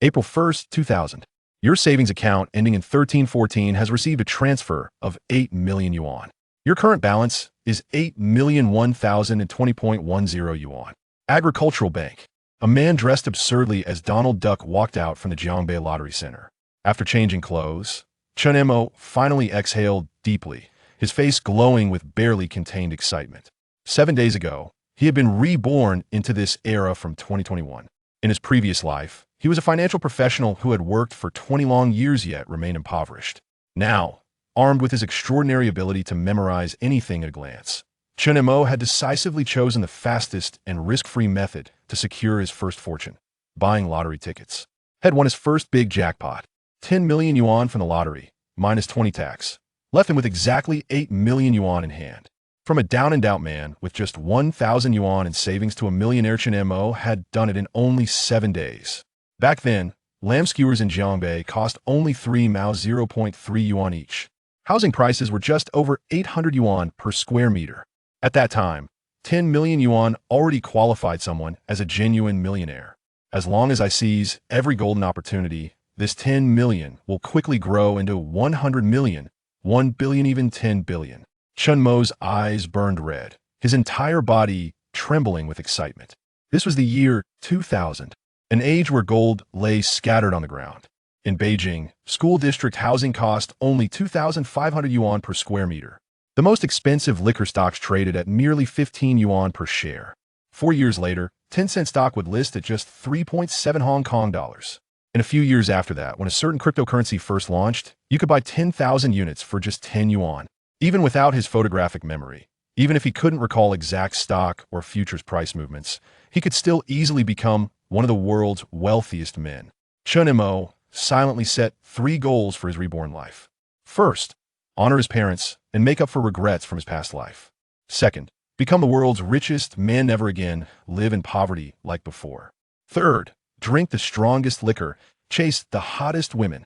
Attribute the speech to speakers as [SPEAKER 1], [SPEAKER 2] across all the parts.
[SPEAKER 1] April 1st, 2000. Your savings account ending in 1314 has received a transfer of 8 million yuan. Your current balance is 8,001,020.10 yuan. Agricultural Bank. A man dressed absurdly as Donald Duck walked out from the Jiangbei Lottery Center. After changing clothes, Chen Mo finally exhaled deeply, his face glowing with barely contained excitement. 7 days ago, he had been reborn into this era from 2021. In his previous life, he was a financial professional who had worked for 20 long years yet remained impoverished. Now, armed with his extraordinary ability to memorize anything at a glance, Chen Mo had decisively chosen the fastest and risk-free method to secure his first fortune, buying lottery tickets. Had won his first big jackpot, 10 million yuan from the lottery, minus 20 tax, left him with exactly 8 million yuan in hand. From a down-and-out man with just 1,000 yuan in savings to a millionaire, Chen Mo had done it in only 7 days. Back then, lamb skewers in Jiangbei cost only 0.3 yuan each. Housing prices were just over 800 yuan per square meter. At that time, 10 million yuan already qualified someone as a genuine millionaire. As long as I seize every golden opportunity, this 10 million will quickly grow into 100 million, 1 billion, even 10 billion. Chen Mo's eyes burned red, his entire body trembling with excitement. This was the year 2000, an age where gold lay scattered on the ground. In Beijing, school district housing cost only 2,500 yuan per square meter. The most expensive liquor stocks traded at merely 15 yuan per share. 4 years later, 10-cent stock would list at just 3.7 Hong Kong dollars. And a few years after that, when a certain cryptocurrency first launched, you could buy 10,000 units for just 10 yuan. Even without his photographic memory, even if he couldn't recall exact stock or futures price movements, he could still easily become one of the world's wealthiest men. Chen Mo silently set 3 goals for his reborn life. First, honor his parents and make up for regrets from his past life. Second, become the world's richest man, never again live in poverty like before. Third, drink the strongest liquor, chase the hottest women.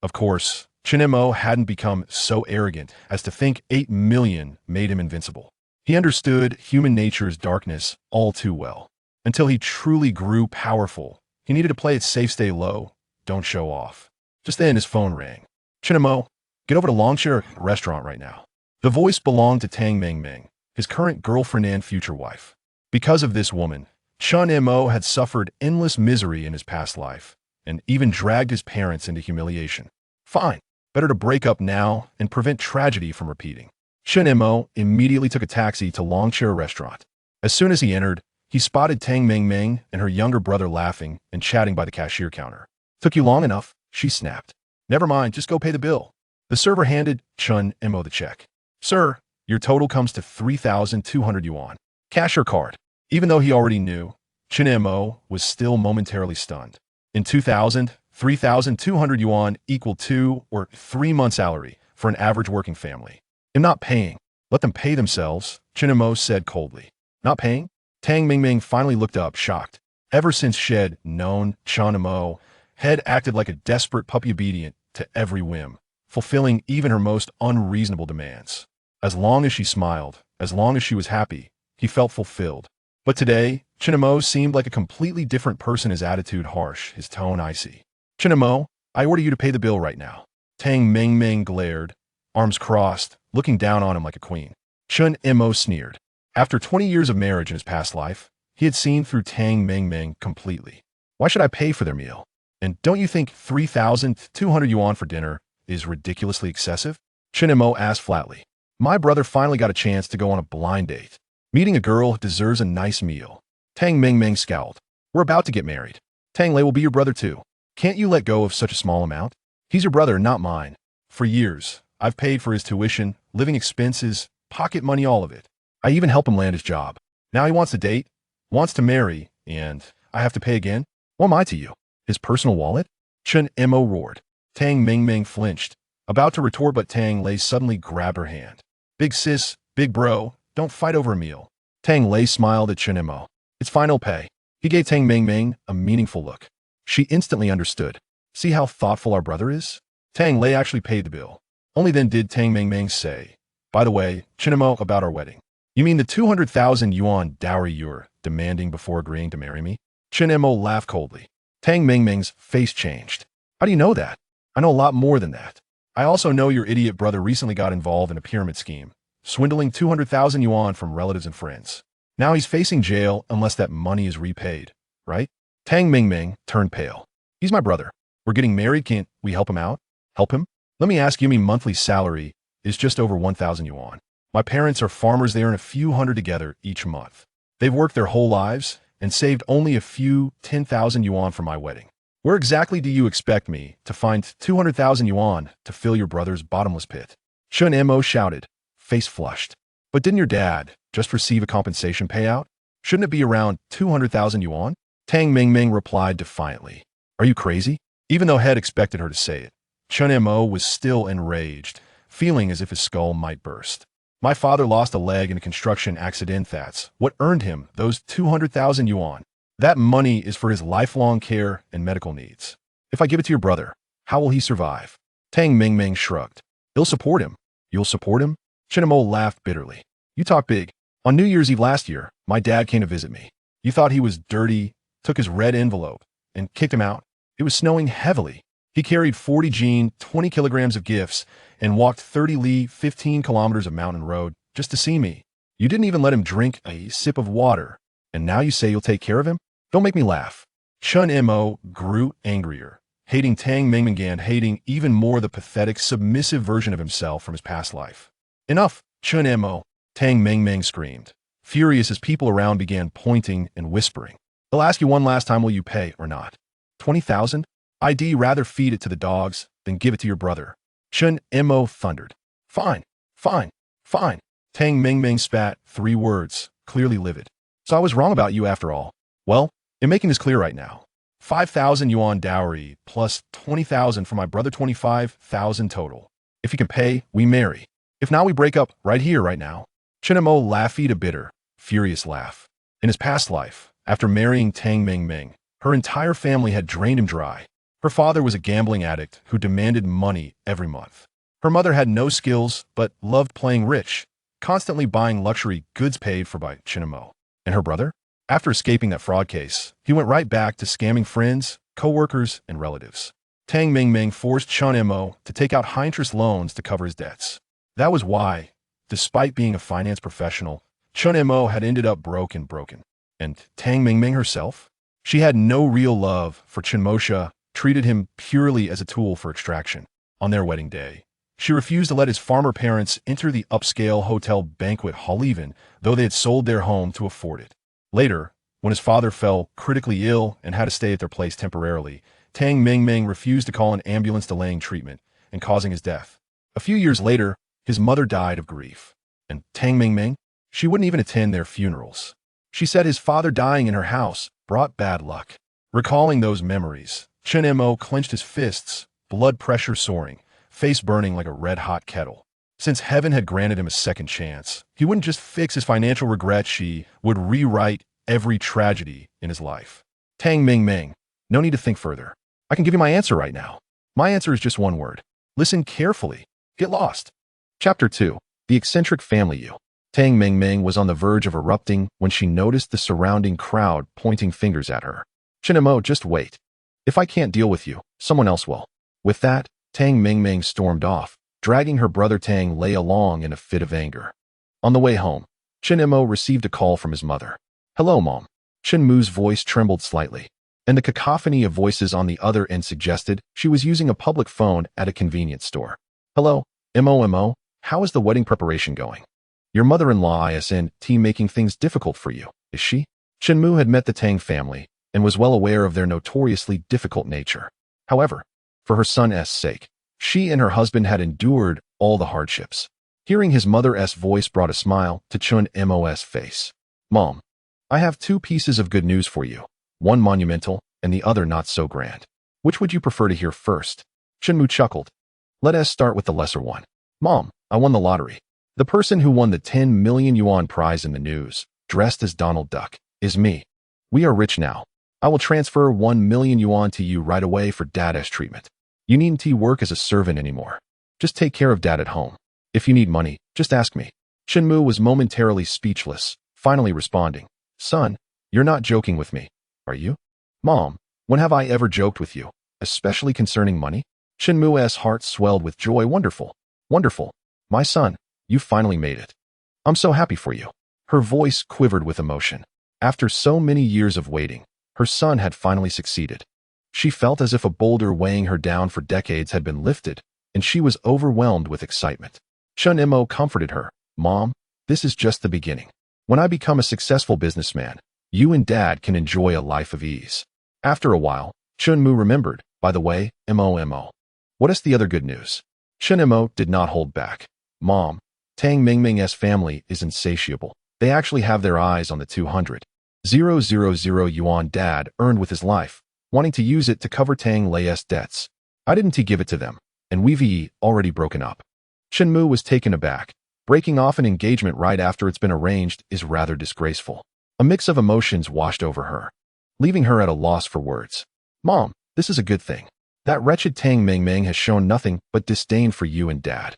[SPEAKER 1] Of course, Chen Mo hadn't become so arrogant as to think 8 million made him invincible. He understood human nature's darkness all too well. Until he truly grew powerful, he needed to play it safe, stay low, don't show off. Just then his phone rang. Chen Mo, get over to Longshire restaurant right now. The voice belonged to Tang Mengmeng, his current girlfriend and future wife. Because of this woman, Chen Mo had suffered endless misery in his past life, and even dragged his parents into humiliation. Fine. Better to break up now and prevent tragedy from repeating. Chen Mo immediately took a taxi to Longshire restaurant. As soon as he entered, he spotted Tang Mengmeng and her younger brother laughing and chatting by the cashier counter. Took you long enough, she snapped. Never mind, just go pay the bill. The server handed Chen Mo the check. Sir, your total comes to 3,200 yuan. Cash or card? Even though he already knew, Chen Mo was still momentarily stunned. In 2000, 3,200 yuan equaled 2 or 3 months' salary for an average working family. I'm not paying. Let them pay themselves, Chen Mo said coldly. Not paying? Tang Mengmeng finally looked up, shocked. Ever since she had known Chen Mo, had acted like a desperate puppy, obedient to every whim, fulfilling even her most unreasonable demands. As long as she smiled, as long as she was happy, he felt fulfilled. But today, Chen Mo seemed like a completely different person, his attitude harsh, his tone icy. Chen Mo, I order you to pay the bill right now. Tang Mengmeng glared, arms crossed, looking down on him like a queen. Chen Mo sneered. After 20 years of marriage in his past life, he had seen through Tang Mengmeng completely. Why should I pay for their meal? And don't you think 3,200 yuan for dinner is ridiculously excessive? Chen Mo asked flatly. My brother finally got a chance to go on a blind date. Meeting a girl deserves a nice meal. Tang Mengmeng scowled. We're about to get married. Tang Lei will be your brother too. Can't you let go of such a small amount? He's your brother, not mine. For years, I've paid for his tuition, living expenses, pocket money, all of it. I even helped him land his job. Now he wants to date, wants to marry, and I have to pay again? What am I to you? His personal wallet? Chen Mo roared. Tang Mengmeng flinched, about to retort, but Tang Lei suddenly grabbed her hand. Big sis, big bro, don't fight over a meal. Tang Lei smiled at Chen Mo. It's fine, I'll pay. He gave Tang Mengmeng a meaningful look. She instantly understood. See how thoughtful our brother is? Tang Lei actually paid the bill. Only then did Tang Mengmeng say, by the way, Chen Mo, about our wedding. You mean the 200,000 yuan dowry you're demanding before agreeing to marry me? Chen Mo laughed coldly. Tang Mingming's face changed. How do you know that? I know a lot more than that. I also know your idiot brother recently got involved in a pyramid scheme, swindling 200,000 yuan from relatives and friends. Now he's facing jail unless that money is repaid, right? Tang Mingming turned pale. He's my brother. We're getting married. Can't we help him out? Help him? Let me ask you, my monthly salary is just over 1,000 yuan. My parents are farmers. They earn a few hundred together each month. They've worked their whole lives and saved only a few 10,000 yuan for my wedding. Where exactly do you expect me to find 200,000 yuan to fill your brother's bottomless pit? Chen Mo shouted, face flushed. But didn't your dad just receive a compensation payout? Shouldn't it be around 200,000 yuan? Tang Mingming replied defiantly. Are you crazy? Even though Head expected her to say it, Chen Mo was still enraged, feeling as if his skull might burst. My father lost a leg in a construction accident. That's what earned him those 200,000 yuan. That money is for his lifelong care and medical needs. If I give it to your brother, how will he survive? Tang Mingming shrugged. He'll support him. You'll support him? Chen Mo laughed bitterly. You talk big. On New Year's Eve last year, my dad came to visit me. You thought he was dirty, took his red envelope, and kicked him out. It was snowing heavily. He carried 40 jean, 20 kilograms of gifts, and walked 30 li, 15 kilometers of mountain road just to see me. You didn't even let him drink a sip of water, and now you say you'll take care of him? Don't make me laugh. Chen Mo grew angrier, hating Tang Mingming and hating even more the pathetic, submissive version of himself from his past life. Enough, Chen Mo, Tang Mingming screamed, furious as people around began pointing and whispering. I'll ask you one last time, will you pay or not? 20,000? I'd rather feed it to the dogs than give it to your brother. Chen Mo thundered. Fine, fine, fine. Tang Mingming spat 3 words, clearly livid. So I was wrong about you after all. Well, I'm making this clear right now. 5,000 yuan dowry plus 20,000 for my brother, 25,000 total. If you can pay, we marry. If not, we break up right here, right now. Chen Mo laughed a bitter, furious laugh. In his past life, after marrying Tang Mingming, her entire family had drained him dry. Her father was a gambling addict who demanded money every month. Her mother had no skills but loved playing rich, constantly buying luxury goods paid for by Chen Mo. And her brother? After escaping that fraud case, he went right back to scamming friends, co-workers, and relatives. Tang Mingming forced Chen Mo to take out high-interest loans to cover his debts. That was why, despite being a finance professional, Chen Mo had ended up broken. And Tang Mingming herself? She had no real love for Chen Mo, treated him purely as a tool for extraction. On their wedding day, she refused to let his farmer parents enter the upscale hotel banquet hall even though they had sold their home to afford it. Later, when his father fell critically ill and had to stay at their place temporarily, Tang Mingming refused to call an ambulance, delaying treatment and causing his death. A few years later, his mother died of grief. And Tang Mingming? She wouldn't even attend their funerals. She said his father dying in her house brought bad luck. Recalling those memories, Chen Mo clenched his fists, blood pressure soaring, face burning like a red-hot kettle. Since heaven had granted him a second chance, he wouldn't just fix his financial regrets, she would rewrite every tragedy in his life. Tang Mingming, no need to think further. I can give you my answer right now. My answer is just one word. Listen carefully. Get lost. Chapter 2. The Eccentric Family. Tang Mingming was on the verge of erupting when she noticed the surrounding crowd pointing fingers at her. Chen Mo, just wait. If I can't deal with you, someone else will. With that, Tang Mingming stormed off, dragging her brother Tang Lei along in a fit of anger. On the way home, Chen Mo received a call from his mother. Hello, Mom. Chen Mu's voice trembled slightly, and the cacophony of voices on the other end suggested she was using a public phone at a convenience store. Hello, Mo, how is the wedding preparation going? Your mother-in-law isn't making things difficult for you, is she? Chen Mo had met the Tang family and was well aware of their notoriously difficult nature. However, for her son's sake, she and her husband had endured all the hardships. Hearing his mother's voice brought a smile to Chen Mo's face. Mom, I have 2 pieces of good news for you, one monumental and the other not so grand. Which would you prefer to hear first? Chen Mo chuckled. Let us start with the lesser one. Mom, I won the lottery. The person who won the 10 million yuan prize in the news, dressed as Donald Duck, is me. We are rich now. I will transfer 1 million yuan to you right away for Dad's treatment. You needn't work as a servant anymore. Just take care of Dad at home. If you need money, just ask me. Chen Mo was momentarily speechless, finally responding. Son, you're not joking with me, are you? Mom, When have I ever joked with you, especially concerning money? Chen Mo's heart swelled with joy. Wonderful. Wonderful. My son, you finally made it. I'm so happy for you. Her voice quivered with emotion. After so many years of waiting, her son had finally succeeded. She felt as if a boulder weighing her down for decades had been lifted, and she was overwhelmed with excitement. Chen Mo comforted her. Mom, this is just the beginning. When I become a successful businessman, you and Dad can enjoy a life of ease. After a while, Chen Mo remembered, by the way, Mo. What is the other good news? Chen Mo did not hold back. Mom, Tang Mingming's family is insatiable. They actually have their eyes on the 200,000 yuan Dad earned with his life, wanting to use it to cover Tang Lei's debts. I didn't give it to them, and we've already broken up. Chen Mo was taken aback. Breaking off an engagement right after it's been arranged is rather disgraceful. A mix of emotions washed over her, leaving her at a loss for words. Mom, this is a good thing. That wretched Tang Mingming has shown nothing but disdain for you and Dad.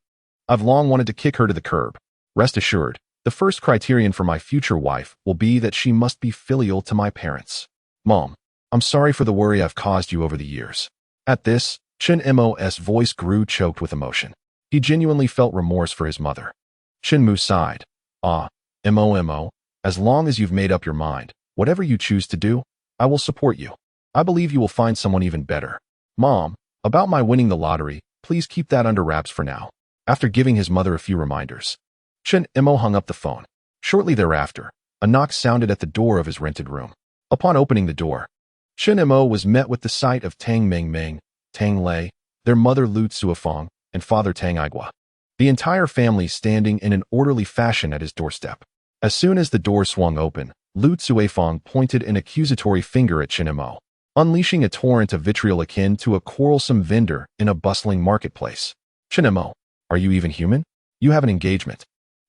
[SPEAKER 1] I've long wanted to kick her to the curb. Rest assured, the first criterion for my future wife will be that she must be filial to my parents. Mom, I'm sorry for the worry I've caused you over the years. At this, Chen Mo's voice grew choked with emotion. He genuinely felt remorse for his mother. Chen Mo sighed. Mo, as long as you've made up your mind, whatever you choose to do, I will support you. I believe you will find someone even better. Mom, about my winning the lottery, please keep that under wraps for now. After giving his mother a few reminders, Chen Mo hung up the phone. Shortly thereafter, a knock sounded at the door of his rented room. Upon opening the door, Chen Mo was met with the sight of Tang Mingming, Tang Lei, their mother Lu Tsuifang, and father Tang Aigua. The entire family standing in an orderly fashion at his doorstep. As soon as the door swung open, Lu Tsuifang pointed an accusatory finger at Chen Mo, unleashing a torrent of vitriol akin to a quarrelsome vendor in a bustling marketplace. Chen Mo, are you even human? You have an engagement.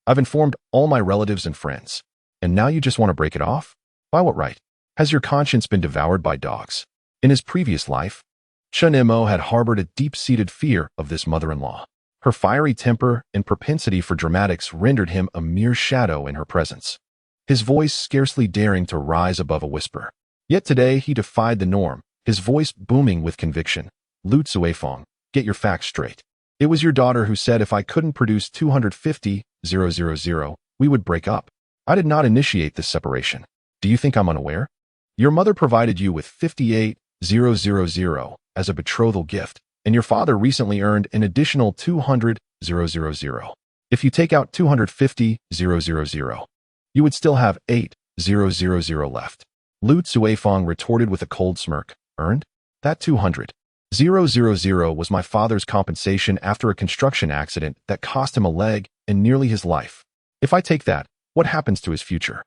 [SPEAKER 1] I've informed all my relatives and friends, and now you just want to break it off? By what right? Has your conscience been devoured by dogs? In his previous life, Chen Mo had harbored a deep-seated fear of this mother-in-law. Her fiery temper and propensity for dramatics rendered him a mere shadow in her presence, his voice scarcely daring to rise above a whisper. Yet today he defied the norm, his voice booming with conviction. Lu Tsuifang, get your facts straight. It was your daughter who said if I couldn't produce 250,000, we would break up. I did not initiate this separation. Do you think I'm unaware? Your mother provided you with 58,000 as a betrothal gift, and your father recently earned an additional 200,000. If you take out 250,000, you would still have 8,000 left. Lu Tsuifang retorted with a cold smirk. Earned? That 200,000 was my father's compensation after a construction accident that cost him a leg and nearly his life. If I take that, what happens to his future?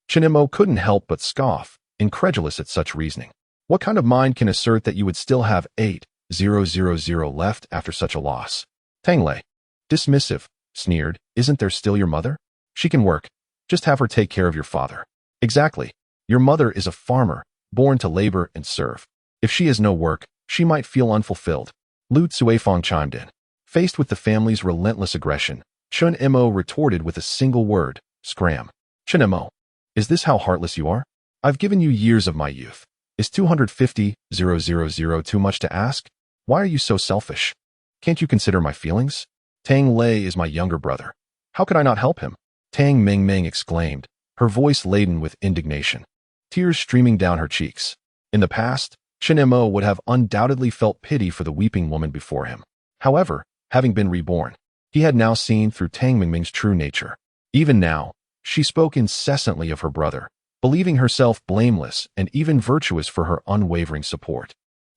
[SPEAKER 1] Chen Mo couldn't help but scoff, incredulous at such reasoning. What kind of mind can assert that you would still have 8,000 left after such a loss? Tang Lei, dismissive, sneered, isn't there still your mother? She can work. Just have her take care of your father. Exactly. Your mother is a farmer, born to labor and serve. If she has no work, she might feel unfulfilled. Lu Tsuifang chimed in. Faced with the family's relentless aggression, Chen Mo retorted with a single word, scram. Chen Mo, is this how heartless you are? I've given you years of my youth. Is 250,000 too much to ask? Why are you so selfish? Can't you consider my feelings? Tang Lei is my younger brother. How could I not help him? Tang Mingming exclaimed, her voice laden with indignation, tears streaming down her cheeks. In the past, Chen Mo would have undoubtedly felt pity for the weeping woman before him. However, having been reborn, he had now seen through Tang Mingming's true nature. Even now, she spoke incessantly of her brother, believing herself blameless and even virtuous for her unwavering support.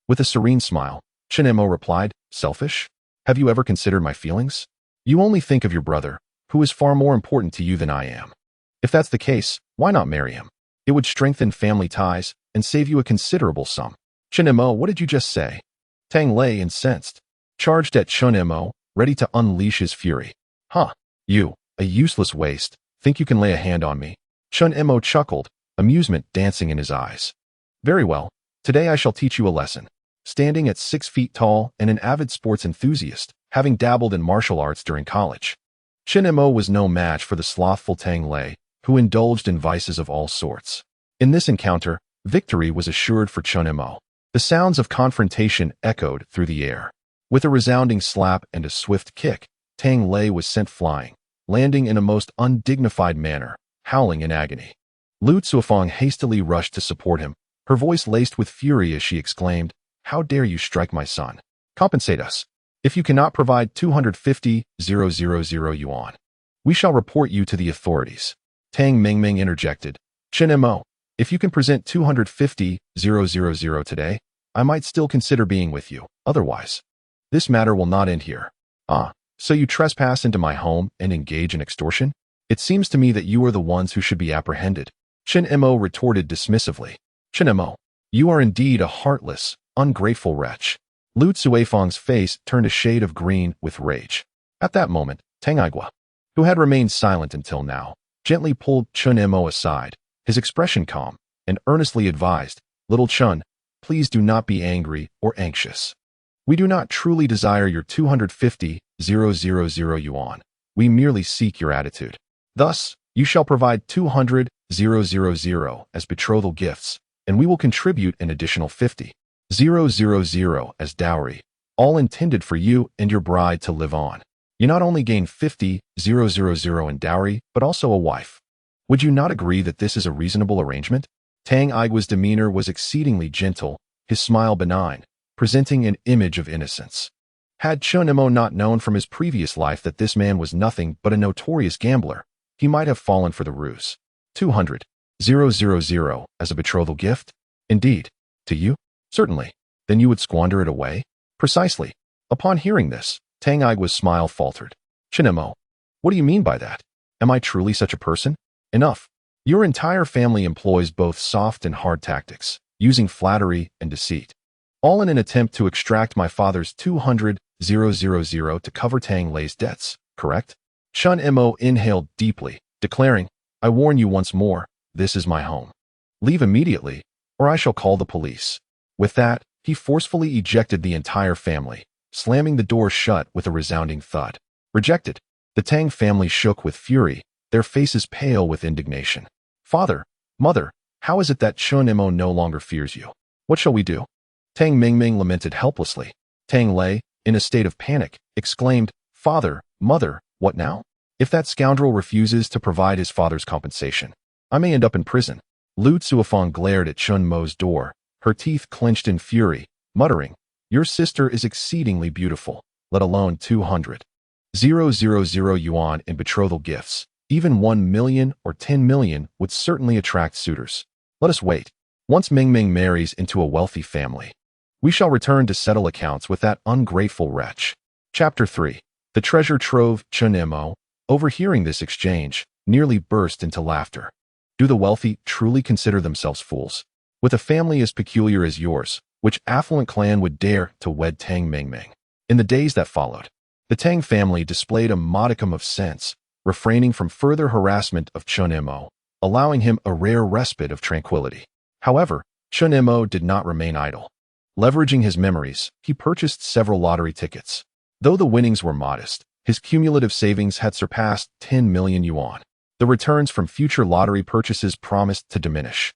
[SPEAKER 1] With a serene smile, Chen Mo replied, selfish? Have you ever considered my feelings? You only think of your brother, who is far more important to you than I am. If that's the case, why not marry him? It would strengthen family ties and save you a considerable sum. Chen Mo, what did you just say? Tang Lei, incensed, charged at Chen Mo, ready to unleash his fury. Huh, you, a useless waste, think you can lay a hand on me? Chen Mo chuckled, amusement dancing in his eyes. Very well, today I shall teach you a lesson. Standing at 6 feet tall and an avid sports enthusiast, having dabbled in martial arts during college, Chen Mo was no match for the slothful Tang Lei, who indulged in vices of all sorts. In this encounter, victory was assured for Chen Mo. The sounds of confrontation echoed through the air. With a resounding slap and a swift kick, Tang Lei was sent flying, landing in a most undignified manner, howling in agony. Lu Cuofang hastily rushed to support him, her voice laced with fury as she exclaimed, "How dare you strike my son? Compensate us. If you cannot provide 250,000 yuan, we shall report you to the authorities." Tang Mingming interjected, "Chen Mo, if you can present 250,000 today, I might still consider being with you. Otherwise, this matter will not end here." "Ah, so you trespass into my home and engage in extortion? It seems to me that you are the ones who should be apprehended," Chen Mo retorted dismissively. "Chen Mo, you are indeed a heartless, ungrateful wretch." Lu Cuofang's face turned a shade of green with rage. At that moment, Tang Igua, who had remained silent until now, gently pulled Chen Mo aside, his expression calm, and earnestly advised, "Little Chen, please do not be angry or anxious. We do not truly desire your 250,000 yuan. We merely seek your attitude. Thus, you shall provide 200,000 as betrothal gifts, and we will contribute an additional 50,000 as dowry, all intended for you and your bride to live on. You not only gain 50,000 in dowry, but also a wife. Would you not agree that this is a reasonable arrangement?" Tang Igua's demeanor was exceedingly gentle, his smile benign, presenting an image of innocence. Had Chen Mo not known from his previous life that this man was nothing but a notorious gambler, he might have fallen for the ruse. 200,000 as a betrothal gift? Indeed. To you? Certainly. Then you would squander it away? Precisely. Upon hearing this, Tang Igua's smile faltered. "Chen Mo, what do you mean by that? Am I truly such a person? Enough. Your entire family employs both soft and hard tactics, using flattery and deceit, all in an attempt to extract my father's 200,000 to cover Tang Lei's debts, correct?" Chen Mo inhaled deeply, declaring, "I warn you once more, this is my home. Leave immediately, or I shall call the police." With that, he forcefully ejected the entire family, slamming the door shut with a resounding thud. Rejected. The Tang family shook with fury, their faces pale with indignation. "Father, mother, how is it that Chen Mo no longer fears you? What shall we do?" Tang Mingming lamented helplessly. Tang Lei, in a state of panic, exclaimed, "Father, mother, what now? If that scoundrel refuses to provide his father's compensation, I may end up in prison." Lu Cuofang glared at Chen Mo's door, her teeth clenched in fury, muttering, "Your sister is exceedingly beautiful, let alone 200,000 yuan in betrothal gifts. Even 1 million or 10 million would certainly attract suitors. Let us wait. Once Mingming marries into a wealthy family, we shall return to settle accounts with that ungrateful wretch." Chapter 3. The treasure trove. Chen Mo, overhearing this exchange, nearly burst into laughter. Do the wealthy truly consider themselves fools? With a family as peculiar as yours, which affluent clan would dare to wed Tang Mingming? In the days that followed, the Tang family displayed a modicum of sense, refraining from further harassment of Chen Mo, allowing him a rare respite of tranquility. However, Chen Mo did not remain idle. Leveraging his memories, he purchased several lottery tickets. Though the winnings were modest, his cumulative savings had surpassed 10 million yuan. The returns from future lottery purchases promised to diminish.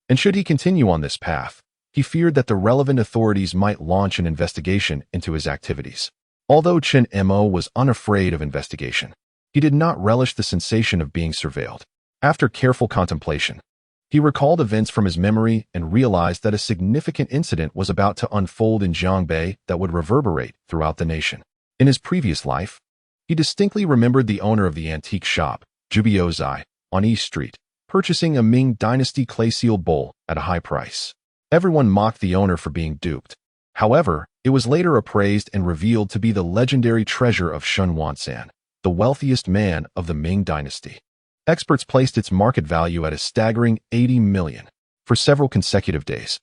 [SPEAKER 1] And should he continue on this path, he feared that the relevant authorities might launch an investigation into his activities. Although Chen Mo was unafraid of investigation, he did not relish the sensation of being surveilled. After careful contemplation, he recalled events from his memory and realized that a significant incident was about to unfold in Jiangbei that would reverberate throughout the nation. In his previous life, he distinctly remembered the owner of the antique shop, Zhubiozai, on East Street, purchasing a Ming Dynasty clay seal bowl at a high price. Everyone mocked the owner for being duped. However, it was later appraised and revealed to be the legendary treasure of Shun Wansan, the wealthiest man of the Ming Dynasty. Experts placed its market value at a staggering 80 million. For several consecutive days,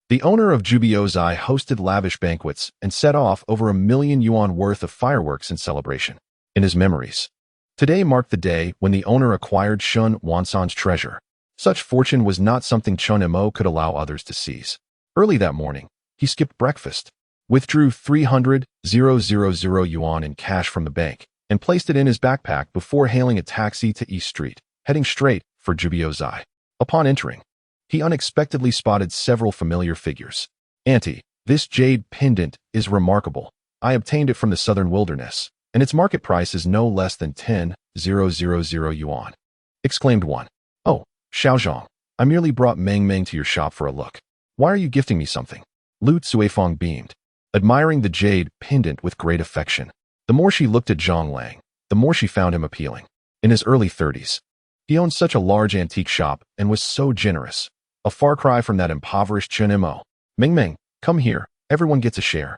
[SPEAKER 1] the owner of Zhubiozai hosted lavish banquets and set off over 1 million yuan worth of fireworks in celebration. In his memories, today marked the day when the owner acquired Shun Wansan's treasure. Such fortune was not something Chen Mo could allow others to seize. Early that morning, he skipped breakfast, withdrew 300,000 yuan in cash from the bank, and placed it in his backpack before hailing a taxi to East Street, heading straight for Zhubiozai. Upon entering, he unexpectedly spotted several familiar figures. Auntie, this jade pendant is remarkable. I obtained it from the southern wilderness, and its market price is no less than 10,000 yuan. Exclaimed one. Oh, Xiaozhong, I merely brought Meng Meng to your shop for a look. Why are you gifting me something? Lu Cuifeng beamed, admiring the jade pendant with great affection. The more she looked at Zhang Lang, the more she found him appealing. In his early 30s, he owned such a large antique shop and was so generous. A far cry from that impoverished Chen Mo. Meng Meng, come here, everyone gets a share.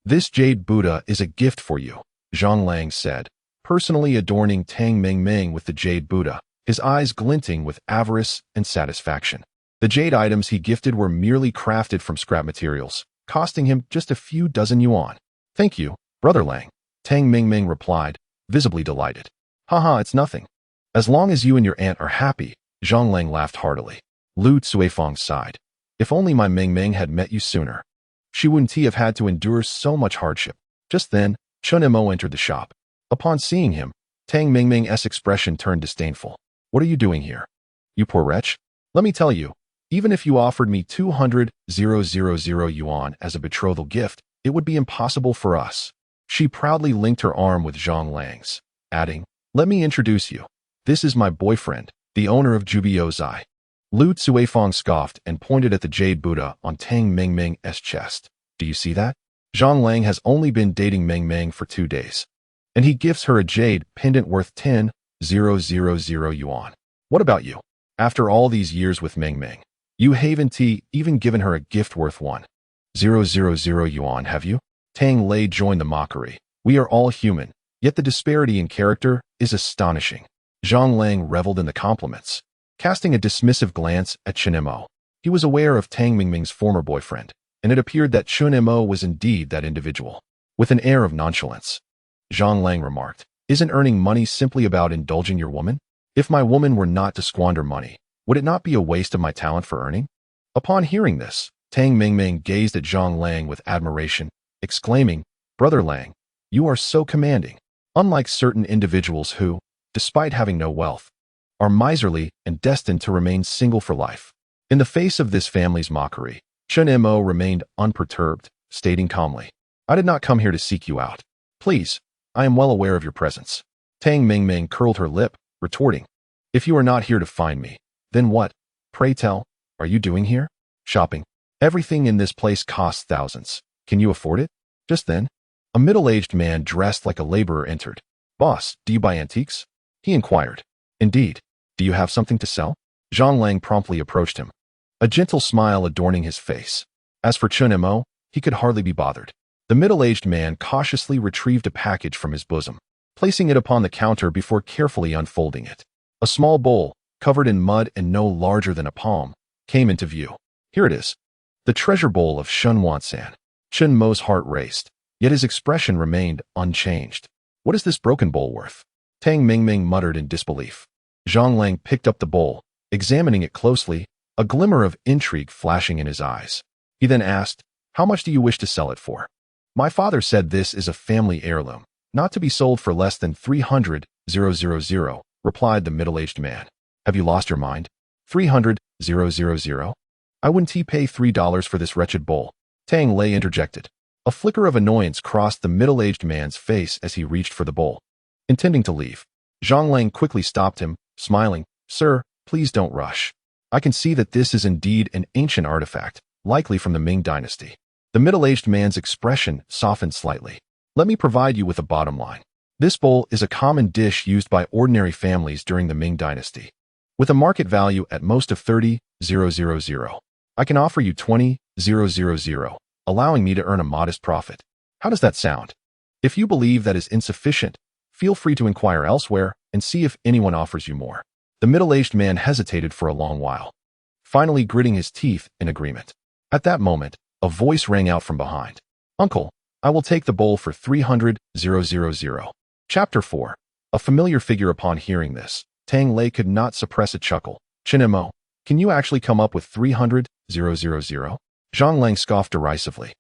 [SPEAKER 1] This jade Buddha is a gift for you, Zhang Lang said, personally adorning Tang Meng Meng with the jade Buddha, his eyes glinting with avarice and satisfaction. The jade items he gifted were merely crafted from scrap materials, costing him just a few dozen yuan. Thank you, Brother Lang, Tang Meng Meng replied, visibly delighted. Haha, it's nothing. As long as you and your aunt are happy, Zhang Lang laughed heartily. Lu Cuifeng sighed. If only my Meng Meng had met you sooner. She wouldn't have had to endure so much hardship. Just then, Chen Mo entered the shop. Upon seeing him, Tang Meng Meng's expression turned disdainful. What are you doing here? You poor wretch. Let me tell you, even if you offered me 200,000 yuan as a betrothal gift, it would be impossible for us. She proudly linked her arm with Zhang Lang's, adding, let me introduce you. This is my boyfriend, the owner of Jubiozai. Lu Cuifeng scoffed and pointed at the jade Buddha on Tang Meng Meng's chest. Do you see that? Zhang Lang has only been dating Meng Meng for 2 days. And he gifts her a jade pendant worth 10,000 yuan. What about you? After all these years with Meng Meng, you haven't even given her a gift worth 1,000 yuan, have you? Tang Lei joined the mockery. We are all human, yet the disparity in character is astonishing. Zhang Lang reveled in the compliments, casting a dismissive glance at Chen Mo. He was aware of Tang Meng Meng's former boyfriend, and it appeared that Chen Mo was indeed that individual. With an air of nonchalance, Zhang Lang remarked, isn't earning money simply about indulging your woman? If my woman were not to squander money, would it not be a waste of my talent for earning? Upon hearing this, Tang Meng Meng gazed at Zhang Lang with admiration, exclaiming, Brother Lang, you are so commanding. Unlike certain individuals who, despite having no wealth, are miserly and destined to remain single for life. In the face of this family's mockery, Chen Mo remained unperturbed, stating calmly, I did not come here to seek you out. Please, I am well aware of your presence. Tang Meng Meng curled her lip, retorting, if you are not here to find me, then what, pray tell, are you doing here? Shopping. Everything in this place costs thousands. Can you afford it? Just then, a middle-aged man dressed like a laborer entered. Boss, do you buy antiques? He inquired. Indeed. Do you have something to sell? Zhang Lang promptly approached him, a gentle smile adorning his face. As for Chen Mo, he could hardly be bothered. The middle-aged man cautiously retrieved a package from his bosom, placing it upon the counter before carefully unfolding it. A small bowl, covered in mud and no larger than a palm, came into view. Here it is. The treasure bowl of Shunwansan. Chen Mo's heart raced, yet his expression remained unchanged. What is this broken bowl worth? Tang Meng Meng muttered in disbelief. Zhang Lang picked up the bowl, examining it closely, a glimmer of intrigue flashing in his eyes. He then asked, how much do you wish to sell it for? My father said this is a family heirloom, not to be sold for less than 300,000, replied the middle-aged man. Have you lost your mind? 300,000? I wouldn't pay $3 for this wretched bowl. Tang Lei interjected. A flicker of annoyance crossed the middle-aged man's face as he reached for the bowl. Intending to leave, Zhang Lang quickly stopped him, smiling, Sir, please don't rush. I can see that this is indeed an ancient artifact, likely from the Ming dynasty. The middle-aged man's expression softened slightly. Let me provide you with a bottom line. This bowl is a common dish used by ordinary families during the Ming dynasty. With a market value at most of 30,000, I can offer you 20,000, allowing me to earn a modest profit. How does that sound? If you believe that is insufficient, feel free to inquire elsewhere and see if anyone offers you more. The middle-aged man hesitated for a long while, finally gritting his teeth in agreement. At that moment, a voice rang out from behind. Uncle, I will take the bowl for 300,000. Chapter 4. A familiar figure. Upon hearing this, Tang Lei could not suppress a chuckle. Chen Mo, can you actually come up with 300,000? Zhang Lang scoffed derisively.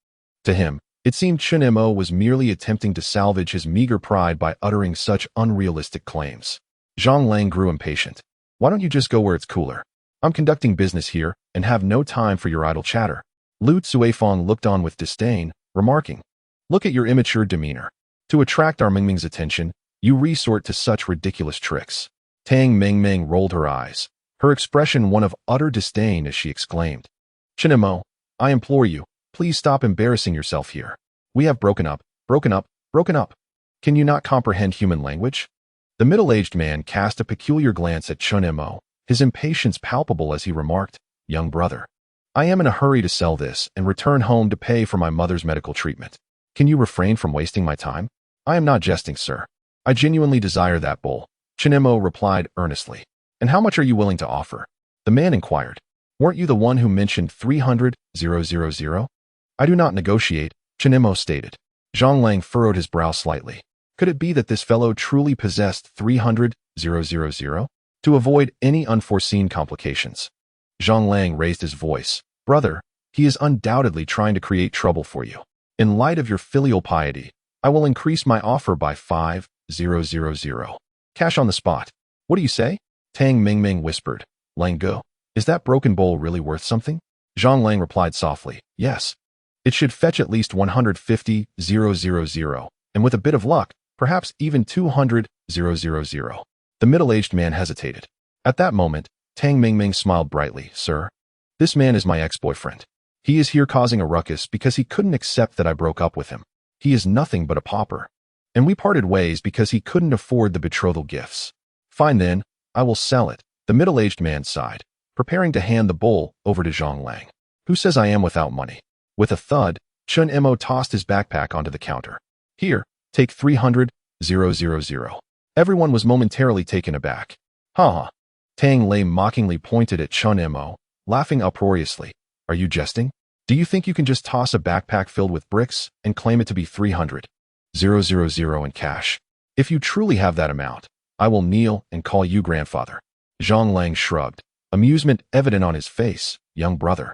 [SPEAKER 1] To him, it seemed Chen Mo was merely attempting to salvage his meager pride by uttering such unrealistic claims. Zhang Lang grew impatient. Why don't you just go where it's cooler? I'm conducting business here and have no time for your idle chatter. Lu Cuifeng looked on with disdain, remarking, "Look at your immature demeanor. To attract our Mingming's attention, you resort to such ridiculous tricks." Tang Mingming rolled her eyes, her expression one of utter disdain as she exclaimed, "Chen Mo, I implore you, please stop embarrassing yourself here. We have broken up, broken up, broken up. Can you not comprehend human language?" The middle-aged man cast a peculiar glance at Chen Mo, his impatience palpable as he remarked, "Young brother, I am in a hurry to sell this and return home to pay for my mother's medical treatment. Can you refrain from wasting my time?" "I am not jesting, sir. I genuinely desire that bowl," Chen Mo replied earnestly. "And how much are you willing to offer?" The man inquired. "Weren't you the one who mentioned 300,000? "I do not negotiate," Chen Mo stated. Zhang Lang furrowed his brow slightly. Could it be that this fellow truly possessed 300,000? To avoid any unforeseen complications, Zhang Lang raised his voice. "Brother, he is undoubtedly trying to create trouble for you. In light of your filial piety, I will increase my offer by 5,000. Cash on the spot. What do you say?" Tang Mingming whispered. "Lang go. Is that broken bowl really worth something?" Zhang Lang replied softly, "Yes. It should fetch at least 150,000, and with a bit of luck, perhaps even 200,000. The middle-aged man hesitated. At that moment, Tang Mingming smiled brightly. "Sir, this man is my ex-boyfriend. He is here causing a ruckus because he couldn't accept that I broke up with him. He is nothing but a pauper. And we parted ways because he couldn't afford the betrothal gifts. Fine then, I will sell it." The middle-aged man sighed, preparing to hand the bowl over to Zhang Lang. "Who says I am without money?" With a thud, Chen Mo tossed his backpack onto the counter. "Here, take 300,000. Everyone was momentarily taken aback. "Ha ha." Tang Lei mockingly pointed at Chen Mo, laughing uproariously. "Are you jesting? Do you think you can just toss a backpack filled with bricks and claim it to be 300,000 in cash? If you truly have that amount, I will kneel and call you grandfather." Zhang Lang shrugged, amusement evident on his face. "Young brother,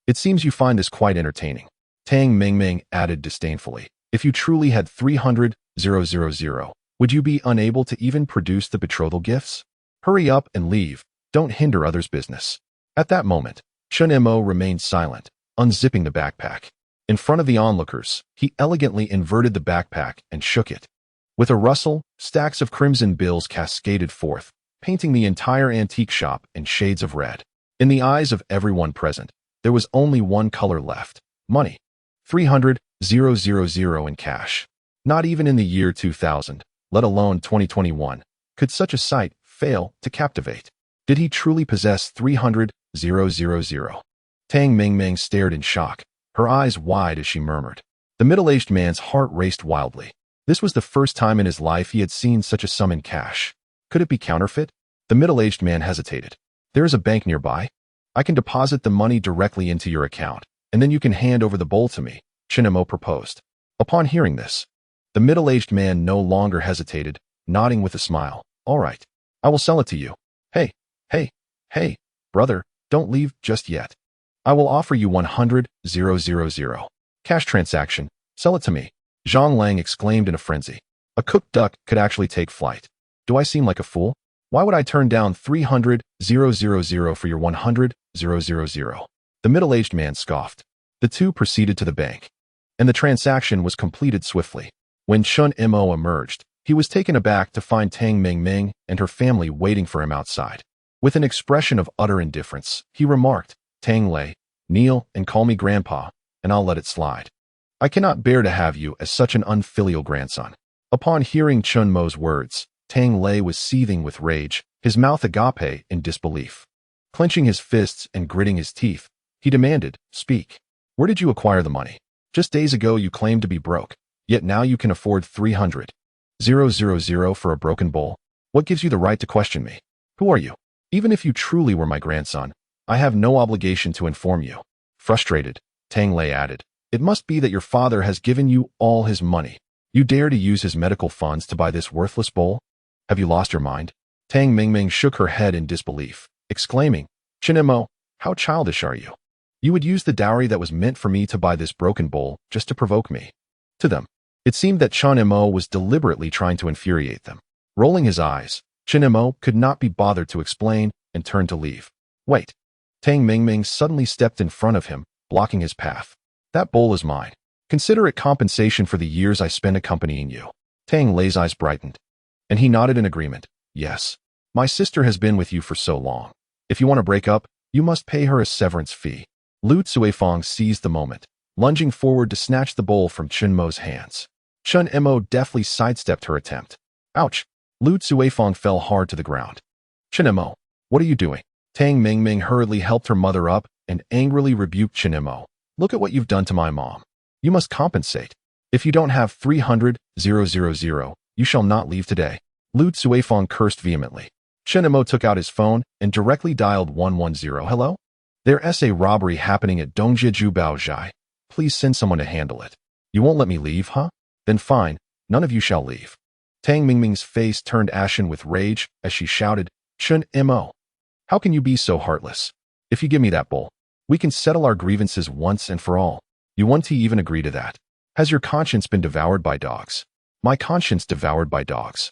[SPEAKER 1] it seems you find this quite entertaining." Tang Mingming added disdainfully, "If you truly had 300,000, would you be unable to even produce the betrothal gifts? Hurry up and leave. Don't hinder others' business." At that moment, Chen Mo remained silent, unzipping the backpack. In front of the onlookers, he elegantly inverted the backpack and shook it. With a rustle, stacks of crimson bills cascaded forth, painting the entire antique shop in shades of red. In the eyes of everyone present, there was only one color left: money. 300,000 in cash. Not even in the year 2000, let alone 2021, could such a sight fail to captivate. Did he truly possess 300,000? Tang Mingming stared in shock, her eyes wide as she murmured. The middle-aged man's heart raced wildly. This was the first time in his life he had seen such a sum in cash. Could it be counterfeit? The middle-aged man hesitated. "There is a bank nearby. I can deposit the money directly into your account, and then you can hand over the bowl to me," Chen Mo proposed. Upon hearing this, the middle-aged man no longer hesitated, nodding with a smile. "All right, I will sell it to you. Hey, brother, don't leave just yet. I will offer you 100,000. Cash transaction, sell it to me." Zhang Lang exclaimed in a frenzy. A cooked duck could actually take flight. "Do I seem like a fool? Why would I turn down 300,000 for your 100,000? The middle-aged man scoffed. The two proceeded to the bank, and the transaction was completed swiftly. When Chen Mo emerged, he was taken aback to find Tang Mingming and her family waiting for him outside. With an expression of utter indifference, he remarked, "Tang Lei, kneel and call me grandpa, and I'll let it slide. I cannot bear to have you as such an unfilial grandson." Upon hearing Chen Mo's words, Tang Lei was seething with rage, his mouth agape in disbelief. Clenching his fists and gritting his teeth, he demanded, "Speak. Where did you acquire the money? Just days ago you claimed to be broke, yet now you can afford 300,000 for a broken bowl. What gives you the right to question me? Who are you? Even if you truly were my grandson, I have no obligation to inform you." Frustrated, Tang Lei added, "It must be that your father has given you all his money. You dare to use his medical funds to buy this worthless bowl? Have you lost your mind?" Tang Mingming shook her head in disbelief, exclaiming, "Chen Mo, how childish are you? You would use the dowry that was meant for me to buy this broken bowl just to provoke me." To them, it seemed that Chen Mo was deliberately trying to infuriate them. Rolling his eyes, Chen Mo could not be bothered to explain and turned to leave. "Wait." Tang Mingming suddenly stepped in front of him, blocking his path. That bowl is mine. Consider it compensation for the years I spent accompanying you. Tang Lei's eyes brightened, and he nodded in agreement. Yes, my sister has been with you for so long. If you want to break up, you must pay her a severance fee. Lu Cuifang seized the moment, lunging forward to snatch the bowl from Chen Mo's hands. Chen Mo deftly sidestepped her attempt. Ouch! Lu Cuifang fell hard to the ground. Chen Mo, what are you doing? Tang Mingming hurriedly helped her mother up and angrily rebuked Chen Mo. Look at what you've done to my mom. You must compensate. If you don't have 300,000, you shall not leave today. Lu Cuifang cursed vehemently. Chen Mo took out his phone and directly dialed 110. Hello? There's a robbery happening at Dongjiaju Baozhai. Please send someone to handle it. You won't let me leave, huh? Then fine, none of you shall leave. Tang Mingming's face turned ashen with rage as she shouted, Chen Mo, how can you be so heartless? If you give me that bowl, we can settle our grievances once and for all. You want to even agree to that? Has your conscience been devoured by dogs? My conscience devoured by dogs.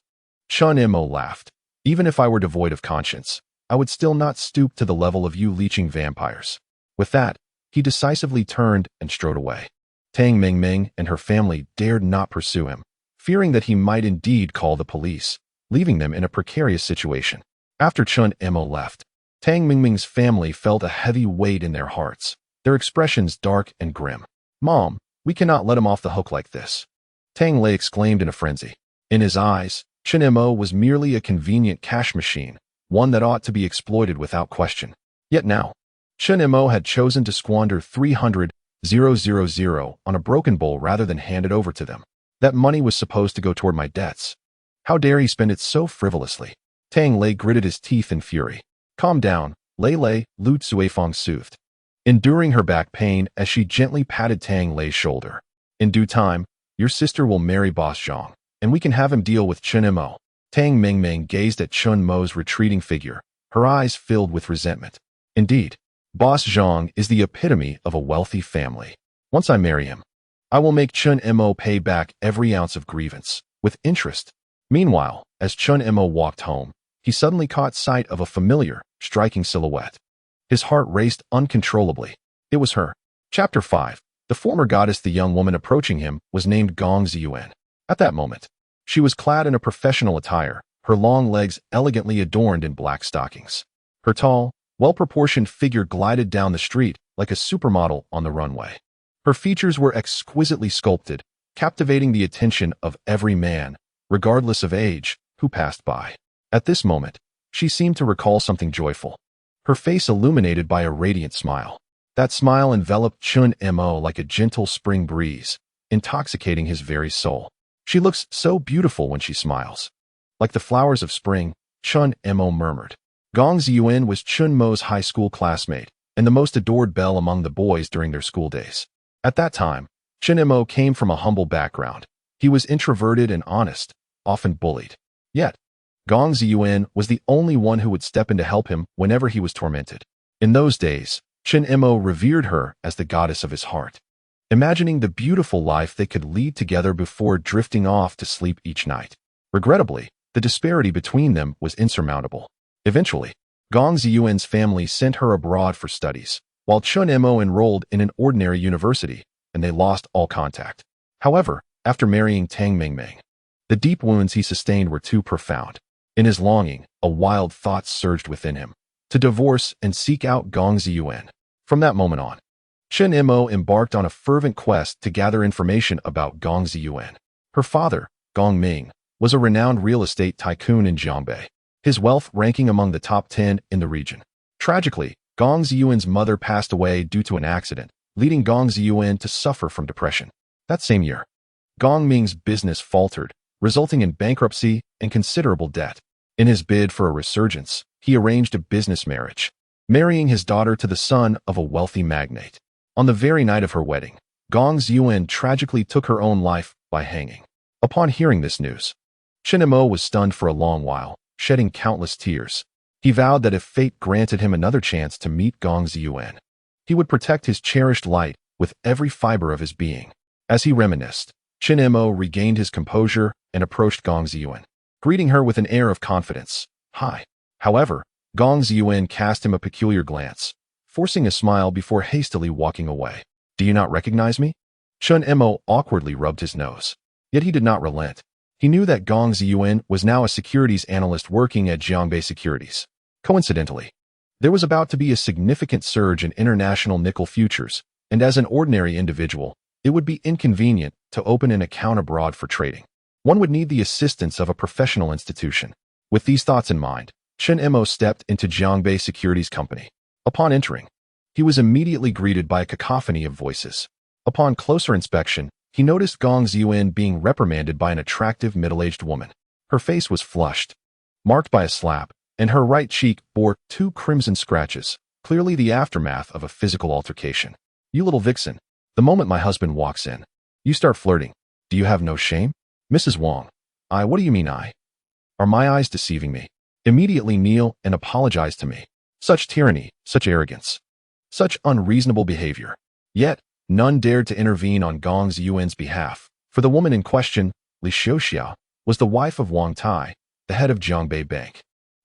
[SPEAKER 1] Chen Mo laughed. Even if I were devoid of conscience, I would still not stoop to the level of you leeching vampires. With that, he decisively turned and strode away. Tang Mingming and her family dared not pursue him, fearing that he might indeed call the police, leaving them in a precarious situation. After Chen Mo left, Tang Mingming's family felt a heavy weight in their hearts, their expressions dark and grim. Mom, we cannot let him off the hook like this. Tang Lei exclaimed in a frenzy. In his eyes, Chen Mo was merely a convenient cash machine, one that ought to be exploited without question. Yet now, Chen Mo had chosen to squander 300,000 on a broken bowl rather than hand it over to them. That money was supposed to go toward my debts. How dare he spend it so frivolously? Tang Lei gritted his teeth in fury. Calm down, Lei, Lu Cuifang soothed, enduring her back pain as she gently patted Tang Lei's shoulder. In due time, your sister will marry Boss Zhang, and we can have him deal with Chen Mo. Tang Mingming gazed at Chen Mo's retreating figure, her eyes filled with resentment. Indeed, Boss Zhang is the epitome of a wealthy family. Once I marry him, I will make Chen Mo pay back every ounce of grievance, with interest. Meanwhile, as Chen Mo walked home, he suddenly caught sight of a familiar, striking silhouette. His heart raced uncontrollably. It was her. Chapter 5. The former goddess the young woman approaching him was named Gong Ziyuan. At that moment, she was clad in a professional attire, her long legs elegantly adorned in black stockings. Her tall, well-proportioned figure glided down the street like a supermodel on the runway. Her features were exquisitely sculpted, captivating the attention of every man, regardless of age, who passed by. At this moment, she seemed to recall something joyful, her face illuminated by a radiant smile. That smile enveloped Chen Mo like a gentle spring breeze, intoxicating his very soul. She looks so beautiful when she smiles. Like the flowers of spring, Chen Mo murmured. Gong Ziyuan was Chen Mo's high school classmate and the most adored belle among the boys during their school days. At that time, Chen Mo came from a humble background. He was introverted and honest, often bullied. Yet, Gong Ziyuan was the only one who would step in to help him whenever he was tormented. In those days, Chen Mo revered her as the goddess of his heart, imagining the beautiful life they could lead together before drifting off to sleep each night. Regrettably, the disparity between them was insurmountable. Eventually, Gong Ziyuan's family sent her abroad for studies, while Chen Mo enrolled in an ordinary university, and they lost all contact. However, after marrying Tang Mingming, the deep wounds he sustained were too profound. In his longing, a wild thought surged within him, to divorce and seek out Gong Ziyuan. From that moment on, Chen Mo embarked on a fervent quest to gather information about Gong Ziyuan. Her father, Gong Ming, was a renowned real estate tycoon in Jiangbei, his wealth ranking among the top 10 in the region. Tragically, Gong Ziyuan's mother passed away due to an accident, leading Gong Ziyuan to suffer from depression. That same year, Gong Ming's business faltered, resulting in bankruptcy and considerable debt. In his bid for a resurgence, he arranged a business marriage, marrying his daughter to the son of a wealthy magnate. On the very night of her wedding, Gong Ziyuan tragically took her own life by hanging. Upon hearing this news, Chen Mo was stunned for a long while, shedding countless tears. He vowed that if fate granted him another chance to meet Gong Ziyuan, he would protect his cherished light with every fiber of his being. As he reminisced, Chen Mo regained his composure and approached Gong Ziyuan, greeting her with an air of confidence. Hi. However, Gong Ziyuan cast him a peculiar glance, forcing a smile before hastily walking away. Do you not recognize me? Chen Mo awkwardly rubbed his nose. Yet he did not relent. He knew that Gong Ziyuan was now a securities analyst working at Jiangbei Securities. Coincidentally, there was about to be a significant surge in international nickel futures, and as an ordinary individual, it would be inconvenient to open an account abroad for trading. One would need the assistance of a professional institution. With these thoughts in mind, Chen Mo stepped into Jiangbei Securities Company. Upon entering, he was immediately greeted by a cacophony of voices. Upon closer inspection, he noticed Gong Ziyuan being reprimanded by an attractive middle-aged woman. Her face was flushed, marked by a slap, and her right cheek bore 2 crimson scratches, clearly the aftermath of a physical altercation. You little vixen, the moment my husband walks in, you start flirting. Do you have no shame? Mrs. Wong. What do you mean I? Are my eyes deceiving me? Immediately kneel and apologize to me. Such tyranny, such arrogance, such unreasonable behavior. Yet, none dared to intervene on Gong Ziyuan's behalf, for the woman in question, Li Xiuxia, was the wife of Wang Tai, the head of Jiangbei Bank.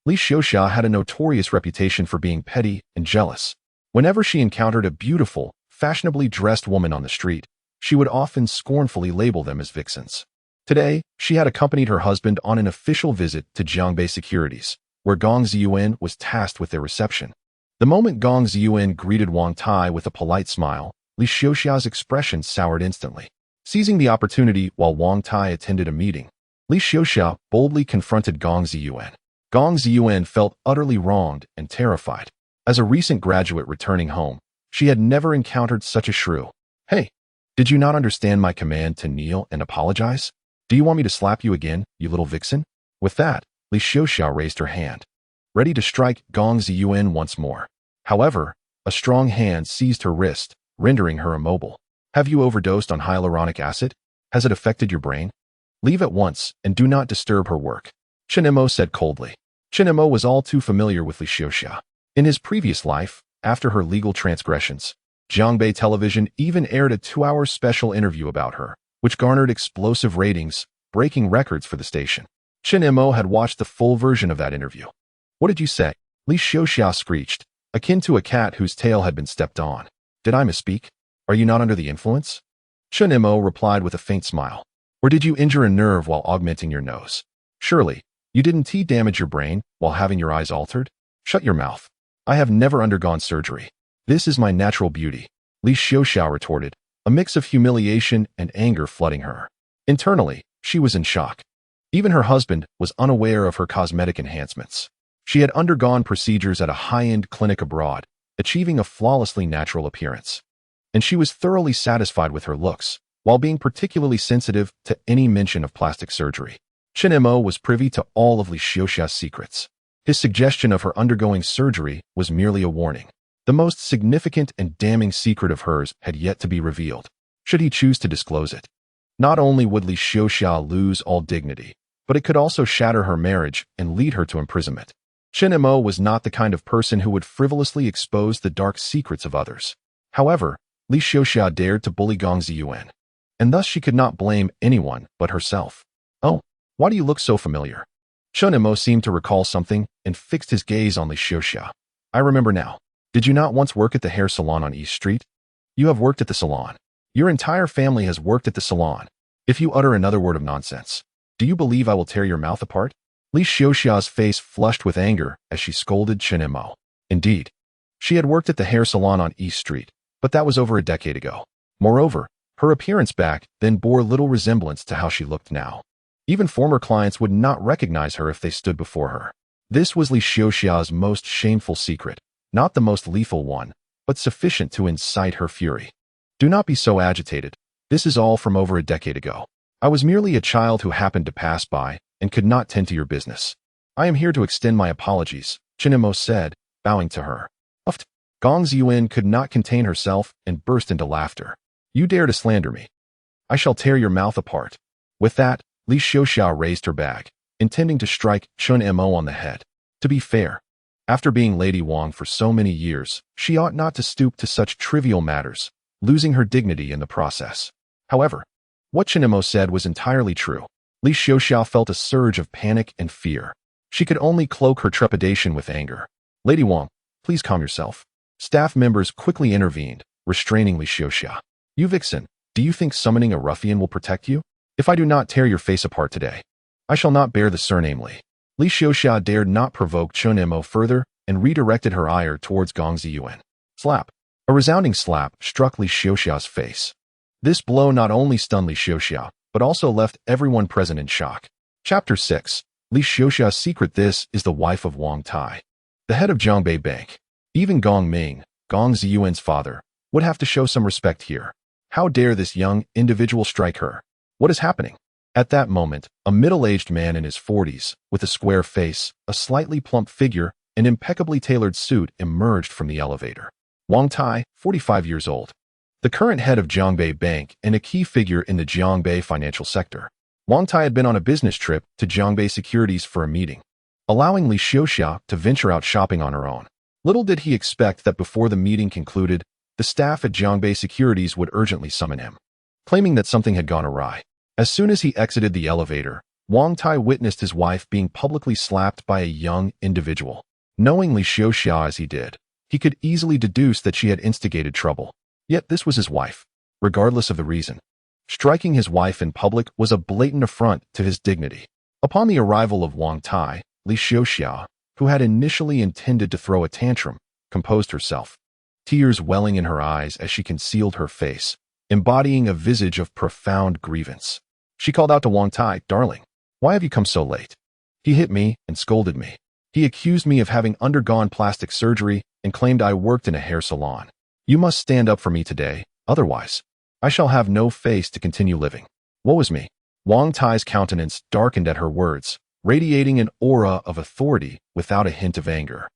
[SPEAKER 1] Li Xiuxia had a notorious reputation for being petty and jealous. Whenever she encountered a beautiful, fashionably dressed woman on the street, she would often scornfully label them as vixens. Today, she had accompanied her husband on an official visit to Jiangbei Securities, where Gong Ziyuan was tasked with their reception. The moment Gong Ziyuan greeted Wang Tai with a polite smile, Li Xiuxia's expression soured instantly. Seizing the opportunity while Wang Tai attended a meeting, Li Xiuxia boldly confronted Gong Ziyuan. Gong Ziyuan felt utterly wronged and terrified. As a recent graduate returning home, she had never encountered such a shrew. Hey, did you not understand my command to kneel and apologize? Do you want me to slap you again, you little vixen? With that, Li Xiuxia raised her hand, ready to strike Gong Ziyuan once more. However, a strong hand seized her wrist, rendering her immobile. Have you overdosed on hyaluronic acid? Has it affected your brain? Leave at once and do not disturb her work, Chen Mo said coldly. Chen Mo was all too familiar with Li Xiuxia. In his previous life, after her legal transgressions, Jiangbei Television even aired a 2-hour special interview about her, which garnered explosive ratings, breaking records for the station. Chen Mo had watched the full version of that interview. What did you say? Li Xiuxia screeched, akin to a cat whose tail had been stepped on. Did I misspeak? Are you not under the influence? Chen Mo replied with a faint smile. Or did you injure a nerve while augmenting your nose? Surely, you didn't damage your brain while having your eyes altered? Shut your mouth. I have never undergone surgery. This is my natural beauty, Li Xiuxia retorted, a mix of humiliation and anger flooding her. Internally, she was in shock. Even her husband was unaware of her cosmetic enhancements. She had undergone procedures at a high-end clinic abroad, achieving a flawlessly natural appearance. And she was thoroughly satisfied with her looks, while being particularly sensitive to any mention of plastic surgery. Chen Mo was privy to all of Li Xiuxia's secrets. His suggestion of her undergoing surgery was merely a warning. The most significant and damning secret of hers had yet to be revealed, should he choose to disclose it. Not only would Li Xiuxia lose all dignity, but it could also shatter her marriage and lead her to imprisonment. Chen Mo was not the kind of person who would frivolously expose the dark secrets of others. However, Li Xiuxia dared to bully Gong Ziyuan, and thus she could not blame anyone but herself. Oh, why do you look so familiar? Chen Mo seemed to recall something and fixed his gaze on Li Xiuxia. I remember now. Did you not once work at the hair salon on East Street? You have worked at the salon. Your entire family has worked at the salon. If you utter another word of nonsense, do you believe I will tear your mouth apart? Li Xiuxia's face flushed with anger as she scolded Chen Mo. Indeed, she had worked at the hair salon on East Street, but that was over a decade ago. Moreover, her appearance back then bore little resemblance to how she looked now. Even former clients would not recognize her if they stood before her. This was Li Xiuxia's most shameful secret, not the most lethal one, but sufficient to incite her fury. Do not be so agitated. This is all from over a decade ago. I was merely a child who happened to pass by and could not tend to your business. I am here to extend my apologies, Chen Mo said, bowing to her. Uft. Gong Ziyuan could not contain herself and burst into laughter. You dare to slander me. I shall tear your mouth apart. With that, Li Xiuxia raised her bag, intending to strike Chen Mo on the head. To be fair, after being Lady Wang for so many years, she ought not to stoop to such trivial matters, losing her dignity in the process. However, what Chen Mo said was entirely true. Li Xiuxia felt a surge of panic and fear. She could only cloak her trepidation with anger. Lady Wang, please calm yourself. Staff members quickly intervened, restraining Li Xiuxia. You vixen, do you think summoning a ruffian will protect you? If I do not tear your face apart today, I shall not bear the surname Li. Li Xiuxia dared not provoke Chen Mo further and redirected her ire towards Gong Ziyuan. Slap. A resounding slap struck Li Xiuxia's face. This blow not only stunned Li Xiuxia, but also left everyone present in shock. Chapter 6. Li Xiuxia's secret. This is the wife of Wang Tai, the head of Jiangbei Bank. Even Gong Ming, Gong Ziyuan's father, would have to show some respect here. How dare this young individual strike her? What is happening? At that moment, a middle-aged man in his 40s, with a square face, a slightly plump figure, and impeccably tailored suit emerged from the elevator. Wang Tai, 45 years old, the current head of Jiangbei Bank and a key figure in the Jiangbei financial sector. Wang Tai had been on a business trip to Jiangbei Securities for a meeting, allowing Li Xiuxia to venture out shopping on her own. Little did he expect that before the meeting concluded, the staff at Jiangbei Securities would urgently summon him, claiming that something had gone awry. As soon as he exited the elevator, Wang Tai witnessed his wife being publicly slapped by a young individual. Knowing Li Xiuxia as he did, he could easily deduce that she had instigated trouble. Yet this was his wife, regardless of the reason. Striking his wife in public was a blatant affront to his dignity. Upon the arrival of Wang Tai, Li Xiuxia, who had initially intended to throw a tantrum, composed herself, tears welling in her eyes as she concealed her face, embodying a visage of profound grievance. She called out to Wang Tai, "Darling, why have you come so late?" He hit me and scolded me. He accused me of having undergone plastic surgery and claimed I worked in a hair salon. You must stand up for me today, otherwise I shall have no face to continue living. Woe is me. Wang Tai's countenance darkened at her words, radiating an aura of authority without a hint of anger.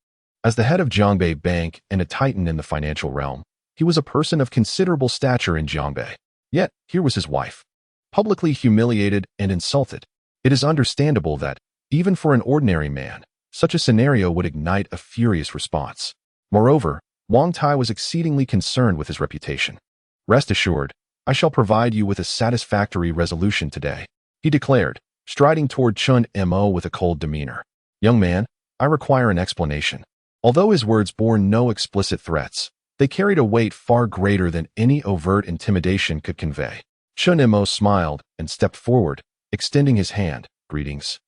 [SPEAKER 1] As the head of Jiangbei Bank and a titan in the financial realm, he was a person of considerable stature in Jiangbei. Yet, here was his wife, publicly humiliated and insulted. It is understandable that, even for an ordinary man, such a scenario would ignite a furious response. Moreover, Wang Tai was exceedingly concerned with his reputation. "Rest assured, I shall provide you with a satisfactory resolution today," he declared, striding toward Chen Mo with a cold demeanor. "Young man, I require an explanation." Although his words bore no explicit threats, they carried a weight far greater than any overt intimidation could convey. Chen Mo smiled and stepped forward, extending his hand. "Greetings,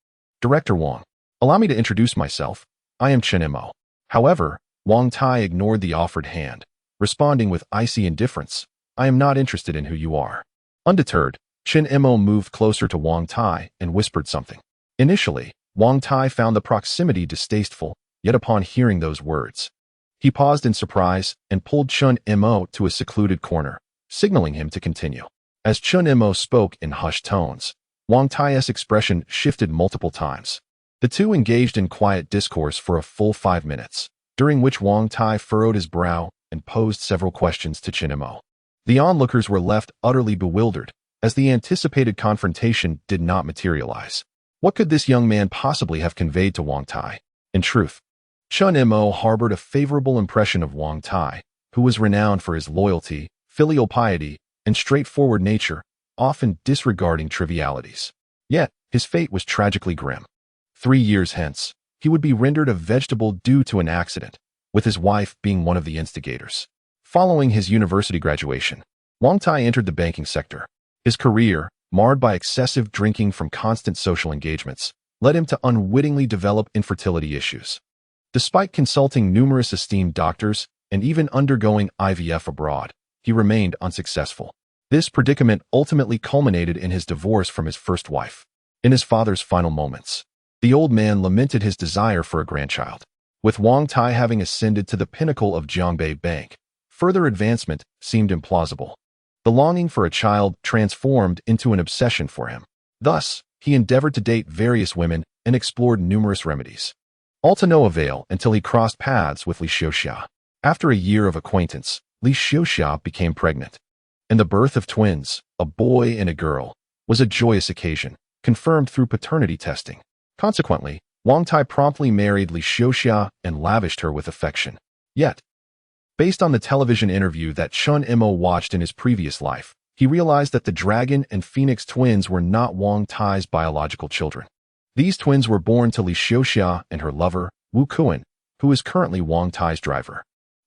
[SPEAKER 1] Director Wang. Allow me to introduce myself. I am Chen Mo." However, Wang Tai ignored the offered hand, responding with icy indifference. "I am not interested in who you are." Undeterred, Chen Mo moved closer to Wang Tai and whispered something. Initially, Wang Tai found the proximity distasteful, yet upon hearing those words, he paused in surprise and pulled Chen Mo to a secluded corner, signaling him to continue. As Chen Mo spoke in hushed tones, Wang Tai's expression shifted multiple times. The two engaged in quiet discourse for a full 5 minutes, during which Wang Tai furrowed his brow and posed several questions to Chen Mo. The onlookers were left utterly bewildered, as the anticipated confrontation did not materialize. What could this young man possibly have conveyed to Wang Tai? In truth, Chen Mo harbored a favorable impression of Wang Tai, who was renowned for his loyalty, filial piety, and straightforward nature, often disregarding trivialities. Yet, his fate was tragically grim. 3 years hence, he would be rendered a vegetable due to an accident, with his wife being one of the instigators. Following his university graduation, Wang Tai entered the banking sector. His career, marred by excessive drinking from constant social engagements, led him to unwittingly develop infertility issues. Despite consulting numerous esteemed doctors and even undergoing IVF abroad, he remained unsuccessful. This predicament ultimately culminated in his divorce from his first wife. In his father's final moments, the old man lamented his desire for a grandchild. With Wang Tai having ascended to the pinnacle of Jiangbei Bank, further advancement seemed implausible. The longing for a child transformed into an obsession for him. Thus, he endeavored to date various women and explored numerous remedies. All to no avail until he crossed paths with Li Xiuxia. After a year of acquaintance, Li Xiuxia became pregnant. And the birth of twins, a boy and a girl, was a joyous occasion, confirmed through paternity testing. Consequently, Wang Tai promptly married Li Xiuxia and lavished her with affection. Yet, based on the television interview that Chen Mo watched in his previous life, he realized that the dragon and phoenix twins were not Wang Tai's biological children. These twins were born to Li Xiuxia and her lover, Wu Kuan, who is currently Wang Tai's driver.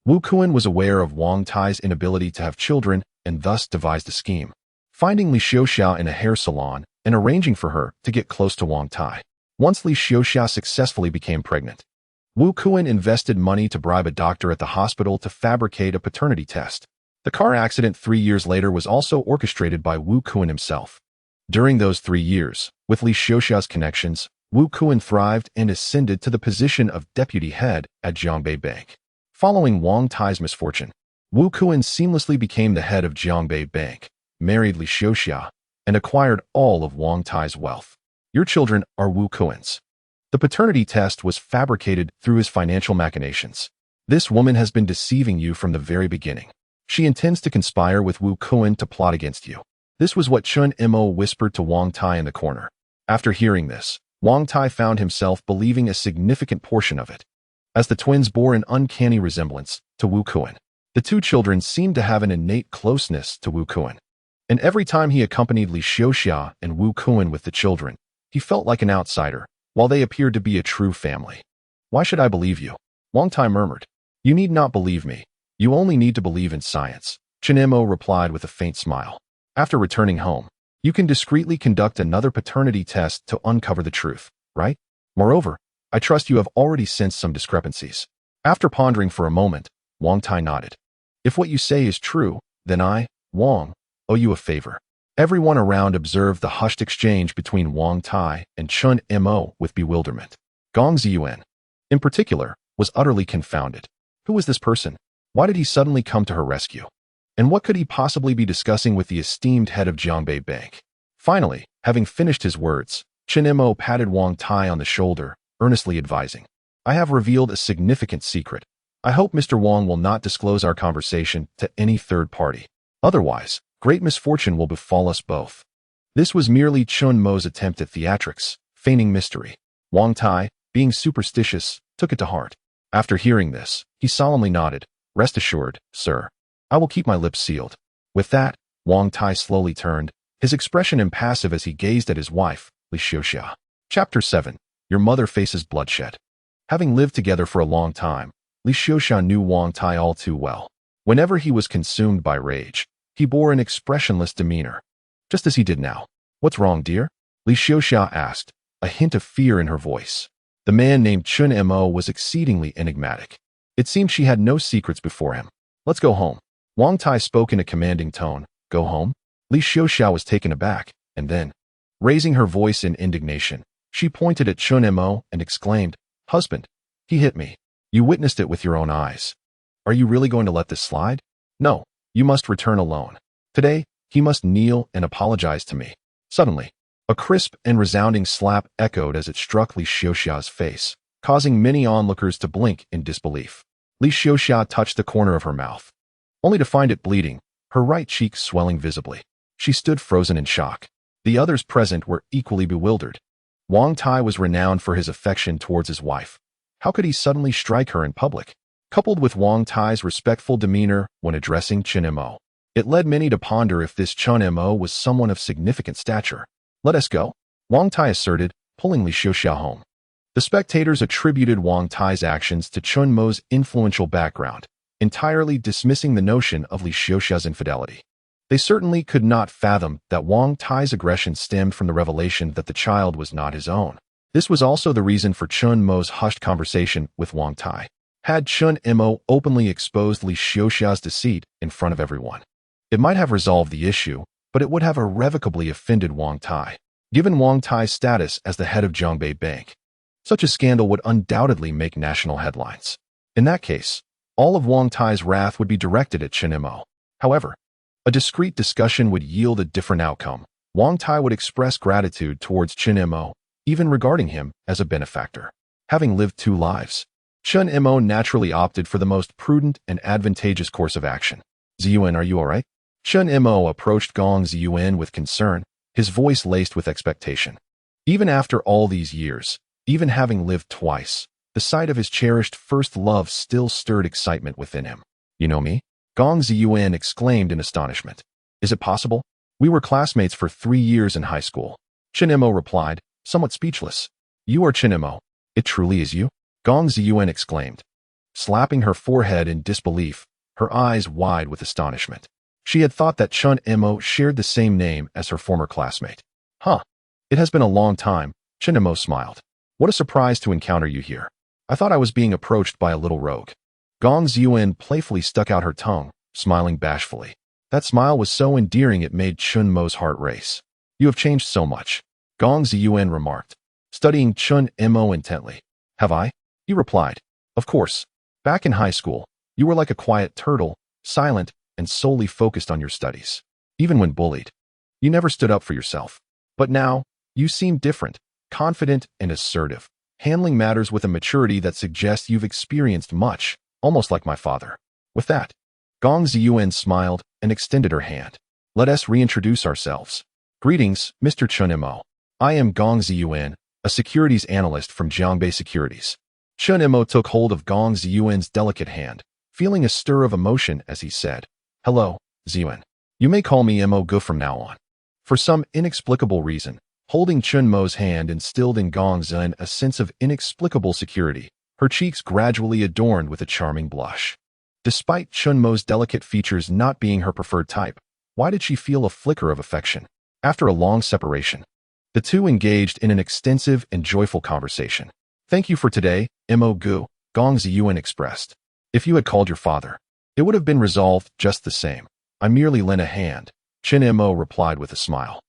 [SPEAKER 1] Wu Kuan was aware of Wang Tai's inability to have children and thus devised a scheme, finding Li Xiuxia in a hair salon and arranging for her to get close to Wang Tai. Once Li Xiuxia successfully became pregnant, Wu Kuan invested money to bribe a doctor at the hospital to fabricate a paternity test. The car accident 3 years later was also orchestrated by Wu Kuan himself. During those 3 years, with Li Xiuxia's connections, Wu Kuan thrived and ascended to the position of deputy head at Jiangbei Bank. Following Wang Tai's misfortune, Wu Kuan seamlessly became the head of Jiangbei Bank, married Li Xiuxia, and acquired all of Wang Tai's wealth. Your children are Wu Kuan's. The paternity test was fabricated through his financial machinations. This woman has been deceiving you from the very beginning. She intends to conspire with Wu Kuan to plot against you. This was what Chen Mo whispered to Wang Tai in the corner. After hearing this, Wang Tai found himself believing a significant portion of it, as the twins bore an uncanny resemblance to Wu Kuan. The two children seemed to have an innate closeness to Wu Kuan, and every time he accompanied Li Xiuxia and Wu Kuan with the children, he felt like an outsider, while they appeared to be a true family. Why should I believe you? Wang Tai murmured. You need not believe me. You only need to believe in science, Chen Mo replied with a faint smile. After returning home, you can discreetly conduct another paternity test to uncover the truth, right? Moreover, I trust you have already sensed some discrepancies. After pondering for a moment, Wang Tai nodded. If what you say is true, then I, Wang, owe you a favor. Everyone around observed the hushed exchange between Wang Tai and Chen Mo with bewilderment. Gong Ziyuan, in particular, was utterly confounded. Who was this person? Why did he suddenly come to her rescue? And what could he possibly be discussing with the esteemed head of Jiangbei Bank? Finally, having finished his words, Chen Mo patted Wang Tai on the shoulder, earnestly advising, I have revealed a significant secret. I hope Mr. Wang will not disclose our conversation to any third party. Otherwise, great misfortune will befall us both. This was merely Chen Mo's attempt at theatrics, feigning mystery. Wang Tai, being superstitious, took it to heart. After hearing this, he solemnly nodded. Rest assured, sir. I will keep my lips sealed. With that, Wang Tai slowly turned, his expression impassive as he gazed at his wife, Li Xiuxia. Chapter 7. Your mother faces bloodshed. Having lived together for a long time, Li Xiuxia knew Wang Tai all too well. Whenever he was consumed by rage, he bore an expressionless demeanor, just as he did now. What's wrong, dear? Li Xiuxia asked, a hint of fear in her voice. The man named Chen Mo was exceedingly enigmatic. It seemed she had no secrets before him. Let's go home. Wang Tai spoke in a commanding tone. Go home? Li Xiuxia was taken aback, and then, raising her voice in indignation, she pointed at Chen Mo and exclaimed, Husband, he hit me. You witnessed it with your own eyes. Are you really going to let this slide? No, you must return alone. Today, he must kneel and apologize to me. Suddenly, a crisp and resounding slap echoed as it struck Li Xiuxia's face, causing many onlookers to blink in disbelief. Li Xiuxia touched the corner of her mouth, only to find it bleeding, her right cheek swelling visibly. She stood frozen in shock. The others present were equally bewildered. Wang Tai was renowned for his affection towards his wife. How could he suddenly strike her in public? Coupled with Wang Tai's respectful demeanor when addressing Chen Mo, it led many to ponder if this Chen Mo was someone of significant stature. Let us go, Wang Tai asserted, pulling Li Xiuxia home. The spectators attributed Wang Tai's actions to Chen Mo's influential background, entirely dismissing the notion of Li Xiuxia's infidelity. They certainly could not fathom that Wang Tai's aggression stemmed from the revelation that the child was not his own. This was also the reason for Chen Mo's hushed conversation with Wang Tai. Had Chen Mo openly exposed Li Xiuxia's deceit in front of everyone, it might have resolved the issue, but it would have irrevocably offended Wang Tai. Given Wang Tai's status as the head of Jiangbei Bank, such a scandal would undoubtedly make national headlines. In that case, all of Wang Tai's wrath would be directed at Chen Mo. However, a discreet discussion would yield a different outcome. Wang Tai would express gratitude towards Chen Mo, even regarding him as a benefactor. Having lived 2 lives, Chen Mo naturally opted for the most prudent and advantageous course of action. Ziyuan, are you all right? Chen Mo approached Gong Ziyuan with concern, his voice laced with expectation. Even after all these years, even having lived twice, the sight of his cherished first love still stirred excitement within him. You know me? Gong Ziyuan exclaimed in astonishment. Is it possible? We were classmates for 3 years in high school. Chen Mo replied, somewhat speechless. You are Chen Mo. It truly is you? Gong Ziyuan exclaimed. slapping her forehead in disbelief, her eyes wide with astonishment. She had thought that Chen Mo shared the same name as her former classmate. Huh. It has been a long time, Chen Mo smiled. What a surprise to encounter you here. I thought I was being approached by a little rogue. Gong Ziyuan playfully stuck out her tongue, smiling bashfully. That smile was so endearing it made Chen Mo's heart race. You have changed so much, Gong Ziyuan remarked, studying Chen Mo intently. Have I? He replied. Of course. Back in high school, you were like a quiet turtle, silent and solely focused on your studies. Even when bullied, you never stood up for yourself. But now, you seem different, confident and assertive, handling matters with a maturity that suggests you've experienced much, almost like my father. With that, Gong Ziyuan smiled and extended her hand. Let us reintroduce ourselves. Greetings, Mr. Chen Mo. I am Gong Ziyuan, a securities analyst from Jiangbei Securities. Chen Mo took hold of Gong Ziyuan's delicate hand, feeling a stir of emotion as he said, Hello, Ziyuan. You may call me Mo Gu from now on. For some inexplicable reason, holding Chen Mo's hand instilled in Gong Ziyuan a sense of inexplicable security, her cheeks gradually adorned with a charming blush. Despite Chen Mo's delicate features not being her preferred type, why did she feel a flicker of affection? After a long separation, the two engaged in an extensive and joyful conversation. Thank you for today, Mo Gu, Gong Ziyuan expressed. If you had called your father, it would have been resolved just the same. I merely lent a hand, Chen Mo replied with a smile.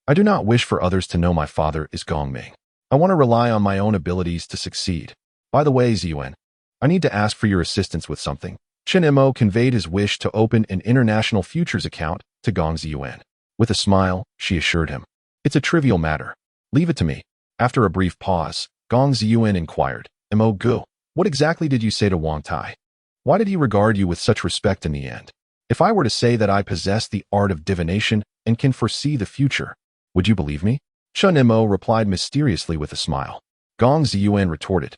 [SPEAKER 1] I do not wish for others to know my father is Gong Ming. I want to rely on my own abilities to succeed. By the way, Ziyuan, I need to ask for your assistance with something. Chen Mo conveyed his wish to open an international futures account to Gong Ziyuan. With a smile, she assured him. It's a trivial matter. Leave it to me. After a brief pause, Gong Ziyuan inquired, Mo Gu, what exactly did you say to Wang Tai? Why did he regard you with such respect in the end? If I were to say that I possess the art of divination and can foresee the future, would you believe me? Chen Mo replied mysteriously with a smile. Gong Ziyuan retorted,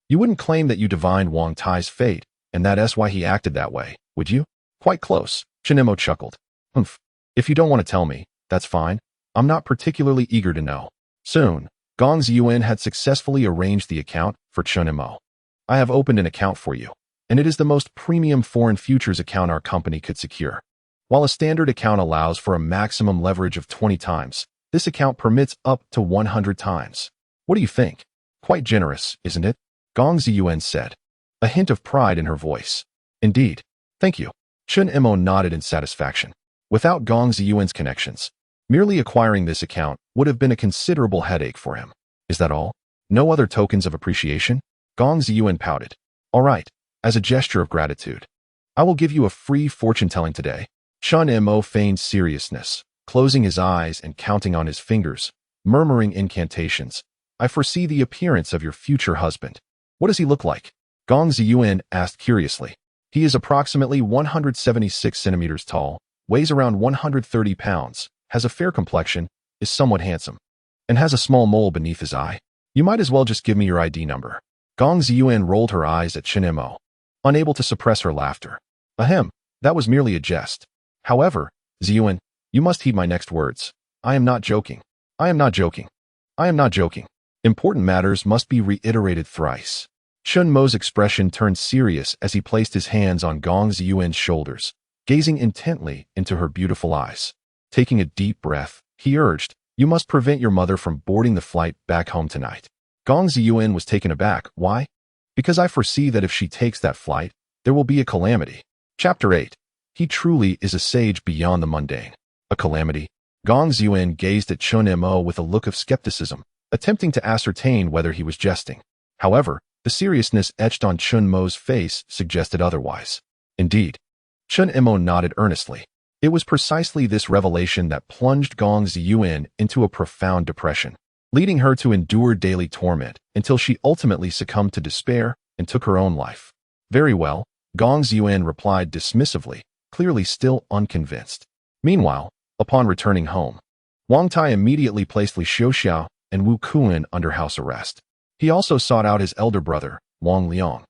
[SPEAKER 1] You wouldn't claim that you divined Wang Tai's fate, and that's why he acted that way, would you? Quite close, Chen Mo chuckled. Humph. If you don't want to tell me, that's fine. I'm not particularly eager to know. Soon, Gong Ziyuan had successfully arranged the account for Chen Mo. I have opened an account for you, and it is the most premium foreign futures account our company could secure. While a standard account allows for a maximum leverage of 20 times, this account permits up to 100 times. What do you think? Quite generous, isn't it? Gong Ziyuan said, a hint of pride in her voice. Indeed. Thank you. Chen Mo nodded in satisfaction. Without Gong Ziyuan's connections, merely acquiring this account would have been a considerable headache for him. Is that all? No other tokens of appreciation? Gong Ziyuan pouted. All right, as a gesture of gratitude, I will give you a free fortune-telling today. Chen Mo feigned seriousness, closing his eyes and counting on his fingers, murmuring incantations. I foresee the appearance of your future husband. What does he look like? Gong Ziyuan asked curiously. He is approximately 176 centimeters tall, weighs around 130 pounds, has a fair complexion, is somewhat handsome, and has a small mole beneath his eye. You might as well just give me your ID number. Gong Ziyuan rolled her eyes at Chen Mo, unable to suppress her laughter. Ahem, that was merely a jest. However, Ziyuan, you must heed my next words. I am not joking. I am not joking. I am not joking. Important matters must be reiterated thrice. Chen Mo's expression turned serious as he placed his hands on Gong Ziyuan's shoulders, gazing intently into her beautiful eyes. Taking a deep breath, he urged, You must prevent your mother from boarding the flight back home tonight. Gong Ziyuan was taken aback. Why? Because I foresee that if she takes that flight, there will be a calamity. Chapter 8. He truly is a sage beyond the mundane. A calamity? Gong Ziyuan gazed at Chen Mo with a look of skepticism, attempting to ascertain whether he was jesting. However, the seriousness etched on Chen Mo's face suggested otherwise. Indeed. Chen Mo nodded earnestly. It was precisely this revelation that plunged Gong Ziyuan into a profound depression, leading her to endure daily torment until she ultimately succumbed to despair and took her own life. Very well, Gong Ziyuan replied dismissively, clearly still unconvinced. Meanwhile, upon returning home, Wang Tai immediately placed Li Xiuxiao and Wu Kuan under house arrest. He also sought out his elder brother, Wang Liang,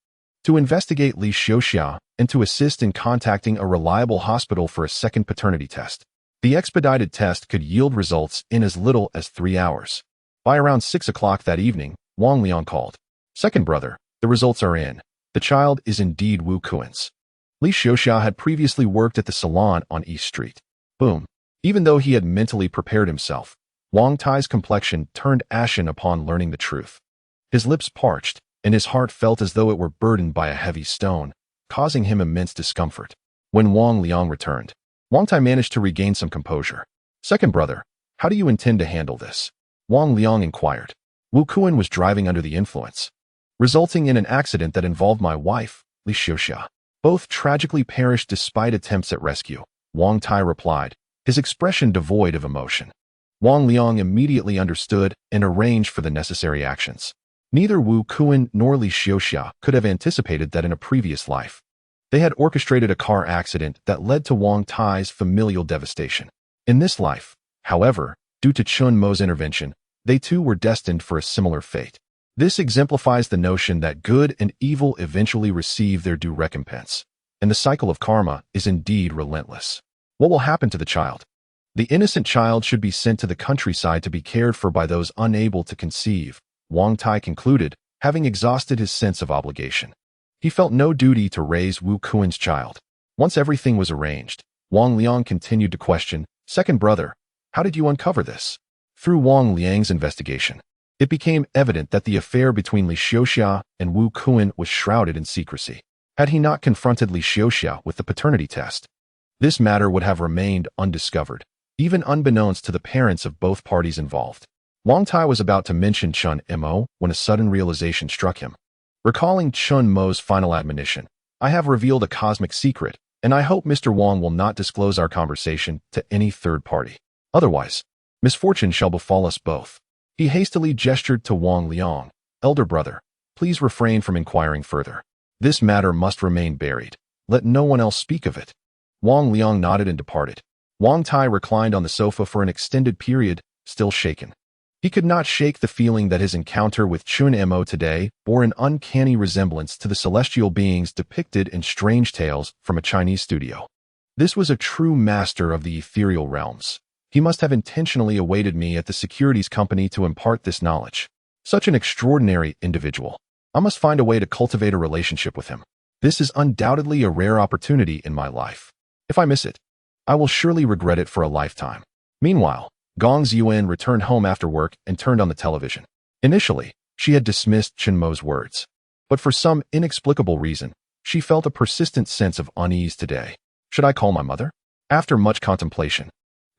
[SPEAKER 1] to investigate Li Xiuxiao and to assist in contacting a reliable hospital for a second paternity test. The expedited test could yield results in as little as 3 hours. By around 6 o'clock that evening, Wang Liang called. Second brother, the results are in. The child is indeed Wu Kuan's. Li Xiuxia had previously worked at the salon on East Street. Boom. Even though he had mentally prepared himself, Wang Tai's complexion turned ashen upon learning the truth. His lips parched, and his heart felt as though it were burdened by a heavy stone, causing him immense discomfort. When Wang Liang returned, Wang Tai managed to regain some composure. Second brother, how do you intend to handle this? Wang Liang inquired. Wu Kuan was driving under the influence, resulting in an accident that involved my wife, Li Xiuxia. Both tragically perished despite attempts at rescue, Wang Tai replied, his expression devoid of emotion. Wang Liang immediately understood and arranged for the necessary actions. Neither Wu Kuan nor Li Xiuxia could have anticipated that in a previous life, they had orchestrated a car accident that led to Wang Tai's familial devastation. In this life, however, due to Chen Mo's intervention, they too were destined for a similar fate. This exemplifies the notion that good and evil eventually receive their due recompense, and the cycle of karma is indeed relentless. What will happen to the child? The innocent child should be sent to the countryside to be cared for by those unable to conceive, Wang Tai concluded, having exhausted his sense of obligation. He felt no duty to raise Wu Kuan's child. Once everything was arranged, Wang Liang continued to question, second brother, how did you uncover this? Through Wang Liang's investigation, it became evident that the affair between Li Xiuxia and Wu Kuan was shrouded in secrecy. Had he not confronted Li Xiuxia with the paternity test, this matter would have remained undiscovered, even unbeknownst to the parents of both parties involved. Wang Tai was about to mention Chen Mo when a sudden realization struck him. Recalling Chen Mo's final admonition, I have revealed a cosmic secret, and I hope Mr. Wang will not disclose our conversation to any third party. Otherwise, misfortune shall befall us both. He hastily gestured to Wang Liang. Elder brother, please refrain from inquiring further. This matter must remain buried. Let no one else speak of it. Wang Liang nodded and departed. Wang Tai reclined on the sofa for an extended period, still shaken. He could not shake the feeling that his encounter with Chen Mo today bore an uncanny resemblance to the celestial beings depicted in strange tales from a Chinese studio. This was a true master of the ethereal realms. He must have intentionally awaited me at the securities company to impart this knowledge. Such an extraordinary individual. I must find a way to cultivate a relationship with him. This is undoubtedly a rare opportunity in my life. If I miss it, I will surely regret it for a lifetime. Meanwhile, Gong Ziyuan returned home after work and turned on the television. Initially, she had dismissed Chen Mo's words, but for some inexplicable reason, she felt a persistent sense of unease today. Should I call my mother? After much contemplation,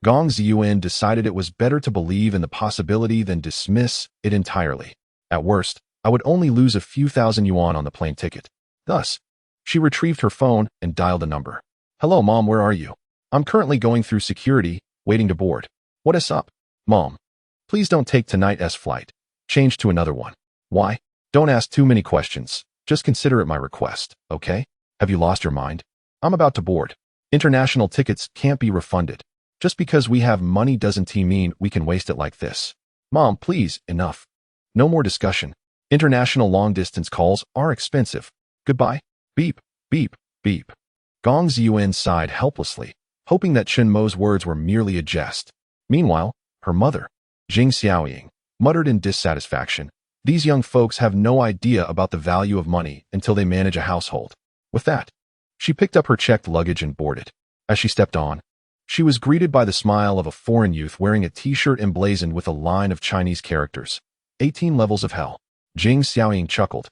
[SPEAKER 1] Gong Ziyuan decided it was better to believe in the possibility than dismiss it entirely. At worst, I would only lose a few thousand yuan on the plane ticket. Thus, she retrieved her phone and dialed a number. Hello, Mom, where are you? I'm currently going through security, waiting to board. What is up? Mom, please don't take tonight's flight. Change to another one. Why? Don't ask too many questions. Just consider it my request, okay? Have you lost your mind? I'm about to board. International tickets can't be refunded. Just because we have money doesn't mean we can waste it like this. Mom, please, enough. No more discussion. International long-distance calls are expensive. Goodbye. Beep, beep, beep. Gong Ziyuan sighed helplessly, hoping that Chen Mo's words were merely a jest. Meanwhile, her mother, Jing Xiaoying, muttered in dissatisfaction, these young folks have no idea about the value of money until they manage a household. With that, she picked up her checked luggage and boarded. As she stepped on, she was greeted by the smile of a foreign youth wearing a t-shirt emblazoned with a line of Chinese characters. 18 levels of hell. Jing Xiaoying chuckled.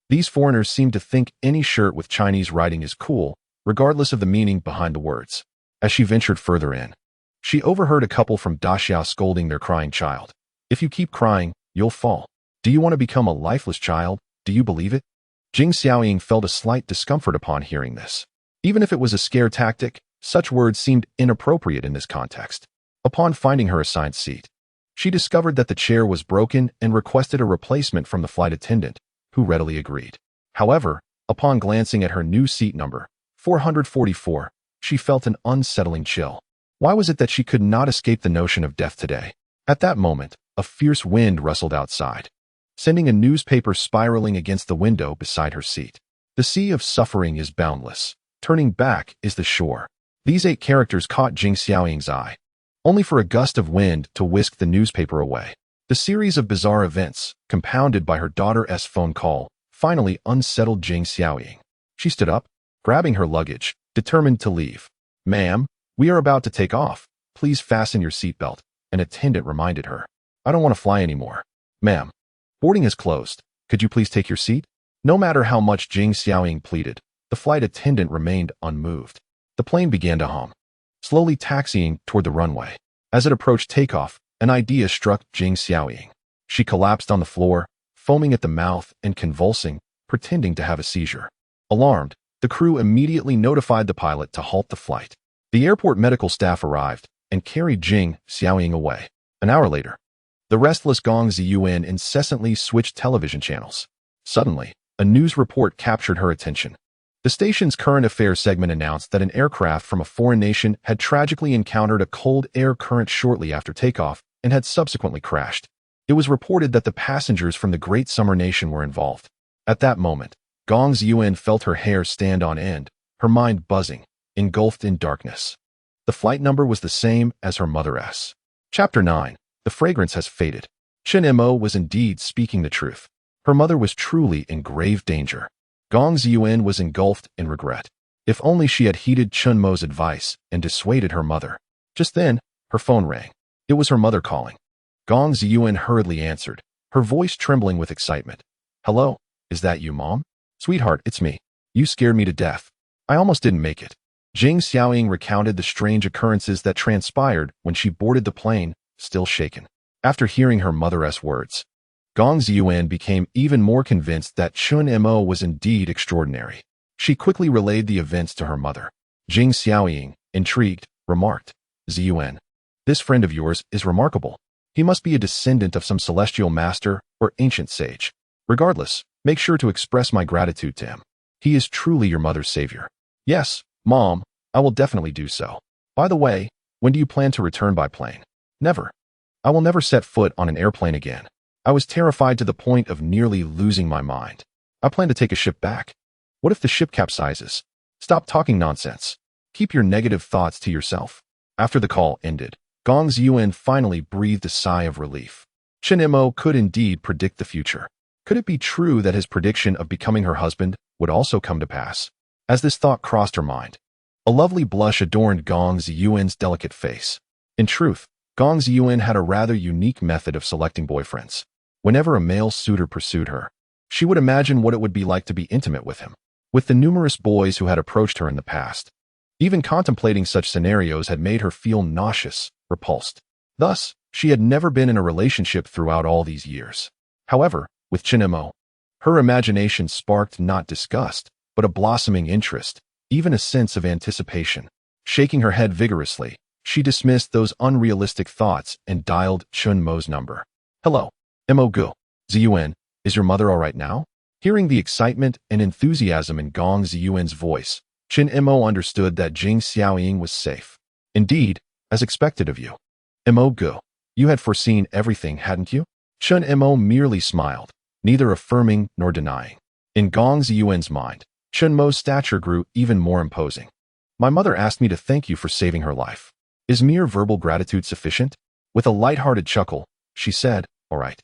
[SPEAKER 1] These foreigners seem to think any shirt with Chinese writing is cool, regardless of the meaning behind the words. As she ventured further in, she overheard a couple from Daxiao scolding their crying child. If you keep crying, you'll fall. Do you want to become a lifeless child? Do you believe it? Jing Xiaoying felt a slight discomfort upon hearing this. Even if it was a scare tactic, such words seemed inappropriate in this context. Upon finding her assigned seat, she discovered that the chair was broken and requested a replacement from the flight attendant, who readily agreed. However, upon glancing at her new seat number, 444, she felt an unsettling chill. Why was it that she could not escape the notion of death today? At that moment, a fierce wind rustled outside, sending a newspaper spiraling against the window beside her seat. The sea of suffering is boundless. Turning back is the shore. These 8 characters caught Jing Xiaoying's eye, only for a gust of wind to whisk the newspaper away. The series of bizarre events, compounded by her daughter's phone call, finally unsettled Jing Xiaoying. She stood up, grabbing her luggage, determined to leave. "Ma'am, we are about to take off. Please fasten your seatbelt," an attendant reminded her. "I don't want to fly anymore." "Ma'am, boarding is closed. Could you please take your seat?" No matter how much Jing Xiaoying pleaded, the flight attendant remained unmoved. The plane began to hum, slowly taxiing toward the runway. As it approached takeoff, an idea struck Jing Xiaoying. She collapsed on the floor, foaming at the mouth and convulsing, pretending to have a seizure. Alarmed, the crew immediately notified the pilot to halt the flight. The airport medical staff arrived and carried Jing Xiaoying away. An hour later, the restless Gong Ziyuan incessantly switched television channels. Suddenly, a news report captured her attention. The station's current affairs segment announced that an aircraft from a foreign nation had tragically encountered a cold air current shortly after takeoff and had subsequently crashed. It was reported that the passengers from the Great Summer Nation were involved. At that moment, Gong Ziyuan felt her hair stand on end, her mind buzzing, engulfed in darkness. The flight number was the same as her mother's. Chapter 9. The fragrance has faded. Chen Mo was indeed speaking the truth. Her mother was truly in grave danger. Gong Ziyuan was engulfed in regret. If only she had heeded Chen Mo's advice and dissuaded her mother. Just then, her phone rang. It was her mother calling. Gong Ziyuan hurriedly answered, her voice trembling with excitement. "Hello, is that you, Mom?" "Sweetheart, it's me. You scared me to death. I almost didn't make it." Jing Xiaoying recounted the strange occurrences that transpired when she boarded the plane, still shaken. After hearing her mother's words, Gong Ziyuan became even more convinced that Chen Mo was indeed extraordinary. She quickly relayed the events to her mother. Jing Xiaoying, intrigued, remarked, "Ziyuan, this friend of yours is remarkable. He must be a descendant of some celestial master or ancient sage. Regardless, make sure to express my gratitude to him. He is truly your mother's savior." "Yes, Mom, I will definitely do so. By the way, when do you plan to return by plane?" "Never. I will never set foot on an airplane again. I was terrified to the point of nearly losing my mind. I plan to take a ship back." "What if the ship capsizes?" "Stop talking nonsense. Keep your negative thoughts to yourself." After the call ended, Gong Ziyuan finally breathed a sigh of relief. Chen Mo could indeed predict the future. Could it be true that his prediction of becoming her husband would also come to pass? As this thought crossed her mind, a lovely blush adorned Gong Ziyuan's delicate face. In truth, Gong Ziyuan had a rather unique method of selecting boyfriends. Whenever a male suitor pursued her, she would imagine what it would be like to be intimate with him. With the numerous boys who had approached her in the past, even contemplating such scenarios had made her feel nauseous, repulsed. Thus, she had never been in a relationship throughout all these years. However, with Chen Mo, her imagination sparked not disgust, but a blossoming interest, even a sense of anticipation. Shaking her head vigorously, she dismissed those unrealistic thoughts and dialed Chen Mo's number. "Hello, Mo Gu. Ziyuan, is your mother all right now?" Hearing the excitement and enthusiasm in Gong Ziyuan's voice, Chen Mo understood that Jing Xiaoying was safe. "Indeed, as expected of you. Mo Gu, you had foreseen everything, hadn't you?" Chen Mo merely smiled, neither affirming nor denying. In Gong Ziyuan's mind, Chen Mo's stature grew even more imposing. "My mother asked me to thank you for saving her life. Is mere verbal gratitude sufficient?" With a light-hearted chuckle, she said, "All right.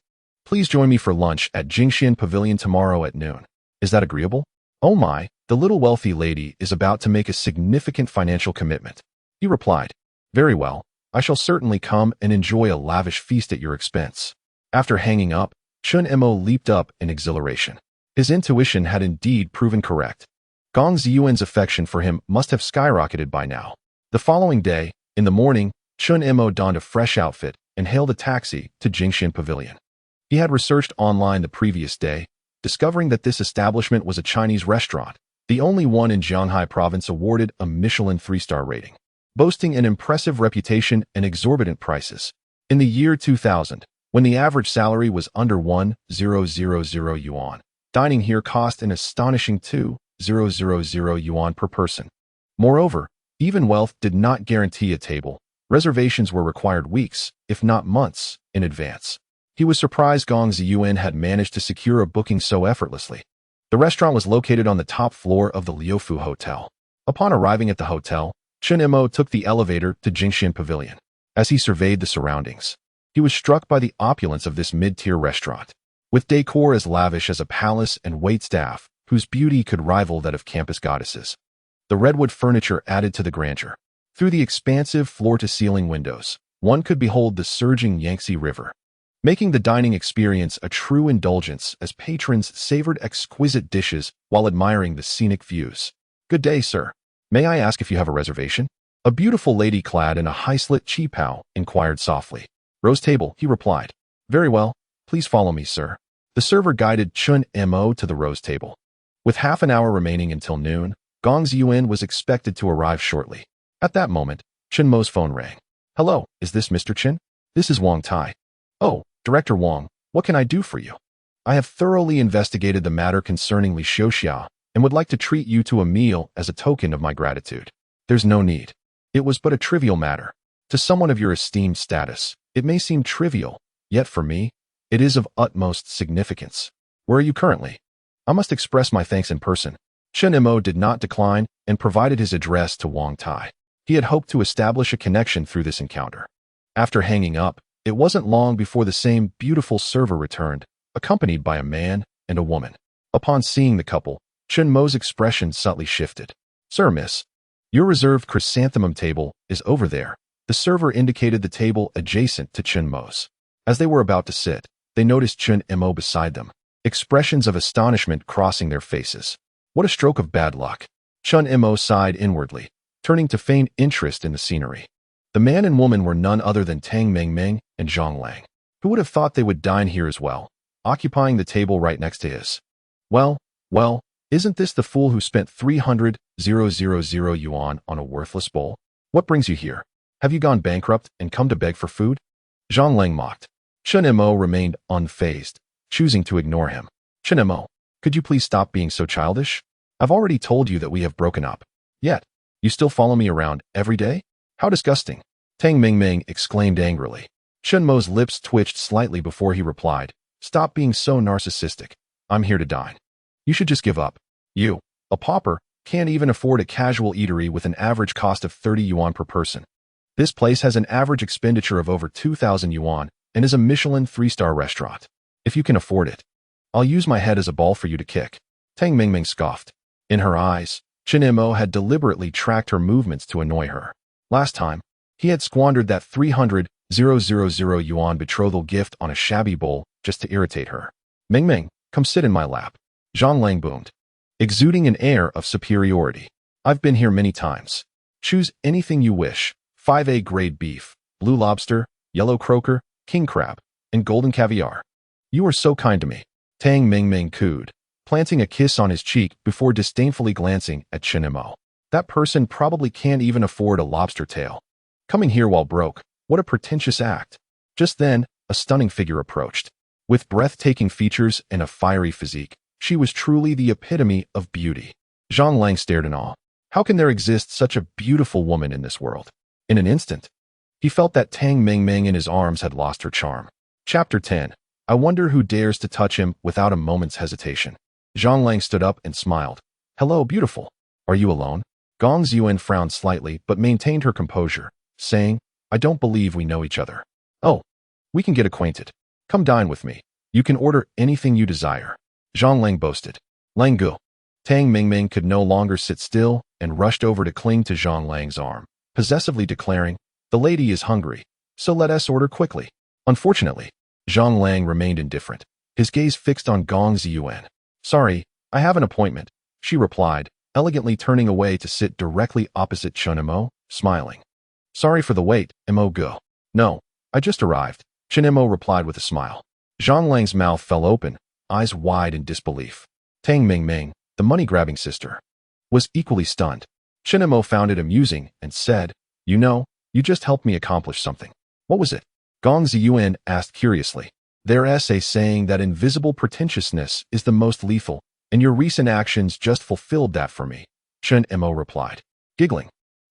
[SPEAKER 1] Please join me for lunch at Jingxian Pavilion tomorrow at noon. Is that agreeable?" "Oh my, the little wealthy lady is about to make a significant financial commitment." He replied, "Very well, I shall certainly come and enjoy a lavish feast at your expense." After hanging up, Chen Mo leaped up in exhilaration. His intuition had indeed proven correct. Gong Ziyuan's affection for him must have skyrocketed by now. The following day, in the morning, Chen Mo donned a fresh outfit and hailed a taxi to Jingxian Pavilion. He had researched online the previous day, discovering that this establishment was a Chinese restaurant, the only one in Jianghe province awarded a Michelin 3-star rating, boasting an impressive reputation and exorbitant prices. In the year 2000, when the average salary was under 1,000 yuan, dining here cost an astonishing 2,000 yuan per person. Moreover, even wealth did not guarantee a table. Reservations were required weeks, if not months, in advance. He was surprised Gong Ziyuan had managed to secure a booking so effortlessly. The restaurant was located on the top floor of the Liufu Hotel. Upon arriving at the hotel, Chen Mo took the elevator to Jingxian Pavilion. As he surveyed the surroundings, he was struck by the opulence of this mid-tier restaurant. with decor as lavish as a palace and waitstaff whose beauty could rival that of campus goddesses. The redwood furniture added to the grandeur. Through the expansive floor-to-ceiling windows, one could behold the surging Yangtze River, making the dining experience a true indulgence as patrons savored exquisite dishes while admiring the scenic views. "Good day, sir. May I ask if you have a reservation?" A beautiful lady clad in a high-slit qipao inquired softly. "Rose table," he replied. "Very well. Please follow me, sir." The server guided Chen Mo to the rose table. With half an hour remaining until noon, Gong Ziyuan was expected to arrive shortly. At that moment, Chen Mo's phone rang. "Hello, is this Mr. Chen? This is Wang Tai." "Oh, Director Wang, what can I do for you?" "I have thoroughly investigated the matter concerning Li Xiaoxia and would like to treat you to a meal as a token of my gratitude." "There's no need. It was but a trivial matter. To someone of your esteemed status, it may seem trivial, yet for me, it is of utmost significance. Where are you currently?" "I must express my thanks in person." Chen Mo did not decline and provided his address to Wang Tai. He had hoped to establish a connection through this encounter. After hanging up, it wasn't long before the same beautiful server returned, accompanied by a man and a woman. Upon seeing the couple, Chen Mo's expression subtly shifted. "Sir, miss, your reserved chrysanthemum table is over there." The server indicated the table adjacent to Chen Mo's. As they were about to sit, they noticed Chen Mo beside them, expressions of astonishment crossing their faces. "What a stroke of bad luck." Chen Mo sighed inwardly, turning to feign interest in the scenery. The man and woman were none other than Tang Mengmeng and Zhang Lang. Who would have thought they would dine here as well, occupying the table right next to his? Well, isn't this the fool who spent 300,000 yuan on a worthless bowl? What brings you here? Have you gone bankrupt and come to beg for food? Zhang Lang mocked. Chen Mo remained unfazed, choosing to ignore him. "Chen Mo, could you please stop being so childish? I've already told you that we have broken up. Yet, you still follow me around every day? How disgusting." Tang Mengmeng exclaimed angrily. Chen Mo's lips twitched slightly before he replied, "Stop being so narcissistic. I'm here to dine. You should just give up. You, a pauper, can't even afford a casual eatery with an average cost of 30 yuan per person. This place has an average expenditure of over 2,000 yuan and is a Michelin 3-star restaurant. If you can afford it, I'll use my head as a ball for you to kick." Tang Mengmeng scoffed. In her eyes, Chen Mo had deliberately tracked her movements to annoy her. Last time, he had squandered that 300,000 yuan betrothal gift on a shabby bowl just to irritate her. "Mengmeng, come sit in my lap." Zhang Lang boomed, exuding an air of superiority. "I've been here many times. Choose anything you wish: 5A grade beef, blue lobster, yellow croaker, king crab, and golden caviar. You are so kind to me." Tang Mengmeng cooed, planting a kiss on his cheek before disdainfully glancing at Chen Mo. "That person probably can't even afford a lobster tail. Coming here while broke, what a pretentious act." Just then, a stunning figure approached. With breathtaking features and a fiery physique, she was truly the epitome of beauty. Zhang Lang stared in awe. How can there exist such a beautiful woman in this world? In an instant, he felt that Tang Mengmeng in his arms had lost her charm. Chapter 10. I wonder who dares to touch him without a moment's hesitation. Zhang Lang stood up and smiled. "Hello, beautiful. Are you alone?" Gong Ziyuan frowned slightly but maintained her composure, saying, "I don't believe we know each other." "Oh, we can get acquainted. Come dine with me. You can order anything you desire." Zhang Lang boasted. "Lang Gu." Tang Mengmeng could no longer sit still and rushed over to cling to Zhang Lang's arm, possessively declaring, "The lady is hungry, so let us order quickly." Unfortunately, Zhang Lang remained indifferent, his gaze fixed on Gong Ziyuan. "Sorry, I have an appointment," she replied, elegantly turning away to sit directly opposite Chen Mo, smiling. "Sorry for the wait, Mo Gu." "No, I just arrived," Chen Mo replied with a smile. Zhang Lang's mouth fell open, eyes wide in disbelief. Tang Mengmeng, the money-grabbing sister, was equally stunned. Chen Mo found it amusing and said, "You know, you just helped me accomplish something." "What was it?" Gong Ziyuan asked curiously. "Their essay saying that invisible pretentiousness is the most lethal, and your recent actions just fulfilled that for me," Chen Mo replied, giggling.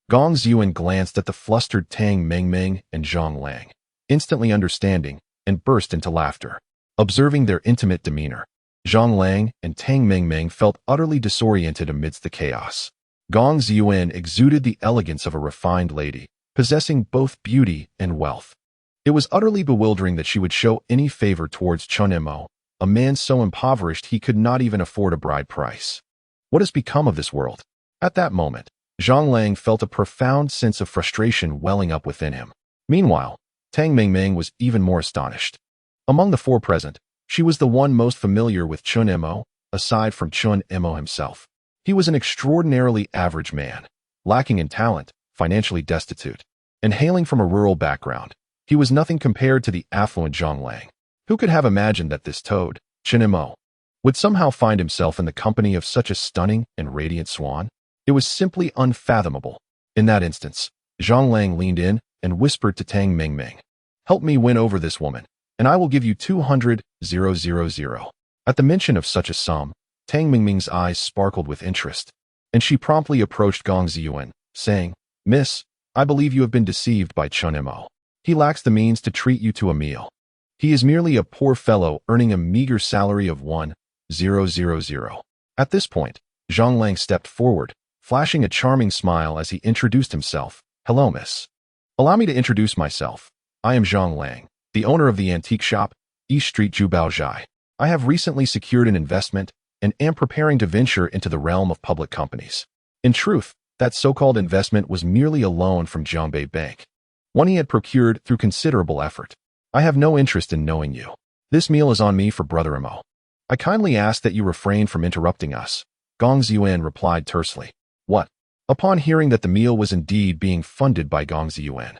[SPEAKER 1] Gong Ziyuan glanced at the flustered Tang Mengmeng and Zhang Lang, instantly understanding, and burst into laughter. Observing their intimate demeanor, Zhang Lang and Tang Mengmeng felt utterly disoriented amidst the chaos. Gong Ziyuan exuded the elegance of a refined lady, possessing both beauty and wealth. It was utterly bewildering that she would show any favor towards Chen Mo, a man so impoverished he could not even afford a bride price. What has become of this world? At that moment, Zhang Lang felt a profound sense of frustration welling up within him. Meanwhile, Tang Mingming was even more astonished. Among the four present, she was the one most familiar with Chen Mo, aside from Chen Mo himself. He was an extraordinarily average man, lacking in talent, financially destitute, and hailing from a rural background. He was nothing compared to the affluent Zhang Lang. Who could have imagined that this toad, Chen Mo, would somehow find himself in the company of such a stunning and radiant swan? It was simply unfathomable. In that instance, Zhang Lang leaned in and whispered to Tang Mingming, "Help me win over this woman, and I will give you 200,000. At the mention of such a sum, Tang Mingming's eyes sparkled with interest, and she promptly approached Gong Ziyuan, saying, "Miss, I believe you have been deceived by Chen Mo. He lacks the means to treat you to a meal. He is merely a poor fellow earning a meager salary of 1,000. At this point, Zhang Lang stepped forward, flashing a charming smile as he introduced himself. "Hello, miss. Allow me to introduce myself. I am Zhang Lang, the owner of the antique shop, East Street Jubaozhai. I have recently secured an investment and am preparing to venture into the realm of public companies." In truth, that so-called investment was merely a loan from Jiangbei Bank, one he had procured through considerable effort. "I have no interest in knowing you. This meal is on me for Brother Mo. I kindly ask that you refrain from interrupting us," Gong Ziyuan replied tersely. "What?" Upon hearing that the meal was indeed being funded by Gong Ziyuan,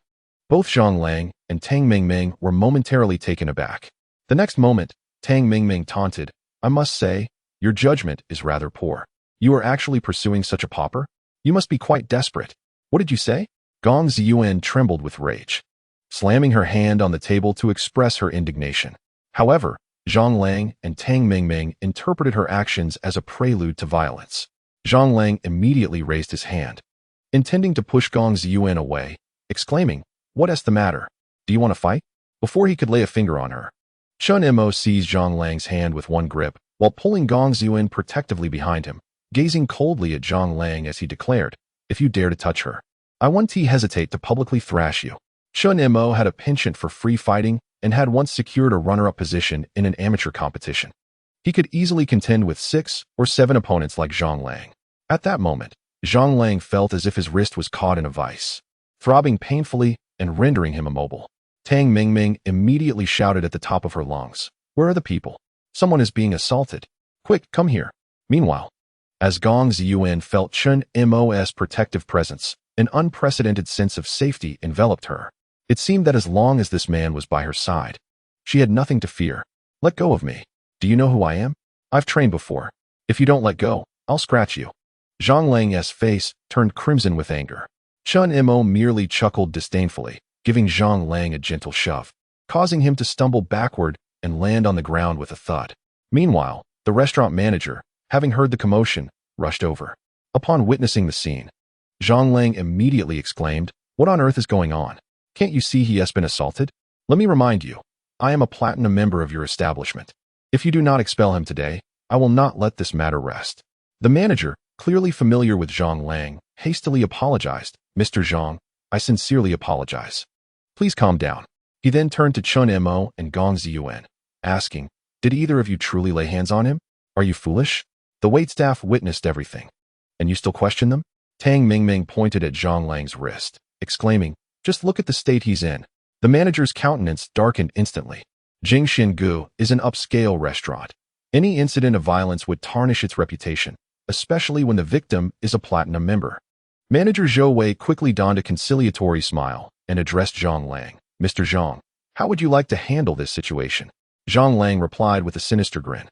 [SPEAKER 1] both Zhang Lang and Tang Mingming were momentarily taken aback. The next moment, Tang Mingming taunted, "I must say, your judgment is rather poor. You are actually pursuing such a pauper? You must be quite desperate. What did you say?" Gong Ziyuan trembled with rage, slamming her hand on the table to express her indignation. However, Zhang Lang and Tang Mingming interpreted her actions as a prelude to violence. Zhang Lang immediately raised his hand, intending to push Gong Ziyuan away, exclaiming, "What is the matter? Do you want to fight?" Before he could lay a finger on her, Chen Mo seized Zhang Lang's hand with one grip, while pulling Gong Ziyuan protectively behind him, gazing coldly at Zhang Lang as he declared, "If you dare to touch her, I won't hesitate to publicly thrash you." Chen Mo had a penchant for free fighting and had once secured a runner-up position in an amateur competition. He could easily contend with 6 or 7 opponents like Zhang Lang. At that moment, Zhang Lang felt as if his wrist was caught in a vice, throbbing painfully and rendering him immobile. Tang Mingming immediately shouted at the top of her lungs, "Where are the people? Someone is being assaulted. Quick, come here." Meanwhile, as Gong Ziyuan felt Chen Mo's protective presence, an unprecedented sense of safety enveloped her. It seemed that as long as this man was by her side, she had nothing to fear. "Let go of me. Do you know who I am? I've trained before. If you don't let go, I'll scratch you." Zhang Lang's face turned crimson with anger. Chen Mo merely chuckled disdainfully, giving Zhang Lang a gentle shove, causing him to stumble backward and land on the ground with a thud. Meanwhile, the restaurant manager, having heard the commotion, rushed over. Upon witnessing the scene, Zhang Lang immediately exclaimed, "What on earth is going on? Can't you see he has been assaulted? Let me remind you, I am a platinum member of your establishment. If you do not expel him today, I will not let this matter rest." The manager, clearly familiar with Zhang Lang, hastily apologized. "Mr. Zhang, I sincerely apologize. Please calm down." He then turned to Chen Mo and Gong Ziyuan, asking, "Did either of you truly lay hands on him? Are you foolish? The waitstaff witnessed everything, and you still question them?" Tang Mingming pointed at Zhang Lang's wrist, exclaiming, "Just look at the state he's in." The manager's countenance darkened instantly. Jingxin Gu is an upscale restaurant. Any incident of violence would tarnish its reputation, especially when the victim is a platinum member. Manager Zhou Wei quickly donned a conciliatory smile and addressed Zhang Lang. "Mr. Zhang, how would you like to handle this situation?" Zhang Lang replied with a sinister grin.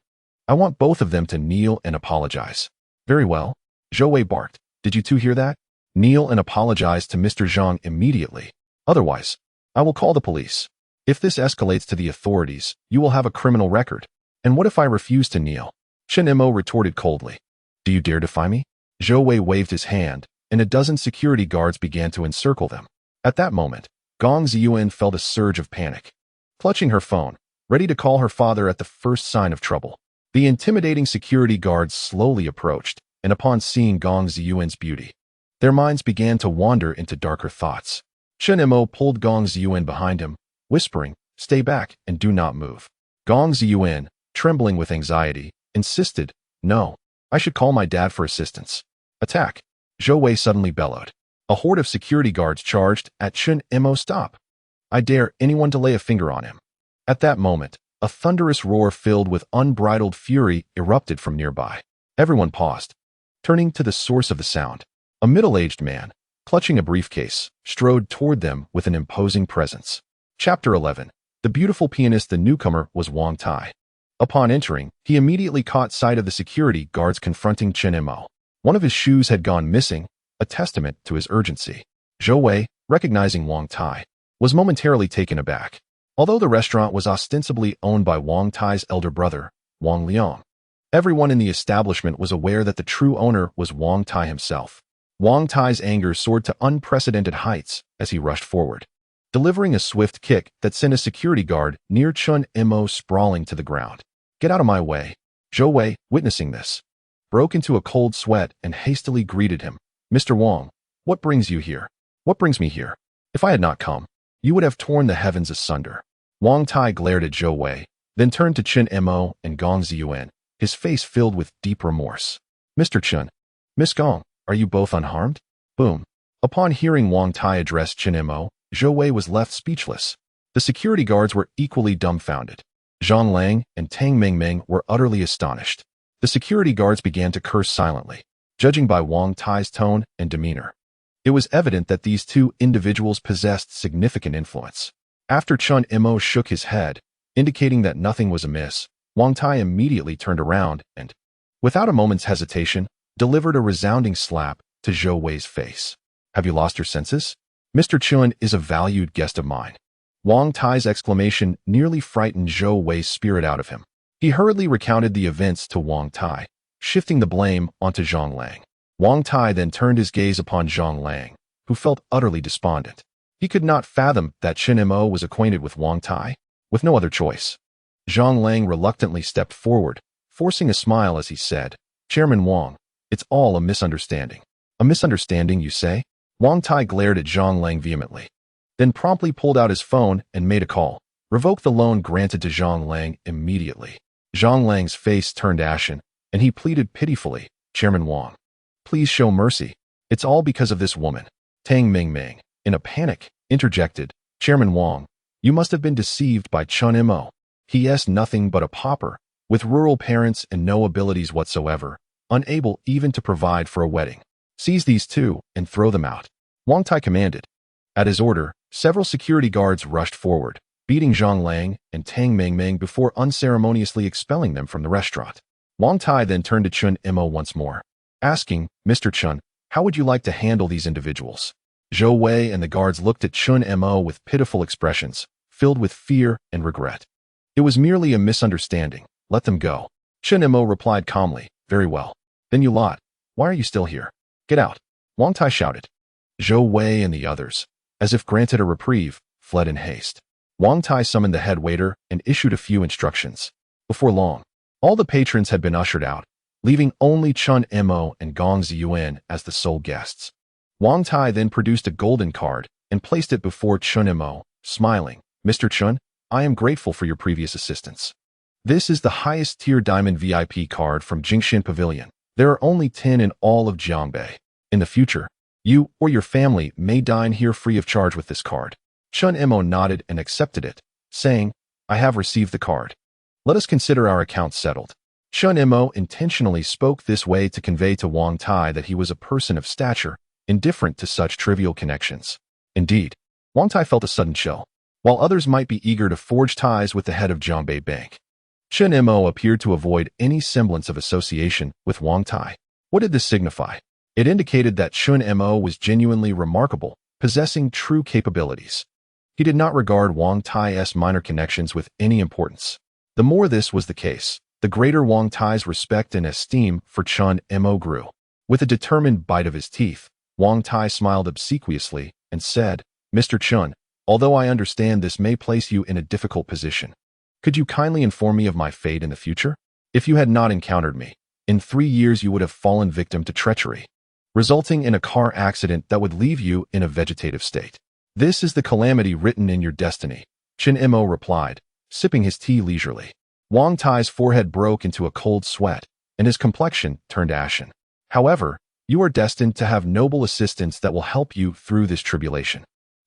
[SPEAKER 1] "I want both of them to kneel and apologize." "Very well," Zhou Wei barked. "Did you two hear that? Kneel and apologize to Mr. Zhang immediately. Otherwise, I will call the police. If this escalates to the authorities, you will have a criminal record. And what if I refuse to kneel?" Chen Mo retorted coldly. "Do you dare defy me?" Zhou Wei waved his hand, and a dozen security guards began to encircle them. At that moment, Gong Ziyuan felt a surge of panic. Clutching her phone, ready to call her father at the first sign of trouble, the intimidating security guards slowly approached, and upon seeing Gong Ziyuan's beauty, their minds began to wander into darker thoughts. Chen Mo pulled Gong Ziyuan behind him, whispering, "Stay back and do not move." Gong Ziyuan, trembling with anxiety, insisted, "No, I should call my dad for assistance." "Attack!" Zhou Wei suddenly bellowed. A horde of security guards charged at Chen Mo. "Stop! I dare anyone to lay a finger on him." At that moment, a thunderous roar filled with unbridled fury erupted from nearby. Everyone paused, turning to the source of the sound. A middle-aged man, clutching a briefcase, strode toward them with an imposing presence. Chapter 11. The beautiful pianist. The newcomer was Wang Tai. Upon entering, he immediately caught sight of the security guards confronting Chen Mo. One of his shoes had gone missing, a testament to his urgency. Zhou Wei, recognizing Wang Tai, was momentarily taken aback. Although the restaurant was ostensibly owned by Wang Tai's elder brother, Wang Liang, everyone in the establishment was aware that the true owner was Wang Tai himself. Wang Tai's anger soared to unprecedented heights as he rushed forward, delivering a swift kick that sent a security guard near Chen Mo sprawling to the ground. "Get out of my way." Zhou Wei, witnessing this, broke into a cold sweat and hastily greeted him. "Mr. Wang, what brings you here?" "What brings me here? If I had not come, you would have torn the heavens asunder." Wang Tai glared at Zhou Wei, then turned to Chen Mo and Gong Ziyuan, his face filled with deep remorse. "Mr. Chen, Miss Gong, are you both unharmed?" Boom. Upon hearing Wang Tai address Chen Mo, Zhou Wei was left speechless. The security guards were equally dumbfounded. Zhang Lang and Tang Mingming were utterly astonished. The security guards began to curse silently, judging by Wang Tai's tone and demeanor. It was evident that these two individuals possessed significant influence. After Chen Mo shook his head, indicating that nothing was amiss, Wang Tai immediately turned around and, without a moment's hesitation, delivered a resounding slap to Zhou Wei's face. "Have you lost your senses? Mr. Chen is a valued guest of mine." Wang Tai's exclamation nearly frightened Zhou Wei's spirit out of him. He hurriedly recounted the events to Wang Tai, shifting the blame onto Zhang Lang. Wang Tai then turned his gaze upon Zhang Lang, who felt utterly despondent. He could not fathom that Chen Mo was acquainted with Wang Tai. With no other choice, Zhang Lang reluctantly stepped forward, forcing a smile as he said, "Chairman Wang, it's all a misunderstanding." "A misunderstanding, you say?" Wang Tai glared at Zhang Lang vehemently, then promptly pulled out his phone and made a call. "Revoke the loan granted to Zhang Lang immediately." Zhang Lang's face turned ashen, and he pleaded pitifully, "Chairman Wang, please show mercy. It's all because of this woman." Tang Mingming, in a panic, interjected, "Chairman Wang, you must have been deceived by Chen Mo. He is nothing but a pauper, with rural parents and no abilities whatsoever, unable even to provide for a wedding. Seize these two and throw them out." Wang Tai commanded. At his order, several security guards rushed forward, beating Zhang Lang and Tang Mingming before unceremoniously expelling them from the restaurant. Wang Tai then turned to Chen Mo once more, asking, "Mr. Chen, how would you like to handle these individuals?" Zhou Wei and the guards looked at Chen Mo with pitiful expressions, filled with fear and regret. "It was merely a misunderstanding. Let them go." Chen Mo replied calmly, "Very well. Then you lot, why are you still here? Get out." Wang Tai shouted. Zhou Wei and the others, as if granted a reprieve, fled in haste. Wang Tai summoned the head waiter and issued a few instructions. Before long, all the patrons had been ushered out, leaving only Chen Mo and Gong Ziyuan as the sole guests. Wang Tai then produced a golden card and placed it before Chen Mo, smiling, "Mr. Chen, I am grateful for your previous assistance. This is the highest tier diamond VIP card from Jingshan Pavilion. There are only 10 in all of Jiangbei. In the future, you or your family may dine here free of charge with this card." Chen Mo nodded and accepted it, saying, "I have received the card. Let us consider our accounts settled." Chen Mo intentionally spoke this way to convey to Wang Tai that he was a person of stature, indifferent to such trivial connections. Indeed, Wang Tai felt a sudden chill. While others might be eager to forge ties with the head of Jiangbei Bank, Chen Mo appeared to avoid any semblance of association with Wang Tai. What did this signify? It indicated that Chen Mo was genuinely remarkable, possessing true capabilities. He did not regard Wang Tai's minor connections with any importance. The more this was the case, the greater Wang Tai's respect and esteem for Chen Mo grew. With a determined bite of his teeth, Wang Tai smiled obsequiously and said, "Mr. Chen, although I understand this may place you in a difficult position, could you kindly inform me of my fate in the future? If you had not encountered me, in 3 years you would have fallen victim to treachery, resulting in a car accident that would leave you in a vegetative state. This is the calamity written in your destiny," Chen Mo replied, sipping his tea leisurely. Wang Tai's forehead broke into a cold sweat, and his complexion turned ashen. However, you are destined to have noble assistants that will help you through this tribulation.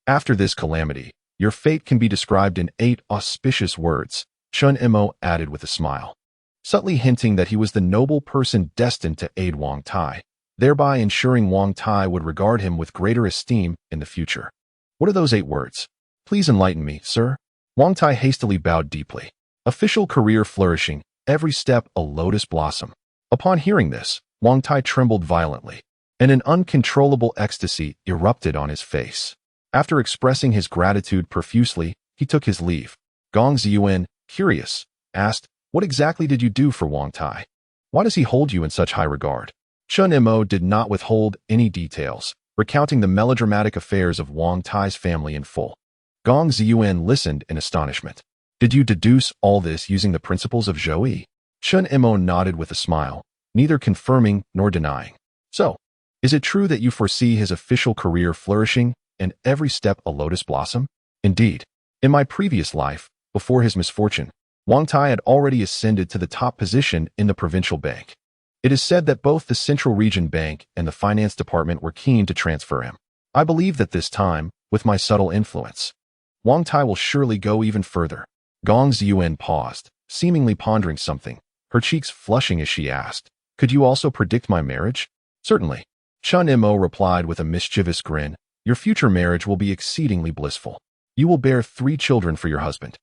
[SPEAKER 1] After this calamity, your fate can be described in 8 auspicious words, Chen Mo added with a smile, subtly hinting that he was the noble person destined to aid Wang Tai, thereby ensuring Wang Tai would regard him with greater esteem in the future. What are those 8 words? Please enlighten me, sir. Wang Tai hastily bowed deeply. Official career flourishing, every step a lotus blossom. Upon hearing this, Wang Tai trembled violently, and an uncontrollable ecstasy erupted on his face. After expressing his gratitude profusely, he took his leave. Gong Ziyuan, curious, asked, "What exactly did you do for Wang Tai? Why does he hold you in such high regard?" Chen Mo did not withhold any details, recounting the melodramatic affairs of Wang Tai's family in full. Gong Ziyuan listened in astonishment. "Did you deduce all this using the principles of Zhou? Chen Mo nodded with a smile, neither confirming nor denying. "So, is it true that you foresee his official career flourishing and every step a lotus blossom?" "Indeed. In my previous life, before his misfortune, Wang Tai had already ascended to the top position in the provincial bank. It is said that both the Central Region Bank and the Finance Department were keen to transfer him. I believe that this time, with my subtle influence, Wang Tai will surely go even further." Gong Ziyuan paused, seemingly pondering something, her cheeks flushing as she asked, "Could you also predict my marriage?" "Certainly." Chen Mo replied with a mischievous grin, "Your future marriage will be exceedingly blissful. You will bear 3 children for your husband."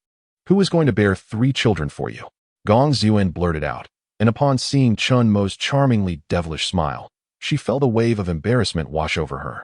[SPEAKER 1] "Who is going to bear 3 children for you?" Gong Ziyuan blurted out, and upon seeing Chen Mo's charmingly devilish smile, she felt a wave of embarrassment wash over her.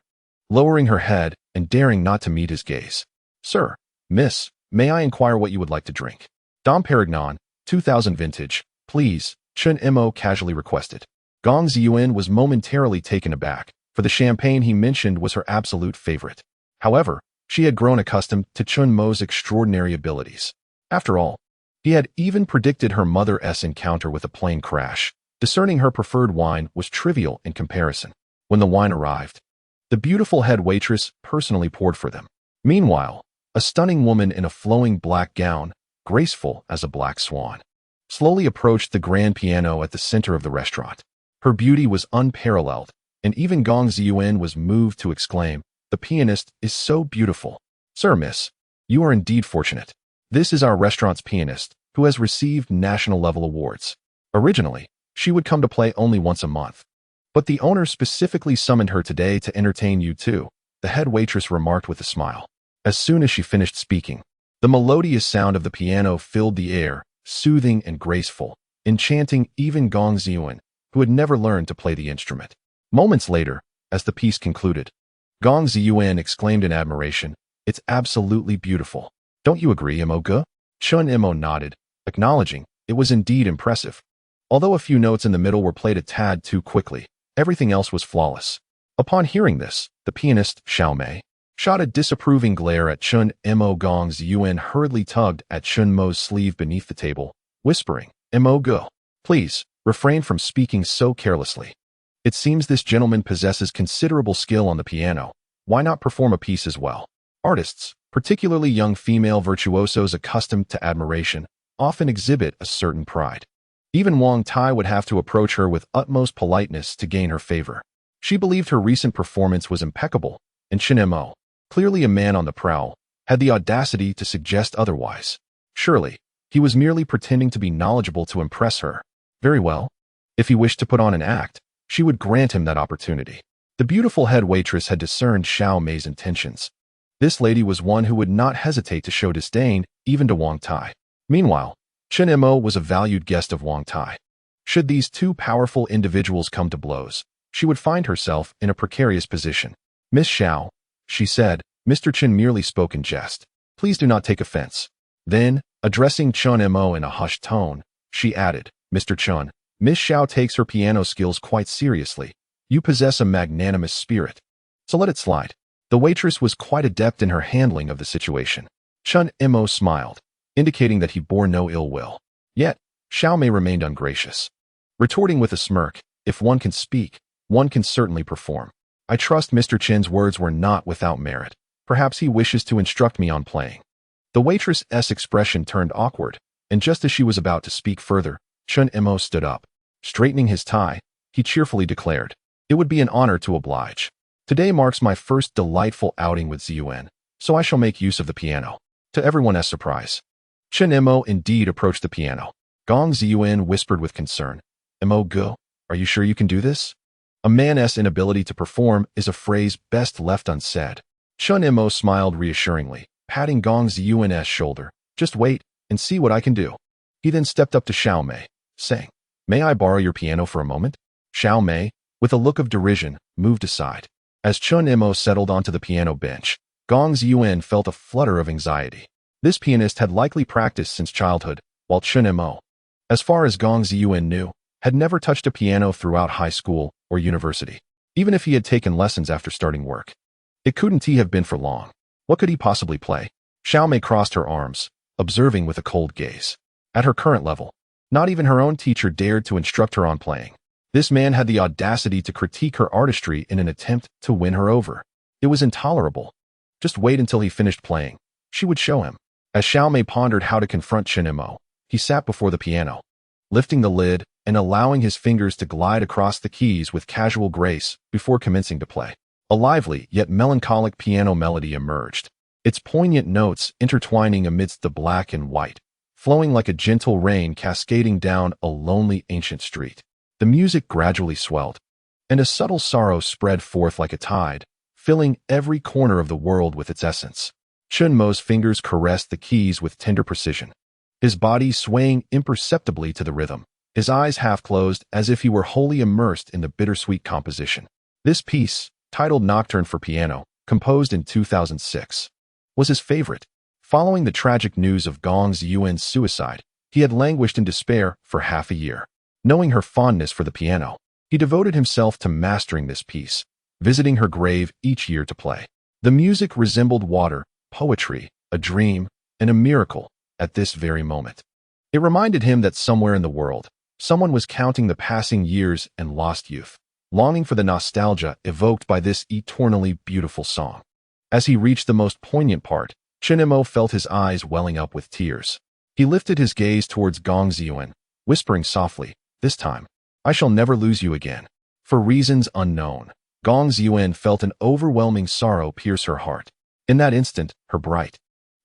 [SPEAKER 1] Lowering her head and daring not to meet his gaze, "Sir, miss, may I inquire what you would like to drink?" "Dom Perignon, 2000 vintage, please," Chen Mo casually requested. Gong Ziyuan was momentarily taken aback, for the champagne he mentioned was her absolute favorite. However, she had grown accustomed to Chen Mo's extraordinary abilities. After all, he had even predicted her mother's encounter with a plane crash. Discerning her preferred wine was trivial in comparison. When the wine arrived, the beautiful head waitress personally poured for them. Meanwhile, a stunning woman in a flowing black gown, graceful as a black swan, slowly approached the grand piano at the center of the restaurant. Her beauty was unparalleled, and even Gong Ziyuan was moved to exclaim, "The pianist is so beautiful." "Sir, miss, you are indeed fortunate. This is our restaurant's pianist, who has received national-level awards. Originally, she would come to play only once a month, but the owner specifically summoned her today to entertain you too," the head waitress remarked with a smile. As soon as she finished speaking, the melodious sound of the piano filled the air, soothing and graceful, enchanting even Gong Ziyuan, who had never learned to play the instrument. Moments later, as the piece concluded, Gong Ziyuan exclaimed in admiration, "It's absolutely beautiful. Don't you agree, Mo Ge?" Chen Mo nodded, acknowledging it was indeed impressive. Although a few notes in the middle were played a tad too quickly, everything else was flawless. Upon hearing this, the pianist, Xiao Mei, shot a disapproving glare at Chen Mo. Gong Ziyuan hurriedly tugged at Chen Mo's sleeve beneath the table, whispering, "Mo Ge, please, refrain from speaking so carelessly. It seems this gentleman possesses considerable skill on the piano. Why not perform a piece as well?" Artists, particularly young female virtuosos accustomed to admiration, often exhibit a certain pride. Even Wang Tai would have to approach her with utmost politeness to gain her favor. She believed her recent performance was impeccable, and Chen Mo, clearly a man on the prowl, had the audacity to suggest otherwise. Surely, he was merely pretending to be knowledgeable to impress her. Very well. If he wished to put on an act, she would grant him that opportunity. The beautiful head waitress had discerned Xiao Mei's intentions. This lady was one who would not hesitate to show disdain, even to Wang Tai. Meanwhile, Chen Mo was a valued guest of Wang Tai. Should these 2 powerful individuals come to blows, she would find herself in a precarious position. "Miss Xiao," she said, "Mr. Chen merely spoke in jest. Please do not take offense." Then, addressing Chen Mo in a hushed tone, she added, "Mr. Chen, Miss Xiao takes her piano skills quite seriously. You possess a magnanimous spirit, so let it slide." The waitress was quite adept in her handling of the situation. Chen Mo smiled, indicating that he bore no ill will. Yet, Xiao Mei remained ungracious, retorting with a smirk, "If one can speak, one can certainly perform. I trust Mr. Chen's words were not without merit. Perhaps he wishes to instruct me on playing." The waitress's expression turned awkward, And just as she was about to speak further, Chen Mo stood up. Straightening his tie, he cheerfully declared, "It would be an honor to oblige. Today marks my first delightful outing with Ziyuan, so I shall make use of the piano." To everyone's surprise, Chen Mo indeed approached the piano. Gong Ziyuan whispered with concern, "Mo go, are you sure you can do this?" A man's inability to perform is a phrase best left unsaid. Chen Mo smiled reassuringly, patting Gong Ziyuan's shoulder. "Just wait and see what I can do." He then stepped up to Xiao Mei, saying, "May I borrow your piano for a moment?" Xiao Mei, with a look of derision, moved aside. As Chen Mo settled onto the piano bench, Gong Ziyuan felt a flutter of anxiety. This pianist had likely practiced since childhood, while Chen Mo, as far as Gong Ziyuan knew, had never touched a piano throughout high school or university, even if he had taken lessons after starting work. It couldn't have been for long. What could he possibly play? Xiao Mei crossed her arms, observing with a cold gaze. At her current level, not even her own teacher dared to instruct her on playing. This man had the audacity to critique her artistry in an attempt to win her over. It was intolerable. Just wait until he finished playing. She would show him. As Xiao Mei pondered how to confront Chen Mo, he sat before the piano, lifting the lid and allowing his fingers to glide across the keys with casual grace before commencing to play. A lively yet melancholic piano melody emerged, its poignant notes intertwining amidst the black and white, flowing like a gentle rain cascading down a lonely ancient street. The music gradually swelled, and a subtle sorrow spread forth like a tide, filling every corner of the world with its essence. Chen Mo's fingers caressed the keys with tender precision, his body swaying imperceptibly to the rhythm, his eyes half closed as if he were wholly immersed in the bittersweet composition. This piece, titled Nocturne for Piano, composed in 2006, was his favorite. Following the tragic news of Gong Ziyuan's suicide, he had languished in despair for half a year. Knowing her fondness for the piano, he devoted himself to mastering this piece, visiting her grave each year to play. The music resembled water, poetry, a dream, and a miracle at this very moment. It reminded him that somewhere in the world, someone was counting the passing years and lost youth, longing for the nostalgia evoked by this eternally beautiful song. As he reached the most poignant part, Chen Mo felt his eyes welling up with tears. He lifted his gaze towards Gong Ziyuan, whispering softly, "This time, I shall never lose you again." For reasons unknown, Gong Ziyuan felt an overwhelming sorrow pierce her heart. In that instant, her bright,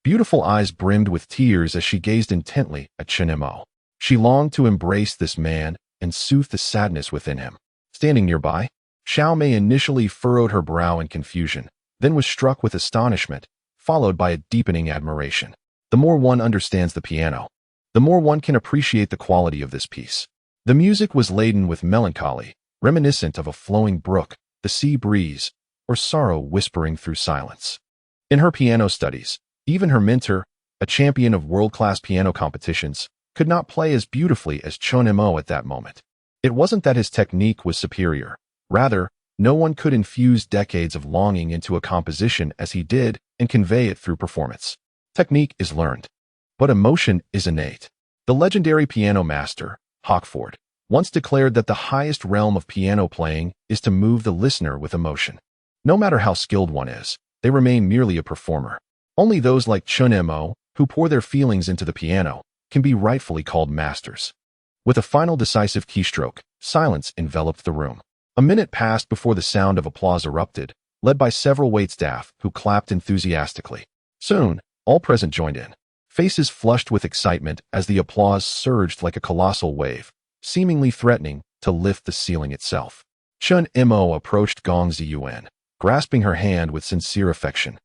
[SPEAKER 1] beautiful eyes brimmed with tears as she gazed intently at Chen Mo. She longed to embrace this man and soothe the sadness within him. Standing nearby, Xiao Mei initially furrowed her brow in confusion, then was struck with astonishment, followed by a deepening admiration. The more one understands the piano, the more one can appreciate the quality of this piece. The music was laden with melancholy, reminiscent of a flowing brook, the sea breeze, or sorrow whispering through silence. In her piano studies, even her mentor, a champion of world-class piano competitions, could not play as beautifully as Chen Mo at that moment. It wasn't that his technique was superior. Rather, no one could infuse decades of longing into a composition as he did and convey it through performance. Technique is learned, but emotion is innate. The legendary piano master, Hawkford, once declared that the highest realm of piano playing is to move the listener with emotion. No matter how skilled one is, they remain merely a performer. Only those like Chen Mo, who pour their feelings into the piano, can be rightfully called masters. With a final decisive keystroke, silence enveloped the room. A minute passed before the sound of applause erupted, led by several waitstaff who clapped enthusiastically. Soon, all present joined in, faces flushed with excitement as the applause surged like a colossal wave, seemingly threatening to lift the ceiling itself. Chen Mo approached Gong Ziyuan, grasping her hand with sincere affection,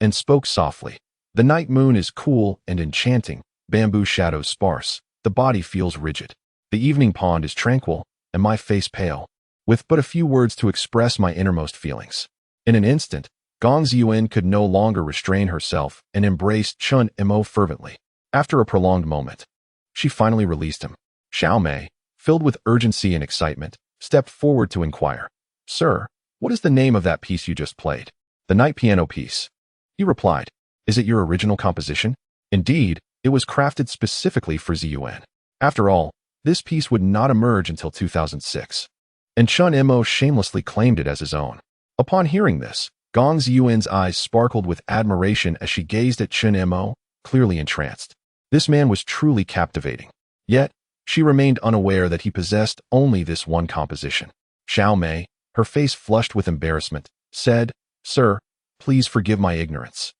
[SPEAKER 1] and spoke softly. "The night moon is cool and enchanting, bamboo shadows sparse, the body feels rigid. The evening pond is tranquil, and my face pale, with but a few words to express my innermost feelings." In an instant, Gong Ziyuan could no longer restrain herself and embraced Chen Mo fervently. After a prolonged moment, she finally released him. Xiao Mei, filled with urgency and excitement, stepped forward to inquire, "Sir, what is the name of that piece you just played?" "The night piano piece," he replied. "Is it your original composition?" "Indeed, it was crafted specifically for Ziyuan. After all, this piece would not emerge until 2006. And Chen Mo shamelessly claimed it as his own." Upon hearing this, Gong Ziyuan's eyes sparkled with admiration as she gazed at Chen Mo, clearly entranced. This man was truly captivating. Yet, she remained unaware that he possessed only this one composition. Xiao Mei, her face flushed with embarrassment, said, "Sir, please forgive my ignorance.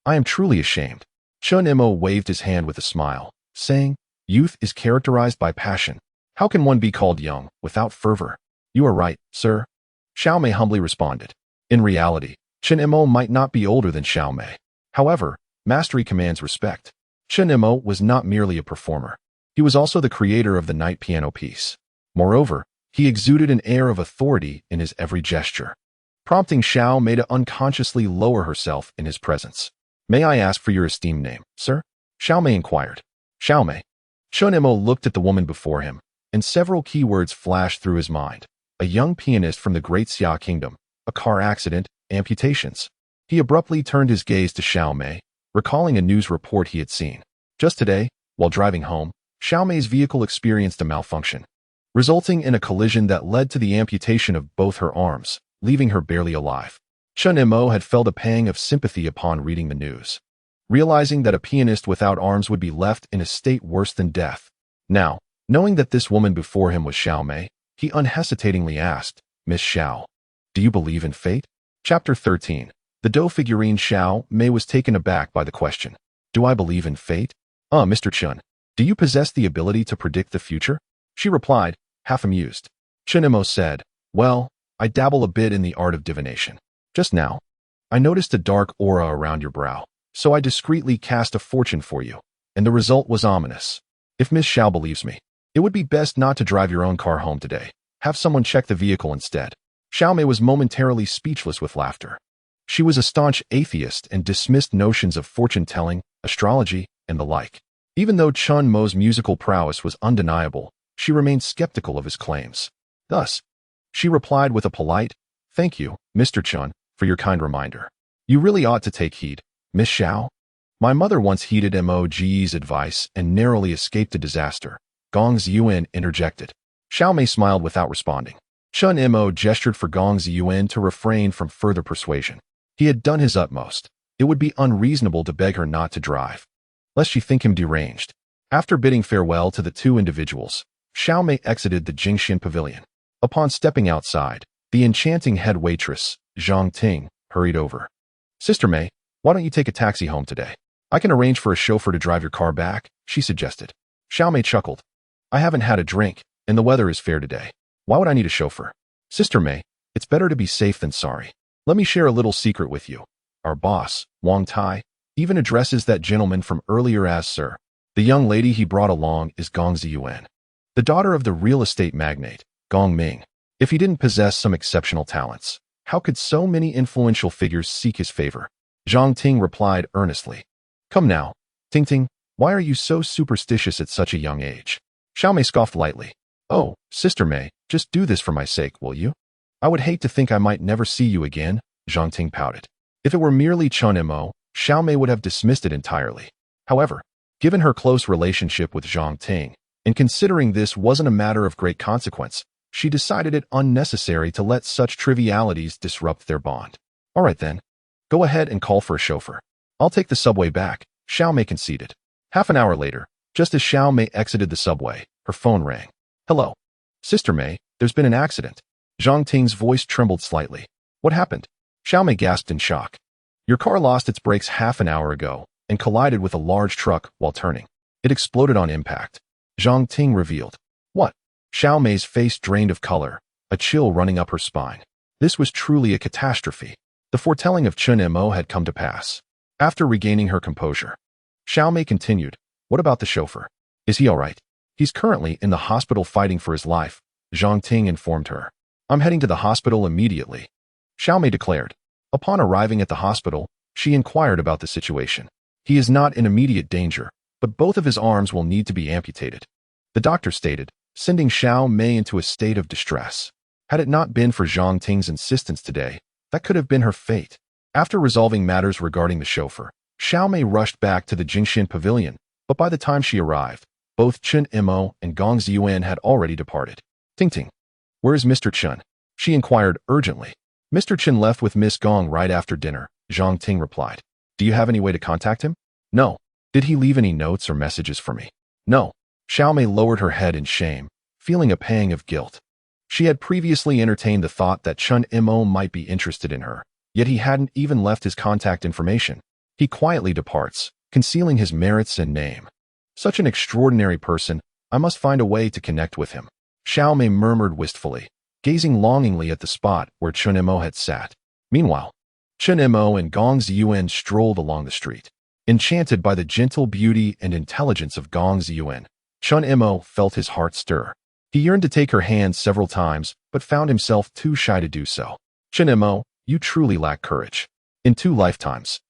[SPEAKER 1] I am truly ashamed." Chen Mo waved his hand with a smile, saying, "Youth is characterized by passion. How can one be called young without fervor?" "You are right, sir," Xiao Mei humbly responded. In reality, Chen Mo might not be older than Xiao Mei. However, mastery commands respect. Chen Mo was not merely a performer. He was also the creator of the night piano piece. Moreover, he exuded an air of authority in his every gesture, prompting Xiao Mei to unconsciously lower herself in his presence. "May I ask for your esteemed name, sir?" Xiao Mei inquired. "Xiao Mei." Chen Mo looked at the woman before him, and several keywords flashed through his mind. A young pianist from the Great Xia Kingdom, a car accident, amputations. He abruptly turned his gaze to Xiao Mei, recalling a news report he had seen. Just today, while driving home, Xiao Mei's vehicle experienced a malfunction, resulting in a collision that led to the amputation of both her arms, leaving her barely alive. Chen Mo had felt a pang of sympathy upon reading the news, realizing that a pianist without arms would be left in a state worse than death. Now, knowing that this woman before him was Xiao Mei, he unhesitatingly asked, "Miss Xiao, do you believe in fate?" Chapter 13. The dough figurine. Xiao Mei was taken aback by the question. "Do I believe in fate? Mr. Chen, do you possess the ability to predict the future?" She replied, half amused. Chen Mo said, "Well, I dabble a bit in the art of divination. Just now, I noticed a dark aura around your brow, so I discreetly cast a fortune for you, and the result was ominous. If Miss Xiao believes me, it would be best not to drive your own car home today. Have someone check the vehicle instead." Xiao Mei was momentarily speechless with laughter. She was a staunch atheist and dismissed notions of fortune-telling, astrology, and the like. Even though Chen Mo's musical prowess was undeniable, she remained skeptical of his claims. Thus, she replied with a polite, "Thank you, Mr. Chen, for your kind reminder. You really ought to take heed, Miss Xiao. My mother once heeded Mo's advice and narrowly escaped a disaster." Gong Ziyuan interjected. Xiao Mei smiled without responding. Chen Mo gestured for Gong Ziyuan to refrain from further persuasion. He had done his utmost. It would be unreasonable to beg her not to drive, lest she think him deranged. After bidding farewell to the two individuals, Xiao Mei exited the Jingxian pavilion. Upon stepping outside, the enchanting head waitress, Zhang Ting, hurried over. "Sister Mei, why don't you take a taxi home today? I can arrange for a chauffeur to drive your car back," she suggested. Xiao Mei chuckled. "I haven't had a drink, and the weather is fair today. Why would I need a chauffeur? Sister Mei, it's better to be safe than sorry. Let me share a little secret with you. Our boss, Wang Tai, even addresses that gentleman from earlier as sir. The young lady he brought along is Gong Ziyuan, the daughter of the real estate magnate, Gong Ming. If he didn't possess some exceptional talents, how could so many influential figures seek his favor?" Zhang Ting replied earnestly. "Come now, Ting Ting, why are you so superstitious at such a young age?" Xiao Mei scoffed lightly. "Oh, Sister Mei, just do this for my sake, will you? I would hate to think I might never see you again," Zhang Ting pouted. If it were merely Chen Mo, Xiao Mei would have dismissed it entirely. However, given her close relationship with Zhang Ting, and considering this wasn't a matter of great consequence, she decided it unnecessary to let such trivialities disrupt their bond. "All right then. Go ahead and call for a chauffeur. I'll take the subway back," Xiao Mei conceded. Half an hour later, just as Xiao Mei exited the subway, her phone rang. "Hello. Sister Mei, there's been an accident." Zhang Ting's voice trembled slightly. "What happened?" Xiao Mei gasped in shock. "Your car lost its brakes half an hour ago and collided with a large truck while turning. It exploded on impact," Zhang Ting revealed. "What?" Xiao Mei's face drained of color, a chill running up her spine. This was truly a catastrophe. The foretelling of Chen Mo had come to pass. After regaining her composure, Xiao Mei continued, "What about the chauffeur? Is he all right?" "He's currently in the hospital fighting for his life," Zhang Ting informed her. "I'm heading to the hospital immediately," Xiao Mei declared. Upon arriving at the hospital, she inquired about the situation. "He is not in immediate danger, but both of his arms will need to be amputated," the doctor stated, sending Xiao Mei into a state of distress. Had it not been for Zhang Ting's insistence today, that could have been her fate. After resolving matters regarding the chauffeur, Xiao Mei rushed back to the Jingxian pavilion, but by the time she arrived, both Chen Mo and Gong Ziyuan had already departed. "Ting Ting, where is Mr. Chen?" she inquired urgently. "Mr. Chen left with Miss Gong right after dinner," Zhang Ting replied. "Do you have any way to contact him?" "No. Did he leave any notes or messages for me? No. Xiaomei lowered her head in shame, feeling a pang of guilt. She had previously entertained the thought that Chen Mo might be interested in her, yet he hadn't even left his contact information. He quietly departs, concealing his merits and name. Such an extraordinary person, I must find a way to connect with him. Xiaomei murmured wistfully, gazing longingly at the spot where Chen Mo had sat. Meanwhile, Chen Mo and Gong Ziyuan strolled along the street. Enchanted by the gentle beauty and intelligence of Gong Ziyuan, Chen Mo felt his heart stir. He yearned to take her hand several times, but found himself too shy to do so. Chen Mo, you truly lack courage. In 2 lifetimes.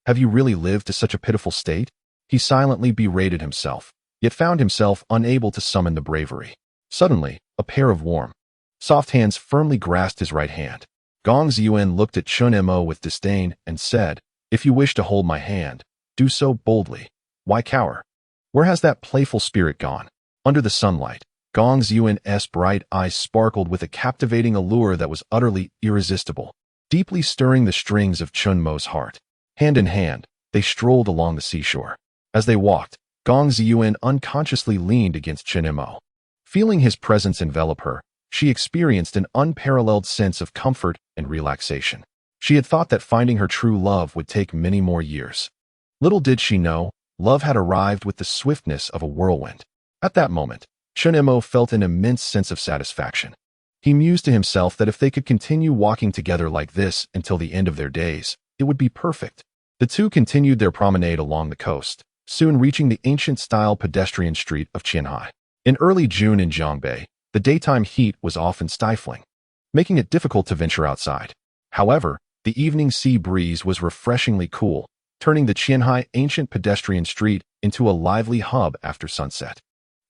[SPEAKER 1] Have you really lived to such a pitiful state? He silently berated himself, yet found himself unable to summon the bravery. Suddenly, a pair of warm, soft hands firmly grasped his right hand. Gong Ziyuan looked at Chen Mo with disdain and said, "If you wish to hold my hand, do so boldly. Why cower? Where has that playful spirit gone?" Under the sunlight, Gong Ziyuan's bright eyes sparkled with a captivating allure that was utterly irresistible, deeply stirring the strings of Chen Mo's heart. Hand in hand, they strolled along the seashore. As they walked, Gong Ziyuan unconsciously leaned against Chen Mo. Feeling his presence envelop her, she experienced an unparalleled sense of comfort and relaxation. She had thought that finding her true love would take many more years. Little did she know, love had arrived with the swiftness of a whirlwind. At that moment, Chen Mo felt an immense sense of satisfaction. He mused to himself that if they could continue walking together like this until the end of their days, it would be perfect. The two continued their promenade along the coast, soon reaching the ancient-style pedestrian street of Qianhai. In early June in Zhongbei, the daytime heat was often stifling, making it difficult to venture outside. However, the evening sea breeze was refreshingly cool, turning the Qianhai ancient pedestrian street into a lively hub after sunset.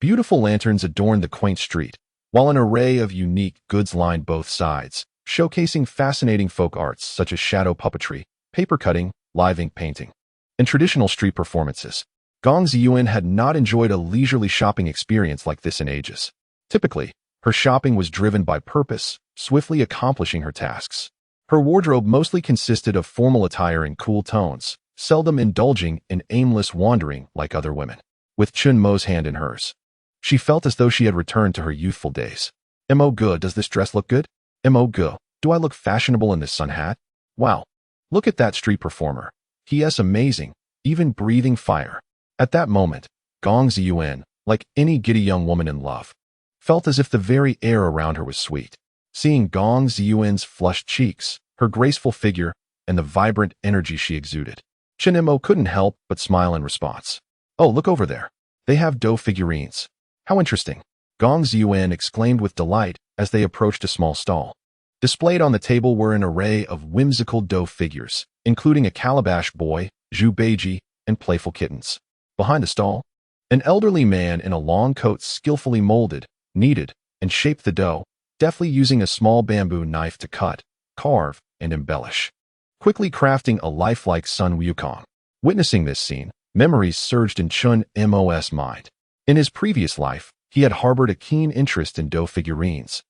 [SPEAKER 1] Beautiful lanterns adorned the quaint street, while an array of unique goods lined both sides, showcasing fascinating folk arts such as shadow puppetry, paper cutting, live ink painting, and traditional street performances. Gong Ziyuan had not enjoyed a leisurely shopping experience like this in ages. Typically, her shopping was driven by purpose, swiftly accomplishing her tasks. Her wardrobe mostly consisted of formal attire in cool tones, seldom indulging in aimless wandering like other women. With Chen Mo's hand in hers, she felt as though she had returned to her youthful days. "Mo Ge, does this dress look good? Mo Ge, do I look fashionable in this sun hat? Wow, look at that street performer. He is amazing, even breathing fire." At that moment, Gong Ziyuan, like any giddy young woman in love, felt as if the very air around her was sweet. Seeing Gong Ziyuan's flushed cheeks, her graceful figure, and the vibrant energy she exuded, Chen Mo couldn't help but smile in response. "Oh, look over there. They have dough figurines. How interesting." Gong Ziyuan exclaimed with delight as they approached a small stall. Displayed on the table were an array of whimsical dough figures, including a calabash boy, Zhu Beiji, and playful kittens. Behind the stall, an elderly man in a long coat skillfully molded, kneaded, and shaped the dough, deftly using a small bamboo knife to cut, carve, and embellish, quickly crafting a lifelike Sun Wukong. Witnessing this scene, memories surged in Chen Mo's mind. In his previous life, he had harbored a keen interest in dough figurines,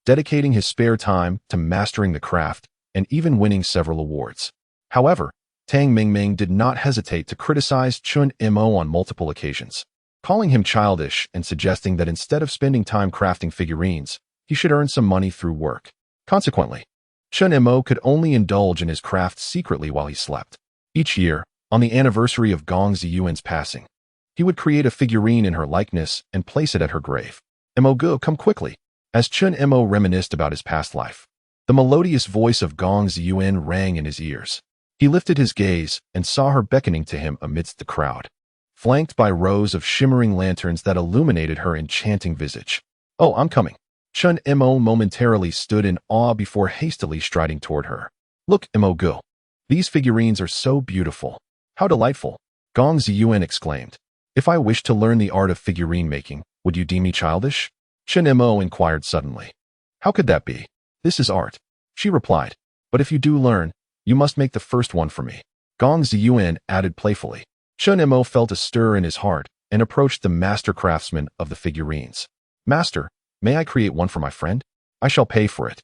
[SPEAKER 1] dedicating his spare time to mastering the craft and even winning several awards. However, Tang Mingming did not hesitate to criticize Chen Mo on multiple occasions, calling him childish and suggesting that instead of spending time crafting figurines, he should earn some money through work. Consequently, Chen Mo could only indulge in his craft secretly while he slept. Each year, on the anniversary of Gong Ziyuan's passing, he would create a figurine in her likeness and place it at her grave. "Mo Ge, come quickly." As Chen Mo reminisced about his past life, the melodious voice of Gong Ziyuan rang in his ears. He lifted his gaze and saw her beckoning to him amidst the crowd, flanked by rows of shimmering lanterns that illuminated her enchanting visage. "Oh, I'm coming." Chen Mo momentarily stood in awe before hastily striding toward her. "Look, Mo Ge, these figurines are so beautiful. How delightful." Gong Ziyuan exclaimed. "If I wished to learn the art of figurine making, would you deem me childish?" Chen Mo inquired suddenly. "How could that be? This is art," she replied. "But if you do learn, you must make the first one for me." Gong Ziyuan added playfully. Chen Mo felt a stir in his heart and approached the master craftsman of the figurines. "Master, may I create one for my friend? I shall pay for it,"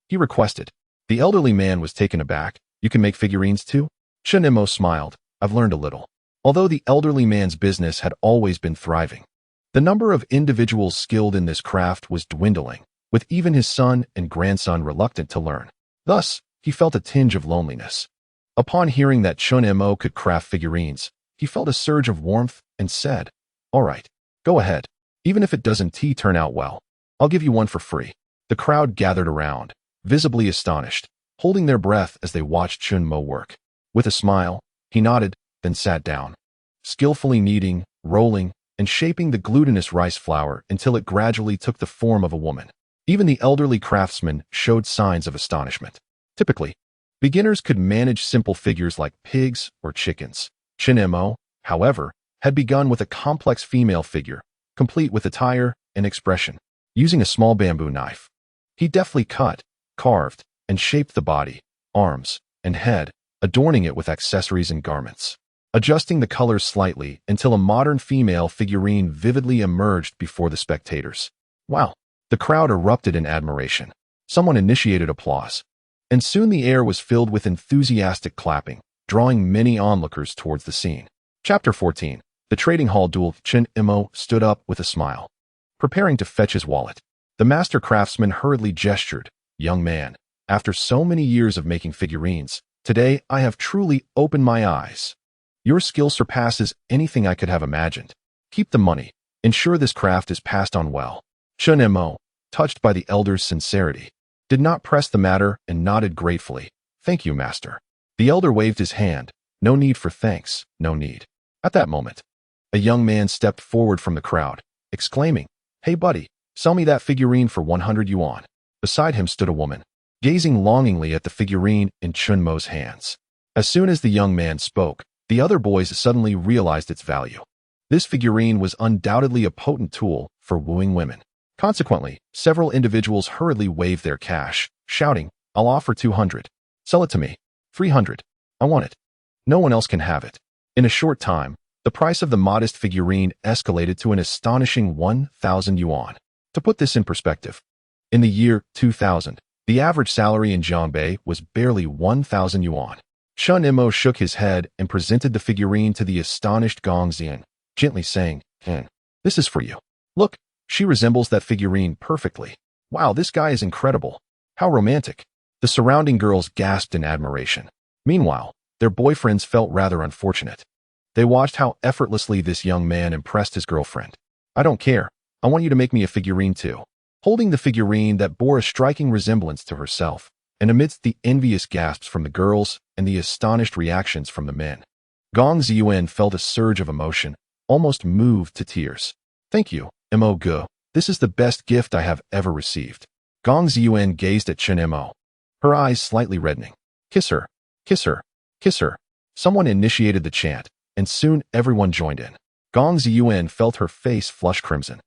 [SPEAKER 1] he requested. The elderly man was taken aback. "You can make figurines too?" Chen Mo smiled. "I've learned a little." Although the elderly man's business had always been thriving, the number of individuals skilled in this craft was dwindling, with even his son and grandson reluctant to learn. Thus, he felt a tinge of loneliness. Upon hearing that Chen Mo could craft figurines, he felt a surge of warmth and said, "All right, go ahead. Even if it doesn't turn out well, I'll give you one for free." The crowd gathered around, visibly astonished, holding their breath as they watched Chen Mo work. With a smile, he nodded, then sat down, skillfully kneading, rolling, and shaping the glutinous rice flour until it gradually took the form of a woman. Even the elderly craftsman showed signs of astonishment. Typically, beginners could manage simple figures like pigs or chickens. Chen Mo, however, had begun with a complex female figure, complete with attire and expression. Using a small bamboo knife, he deftly cut, carved, and shaped the body, arms, and head, adorning it with accessories and garments, adjusting the colors slightly until a modern female figurine vividly emerged before the spectators. Wow! The crowd erupted in admiration. Someone initiated applause, and soon the air was filled with enthusiastic clapping, drawing many onlookers towards the scene. Chapter 14. The Trading Hall Duel. Chen Mo stood up with a smile, preparing to fetch his wallet. The master craftsman hurriedly gestured, "Young man, after so many years of making figurines, today I have truly opened my eyes. Your skill surpasses anything I could have imagined. Keep the money. Ensure this craft is passed on well." Chen Mo, touched by the elder's sincerity, did not press the matter and nodded gratefully. "Thank you, master." The elder waved his hand. "No need for thanks, no need." At that moment, a young man stepped forward from the crowd, exclaiming, "Hey buddy, sell me that figurine for 100 yuan. Beside him stood a woman, gazing longingly at the figurine in Chen Mo's hands. As soon as the young man spoke, the other boys suddenly realized its value. This figurine was undoubtedly a potent tool for wooing women. Consequently, several individuals hurriedly waved their cash, shouting, "I'll offer 200. Sell it to me. 300. I want it. No one else can have it." In a short time, the price of the modest figurine escalated to an astonishing 1,000 yuan. To put this in perspective, in the year 2000, the average salary in Jiangbei was barely 1,000 yuan. Chen Mo shook his head and presented the figurine to the astonished Gong Xian, gently saying, "This is for you. Look, she resembles that figurine perfectly. Wow, this guy is incredible. How romantic." The surrounding girls gasped in admiration. Meanwhile, their boyfriends felt rather unfortunate. They watched how effortlessly this young man impressed his girlfriend. "I don't care. I want you to make me a figurine too." Holding the figurine that bore a striking resemblance to herself, and amidst the envious gasps from the girls and the astonished reactions from the men, Gong Ziyuan felt a surge of emotion, almost moved to tears. "Thank you, Mo Ge. This is the best gift I have ever received." Gong Ziyuan gazed at Chen Mo, her eyes slightly reddening. "Kiss her, kiss her, kiss her." Someone initiated the chant, and soon everyone joined in. Gong Ziyuan felt her face flush crimson.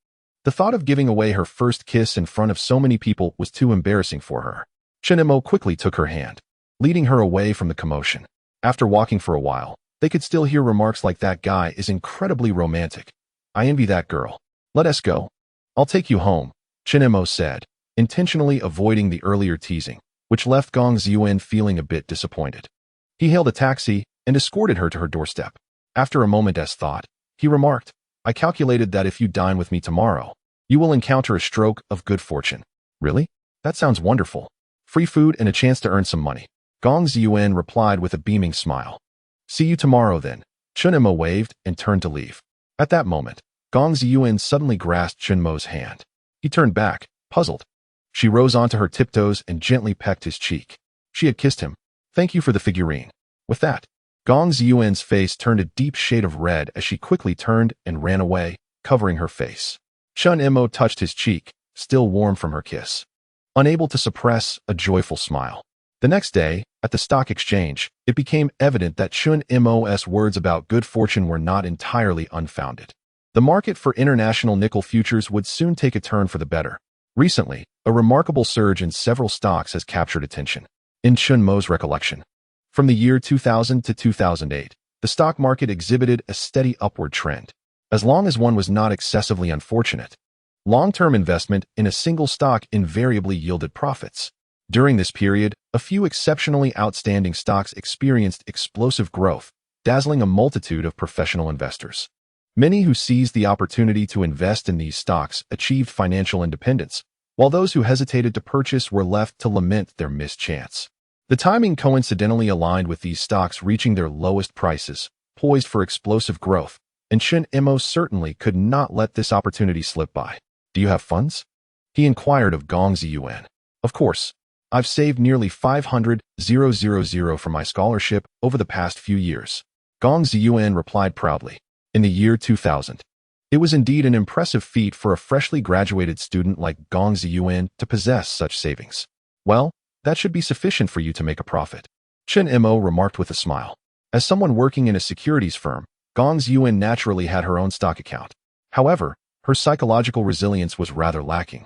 [SPEAKER 1] The thought of giving away her first kiss in front of so many people was too embarrassing for her. Chen Mo quickly took her hand, leading her away from the commotion. After walking for a while, they could still hear remarks like, "That guy is incredibly romantic. I envy that girl. Let us go. I'll take you home," Chen Mo said, intentionally avoiding the earlier teasing, which left Gong Ziyuan feeling a bit disappointed. He hailed a taxi and escorted her to her doorstep. After a moment's thought, he remarked, "I calculated that if you dine with me tomorrow, you will encounter a stroke of good fortune." "Really? That sounds wonderful. Free food and a chance to earn some money." Gong Ziyuan replied with a beaming smile. "See you tomorrow then." Chen Mo waved and turned to leave. At that moment, Gong Ziyuan suddenly grasped Chen Mo's hand. He turned back, puzzled. She rose onto her tiptoes and gently pecked his cheek. She had kissed him. "Thank you for the figurine." With that, Gong Ziyuan's face turned a deep shade of red as she quickly turned and ran away, covering her face. Chen Mo touched his cheek, still warm from her kiss, unable to suppress a joyful smile. The next day, at the stock exchange, it became evident that Chen Mo's words about good fortune were not entirely unfounded. The market for international nickel futures would soon take a turn for the better. Recently, a remarkable surge in several stocks has captured attention. In Chen Mo's recollection, from the year 2000 to 2008, the stock market exhibited a steady upward trend. As long as one was not excessively unfortunate, long-term investment in a single stock invariably yielded profits. During this period, a few exceptionally outstanding stocks experienced explosive growth, dazzling a multitude of professional investors. Many who seized the opportunity to invest in these stocks achieved financial independence, while those who hesitated to purchase were left to lament their missed chance. The timing coincidentally aligned with these stocks reaching their lowest prices, poised for explosive growth, and Chen Mo certainly could not let this opportunity slip by. "Do you have funds?" he inquired of Gong Ziyuan. "Of course. I've saved nearly 500,000 from my scholarship over the past few years," Gong Ziyuan replied proudly. In the year 2000. It was indeed an impressive feat for a freshly graduated student like Gong Ziyuan to possess such savings. "Well, that should be sufficient for you to make a profit," Chen Mo remarked with a smile. As someone working in a securities firm, Gong Ziyuan naturally had her own stock account. However, her psychological resilience was rather lacking,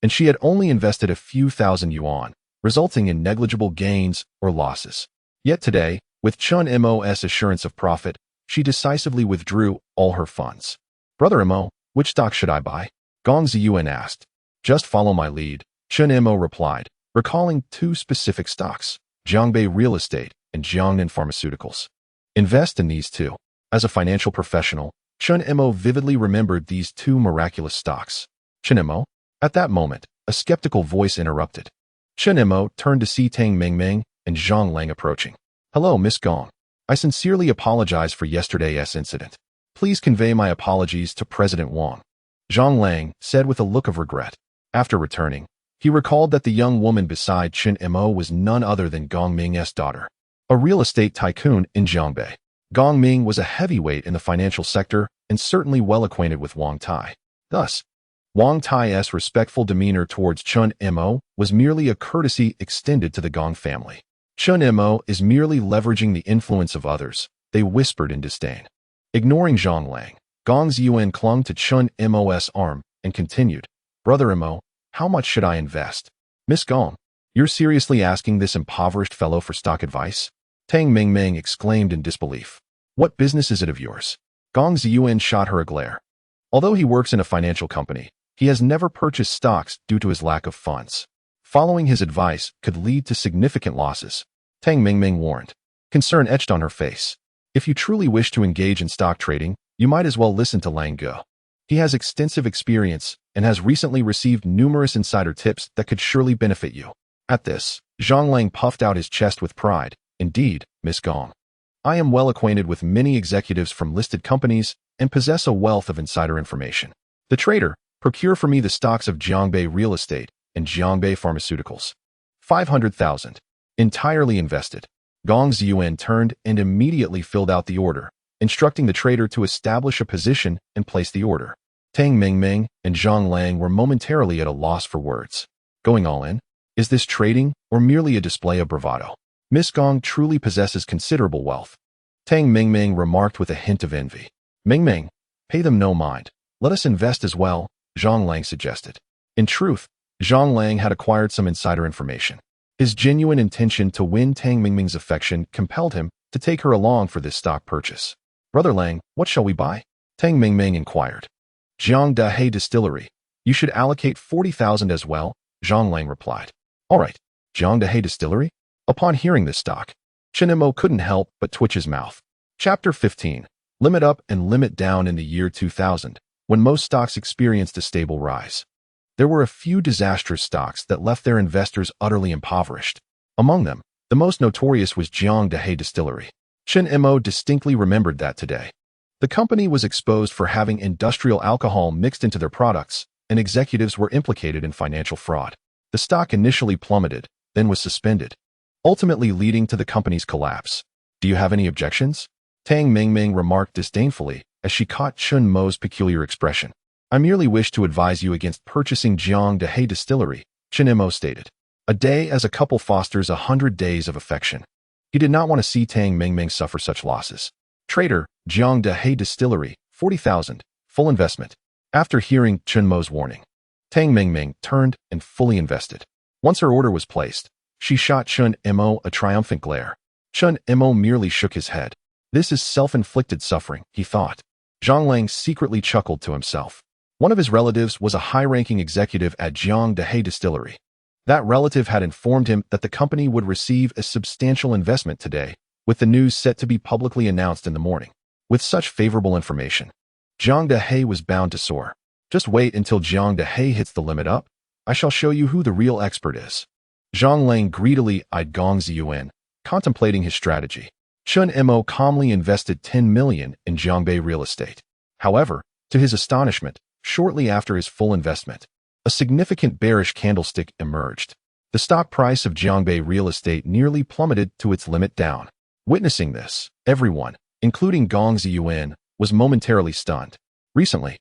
[SPEAKER 1] and she had only invested a few thousand yuan, resulting in negligible gains or losses. Yet today, with Chen Mo's assurance of profit, she decisively withdrew all her funds. "Brother Mo, which stock should I buy?" Gong Ziyuan asked. "Just follow my lead," Chen Mo replied, recalling two specific stocks, Jiangbei Real Estate and Jiangnan Pharmaceuticals. "Invest in these two." As a financial professional, Chen Mo vividly remembered these two miraculous stocks. "Chen Mo?" At that moment, a skeptical voice interrupted. Chen Mo turned to see Tang Mingming and Zhang Lang approaching. "Hello, Miss Gong. I sincerely apologize for yesterday's incident. Please convey my apologies to President Wang," Zhang Lang said with a look of regret. After returning, he recalled that the young woman beside Chen Mo was none other than Gong Ming's daughter, a real estate tycoon in Jiangbei. Gong Ming was a heavyweight in the financial sector and certainly well acquainted with Wang Tai. Thus, Wang Tai's respectful demeanor towards Chen Mo was merely a courtesy extended to the Gong family. "Chen Mo is merely leveraging the influence of others," they whispered in disdain. Ignoring Zhang Lang, Gong Ziyuan clung to Chen Mo's arm and continued, "Brother Mo, how much should I invest?" "Miss Gong, you're seriously asking this impoverished fellow for stock advice?" Tang Mingming exclaimed in disbelief. "What business is it of yours?" Gong Ziyuan shot her a glare. Although he works in a financial company, he has never purchased stocks due to his lack of funds. Following his advice could lead to significant losses, Tang Mingming warned, concern etched on her face. "If you truly wish to engage in stock trading, you might as well listen to Lang Ge. He has extensive experience and has recently received numerous insider tips that could surely benefit you." At this, Zhang Lang puffed out his chest with pride. "Indeed, Miss Gong. I am well acquainted with many executives from listed companies and possess a wealth of insider information. The trader, procure for me the stocks of Jiangbei Real Estate and Jiangbei Pharmaceuticals. 500,000. Entirely invested." Gong Ziyuan turned and immediately filled out the order, instructing the trader to establish a position and place the order. Tang Mingming and Zhang Lang were momentarily at a loss for words. Going all in? Is this trading or merely a display of bravado? Miss Gong truly possesses considerable wealth, Tang Mingming remarked with a hint of envy. "Mingming, pay them no mind. Let us invest as well," Zhang Lang suggested. In truth, Zhang Lang had acquired some insider information. His genuine intention to win Tang Mingming's affection compelled him to take her along for this stock purchase. "Brother Lang, what shall we buy?" Tang Mingming inquired. "Jiang Dahe Distillery. You should allocate 40,000 as well," Zhang Lang replied. "All right, Jiang Dahe Distillery?" Upon hearing this stock, Chen Mo couldn't help but twitch his mouth. Chapter 15. Limit up and limit down. In the year 2000, when most stocks experienced a stable rise, there were a few disastrous stocks that left their investors utterly impoverished. Among them, the most notorious was Jiang Dahe Distillery. Chen Mo distinctly remembered that today. The company was exposed for having industrial alcohol mixed into their products, and executives were implicated in financial fraud. The stock initially plummeted, then was suspended, ultimately leading to the company's collapse. "Do you have any objections?" Tang Mingming remarked disdainfully as she caught Chen Mo's peculiar expression. "I merely wish to advise you against purchasing Jiang Dahe Distillery," Chen Mo stated. A day as a couple fosters 100 days of affection. He did not want to see Tang Mingming suffer such losses. "Trader, Jiang Dahe Distillery, 40,000, full investment." After hearing Chen Mo's warning, Tang Mingming turned and fully invested. Once her order was placed, she shot Chen Mo a triumphant glare. Chen Mo merely shook his head. "This is self-inflicted suffering," he thought. Zhang Lang secretly chuckled to himself. One of his relatives was a high-ranking executive at Jiang Dahe Distillery. That relative had informed him that the company would receive a substantial investment today, with the news set to be publicly announced in the morning. With such favorable information, Zhang Dehe was bound to soar. Just wait until Zhang Dehe hits the limit up. I shall show you who the real expert is. Zhang Lang greedily eyed Gong Ziyuan, contemplating his strategy. Chen Mo calmly invested 10 million in Jiangbei real estate. However, to his astonishment, shortly after his full investment, a significant bearish candlestick emerged. The stock price of Jiangbei real estate nearly plummeted to its limit down. Witnessing this, everyone, including Gong Ziyuan, was momentarily stunned. Recently,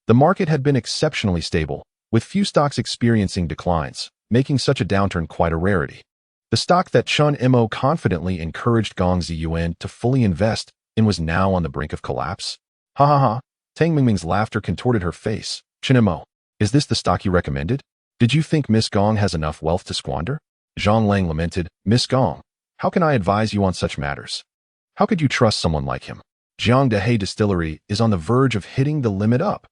[SPEAKER 1] the market had been exceptionally stable, with few stocks experiencing declines, making such a downturn quite a rarity. The stock that Chen Mo confidently encouraged Gong Ziyuan to fully invest in was now on the brink of collapse. Ha ha ha, Tang Mingming's laughter contorted her face. Chen Mo, is this the stock you recommended? Did you think Miss Gong has enough wealth to squander? Zhang Lang lamented. Miss Gong, how can I advise you on such matters? How could you trust someone like him? Jiang Dehe Distillery is on the verge of hitting the limit up.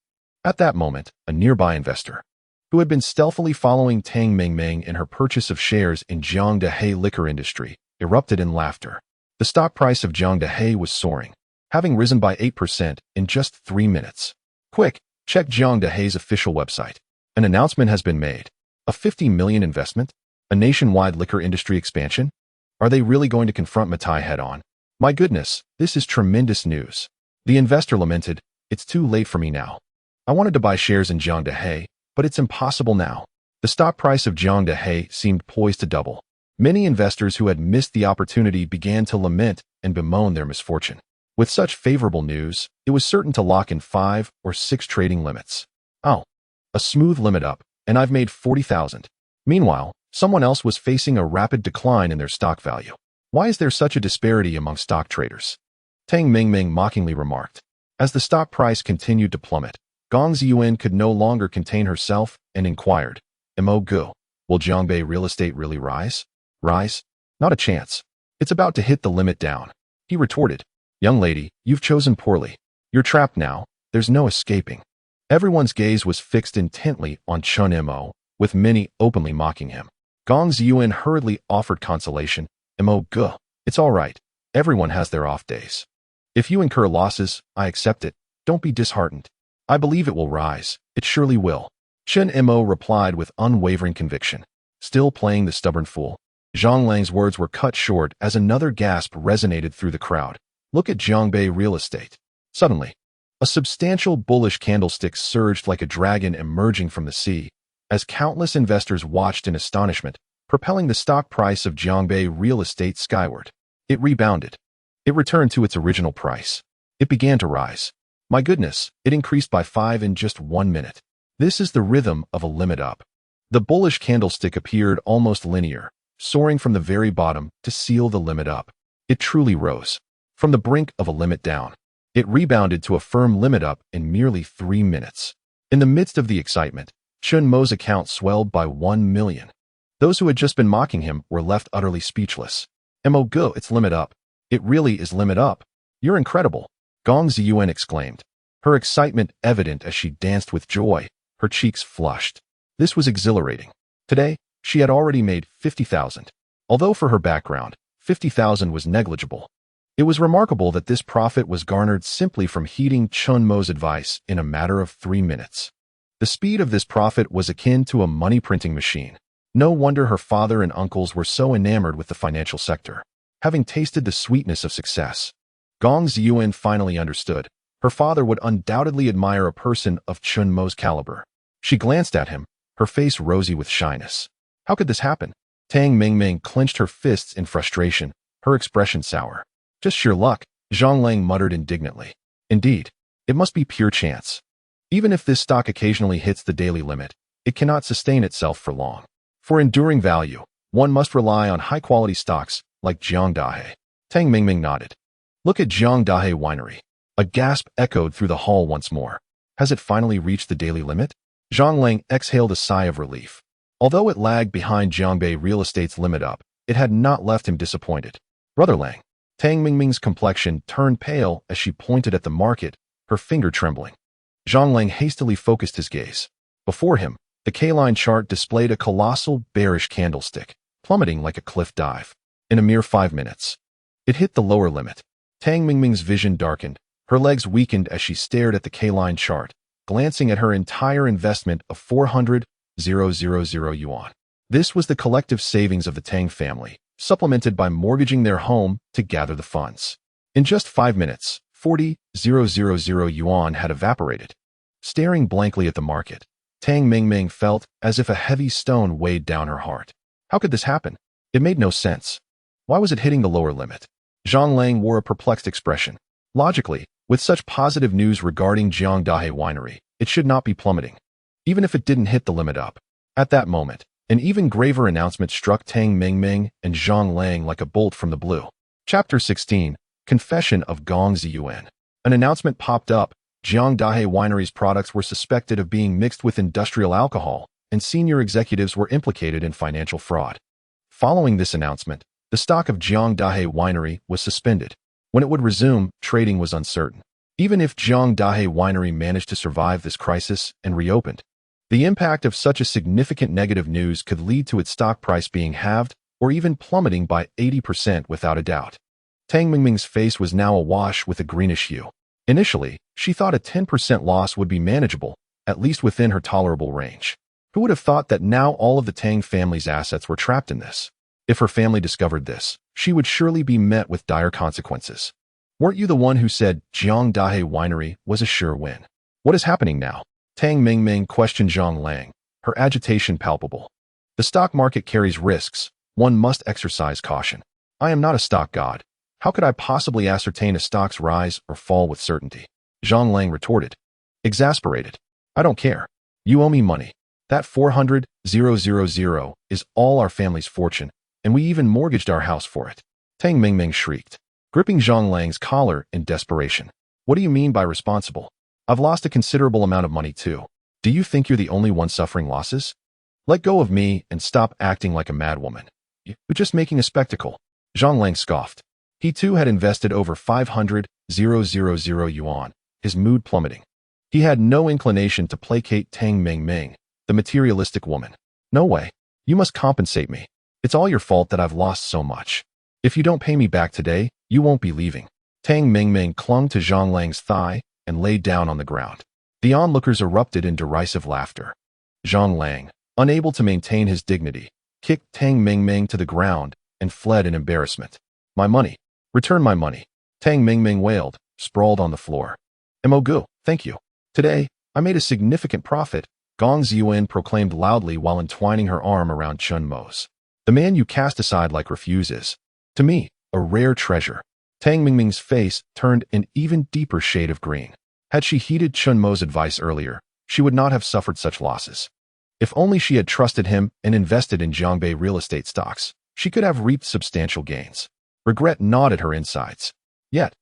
[SPEAKER 1] At that moment, a nearby investor, who had been stealthily following Tang Mingming in her purchase of shares in Jiang Dehe liquor industry, erupted in laughter. The stock price of Jiang Dehe was soaring, having risen by 8% in just 3 minutes. Quick, check Jiang Dehe's official website. An announcement has been made. A 50 million investment? A nationwide liquor industry expansion? Are they really going to confront Matai head-on? My goodness, this is tremendous news. The investor lamented, it's too late for me now. I wanted to buy shares in Jiang Dehe, but it's impossible now. The stock price of Jiang Dehe seemed poised to double. Many investors who had missed the opportunity began to lament and bemoan their misfortune. With such favorable news, it was certain to lock in 5 or 6 trading limits. Oh, a smooth limit up, and I've made 40,000. Meanwhile, someone else was facing a rapid decline in their stock value. Why is there such a disparity among stock traders? Tang Mingming mockingly remarked. As the stock price continued to plummet, Gong Ziyuan could no longer contain herself and inquired, Mo Gu, will Jiangbei real estate really rise? Rise? Not a chance. It's about to hit the limit down. He retorted, young lady, you've chosen poorly. You're trapped now. There's no escaping. Everyone's gaze was fixed intently on Chen Mo, with many openly mocking him. Gong Ziyuan hurriedly offered consolation. Mo Gu, it's all right. Everyone has their off days. If you incur losses, I accept it. Don't be disheartened. I believe it will rise. It surely will. Chen Mo replied with unwavering conviction. Still playing the stubborn fool. Zhang Lang's words were cut short as another gasp resonated through the crowd. Look at Jiangbei real estate. Suddenly, a substantial bullish candlestick surged like a dragon emerging from the sea, as countless investors watched in astonishment, propelling the stock price of Jiangbei real estate skyward. It rebounded. It returned to its original price. It began to rise. My goodness, it increased by 5 in just 1 minute. This is the rhythm of a limit up. The bullish candlestick appeared almost linear, soaring from the very bottom to seal the limit up. It truly rose. From the brink of a limit down, it rebounded to a firm limit up in merely 3 minutes. In the midst of the excitement, Chen Mo's account swelled by 1 million. Those who had just been mocking him were left utterly speechless. Mo Gu, it's limit up. It really is limit up. You're incredible. Gong Ziyuan exclaimed, her excitement evident as she danced with joy, her cheeks flushed. This was exhilarating. Today, she had already made 50,000. Although for her background, 50,000 was negligible. It was remarkable that this profit was garnered simply from heeding Chen Mo's advice in a matter of 3 minutes. The speed of this profit was akin to a money-printing machine. No wonder her father and uncles were so enamored with the financial sector. Having tasted the sweetness of success, Gong Ziyuan finally understood. Her father would undoubtedly admire a person of Chen Mo's caliber. She glanced at him, her face rosy with shyness. How could this happen? Tang Mingming clenched her fists in frustration, her expression sour. Just sheer luck, Zhang Lang muttered indignantly. Indeed, it must be pure chance. Even if this stock occasionally hits the daily limit, it cannot sustain itself for long. For enduring value, one must rely on high-quality stocks like Jiang Dahe. Tang Mingming nodded. Look at Jiang Dahe Winery. A gasp echoed through the hall once more. Has it finally reached the daily limit? Zhang Lang exhaled a sigh of relief. Although it lagged behind Jiangbei real estate's limit up, it had not left him disappointed. Brother Lang. Tang Mingming's complexion turned pale as she pointed at the market, her finger trembling. Zhang Lang hastily focused his gaze. Before him, the K-line chart displayed a colossal bearish candlestick, plummeting like a cliff dive. In a mere 5 minutes, It hit the lower limit. Tang Mingming's vision darkened. Her legs weakened as she stared at the K-line chart, glancing at her entire investment of 400,000 yuan. This was the collective savings of the Tang family, supplemented by mortgaging their home to gather the funds. In just 5 minutes, 40,000 yuan had evaporated. Staring blankly at the market, Tang Mingming felt as if a heavy stone weighed down her heart. How could this happen? It made no sense. Why was it hitting the lower limit? Zhang Lang wore a perplexed expression. Logically, with such positive news regarding Jiangdahe Winery, it should not be plummeting, even if it didn't hit the limit up. At that moment, an even graver announcement struck Tang Mingming and Zhang Lang like a bolt from the blue. Chapter 16, Confession of Gong Ziyuan. An announcement popped up. Jiangdahe Winery's products were suspected of being mixed with industrial alcohol, and senior executives were implicated in financial fraud. Following this announcement, the stock of Jiangdahe Winery was suspended. When it would resume, trading was uncertain. Even if Jiangdahe Winery managed to survive this crisis and reopened, the impact of such a significant negative news could lead to its stock price being halved or even plummeting by 80% without a doubt. Tang Mingming's face was now awash with a greenish hue. Initially, she thought a 10% loss would be manageable, at least within her tolerable range. Who would have thought that now all of the Tang family's assets were trapped in this? If her family discovered this, she would surely be met with dire consequences. Weren't you the one who said Jiangdahe Winery was a sure win? What is happening now? Tang Mingming questioned Zhang Lang, her agitation palpable. The stock market carries risks. One must exercise caution. I am not a stock god. How could I possibly ascertain a stock's rise or fall with certainty? Zhang Lang retorted. Exasperated. I don't care. You owe me money. That 400,000 is all our family's fortune, and we even mortgaged our house for it. Tang Mingming shrieked, gripping Zhang Lang's collar in desperation. What do you mean by responsible? I've lost a considerable amount of money too. Do you think you're the only one suffering losses? Let go of me and stop acting like a madwoman. You're just making a spectacle. Zhang Lang scoffed. He too had invested over 500,000 yuan, his mood plummeting. He had no inclination to placate Tang Mingming, the materialistic woman. No way. You must compensate me. It's all your fault that I've lost so much. If you don't pay me back today, you won't be leaving. Tang Mingming clung to Zhang Lang's thigh and lay down on the ground. The onlookers erupted in derisive laughter. Zhang Lang, unable to maintain his dignity, kicked Tang Mingming to the ground and fled in embarrassment. My money. Return my money. Tang Mingming wailed, sprawled on the floor. Mo, thank you. Today, I made a significant profit, Gong Ziyuan proclaimed loudly while entwining her arm around Chen Mo's. The man you cast aside like refuse is, to me, a rare treasure. Tang Mingming's face turned an even deeper shade of green. Had she heeded Chen Mo's advice earlier, she would not have suffered such losses. If only she had trusted him and invested in Jiangbei real estate stocks, she could have reaped substantial gains. Regret gnawed at her insides. Yet,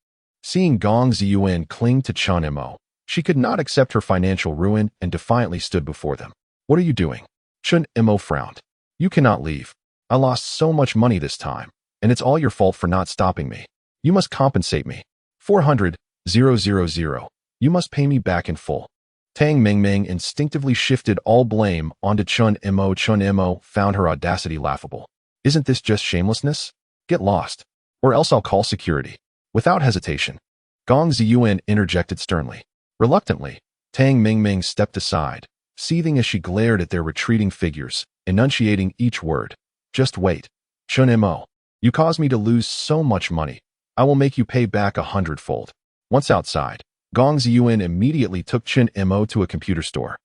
[SPEAKER 1] seeing Gong Ziyuan cling to Chen Mo, she could not accept her financial ruin and defiantly stood before them. What are you doing? Chen Mo frowned. You cannot leave. I lost so much money this time, and it's all your fault for not stopping me. You must compensate me. 400,000. You must pay me back in full. Tang Mingming instinctively shifted all blame onto Chen Mo. Chen Mo found her audacity laughable. Isn't this just shamelessness? Get lost, or else I'll call security. Without hesitation, Gong Ziyuan interjected sternly. Reluctantly, Tang Mingming stepped aside, seething as she glared at their retreating figures, enunciating each word. Just wait. Chen Mo, you caused me to lose so much money. I will make you pay back 100-fold. Once outside, Gong Ziyuan immediately took Chen Mo to a computer store,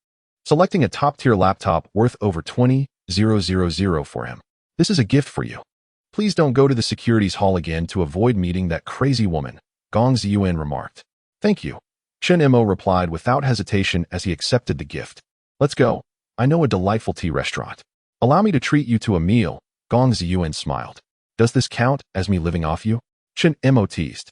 [SPEAKER 1] selecting a top-tier laptop worth over 20,000 for him. This is a gift for you. Please don't go to the securities hall again to avoid meeting that crazy woman, Gong Ziyuan remarked. Thank you. Chen Mo replied without hesitation as he accepted the gift. Let's go. I know a delightful tea restaurant. Allow me to treat you to a meal, Gong Ziyuan smiled. Does this count as me living off you? Chen Mo teased.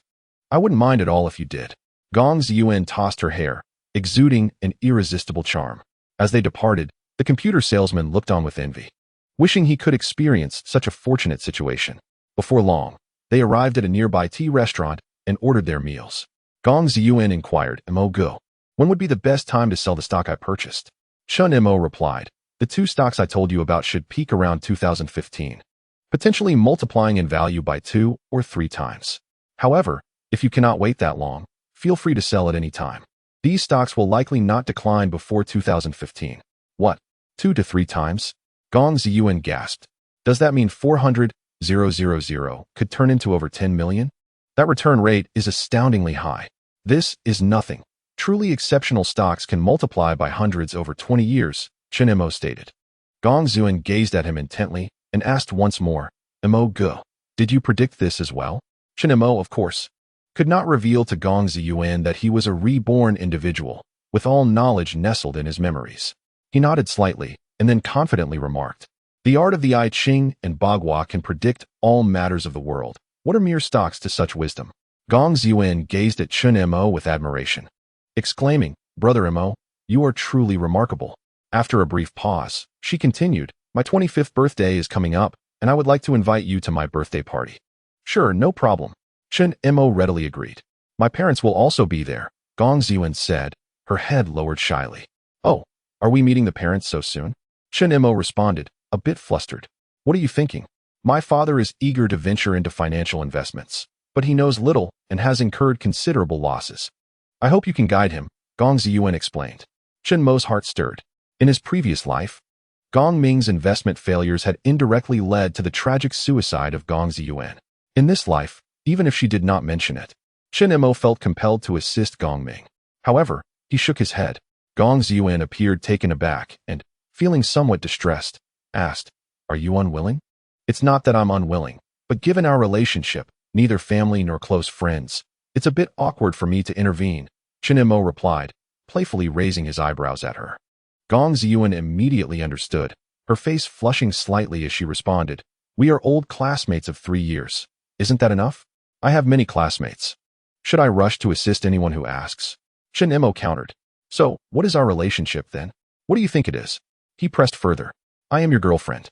[SPEAKER 1] I wouldn't mind at all if you did. Gong Ziyuan tossed her hair, exuding an irresistible charm. As they departed, the computer salesman looked on with envy, wishing he could experience such a fortunate situation. Before long, they arrived at a nearby tea restaurant and ordered their meals. Gong Ziyuan inquired, Mo, when would be the best time to sell the stock I purchased? Chen Mo replied, the two stocks I told you about should peak around 2015. potentially multiplying in value by 2 or 3 times. However, if you cannot wait that long, feel free to sell at any time. These stocks will likely not decline before 2015. What? 2 to 3 times? Gong Ziyuan gasped. Does that mean 400,000 could turn into over 10 million? That return rate is astoundingly high. This is nothing. Truly exceptional stocks can multiply by hundreds over 20 years, Chen Mo stated. Gong Ziyuan gazed at him intently and asked once more, Mo Gu, did you predict this as well? Chen Mo, of course, could not reveal to Gong Ziyuan that he was a reborn individual, with all knowledge nestled in his memories. He nodded slightly, and then confidently remarked, the art of the I Ching and Bagua can predict all matters of the world. What are mere stocks to such wisdom? Gong Ziyuan gazed at Chen Mo with admiration, exclaiming, Brother Mo, you are truly remarkable. After a brief pause, she continued, my 25th birthday is coming up, and I would like to invite you to my birthday party. Sure, no problem. Chen Mo readily agreed. My parents will also be there, Gong Ziyuan said, her head lowered shyly. Oh, are we meeting the parents so soon? Chen Mo responded, a bit flustered. What are you thinking? My father is eager to venture into financial investments, but he knows little and has incurred considerable losses. I hope you can guide him, Gong Ziyuan explained. Chen Mo's heart stirred. In his previous life, Gong Ming's investment failures had indirectly led to the tragic suicide of Gong Ziyuan. In this life, even if she did not mention it, Chen Mo felt compelled to assist Gong Ming. However, he shook his head. Gong Ziyuan appeared taken aback and, feeling somewhat distressed, asked, Are you unwilling? It's not that I'm unwilling, but given our relationship, neither family nor close friends, it's a bit awkward for me to intervene, Chen Mo replied, playfully raising his eyebrows at her. Gong Ziyuan immediately understood, her face flushing slightly as she responded, We are old classmates of 3 years. Isn't that enough? I have many classmates. Should I rush to assist anyone who asks? Chen Mo countered. So, what is our relationship then? What do you think it is? He pressed further. I am your girlfriend.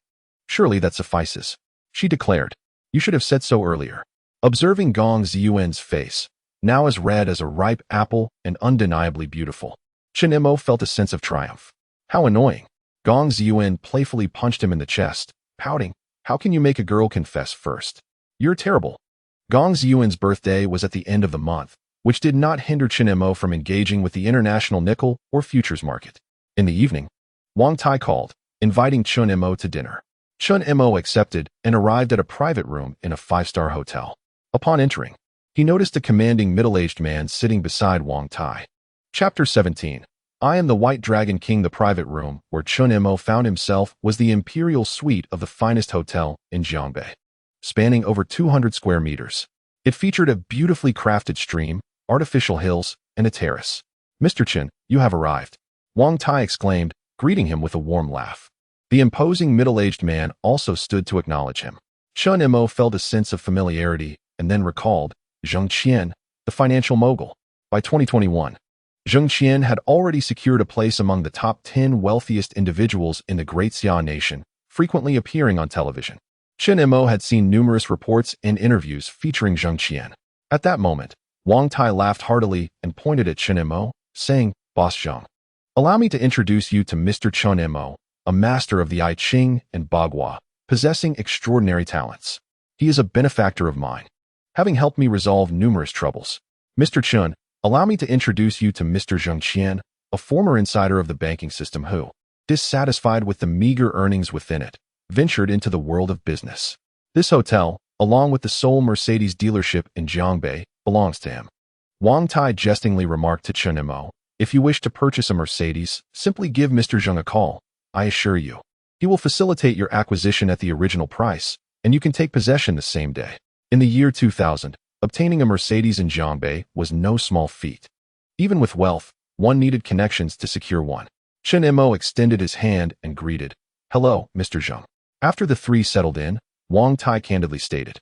[SPEAKER 1] Surely that suffices. She declared. You should have said so earlier. Observing Gong Ziyuan's face, now as red as a ripe apple and undeniably beautiful, Chen Mo felt a sense of triumph. How annoying. Gong Ziyuan playfully punched him in the chest, pouting, How can you make a girl confess first? You're terrible. Gong Ziyuan's birthday was at the end of the month, which did not hinder Chen Mo from engaging with the international nickel or futures market. In the evening, Wang Tai called, inviting Chen Mo to dinner. Chen Mo accepted and arrived at a private room in a 5-star hotel. Upon entering, he noticed a commanding middle-aged man sitting beside Wang Tai. Chapter 17. I Am the White Dragon King. The private room where Chen Mo found himself was the imperial suite of the finest hotel in Jiangbei, spanning over 200 square meters. It featured a beautifully crafted stream, artificial hills, and a terrace. Mr. Chen, you have arrived, Wang Tai exclaimed, greeting him with a warm laugh. The imposing middle-aged man also stood to acknowledge him. Chen Mo felt a sense of familiarity and then recalled Zheng Qian, the financial mogul. By 2021, Zheng Qian had already secured a place among the top 10 wealthiest individuals in the Great Xia nation, frequently appearing on television. Chen Mo had seen numerous reports and interviews featuring Zheng Qian. At that moment, Wang Tai laughed heartily and pointed at Chen Mo, saying, Boss Zheng, allow me to introduce you to Mr. Chen Mo, a master of the I Ching and Bagua, possessing extraordinary talents. He is a benefactor of mine, having helped me resolve numerous troubles. Mr. Chen, allow me to introduce you to Mr. Zheng Qian, a former insider of the banking system who, dissatisfied with the meager earnings within it, ventured into the world of business. This hotel, along with the sole Mercedes dealership in Jiangbei, belongs to him. Wang Tai jestingly remarked to Chen Mo, if you wish to purchase a Mercedes, simply give Mr. Zheng a call. I assure you, he will facilitate your acquisition at the original price, and you can take possession the same day. In the year 2000, obtaining a Mercedes in Jiangbei was no small feat. Even with wealth, one needed connections to secure one. Chen Mo extended his hand and greeted, Hello, Mr. Zheng. After the three settled in, Wang Tai candidly stated,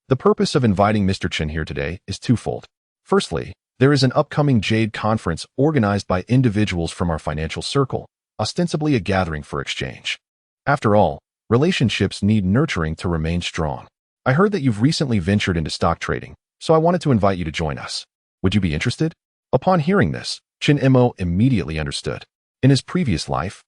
[SPEAKER 1] The purpose of inviting Mr. Chen here today is twofold. Firstly, there is an upcoming Jade conference organized by individuals from our financial circle, ostensibly a gathering for exchange. After all, relationships need nurturing to remain strong. I heard that you've recently ventured into stock trading, so I wanted to invite you to join us. Would you be interested? Upon hearing this, Chen Mo immediately understood. In his previous life,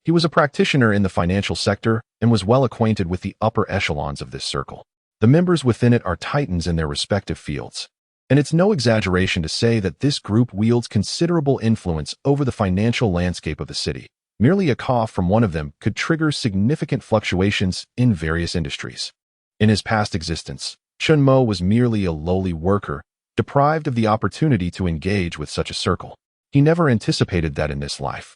[SPEAKER 1] He was a practitioner in the financial sector and was well acquainted with the upper echelons of this circle. The members within it are titans in their respective fields. And it's no exaggeration to say that this group wields considerable influence over the financial landscape of the city. Merely a cough from one of them could trigger significant fluctuations in various industries. In his past existence, Chen Mo was merely a lowly worker, deprived of the opportunity to engage with such a circle. He never anticipated that in this life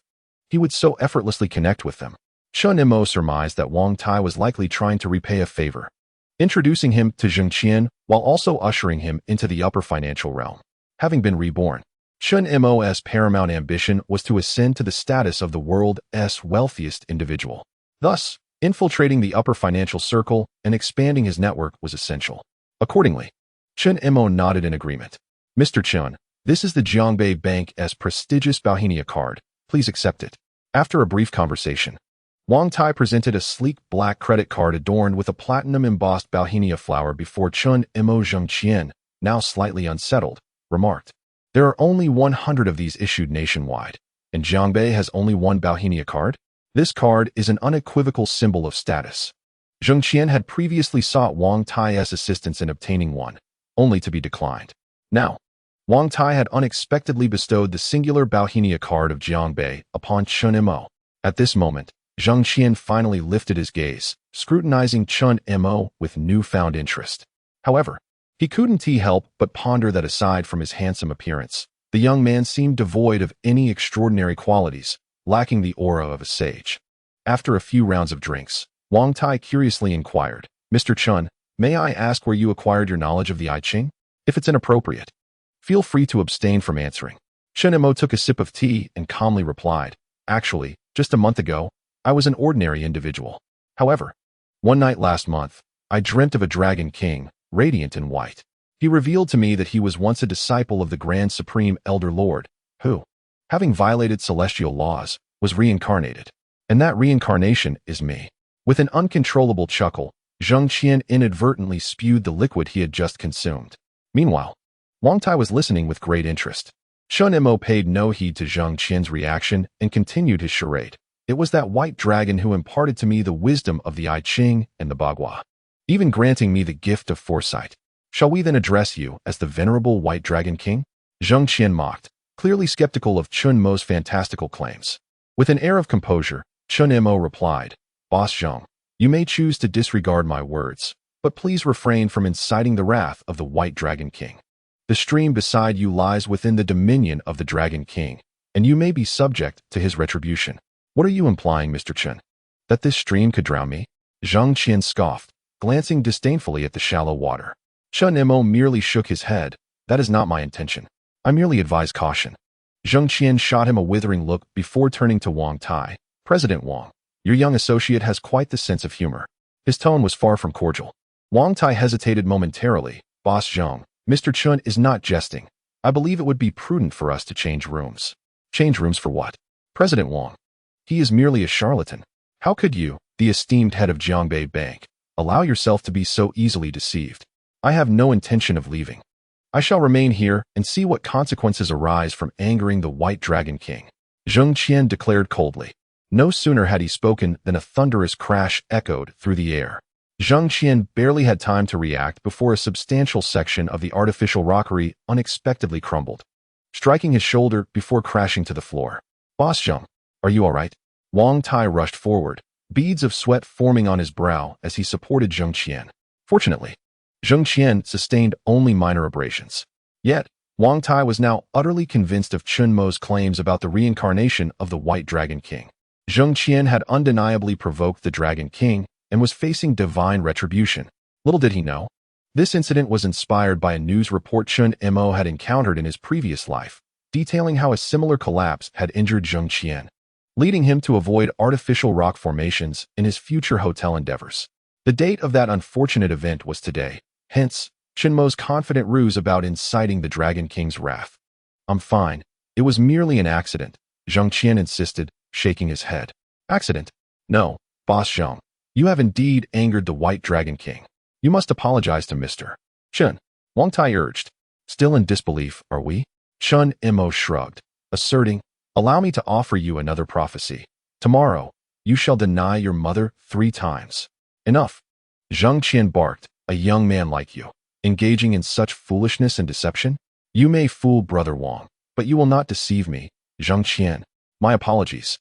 [SPEAKER 1] he would so effortlessly connect with them. Chen Mo surmised that Wang Tai was likely trying to repay a favor, introducing him to Zheng Qian while also ushering him into the upper financial realm. Having been reborn, Chen Mo's paramount ambition was to ascend to the status of the world's wealthiest individual. Thus, infiltrating the upper financial circle and expanding his network was essential. Accordingly, Chen Mo nodded in agreement. Mr. Chen, this is the Jiangbei Bank's prestigious Bauhinia card. Please accept it. After a brief conversation, Wang Tai presented a sleek black credit card adorned with a platinum-embossed Bauhinia flower before Chen Mo. Zheng Qian, now slightly unsettled, remarked, "There are only 100 of these issued nationwide, and Jiangbei has only one Bauhinia card? This card is an unequivocal symbol of status." Zheng Qian had previously sought Wang Tai's assistance in obtaining one, only to be declined. Now, Wang Tai had unexpectedly bestowed the singular Bauhinia card of Jiangbei upon Chen Mo. At this moment, Zheng Qian finally lifted his gaze, scrutinizing Chen Mo with newfound interest. However, he couldn't help but ponder that aside from his handsome appearance, the young man seemed devoid of any extraordinary qualities, lacking the aura of a sage. After a few rounds of drinks, Wang Tai curiously inquired, "Mr. Chen, may I ask where you acquired your knowledge of the I Ching? If it's inappropriate, feel free to abstain from answering." Chen Mo took a sip of tea and calmly replied, "Actually, just a month ago, I was an ordinary individual. However, one night last month, I dreamt of a dragon king, radiant in white. He revealed to me that he was once a disciple of the Grand Supreme Elder Lord, who, having violated celestial laws, was reincarnated. And that reincarnation is me." With an uncontrollable chuckle, Zheng Qian inadvertently spewed the liquid he had just consumed. Meanwhile, Wang Tai was listening with great interest. Chen Mo paid no heed to Zheng Qian's reaction and continued his charade. "It was that white dragon who imparted to me the wisdom of the I Ching and the Bagua, even granting me the gift of foresight. Shall we then address you as the venerable White Dragon King?" Zheng Qian mocked, clearly skeptical of Chen Mo's fantastical claims. With an air of composure, Chen Mo replied, "Boss Zheng, you may choose to disregard my words, but please refrain from inciting the wrath of the White Dragon King. The stream beside you lies within the dominion of the Dragon King, and you may be subject to his retribution." "What are you implying, Mr. Chen? That this stream could drown me?" Zheng Qian scoffed, glancing disdainfully at the shallow water. Chen Mo merely shook his head. "That is not my intention. I merely advise caution." Zheng Qian shot him a withering look before turning to Wang Tai. "President Wang, your young associate has quite the sense of humor." His tone was far from cordial. Wang Tai hesitated momentarily. "Boss Zheng, Mr. Chen is not jesting. I believe it would be prudent for us to change rooms." "Change rooms for what?" "President Wang. He is merely a charlatan. How could you, the esteemed head of Jiangbei Bank, allow yourself to be so easily deceived? I have no intention of leaving. I shall remain here and see what consequences arise from angering the White Dragon King," Zheng Qian declared coldly. No sooner had he spoken than a thunderous crash echoed through the air. Zheng Qian barely had time to react before a substantial section of the artificial rockery unexpectedly crumbled, striking his shoulder before crashing to the floor. "Boss Zheng, are you all right?" Wang Tai rushed forward, beads of sweat forming on his brow as he supported Zheng Qian. Fortunately, Zheng Qian sustained only minor abrasions. Yet, Wang Tai was now utterly convinced of Chen Mo's claims about the reincarnation of the White Dragon King. Zheng Qian had undeniably provoked the Dragon King and was facing divine retribution. Little did he know, this incident was inspired by a news report Chen Mo had encountered in his previous life, detailing how a similar collapse had injured Zheng Qian, leading him to avoid artificial rock formations in his future hotel endeavors. The date of that unfortunate event was today, hence, Chen Mo's confident ruse about inciting the Dragon King's wrath. "I'm fine. It was merely an accident," Zheng Qian insisted, shaking his head. "Accident? No, Boss Zheng. You have indeed angered the White Dragon King. You must apologize to Mr. Chen," Wang Tai urged. "Still in disbelief, are we?" Chen Mo shrugged, asserting, "Allow me to offer you another prophecy. Tomorrow, You shall deny your mother 3 times. Enough. Zheng Qian barked. A young man like you, engaging in such foolishness and deception? You may fool Brother Wang, but you will not deceive me, Zheng Qian. My apologies,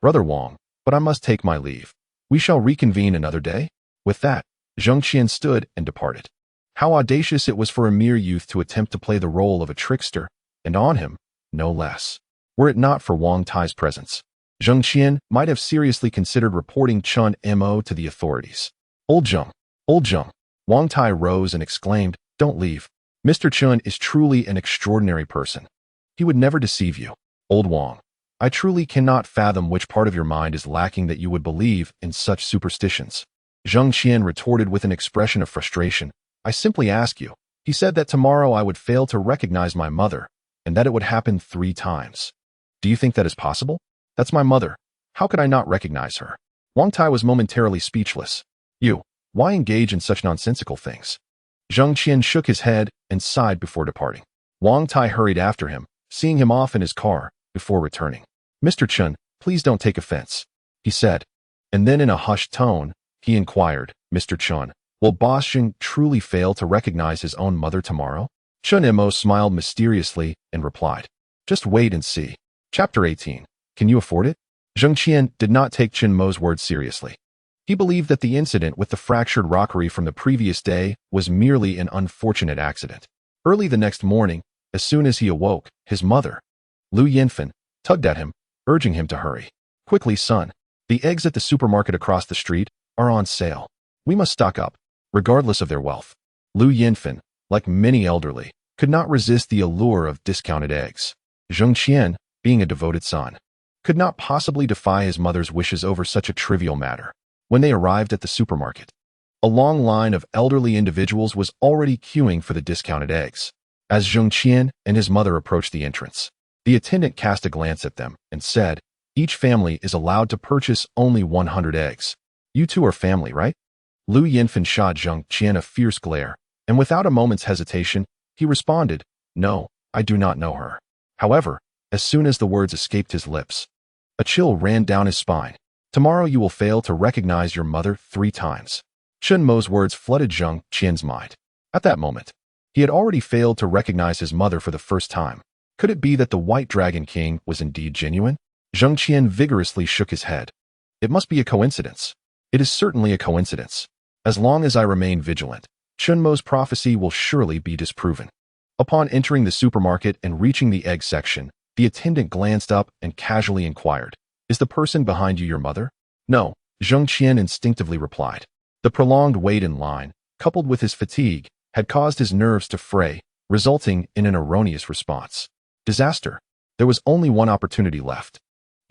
[SPEAKER 1] Brother Wang, but I must take my leave. We shall reconvene another day. With that, Zheng Qian stood and departed. How audacious it was for a mere youth to attempt to play the role of a trickster, and on him, no less. Were it not for Wang Tai's presence, Zheng Qian might have seriously considered reporting Chen Mo to the authorities. Old Zheng. Wang Tai rose and exclaimed, Don't leave. Mr. Chen is truly an extraordinary person. He would never deceive you. Old Wang, I truly cannot fathom which part of your mind is lacking that you would believe in such superstitions. Zheng Qian retorted with an expression of frustration. I simply ask you. He said that tomorrow I would fail to recognize my mother, and that it would happen 3 times. Do you think that is possible? That's my mother. How could I not recognize her? Wang Tai was momentarily speechless. Why engage in such nonsensical things? Zheng Qian shook his head and sighed before departing. Wang Tai hurried after him, seeing him off in his car, before returning. Mr. Chen, please don't take offense, he said. And then in a hushed tone, he inquired, Mr. Chen, will Boss Zheng truly fail to recognize his own mother tomorrow? Chen Mo smiled mysteriously and replied, Just wait and see. Chapter 18. Can you afford it? Zheng Qian did not take Chen Mo's words seriously. He believed that the incident with the fractured rockery from the previous day was merely an unfortunate accident. Early the next morning, as soon as he awoke, his mother, Lu Yinfen, tugged at him, urging him to hurry. Quickly, son. The eggs at the supermarket across the street are on sale. We must stock up, regardless of their wealth. Lu Yinfen, like many elderly, could not resist the allure of discounted eggs. Zheng Qian, being a devoted son, could not possibly defy his mother's wishes over such a trivial matter. When they arrived at the supermarket, a long line of elderly individuals was already queuing for the discounted eggs. As Zheng Qian and his mother approached the entrance, the attendant cast a glance at them and said, Each family is allowed to purchase only 100 eggs. You two are family, right? Lu Yinfen shot Zheng Qian a fierce glare, and without a moment's hesitation, he responded, No, I do not know her. However, as soon as the words escaped his lips, a chill ran down his spine. Tomorrow you will fail to recognize your mother 3 times. Chen Mo's words flooded Zheng Qian's mind. At that moment, he had already failed to recognize his mother for the first time. Could it be that the White Dragon King was indeed genuine? Zheng Qian vigorously shook his head. It must be a coincidence. It is certainly a coincidence. As long as I remain vigilant, Chen Mo's prophecy will surely be disproven. Upon entering the supermarket and reaching the egg section, the attendant glanced up and casually inquired, Is the person behind you your mother? No, Zheng Qian instinctively replied. The prolonged wait in line, coupled with his fatigue, had caused his nerves to fray, resulting in an erroneous response. Disaster. There was only one opportunity left.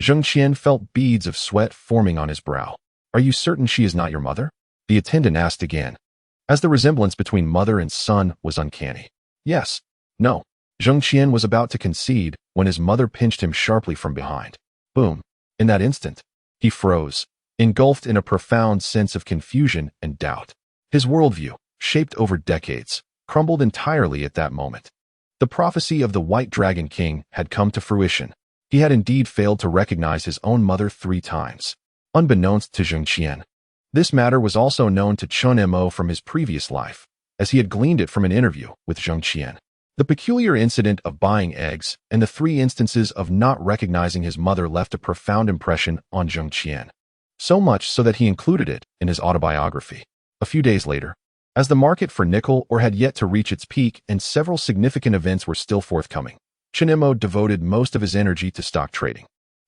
[SPEAKER 1] Zheng Qian felt beads of sweat forming on his brow. Are you certain she is not your mother? The attendant asked again, as the resemblance between mother and son was uncanny. Yes. No. Zheng Qian was about to concede when his mother pinched him sharply from behind. Boom. In that instant, he froze, engulfed in a profound sense of confusion and doubt. His worldview, shaped over decades, crumbled entirely at that moment. The prophecy of the White Dragon King had come to fruition. He had indeed failed to recognize his own mother 3 times. Unbeknownst to Zheng Qian, this matter was also known to Chen Mo from his previous life, as he had gleaned it from an interview with Zheng Qian. The peculiar incident of buying eggs and the 3 instances of not recognizing his mother left a profound impression on Zheng Qian. So much so that he included it in his autobiography. A few days later, as the market for nickel ore had yet to reach its peak and several significant events were still forthcoming, Chen Mo devoted most of his energy to stock trading.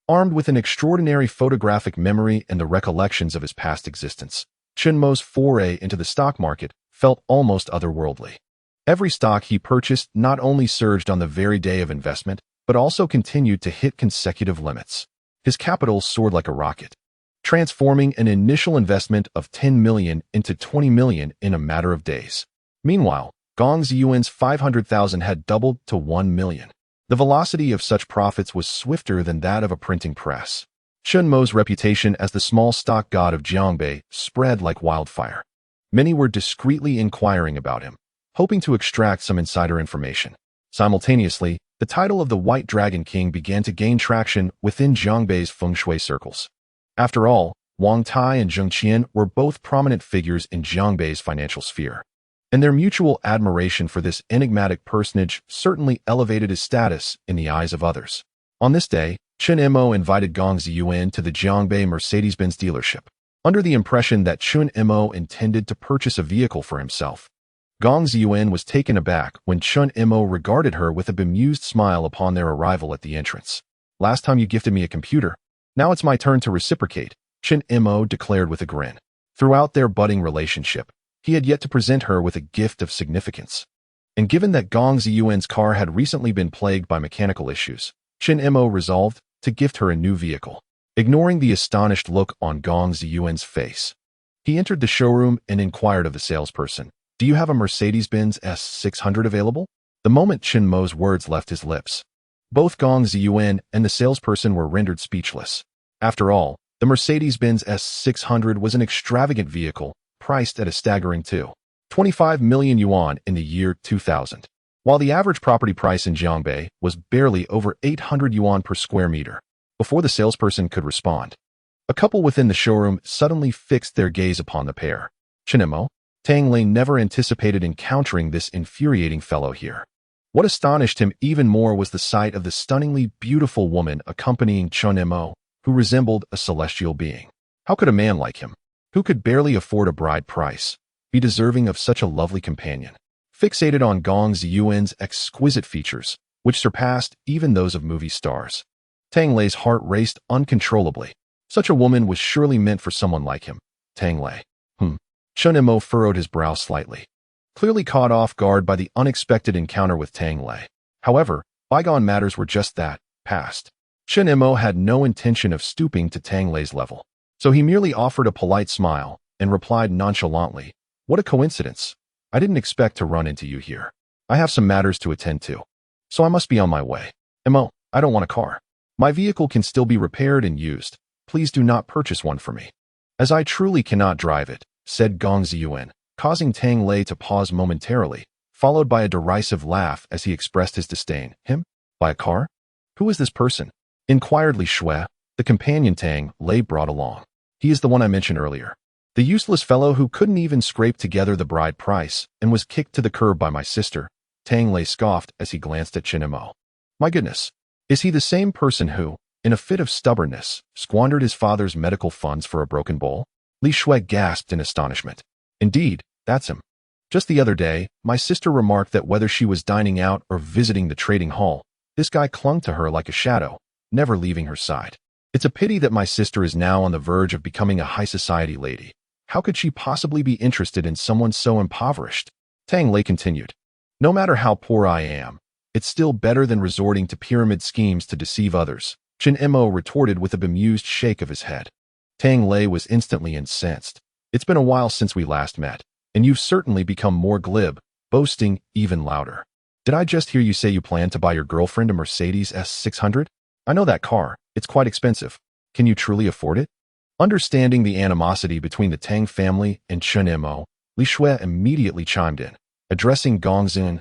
[SPEAKER 1] Armed with an extraordinary photographic memory and the recollections of his past existence, Chen Mo's foray into the stock market felt almost otherworldly. Every stock he purchased not only surged on the very day of investment, but also continued to hit consecutive limits. His capital soared like a rocket, transforming an initial investment of 10 million into 20 million in a matter of days. Meanwhile, Gong Ziyuan's 500,000 had doubled to 1 million. The velocity of such profits was swifter than that of a printing press. Chen Mo's reputation as the small stock god of Jiangbei spread like wildfire. Many were discreetly inquiring about him, hoping to extract some insider information. Simultaneously, the title of the White Dragon King began to gain traction within Jiangbei's feng shui circles. After all, Wang Tai and Zheng Qian were both prominent figures in Jiangbei's financial sphere, and their mutual admiration for this enigmatic personage certainly elevated his status in the eyes of others. On this day, Chen Mo invited Gong Ziyuan to the Jiangbei Mercedes-Benz dealership, under the impression that Chen Mo intended to purchase a vehicle for himself. Gong Ziyuan was taken aback when Chen Mo regarded her with a bemused smile upon their arrival at the entrance. "Last time you gifted me a computer. Now it's my turn to reciprocate," Chen Mo declared with a grin. Throughout their budding relationship, he had yet to present her with a gift of significance. And given that Gong Ziyuan's car had recently been plagued by mechanical issues, Chen Mo resolved to gift her a new vehicle. Ignoring the astonished look on Gong Ziyuan's face, he entered the showroom and inquired of the salesperson, "Do you have a Mercedes-Benz S600 available?" The moment Chen Mo's words left his lips, both Gong Ziyuan and the salesperson were rendered speechless. After all, the Mercedes-Benz S600 was an extravagant vehicle, priced at a staggering 25 million yuan in the year 2000, while the average property price in Jiangbei was barely over 800 yuan per square meter. Before the salesperson could respond, a couple within the showroom suddenly fixed their gaze upon the pair. Chen Mo, Tang Lei never anticipated encountering this infuriating fellow here. What astonished him even more was the sight of the stunningly beautiful woman accompanying Chen Mo, who resembled a celestial being. How could a man like him, who could barely afford a bride price, be deserving of such a lovely companion? Fixated on Gong Ziyuan's exquisite features, which surpassed even those of movie stars, Tang Lei's heart raced uncontrollably. Such a woman was surely meant for someone like him. Tang Lei. Chen Mo furrowed his brow slightly, clearly caught off guard by the unexpected encounter with Tang Lei. However, bygone matters were just that, past. Chen Mo had no intention of stooping to Tang Lei's level, so he merely offered a polite smile and replied nonchalantly, "What a coincidence. I didn't expect to run into you here. I have some matters to attend to, so I must be on my way. Mo, I don't want a car. My vehicle can still be repaired and used. Please do not purchase one for me." "As I truly cannot drive it," said Gong Ziyuan, causing Tang Lei to pause momentarily, followed by a derisive laugh as he expressed his disdain. "Him? Buy a car? Who is this person?" inquired Li Shui, the companion Tang Lei brought along. "He is the one I mentioned earlier. The useless fellow who couldn't even scrape together the bride price and was kicked to the curb by my sister," Tang Lei scoffed as he glanced at Chen Mo. "My goodness. Is he the same person who, in a fit of stubbornness, squandered his father's medical funds for a broken bowl?" Li Shui gasped in astonishment. "Indeed, that's him. Just the other day, my sister remarked that whether she was dining out or visiting the trading hall, this guy clung to her like a shadow, never leaving her side. It's a pity that my sister is now on the verge of becoming a high society lady. How could she possibly be interested in someone so impoverished?" Tang Lei continued. "No matter how poor I am, it's still better than resorting to pyramid schemes to deceive others," Chen Mo retorted with a bemused shake of his head. Tang Lei was instantly incensed. "It's been a while since we last met, and you've certainly become more glib, boasting even louder. Did I just hear you say you plan to buy your girlfriend a Mercedes S600? I know that car. It's quite expensive. Can you truly afford it?" Understanding the animosity between the Tang family and Chen Mo, Li Shui immediately chimed in, addressing Gong Ziyuan.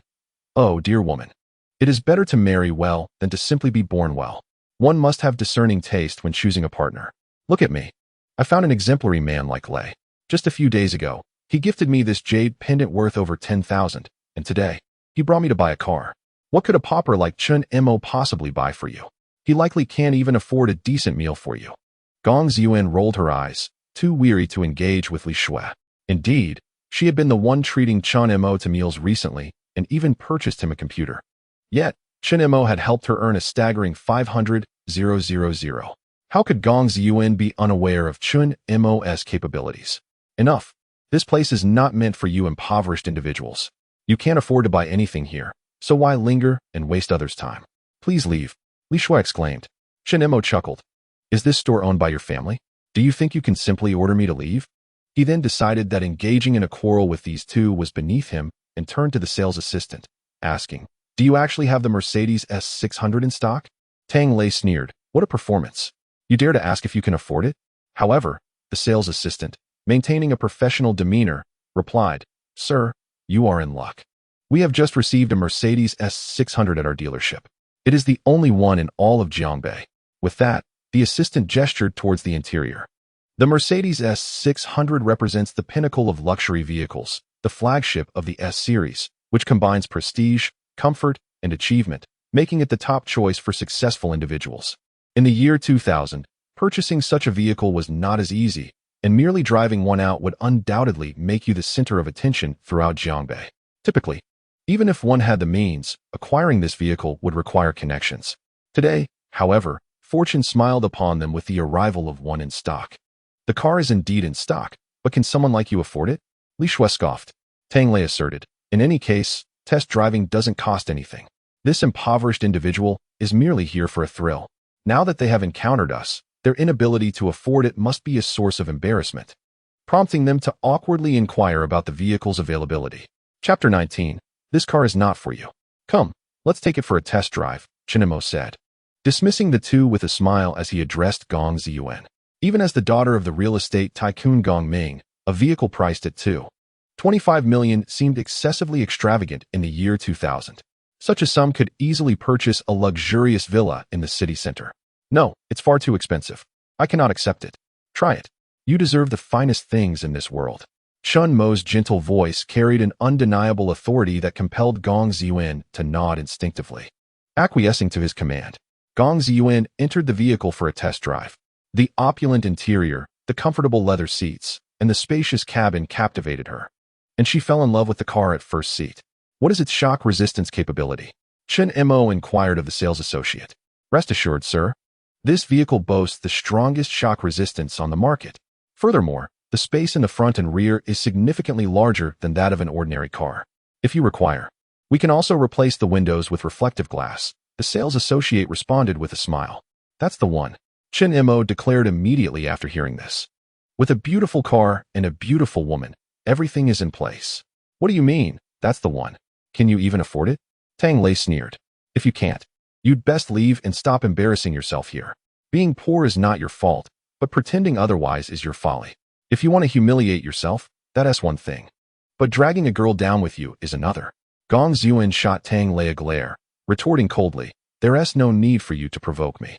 [SPEAKER 1] "Oh, dear woman. It is better to marry well than to simply be born well. One must have discerning taste when choosing a partner. Look at me. I found an exemplary man like Lei. Just a few days ago, he gifted me this jade pendant worth over 10,000, and today, he brought me to buy a car. What could a pauper like Chen Mo possibly buy for you? He likely can't even afford a decent meal for you." Gong Ziyuan rolled her eyes, too weary to engage with Li Shui. Indeed, she had been the one treating Chen Mo to meals recently and even purchased him a computer. Yet, Chen Mo had helped her earn a staggering 500,000. How could Gong Ziyuan be unaware of Chen Mo's capabilities? "Enough. This place is not meant for you impoverished individuals. You can't afford to buy anything here, so why linger and waste others' time? Please leave," Li Shui exclaimed. Chen Mo chuckled. "Is this store owned by your family? Do you think you can simply order me to leave?" He then decided that engaging in a quarrel with these two was beneath him and turned to the sales assistant, asking, "Do you actually have the Mercedes S600 in stock?" Tang Lei sneered. "What a performance. You dare to ask if you can afford it?" However, the sales assistant, maintaining a professional demeanor, replied, "Sir, you are in luck. We have just received a Mercedes S600 at our dealership. It is the only one in all of Jiangbei." With that, The assistant gestured towards the interior. The Mercedes S600 represents the pinnacle of luxury vehicles, the flagship of the S-Series, which combines prestige, comfort, and achievement, making it the top choice for successful individuals. In the year 2000, purchasing such a vehicle was not as easy, and merely driving one out would undoubtedly make you the center of attention throughout Jiangbei. Typically, even if one had the means, acquiring this vehicle would require connections. Today, however, fortune smiled upon them with the arrival of one in stock. The car is indeed in stock, but can someone like you afford it? Li Shui scoffed. Tang Lei asserted. In any case, test driving doesn't cost anything. This impoverished individual is merely here for a thrill. Now that they have encountered us, their inability to afford it must be a source of embarrassment, prompting them to awkwardly inquire about the vehicle's availability. Chapter 19. This car is not for you. Come, let's take it for a test drive, Chen Mo said, dismissing the two with a smile as he addressed Gong Ziyuan. Even as the daughter of the real estate tycoon Gong Ming, a vehicle priced at $25 million seemed excessively extravagant in the year 2000. Such a sum could easily purchase a luxurious villa in the city center. No, it's far too expensive. I cannot accept it. Try it. You deserve the finest things in this world. Chen Mo's gentle voice carried an undeniable authority that compelled Gong Ziyuan to nod instinctively. Acquiescing to his command, Gong Ziyuan entered the vehicle for a test drive. The opulent interior, the comfortable leather seats, and the spacious cabin captivated her, and she fell in love with the car at first sight. What is its shock resistance capability? Chen Mo inquired of the sales associate. Rest assured, sir, this vehicle boasts the strongest shock resistance on the market. Furthermore, the space in the front and rear is significantly larger than that of an ordinary car. If you require, we can also replace the windows with reflective glass. The sales associate responded with a smile. That's the one, Chen Mo declared immediately after hearing this. With a beautiful car and a beautiful woman, everything is in place. What do you mean, that's the one? Can you even afford it? Tang Lei sneered. If you can't, you'd best leave and stop embarrassing yourself here. Being poor is not your fault, but pretending otherwise is your folly. If you want to humiliate yourself, that's one thing. But dragging a girl down with you is another. Gong Ziyuan shot Tang Lei a glare, retorting coldly, there's no need for you to provoke me.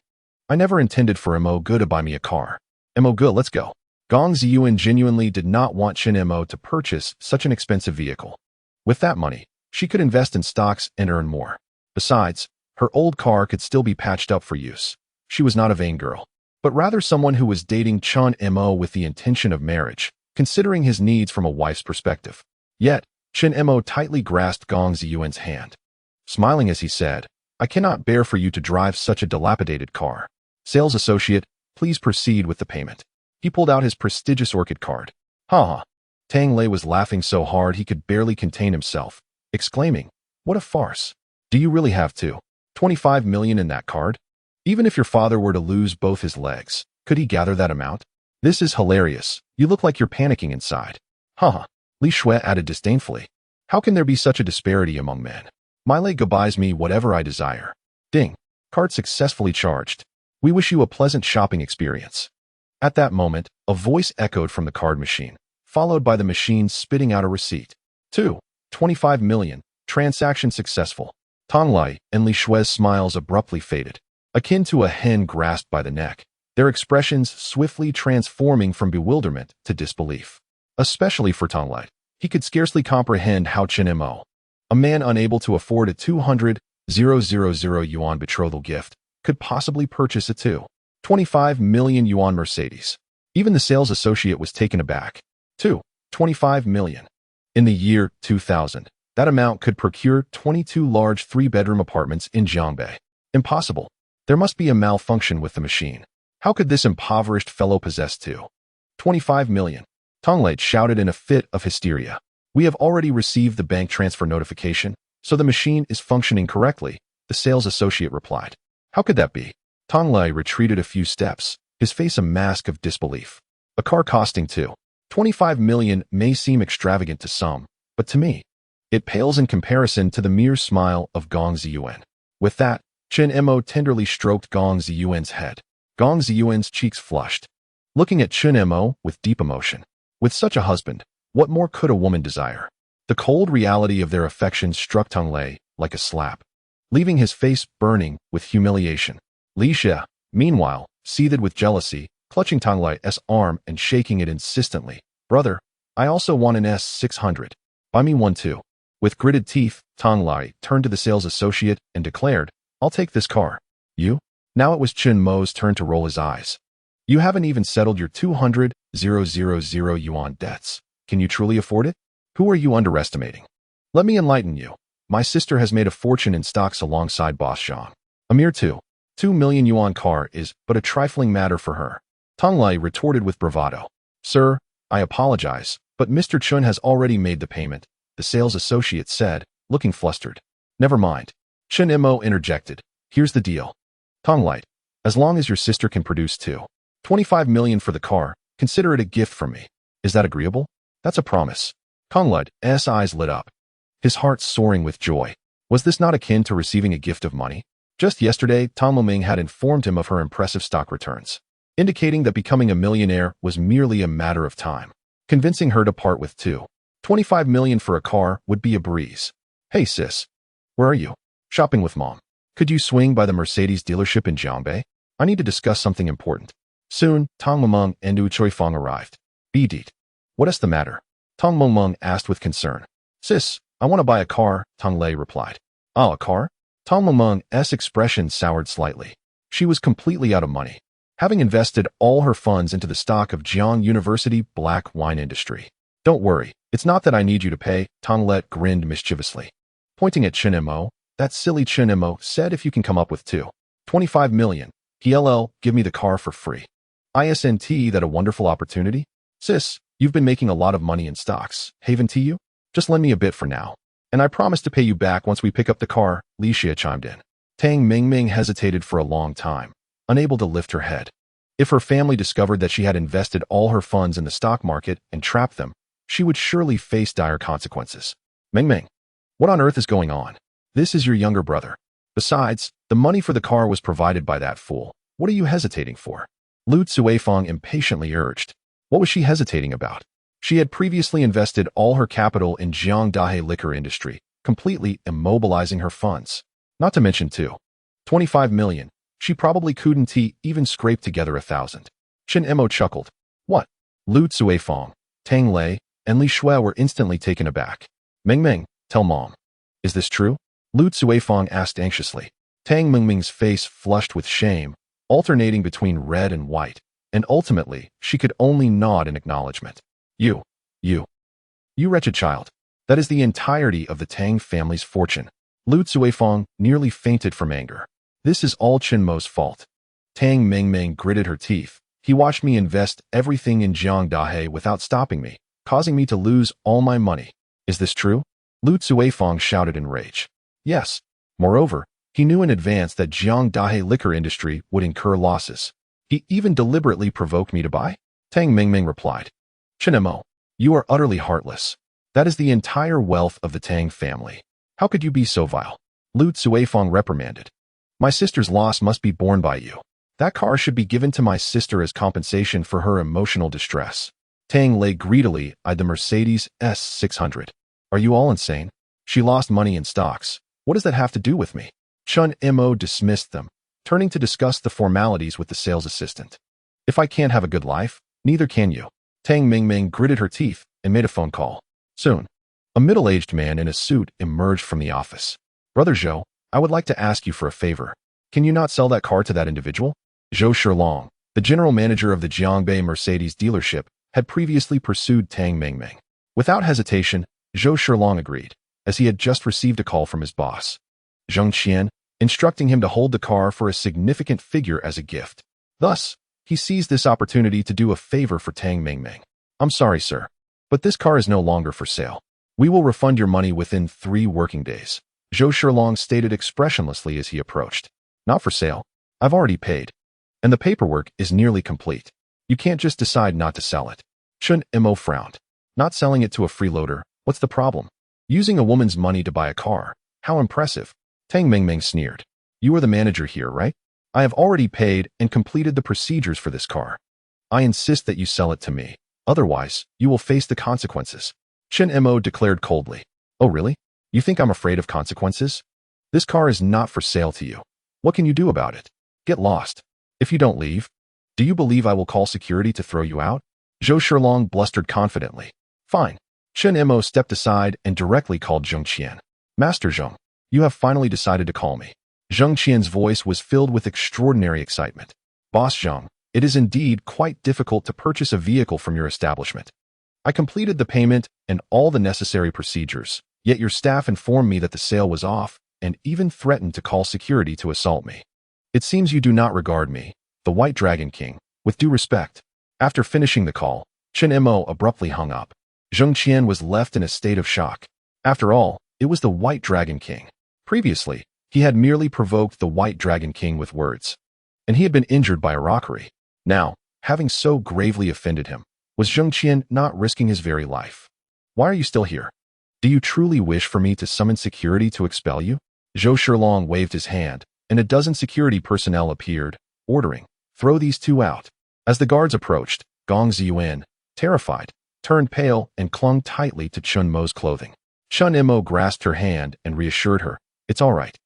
[SPEAKER 1] I never intended for Mo Ge to buy me a car. Mo Ge, let's go. Gong Ziyuan genuinely did not want Chen Mo to purchase such an expensive vehicle. With that money, she could invest in stocks and earn more. Besides, her old car could still be patched up for use. She was not a vain girl, but rather someone who was dating Chen Mo with the intention of marriage, considering his needs from a wife's perspective. Yet, Chen Mo tightly grasped Gong Ziyuan's hand, smiling as he said, I cannot bear for you to drive such a dilapidated car. Sales associate, please proceed with the payment. He pulled out his prestigious orchid card. Ha ha. Tang Lei was laughing so hard he could barely contain himself, exclaiming, what a farce. Do you really have $25 million in that card? Even if your father were to lose both his legs, could he gather that amount? This is hilarious. You look like you're panicking inside. Ha. Li Shui added disdainfully. How can there be such a disparity among men? My leg buys me whatever I desire. Ding. Card successfully charged. We wish you a pleasant shopping experience. At that moment, a voice echoed from the card machine, followed by the machine spitting out a receipt. 25 million. Transaction successful. Tang Lei and Li Shui's smiles abruptly faded, akin to a hen grasped by the neck, their expressions swiftly transforming from bewilderment to disbelief. Especially for Tang Lei, he could scarcely comprehend how Chen Mo, a man unable to afford a 200,000 yuan betrothal gift, could possibly purchase a 25 million yuan Mercedes. Even the sales associate was taken aback. 25 million. In the year 2000, that amount could procure 22 large 3-bedroom apartments in Jiangbei. Impossible. There must be a malfunction with the machine. How could this impoverished fellow possess 25 million? Tang Lei shouted in a fit of hysteria. We have already received the bank transfer notification, so the machine is functioning correctly, the sales associate replied. How could that be? Tang Lei retreated a few steps, his face a mask of disbelief. A car costing 25 million may seem extravagant to some, but to me, it pales in comparison to the mere smile of Gong Ziyuan. With that, Chen Mo tenderly stroked Gong Ziyuan's head. Gong Ziyuan's cheeks flushed, looking at Chen Mo with deep emotion. With such a husband, what more could a woman desire? The cold reality of their affection struck Tang Lei like a slap, leaving his face burning with humiliation. Li Xie, meanwhile, seethed with jealousy, clutching Tang Lai's arm and shaking it insistently. Brother, I also want an S600. Buy me one too. With gritted teeth, Tang Lai turned to the sales associate and declared, I'll take this car. You? Now it was Chen Mo's turn to roll his eyes. You haven't even settled your 200,000 yuan debts. Can you truly afford it? Who are you underestimating? Let me enlighten you. My sister has made a fortune in stocks alongside Boss Zhang. A mere 2 million yuan car is but a trifling matter for her. Tang Lai retorted with bravado. Sir, I apologize, but Mr. Chun has already made the payment, the sales associate said, looking flustered. Never mind. Chen Mo interjected. Here's the deal. Tang Lai, as long as your sister can produce 25 million for the car, consider it a gift from me. Is that agreeable? That's a promise. Tang Lai's eyes lit up, his heart soaring with joy. Was this not akin to receiving a gift of money? Just yesterday, Tang Moming had informed him of her impressive stock returns, indicating that becoming a millionaire was merely a matter of time. Convincing her to part with 25 million for a car would be a breeze. Hey sis, where are you? Shopping with mom. Could you swing by the Mercedes dealership in Jiangbei? I need to discuss something important. Soon, Tang Momeng and Wu Chuifeng arrived. Beat. What is the matter? Tang Momeng asked with concern. Sis, I want to buy a car, Tang Lei replied. Ah, a car? Tang Momeng's expression soured slightly. She was completely out of money, having invested all her funds into the stock of Jiang University black wine industry. Don't worry, it's not that I need you to pay, Tang Let grinned mischievously. Pointing at Chen Mo, that silly Chen Mo said if you can come up with 25 million, PLL, give me the car for free. Isn't that a wonderful opportunity? Sis, you've been making a lot of money in stocks, haven't you? Just lend me a bit for now, and I promise to pay you back once we pick up the car, Li Xie chimed in. Tang Mingming hesitated for a long time, unable to lift her head. If her family discovered that she had invested all her funds in the stock market and trapped them, she would surely face dire consequences. Mingming, what on earth is going on? This is your younger brother. Besides, the money for the car was provided by that fool. What are you hesitating for? Lu Cuifeng impatiently urged. What was she hesitating about? She had previously invested all her capital in Jiangdahe liquor industry, completely immobilizing her funds. Not to mention 25 million. She probably couldn't even scrape together 1,000. Chen Mo chuckled. What? Lu Cuifeng, Tang Lei, and Li Shui were instantly taken aback. Mingming, tell mom. Is this true? Lu Cuifeng asked anxiously. Tang Mingming's face flushed with shame, alternating between red and white, and ultimately, she could only nod in acknowledgement. You wretched child. That is the entirety of the Tang family's fortune. Lu Cuifeng nearly fainted from anger. This is all Chen Mo's fault. Tang Mingming gritted her teeth. He watched me invest everything in Jiangdahe without stopping me, causing me to lose all my money. Is this true? Lu Cuifeng shouted in rage. Yes. Moreover, he knew in advance that Jiangdahe liquor industry would incur losses. He even deliberately provoked me to buy? Tang Mingming replied. Chen Mo, you are utterly heartless. That is the entire wealth of the Tang family. How could you be so vile? Lu Cuifeng reprimanded. My sister's loss must be borne by you. That car should be given to my sister as compensation for her emotional distress. Tang Lei greedily eyed the Mercedes S600. Are you all insane? She lost money in stocks. What does that have to do with me? Chen Mo dismissed them, turning to discuss the formalities with the sales assistant. If I can't have a good life, neither can you. Tang Mingming gritted her teeth and made a phone call. Soon, a middle-aged man in a suit emerged from the office. Brother Zhou, I would like to ask you for a favor. Can you not sell that car to that individual? Zhou Shilong, the general manager of the Jiangbei Mercedes dealership, had previously pursued Tang Mingming. Without hesitation, Zhou Shilong agreed, as he had just received a call from his boss, Zheng Qian, instructing him to hold the car for a significant figure as a gift. Thus, he seized this opportunity to do a favor for Tang Mingming. I'm sorry, sir, but this car is no longer for sale. We will refund your money within 3 working days. Zhou Shilong stated expressionlessly as he approached. Not for sale. I've already paid. And the paperwork is nearly complete. You can't just decide not to sell it. Chen Mo frowned. Not selling it to a freeloader, what's the problem? Using a woman's money to buy a car. How impressive. Tang Mingming sneered. You are the manager here, right? I have already paid and completed the procedures for this car. I insist that you sell it to me. Otherwise, you will face the consequences. Chen Mo declared coldly. Oh really? You think I'm afraid of consequences? This car is not for sale to you. What can you do about it? Get lost. If you don't leave, do you believe I will call security to throw you out? Zhou Shilong blustered confidently. Fine. Chen Mo stepped aside and directly called Zheng Qian. Master Zheng, you have finally decided to call me. Zheng Qian's voice was filled with extraordinary excitement. Boss Zheng, it is indeed quite difficult to purchase a vehicle from your establishment. I completed the payment and all the necessary procedures, yet your staff informed me that the sale was off and even threatened to call security to assault me. It seems you do not regard me, the White Dragon King, with due respect. After finishing the call, Chen Mo abruptly hung up. Zheng Qian was left in a state of shock. After all, it was the White Dragon King. Previously, he had merely provoked the White Dragon King with words, and he had been injured by a rockery. Now, having so gravely offended him, was Zheng Qian not risking his very life? Why are you still here? Do you truly wish for me to summon security to expel you? Zhou Shilong waved his hand, and a dozen security personnel appeared, ordering, throw these two out. As the guards approached, Gong Ziyuan, terrified, turned pale and clung tightly to Chen Mo's clothing. Chen Mo grasped her hand and reassured her, it's all right.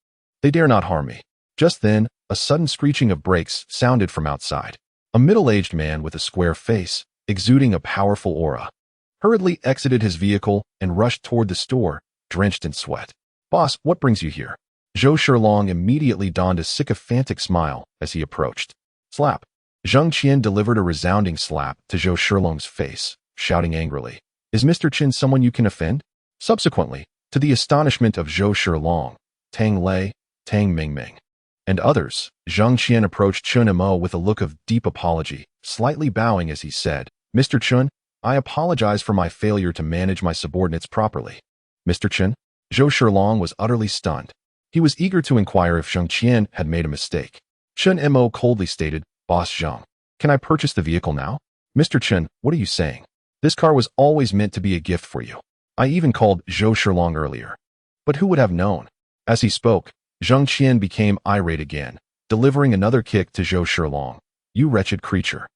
[SPEAKER 1] They dare not harm me. Just then, a sudden screeching of brakes sounded from outside. A middle-aged man with a square face, exuding a powerful aura, hurriedly exited his vehicle and rushed toward the store, drenched in sweat. Boss, what brings you here? Zhou Shilong immediately donned a sycophantic smile as he approached. Slap. Zheng Qian delivered a resounding slap to Zhou Shilong's face, shouting angrily, is Mr. Chen someone you can offend? Subsequently, to the astonishment of Zhou Shilong, Tang Lei, Tang Mingming, and others, Zheng Qian approached Chen Mo with a look of deep apology, slightly bowing as he said, Mr. Chen, I apologize for my failure to manage my subordinates properly. Mr. Chen? Zhou Shilong was utterly stunned. He was eager to inquire if Zheng Qian had made a mistake. Chen Mo coldly stated, Boss Zheng, can I purchase the vehicle now? Mr. Chen, what are you saying? This car was always meant to be a gift for you. I even called Zhou Shilong earlier. But who would have known? As he spoke, Zheng Qian became irate again, delivering another kick to Zhou Shilong. You wretched creature.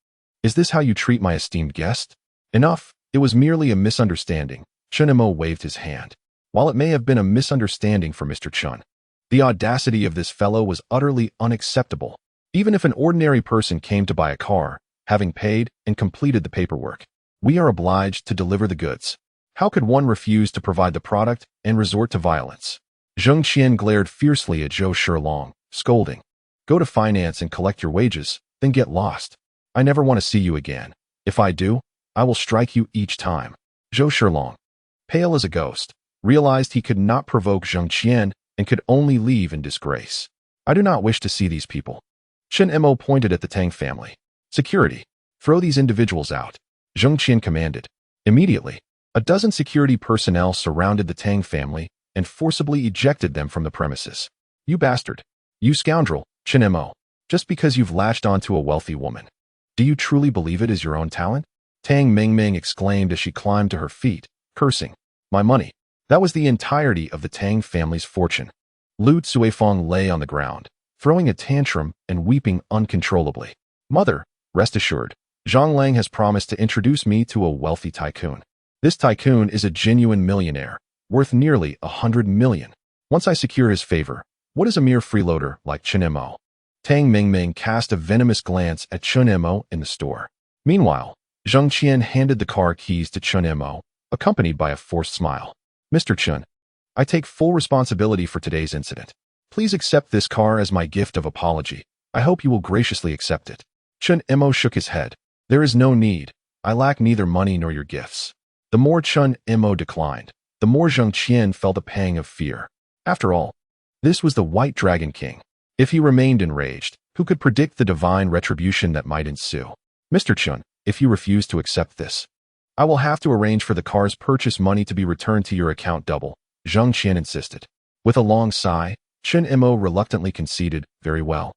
[SPEAKER 1] Is this how you treat my esteemed guest? Enough, it was merely a misunderstanding. Chen Mo waved his hand. While it may have been a misunderstanding for Mr. Chen, the audacity of this fellow was utterly unacceptable. Even if an ordinary person came to buy a car, having paid and completed the paperwork, we are obliged to deliver the goods. How could one refuse to provide the product and resort to violence? Zheng Qian glared fiercely at Zhou Shilong, scolding, go to finance and collect your wages, then get lost. I never want to see you again. If I do, I will strike you each time. Zhou Shilong, pale as a ghost, realized he could not provoke Zheng Qian and could only leave in disgrace. I do not wish to see these people. Chen Mo pointed at the Tang family. Security, throw these individuals out. Zheng Qian commanded. Immediately, a dozen security personnel surrounded the Tang family and forcibly ejected them from the premises. You bastard. You scoundrel, Chen Mo. Just because you've latched onto a wealthy woman. Do you truly believe it is your own talent? Tang Mingming exclaimed as she climbed to her feet, cursing. My money. That was the entirety of the Tang family's fortune. Lu Cuifeng lay on the ground, throwing a tantrum and weeping uncontrollably. Mother, rest assured, Zhang Lang has promised to introduce me to a wealthy tycoon. This tycoon is a genuine millionaire, worth nearly 100 million. Once I secure his favor, what is a mere freeloader like Chen Mo? Tang Mingming cast a venomous glance at Chen Mo in the store. Meanwhile, Zheng Qian handed the car keys to Chen Mo, accompanied by a forced smile. Mr. Chen, I take full responsibility for today's incident. Please accept this car as my gift of apology. I hope you will graciously accept it. Chen Mo shook his head. There is no need. I lack neither money nor your gifts. The more Chen Mo declined, the more Zheng Qian felt a pang of fear. After all, this was the White Dragon King. If he remained enraged, who could predict the divine retribution that might ensue? Mr. Chen, if you refuse to accept this, I will have to arrange for the car's purchase money to be returned to your account double, Zheng Qian insisted. With a long sigh, Chen Mo reluctantly conceded, very well.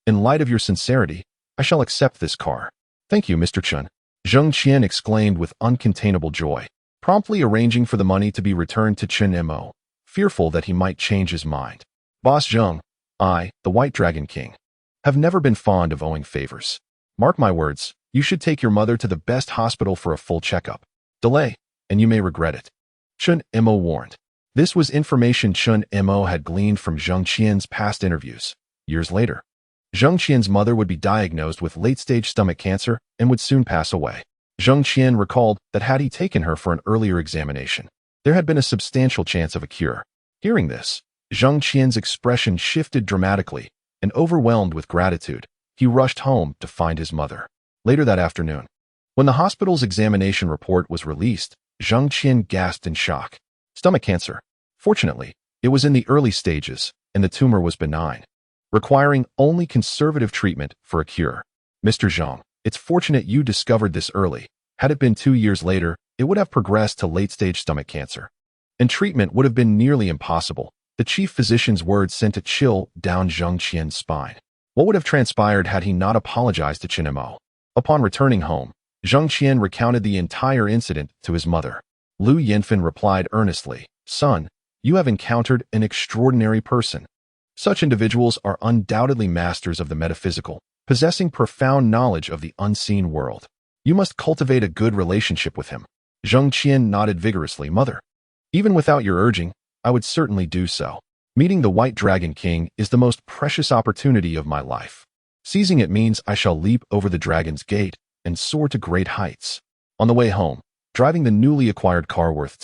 [SPEAKER 1] In light of your sincerity, I shall accept this car. Thank you, Mr. Chen. Zheng Qian exclaimed with uncontainable joy, promptly arranging for the money to be returned to Chen Mo, fearful that he might change his mind. Boss Zheng, I, the White Dragon King, have never been fond of owing favors. Mark my words, you should take your mother to the best hospital for a full checkup. Delay, and you may regret it. Chen Mo warned. This was information Chen Mo had gleaned from Zheng Qian's past interviews. Years later, Zheng Qian's mother would be diagnosed with late-stage stomach cancer and would soon pass away. Zheng Qian recalled that had he taken her for an earlier examination, there had been a substantial chance of a cure. Hearing this, Zheng Qian's expression shifted dramatically, and overwhelmed with gratitude, he rushed home to find his mother. Later that afternoon, when the hospital's examination report was released, Zheng Qian gasped in shock. Stomach cancer. Fortunately, it was in the early stages, and the tumor was benign, requiring only conservative treatment for a cure. Mr. Zhang, it's fortunate you discovered this early. Had it been 2 years later, it would have progressed to late-stage stomach cancer, and treatment would have been nearly impossible. The chief physician's words sent a chill down Zheng Qian's spine. What would have transpired had he not apologized to Chen Mo? Upon returning home, Zheng Qian recounted the entire incident to his mother. Lu Yanfan replied earnestly, "Son, you have encountered an extraordinary person. Such individuals are undoubtedly masters of the metaphysical, possessing profound knowledge of the unseen world. You must cultivate a good relationship with him." Zheng Qian nodded vigorously. "Mother, even without your urging, I would certainly do so. Meeting the White Dragon King is the most precious opportunity of my life. Seizing it means I shall leap over the dragon's gate and soar to great heights." On the way home, driving the newly acquired car worth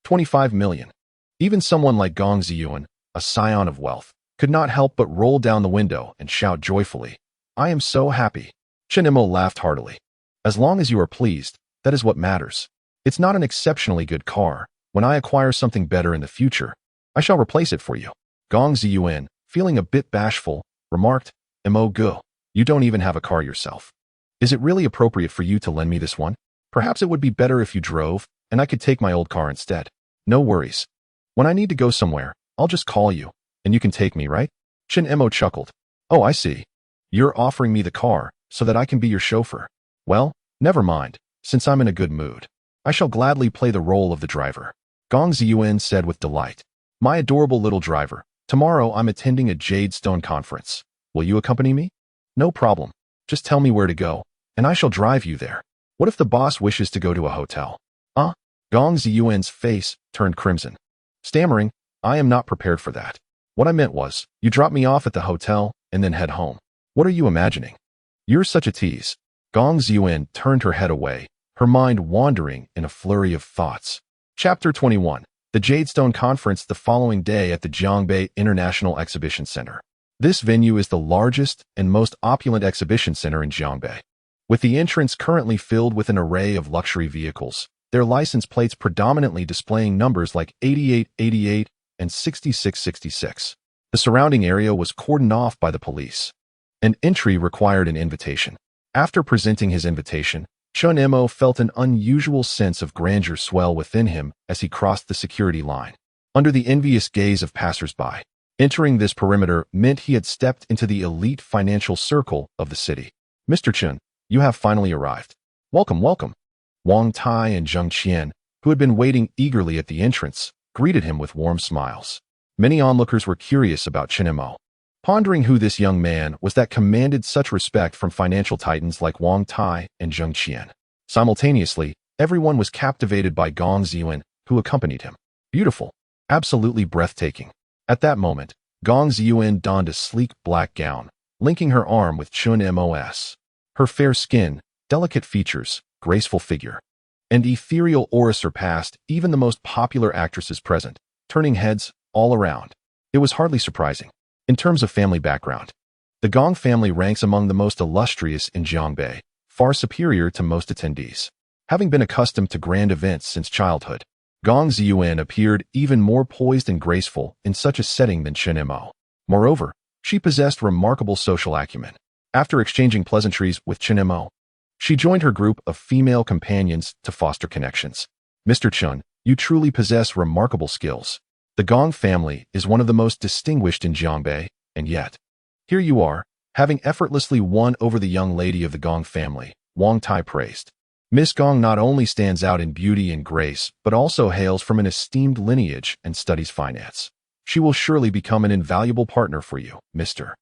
[SPEAKER 1] 25 million. Even someone like Gong Ziyuan, a scion of wealth, could not help but roll down the window and shout joyfully, "I am so happy." Chen Mo laughed heartily. "As long as you are pleased, that is what matters. It's not an exceptionally good car. When I acquire something better in the future, I shall replace it for you." Gong Ziyuan, feeling a bit bashful, remarked, "Mo Gu, you don't even have a car yourself. Is it really appropriate for you to lend me this one? Perhaps it would be better if you drove, and I could take my old car instead." "No worries. When I need to go somewhere, I'll just call you, and you can take me, right?" Chen Mo chuckled. "Oh, I see. You're offering me the car so that I can be your chauffeur. Well, never mind, since I'm in a good mood. I shall gladly play the role of the driver." Gong Ziyuan said with delight, "My adorable little driver, tomorrow I'm attending a Jade Stone conference. Will you accompany me?" "No problem. Just tell me where to go, and I shall drive you there. What if the boss wishes to go to a hotel?" Gong Ziyuan's face turned crimson. Stammering, "I am not prepared for that. What I meant was, you drop me off at the hotel and then head home. What are you imagining? You're such a tease." Gong Ziyuan turned her head away, her mind wandering in a flurry of thoughts. Chapter 21. The Jadestone Conference the following day at the Jiangbei International Exhibition Center. This venue is the largest and most opulent exhibition center in Jiangbei. With the entrance currently filled with an array of luxury vehicles, their license plates predominantly displaying numbers like 8888 and 6666. The surrounding area was cordoned off by the police. An entry required an invitation. After presenting his invitation, Chen Mo felt an unusual sense of grandeur swell within him as he crossed the security line. Under the envious gaze of passers-by, entering this perimeter meant he had stepped into the elite financial circle of the city. "Mr. Chen, you have finally arrived. Welcome, welcome." Wang Tai and Zheng Qian, who had been waiting eagerly at the entrance, greeted him with warm smiles. Many onlookers were curious about Chen Mo, pondering who this young man was that commanded such respect from financial titans like Wang Tai and Zheng Qian. Simultaneously, everyone was captivated by Gong Ziyuan, who accompanied him. Beautiful, absolutely breathtaking. At that moment, Gong Ziyuan donned a sleek black gown, linking her arm with Chen Mo's. Her fair skin, delicate features, graceful figure, and ethereal aura surpassed even the most popular actresses present, turning heads all around. It was hardly surprising. In terms of family background, the Gong family ranks among the most illustrious in Jiangbei, far superior to most attendees. Having been accustomed to grand events since childhood, Gong Ziyuan appeared even more poised and graceful in such a setting than Chen Mo. Moreover, she possessed remarkable social acumen. After exchanging pleasantries with Chen Mo, she joined her group of female companions to foster connections. "Mr. Chen, you truly possess remarkable skills. The Gong family is one of the most distinguished in Jiangbei, and yet, here you are, having effortlessly won over the young lady of the Gong family," Wang Tai praised. "Miss Gong not only stands out in beauty and grace, but also hails from an esteemed lineage and studies finance. She will surely become an invaluable partner for you, Mr.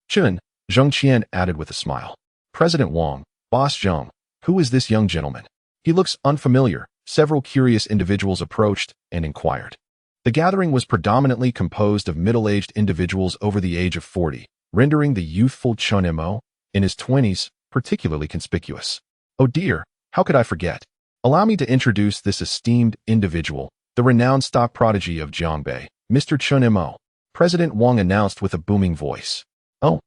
[SPEAKER 1] Chen," Zheng Qian added with a smile. "President Wang, Boss Zheng, who is this young gentleman? He looks unfamiliar." Several curious individuals approached and inquired. The gathering was predominantly composed of middle-aged individuals over the age of 40, rendering the youthful Chen Mo, in his 20s, particularly conspicuous. Oh dear, how could I forget? Allow me to introduce this esteemed individual, the renowned stock prodigy of Jiangbei, Mr. Chen Mo, President Wang announced with a booming voice. Oh,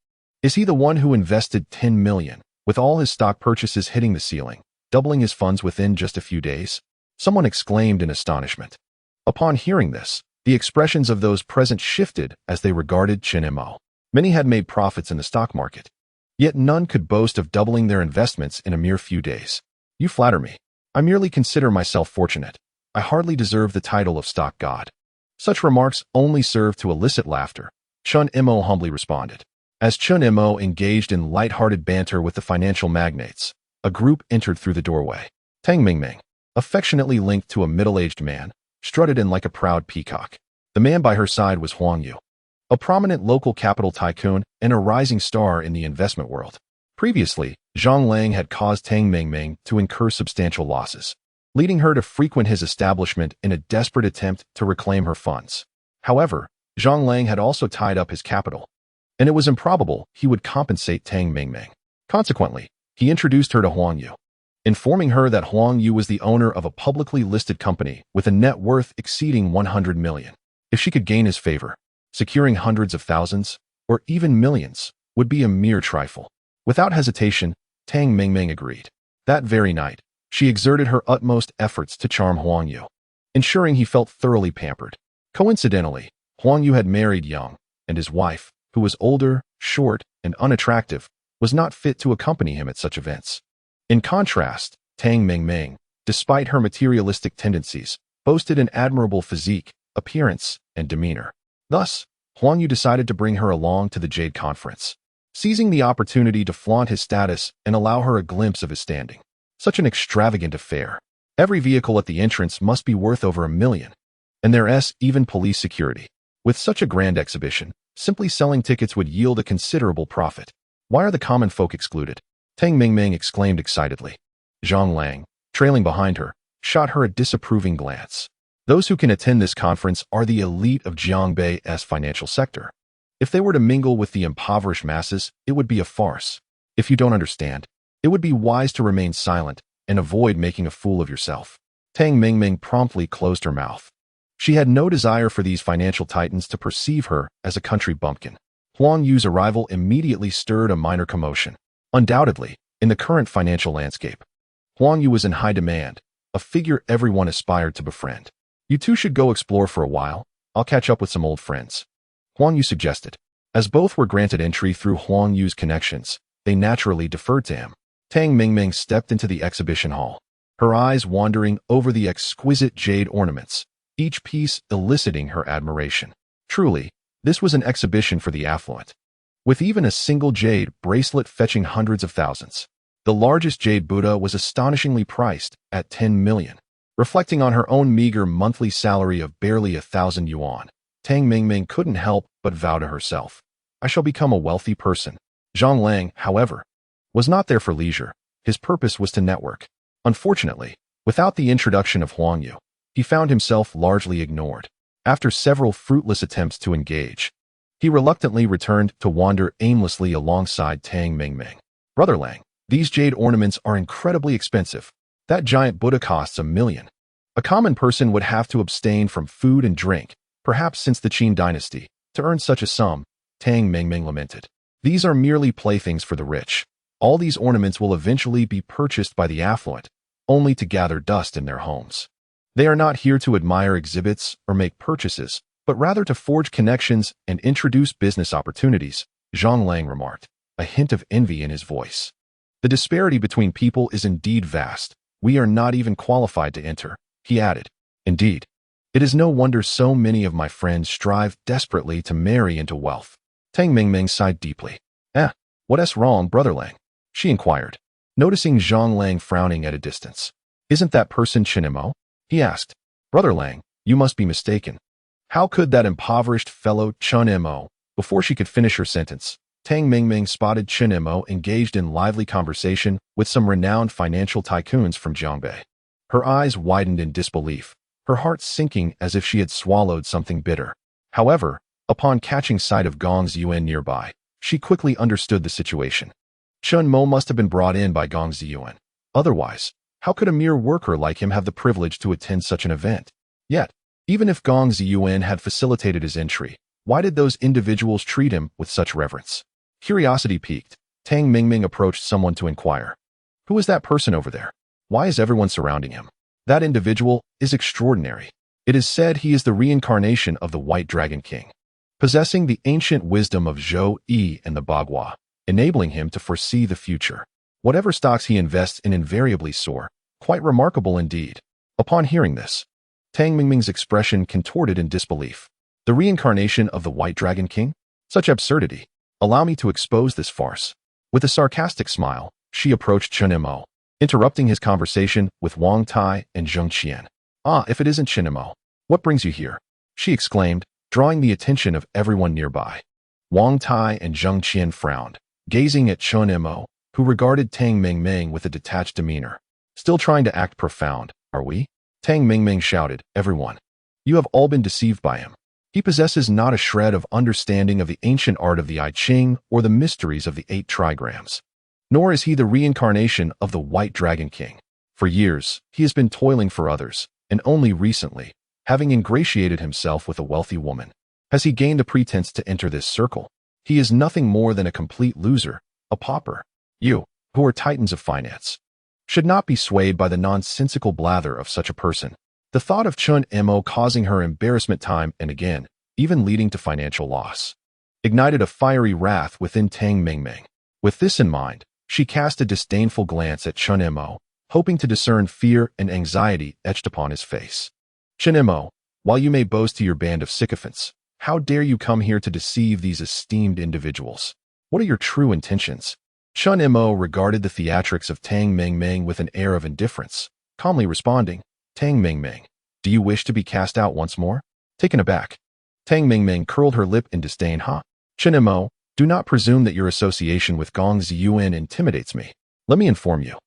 [SPEAKER 1] is he the one who invested 10 million, with all his stock purchases hitting the ceiling, doubling his funds within just a few days? Someone exclaimed in astonishment. Upon hearing this, the expressions of those present shifted as they regarded Chen Mo. Many had made profits in the stock market, yet none could boast of doubling their investments in a mere few days. You flatter me. I merely consider myself fortunate. I hardly deserve the title of stock god. Such remarks only serve to elicit laughter, Chen Mo humbly responded. As Chen Mo engaged in light-hearted banter with the financial magnates, a group entered through the doorway. Tang Mingming, affectionately linked to a middle-aged man, strutted in like a proud peacock. The man by her side was Huang Yu, a prominent local capital tycoon and a rising star in the investment world. Previously, Zhang Lang had caused Tang Mingming to incur substantial losses, leading her to frequent his establishment in a desperate attempt to reclaim her funds. However, Zhang Lang had also tied up his capital, and it was improbable he would compensate Tang Mingming. Consequently, he introduced her to Huang Yu, informing her that Huang Yu was the owner of a publicly listed company with a net worth exceeding 100 million. If she could gain his favor, securing hundreds of thousands, or even millions, would be a mere trifle. Without hesitation, Tang Mingming agreed. That very night, she exerted her utmost efforts to charm Huang Yu, ensuring he felt thoroughly pampered. Coincidentally, Huang Yu had married young, and his wife, who was older, short, and unattractive, was not fit to accompany him at such events. In contrast, Tang Mingming, despite her materialistic tendencies, boasted an admirable physique, appearance, and demeanor. Thus, Huang Yu decided to bring her along to the Jade Conference, seizing the opportunity to flaunt his status and allow her a glimpse of his standing. Such an extravagant affair. Every vehicle at the entrance must be worth over 1 million, and there's even police security. With such a grand exhibition, simply selling tickets would yield a considerable profit. Why are the common folk excluded? Tang Mingming exclaimed excitedly. Zhang Lang, trailing behind her, shot her a disapproving glance. Those who can attend this conference are the elite of Jiangbei's financial sector. If they were to mingle with the impoverished masses, it would be a farce. If you don't understand, it would be wise to remain silent and avoid making a fool of yourself. Tang Mingming promptly closed her mouth. She had no desire for these financial titans to perceive her as a country bumpkin. Huang Yu's arrival immediately stirred a minor commotion. Undoubtedly, in the current financial landscape, Huang Yu was in high demand, a figure everyone aspired to befriend. You two should go explore for a while. I'll catch up with some old friends, Huang Yu suggested. As both were granted entry through Huang Yu's connections, they naturally deferred to him. Tang Mingming stepped into the exhibition hall, her eyes wandering over the exquisite jade ornaments, each piece eliciting her admiration. Truly, this was an exhibition for the affluent, with even a single jade bracelet fetching hundreds of thousands. The largest jade Buddha was astonishingly priced at 10 million. Reflecting on her own meager monthly salary of barely 1,000 yuan, Tang Mingming couldn't help but vow to herself, I shall become a wealthy person. Zhang Lang, however, was not there for leisure. His purpose was to network. Unfortunately, without the introduction of Huang Yu, he found himself largely ignored. After several fruitless attempts to engage, he reluctantly returned to wander aimlessly alongside Tang Mingming. Brother Lang, these jade ornaments are incredibly expensive. That giant Buddha costs 1 million. A common person would have to abstain from food and drink, perhaps since the Qin dynasty, to earn such a sum, Tang Mingming lamented. These are merely playthings for the rich. All these ornaments will eventually be purchased by the affluent, only to gather dust in their homes. They are not here to admire exhibits or make purchases, but rather to forge connections and introduce business opportunities, Zhang Lang remarked, a hint of envy in his voice. The disparity between people is indeed vast. We are not even qualified to enter, he added. Indeed, it is no wonder so many of my friends strive desperately to marry into wealth. Tang Mingming sighed deeply. What's wrong, Brother Lang? She inquired, noticing Zhang Lang frowning at a distance. Isn't that person Chen Mo? He asked. Brother Lang, you must be mistaken. How could that impoverished fellow Chen Mo? Before she could finish her sentence, Tang Mingming spotted Chen Mo engaged in lively conversation with some renowned financial tycoons from Jiangbei. Her eyes widened in disbelief, her heart sinking as if she had swallowed something bitter. However, upon catching sight of Gong's Yuan nearby, she quickly understood the situation. Chen Mo must have been brought in by Gong Ziyuan. Otherwise, how could a mere worker like him have the privilege to attend such an event? Yet, even if Gong Ziyuan had facilitated his entry, why did those individuals treat him with such reverence? Curiosity piqued, Tang Mingming approached someone to inquire. Who is that person over there? Why is everyone surrounding him? That individual is extraordinary. It is said he is the reincarnation of the White Dragon King, possessing the ancient wisdom of Zhou Yi and the Bagua, enabling him to foresee the future. Whatever stocks he invests in invariably soar. Quite remarkable indeed. Upon hearing this, Tang Mingming's expression contorted in disbelief. The reincarnation of the White Dragon King? Such absurdity. Allow me to expose this farce. With a sarcastic smile, she approached Chen Mo, interrupting his conversation with Wang Tai and Zheng Qian. Ah, if it isn't Chen Mo, what brings you here? She exclaimed, drawing the attention of everyone nearby. Wang Tai and Zheng Qian frowned, gazing at Chen Mo, who regarded Tang Mingming with a detached demeanor. Still trying to act profound, are we? Tang Mingming shouted, everyone. You have all been deceived by him. He possesses not a shred of understanding of the ancient art of the I Ching or the mysteries of the 8 trigrams. Nor is he the reincarnation of the White Dragon King. For years, he has been toiling for others, and only recently, having ingratiated himself with a wealthy woman, has he gained a pretense to enter this circle. He is nothing more than a complete loser, a pauper. You, who are titans of finance, should not be swayed by the nonsensical blather of such a person. The thought of Chen Mo causing her embarrassment time and again, even leading to financial loss, ignited a fiery wrath within Tang Mingming. With this in mind, she cast a disdainful glance at Chen Mo, hoping to discern fear and anxiety etched upon his face. Chen Mo, while you may boast to your band of sycophants, how dare you come here to deceive these esteemed individuals? What are your true intentions? Chen Mo regarded the theatrics of Tang Mingming with an air of indifference, calmly responding, Tang Mingming, do you wish to be cast out once more? Taken aback, Tang Mingming curled her lip in disdain. Chen Mo, do not presume that your association with Gong Ziyuan intimidates me. Let me inform you.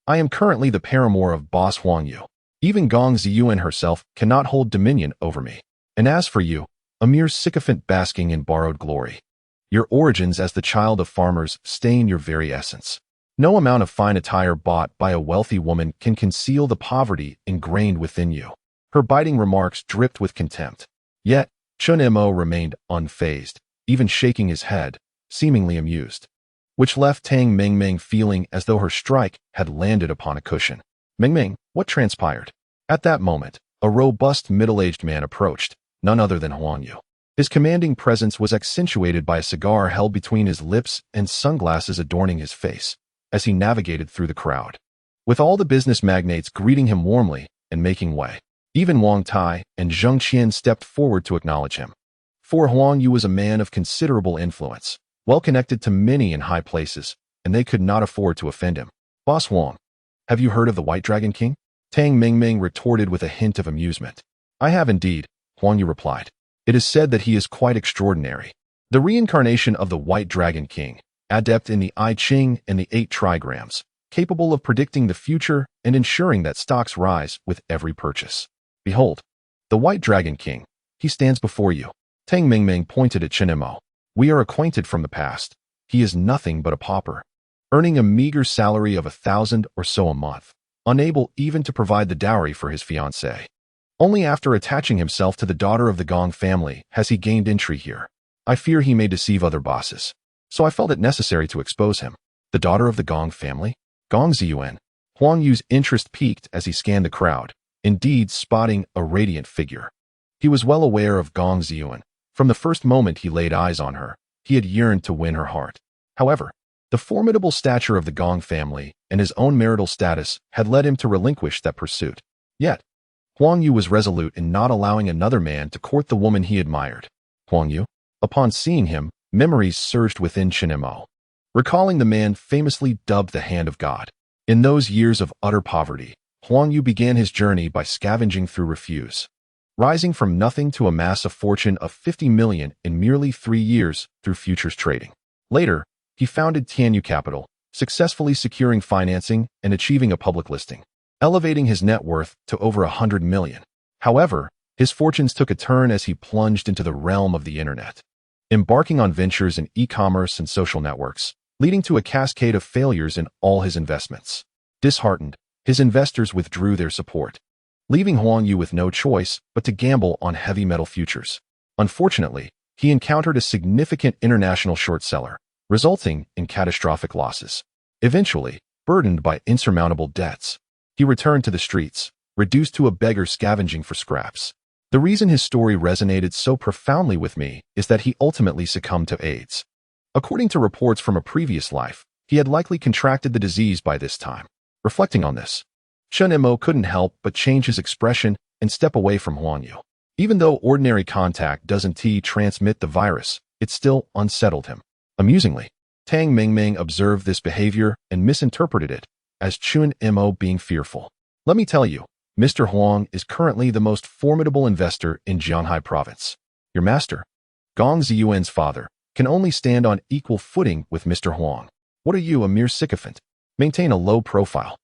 [SPEAKER 1] I am currently the paramour of Boss Huang Yu. Even Gong Ziyuan herself cannot hold dominion over me. And as for you, a mere sycophant basking in borrowed glory, your origins as the child of farmers stain your very essence. No amount of fine attire bought by a wealthy woman can conceal the poverty ingrained within you. Her biting remarks dripped with contempt. Yet, Chen Mo remained unfazed, even shaking his head, seemingly amused, which left Tang Mingming feeling as though her strike had landed upon a cushion. Mingming, what transpired? At that moment, a robust middle-aged man approached, none other than Huang Yu. His commanding presence was accentuated by a cigar held between his lips and sunglasses adorning his face, as he navigated through the crowd, with all the business magnates greeting him warmly and making way. Even Wang Tai and Zheng Qian stepped forward to acknowledge him. For Huang Yu was a man of considerable influence, well connected to many in high places, and they could not afford to offend him. Boss Huang, have you heard of the White Dragon King? Tang Mingming retorted with a hint of amusement. I have indeed, Huang Yu replied. It is said that he is quite extraordinary. The reincarnation of the White Dragon King, adept in the I Ching and the 8 trigrams, capable of predicting the future and ensuring that stocks rise with every purchase. Behold, the White Dragon King, he stands before you. Tang Mingming pointed at Chen Mo. We are acquainted from the past. He is nothing but a pauper, earning a meager salary of 1,000 or so a month, unable even to provide the dowry for his fiancée. Only after attaching himself to the daughter of the Gong family has he gained entry here. I fear he may deceive other bosses, so I felt it necessary to expose him. The daughter of the Gong family? Gong Ziyuan. Huang Yu's interest piqued as he scanned the crowd, indeed spotting a radiant figure. He was well aware of Gong Ziyuan. From the first moment he laid eyes on her, he had yearned to win her heart. However, the formidable stature of the Gong family and his own marital status had led him to relinquish that pursuit. Yet, Huang Yu was resolute in not allowing another man to court the woman he admired. Huang Yu? Upon seeing him, memories surged within Chen Mo, recalling the man famously dubbed the Hand of God. In those years of utter poverty, Huang Yu began his journey by scavenging through refuse, rising from nothing to amass a fortune of 50 million in merely 3 years through futures trading. Later, he founded Tianyu Capital, successfully securing financing and achieving a public listing, elevating his net worth to over 100 million. However, his fortunes took a turn as he plunged into the realm of the internet. embarking on ventures in e-commerce and social networks, leading to a cascade of failures in all his investments. Disheartened, his investors withdrew their support, leaving Huang Yu with no choice but to gamble on heavy metal futures. Unfortunately, he encountered a significant international short seller, resulting in catastrophic losses. Eventually, burdened by insurmountable debts, he returned to the streets, reduced to a beggar scavenging for scraps. The reason his story resonated so profoundly with me is that he ultimately succumbed to AIDS. According to reports from a previous life, he had likely contracted the disease by this time. Reflecting on this, Chen Mo couldn't help but change his expression and step away from Huang Yu. Even though ordinary contact doesn't transmit the virus, it still unsettled him. Amusingly, Tang Mingming observed this behavior and misinterpreted it as Chen Mo being fearful. Let me tell you, Mr. Huang is currently the most formidable investor in Jianhai province. Your master, Gong Ziyuan's father, can only stand on equal footing with Mr. Huang. What are you, a mere sycophant? Maintain a low profile.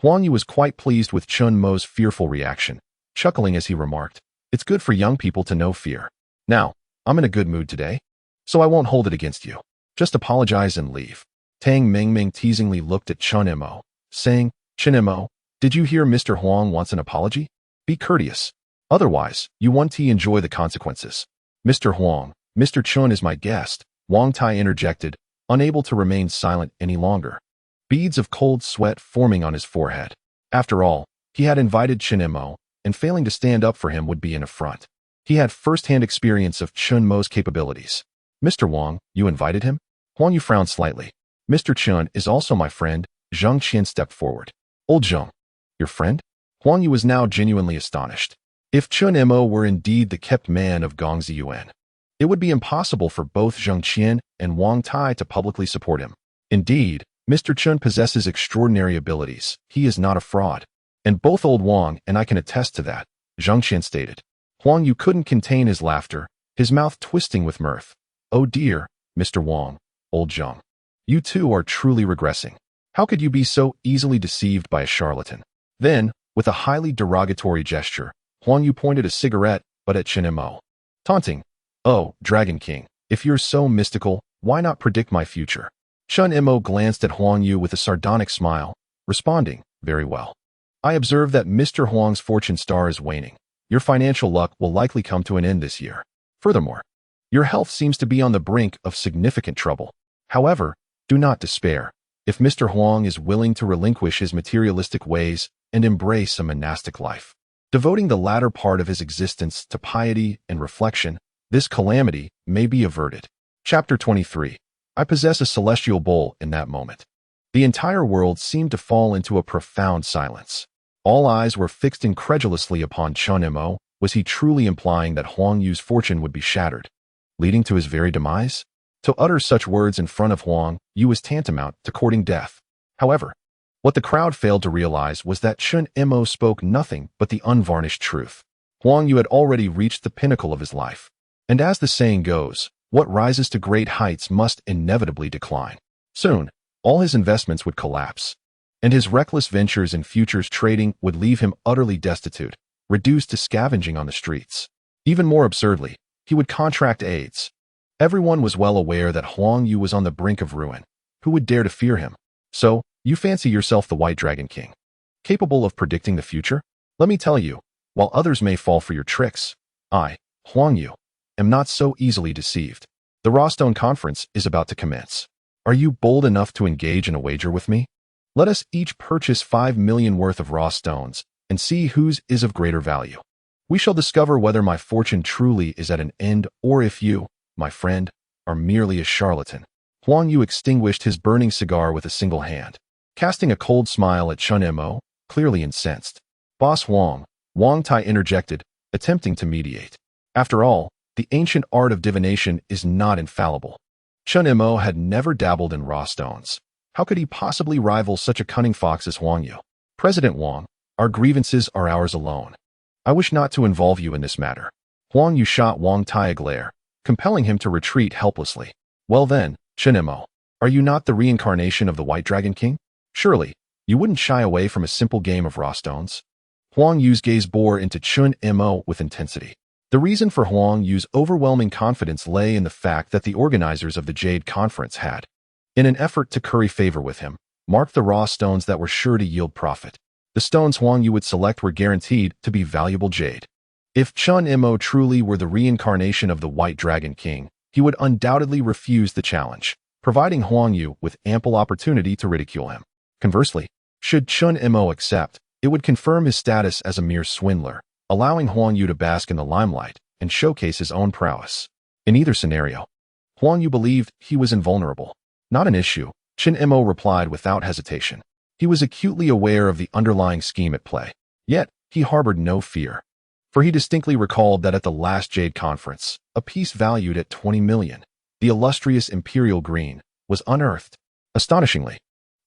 [SPEAKER 1] Huang Yu was quite pleased with Chen Mo's fearful reaction, chuckling as he remarked, "It's good for young people to know fear. Now, I'm in a good mood today, so I won't hold it against you. Just apologize and leave." Tang Mingming teasingly looked at Chen Mo, saying, "Chen Mo, did you hear Mr. Huang wants an apology? Be courteous. Otherwise, you won't enjoy the consequences." "Mr. Huang, Mr. Chen is my guest," Wang Tai interjected, unable to remain silent any longer, beads of cold sweat forming on his forehead. After all, he had invited Chen Mo, and failing to stand up for him would be an affront. He had first-hand experience of Chen Mo's capabilities. "Mr. Wang, you invited him?" Huang Yu frowned slightly. "Mr. Chen is also my friend." Zhang Qian stepped forward. "Old Zhang, your friend?" Huang Yu was now genuinely astonished. If Chen Mo were indeed the kept man of Gong Ziyuan, it would be impossible for both Zhang Qian and Wang Tai to publicly support him. Indeed, Mr. Chen possesses extraordinary abilities. He is not a fraud. And both old Wang and I can attest to that, Zhang Qian stated. Huang Yu couldn't contain his laughter, his mouth twisting with mirth. "Oh dear, Mr. Wang, old Zhang. You two are truly regressing. How could you be so easily deceived by a charlatan?" Then, with a highly derogatory gesture, Huang Yu pointed a cigarette, but at Chen Mo, taunting, "Oh, Dragon King, if you're so mystical, why not predict my future?" Chen Mo glanced at Huang Yu with a sardonic smile, responding, "Very well. I observe that Mr. Huang's fortune star is waning. Your financial luck will likely come to an end this year. Furthermore, your health seems to be on the brink of significant trouble. However, do not despair. If Mr. Huang is willing to relinquish his materialistic ways and embrace a monastic life, devoting the latter part of his existence to piety and reflection, this calamity may be averted." Chapter 23. I possess a celestial bowl. In that moment, the entire world seemed to fall into a profound silence. All eyes were fixed incredulously upon Chen Mo. Was he truly implying that Huang Yu's fortune would be shattered, leading to his very demise? To utter such words in front of Huang Yu was tantamount to courting death. However, what the crowd failed to realize was that Chen Mo spoke nothing but the unvarnished truth. Huang Yu had already reached the pinnacle of his life. And as the saying goes, what rises to great heights must inevitably decline. Soon, all his investments would collapse, and his reckless ventures in futures trading would leave him utterly destitute, reduced to scavenging on the streets. Even more absurdly, he would contract AIDS. Everyone was well aware that Huang Yu was on the brink of ruin. Who would dare to fear him? "So, you fancy yourself the White Dragon King, capable of predicting the future? Let me tell you, while others may fall for your tricks, I, Huang Yu, am not so easily deceived. The Rawstone Conference is about to commence. Are you bold enough to engage in a wager with me? Let us each purchase 5 million worth of raw stones and see whose is of greater value. We shall discover whether my fortune truly is at an end or if you, my friend, are merely a charlatan." Huang Yu extinguished his burning cigar with a single hand, casting a cold smile at Chen Mo, clearly incensed. "Boss Huang," Wang Tai interjected, attempting to mediate. After all, the ancient art of divination is not infallible. Chen Mo had never dabbled in raw stones. How could he possibly rival such a cunning fox as Huang Yu? "President Wang, our grievances are ours alone. I wish not to involve you in this matter." Huang Yu shot Wang Tai a glare, compelling him to retreat helplessly. "Well then, Chen Mo, are you not the reincarnation of the White Dragon King? Surely, you wouldn't shy away from a simple game of raw stones?" Huang Yu's gaze bore into Chen Mo with intensity. The reason for Huang Yu's overwhelming confidence lay in the fact that the organizers of the Jade Conference had, in an effort to curry favor with him, marked the raw stones that were sure to yield profit. The stones Huang Yu would select were guaranteed to be valuable jade. If Chen Mo truly were the reincarnation of the White Dragon King, he would undoubtedly refuse the challenge, providing Huang Yu with ample opportunity to ridicule him. Conversely, should Chen Mo accept, it would confirm his status as a mere swindler, allowing Huang Yu to bask in the limelight and showcase his own prowess. In either scenario, Huang Yu believed he was invulnerable. Not an issue, Chen Mo replied without hesitation. He was acutely aware of the underlying scheme at play, yet he harbored no fear. For he distinctly recalled that at the last Jade Conference, a piece valued at 20 million, the illustrious Imperial Green, was unearthed. Astonishingly,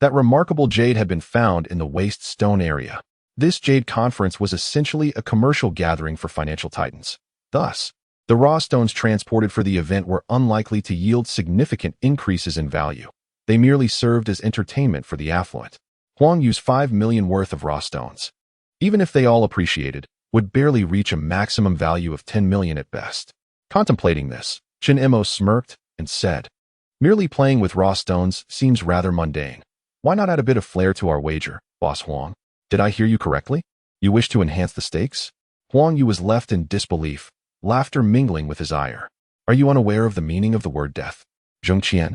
[SPEAKER 1] that remarkable jade had been found in the Waste Stone area. This Jade Conference was essentially a commercial gathering for financial titans. Thus, the raw stones transported for the event were unlikely to yield significant increases in value. They merely served as entertainment for the affluent. Huang Yu's 5 million worth of raw stones, even if they all appreciated, would barely reach a maximum value of 10 million at best. Contemplating this, Chen Mo smirked and said, "Merely playing with raw stones seems rather mundane. Why not add a bit of flair to our wager, Boss Huang? Did I hear you correctly? You wish to enhance the stakes?" Huang Yu was left in disbelief, laughter mingling with his ire. "Are you unaware of the meaning of the word death?" Zheng Qian,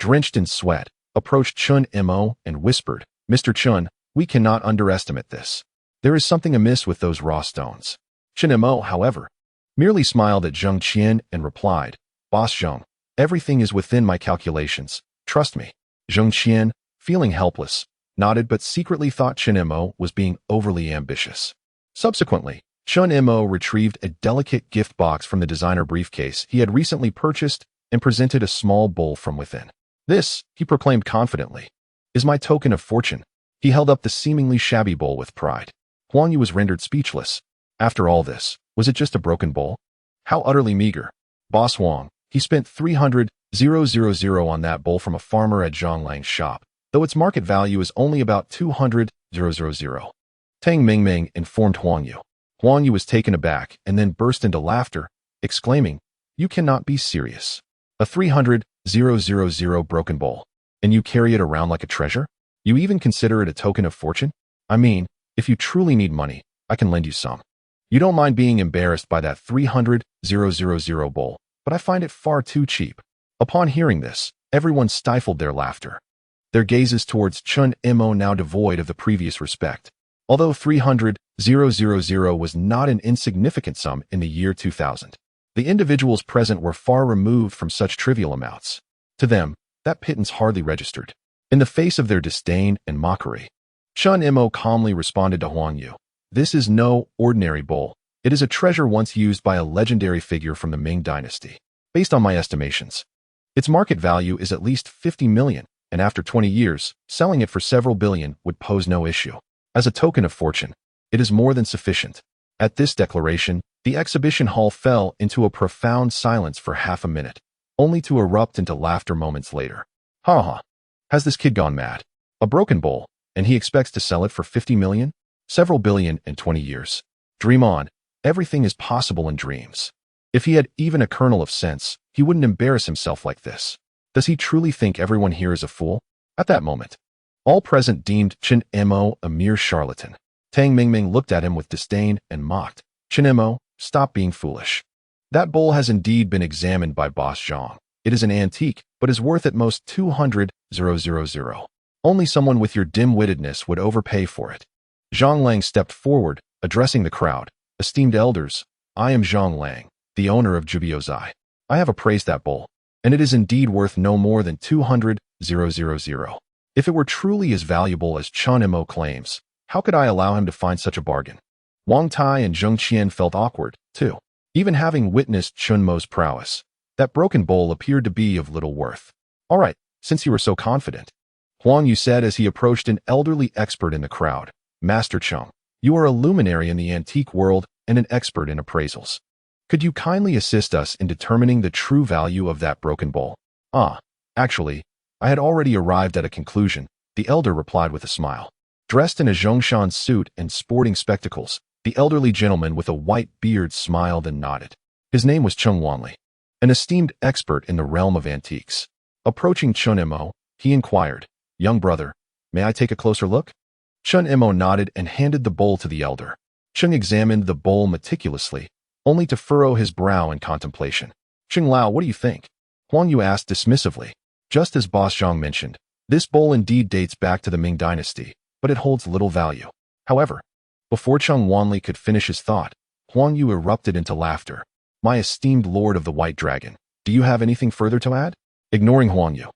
[SPEAKER 1] drenched in sweat, approached Chen Mo and whispered, "Mr. Chen, we cannot underestimate this. There is something amiss with those raw stones." Chen Mo, however, merely smiled at Zheng Qian and replied, "Boss Zheng, everything is within my calculations. Trust me." Zheng Qian, feeling helpless, nodded but secretly thought Chen Mo was being overly ambitious. Subsequently, Chen Mo retrieved a delicate gift box from the designer briefcase he had recently purchased and presented a small bowl from within. "This," he proclaimed confidently, "is my token of fortune." He held up the seemingly shabby bowl with pride. Huang Yu was rendered speechless. After all this, was it just a broken bowl? How utterly meager. Boss Huang, he spent 300,000 on that bowl from a farmer at Zhonglang's shop, though its market value is only about 200,000. Tang Mingming informed Huang Yu. Huang Yu was taken aback and then burst into laughter, exclaiming, "You cannot be serious. A 300,000 broken bowl, and you carry it around like a treasure? You even consider it a token of fortune? I mean, if you truly need money, I can lend you some. You don't mind being embarrassed by that 300,000 bowl, but I find it far too cheap." Upon hearing this, everyone stifled their laughter, their gazes towards Chen Mo now devoid of the previous respect. Although 300,000 was not an insignificant sum in the year 2000, the individuals present were far removed from such trivial amounts. To them, that pittance hardly registered. In the face of their disdain and mockery, Chen Mo calmly responded to Huang Yu, "This is no ordinary bowl. It is a treasure once used by a legendary figure from the Ming dynasty. Based on my estimations, its market value is at least 50 million, and after 20 years, selling it for several billion would pose no issue. As a token of fortune, it is more than sufficient." At this declaration, the exhibition hall fell into a profound silence for half a minute, only to erupt into laughter moments later. "Ha ha. Has this kid gone mad? A broken bowl, and he expects to sell it for 50 million? Several billion in 20 years. Dream on. Everything is possible in dreams. If he had even a kernel of sense, he wouldn't embarrass himself like this. Does he truly think everyone here is a fool?" At that moment, all present deemed Chen Mo a mere charlatan. Tang Mingming looked at him with disdain and mocked, "Chen Mo, stop being foolish. That bowl has indeed been examined by Boss Zhang. It is an antique, but is worth at most 200,000. Only someone with your dim-wittedness would overpay for it." Zhang Lang stepped forward, addressing the crowd. "Esteemed elders, I am Zhang Lang, the owner of Jubiozai. I have appraised that bowl, and it is indeed worth no more than 200,000. If it were truly as valuable as Chen Mo claims, how could I allow him to find such a bargain?" Wang Tai and Zheng Qian felt awkward, too. Even having witnessed Chen Mo's prowess, that broken bowl appeared to be of little worth. "All right, since you were so confident," Huang Yu said as he approached an elderly expert in the crowd, "Master Cheng, you are a luminary in the antique world and an expert in appraisals. Could you kindly assist us in determining the true value of that broken bowl?" Actually, I had already arrived at a conclusion," the elder replied with a smile. Dressed in a Zhongshan suit and sporting spectacles, The elderly gentleman with a white beard smiled and nodded. His name was Chen Wanli, an esteemed expert in the realm of antiques. Approaching Chen Mo, he inquired, "Young brother, may I take a closer look?" Chen Mo nodded and handed the bowl to the elder. Chen examined the bowl meticulously, only to furrow his brow in contemplation. "Cheng Lao, what do you think?" Huang Yu asked dismissively. Just as Boss Zhang mentioned, this bowl indeed dates back to the Ming dynasty, but it holds little value. However, before Cheng Wanli could finish his thought, Huang Yu erupted into laughter. "My esteemed lord of the White Dragon, do you have anything further to add?" Ignoring Huang Yu,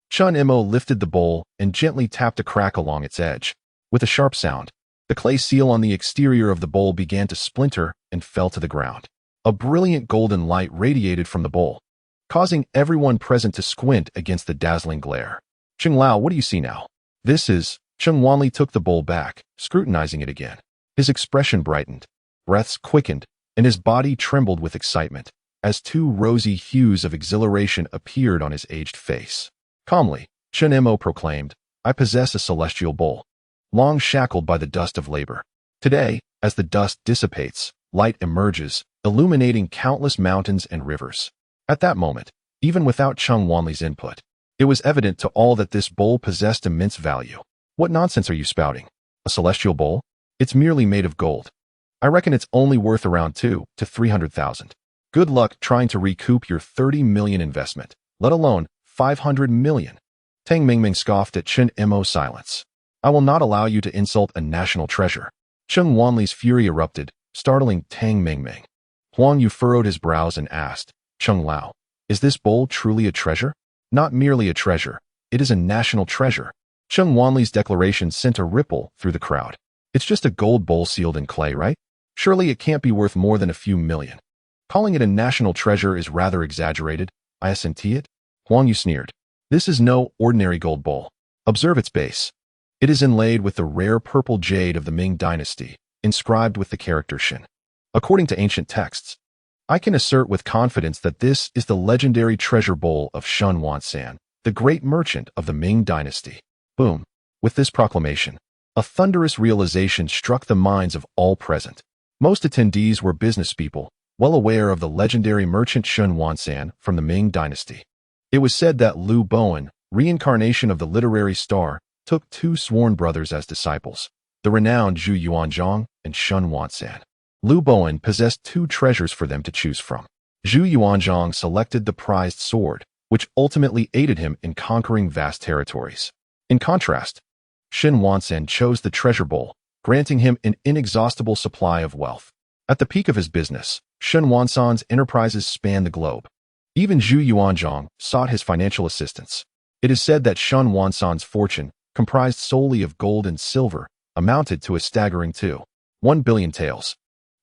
[SPEAKER 1] Chen Mo lifted the bowl and gently tapped a crack along its edge. With a sharp sound, the clay seal on the exterior of the bowl began to splinter and fell to the ground. A brilliant golden light radiated from the bowl, causing everyone present to squint against the dazzling glare. "Cheng Lao, what do you see now?" "This is..." Cheng Wanli took the bowl back, scrutinizing it again. His expression brightened, breaths quickened, and his body trembled with excitement, as two rosy hues of exhilaration appeared on his aged face. Calmly, Chen Mo proclaimed, "I possess a celestial bowl, long shackled by the dust of labor. Today, as the dust dissipates, light emerges, illuminating countless mountains and rivers." At that moment, even without Cheng Wanli's input, it was evident to all that this bowl possessed immense value. "What nonsense are you spouting? A celestial bowl? It's merely made of gold. I reckon it's only worth around 2 to 300,000. Good luck trying to recoup your 30 million investment, let alone 500 million. Tang Mingming scoffed at Chen Mo's silence. "I will not allow you to insult a national treasure." Cheng Wanli's fury erupted, startling Tang Mingming. Huang Yu furrowed his brows and asked, "Cheng Lao, is this bowl truly a treasure?" "Not merely a treasure, it is a national treasure." Cheng Wanli's declaration sent a ripple through the crowd. "It's just a gold bowl sealed in clay, right? Surely it can't be worth more than a few million. Calling it a national treasure is rather exaggerated. I assentee it." Huang Yu sneered. "This is no ordinary gold bowl. Observe its base. It is inlaid with the rare purple jade of the Ming dynasty, inscribed with the character Shin. According to ancient texts, I can assert with confidence that this is the legendary treasure bowl of Shun Wansan, the great merchant of the Ming dynasty." Boom. With this proclamation, a thunderous realization struck the minds of all present. Most attendees were business people, well aware of the legendary merchant Shun Wansan from the Ming dynasty. It was said that Liu Bowen, reincarnation of the literary star, took two sworn brothers as disciples, the renowned Zhu Yuanzhang and Shun Wansan. Liu Bowen possessed two treasures for them to choose from. Zhu Yuanzhang selected the prized sword, which ultimately aided him in conquering vast territories. In contrast, Shin Wansan chose the treasure bowl, granting him an inexhaustible supply of wealth. At the peak of his business, Shin Wansan's enterprises spanned the globe. Even Zhu Yuanzhang sought his financial assistance. It is said that Shun Wansan's fortune, comprised solely of gold and silver, amounted to a staggering 2.1 billion taels.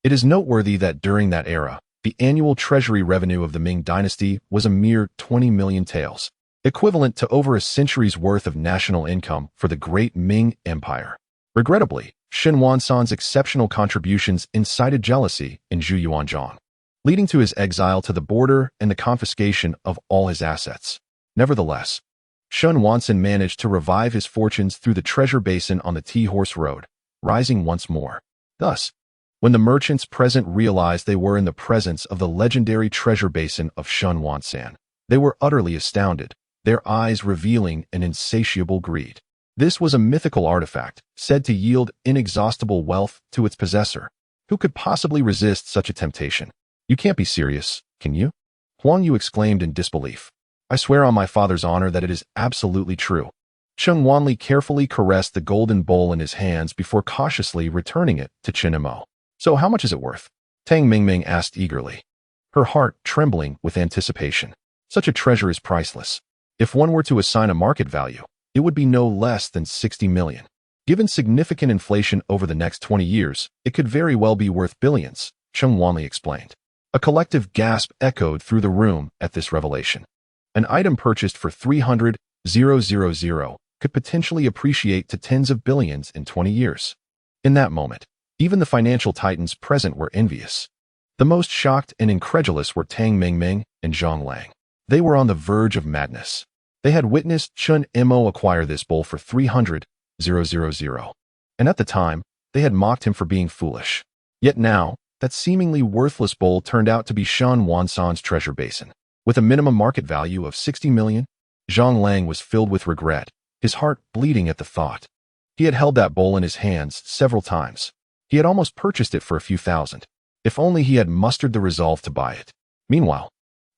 [SPEAKER 1] It is noteworthy that during that era, the annual treasury revenue of the Ming dynasty was a mere 20 million taels, equivalent to over a century's worth of national income for the great Ming Empire. Regrettably, Shin Wansan's exceptional contributions incited jealousy in Zhu Yuanzhang, leading to his exile to the border and the confiscation of all his assets. Nevertheless, Shun Wansan managed to revive his fortunes through the treasure basin on the Tea-Horse Road, rising once more. Thus, when the merchants present realized they were in the presence of the legendary treasure basin of Shun Wansan, they were utterly astounded, their eyes revealing an insatiable greed. This was a mythical artifact, said to yield inexhaustible wealth to its possessor. Who could possibly resist such a temptation? "You can't be serious, can you?" Huang Yu exclaimed in disbelief. "I swear on my father's honor that it is absolutely true." Cheng Wanli carefully caressed the golden bowl in his hands before cautiously returning it to Chen Mo. "So how much is it worth?" Tang Mingming asked eagerly, her heart trembling with anticipation. Such a treasure is priceless. If one were to assign a market value, it would be no less than 60 million. Given significant inflation over the next 20 years, it could very well be worth billions, Cheng Wanli explained. A collective gasp echoed through the room at this revelation. An item purchased for 300,000 could potentially appreciate to tens of billions in 20 years. In that moment, even the financial titans present were envious. The most shocked and incredulous were Tang Mingming and Zhang Lang. They were on the verge of madness. They had witnessed Chen Mo acquire this bowl for 300,000, and at the time, they had mocked him for being foolish. Yet now, that seemingly worthless bowl turned out to be Shan Wansan's treasure basin. With a minimum market value of 60 million, Zhang Lang was filled with regret, his heart bleeding at the thought. He had held that bowl in his hands several times. He had almost purchased it for a few thousand. If only he had mustered the resolve to buy it. Meanwhile,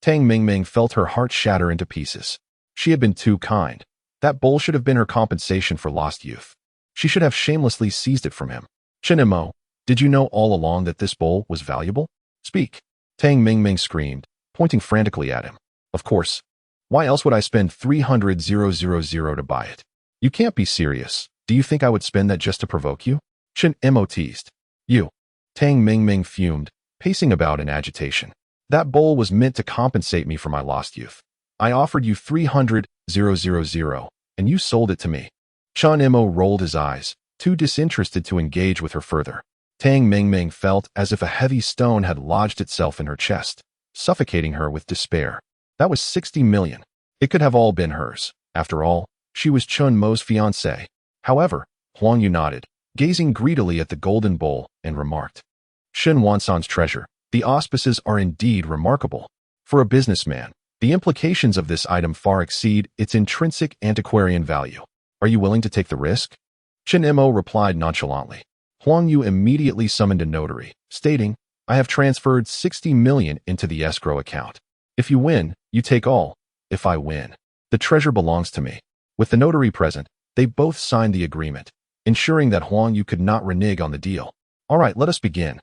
[SPEAKER 1] Tang Mingming felt her heart shatter into pieces. She had been too kind. That bowl should have been her compensation for lost youth. She should have shamelessly seized it from him. Chen Mo, did you know all along that this bowl was valuable? Speak. Tang Mingming screamed, pointing frantically at him. Of course. Why else would I spend 300,000 to buy it? You can't be serious. Do you think I would spend that just to provoke you? Chen Mo teased. You. Tang Mingming fumed, pacing about in agitation. That bowl was meant to compensate me for my lost youth. I offered you 300,000, and you sold it to me. Chen Mo rolled his eyes, too disinterested to engage with her further. Tang Mingming felt as if a heavy stone had lodged itself in her chest, suffocating her with despair. That was 60 million. It could have all been hers. After all, she was Chen Mo's fiancée. However, Huang Yu nodded, gazing greedily at the golden bowl, and remarked, Shen Wansan's treasure. The auspices are indeed remarkable. For a businessman, the implications of this item far exceed its intrinsic antiquarian value. Are you willing to take the risk? Chen Mo replied nonchalantly. Huang Yu immediately summoned a notary, stating, I have transferred 60 million into the escrow account. If you win, you take all. If I win, the treasure belongs to me. With the notary present, they both signed the agreement, ensuring that Huang Yu could not renege on the deal. All right, let us begin.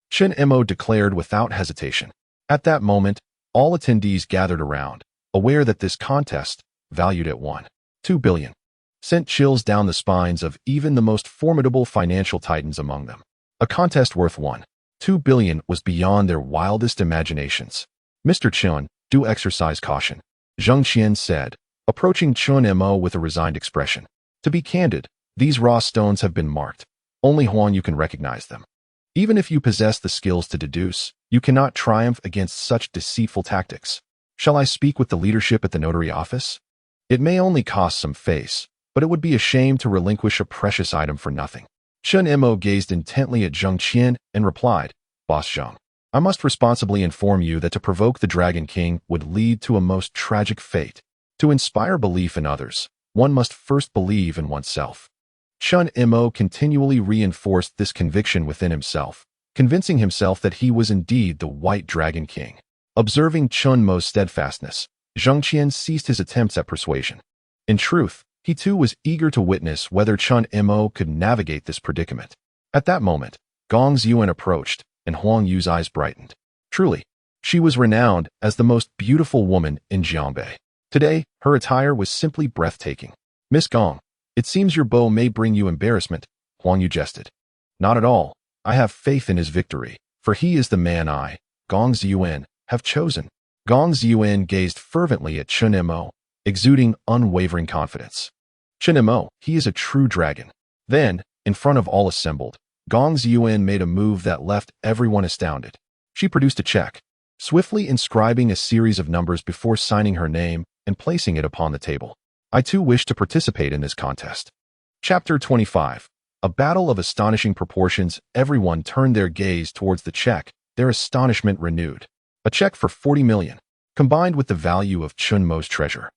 [SPEAKER 1] Chen Mo declared without hesitation. At that moment, all attendees gathered around, aware that this contest, valued at 1.2 billion, sent chills down the spines of even the most formidable financial titans among them. A contest worth 1.2 billion was beyond their wildest imaginations. Mr. Chen, do exercise caution, Zheng Qian said, approaching Chen Mo with a resigned expression. To be candid, these raw stones have been marked. Only Huang Yu can recognize them. Even if you possess the skills to deduce, you cannot triumph against such deceitful tactics. Shall I speak with the leadership at the notary office? It may only cost some face, but it would be a shame to relinquish a precious item for nothing. Chen Mo gazed intently at Zheng Qian and replied, Boss Zheng, I must responsibly inform you that to provoke the Dragon King would lead to a most tragic fate. To inspire belief in others, one must first believe in oneself. Chen Mo continually reinforced this conviction within himself, convincing himself that he was indeed the White Dragon King. Observing Chen Mo's steadfastness, Zheng Qian ceased his attempts at persuasion. In truth, he too was eager to witness whether Chen Mo could navigate this predicament. At that moment, Gong Ziyuan approached, and Huang Yu's eyes brightened. Truly, she was renowned as the most beautiful woman in Jiangbei. Today, her attire was simply breathtaking. Miss Gong, it seems your beau may bring you embarrassment, Huang Yu jested. Not at all. I have faith in his victory, for he is the man I, Gong Ziyuan, have chosen. Gong Ziyuan gazed fervently at Chen Mo, exuding unwavering confidence. Chen Mo, he is a true dragon. Then, in front of all assembled, Gong Ziyuan made a move that left everyone astounded. She produced a check, swiftly inscribing a series of numbers before signing her name and placing it upon the table. I too wish to participate in this contest. Chapter 25. A battle of astonishing proportions. Everyone turned their gaze towards the check, their astonishment renewed. A check for 40 million, combined with the value of Chen Mo's treasure.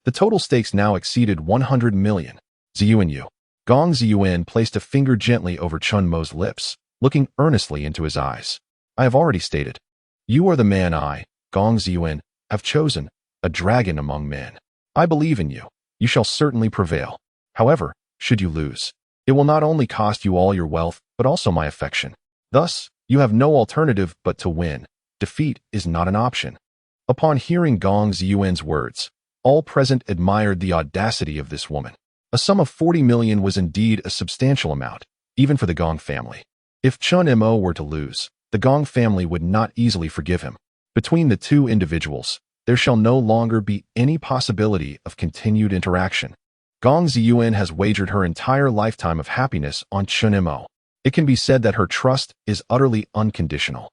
[SPEAKER 1] The total stakes now exceeded 100 million. Ziyuan Yu. Gong Ziyuan placed a finger gently over Chen Mo's lips, looking earnestly into his eyes. I have already stated. You are the man I, Gong Ziyuan, have chosen, a dragon among men. I believe in you. You shall certainly prevail. However, should you lose, it will not only cost you all your wealth, but also my affection. Thus, you have no alternative but to win. Defeat is not an option. Upon hearing Gong Ziyuan's words, all present admired the audacity of this woman. A sum of 40 million was indeed a substantial amount, even for the Gong family. If Chen Mo were to lose, the Gong family would not easily forgive him. Between the two individuals, there shall no longer be any possibility of continued interaction. Gong Ziyuan has wagered her entire lifetime of happiness on Chen Mo. It can be said that her trust is utterly unconditional,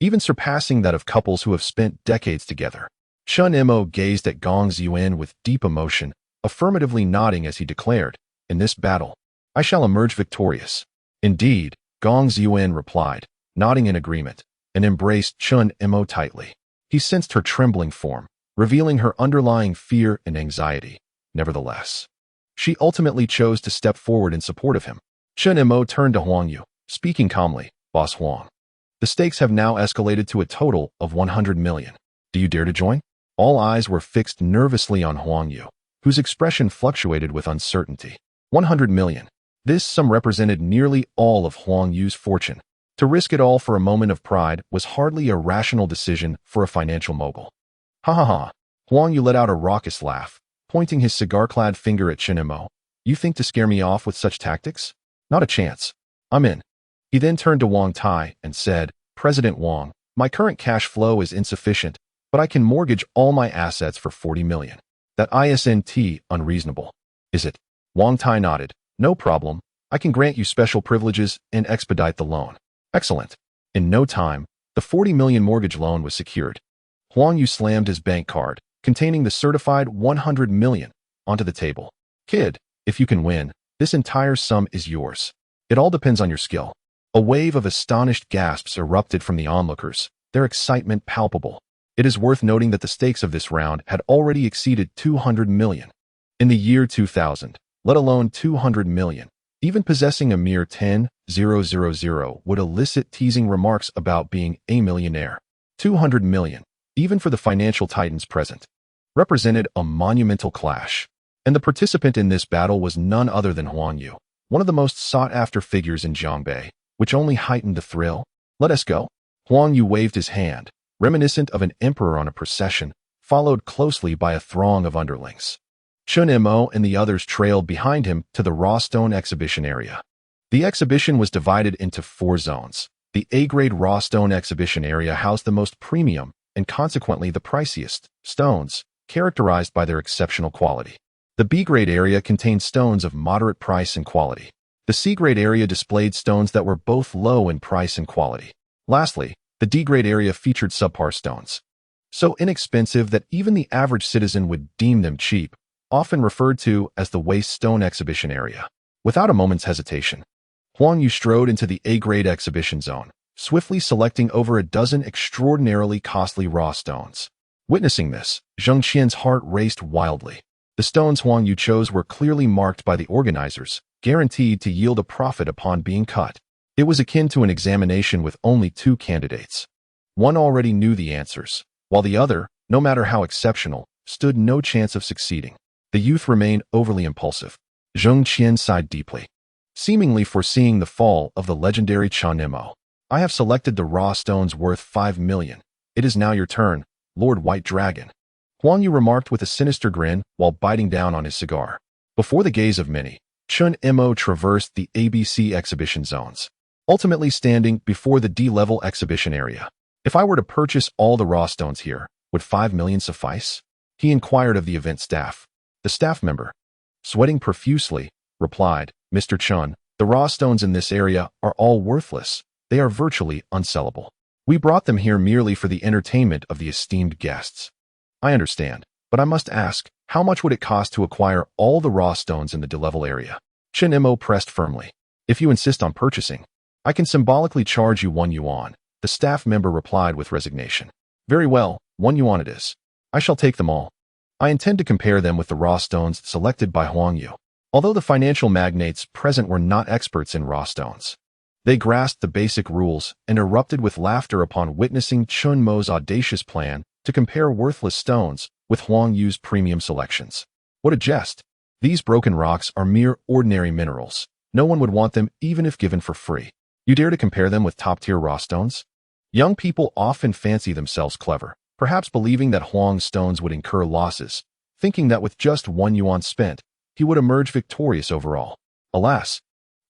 [SPEAKER 1] even surpassing that of couples who have spent decades together. Chen Mo gazed at Gong Ziyuan with deep emotion, affirmatively nodding as he declared, in this battle, I shall emerge victorious. Indeed, Gong Ziyuan replied, nodding in agreement, and embraced Chen Mo tightly. He sensed her trembling form, revealing her underlying fear and anxiety. Nevertheless, she ultimately chose to step forward in support of him. Chen Mo turned to Huang Yu, speaking calmly, "Boss Huang, the stakes have now escalated to a total of 100 million. Do you dare to join?" All eyes were fixed nervously on Huang Yu, whose expression fluctuated with uncertainty. 100 million. This sum represented nearly all of Huang Yu's fortune. To risk it all for a moment of pride was hardly a rational decision for a financial mogul. Ha ha ha. Huang Yu let out a raucous laugh, pointing his cigar-clad finger at Chen Mo. "You think to scare me off with such tactics? Not a chance. I'm in." He then turned to Wang Tai and said, "President Wang, my current cash flow is insufficient, but I can mortgage all my assets for 40 million. That isn't unreasonable, is it?" Wang Tai nodded. "No problem. I can grant you special privileges and expedite the loan." "Excellent." In no time, the 40 million mortgage loan was secured. Huang Yu slammed his bank card, containing the certified 100 million, onto the table. "Kid, if you can win, this entire sum is yours. It all depends on your skill." A wave of astonished gasps erupted from the onlookers, their excitement palpable. It is worth noting that the stakes of this round had already exceeded 200 million. In the year 2000, let alone 200 million, even possessing a mere 10,000 would elicit teasing remarks about being a millionaire. 200 million, even for the financial titans present, represented a monumental clash. And the participant in this battle was none other than Huang Yu, one of the most sought-after figures in Jiangbei, which only heightened the thrill. "Let us go." Huang Yu waved his hand, reminiscent of an emperor on a procession, followed closely by a throng of underlings. Chen Mo and the others trailed behind him to the raw stone exhibition area. The exhibition was divided into 4 zones. The A-grade raw stone exhibition area housed the most premium, and consequently the priciest, stones, characterized by their exceptional quality. The B-grade area contained stones of moderate price and quality. The C-grade area displayed stones that were both low in price and quality. Lastly, the D-grade area featured subpar stones, so inexpensive that even the average citizen would deem them cheap, often referred to as the waste stone exhibition area. Without a moment's hesitation, Huang Yu strode into the A-grade exhibition zone, swiftly selecting over a dozen extraordinarily costly raw stones. Witnessing this, Zheng Qian's heart raced wildly. The stones Huang Yu chose were clearly marked by the organizers, guaranteed to yield a profit upon being cut. It was akin to an examination with only 2 candidates. One already knew the answers, while the other, no matter how exceptional, stood no chance of succeeding. The youth remained overly impulsive. Zheng Qian sighed deeply, seemingly foreseeing the fall of the legendary Chen Mo. "I have selected the raw stones worth 5 million. It is now your turn, Lord White Dragon," Huang Yu remarked with a sinister grin while biting down on his cigar. Before the gaze of many, Chen Mo traversed the ABC exhibition zones, ultimately standing before the D-level exhibition area. "If I were to purchase all the raw stones here, would 5 million suffice?" he inquired of the event staff. The staff member, sweating profusely, replied, "Mr. Chen, the raw stones in this area are all worthless. They are virtually unsellable. We brought them here merely for the entertainment of the esteemed guests." "I understand, but I must ask, how much would it cost to acquire all the raw stones in the D-level area?" Chen Mo pressed firmly. "If you insist on purchasing, I can symbolically charge you 1 yuan, the staff member replied with resignation. "Very well, 1 yuan it is. I shall take them all. I intend to compare them with the raw stones selected by Huang Yu." Although the financial magnates present were not experts in raw stones, they grasped the basic rules and erupted with laughter upon witnessing Chen Mo's audacious plan to compare worthless stones with Huang Yu's premium selections. What a jest! These broken rocks are mere ordinary minerals. No one would want them even if given for free. You dare to compare them with top-tier raw stones? Young people often fancy themselves clever, perhaps believing that Huang's stones would incur losses, thinking that with just 1 yuan spent, he would emerge victorious overall. Alas,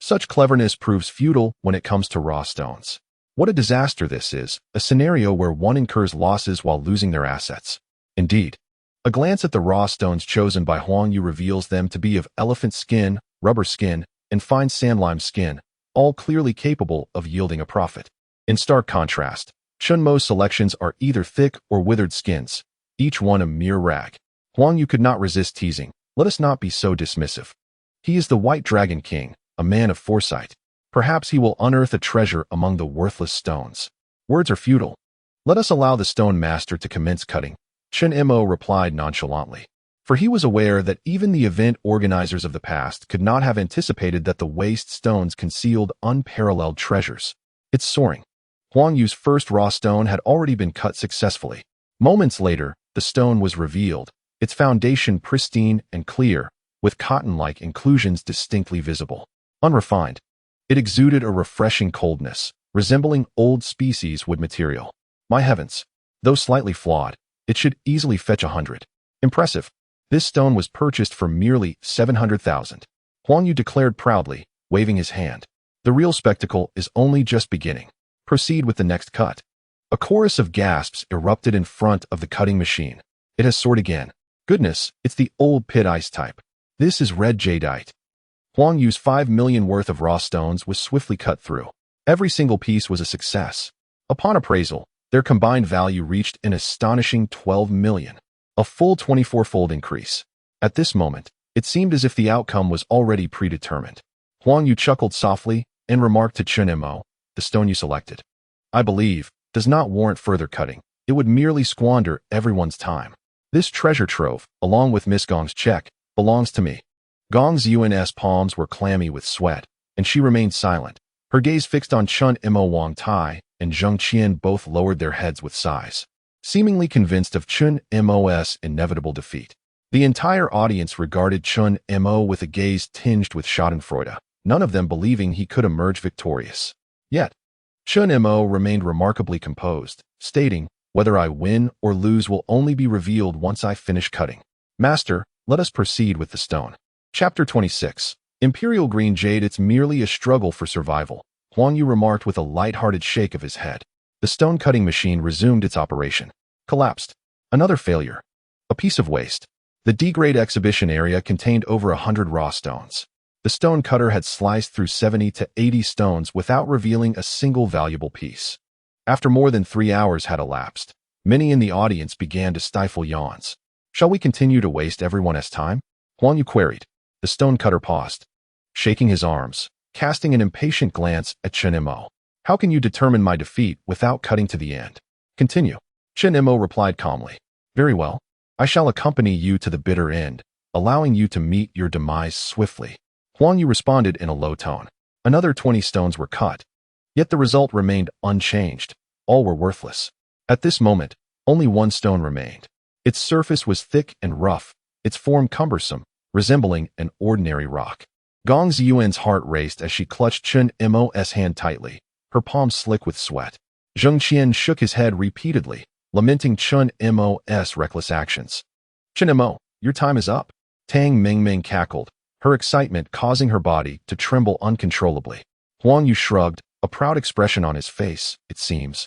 [SPEAKER 1] such cleverness proves futile when it comes to raw stones. What a disaster this is, a scenario where one incurs losses while losing their assets. Indeed, a glance at the raw stones chosen by Huang Yu reveals them to be of elephant skin, rubber skin, and fine sandlime skin, all clearly capable of yielding a profit. In stark contrast, Chen Mo's selections are either thick or withered skins, each one a mere rag. Huang Yu could not resist teasing. "Let us not be so dismissive. He is the White Dragon King, a man of foresight. Perhaps he will unearth a treasure among the worthless stones. Words are futile. Let us allow the stone master to commence cutting, Chen Mo replied nonchalantly. For he was aware that even the event organizers of the past could not have anticipated that the waste stones concealed unparalleled treasures. It's soaring. Huang Yu's first raw stone had already been cut successfully. Moments later, the stone was revealed, its foundation pristine and clear, with cotton-like inclusions distinctly visible. Unrefined, it exuded a refreshing coldness, resembling old species wood material. My heavens! Though slightly flawed, it should easily fetch 100. Impressive. This stone was purchased for merely 700,000. Huang Yu declared proudly, waving his hand. The real spectacle is only just beginning. Proceed with the next cut. A chorus of gasps erupted in front of the cutting machine. It has soared again. Goodness, it's the old pit ice type. This is red jadeite. Huang Yu's 5 million worth of raw stones was swiftly cut through. Every single piece was a success. Upon appraisal, their combined value reached an astonishing 12 million. A full 24-fold increase. At this moment, it seemed as if the outcome was already predetermined. Huang Yu chuckled softly and remarked to Chen Mo, the stone you selected, I believe, does not warrant further cutting. It would merely squander everyone's time. This treasure trove, along with Miss Gong's check, belongs to me. Gong's UNS palms were clammy with sweat, and she remained silent. Her gaze fixed on Chen Mo. Wang Tai and Zheng Qian both lowered their heads with sighs, seemingly convinced of Chen Mo's inevitable defeat. The entire audience regarded Chen Mo with a gaze tinged with schadenfreude, none of them believing he could emerge victorious. Yet, Chen Mo remained remarkably composed, stating, whether I win or lose will only be revealed once I finish cutting. Master, let us proceed with the stone. Chapter 26. Imperial Green Jade. It's merely a struggle for survival, Huang Yu remarked with a light-hearted shake of his head. The stone cutting machine resumed its operation. Collapsed. Another failure. A piece of waste. The D-grade exhibition area contained over 100 raw stones. The stone cutter had sliced through 70 to 80 stones without revealing a single valuable piece. After more than 3 hours had elapsed, many in the audience began to stifle yawns. Shall we continue to waste everyone's time? Huang Yu queried. The stone cutter paused, shaking his arms, casting an impatient glance at Chen Mo. How can you determine my defeat without cutting to the end? Continue. Chen Mo replied calmly. Very well. I shall accompany you to the bitter end, allowing you to meet your demise swiftly. Huang Yu responded in a low tone. Another 20 stones were cut. Yet the result remained unchanged. All were worthless. At this moment, only one stone remained. Its surface was thick and rough, its form cumbersome, resembling an ordinary rock. Gong Ziyuan's heart raced as she clutched Chen Mo's hand tightly, her palms slick with sweat. Zheng Qian shook his head repeatedly, lamenting Chen Mo's reckless actions. Chen Mo, your time is up. Tang Mingming cackled, her excitement causing her body to tremble uncontrollably. Huang Yu shrugged, a proud expression on his face, it seems.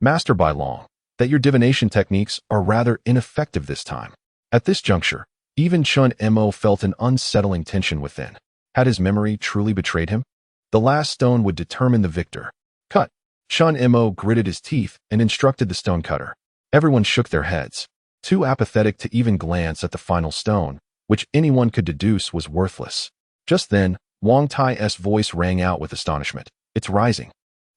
[SPEAKER 1] Master Bai Long, that your divination techniques are rather ineffective this time. At this juncture, even Chen Mo felt an unsettling tension within. Had his memory truly betrayed him? The last stone would determine the victor. Cut. Chen Mo gritted his teeth and instructed the stone cutter. Everyone shook their heads, too apathetic to even glance at the final stone, which anyone could deduce was worthless. Just then, Wang Tai's voice rang out with astonishment. It's rising.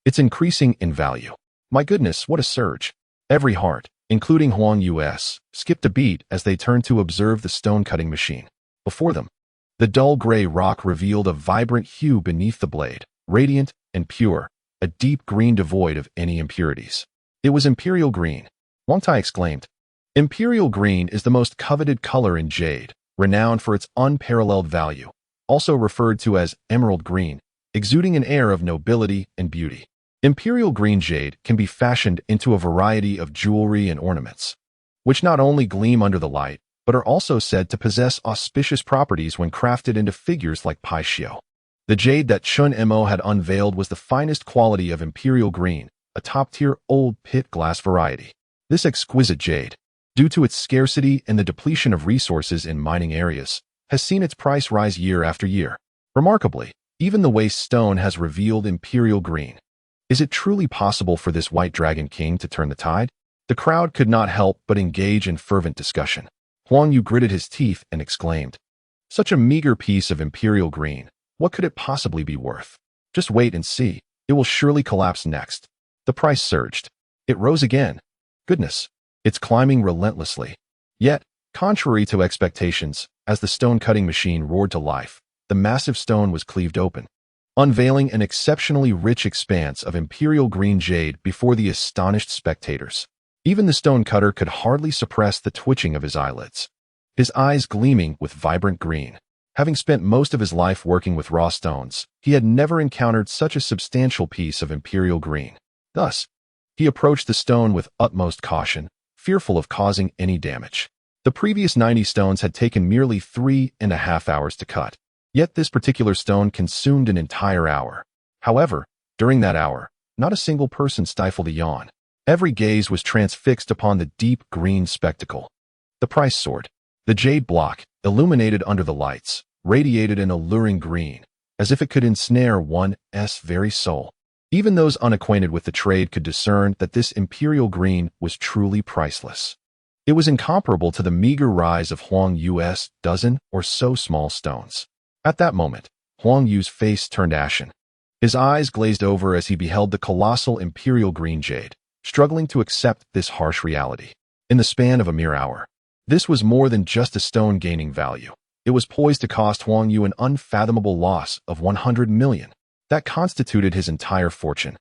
[SPEAKER 1] It's increasing in value. My goodness, what a surge. Every heart, including Huang Yu's, skipped a beat as they turned to observe the stone-cutting machine. Before them, the dull gray rock revealed a vibrant hue beneath the blade, radiant and pure, a deep green devoid of any impurities. It was imperial green. Wang Tai exclaimed. Imperial green is the most coveted color in jade, renowned for its unparalleled value, also referred to as emerald green, exuding an air of nobility and beauty. Imperial green jade can be fashioned into a variety of jewelry and ornaments, which not only gleam under the light, but are also said to possess auspicious properties when crafted into figures like pai xiao. The jade that Chen Mo had unveiled was the finest quality of imperial green, a top-tier old pit glass variety. This exquisite jade, due to its scarcity and the depletion of resources in mining areas, has seen its price rise year after year. Remarkably, even the waste stone has revealed imperial green. Is it truly possible for this white dragon king to turn the tide? The crowd could not help but engage in fervent discussion. Huang Yu gritted his teeth and exclaimed, such a meager piece of imperial green, what could it possibly be worth? Just wait and see. It will surely collapse next. The price surged. It rose again. Goodness. It's climbing relentlessly. Yet, contrary to expectations, as the stone-cutting machine roared to life, the massive stone was cleaved open, unveiling an exceptionally rich expanse of imperial green jade before the astonished spectators. Even the stone cutter could hardly suppress the twitching of his eyelids, his eyes gleaming with vibrant green. Having spent most of his life working with raw stones, he had never encountered such a substantial piece of imperial green. Thus, he approached the stone with utmost caution, fearful of causing any damage. The previous 90 stones had taken merely 3.5 hours to cut, yet this particular stone consumed an entire hour. However, during that hour, not a single person stifled a yawn. Every gaze was transfixed upon the deep green spectacle. The price soared. The jade block, illuminated under the lights, radiated an alluring green, as if it could ensnare one's very soul. Even those unacquainted with the trade could discern that this imperial green was truly priceless. It was incomparable to the meager rise of Huang Yu's dozen or so small stones. At that moment, Huang Yu's face turned ashen. His eyes glazed over as he beheld the colossal imperial green jade, struggling to accept this harsh reality. In the span of a mere hour, this was more than just a stone gaining value. It was poised to cost Huang Yu an unfathomable loss of 100 million. That constituted his entire fortune.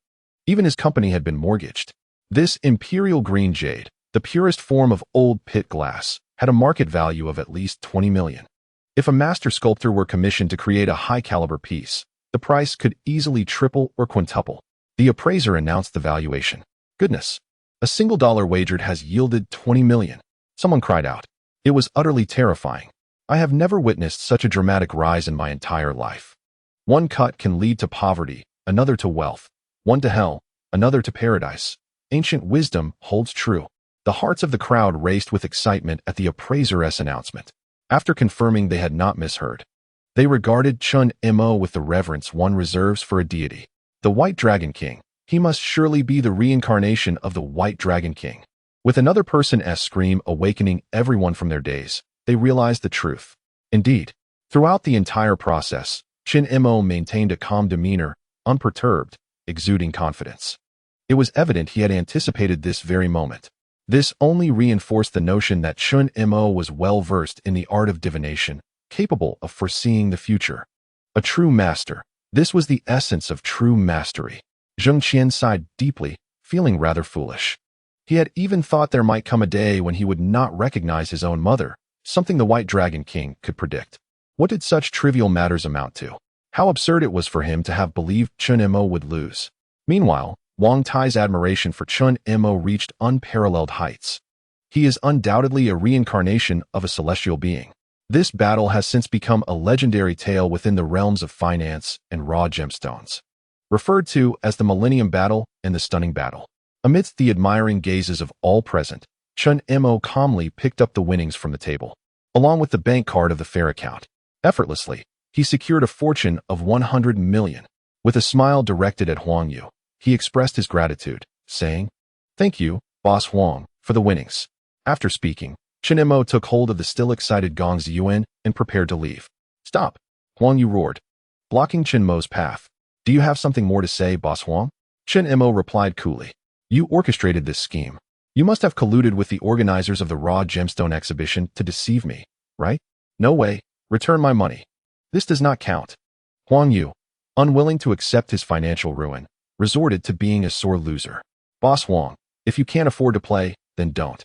[SPEAKER 1] Even his company had been mortgaged. This imperial green jade, the purest form of old pit glass, had a market value of at least 20 million. If a master sculptor were commissioned to create a high-caliber piece, the price could easily triple or quintuple. The appraiser announced the valuation. Goodness! A single dollar wagered has yielded 20 million. Someone cried out. It was utterly terrifying. I have never witnessed such a dramatic rise in my entire life. One cut can lead to poverty, another to wealth, one to hell, another to paradise. Ancient wisdom holds true. The hearts of the crowd raced with excitement at the appraiser's announcement. After confirming they had not misheard, they regarded Chen Mo with the reverence one reserves for a deity. The White Dragon King. He must surely be the reincarnation of the White Dragon King. With another person's scream awakening everyone from their daze, they realized the truth. Indeed, throughout the entire process, Chen Mo maintained a calm demeanor, unperturbed, exuding confidence. It was evident he had anticipated this very moment. This only reinforced the notion that Chen Mo was well-versed in the art of divination, capable of foreseeing the future. A true master. This was the essence of true mastery. Zheng Qian sighed deeply, feeling rather foolish. He had even thought there might come a day when he would not recognize his own mother, something the White Dragon King could predict. What did such trivial matters amount to? How absurd it was for him to have believed Chen Mo would lose. Meanwhile, Wang Tai's admiration for Chen Mo reached unparalleled heights. He is undoubtedly a reincarnation of a celestial being. This battle has since become a legendary tale within the realms of finance and raw gemstones, referred to as the Millennium Battle and the Stunning Battle. Amidst the admiring gazes of all present, Chen Mo calmly picked up the winnings from the table, along with the bank card of the fair account. Effortlessly, he secured a fortune of 100 million. With a smile directed at Huang Yu, he expressed his gratitude, saying, "Thank you, Boss Huang, for the winnings." After speaking, Chen Mo took hold of the still excited Gong Ziyuan and prepared to leave. "Stop!" Huang Yu roared, blocking Chen Mo's path. "Do you have something more to say, Boss Huang?" Chen Mo replied coolly. "You orchestrated this scheme. You must have colluded with the organizers of the raw gemstone exhibition to deceive me, right? No way. Return my money. This does not count." Huang Yu, unwilling to accept his financial ruin, resorted to being a sore loser. "Boss Huang, if you can't afford to play, then don't.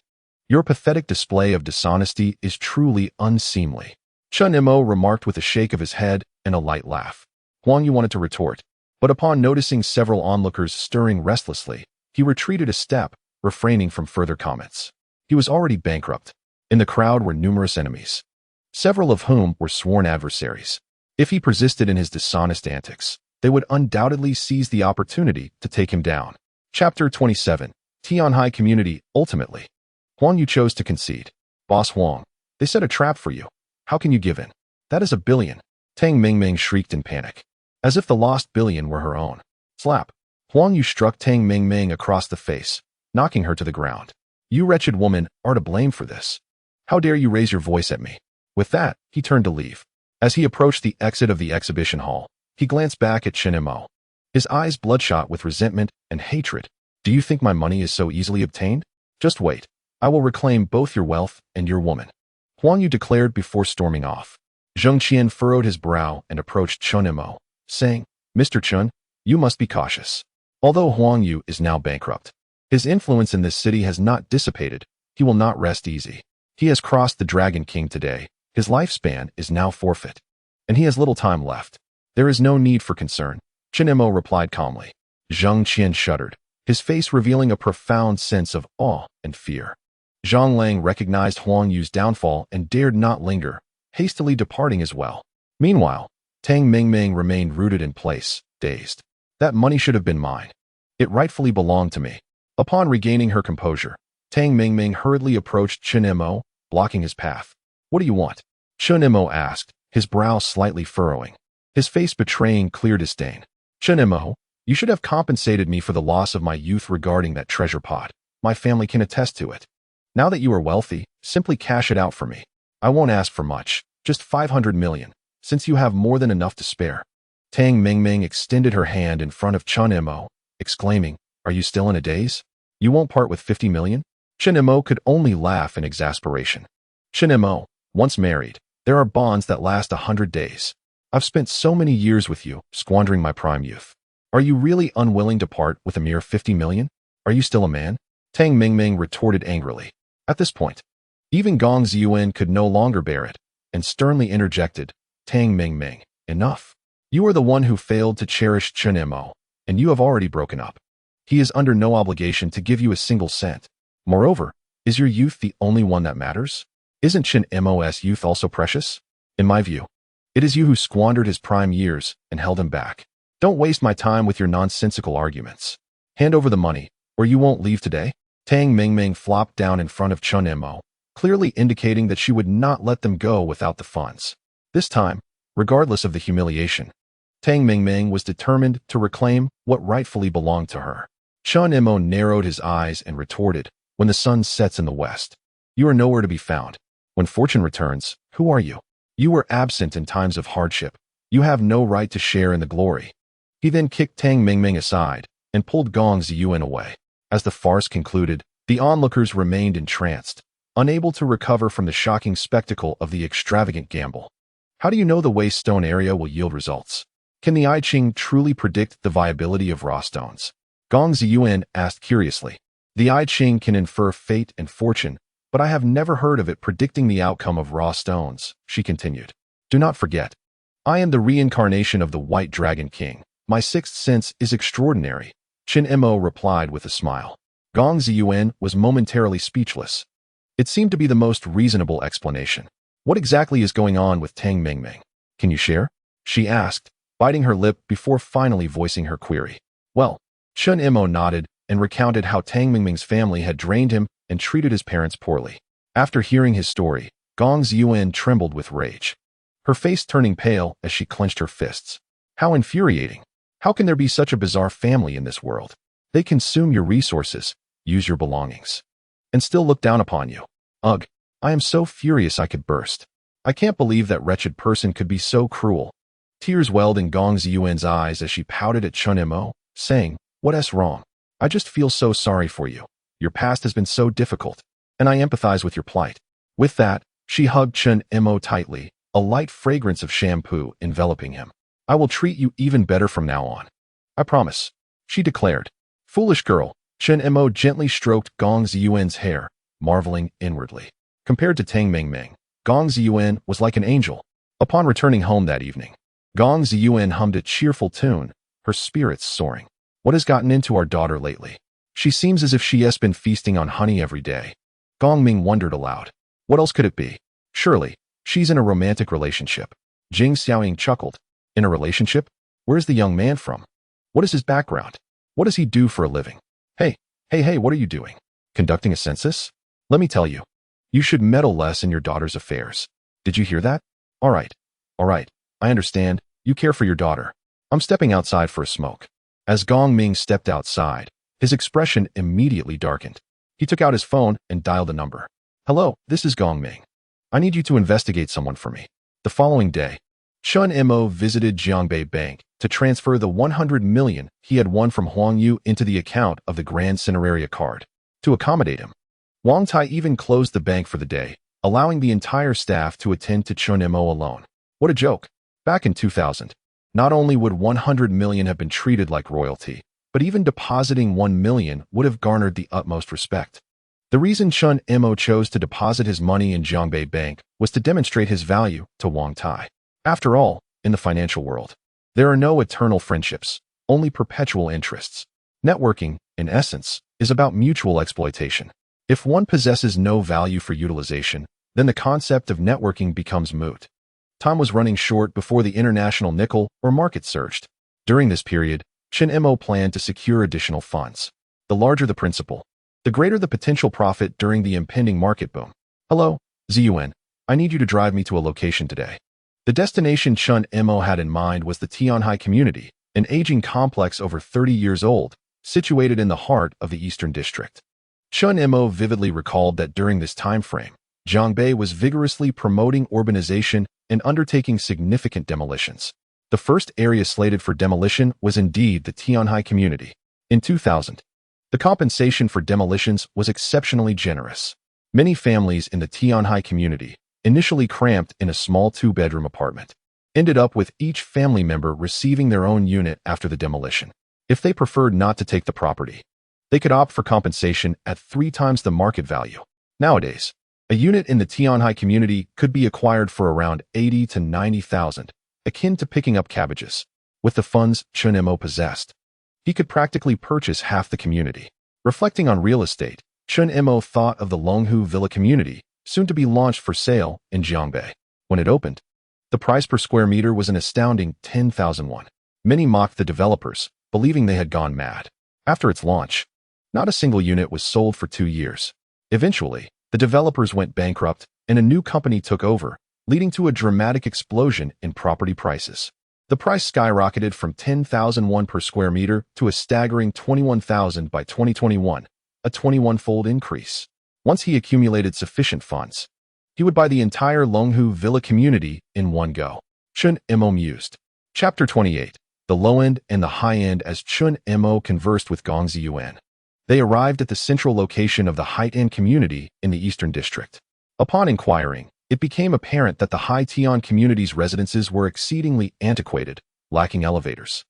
[SPEAKER 1] Your pathetic display of dishonesty is truly unseemly." Chen Mo remarked with a shake of his head and a light laugh. Huang Yu wanted to retort, but upon noticing several onlookers stirring restlessly, he retreated a step, refraining from further comments. He was already bankrupt. In the crowd were numerous enemies, several of whom were sworn adversaries. If he persisted in his dishonest antics, they would undoubtedly seize the opportunity to take him down. Chapter 27. Tianhai Community. Ultimately, Huang Yu chose to concede. "Boss Huang, they set a trap for you. How can you give in? That is 1 billion. Tang Mingming shrieked in panic, as if the lost billion were her own. Slap. Huang Yu struck Tang Mingming across the face, knocking her to the ground. "You wretched woman are to blame for this. How dare you raise your voice at me?" With that, he turned to leave. As he approached the exit of the exhibition hall, he glanced back at Chen Mo. his eyes bloodshot with resentment and hatred. Do you think my money is so easily obtained? Just wait. I will reclaim both your wealth and your woman, Huang Yu declared before storming off. Zheng Qian furrowed his brow and approached Chen Mo, saying, Mr. Chen, you must be cautious. Although Huang Yu is now bankrupt, his influence in this city has not dissipated. He will not rest easy. He has crossed the Dragon King today. His lifespan is now forfeit, and he has little time left. There is no need for concern, Chen Mo replied calmly. Zheng Qian shuddered, his face revealing a profound sense of awe and fear. Zhang Lang recognized Huang Yu's downfall and dared not linger, hastily departing as well. Meanwhile, Tang Mingming remained rooted in place, dazed. That money should have been mine. It rightfully belonged to me. Upon regaining her composure, Tang Mingming hurriedly approached Chen Mo, blocking his path. What do you want? Chen Mo asked, his brow slightly furrowing, his face betraying clear disdain. Chen Mo, you should have compensated me for the loss of my youth regarding that treasure pot. My family can attest to it. Now that you are wealthy, simply cash it out for me. I won't ask for much, just 500 million, since you have more than enough to spare. Tang Mingming extended her hand in front of Chen Mo, exclaiming, Are you still in a daze? You won't part with 50 million? Chen Mo could only laugh in exasperation. Chen Mo, once married, there are bonds that last 100 days. I've spent so many years with you, squandering my prime youth. Are you really unwilling to part with a mere 50 million? Are you still a man? Tang Mingming retorted angrily. At this point, even Gong Ziyuan could no longer bear it, and sternly interjected, Tang Mingming, enough. You are the one who failed to cherish Chen Mo, and you have already broken up. He is under no obligation to give you a single cent. Moreover, is your youth the only one that matters? Isn't Chen Mo's youth also precious? In my view, it is you who squandered his prime years and held him back. Don't waste my time with your nonsensical arguments. Hand over the money, or you won't leave today. Tang Mingming flopped down in front of Chen Mo, clearly indicating that she would not let them go without the funds. This time, regardless of the humiliation, Tang Mingming was determined to reclaim what rightfully belonged to her. Chen Mo narrowed his eyes and retorted, When the sun sets in the west, you are nowhere to be found. When fortune returns, who are you? You were absent in times of hardship. You have no right to share in the glory. He then kicked Tang Mingming aside and pulled Gong Ziyuan away. As the farce concluded, the onlookers remained entranced, unable to recover from the shocking spectacle of the extravagant gamble. How do you know the waste stone area will yield results? Can the I Ching truly predict the viability of raw stones? Gong Ziyuan asked curiously. The I Ching can infer fate and fortune, but I have never heard of it predicting the outcome of raw stones, she continued. Do not forget, I am the reincarnation of the White Dragon King. My sixth sense is extraordinary, Chen Mo replied with a smile. Gong Ziyuan was momentarily speechless. It seemed to be the most reasonable explanation. What exactly is going on with Tang Mingming? Can you share? She asked, biting her lip before finally voicing her query. Well, Chen Mo nodded and recounted how Tang Mingming's family had drained him and treated his parents poorly. After hearing his story, Gong Ziyuan trembled with rage, her face turning pale as she clenched her fists. How infuriating! How can there be such a bizarre family in this world? They consume your resources, use your belongings, and still look down upon you. Ugh, I am so furious I could burst. I can't believe that wretched person could be so cruel. Tears welled in Gong Ziyuan's eyes as she pouted at Chen Mo, saying, What's wrong? I just feel so sorry for you. Your past has been so difficult, and I empathize with your plight. With that, she hugged Chen Mo tightly, a light fragrance of shampoo enveloping him. I will treat you even better from now on. I promise, she declared. Foolish girl, Chen Mo gently stroked Gong Ziyuan's hair, marveling inwardly. Compared to Tang Mingming, Gong Ziyuan was like an angel. Upon returning home that evening, Gong Ziyuan hummed a cheerful tune, her spirits soaring. What has gotten into our daughter lately? She seems as if she has been feasting on honey every day. Gong Ming wondered aloud. What else could it be? Surely, she's in a romantic relationship. Jing Xiaoying chuckled. In a relationship? Where's the young man from? What is his background? What does he do for a living? Hey, what are you doing? Conducting a census? Let me tell you, you should meddle less in your daughter's affairs. Did you hear that? All right, I understand, you care for your daughter. I'm stepping outside for a smoke. As Gong Ming stepped outside, his expression immediately darkened. He took out his phone and dialed a number. Hello, this is Gong Ming. I need you to investigate someone for me. The following day, Chen Mo visited Jiangbei Bank to transfer the 100 million he had won from Huang Yu into the account of the Grand Cineraria card. To accommodate him, Wang Tai even closed the bank for the day, allowing the entire staff to attend to Chen Mo alone. What a joke! Back in 2000, not only would 100 million have been treated like royalty, but even depositing 1 million would have garnered the utmost respect. The reason Chen Mo chose to deposit his money in Jiangbei Bank was to demonstrate his value to Wang Tai. After all, in the financial world, there are no eternal friendships, only perpetual interests. Networking, in essence, is about mutual exploitation. If one possesses no value for utilization, then the concept of networking becomes moot. Time was running short before the international nickel or market surged. During this period, Chen Mo planned to secure additional funds. The larger the principal, the greater the potential profit during the impending market boom. Hello, Ziyuan. I need you to drive me to a location today. The destination Chen Mo had in mind was the Tianhai community, an aging complex over 30 years old, situated in the heart of the Eastern District. Chen Mo vividly recalled that during this time frame, Jiangbei was vigorously promoting urbanization and undertaking significant demolitions. The first area slated for demolition was indeed the Tianhai community. In 2000, the compensation for demolitions was exceptionally generous. Many families in the Tianhai community, initially cramped in a small two-bedroom apartment, ended up with each family member receiving their own unit after the demolition. If they preferred not to take the property, they could opt for compensation at 3 times the market value. Nowadays, a unit in the Tianhai community could be acquired for around 80 to 90,000, akin to picking up cabbages. With the funds Chen Mo possessed, he could practically purchase half the community. Reflecting on real estate, Chen Mo thought of the Longhu Villa community, soon to be launched for sale in Jiangbei. When it opened, the price per square meter was an astounding 10,000 won. Many mocked the developers, believing they had gone mad. After its launch, not a single unit was sold for 2 years. Eventually, the developers went bankrupt and a new company took over, leading to a dramatic explosion in property prices. The price skyrocketed from 10,000 won per square meter to a staggering 21,000 by 2021, a 21-fold increase. Once he accumulated sufficient funds, he would buy the entire Longhu Villa community in one go. Chen Mo mused. Chapter 28. The low end and the high end. As Chen Mo conversed with Gong Ziyuan, they arrived at the central location of the high-end community in the Eastern District. Upon inquiring, it became apparent that the High Tian community's residences were exceedingly antiquated, lacking elevators,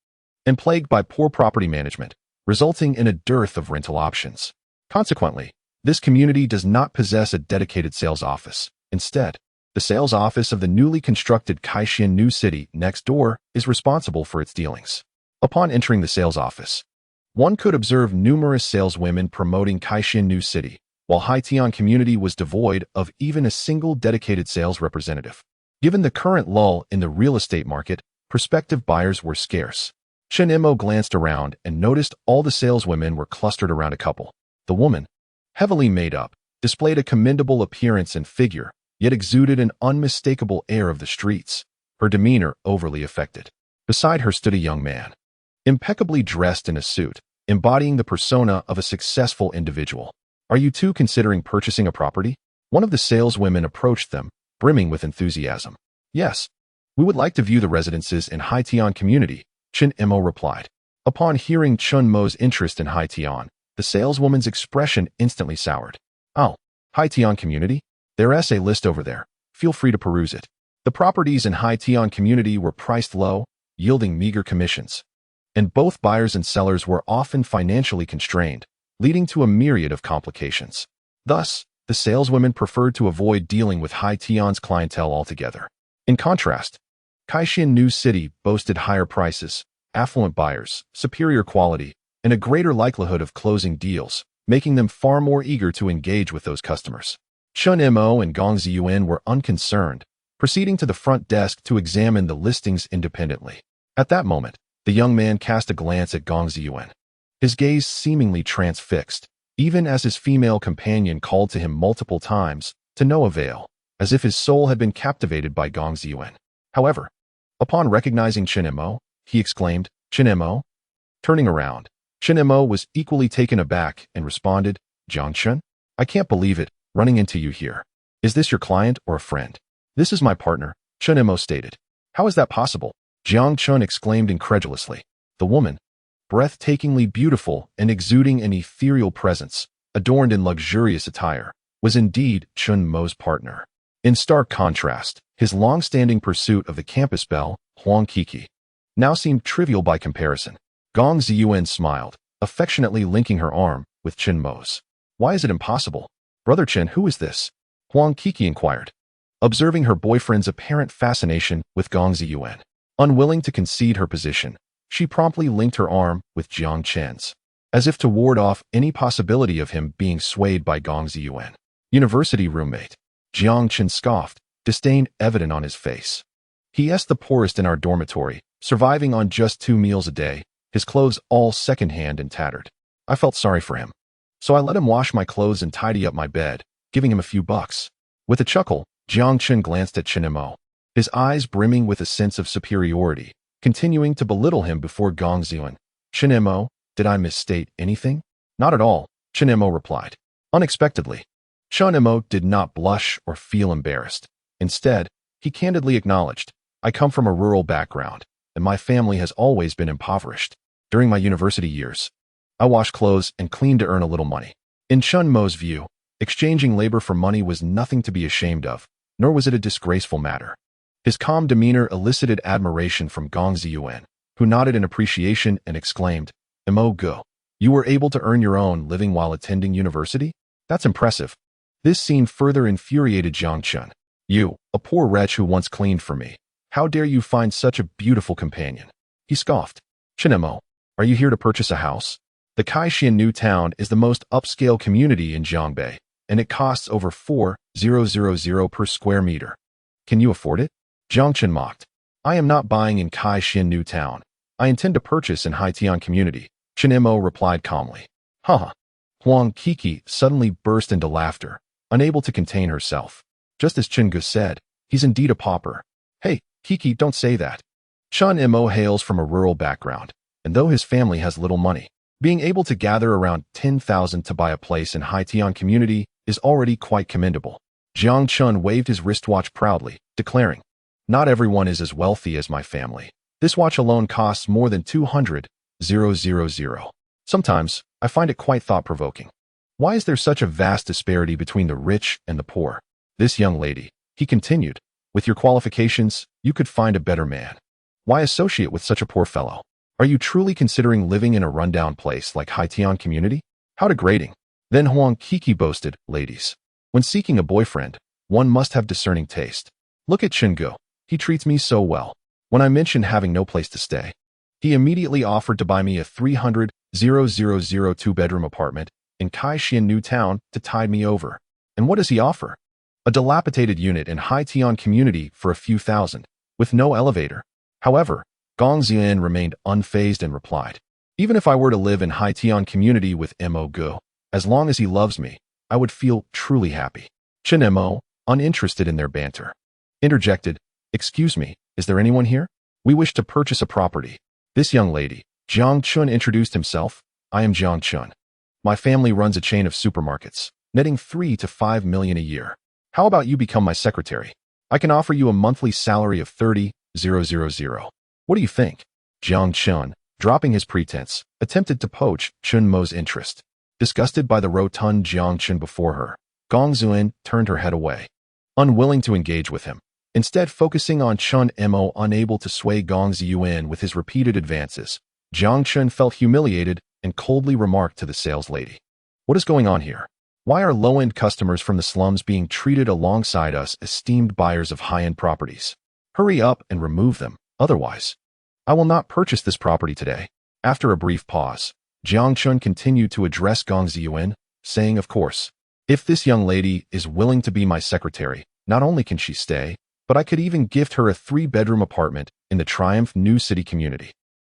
[SPEAKER 1] and plagued by poor property management, resulting in a dearth of rental options. Consequently, this community does not possess a dedicated sales office. Instead, the sales office of the newly constructed Kaixin New City next door is responsible for its dealings. Upon entering the sales office, one could observe numerous saleswomen promoting Kaixin New City, while High Tian community was devoid of even a single dedicated sales representative. Given the current lull in the real estate market, prospective buyers were scarce. Chen Mo glanced around and noticed all the saleswomen were clustered around a couple. The woman, heavily made up, displayed a commendable appearance and figure, yet exuded an unmistakable air of the streets, her demeanor overly affected. Beside her stood a young man, impeccably dressed in a suit, embodying the persona of a successful individual. Are you two considering purchasing a property? One of the saleswomen approached them, brimming with enthusiasm. Yes, we would like to view the residences in High Tian community, Chen Mo replied. Upon hearing Chen Mo's interest in High Tian, the saleswoman's expression instantly soured. Oh, High Tian community? There's a list over there. Feel free to peruse it. The properties in High Tian community were priced low, yielding meager commissions, and both buyers and sellers were often financially constrained, leading to a myriad of complications. Thus, the saleswomen preferred to avoid dealing with High Tian's clientele altogether. In contrast, Kaixin New City boasted higher prices, affluent buyers, superior quality, and a greater likelihood of closing deals, making them far more eager to engage with those customers. Chen Mo and Gong Ziyuan were unconcerned, proceeding to the front desk to examine the listings independently. At that moment, the young man cast a glance at Gong Ziyuan, his gaze seemingly transfixed, even as his female companion called to him multiple times, to no avail, as if his soul had been captivated by Gong Ziyuan. However, upon recognizing Chen Mo, he exclaimed, Chen Mo? Turning around, Chen Mo was equally taken aback and responded, Jiang Chen? I can't believe it, running into you here. Is this your client or a friend? This is my partner, Chen Mo stated. How is that possible? Jiang Chun exclaimed incredulously. The woman, breathtakingly beautiful and exuding an ethereal presence, adorned in luxurious attire, was indeed Chen Mo's partner. In stark contrast, his long-standing pursuit of the campus belle, Huang Qixi, now seemed trivial by comparison. Gong Ziyuan smiled, affectionately linking her arm with Chen Mo's. Why is it impossible? Brother Chen, who is this? Huang Qixi inquired, observing her boyfriend's apparent fascination with Gong Ziyuan. Unwilling to concede her position, she promptly linked her arm with Jiang Chen's, as if to ward off any possibility of him being swayed by Gong Ziyuan. University roommate. Jiang Chen scoffed, disdain evident on his face. He's the poorest in our dormitory, surviving on just 2 meals a day, his clothes all secondhand and tattered. I felt sorry for him, so I let him wash my clothes and tidy up my bed, giving him a few bucks. With a chuckle, Jiang Chen glanced at Chen Mo, his eyes brimming with a sense of superiority, continuing to belittle him before Gong Ziyuan. Chen Mo, did I misstate anything? Not at all, Chen Mo replied. Unexpectedly, Chen Mo did not blush or feel embarrassed. Instead, he candidly acknowledged, I come from a rural background, and my family has always been impoverished. During my university years, I washed clothes and cleaned to earn a little money. In Chen Mo's view, exchanging labor for money was nothing to be ashamed of, nor was it a disgraceful matter. His calm demeanor elicited admiration from Gong Ziyuan, who nodded in appreciation and exclaimed, Mo Go, you were able to earn your own living while attending university? That's impressive. This scene further infuriated Jiang Chun. You, a poor wretch who once cleaned for me, how dare you find such a beautiful companion? He scoffed. Chen Mo, are you here to purchase a house? The Kaixin New Town is the most upscale community in Jiangbei, and it costs over 4,000 per square meter. Can you afford it? Jiang Chen mocked. I am not buying in Kaixin New Town. I intend to purchase in Haitian community, Chen Mo replied calmly. Haha. Huang Qixi suddenly burst into laughter, unable to contain herself. Just as Chen Gu said, he's indeed a pauper. Hey, Qixi, don't say that. Chen Mo hails from a rural background, and though his family has little money, being able to gather around 10,000 to buy a place in Haitian community is already quite commendable. Jiang Chun waved his wristwatch proudly, declaring, not everyone is as wealthy as my family. This watch alone costs more than 200,000. Sometimes, I find it quite thought-provoking. Why is there such a vast disparity between the rich and the poor? This young lady, he continued, with your qualifications, you could find a better man. Why associate with such a poor fellow? Are you truly considering living in a rundown place like Haitian community? How degrading. Then Huang Qixi boasted, ladies, when seeking a boyfriend, one must have discerning taste. Look at Chen Gu. He treats me so well. When I mentioned having no place to stay, he immediately offered to buy me a 300,000 two-bedroom apartment in Kaixin New Town to tide me over. And what does he offer? A dilapidated unit in Haitian community for a few thousand, with no elevator. However, Gong Ziyuan remained unfazed and replied, even if I were to live in Haitian community with Mo Gu, as long as he loves me, I would feel truly happy. Chen Mo, uninterested in their banter, interjected, excuse me, is there anyone here? We wish to purchase a property. This young lady, Jiang Chun introduced himself. I am Jiang Chun. My family runs a chain of supermarkets, netting 3 to 5 million a year. How about you become my secretary? I can offer you a monthly salary of 30,000. What do you think? Jiang Chun, dropping his pretense, attempted to poach Chen Mo's interest. Disgusted by the rotund Jiang Chun before her, Gong Ziyuan turned her head away, unwilling to engage with him. Instead, focusing on Chen Mo, unable to sway Gong Ziyuan with his repeated advances, Jiang Chun felt humiliated and coldly remarked to the sales lady, what is going on here? Why are low-end customers from the slums being treated alongside us esteemed buyers of high-end properties? Hurry up and remove them, otherwise, I will not purchase this property today. After a brief pause, Jiang Chun continued to address Gong Ziyuan, saying, of course, if this young lady is willing to be my secretary, not only can she stay, but I could even gift her a 3-bedroom apartment in the Triumph New City community.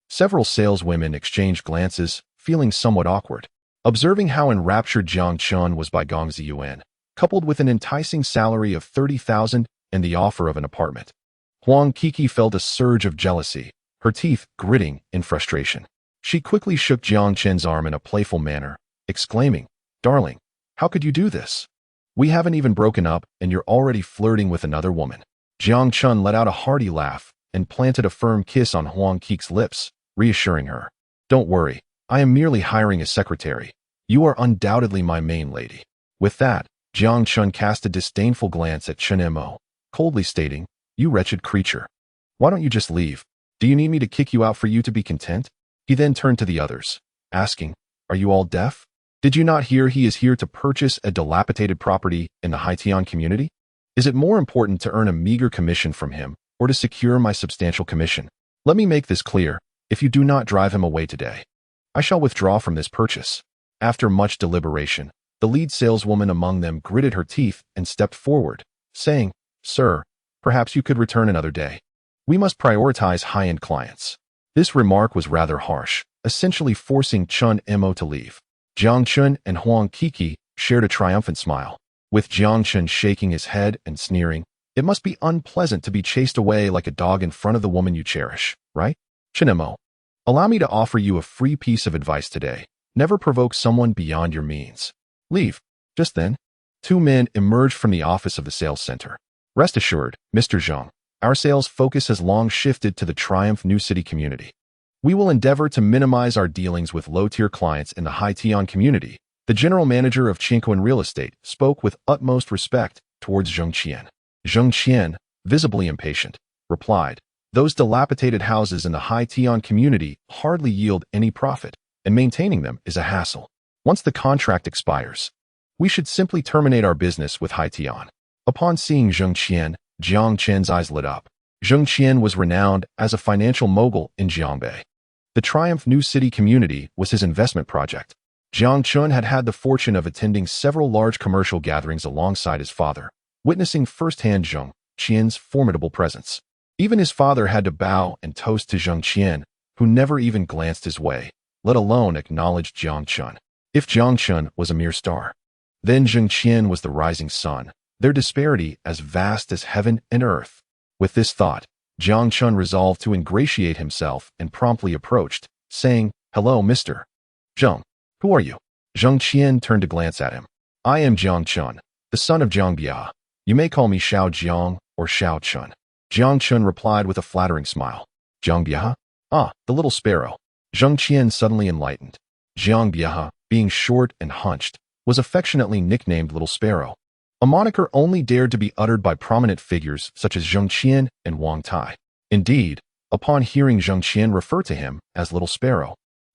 [SPEAKER 1] Several saleswomen exchanged glances, feeling somewhat awkward. Observing how enraptured Jiang Chun was by Gong Ziyuan, coupled with an enticing salary of 30,000 and the offer of an apartment, Huang Qixi felt a surge of jealousy, her teeth gritting in frustration. She quickly shook Jiang Chen's arm in a playful manner, exclaiming, darling, how could you do this? We haven't even broken up and you're already flirting with another woman. Jiang Chun let out a hearty laugh, and planted a firm kiss on Huang Qi's lips, reassuring her. Don't worry, I am merely hiring a secretary. You are undoubtedly my main lady. With that, Jiang Chun cast a disdainful glance at Chen Mo, coldly stating, You wretched creature. Why don't you just leave? Do you need me to kick you out for you to be content? He then turned to the others, asking, Are you all deaf? Did you not hear he is here to purchase a dilapidated property in the Haitian community? Is it more important to earn a meager commission from him or to secure my substantial commission? Let me make this clear. If you do not drive him away today, I shall withdraw from this purchase. After much deliberation, the lead saleswoman among them gritted her teeth and stepped forward, saying, Sir, perhaps you could return another day. We must prioritize high-end clients. This remark was rather harsh, essentially forcing Chen Mo to leave. Jiang Chun and Huang Qi shared a triumphant smile, with Jiang Chun shaking his head and sneering, It must be unpleasant to be chased away like a dog in front of the woman you cherish, right? Chen Mo, allow me to offer you a free piece of advice today. Never provoke someone beyond your means. Leave. Just then, two men emerged from the office of the sales center. Rest assured, Mr. Zhang, our sales focus has long shifted to the Triumph New City community. We will endeavor to minimize our dealings with low-tier clients in the Haitian community. The general manager of Qingquan Real Estate spoke with utmost respect towards Zheng Qian. Zheng Qian, visibly impatient, replied, Those dilapidated houses in the Haitian community hardly yield any profit, and maintaining them is a hassle. Once the contract expires, we should simply terminate our business with Haitian. Upon seeing Zheng Qian, Jiang Chen's eyes lit up. Zheng Qian was renowned as a financial mogul in Jiangbei. The Triumph New City community was his investment project. Jiang Chun had had the fortune of attending several large commercial gatherings alongside his father, witnessing firsthand Zheng Qian's formidable presence. Even his father had to bow and toast to Zheng Qian, who never even glanced his way, let alone acknowledged Jiang Chun. If Jiang Chun was a mere star, then Zheng Qian was the rising sun, their disparity as vast as heaven and earth. With this thought, Jiang Chun resolved to ingratiate himself and promptly approached, saying, Hello, Mr. Zheng. Who are you? Zheng Qian turned to glance at him. I am Jiang Chun, the son of Jiang Bia. You may call me Xiao Jiang or Xiao Chun. Jiang Chun replied with a flattering smile. Jiang Bia? Ah, the little sparrow. Zheng Qian suddenly enlightened. Jiang Bia, being short and hunched, was affectionately nicknamed Little Sparrow, a moniker only dared to be uttered by prominent figures such as Zheng Qian and Wang Tai. Indeed, upon hearing Zheng Qian refer to him as Little Sparrow,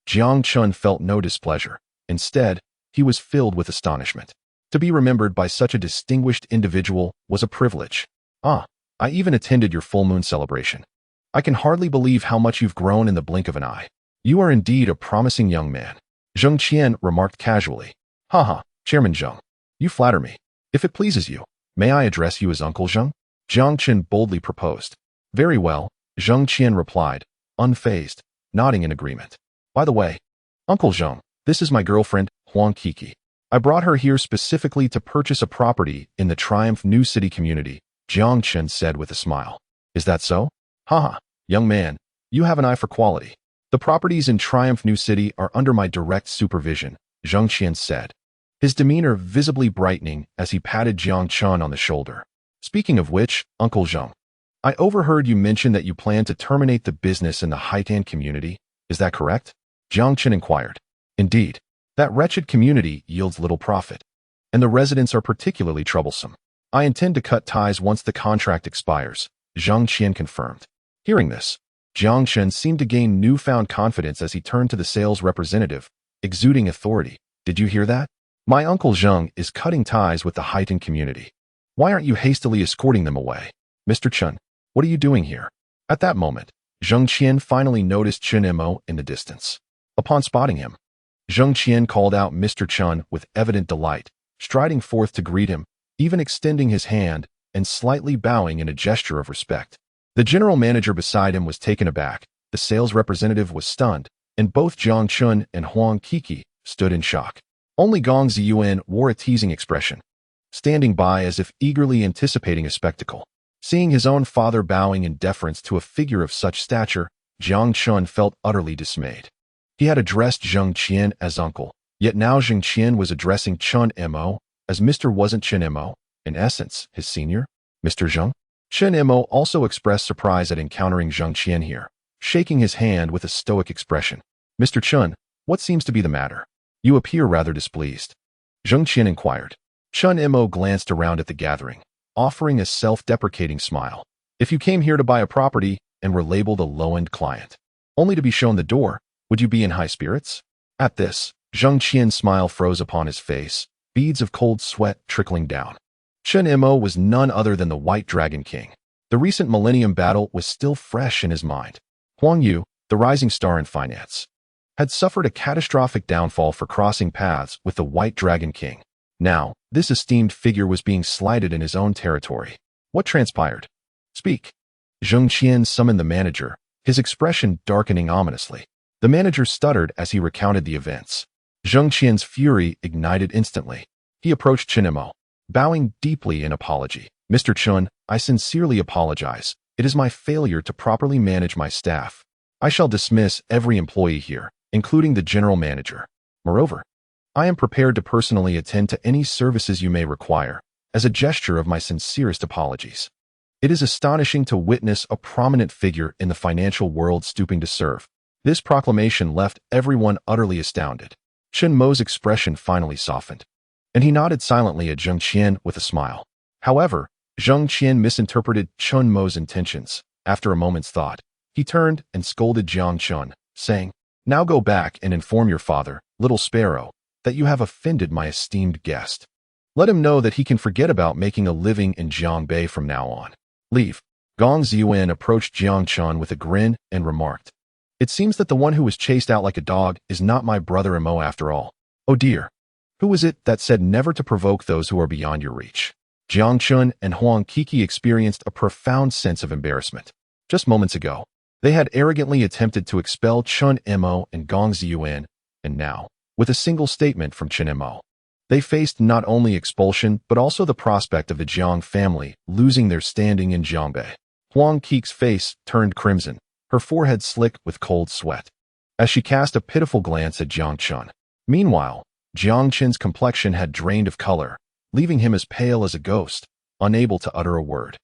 [SPEAKER 1] Jiang Chun felt no displeasure. Instead, he was filled with astonishment. To be remembered by such a distinguished individual was a privilege. Ah, I even attended your full moon celebration. I can hardly believe how much you've grown in the blink of an eye. You are indeed a promising young man. Zheng Qian remarked casually. Haha, Chairman Zheng, you flatter me. If it pleases you, may I address you as Uncle Zheng? Jiang Chen boldly proposed. Very well, Zheng Qian replied, unfazed, nodding in agreement. By the way, Uncle Zheng, this is my girlfriend, Huang Qi. I brought her here specifically to purchase a property in the Triumph New City community, Jiang Chen said with a smile. Is that so? Haha, young man, you have an eye for quality. The properties in Triumph New City are under my direct supervision, Zheng Qian said, his demeanor visibly brightening as he patted Jiang Chun on the shoulder. Speaking of which, Uncle Zheng, I overheard you mention that you plan to terminate the business in the Haitan community. Is that correct? Jiang Chen inquired. Indeed, that wretched community yields little profit, and the residents are particularly troublesome. I intend to cut ties once the contract expires, Zheng Qian confirmed. Hearing this, Jiang Chen seemed to gain newfound confidence as he turned to the sales representative, exuding authority. Did you hear that? My uncle Zheng is cutting ties with the Haitan community. Why aren't you hastily escorting them away? Mr. Chen, what are you doing here? At that moment, Zheng Qian finally noticed Chen Mo in the distance. Upon spotting him, Zheng Qian called out Mr. Chen with evident delight, striding forth to greet him, even extending his hand and slightly bowing in a gesture of respect. The general manager beside him was taken aback, the sales representative was stunned, and both Jiang Chun and Huang Qi stood in shock. Only Gong Ziyuan wore a teasing expression, standing by as if eagerly anticipating a spectacle. Seeing his own father bowing in deference to a figure of such stature, Jiang Chun felt utterly dismayed. He had addressed Zheng Qian as uncle, yet now Zheng Qian was addressing Chen Mo as Mr. Wasn't Chen Mo, in essence, his senior? Mr. Zheng? Chen Mo also expressed surprise at encountering Zhang Qian here, shaking his hand with a stoic expression. Mr. Chen, what seems to be the matter? You appear rather displeased. Zhang Qian inquired. Chen Mo glanced around at the gathering, offering a self-deprecating smile. If you came here to buy a property and were labeled a low-end client, only to be shown the door, would you be in high spirits? At this, Zhang Qian's smile froze upon his face, beads of cold sweat trickling down. Chen Mo was none other than the White Dragon King. The recent Millennium battle was still fresh in his mind. Huang Yu, the rising star in finance, had suffered a catastrophic downfall for crossing paths with the White Dragon King. Now, this esteemed figure was being slighted in his own territory. What transpired? Speak. Zhang Qian summoned the manager, his expression darkening ominously. The manager stuttered as he recounted the events. Zhang Qian's fury ignited instantly. He approached Chen Mo, bowing deeply in apology. Mr. Chen, I sincerely apologize. It is my failure to properly manage my staff. I shall dismiss every employee here, including the general manager. Moreover, I am prepared to personally attend to any services you may require, as a gesture of my sincerest apologies. It is astonishing to witness a prominent figure in the financial world stooping to serve. This proclamation left everyone utterly astounded. Chen Mo's expression finally softened, and he nodded silently at Zhang Qian with a smile. However, Zhang Qian misinterpreted Chen Mo's intentions. After a moment's thought, he turned and scolded Jiang Chen, saying, Now go back and inform your father, little sparrow, that you have offended my esteemed guest. Let him know that he can forget about making a living in Jiangbei from now on. Leave. Gong Ziyuan approached Jiang Chen with a grin and remarked, It seems that the one who was chased out like a dog is not my brother Mo after all. Oh dear. Who was it that said never to provoke those who are beyond your reach? Jiang Chen and Huang Kiki experienced a profound sense of embarrassment. Just moments ago, they had arrogantly attempted to expel Chen Mo and Gong Ziyuan, and now, with a single statement from Chen Mo, they faced not only expulsion but also the prospect of the Jiang family losing their standing in Jiangbei. Huang Kiki's face turned crimson, her forehead slick with cold sweat, as she cast a pitiful glance at Jiang Chen. Meanwhile, Jiang Chen's complexion had drained of color, leaving him as pale as a ghost, unable to utter a word,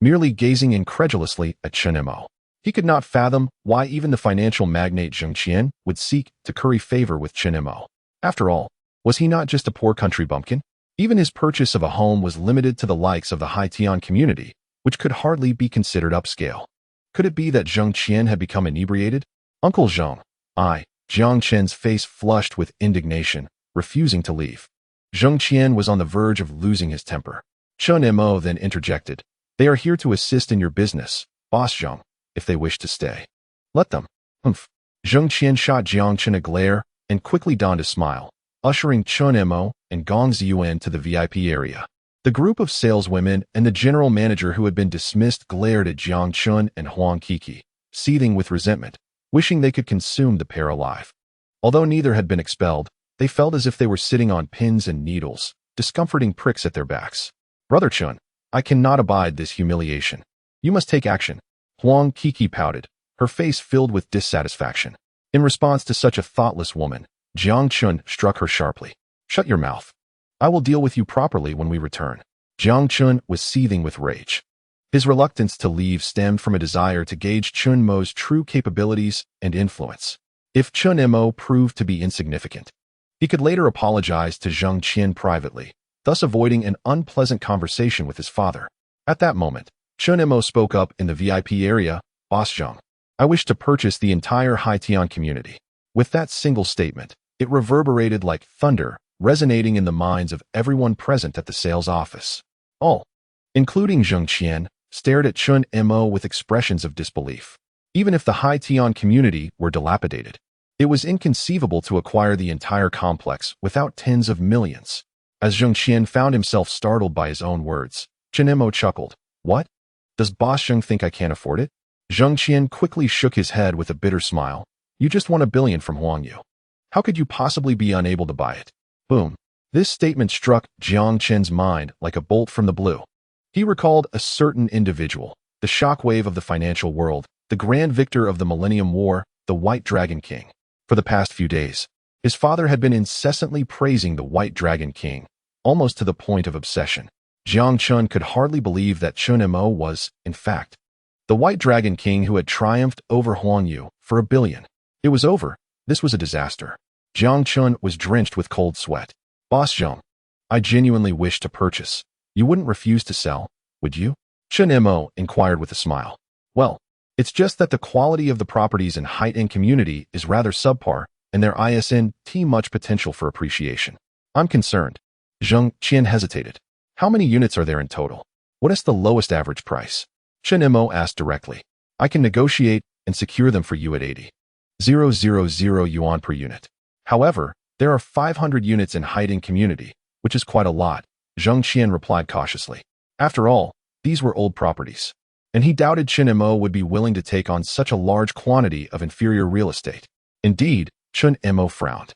[SPEAKER 1] merely gazing incredulously at Chen Mo. He could not fathom why even the financial magnate Zhang Qian would seek to curry favor with Chen Mo. After all, was he not just a poor country bumpkin? Even his purchase of a home was limited to the likes of the Haitian community, which could hardly be considered upscale. Could it be that Zhang Qian had become inebriated? Uncle Zhang. Jiang Chen's face flushed with indignation, refusing to leave. Zhang Qian was on the verge of losing his temper. Chen Mo then interjected, They are here to assist in your business, Boss Zhang, if they wish to stay. Let them. Humph. Zhang Qian shot Jiang Chen a glare and quickly donned a smile, ushering Chen Mo and Gong Ziyuan to the VIP area. The group of saleswomen and the general manager who had been dismissed glared at Jiang Chen and Huang Kiki, seething with resentment, wishing they could consume the pair alive. Although neither had been expelled, they felt as if they were sitting on pins and needles, discomforting pricks at their backs. Brother Chen, I cannot abide this humiliation. You must take action. Huang Kiki pouted, her face filled with dissatisfaction. In response to such a thoughtless woman, Jiang Chen struck her sharply. Shut your mouth. I will deal with you properly when we return. Jiang Chen was seething with rage. His reluctance to leave stemmed from a desire to gauge Chen Mo's true capabilities and influence. If Chen Mo proved to be insignificant, he could later apologize to Zhang Qian privately, thus avoiding an unpleasant conversation with his father. At that moment, Chen Mo spoke up in the VIP area, Boss Zhang, I wish to purchase the entire Haitian community. With that single statement, it reverberated like thunder, resonating in the minds of everyone present at the sales office. All, including Zhang Qian, stared at Chen Mo with expressions of disbelief. Even if the Haitian community were dilapidated, it was inconceivable to acquire the entire complex without tens of millions. As Zhang Qian found himself startled by his own words, Chen Mo chuckled. What? Does Boss Zhang think I can't afford it? Zhang Qian quickly shook his head with a bitter smile. You just won $1 billion from Huang Yu. How could you possibly be unable to buy it? Boom. This statement struck Jiang Chen's mind like a bolt from the blue. He recalled a certain individual, the shockwave of the financial world, the grand victor of the Millennium War, the White Dragon King. For the past few days, his father had been incessantly praising the White Dragon King, almost to the point of obsession. Jiang Chun could hardly believe that Chen Mo was, in fact, the White Dragon King who had triumphed over Huang Yu for $1 billion. It was over. This was a disaster. Jiang Chun was drenched with cold sweat. Boss Zhang, I genuinely wish to purchase. You wouldn't refuse to sell, would you? Chen Mo inquired with a smile. Well, it's just that the quality of the properties in high-end community is rather subpar, and there isn't much potential for appreciation. I'm concerned. Zhang Qian hesitated. How many units are there in total? What is the lowest average price? Chen Mo asked directly. I can negotiate and secure them for you at 80,000 yuan per unit. However, there are 500 units in high-end community, which is quite a lot, Zhang Qian replied cautiously. After all, these were old properties, and he doubted Chen Mo would be willing to take on such a large quantity of inferior real estate. Indeed, Chen Mo frowned.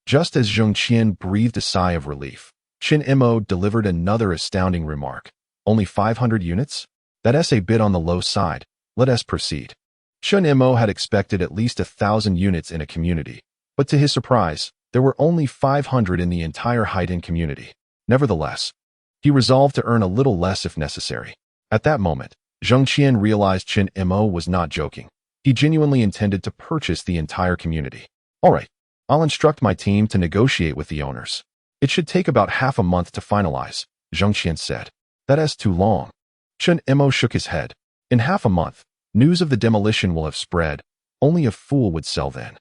[SPEAKER 1] Just as Zhang Qian breathed a sigh of relief, Chen Mo delivered another astounding remark. Only 500 units? That's a bit on the low side. Let us proceed. Chen Mo had expected at least 1,000 units in a community, but to his surprise, there were only 500 in the entire high-end community. Nevertheless, he resolved to earn a little less if necessary. At that moment, Zhang Qian realized Chen Mo was not joking. He genuinely intended to purchase the entire community. All right, I'll instruct my team to negotiate with the owners. It should take about half a month to finalize, Zhang Qian said. That is too long. Chen Mo shook his head. In half a month, news of the demolition will have spread. Only a fool would sell then.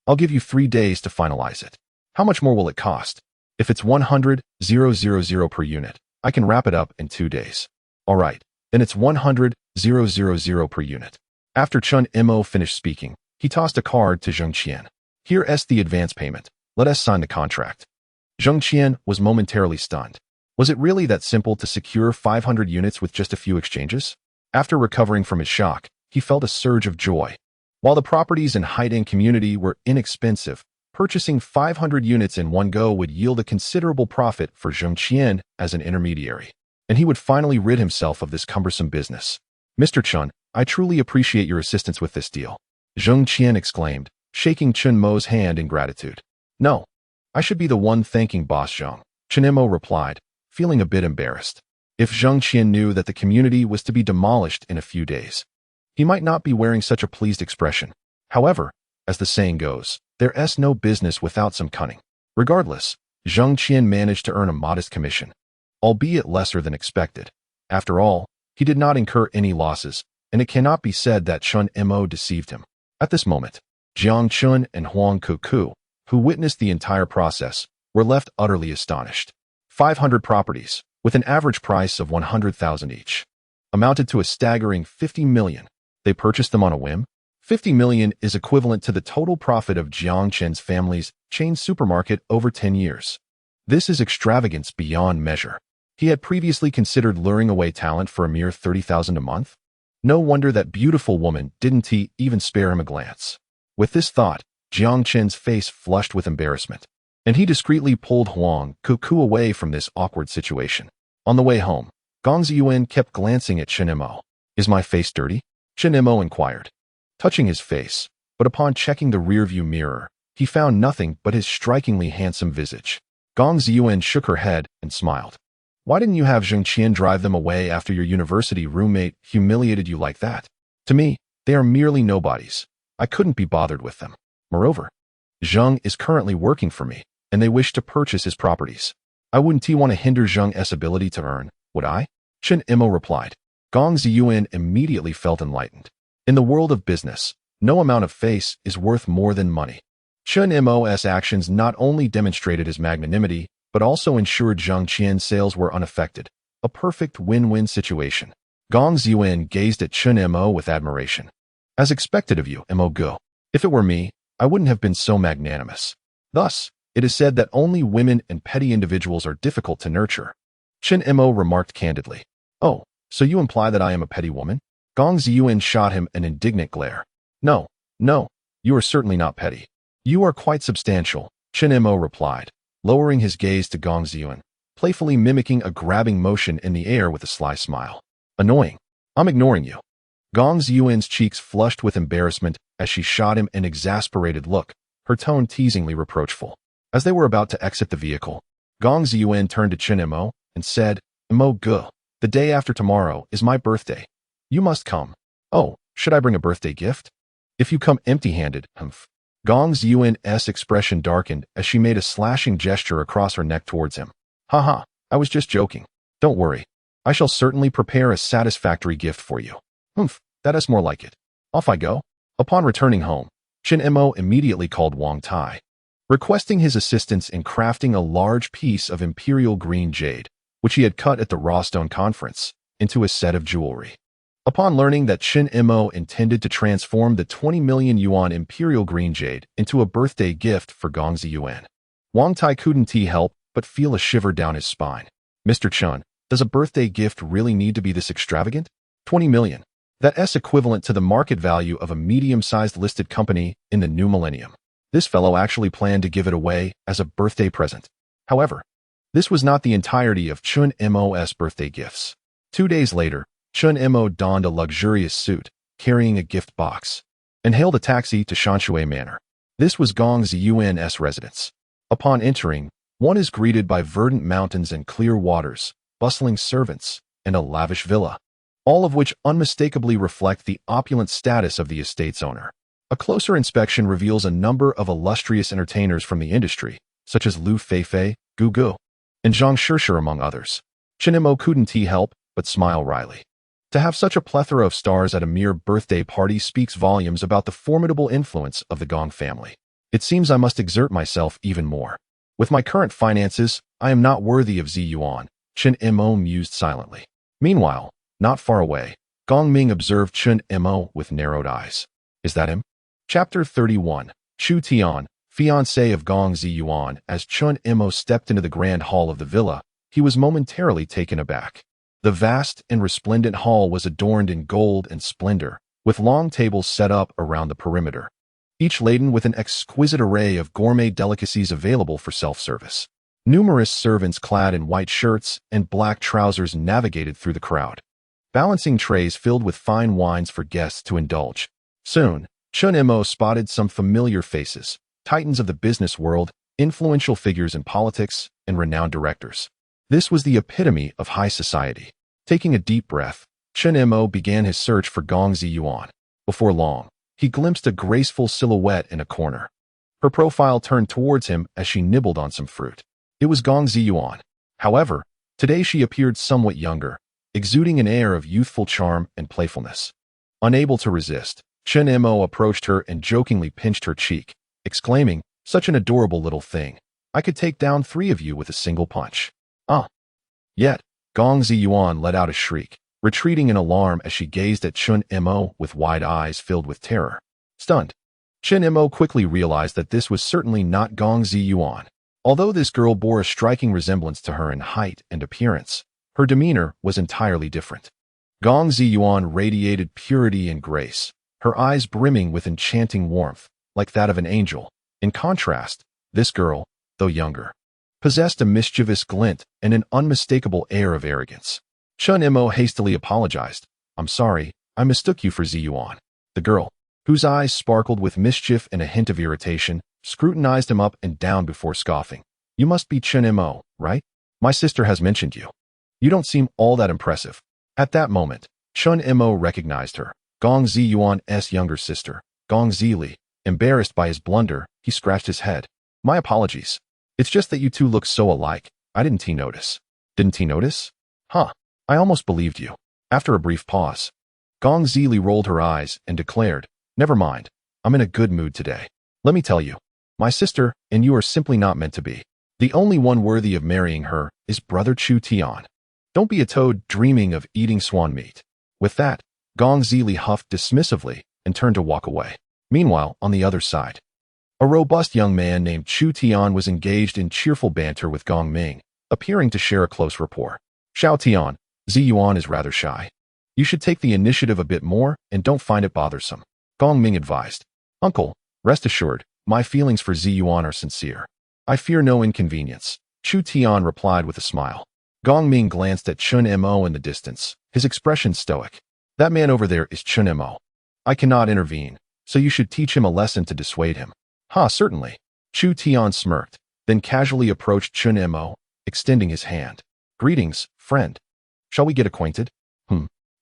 [SPEAKER 1] I'll give you 3 days to finalize it. How much more will it cost? If it's 100,000 per unit, I can wrap it up in 2 days. All right, then it's 100,000 per unit. After Chen Mo finished speaking, he tossed a card to Zhang Qian. Here is the advance payment. Let us sign the contract. Zhang Qian was momentarily stunned. Was it really that simple to secure 500 units with just a few exchanges? After recovering from his shock, he felt a surge of joy. While the properties in high-end community were inexpensive, purchasing 500 units in one go would yield a considerable profit for Zhang Qian as an intermediary, and he would finally rid himself of this cumbersome business. Mr. Chen, I truly appreciate your assistance with this deal, Zhang Qian exclaimed, shaking Chen Mo's hand in gratitude. No, I should be the one thanking Boss Zhang, Chen Mo replied, feeling a bit embarrassed. If Zhang Qian knew that the community was to be demolished in a few days, he might not be wearing such a pleased expression. However, as the saying goes, there's no business without some cunning. Regardless, Zhang Qian managed to earn a modest commission, albeit lesser than expected. After all, he did not incur any losses, and it cannot be said that Chen Mo deceived him. At this moment, Jiang Chun and Huang Kuku, who witnessed the entire process, were left utterly astonished. 500 properties, with an average price of 100,000 each, amounted to a staggering 50 million. They purchased them on a whim. 50 million is equivalent to the total profit of Jiang Chen's family's chain supermarket over 10 years. This is extravagance beyond measure. He had previously considered luring away talent for a mere 30,000 a month. No wonder that beautiful woman didn't even spare him a glance. With this thought, Jiang Chen's face flushed with embarrassment, and he discreetly pulled Huang Kuku away from this awkward situation. On the way home, Gong Ziyuan kept glancing at Chen Mo. Is my face dirty? Chen Mo inquired, touching his face, but upon checking the rearview mirror, he found nothing but his strikingly handsome visage. Gong Ziyuan shook her head and smiled. Why didn't you have Zhang Qian drive them away after your university roommate humiliated you like that? To me, they are merely nobodies. I couldn't be bothered with them. Moreover, Zhang is currently working for me, and they wish to purchase his properties. I wouldn't want to hinder Zhang's ability to earn, would I? Chen Mo replied. Gong Ziyuan immediately felt enlightened. In the world of business, no amount of face is worth more than money. Chen Mo's actions not only demonstrated his magnanimity, but also ensured Zhang Qian's sales were unaffected. A perfect win-win situation. Gong Ziyuan gazed at Chen Mo with admiration. As expected of you, Mo Go. If it were me, I wouldn't have been so magnanimous. Thus, it is said that only women and petty individuals are difficult to nurture. Chen Mo remarked candidly. Oh, so you imply that I am a petty woman? Gong Ziyuan shot him an indignant glare. No, you are certainly not petty. You are quite substantial, Chen Mo replied, lowering his gaze to Gong Ziyuan, playfully mimicking a grabbing motion in the air with a sly smile. Annoying. I'm ignoring you. Gong Ziyuan's cheeks flushed with embarrassment as she shot him an exasperated look, her tone teasingly reproachful. As they were about to exit the vehicle, Gong Ziyuan turned to Chen Mo and said, Mo Gu, the day after tomorrow is my birthday. You must come. Oh, should I bring a birthday gift? If you come empty-handed, humph. Gong's Yun's expression darkened as she made a slashing gesture across her neck towards him. Haha, I was just joking. Don't worry. I shall certainly prepare a satisfactory gift for you. Humph, that is more like it. Off I go. Upon returning home, Chen Mo immediately called Wang Tai, requesting his assistance in crafting a large piece of imperial green jade, which he had cut at the Rawstone conference, into a set of jewelry. Upon learning that Chen Mo intended to transform the 20 million yuan imperial green jade into a birthday gift for Gongzi Yuan, Wang Tai couldn't help but feel a shiver down his spine. Mr. Chen, does a birthday gift really need to be this extravagant? 20 million. That's equivalent to the market value of a medium-sized listed company in the new millennium. This fellow actually planned to give it away as a birthday present. However, this was not the entirety of Chen Mo's birthday gifts. 2 days later, Chen Mo donned a luxurious suit, carrying a gift box, and hailed a taxi to Shanshui Manor. This was Gongzi Yuan's residence. Upon entering, one is greeted by verdant mountains and clear waters, bustling servants, and a lavish villa, all of which unmistakably reflect the opulent status of the estate's owner. A closer inspection reveals a number of illustrious entertainers from the industry, such as Lu Feifei, Gu Gu, and Zhang Shishir among others. Chen Mo couldn't help but smile wryly. To have such a plethora of stars at a mere birthday party speaks volumes about the formidable influence of the Gong family. It seems I must exert myself even more. With my current finances, I am not worthy of Zi Yuan, Chen Mo mused silently. Meanwhile, not far away, Gong Ming observed Chen Mo with narrowed eyes. Is that him? Chapter 31. Chu Tian, fiancé of Gong Zi Yuan. As Chen Mo stepped into the grand hall of the villa, he was momentarily taken aback. The vast and resplendent hall was adorned in gold and splendor, with long tables set up around the perimeter, each laden with an exquisite array of gourmet delicacies available for self-service. Numerous servants clad in white shirts and black trousers navigated through the crowd, balancing trays filled with fine wines for guests to indulge. Soon, Chen Mo spotted some familiar faces, titans of the business world, influential figures in politics, and renowned directors. This was the epitome of high society. Taking a deep breath, Chen Mo began his search for Gongzi Yuan. Before long, he glimpsed a graceful silhouette in a corner. Her profile turned towards him as she nibbled on some fruit. It was Gongzi Yuan. However, today she appeared somewhat younger, exuding an air of youthful charm and playfulness. Unable to resist, Chen Mo approached her and jokingly pinched her cheek, exclaiming, "Such an adorable little thing. I could take down 3 of you with a single punch." Yet, Gongzi Yuan let out a shriek, retreating in alarm as she gazed at Chen Mo with wide eyes filled with terror. Stunned, Chen Mo quickly realized that this was certainly not Gongzi Yuan. Although this girl bore a striking resemblance to her in height and appearance, her demeanor was entirely different. Gongzi Yuan radiated purity and grace, her eyes brimming with enchanting warmth, like that of an angel. In contrast, this girl, though younger, possessed a mischievous glint and an unmistakable air of arrogance. Chen Mo hastily apologized. "I'm sorry, I mistook you for Zi Yuan." The girl, whose eyes sparkled with mischief and a hint of irritation, scrutinized him up and down before scoffing. "You must be Chen Mo, right? My sister has mentioned you. You don't seem all that impressive." At that moment, Chen Mo recognized her, Gongzi Yuan's younger sister, Gongzi Li. Embarrassed by his blunder, he scratched his head. "My apologies. It's just that you two look so alike. I didn't notice." "Didn't notice? Huh. I almost believed you." After a brief pause, Gongzi Li rolled her eyes and declared, "Never mind. I'm in a good mood today. Let me tell you, my sister and you are simply not meant to be. The only one worthy of marrying her is Brother Chu Tian. Don't be a toad dreaming of eating swan meat." With that, Gongzi Li huffed dismissively and turned to walk away. Meanwhile, on the other side, a robust young man named Chu Tian was engaged in cheerful banter with Gong Ming, appearing to share a close rapport. "Xiao Tian, Zi Yuan is rather shy. You should take the initiative a bit more and don't find it bothersome," Gong Ming advised. "Uncle, rest assured, my feelings for Zi Yuan are sincere. I fear no inconvenience," Chu Tian replied with a smile. Gong Ming glanced at Chen Mo in the distance, his expression stoic. "That man over there is Chen Mo. I cannot intervene, so you should teach him a lesson to dissuade him." Certainly." Chu Tian smirked, then casually approached Chen Mo, extending his hand. Greetings, friend. Shall we get acquainted?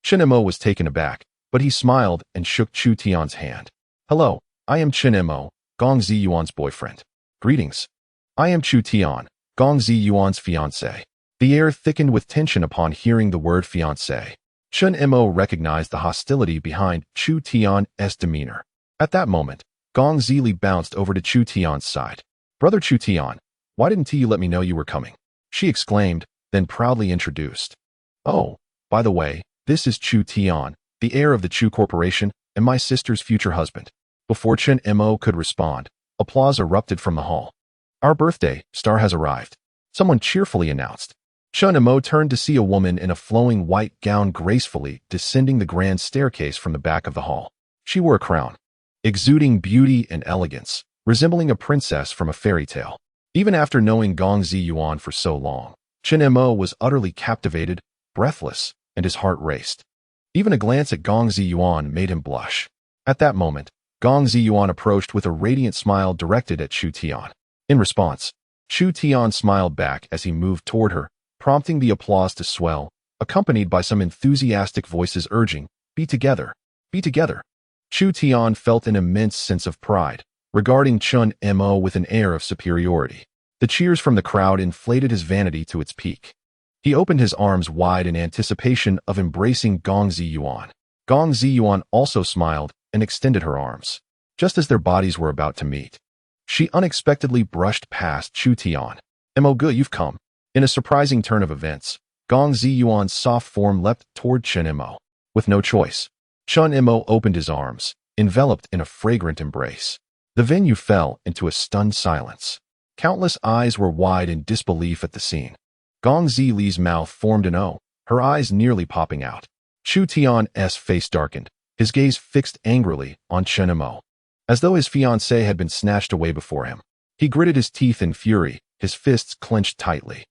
[SPEAKER 1] Chen Mo was taken aback, but he smiled and shook Chu Tian's hand. Hello, I am Chen Mo, Gong Ziyuan's boyfriend. Greetings. I am Chu Tian, Gong Ziyuan's fiancé. The air thickened with tension upon hearing the word fiancé. Chen Mo recognized the hostility behind Chu Tian's demeanor. At that moment, Gong Zili bounced over to Chu Tian's side. Brother Chu Tian, why didn't you let me know you were coming? She exclaimed, then proudly introduced. Oh, by the way, this is Chu Tian, the heir of the Chu Corporation and my sister's future husband. Before Chen Mo could respond, applause erupted from the hall. Our birthday star has arrived, someone cheerfully announced. Chen Mo turned to see a woman in a flowing white gown gracefully descending the grand staircase from the back of the hall. She wore a crown, exuding beauty and elegance, resembling a princess from a fairy tale. Even after knowing Gong Ziyuan for so long, Chen Mo was utterly captivated, breathless, and his heart raced. Even a glance at Gong Ziyuan made him blush. At that moment, Gong Ziyuan approached with a radiant smile directed at Chu Tian. In response, Chu Tian smiled back as he moved toward her, prompting the applause to swell, accompanied by some enthusiastic voices urging, "Be together, be together." Chu Tian felt an immense sense of pride, regarding Chen Mo with an air of superiority. The cheers from the crowd inflated his vanity to its peak. He opened his arms wide in anticipation of embracing Gong Ziyuan. Gong Ziyuan also smiled and extended her arms. Just as their bodies were about to meet, she unexpectedly brushed past Chu Tian. "Mo, good you've come." In a surprising turn of events, Gong Ziyuan's soft form leapt toward Chen Mo. With no choice, Chen Mo opened his arms, enveloped in a fragrant embrace. The venue fell into a stunned silence. Countless eyes were wide in disbelief at the scene. Gong Zili's mouth formed an O, her eyes nearly popping out. Chu Tian's face darkened, his gaze fixed angrily on Chen Mo, as though his fiancée had been snatched away before him. He gritted his teeth in fury, his fists clenched tightly.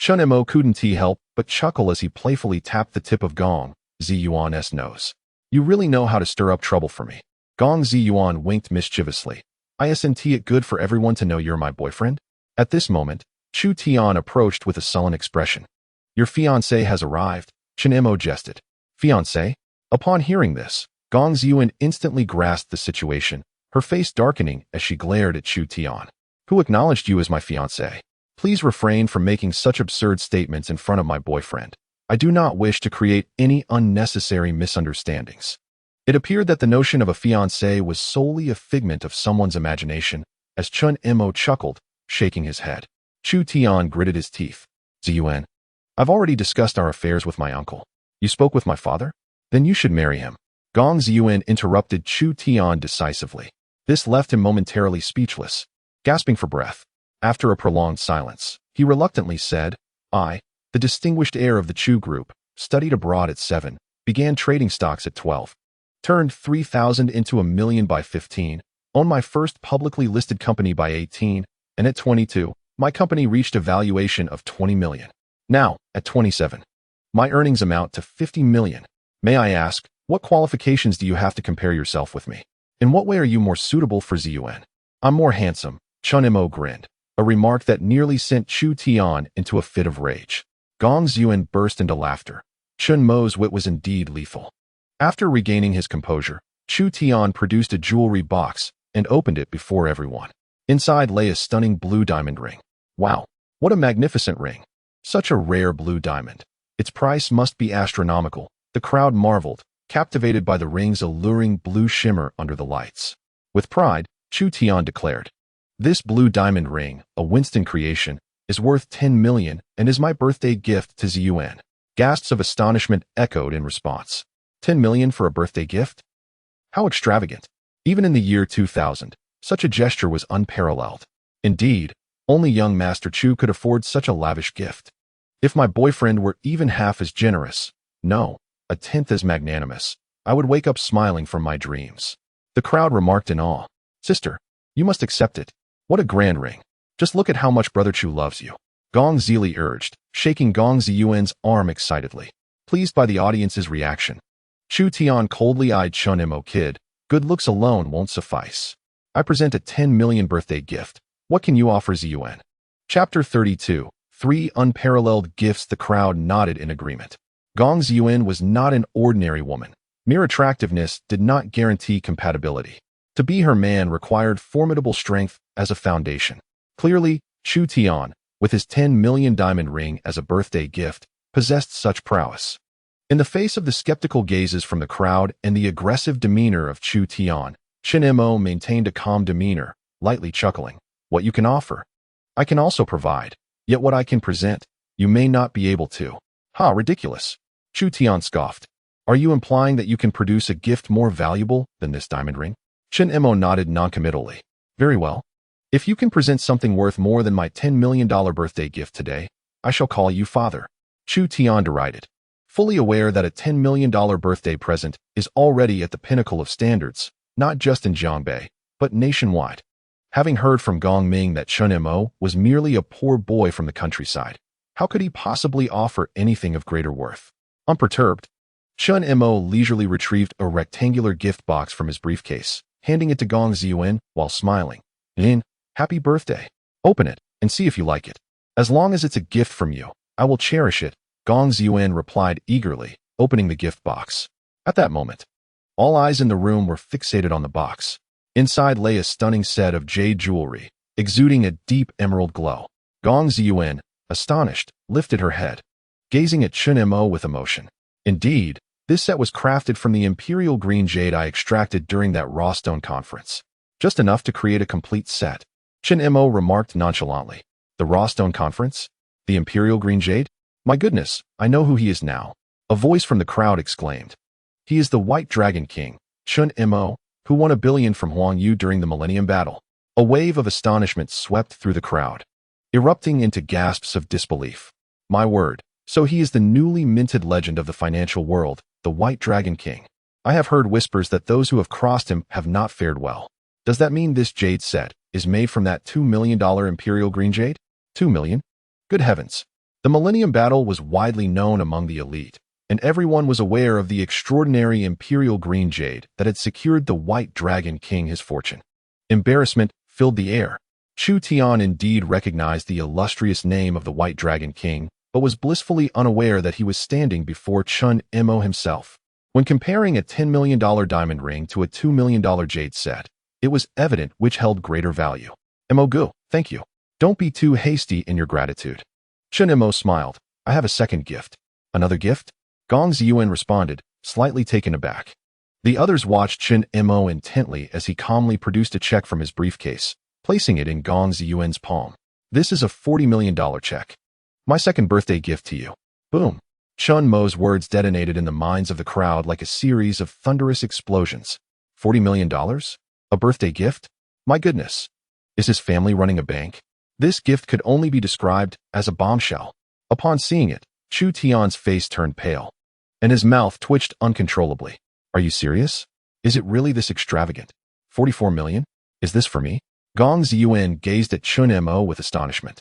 [SPEAKER 1] Chen Mo couldn't help but chuckle as he playfully tapped the tip of Gong Ziyuan's nose. "You really know how to stir up trouble for me." Gong Ziyuan winked mischievously. "Isn't it good for everyone to know you're my boyfriend?" At this moment, Chu Tian approached with a sullen expression. "Your fiancé has arrived," Chen Mo jested. "Fiancé?" Upon hearing this, Gong Ziyuan instantly grasped the situation, her face darkening as she glared at Chu Tian. "Who acknowledged you as my fiancé? Please refrain from making such absurd statements in front of my boyfriend. I do not wish to create any unnecessary misunderstandings." It appeared that the notion of a fiancé was solely a figment of someone's imagination, as Chen Mo chuckled, shaking his head. Chu Tian gritted his teeth. "Ziyuan, I've already discussed our affairs with my uncle. You spoke with my father? Then you should marry him." Gong Ziyuan interrupted Chu Tian decisively. This left him momentarily speechless, gasping for breath. After a prolonged silence, he reluctantly said, "I, the distinguished heir of the Chu group, studied abroad at 7, began trading stocks at 12, turned 3,000 into 1,000,000 by 15, owned my first publicly listed company by 18, and at 22, my company reached a valuation of 20 million. Now, at 27, my earnings amount to 50 million. May I ask, what qualifications do you have to compare yourself with me? In what way are you more suitable for Ziyuan?" "I'm more handsome," Chen Mo grinned, a remark that nearly sent Chu Tian into a fit of rage. Gong Ziyuan burst into laughter. Chen Mo's wit was indeed lethal. After regaining his composure, Chu Tian produced a jewelry box and opened it before everyone. Inside lay a stunning blue diamond ring. Wow, what a magnificent ring. Such a rare blue diamond. Its price must be astronomical. The crowd marveled, captivated by the ring's alluring blue shimmer under the lights. With pride, Chu Tian declared, "This blue diamond ring, a Winston creation, is worth 10 million and is my birthday gift to Ziyuan." Gasps of astonishment echoed in response. 10 million for a birthday gift? How extravagant. Even in the year 2000, such a gesture was unparalleled. Indeed, only young Master Chu could afford such a lavish gift. If my boyfriend were even half as generous, no, a tenth as magnanimous, I would wake up smiling from my dreams. The crowd remarked in awe. "Sister, you must accept it. What a grand ring. Just look at how much Brother Chu loves you." Gong Zili urged, shaking Gong Ziyuan's arm excitedly. Pleased by the audience's reaction, Chu Tian coldly eyed Chen Mo. "Kid, good looks alone won't suffice. I present a 10 million birthday gift. What can you offer Ziyuan?" Chapter 32, 3 unparalleled gifts. The crowd nodded in agreement. Gong Ziyuan was not an ordinary woman. Mere attractiveness did not guarantee compatibility. To be her man required formidable strength as a foundation. Clearly, Chu Tian, with his 10 million diamond ring as a birthday gift, possessed such prowess. In the face of the skeptical gazes from the crowd and the aggressive demeanor of Chu Tian, Chen Mo maintained a calm demeanor, lightly chuckling. What you can offer, I can also provide. Yet what I can present, you may not be able to. Ha, ridiculous. Chu Tian scoffed. Are you implying that you can produce a gift more valuable than this diamond ring? Chen Mo nodded noncommittally. Very well. If you can present something worth more than my $10 million birthday gift today, I shall call you father. Chu Tian derided. Fully aware that a $10 million birthday present is already at the pinnacle of standards, not just in Jiangbei, but nationwide. Having heard from Gong Ming that Chen Mo was merely a poor boy from the countryside, how could he possibly offer anything of greater worth? Unperturbed, Chen Mo leisurely retrieved a rectangular gift box from his briefcase, handing it to Gong Ziyuan while smiling. Lin, happy birthday. Open it and see if you like it. As long as it's a gift from you, I will cherish it, Gong Ziyuan replied eagerly, opening the gift box. At that moment, all eyes in the room were fixated on the box. Inside lay a stunning set of jade jewelry, exuding a deep emerald glow. Gong Ziyuan, astonished, lifted her head, gazing at Chen Mo with emotion. Indeed, this set was crafted from the imperial green jade I extracted during that raw stone conference. Just enough to create a complete set. Chen Mo remarked nonchalantly. The raw stone conference? The imperial green jade? My goodness, I know who he is now. A voice from the crowd exclaimed. He is the White Dragon King, Chen Mo, who won $1 billion from Huang Yu during the Millennium Battle. A wave of astonishment swept through the crowd, erupting into gasps of disbelief. My word, so he is the newly minted legend of the financial world, the White Dragon King. I have heard whispers that those who have crossed him have not fared well. Does that mean this jade set is made from that $2 million imperial green jade? 2 million? Good heavens. The Millennium Battle was widely known among the elite, and everyone was aware of the extraordinary imperial green jade that had secured the White Dragon King his fortune. Embarrassment filled the air. Chu Tian indeed recognized the illustrious name of the White Dragon King, but was blissfully unaware that he was standing before Chen Mo himself. When comparing a $10 million diamond ring to a $2 million jade set, it was evident which held greater value. Mo Gu, thank you. Don't be too hasty in your gratitude. Chen Mo smiled. I have a second gift. Another gift? Gong Ziyuan responded, slightly taken aback. The others watched Chen Mo intently as he calmly produced a check from his briefcase, placing it in Gong Ziyuan's palm. This is a $40 million check. My second birthday gift to you. Boom. Chen Mo's words detonated in the minds of the crowd like a series of thunderous explosions. $40 million? A birthday gift? My goodness. Is his family running a bank? This gift could only be described as a bombshell. Upon seeing it, Chu Tian's face turned pale, and his mouth twitched uncontrollably. Are you serious? Is it really this extravagant? 44 million? Is this for me? Gong Ziyuan gazed at Chen Mo with astonishment,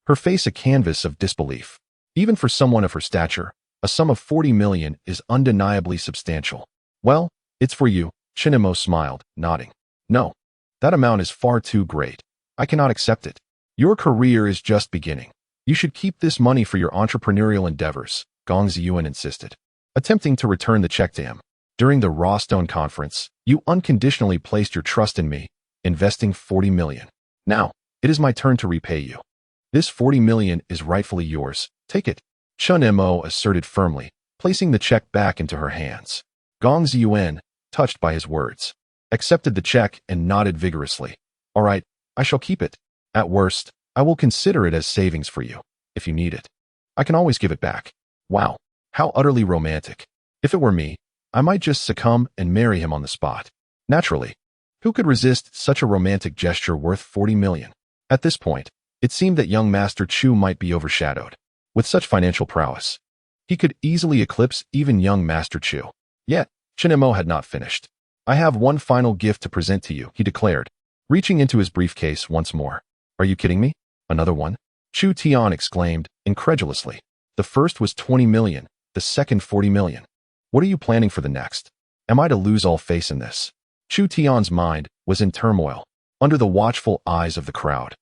[SPEAKER 1] her face a canvas of disbelief. Even for someone of her stature, a sum of 40 million is undeniably substantial. Well, it's for you, Chen Mo smiled, nodding. No, that amount is far too great. I cannot accept it. Your career is just beginning. You should keep this money for your entrepreneurial endeavors, Gong Ziyuan insisted, attempting to return the check to him. During the Raw Stone Conference, you unconditionally placed your trust in me, investing 40 million. Now, it is my turn to repay you. This 40 million is rightfully yours. Take it. Chen Mo asserted firmly, placing the check back into her hands. Gong Ziyuan, touched by his words, accepted the check and nodded vigorously. All right, I shall keep it. At worst, I will consider it as savings for you. If you need it, I can always give it back. Wow, how utterly romantic. If it were me, I might just succumb and marry him on the spot. Naturally, who could resist such a romantic gesture worth 40 million? At this point, it seemed that young Master Chu might be overshadowed. With such financial prowess, he could easily eclipse even young Master Chu. Yet, Chen Mo had not finished. I have one final gift to present to you, he declared, reaching into his briefcase once more. Are you kidding me? Another one? Chu Tian exclaimed, incredulously. The first was 20 million, the second 40 million. What are you planning for the next? Am I to lose all faith in this? Chu Tian's mind was in turmoil, under the watchful eyes of the crowd.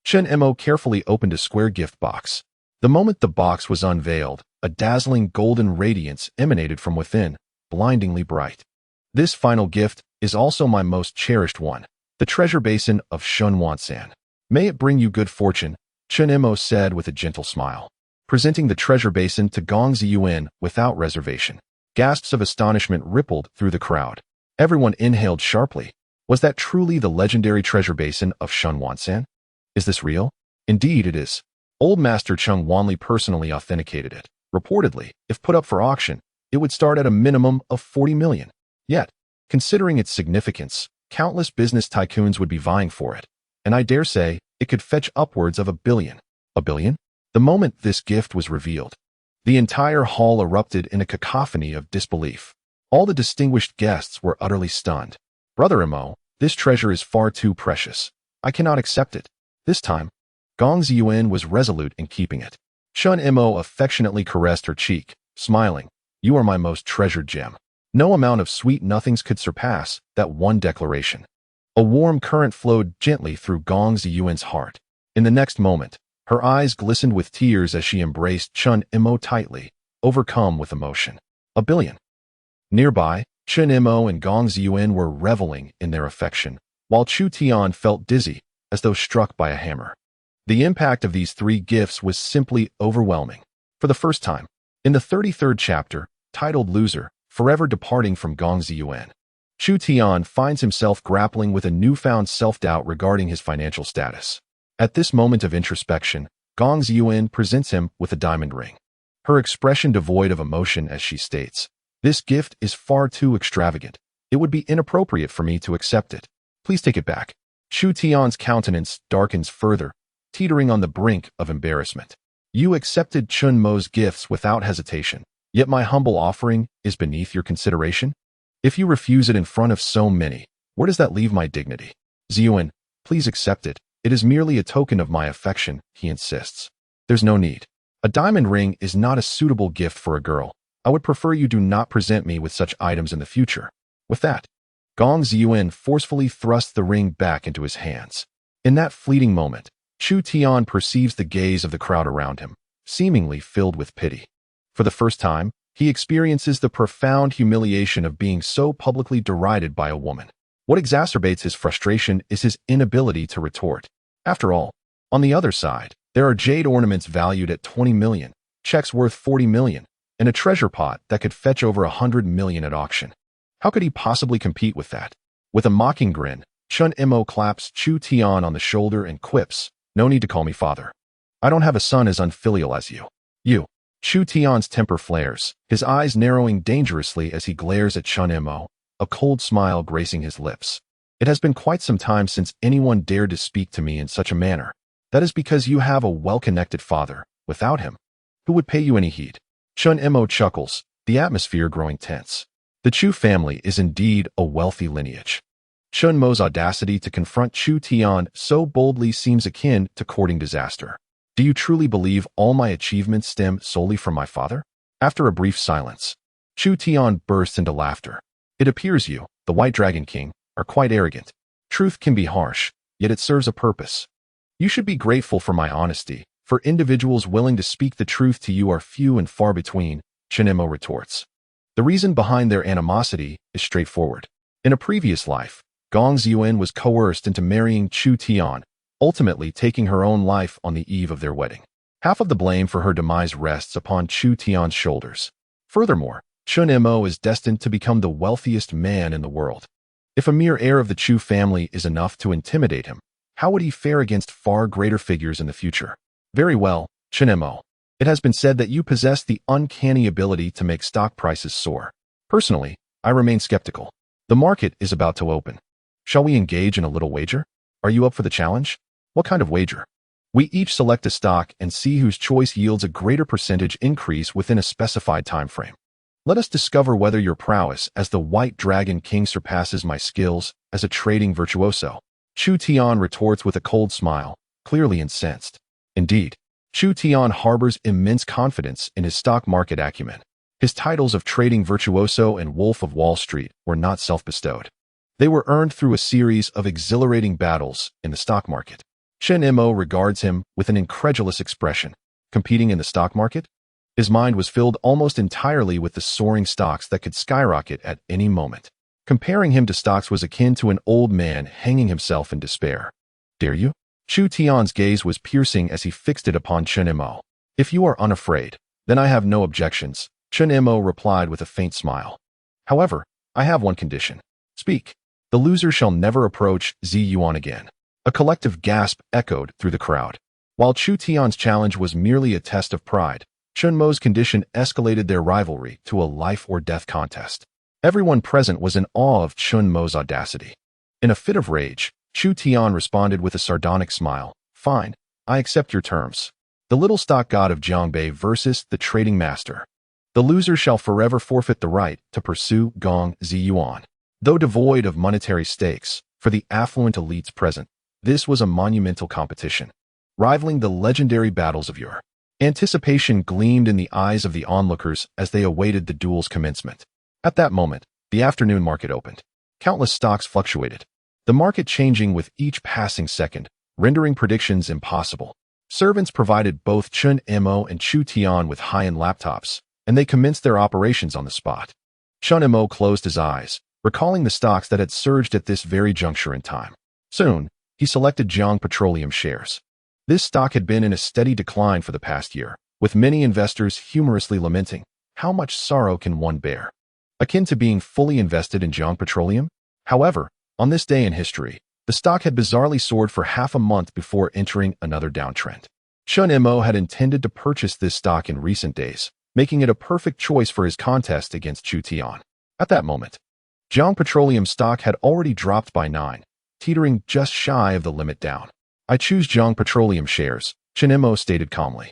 [SPEAKER 1] Chen Mo carefully opened a square gift box, The moment the box was unveiled, a dazzling golden radiance emanated from within, blindingly bright. This final gift is also my most cherished one, the treasure basin of Chen Mo. May it bring you good fortune, Chen Mo said with a gentle smile, presenting the treasure basin to Gong Ziyuan without reservation. Gasps of astonishment rippled through the crowd. Everyone inhaled sharply. Was that truly the legendary treasure basin of Chen Mo? Is this real? Indeed it is. Old Master Cheng Wanli personally authenticated it. Reportedly, if put up for auction, it would start at a minimum of 40 million. Yet, considering its significance, countless business tycoons would be vying for it, and I dare say it could fetch upwards of 1 billion. 1 billion? The moment this gift was revealed, the entire hall erupted in a cacophony of disbelief. All the distinguished guests were utterly stunned. Brother Mo, this treasure is far too precious. I cannot accept it. This time, Gong Ziyuan was resolute in keeping it. Chen Mo affectionately caressed her cheek, smiling. You are my most treasured gem. No amount of sweet nothings could surpass that one declaration. A warm current flowed gently through Gong Ziyuan's heart. In the next moment, her eyes glistened with tears as she embraced Chen Mo tightly, overcome with emotion. 1 billion. Nearby, Chen Mo and Gong Ziyuan were reveling in their affection, while Chu Tian felt dizzy, as though struck by a hammer. The impact of these three gifts was simply overwhelming. For the first time, in the 33rd chapter, titled Loser, forever departing from Gong Ziyuan, Chu Tian finds himself grappling with a newfound self-doubt regarding his financial status. At this moment of introspection, Gong Ziyuan presents him with a diamond ring. Her expression devoid of emotion as she states, "This gift is far too extravagant. It would be inappropriate for me to accept it. Please take it back." Chu Tian's countenance darkens further, teetering on the brink of embarrassment. You accepted Chen Mo's gifts without hesitation, yet my humble offering is beneath your consideration? If you refuse it in front of so many, where does that leave my dignity? Ziyuan, please accept it. It is merely a token of my affection, he insists. There's no need. A diamond ring is not a suitable gift for a girl. I would prefer you do not present me with such items in the future. With that, Gong Ziyuan forcefully thrusts the ring back into his hands. In that fleeting moment, Chu Tian perceives the gaze of the crowd around him, seemingly filled with pity. For the first time, he experiences the profound humiliation of being so publicly derided by a woman. What exacerbates his frustration is his inability to retort. After all, on the other side, there are jade ornaments valued at 20 million, checks worth 40 million, and a treasure pot that could fetch over 100 million at auction. How could he possibly compete with that? With a mocking grin, Chen Mo claps Chu Tian on the shoulder and quips, "No need to call me father. I don't have a son as unfilial as you." You. Chu Tian's temper flares, his eyes narrowing dangerously as he glares at Chen Mo, a cold smile gracing his lips. It has been quite some time since anyone dared to speak to me in such a manner. That is because you have a well-connected father. Without him, who would pay you any heed? Chen Mo chuckles, the atmosphere growing tense. The Chu family is indeed a wealthy lineage. Chen Mo's audacity to confront Chu Tian so boldly seems akin to courting disaster. Do you truly believe all my achievements stem solely from my father? After a brief silence, Chu Tian bursts into laughter. It appears you, the White Dragon King, are quite arrogant. Truth can be harsh, yet it serves a purpose. You should be grateful for my honesty, for individuals willing to speak the truth to you are few and far between, Chen Mo retorts. The reason behind their animosity is straightforward. In a previous life, Gong Ziyuan was coerced into marrying Chu Tian, ultimately taking her own life on the eve of their wedding. Half of the blame for her demise rests upon Chu Tian's shoulders. Furthermore, Chen Mo is destined to become the wealthiest man in the world. If a mere heir of the Chu family is enough to intimidate him, how would he fare against far greater figures in the future? Very well, Chen Mo. It has been said that you possess the uncanny ability to make stock prices soar. Personally, I remain skeptical. The market is about to open. Shall we engage in a little wager? Are you up for the challenge? What kind of wager? We each select a stock and see whose choice yields a greater percentage increase within a specified time frame. Let us discover whether your prowess as the White Dragon King surpasses my skills as a trading virtuoso. Chu Tian retorts with a cold smile, clearly incensed. Indeed, Chu Tian harbors immense confidence in his stock market acumen. His titles of trading virtuoso and Wolf of Wall Street were not self-bestowed. They were earned through a series of exhilarating battles in the stock market. Chen Mo regards him with an incredulous expression. competing in the stock market? His mind was filled almost entirely with the soaring stocks that could skyrocket at any moment. Comparing him to stocks was akin to an old man hanging himself in despair. Dare you? Chu Tian's gaze was piercing as he fixed it upon Chen Mo. If you are unafraid, then I have no objections, Chen Mo replied with a faint smile. However, I have one condition. Speak. The loser shall never approach Zi Yuan again. A collective gasp echoed through the crowd. While Chu Tian's challenge was merely a test of pride, Chen Mo's condition escalated their rivalry to a life-or-death contest. Everyone present was in awe of Chen Mo's audacity. In a fit of rage, Chu Tian responded with a sardonic smile. Fine, I accept your terms. The little stock god of Jiangbei versus the trading master. The loser shall forever forfeit the right to pursue Gong Zi Yuan. Though devoid of monetary stakes, for the affluent elites present, this was a monumental competition, rivaling the legendary battles of yore. Anticipation gleamed in the eyes of the onlookers as they awaited the duel's commencement. At that moment, the afternoon market opened. Countless stocks fluctuated, the market changing with each passing second, rendering predictions impossible. Servants provided both Chen Mo and Chu Tian with high-end laptops, and they commenced their operations on the spot. Chen Mo closed his eyes, recalling the stocks that had surged at this very juncture in time. Soon, he selected Jiang Petroleum shares. This stock had been in a steady decline for the past year, with many investors humorously lamenting, how much sorrow can one bear? Akin to being fully invested in Jiang Petroleum? However, on this day in history, the stock had bizarrely soared for half a month before entering another downtrend. Chen Mo had intended to purchase this stock in recent days, making it a perfect choice for his contest against Chu Tian. At that moment, Jiang Petroleum stock had already dropped by 9, teetering just shy of the limit down. I choose Jiang Petroleum shares, Chen Mo stated calmly.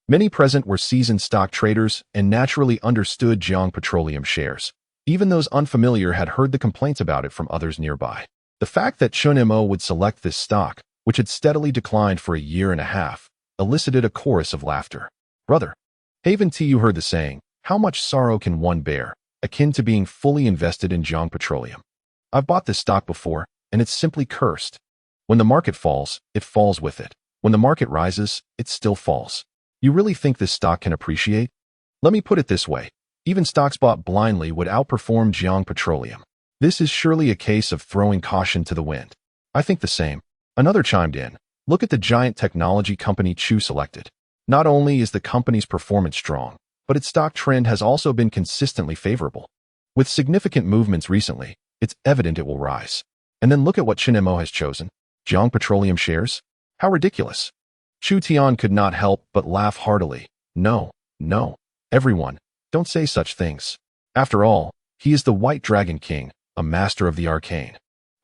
[SPEAKER 1] Many present were seasoned stock traders and naturally understood Jiang Petroleum shares. Even those unfamiliar had heard the complaints about it from others nearby. The fact that Chen Mo would select this stock, which had steadily declined for a year and a half, elicited a chorus of laughter. Brother, haven't you heard the saying, how much sorrow can one bear, akin to being fully invested in Jiang Petroleum? I've bought this stock before, and it's simply cursed. When the market falls, it falls with it. When the market rises, it still falls. You really think this stock can appreciate? Let me put it this way. Even stocks bought blindly would outperform Jiang Petroleum. This is surely a case of throwing caution to the wind. I think the same. Another chimed in. Look at the giant technology company Chu selected. Not only is the company's performance strong, but its stock trend has also been consistently favorable. With significant movements recently, it's evident it will rise. And then look at what Chen Mo has chosen. Jiang Petroleum shares? How ridiculous. Chu Tian could not help but laugh heartily. No, everyone, don't say such things. After all, he is the White Dragon King, a master of the arcane.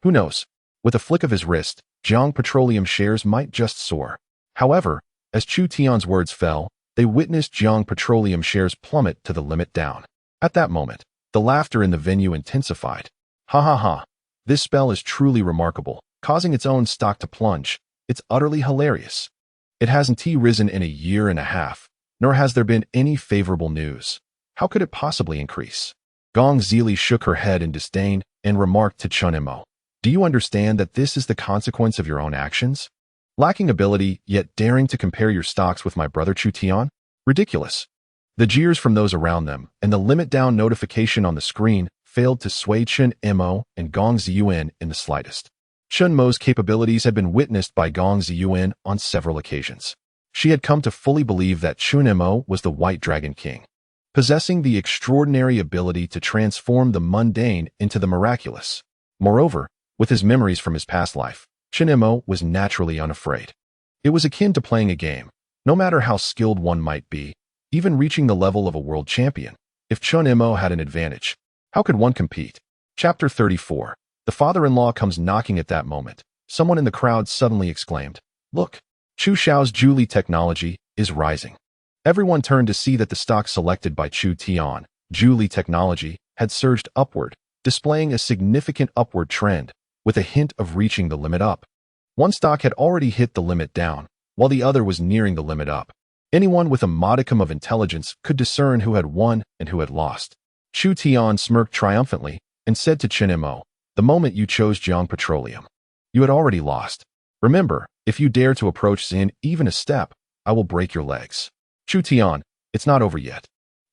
[SPEAKER 1] Who knows? With a flick of his wrist, Jiang Petroleum shares might just soar. However, as Chu Tian's words fell, they witnessed Jiang Petroleum shares plummet to the limit down. At that moment, the laughter in the venue intensified. Ha ha ha. This spell is truly remarkable, causing its own stock to plunge. It's utterly hilarious. It hasn't risen in a year and a half, nor has there been any favorable news. How could it possibly increase? Gong Zili shook her head in disdain and remarked to Chen Mo, do you understand that this is the consequence of your own actions? Lacking ability, yet daring to compare your stocks with my brother Chu Tian? Ridiculous. The jeers from those around them and the limit down notification on the screen failed to sway Chen Mo and Gong Ziyuan in the slightest. Chen Mo's capabilities had been witnessed by Gong Ziyuan on several occasions. She had come to fully believe that Chen Mo was the White Dragon King, possessing the extraordinary ability to transform the mundane into the miraculous. Moreover, with his memories from his past life, Chen Mo was naturally unafraid. It was akin to playing a game, no matter how skilled one might be, even reaching the level of a world champion. If Chen Mo had an advantage, how could one compete? Chapter 34. The father-in-law comes knocking at that moment. Someone in the crowd suddenly exclaimed, look, Chu Xiao's Julie technology is rising. Everyone turned to see that the stock selected by Chu Tian, Julie technology, had surged upward, displaying a significant upward trend, with a hint of reaching the limit up. One stock had already hit the limit down, while the other was nearing the limit up. Anyone with a modicum of intelligence could discern who had won and who had lost. Chu Tian smirked triumphantly and said to Chen Mo, the moment you chose Jiang Petroleum, you had already lost. Remember, if you dare to approach Xin even a step, I will break your legs. Chu Tian, it's not over yet.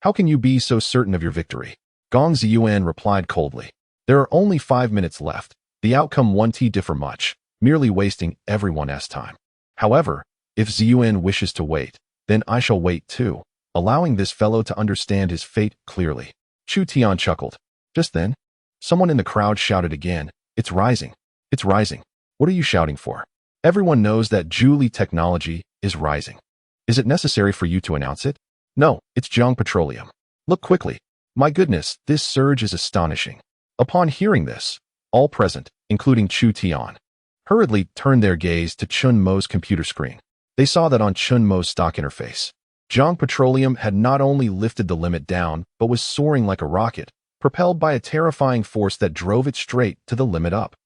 [SPEAKER 1] How can you be so certain of your victory? Gong Ziyuan replied coldly. There are only 5 minutes left. The outcome won't differ much, merely wasting everyone's time. However, if Ziyuan wishes to wait, then I shall wait too, allowing this fellow to understand his fate clearly. Chu Tian chuckled. Just then, someone in the crowd shouted again, "It's rising! It's rising! What are you shouting for? Everyone knows that Julie technology is rising. Is it necessary for you to announce it? No, it's Jiang Petroleum. Look quickly. My goodness, this surge is astonishing." Upon hearing this, all present, including Chu Tian, hurriedly turned their gaze to Chen Mo's computer screen. They saw that on Chen Mo's stock interface, Jiang Petroleum had not only lifted the limit down, but was soaring like a rocket, propelled by a terrifying force that drove it straight to the limit up.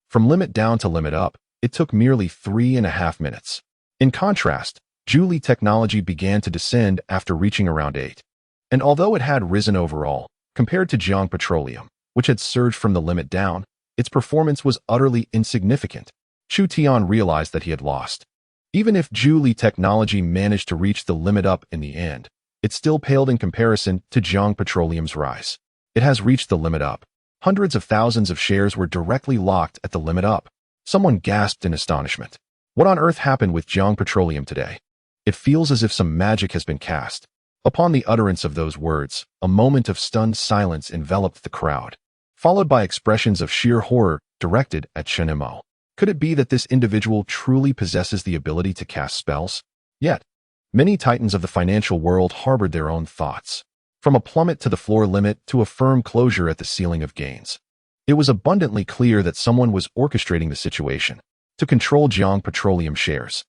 [SPEAKER 1] From limit down to limit up, it took merely 3.5 minutes. In contrast, Julie technology began to descend after reaching around 8. And although it had risen overall, compared to Jiang Petroleum, which had surged from the limit down, its performance was utterly insignificant. Chu Tian realized that he had lost. Even if Julie technology managed to reach the limit up in the end, it still paled in comparison to Jiang Petroleum's rise. It has reached the limit up. Hundreds of thousands of shares were directly locked at the limit up. Someone gasped in astonishment. What on earth happened with Jiang Petroleum today? It feels as if some magic has been cast. Upon the utterance of those words, a moment of stunned silence enveloped the crowd, followed by expressions of sheer horror directed at Chen Mo. Could it be that this individual truly possesses the ability to cast spells? Yet, many titans of the financial world harbored their own thoughts. From a plummet to the floor limit to a firm closure at the ceiling of gains. It was abundantly clear that someone was orchestrating the situation to control Jiang Petroleum shares.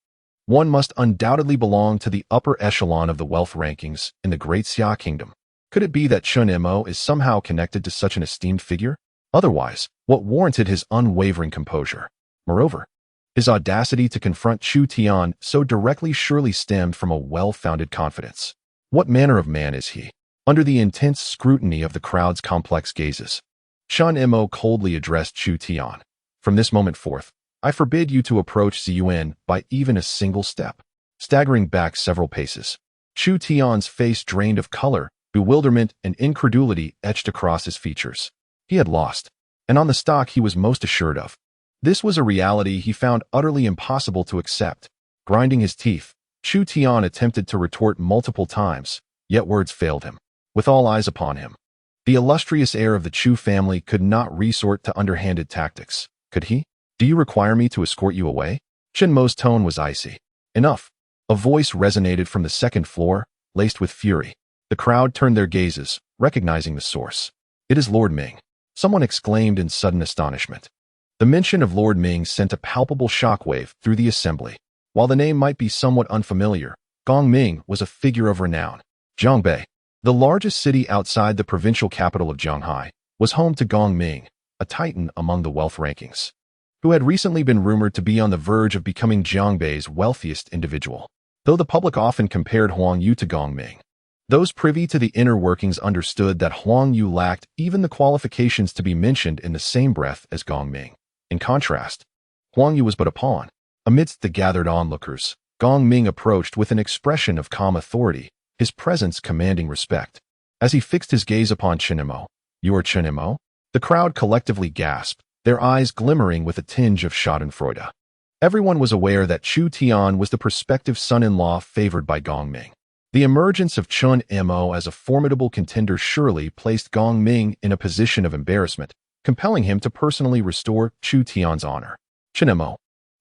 [SPEAKER 1] One must undoubtedly belong to the upper echelon of the wealth rankings in the Great Xia Kingdom. Could it be that Chen Mo is somehow connected to such an esteemed figure? Otherwise, what warranted his unwavering composure? Moreover, his audacity to confront Chu Tian so directly surely stemmed from a well-founded confidence. What manner of man is he? Under the intense scrutiny of the crowd's complex gazes, Chen Mo coldly addressed Chu Tian. From this moment forth, I forbid you to approach Ziyuan by even a single step. Staggering back several paces, Chu Tian's face drained of color, bewilderment and incredulity etched across his features. He had lost, and on the stock he was most assured of. This was a reality he found utterly impossible to accept. Grinding his teeth, Chu Tian attempted to retort multiple times, yet words failed him. With all eyes upon him, the illustrious heir of the Chu family could not resort to underhanded tactics, could he? Do you require me to escort you away? Chen Mo's tone was icy. Enough. A voice resonated from the second floor, laced with fury. The crowd turned their gazes, recognizing the source. It is Lord Ming. Someone exclaimed in sudden astonishment. The mention of Lord Ming sent a palpable shockwave through the assembly. While the name might be somewhat unfamiliar, Gong Ming was a figure of renown. Zhongbei, the largest city outside the provincial capital of Zhonghai, was home to Gong Ming, a titan among the wealth rankings, who had recently been rumored to be on the verge of becoming Zhongbei's wealthiest individual. Though the public often compared Huang Yu to Gong Ming, those privy to the inner workings understood that Huang Yu lacked even the qualifications to be mentioned in the same breath as Gong Ming. In contrast, Huang Yu was but a pawn. Amidst the gathered onlookers, Gong Ming approached with an expression of calm authority, his presence commanding respect. As he fixed his gaze upon Chen Mo, "You are Chen Mo?" The crowd collectively gasped, their eyes glimmering with a tinge of schadenfreude. Everyone was aware that Chu Tian was the prospective son-in-law favored by Gong Ming. The emergence of Chen Mo as a formidable contender surely placed Gong Ming in a position of embarrassment, compelling him to personally restore Chu Tian's honor. Chen Mo,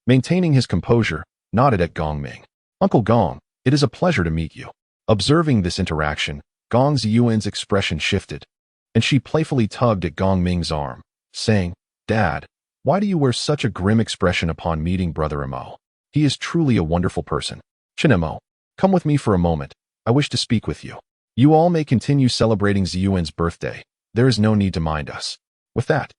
[SPEAKER 1] maintaining his composure, nodded at Gong Ming. "Uncle Gong, it is a pleasure to meet you." Observing this interaction, Gong Ziyuan's expression shifted, and she playfully tugged at Gong Ming's arm, saying, "Dad, why do you wear such a grim expression upon meeting Brother Mo? He is truly a wonderful person. Chen Mo, come with me for a moment. I wish to speak with you. You all may continue celebrating Ziyuan's birthday. There is no need to mind us." With that,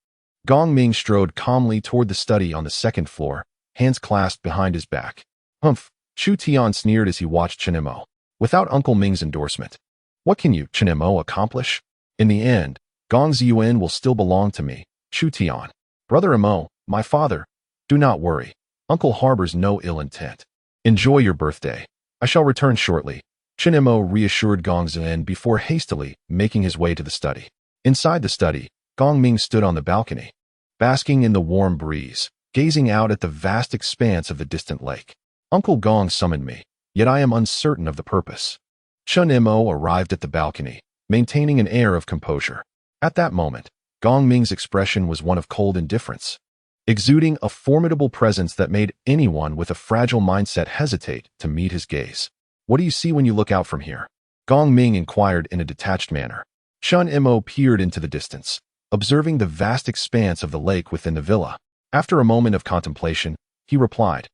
[SPEAKER 1] Gong Ming strode calmly toward the study on the second floor, hands clasped behind his back. "Humph," Chu Tian sneered as he watched Chen Mo. "Without Uncle Ming's endorsement, what can you, Chen Mo, accomplish? In the end, Gong Ziyuan will still belong to me, Chu Tian. Brother Mo, my father, do not worry. Uncle harbors no ill intent. Enjoy your birthday. I shall return shortly. Chen Mo reassured Gong Zhen before hastily making his way to the study. Inside the study, Gong Ming stood on the balcony, basking in the warm breeze, gazing out at the vast expanse of the distant lake. Uncle Gong summoned me, yet I am uncertain of the purpose. Chen Mo arrived at the balcony, maintaining an air of composure. At that moment, Gong Ming's expression was one of cold indifference, exuding a formidable presence that made anyone with a fragile mindset hesitate to meet his gaze. What do you see when you look out from here? Gong Ming inquired in a detached manner. Chen Mo peered into the distance, observing the vast expanse of the lake within the villa. After a moment of contemplation, he replied,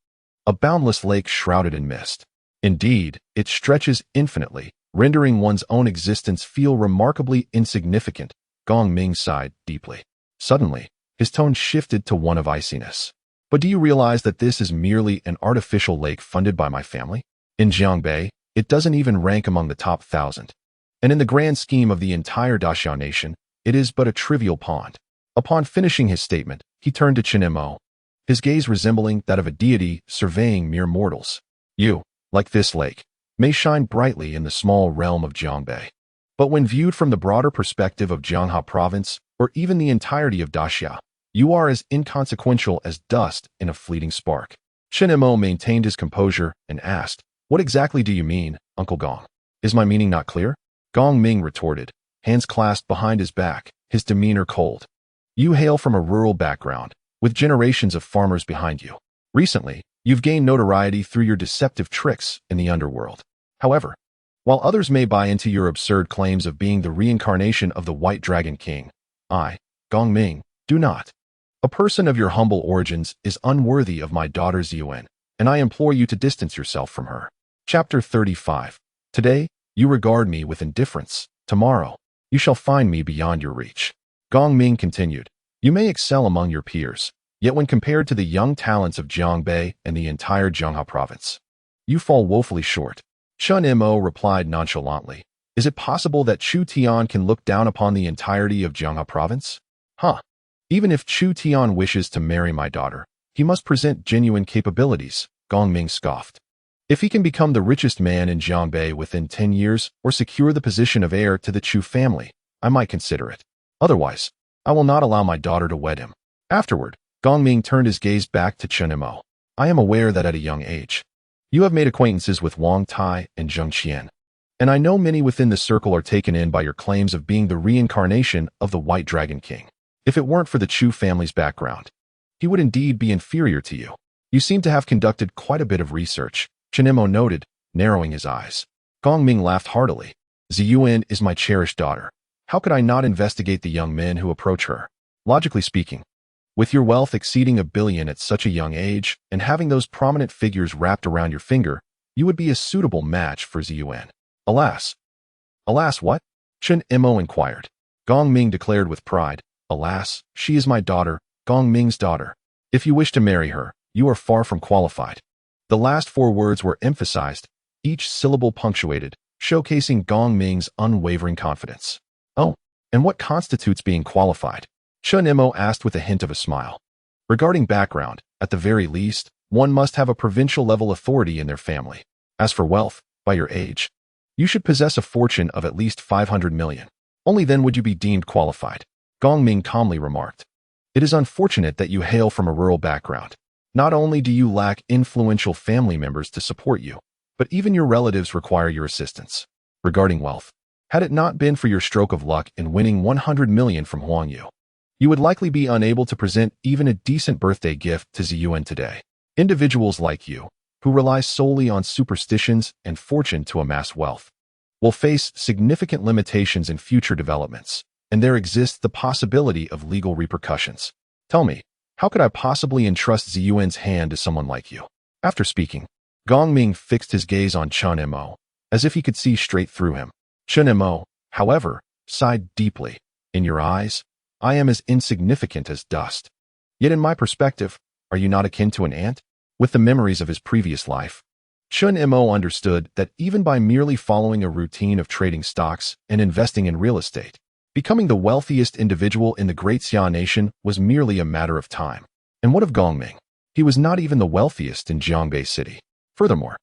[SPEAKER 1] "A boundless lake shrouded in mist. Indeed, it stretches infinitely, rendering one's own existence feel remarkably insignificant." Gong Ming sighed deeply. Suddenly, his tone shifted to one of iciness. "But do you realize that this is merely an artificial lake funded by my family? In Jiangbei, it doesn't even rank among the top 1,000. And in the grand scheme of the entire Daxiao nation, it is but a trivial pond." Upon finishing his statement, he turned to Chen Mo, his gaze resembling that of a deity surveying mere mortals. "You, like this lake, may shine brightly in the small realm of Jiangbei. But when viewed from the broader perspective of Jiangha province, or even the entirety of Daxia, you are as inconsequential as dust in a fleeting spark." Chen Mo maintained his composure and asked, "What exactly do you mean, Uncle Gong? Is my meaning not clear?" Gong Ming retorted, hands clasped behind his back, his demeanor cold. "You hail from a rural background, with generations of farmers behind you. Recently, you've gained notoriety through your deceptive tricks in the underworld. However, while others may buy into your absurd claims of being the reincarnation of the White Dragon King, I, Gong Ming, do not. A person of your humble origins is unworthy of my daughter Ziyuan, and I implore you to distance yourself from her." Chapter 35. Today, you regard me with indifference. Tomorrow, you shall find me beyond your reach. Gong Ming continued, "You may excel among your peers, yet when compared to the young talents of Jiangbei and the entire Jiangha province, you fall woefully short." Chen Mo replied nonchalantly, "Is it possible that Chu Tian can look down upon the entirety of Jiangha province? Huh. Even if Chu Tian wishes to marry my daughter, he must present genuine capabilities," Gong Ming scoffed. "If he can become the richest man in Jiangbei within 10 years or secure the position of heir to the Chu family, I might consider it. Otherwise, I will not allow my daughter to wed him." Afterward, Gong Ming turned his gaze back to Chen Mo. "I am aware that at a young age, you have made acquaintances with Wang Tai and Zheng Qian, and I know many within the circle are taken in by your claims of being the reincarnation of the White Dragon King. If it weren't for the Chu family's background, he would indeed be inferior to you. You seem to have conducted quite a bit of research," Chen Mo noted, narrowing his eyes. Gong Ming laughed heartily. "Ziyuan is my cherished daughter. How could I not investigate the young men who approach her? Logically speaking, with your wealth exceeding $1 billion at such a young age and having those prominent figures wrapped around your finger, you would be a suitable match for Ziyuan." "Alas." "Alas what?" Chen Mo inquired. Gong Ming declared with pride, "Alas, she is my daughter, Gong Ming's daughter. If you wish to marry her, you are far from qualified." The last 4 words were emphasized, each syllable punctuated, showcasing Gong Ming's unwavering confidence. "Oh, and what constitutes being qualified?" Chen Mo asked with a hint of a smile. "Regarding background, at the very least, one must have a provincial-level authority in their family. As for wealth, by your age, you should possess a fortune of at least 500 million. Only then would you be deemed qualified," Gong Ming calmly remarked. "It is unfortunate that you hail from a rural background. Not only do you lack influential family members to support you, but even your relatives require your assistance. Regarding wealth, had it not been for your stroke of luck in winning 100 million from Huang Yu, you would likely be unable to present even a decent birthday gift to Ziyuan today. Individuals like you, who rely solely on superstitions and fortune to amass wealth, will face significant limitations in future developments, and there exists the possibility of legal repercussions. Tell me, how could I possibly entrust Ziyuan's hand to someone like you?" After speaking, Gong Ming fixed his gaze on Chen Mo, as if he could see straight through him. Chen Mo, however, sighed deeply. "In your eyes, I am as insignificant as dust. Yet in my perspective, are you not akin to an ant?" With the memories of his previous life, Chen Mo understood that even by merely following a routine of trading stocks and investing in real estate, becoming the wealthiest individual in the Great Xia nation was merely a matter of time. And what of Gong Ming? He was not even the wealthiest in Jiangbei City. Furthermore,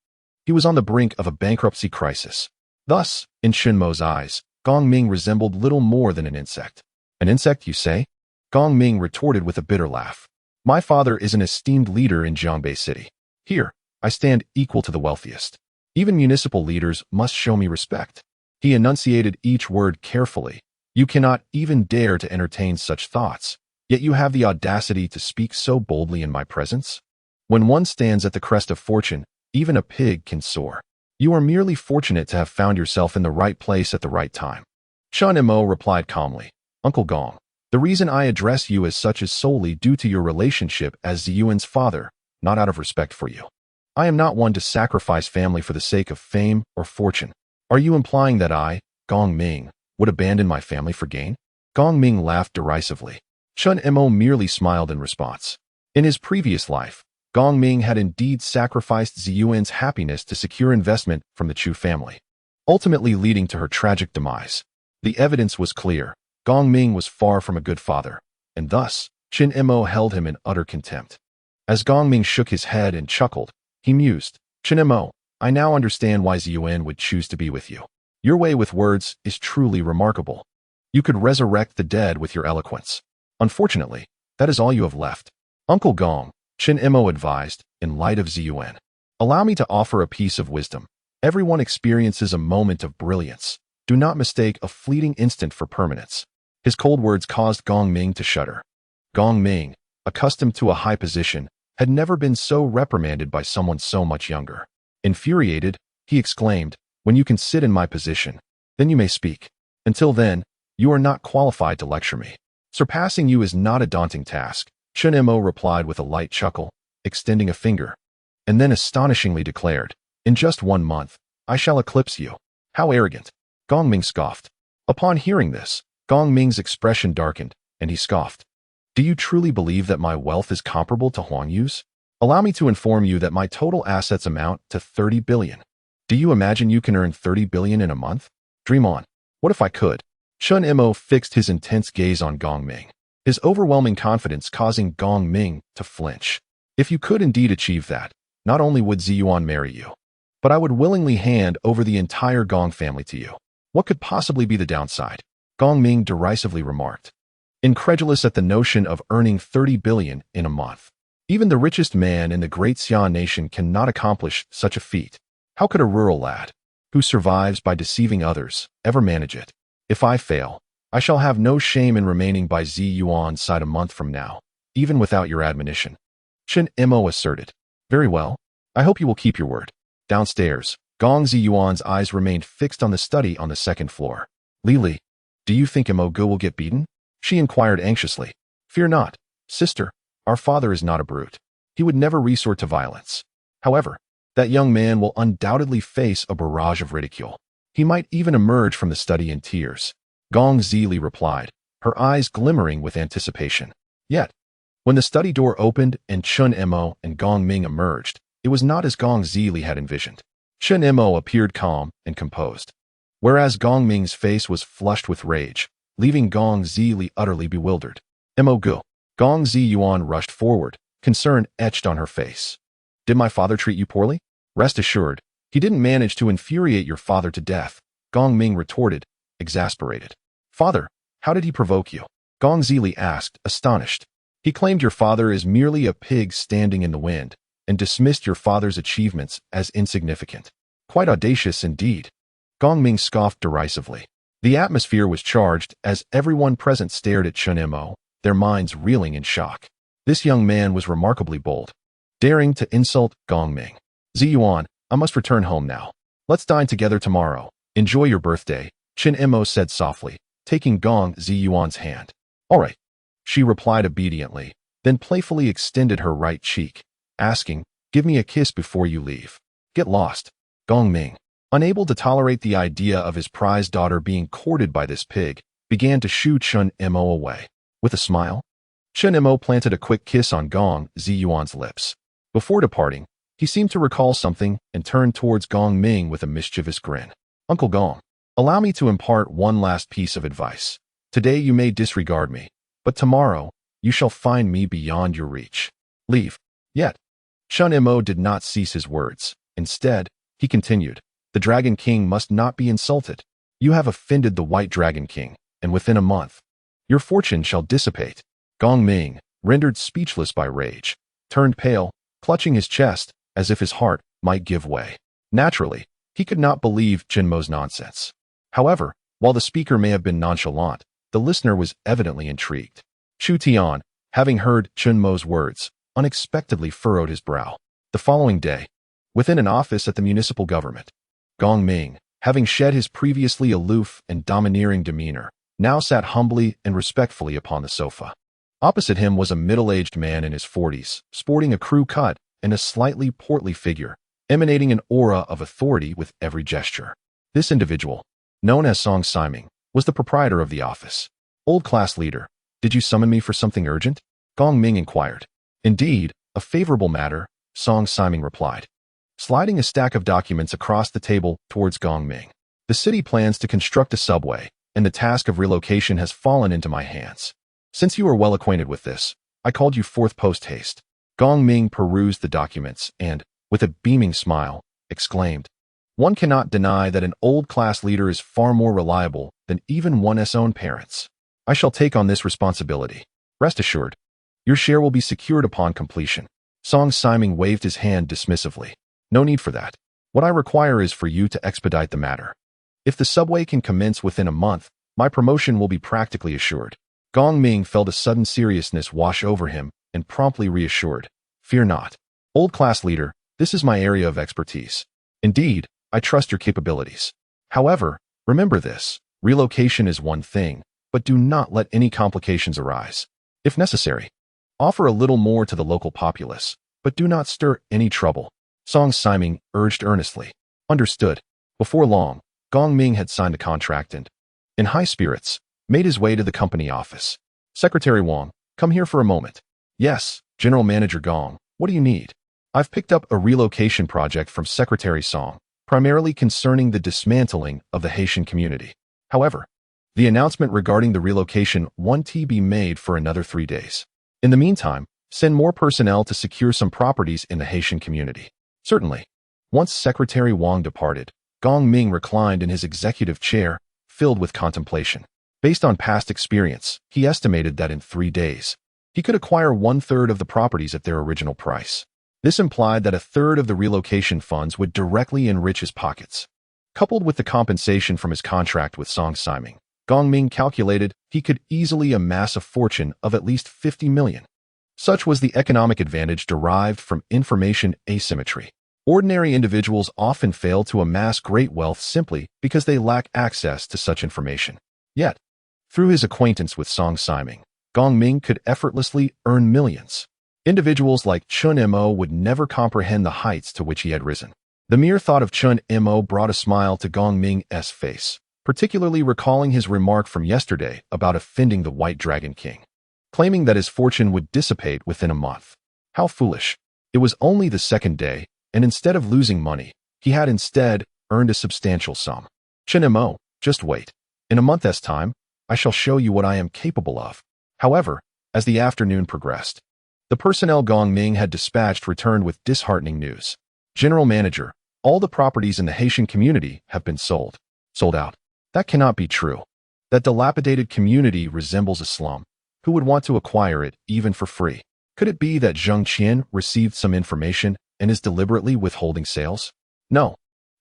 [SPEAKER 1] He was on the brink of a bankruptcy crisis. Thus, in Chen Mo's eyes, Gong Ming resembled little more than an insect. An insect, you say? Gong Ming retorted with a bitter laugh. My father is an esteemed leader in Jiangbei City. Here, I stand equal to the wealthiest. Even municipal leaders must show me respect. He enunciated each word carefully. You cannot even dare to entertain such thoughts, yet you have the audacity to speak so boldly in my presence? When one stands at the crest of fortune, even a pig can soar. You are merely fortunate to have found yourself in the right place at the right time. Chen Mo replied calmly. Uncle Gong, the reason I address you as such is solely due to your relationship as Ziyuan's father, not out of respect for you. I am not one to sacrifice family for the sake of fame or fortune. Are you implying that I, Gong Ming, would abandon my family for gain? Gong Ming laughed derisively. Chen Mo merely smiled in response. In his previous life, Gong Ming had indeed sacrificed Ziyuan's happiness to secure investment from the Chu family, ultimately leading to her tragic demise. The evidence was clear. Gong Ming was far from a good father, and thus, Chen Mo held him in utter contempt. As Gong Ming shook his head and chuckled, he mused, Chen Mo, I now understand why Ziyuan would choose to be with you. Your way with words is truly remarkable. You could resurrect the dead with your eloquence. Unfortunately, that is all you have left. Uncle Gong, Chen Mo advised, in light of Ziyuan. Allow me to offer a piece of wisdom. Everyone experiences a moment of brilliance. Do not mistake a fleeting instant for permanence. His cold words caused Gong Ming to shudder. Gong Ming, accustomed to a high position, had never been so reprimanded by someone so much younger. Infuriated, he exclaimed, when you can sit in my position, then you may speak. Until then, you are not qualified to lecture me. Surpassing you is not a daunting task, Chen Mo replied with a light chuckle, extending a finger, and then astonishingly declared, in just 1 month, I shall eclipse you. How arrogant. Gong Ming scoffed. Upon hearing this, Gong Ming's expression darkened, and he scoffed. Do you truly believe that my wealth is comparable to Huang Yu's? Allow me to inform you that my total assets amount to 30 billion. Do you imagine you can earn 30 billion in a month? Dream on. What if I could? Chen Mo fixed his intense gaze on Gong Ming, his overwhelming confidence causing Gong Ming to flinch. If you could indeed achieve that, not only would Ziyuan marry you, but I would willingly hand over the entire Gong family to you. What could possibly be the downside? Gong Ming derisively remarked, incredulous at the notion of earning 30 billion in a month. Even the richest man in the great Xian nation cannot accomplish such a feat. How could a rural lad, who survives by deceiving others, ever manage it? If I fail, I shall have no shame in remaining by Ziyuan's side a month from now, even without your admonition. Chen Mo asserted. Very well. I hope you will keep your word. Downstairs, Gong Ziyuan's eyes remained fixed on the study on the second floor. Lili, do you think Mo Gu will get beaten? She inquired anxiously. Fear not, sister. Our father is not a brute. He would never resort to violence. However, that young man will undoubtedly face a barrage of ridicule. He might even emerge from the study in tears. Gong Zili replied, her eyes glimmering with anticipation. Yet, when the study door opened and Chen Mo and Gong Ming emerged, it was not as Gong Zili had envisioned. Chen Mo appeared calm and composed, whereas Gong Ming's face was flushed with rage, leaving Gong Zili utterly bewildered. Mo Gu. Gong Ziyuan rushed forward, concern etched on her face. Did my father treat you poorly? Rest assured, he didn't manage to infuriate your father to death, Gong Ming retorted, exasperated. Father, how did he provoke you? Gong Zili asked, astonished. He claimed your father is merely a pig standing in the wind, and dismissed your father's achievements as insignificant. Quite audacious indeed. Gong Ming scoffed derisively. The atmosphere was charged as everyone present stared at Chen Mo, their minds reeling in shock. This young man was remarkably bold, daring to insult Gong Ming. Ziyuan, I must return home now. Let's dine together tomorrow. Enjoy your birthday, Chen Mo said softly, taking Gong Ziyuan's hand. All right, she replied obediently, then playfully extended her right cheek, asking, give me a kiss before you leave. Get lost. Gong Ming, unable to tolerate the idea of his prized daughter being courted by this pig, began to shoo Chen Mo away. With a smile, Chen Mo planted a quick kiss on Gong Ziyuan's lips. Before departing, he seemed to recall something and turned towards Gong Ming with a mischievous grin. Uncle Gong, allow me to impart one last piece of advice. Today you may disregard me, but tomorrow you shall find me beyond your reach. Leave. Yet, Chen Mo did not cease his words. Instead, He continued, "The Dragon King must not be insulted. You have offended the White Dragon King, and within a month, your fortune shall dissipate." Gong Ming, rendered speechless by rage, turned pale, clutching his chest as if his heart might give way. Naturally, he could not believe Chen Mo's nonsense. However, while the speaker may have been nonchalant, the listener was evidently intrigued. Chu Tian, having heard Chen Mo's words, unexpectedly furrowed his brow. The following day, within an office at the municipal government, Gong Ming, having shed his previously aloof and domineering demeanor, now sat humbly and respectfully upon the sofa. Opposite him was a middle-aged man in his 40s, sporting a crew cut and a slightly portly figure, emanating an aura of authority with every gesture. This individual, known as Song Siming, was the proprietor of the office. "Old class leader, did you summon me for something urgent?" Gong Ming inquired. "Indeed, a favorable matter," Song Siming replied, sliding a stack of documents across the table towards Gong Ming. "The city plans to construct a subway, and the task of relocation has fallen into my hands. Since you are well acquainted with this, I called you forth post-haste." Gong Ming perused the documents and, with a beaming smile, exclaimed, "One cannot deny that an old-class leader is far more reliable than even one's own parents. I shall take on this responsibility. Rest assured, your share will be secured upon completion." Song Siming waved his hand dismissively. "No need for that. What I require is for you to expedite the matter. If the subway can commence within a month, my promotion will be practically assured." Gong Ming felt a sudden seriousness wash over him and promptly reassured, "Fear not. Old class leader, this is my area of expertise. Indeed, I trust your capabilities. However, remember this, relocation is one thing, but do not let any complications arise. If necessary, offer a little more to the local populace, but do not stir any trouble." Song Siming urged earnestly. "Understood." Before long, Gong Ming had signed the contract and, in high spirits, made his way to the company office. "Secretary Wang, come here for a moment." "Yes, General Manager Gong, what do you need?" "I've picked up a relocation project from Secretary Song, primarily concerning the dismantling of the Haitian community. However, the announcement regarding the relocation won't be made for another 3 days. In the meantime, send more personnel to secure some properties in the Haitian community." "Certainly." Once Secretary Wang departed, Gong Ming reclined in his executive chair, filled with contemplation. Based on past experience, he estimated that in 3 days, he could acquire 1/3 of the properties at their original price. This implied that 1/3 of the relocation funds would directly enrich his pockets. Coupled with the compensation from his contract with Song Siming, Gong Ming calculated he could easily amass a fortune of at least 50 million. Such was the economic advantage derived from information asymmetry. Ordinary individuals often fail to amass great wealth simply because they lack access to such information. Yet, through his acquaintance with Song Siming, Gong Ming could effortlessly earn millions. Individuals like Chen Mo would never comprehend the heights to which he had risen. The mere thought of Chen Mo brought a smile to Gong Ming's face, particularly recalling his remark from yesterday about offending the White Dragon King, claiming that his fortune would dissipate within a month. How foolish. It was only the second day, and instead of losing money, he had instead earned a substantial sum. "Chen Mo, just wait. In a month's time, I shall show you what I am capable of." However, as the afternoon progressed, the personnel Gong Ming had dispatched returned with disheartening news. "General Manager, all the properties in the Haitian community have been sold." "Sold out? That cannot be true. That dilapidated community resembles a slum. Who would want to acquire it even for free? Could it be that Zheng Qian received some information and is deliberately withholding sales?" "No.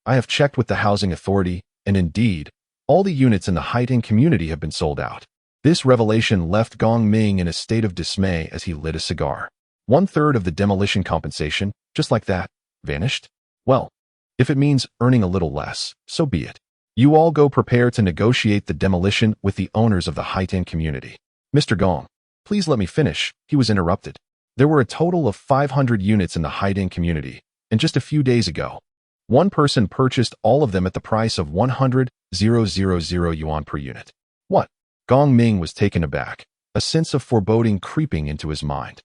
[SPEAKER 1] I have checked with the housing authority, and indeed, all the units in the Haitian community have been sold out." This revelation left Gong Ming in a state of dismay as he lit a cigar. 1/3 of the demolition compensation, just like that, vanished? Well, if it means earning a little less, so be it. You all go prepare to negotiate the demolition with the owners of the Haitian community. "Mr. Gong, please let me finish," he was interrupted. "There were a total of 500 units in the Haitian community, and just a few days ago, one person purchased all of them at the price of 100,000 yuan per unit." "What?" Gong Ming was taken aback, a sense of foreboding creeping into his mind.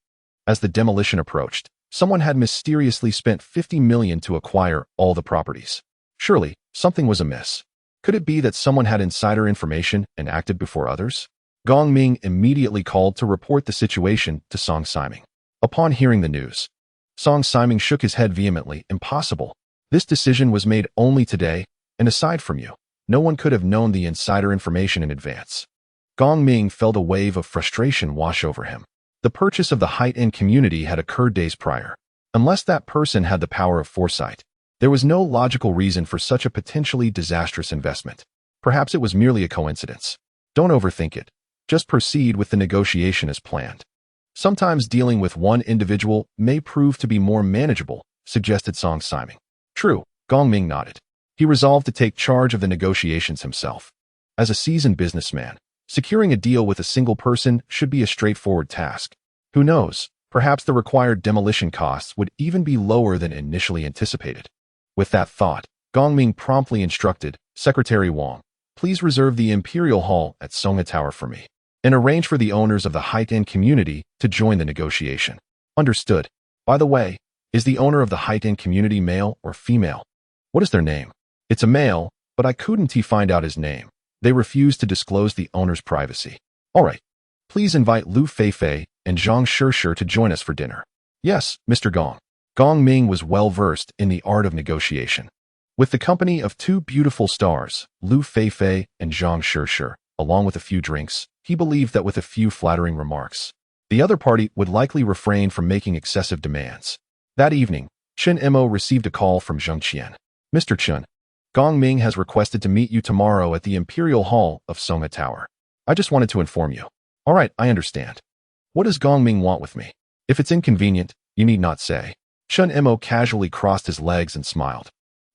[SPEAKER 1] As the demolition approached, someone had mysteriously spent 50 million to acquire all the properties. Surely, something was amiss. Could it be that someone had insider information and acted before others? Gong Ming immediately called to report the situation to Song Siming. Upon hearing the news, Song Siming shook his head vehemently. "Impossible. This decision was made only today, and aside from you, no one could have known the insider information in advance. Gong Ming felt a wave of frustration wash over him. The purchase of the high-end community had occurred days prior. Unless that person had the power of foresight, there was no logical reason for such a potentially disastrous investment. Perhaps it was merely a coincidence. Don't overthink it. Just proceed with the negotiation as planned. Sometimes dealing with one individual may prove to be more manageable, suggested Song Siming. True, Gong Ming nodded. He resolved to take charge of the negotiations himself. As a seasoned businessman, securing a deal with a single person should be a straightforward task. Who knows, perhaps the required demolition costs would even be lower than initially anticipated. With that thought, Gong Ming promptly instructed, Secretary Wang, please reserve the Imperial Hall at Songa Tower for me, and arrange for the owners of the high-end community to join the negotiation. Understood. By the way, is the owner of the high-end community male or female? What is their name? It's a male, but I couldn't find out his name. They refused to disclose the owner's privacy. All right. Please invite Lu Feifei and Zhang Shishir to join us for dinner. Yes, Mr. Gong. Gong Ming was well-versed in the art of negotiation. With the company of two beautiful stars, Lu Feifei and Zhang Shishir, along with a few drinks, he believed that with a few flattering remarks, the other party would likely refrain from making excessive demands. That evening, Chen Mo received a call from Zheng Qian. Mr. Chen, Gong Ming has requested to meet you tomorrow at the Imperial Hall of Songa Tower. I just wanted to inform you. All right, I understand. What does Gong Ming want with me? If it's inconvenient, you need not say. Chen Mo casually crossed his legs and smiled.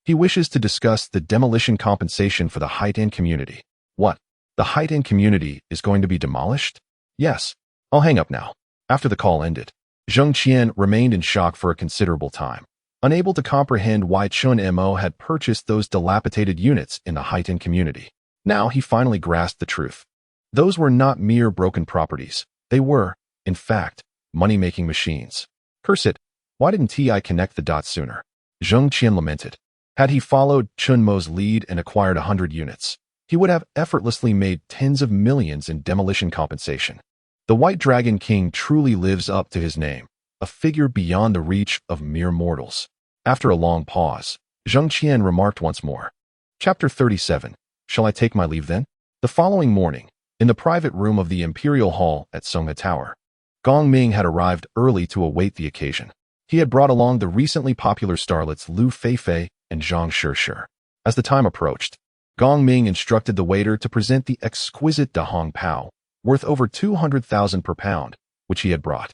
[SPEAKER 1] He wishes to discuss the demolition compensation for the high-end community. What? The high-end community is going to be demolished? Yes. I'll hang up now. After the call ended, Zheng Qian remained in shock for a considerable time, unable to comprehend why Chen Mo had purchased those dilapidated units in the high-end community. Now he finally grasped the truth. Those were not mere broken properties. They were, in fact, money-making machines. Curse it, why didn't I connect the dots sooner? Zheng Qian lamented. Had he followed Chen Mo's lead and acquired 100 units, he would have effortlessly made tens of millions in demolition compensation. The White Dragon King truly lives up to his name, a figure beyond the reach of mere mortals. After a long pause, Zheng Qian remarked once more. Chapter 37. Shall I take my leave then? The following morning, in the private room of the Imperial Hall at Songa Tower, Gong Ming had arrived early to await the occasion. He had brought along the recently popular starlets Lu Feifei and Zhang Shishir. As the time approached, Gong Ming instructed the waiter to present the exquisite Dahong Pao, worth over 200,000 per pound, which he had brought.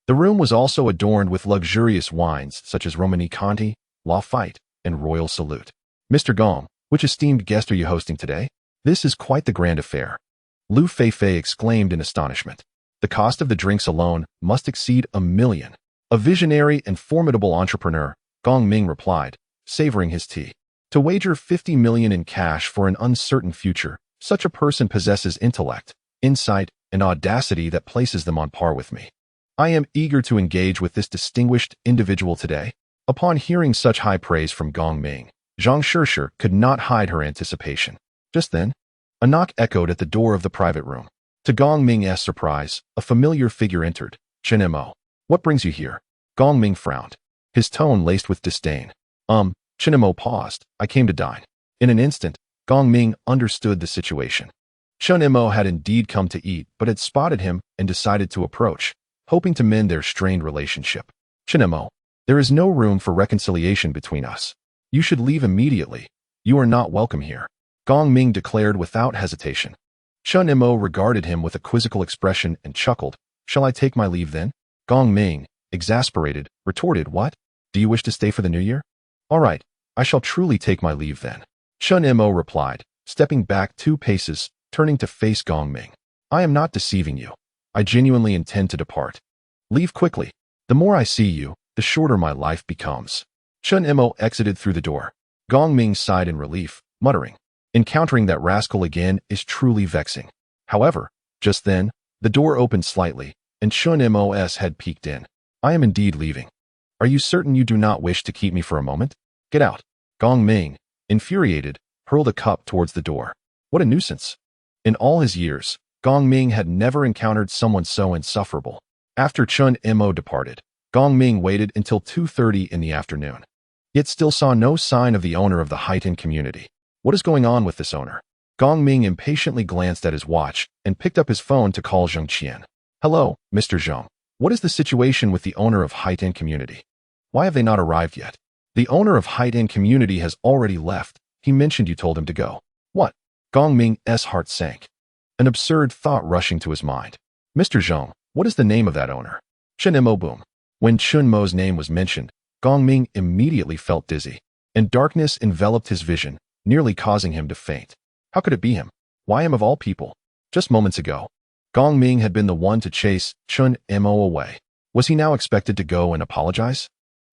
[SPEAKER 1] The room was also adorned with luxurious wines such as Romani Conti, Lafite, and Royal Salute. Mr. Gong, which esteemed guest are you hosting today? This is quite the grand affair. Lu Feifei exclaimed in astonishment. The cost of the drinks alone must exceed $1 million. A visionary and formidable entrepreneur, Gong Ming replied, savoring his tea. To wager 50 million in cash for an uncertain future, such a person possesses intellect, insight, and audacity that places them on par with me. I am eager to engage with this distinguished individual today. Upon hearing such high praise from Gong Ming, Zhang Shishir could not hide her anticipation. Just then, a knock echoed at the door of the private room. To Gong Ming's surprise, a familiar figure entered. Chen Mo. What brings you here? Gong Ming frowned, his tone laced with disdain. Chen Mo paused. I came to dine. In an instant, Gong Ming understood the situation. Chen Mo had indeed come to eat, but had spotted him and decided to approach, hoping to mend their strained relationship. Chen Mo, there is no room for reconciliation between us. You should leave immediately. You are not welcome here. Gong Ming declared without hesitation. Chen Mo regarded him with a quizzical expression and chuckled. Shall I take my leave then? Gong Ming, exasperated, retorted, What? Do you wish to stay for the new year? All right, I shall truly take my leave then. Chen Mo replied, stepping back 2 paces, turning to face Gong Ming. I am not deceiving you. I genuinely intend to depart. Leave quickly. The more I see you, the shorter my life becomes. Chen Mo exited through the door. Gong Ming sighed in relief, muttering, encountering that rascal again is truly vexing. However, just then, the door opened slightly, and Chen Mo's head peeked in. I am indeed leaving. Are you certain you do not wish to keep me for a moment? Get out. Gong Ming, infuriated, hurled a cup towards the door. What a nuisance. In all his years, Gong Ming had never encountered someone so insufferable. After Chen Mo departed, Gong Ming waited until 2:30 in the afternoon. yet still saw no sign of the owner of the heightened community. What is going on with this owner? Gong Ming impatiently glanced at his watch and picked up his phone to call Zheng Qian. Hello, Mr. Zheng. What is the situation with the owner of heightened community? Why have they not arrived yet? The owner of heightened community has already left. He mentioned you told him to go. What? Gong Ming's heart sank. An absurd thought rushing to his mind. Mr. Zheng, what is the name of that owner? Chen Mo. Boom. When Chen Mo's name was mentioned, Gong Ming immediately felt dizzy, and darkness enveloped his vision, nearly causing him to faint. How could it be him? Why him of all people? Just moments ago, Gong Ming had been the one to chase Chen Mo away. Was he now expected to go and apologize?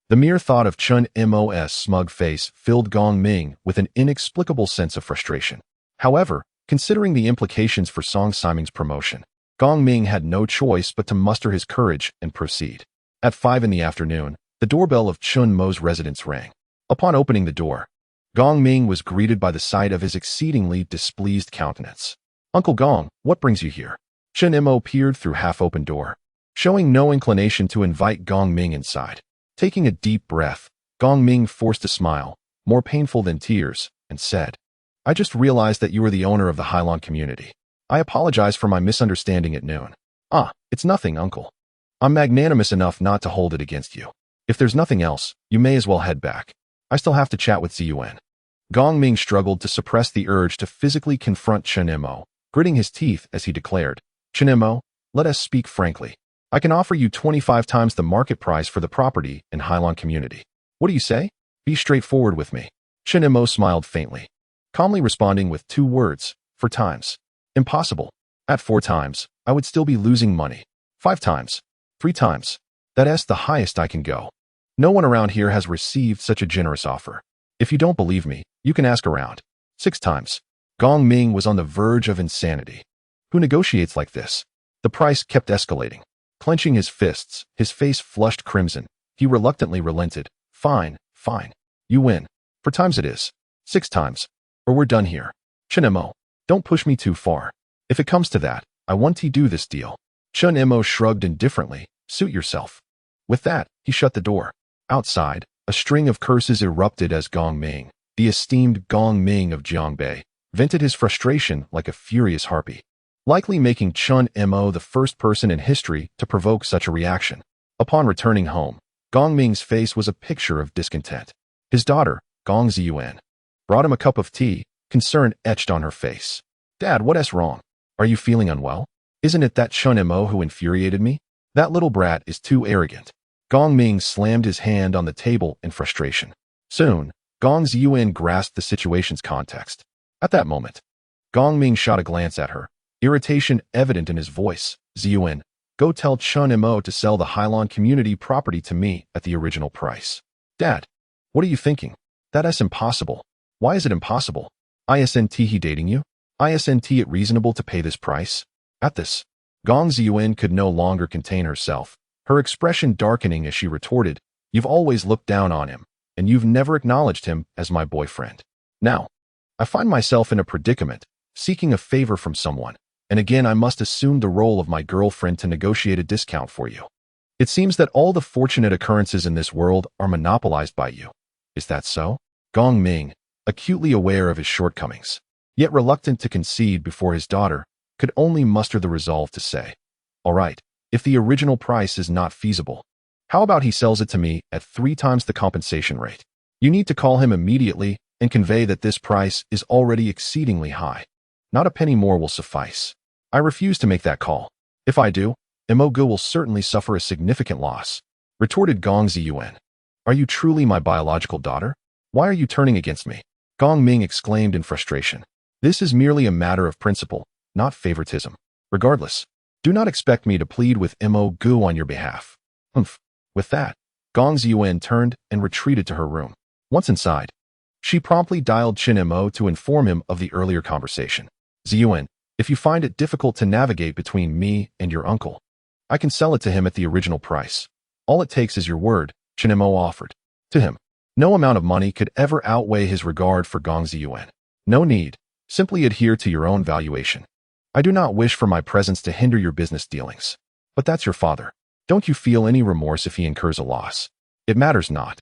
[SPEAKER 1] The mere thought of Chen Mo's smug face filled Gong Ming with an inexplicable sense of frustration. However, considering the implications for Song Siming's promotion, Gong Ming had no choice but to muster his courage and proceed. At 5 in the afternoon, the doorbell of Chen Mo's residence rang. Upon opening the door, Gong Ming was greeted by the sight of his exceedingly displeased countenance. Uncle Gong, what brings you here? Chen Mo peered through half-open door, showing no inclination to invite Gong Ming inside. Taking a deep breath, Gong Ming forced a smile, more painful than tears, and said, I just realized that you are the owner of the Heilong community. I apologize for my misunderstanding at noon. It's nothing, uncle. I'm magnanimous enough not to hold it against you. If there's nothing else, you may as well head back. I still have to chat with Ziyuan. Gong Ming struggled to suppress the urge to physically confront Chen Mo, gritting his teeth as he declared, Chen Mo, let us speak frankly. I can offer you 25 times the market price for the property in Heilong community. What do you say? Be straightforward with me. Chen Mo smiled faintly, calmly responding with 2 words, 4 times. Impossible. At 4 times, I would still be losing money. 5 times. 3 times. That's the highest I can go. No one around here has received such a generous offer. If you don't believe me, you can ask around. 6 times. Gong Ming was on the verge of insanity. Who negotiates like this? The price kept escalating. Clenching his fists, his face flushed crimson, he reluctantly relented. Fine. You win. 4 times it is. 6 times. Or we're done here. Chen Mo, don't push me too far. If it comes to that, I want to do this deal. Chen Mo shrugged indifferently. Suit yourself. With that, he shut the door. Outside, a string of curses erupted as Gong Ming, the esteemed Gong Ming of Jiangbei, vented his frustration like a furious harpy, likely making Chen Mo the first person in history to provoke such a reaction. Upon returning home, Gong Ming's face was a picture of discontent. His daughter, Gong Ziyuan, brought him a cup of tea, concern etched on her face. Dad, what's wrong? Are you feeling unwell? Isn't it that Chen Mo who infuriated me? That little brat is too arrogant. Gong Ming slammed his hand on the table in frustration. Soon, Gong Ziyuan grasped the situation's context. At that moment, Gong Ming shot a glance at her, irritation evident in his voice. Ziyuan, go tell Chen Mo to sell the Heilong community property to me at the original price. Dad, what are you thinking? That's impossible. Why is it impossible? Isn't he dating you? Isn't it reasonable to pay this price? At this, Gong Ziyuan could no longer contain herself, her expression darkening as she retorted, You've always looked down on him, and you've never acknowledged him as my boyfriend. Now, I find myself in a predicament, seeking a favor from someone, and again I must assume the role of my girlfriend to negotiate a discount for you. It seems that all the fortunate occurrences in this world are monopolized by you. Is that so? Gong Ming, acutely aware of his shortcomings, yet reluctant to concede before his daughter, could only muster the resolve to say, All right, if the original price is not feasible, how about he sells it to me at 3 times the compensation rate? You need to call him immediately and convey that this price is already exceedingly high. Not a penny more will suffice. I refuse to make that call. If I do, Imogu will certainly suffer a significant loss, retorted Gong Ziyuan. Are you truly my biological daughter? Why are you turning against me? Gong Ming exclaimed in frustration. This is merely a matter of principle, not favoritism. Regardless, do not expect me to plead with Imogu on your behalf. Humph. With that, Gong Ziyuan turned and retreated to her room. Once inside, she promptly dialed Chen Mo to inform him of the earlier conversation. Ziyuan, if you find it difficult to navigate between me and your uncle, I can sell it to him at the original price. All it takes is your word, Chen Mo offered. To him, no amount of money could ever outweigh his regard for Gong Ziyuan. No need. Simply adhere to your own valuation. I do not wish for my presence to hinder your business dealings. But that's your father. Don't you feel any remorse if he incurs a loss? It matters not.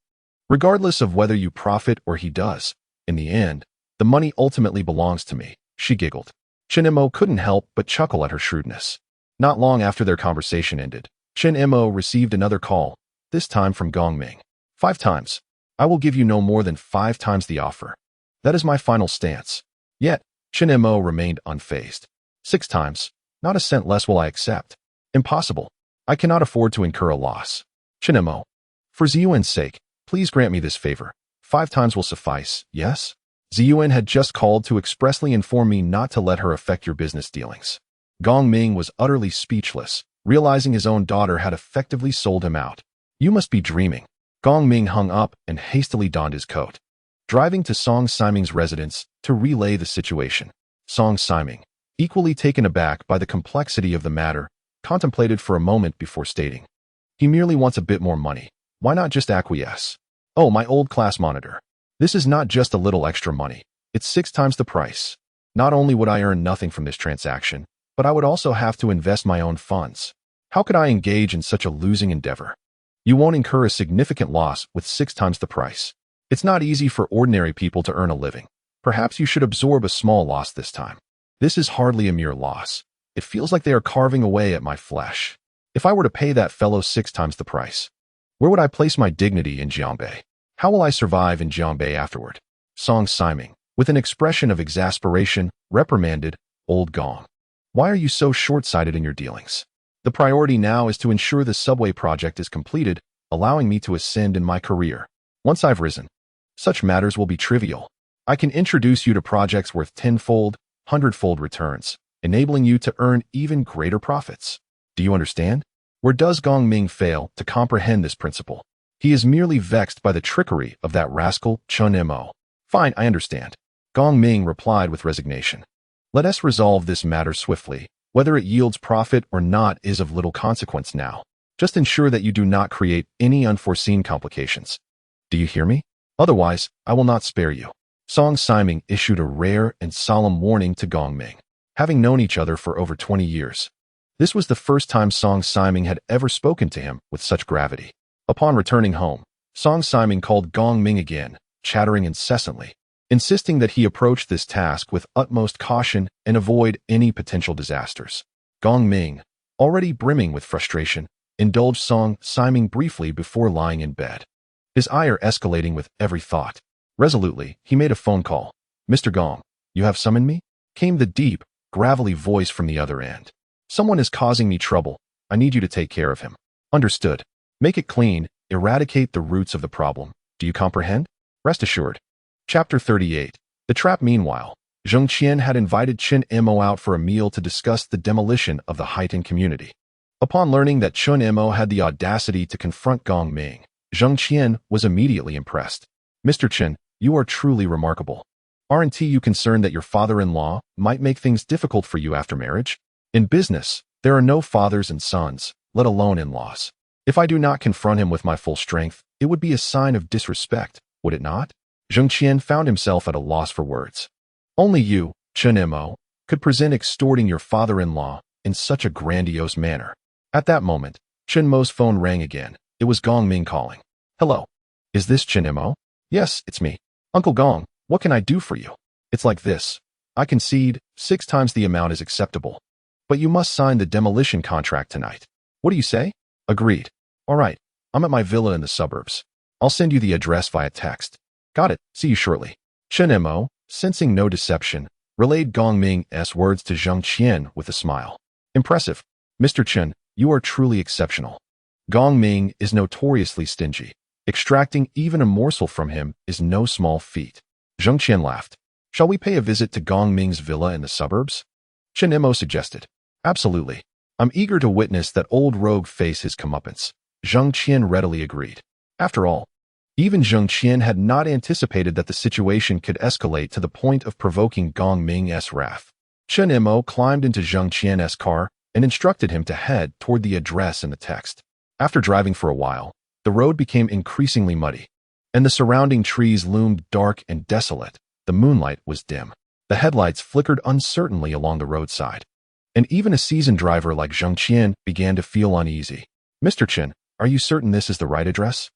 [SPEAKER 1] Regardless of whether you profit or he does, in the end, the money ultimately belongs to me, she giggled. Chen Mo couldn't help but chuckle at her shrewdness. Not long after their conversation ended, Chen Mo received another call, this time from Gong Ming. 5 times. I will give you no more than 5 times the offer. That is my final stance. Yet, Chen Mo remained unfazed. 6 times. Not a cent less will I accept. Impossible. I cannot afford to incur a loss. Chen Mo. For Ziyuan's sake, please grant me this favor. 5 times will suffice, yes? Ziyuan had just called to expressly inform me not to let her affect your business dealings. Gong Ming was utterly speechless, realizing his own daughter had effectively sold him out. You must be dreaming. Gong Ming hung up and hastily donned his coat. Driving to Song Siming's residence to relay the situation. Song Siming, equally taken aback by the complexity of the matter, contemplated for a moment before stating. He merely wants a bit more money. Why not just acquiesce? Oh, my old class monitor. This is not just a little extra money. It's 6 times the price. Not only would I earn nothing from this transaction, but I would also have to invest my own funds. How could I engage in such a losing endeavor? You won't incur a significant loss with 6 times the price. It's not easy for ordinary people to earn a living. Perhaps you should absorb a small loss this time. This is hardly a mere loss. It feels like they are carving away at my flesh. If I were to pay that fellow 6 times the price, where would I place my dignity in Jiangbei? How will I survive in Jiangbei afterward? Song Siming, with an expression of exasperation, reprimanded, Old Gong. Why are you so short-sighted in your dealings? The priority now is to ensure the subway project is completed, allowing me to ascend in my career. Once I've risen, such matters will be trivial. I can introduce you to projects worth 10-fold, 100-fold returns, enabling you to earn even greater profits. Do you understand? Where does Gong Ming fail to comprehend this principle? He is merely vexed by the trickery of that rascal Chen Mo. Fine, I understand. Gong Ming replied with resignation. Let us resolve this matter swiftly. Whether it yields profit or not is of little consequence now. Just ensure that you do not create any unforeseen complications. Do you hear me? Otherwise, I will not spare you. Song Siming issued a rare and solemn warning to Gong Ming. Having known each other for over 20 years, this was the first time Song Siming had ever spoken to him with such gravity. Upon returning home, Song Siming called Gong Ming again, chattering incessantly, insisting that he approach this task with utmost caution and avoid any potential disasters. Gong Ming, already brimming with frustration, indulged Song Siming briefly before lying in bed. His ire escalating with every thought. Resolutely, he made a phone call. Mr. Gong, you have summoned me? Came the deep, gravelly voice from the other end. Someone is causing me trouble. I need you to take care of him. Understood. Make it clean, eradicate the roots of the problem. Do you comprehend? Rest assured. Chapter 38. The trap. Meanwhile, Zheng Qian had invited Chen Mo out for a meal to discuss the demolition of the Haitian community. Upon learning that Chen Mo had the audacity to confront Gong Ming, Zheng Qian was immediately impressed. Mr. Chen, you are truly remarkable. Aren't you concerned that your father-in-law might make things difficult for you after marriage? In business, there are no fathers and sons, let alone in-laws. If I do not confront him with my full strength, it would be a sign of disrespect, would it not? Zheng Qian found himself at a loss for words. Only you, Chen Mo, could present extorting your father-in-law in such a grandiose manner. At that moment, Chen Mo's phone rang again. It was Gong Ming calling. Hello. Is this Chen Mo? Yes, it's me. Uncle Gong, what can I do for you? It's like this. I concede 6 times the amount is acceptable. But you must sign the demolition contract tonight. What do you say? Agreed. All right. I'm at my villa in the suburbs. I'll send you the address via text. Got it. See you shortly. Chen Mo, sensing no deception, relayed Gong Ming's words to Zheng Qian with a smile. Impressive. Mr. Chen, you are truly exceptional. Gong Ming is notoriously stingy. Extracting even a morsel from him is no small feat. Zheng Qian laughed. Shall we pay a visit to Gong Ming's villa in the suburbs? Chen Mo suggested. Absolutely. I'm eager to witness that old rogue face his comeuppance. Zheng Qian readily agreed. After all, even Zheng Qian had not anticipated that the situation could escalate to the point of provoking Gong Ming's wrath. Chen Mo climbed into Zheng Qian's car and instructed him to head toward the address in the text. After driving for a while, the road became increasingly muddy, and the surrounding trees loomed dark and desolate. The moonlight was dim. The headlights flickered uncertainly along the roadside, and even a seasoned driver like Zheng Qian began to feel uneasy. Mr. Chen, are you certain this is the right address?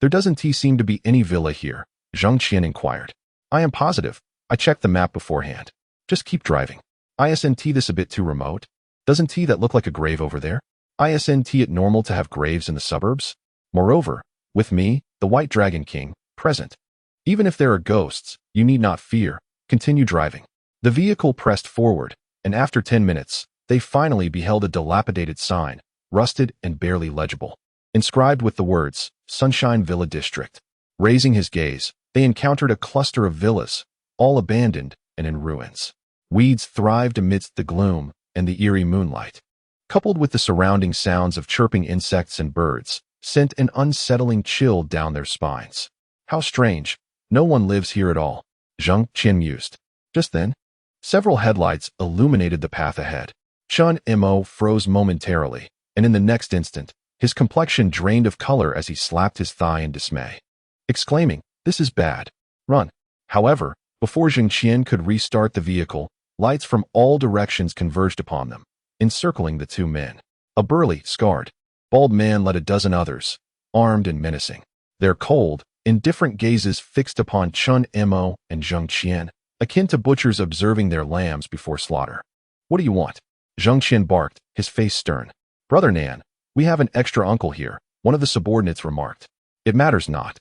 [SPEAKER 1] There doesn't seem to be any villa here, Zhang Qian inquired. I am positive. I checked the map beforehand. Just keep driving. Isn't this a bit too remote? Doesn't that look like a grave over there? Isn't it normal to have graves in the suburbs? Moreover, with me, the White Dragon King, present. Even if there are ghosts, you need not fear. Continue driving. The vehicle pressed forward, and after 10 minutes, they finally beheld a dilapidated sign, rusted and barely legible, inscribed with the words, Sunshine Villa District. Raising his gaze, they encountered a cluster of villas, all abandoned and in ruins. Weeds thrived amidst the gloom and the eerie moonlight, coupled with the surrounding sounds of chirping insects and birds, sent an unsettling chill down their spines. How strange. No one lives here at all, Zhang Qian mused. Just then, several headlights illuminated the path ahead. Chen Mo froze momentarily, and in the next instant, his complexion drained of color as he slapped his thigh in dismay, exclaiming, "This is bad. Run." However, before Zhang Qian could restart the vehicle, lights from all directions converged upon them, encircling the two men. A burly, scarred, bald man led a dozen others, armed and menacing. Their cold, indifferent gazes fixed upon Chen Mo and Zhang Qian, akin to butchers observing their lambs before slaughter. "What do you want?" Zhang Qian barked, his face stern. "Brother Nan, we have an extra uncle here," one of the subordinates remarked. "It matters not.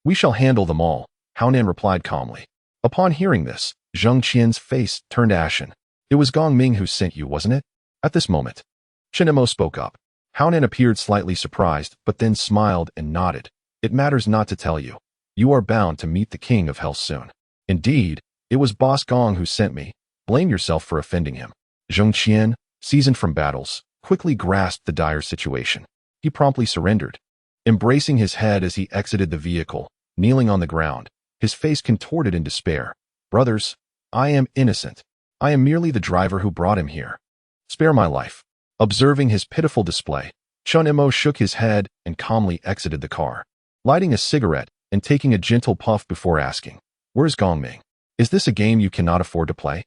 [SPEAKER 1] We shall handle them all," Hao Nan replied calmly. Upon hearing this, Zhang Qian's face turned ashen. "It was Gong Ming who sent you, wasn't it?" At this moment, Chen Mo spoke up. Hao Nan appeared slightly surprised, but then smiled and nodded. "It matters not to tell you. You are bound to meet the King of Hell soon." "Indeed, it was Boss Gong who sent me. Blame yourself for offending him." Zhang Qian, seasoned from battles, quickly grasped the dire situation. He promptly surrendered. Embracing his head as he exited the vehicle, kneeling on the ground, his face contorted in despair. "Brothers, I am innocent. I am merely the driver who brought him here. Spare my life." Observing his pitiful display, Chen Mo shook his head and calmly exited the car, lighting a cigarette and taking a gentle puff before asking, "Where's Gong Ming? Is this a game you cannot afford to play?"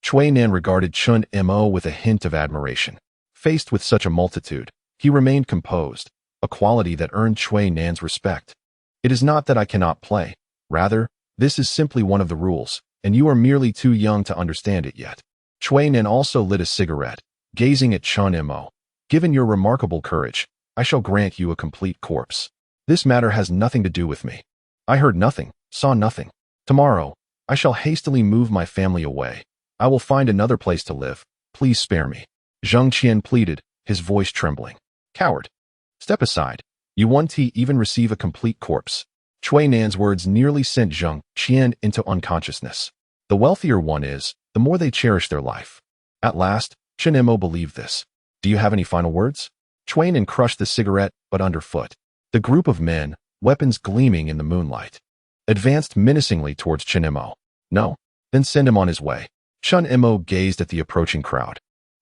[SPEAKER 1] Cui Nan regarded Chen Mo with a hint of admiration. Faced with such a multitude, he remained composed, a quality that earned Cui Nan's respect. "It is not that I cannot play. Rather, this is simply one of the rules, and you are merely too young to understand it yet." Cui Nan also lit a cigarette, gazing at Chen Mo. "Given your remarkable courage, I shall grant you a complete corpse. This matter has nothing to do with me. I heard nothing, saw nothing. Tomorrow, I shall hastily move my family away. I will find another place to live. Please spare me." Zhang Qian pleaded, his voice trembling. "Coward. Step aside. You won't even receive a complete corpse." Cui Nan's words nearly sent Zhang Qian into unconsciousness. The wealthier one is, the more they cherish their life. At last, Chen Mo believed this. "Do you have any final words?" Cui Nan crushed the cigarette, but underfoot. The group of men, weapons gleaming in the moonlight, advanced menacingly towards Chen Mo. "No? Then send him on his way." Chen Mo gazed at the approaching crowd,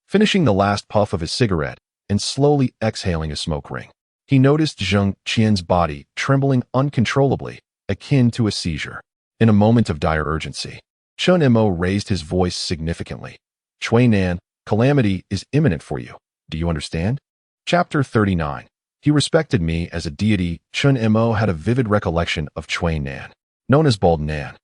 [SPEAKER 1] finishing the last puff of his cigarette and slowly exhaling a smoke ring. He noticed Zhang Qian's body trembling uncontrollably, akin to a seizure. In a moment of dire urgency, Chen Mo raised his voice significantly. "Cui Nan, calamity is imminent for you. Do you understand?" Chapter 39. He respected me as a deity. Chen Mo had a vivid recollection of Cui Nan, known as Bald Nan.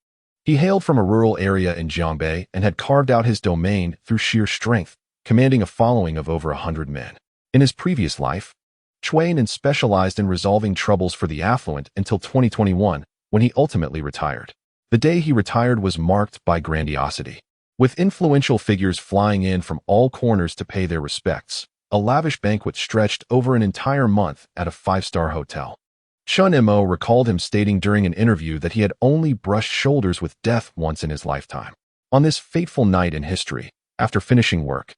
[SPEAKER 1] He hailed from a rural area in Jiangbei and had carved out his domain through sheer strength, commanding a following of over 100 men. In his previous life, Cui Nan specialized in resolving troubles for the affluent until 2021, when he ultimately retired. The day he retired was marked by grandiosity, with influential figures flying in from all corners to pay their respects. A lavish banquet stretched over an entire month at a 5-star hotel. Chen Mo recalled him stating during an interview that he had only brushed shoulders with death once in his lifetime. On this fateful night in history, after finishing work,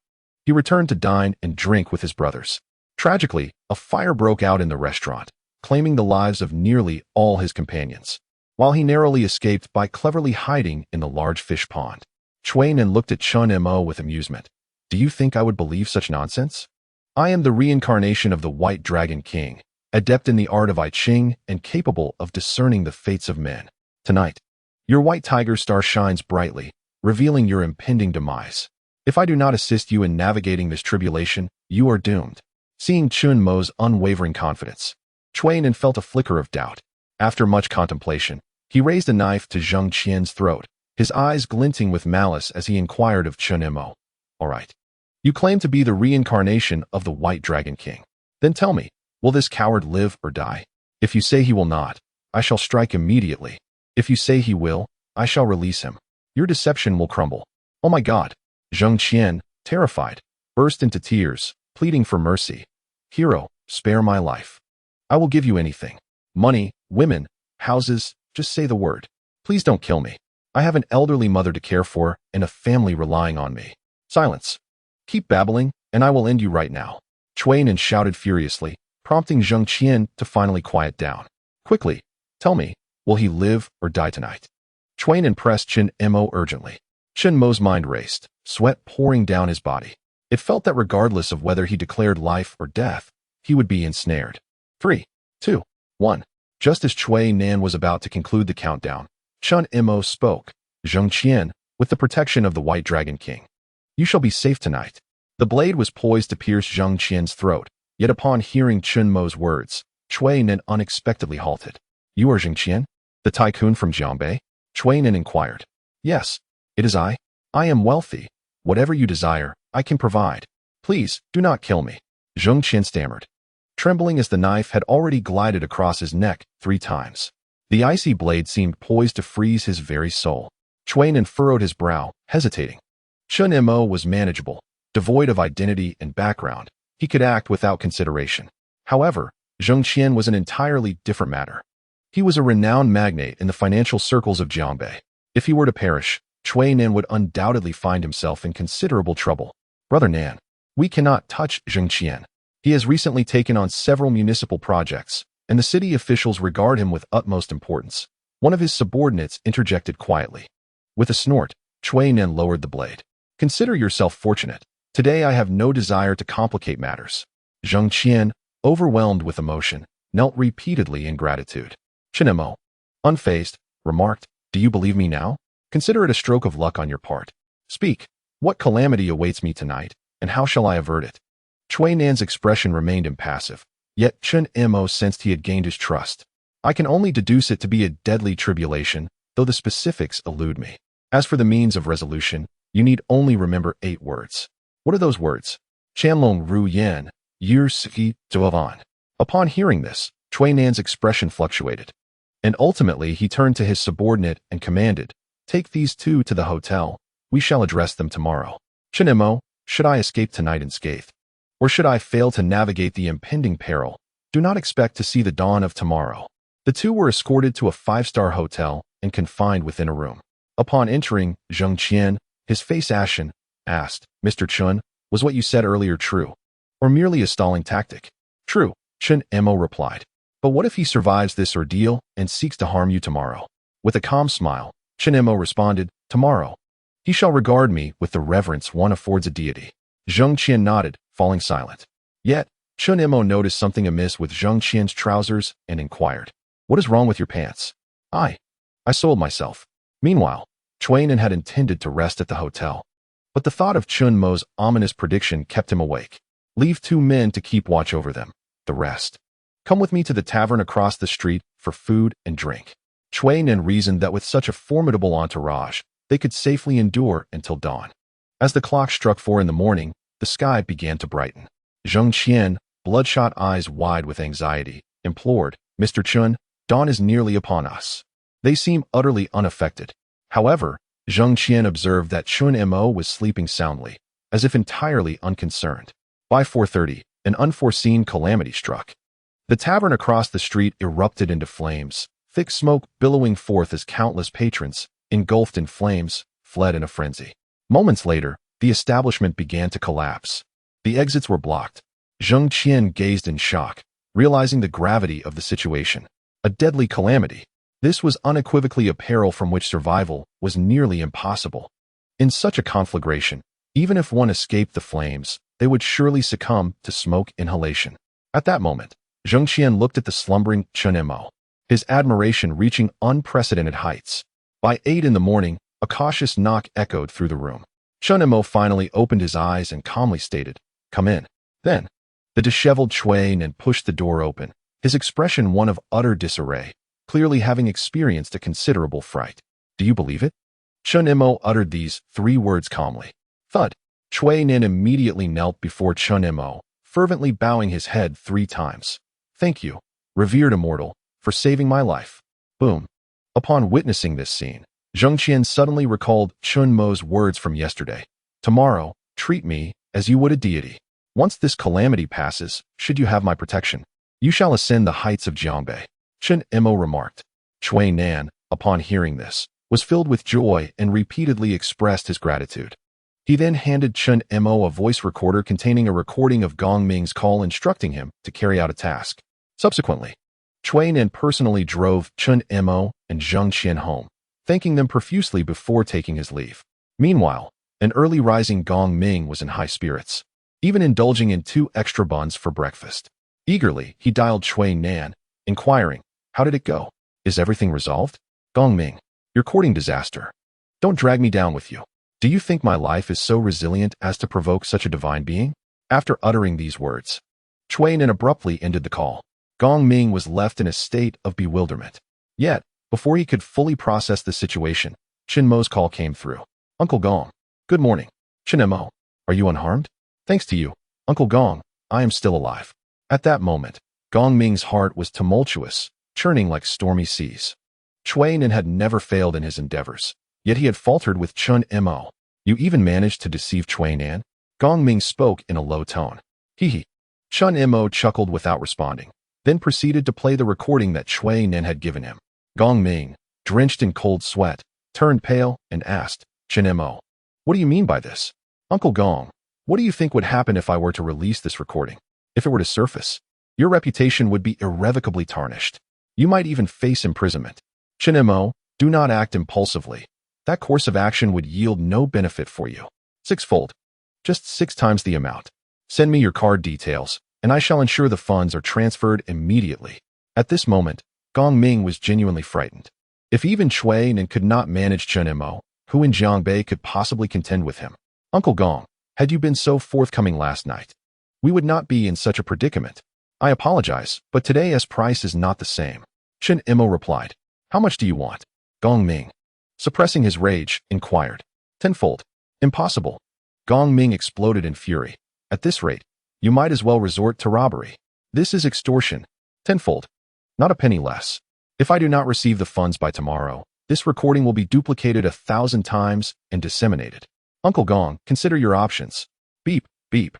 [SPEAKER 1] he returned to dine and drink with his brothers. Tragically, a fire broke out in the restaurant, claiming the lives of nearly all his companions, while he narrowly escaped by cleverly hiding in the large fish pond. Cui Nan looked at Chen Mo with amusement. "Do you think I would believe such nonsense? I am the reincarnation of the White Dragon King, adept in the art of I Ching and capable of discerning the fates of men. Tonight, your white tiger star shines brightly, revealing your impending demise. If I do not assist you in navigating this tribulation, you are doomed." Seeing Chen Mo's unwavering confidence, Cui Nan felt a flicker of doubt. After much contemplation, he raised a knife to Zheng Qian's throat, his eyes glinting with malice as he inquired of Chen Mo. All right. You claim to be the reincarnation of the White Dragon King. Then tell me, will this coward live or die? If you say he will not, I shall strike immediately. If you say he will, I shall release him. Your deception will crumble. Oh my God! Zheng Qian, terrified, burst into tears, pleading for mercy. Hero, spare my life. I will give you anything. Money, women, houses, just say the word. Please don't kill me. I have an elderly mother to care for and a family relying on me. Silence. Keep babbling, and I will end you right now. Chuanan shouted furiously, prompting Zheng Qian to finally quiet down. Quickly, tell me, will he live or die tonight? Chuanan pressed Chen Mo urgently. Chen Mo's mind raced, sweat pouring down his body. It felt that regardless of whether he declared life or death, he would be ensnared. 3, 2, 1. Just as Chuanan was about to conclude the countdown, Chen Mo spoke. Zheng Qian, with the protection of the White Dragon King. You shall be safe tonight. The blade was poised to pierce Zheng Qian's throat, yet upon hearing Chen Mo's words, Chuanan unexpectedly halted. You are Zheng Qian? The tycoon from Jiangbei? Chuanan inquired. Yes, it is I. I am wealthy. Whatever you desire, I can provide. Please, do not kill me. Zheng Qian stammered, trembling as the knife had already glided across his neck 3 times. The icy blade seemed poised to freeze his very soul. Chuanan furrowed his brow, hesitating. Chen Mo was manageable, devoid of identity and background. He could act without consideration. However, Zheng Qian was an entirely different matter. He was a renowned magnate in the financial circles of Jiangbei. If he were to perish, Chuanan would undoubtedly find himself in considerable trouble. Brother Nan, we cannot touch Zheng Qian. He has recently taken on several municipal projects, and the city officials regard him with utmost importance. One of his subordinates interjected quietly. With a snort, Chuanan lowered the blade. Consider yourself fortunate. Today I have no desire to complicate matters. Zheng Qian, overwhelmed with emotion, knelt repeatedly in gratitude. Chen Mo, unfazed, remarked, Do you believe me now? Consider it a stroke of luck on your part. Speak. What calamity awaits me tonight, and how shall I avert it? Chuanan's expression remained impassive, yet Chen Mo sensed he had gained his trust. I can only deduce it to be a deadly tribulation, though the specifics elude me. As for the means of resolution, you need only remember 8 words. What are those words? Chanlong Ru Yan, Yir Ski Duavan. Upon hearing this, Chuanan's expression fluctuated. And ultimately he turned to his subordinate and commanded, Take these 2 to the hotel. We shall address them tomorrow. Chen Mo, should I escape tonight unscathed? Or should I fail to navigate the impending peril? Do not expect to see the dawn of tomorrow. The 2 were escorted to a 5-star hotel and confined within a room. Upon entering, Zheng Qian, his face ashen, asked, Mr. Chen, was what you said earlier true? Or merely a stalling tactic? True, Chen Mo replied. But what if he survives this ordeal and seeks to harm you tomorrow? With a calm smile, Chen Mo responded, Tomorrow. He shall regard me with the reverence one affords a deity. Zheng Qian nodded, falling silent. Yet, Chen Mo noticed something amiss with Zheng Qian's trousers and inquired, What is wrong with your pants? I soiled myself. Meanwhile, Chuanan had intended to rest at the hotel. But the thought of Chen Mo's ominous prediction kept him awake. Leave 2 men to keep watch over them. The rest. Come with me to the tavern across the street for food and drink. Chuanan reasoned that with such a formidable entourage, they could safely endure until dawn. As the clock struck 4 in the morning, the sky began to brighten. Zheng Qian, bloodshot eyes wide with anxiety, implored, Mr. Chen, dawn is nearly upon us. They seemed utterly unaffected. However, Zheng Qian observed that Chen Mo was sleeping soundly, as if entirely unconcerned. By 4:30, an unforeseen calamity struck. The tavern across the street erupted into flames, thick smoke billowing forth as countless patrons, engulfed in flames, fled in a frenzy. Moments later, the establishment began to collapse. The exits were blocked. Zheng Qian gazed in shock, realizing the gravity of the situation. A deadly calamity. This was unequivocally a peril from which survival was nearly impossible. In such a conflagration, even if one escaped the flames, they would surely succumb to smoke inhalation. At that moment, Zheng Qian looked at the slumbering Chen Mo, his admiration reaching unprecedented heights. By 8 in the morning, a cautious knock echoed through the room. Chen Mo finally opened his eyes and calmly stated, Come in. Then, the disheveled Chuanan pushed the door open, his expression one of utter disarray. clearly having experienced a considerable fright. Do you believe it? Chen Mo uttered these 3 words calmly. Thud. Chui Nin immediately knelt before Chen Mo, fervently bowing his head 3 times. Thank you, revered immortal, for saving my life. Boom. Upon witnessing this scene, Zheng Qian suddenly recalled Chen Mo's words from yesterday. Tomorrow, treat me as you would a deity. Once this calamity passes, should you have my protection, you shall ascend the heights of Jiangbei. Chen Mo remarked. Chui Nan, upon hearing this, was filled with joy and repeatedly expressed his gratitude. He then handed Chen Mo a voice recorder containing a recording of Gong Ming's call instructing him to carry out a task. Subsequently, Chui Nan personally drove Chen Mo and Zheng Qian home, thanking them profusely before taking his leave. Meanwhile, an early rising Gong Ming was in high spirits, even indulging in 2 extra buns for breakfast. Eagerly, he dialed Chui Nan, inquiring, how did it go? Is everything resolved? Gong Ming, you're courting disaster. Don't drag me down with you. Do you think my life is so resilient as to provoke such a divine being? After uttering these words, Chui Nan abruptly ended the call. Gong Ming was left in a state of bewilderment. Yet, before he could fully process the situation, Chen Mo's call came through. Uncle Gong. Good morning. Chen Mo. Are you unharmed? Thanks to you, Uncle Gong, I am still alive. At that moment, Gong Ming's heart was tumultuous, churning like stormy seas. Chui Nan had never failed in his endeavors, yet he had faltered with Chen Mo. You even managed to deceive Chui Nan? Gong Ming spoke in a low tone. Hee. Chen Mo chuckled without responding, then proceeded to play the recording that Chui Nan had given him. Gong Ming, drenched in cold sweat, turned pale and asked, Chen Mo, what do you mean by this? Uncle Gong, what do you think would happen if I were to release this recording? If it were to surface, your reputation would be irrevocably tarnished. You might even face imprisonment. Chen Mo, do not act impulsively. That course of action would yield no benefit for you. 6-fold. Just 6 times the amount. Send me your card details, and I shall ensure the funds are transferred immediately. At this moment, Gong Ming was genuinely frightened. If even Chui Nan could not manage Chen Mo, who in Jiangbei could possibly contend with him? Uncle Gong, had you been so forthcoming last night, we would not be in such a predicament. I apologize, but today's price is not the same. Chen Mo replied. How much do you want? Gong Ming, suppressing his rage, inquired. 10-fold. Impossible. Gong Ming exploded in fury. At this rate, you might as well resort to robbery. This is extortion. 10-fold. Not a penny less. If I do not receive the funds by tomorrow, this recording will be duplicated 1,000 times and disseminated. Uncle Gong, consider your options. Beep, beep,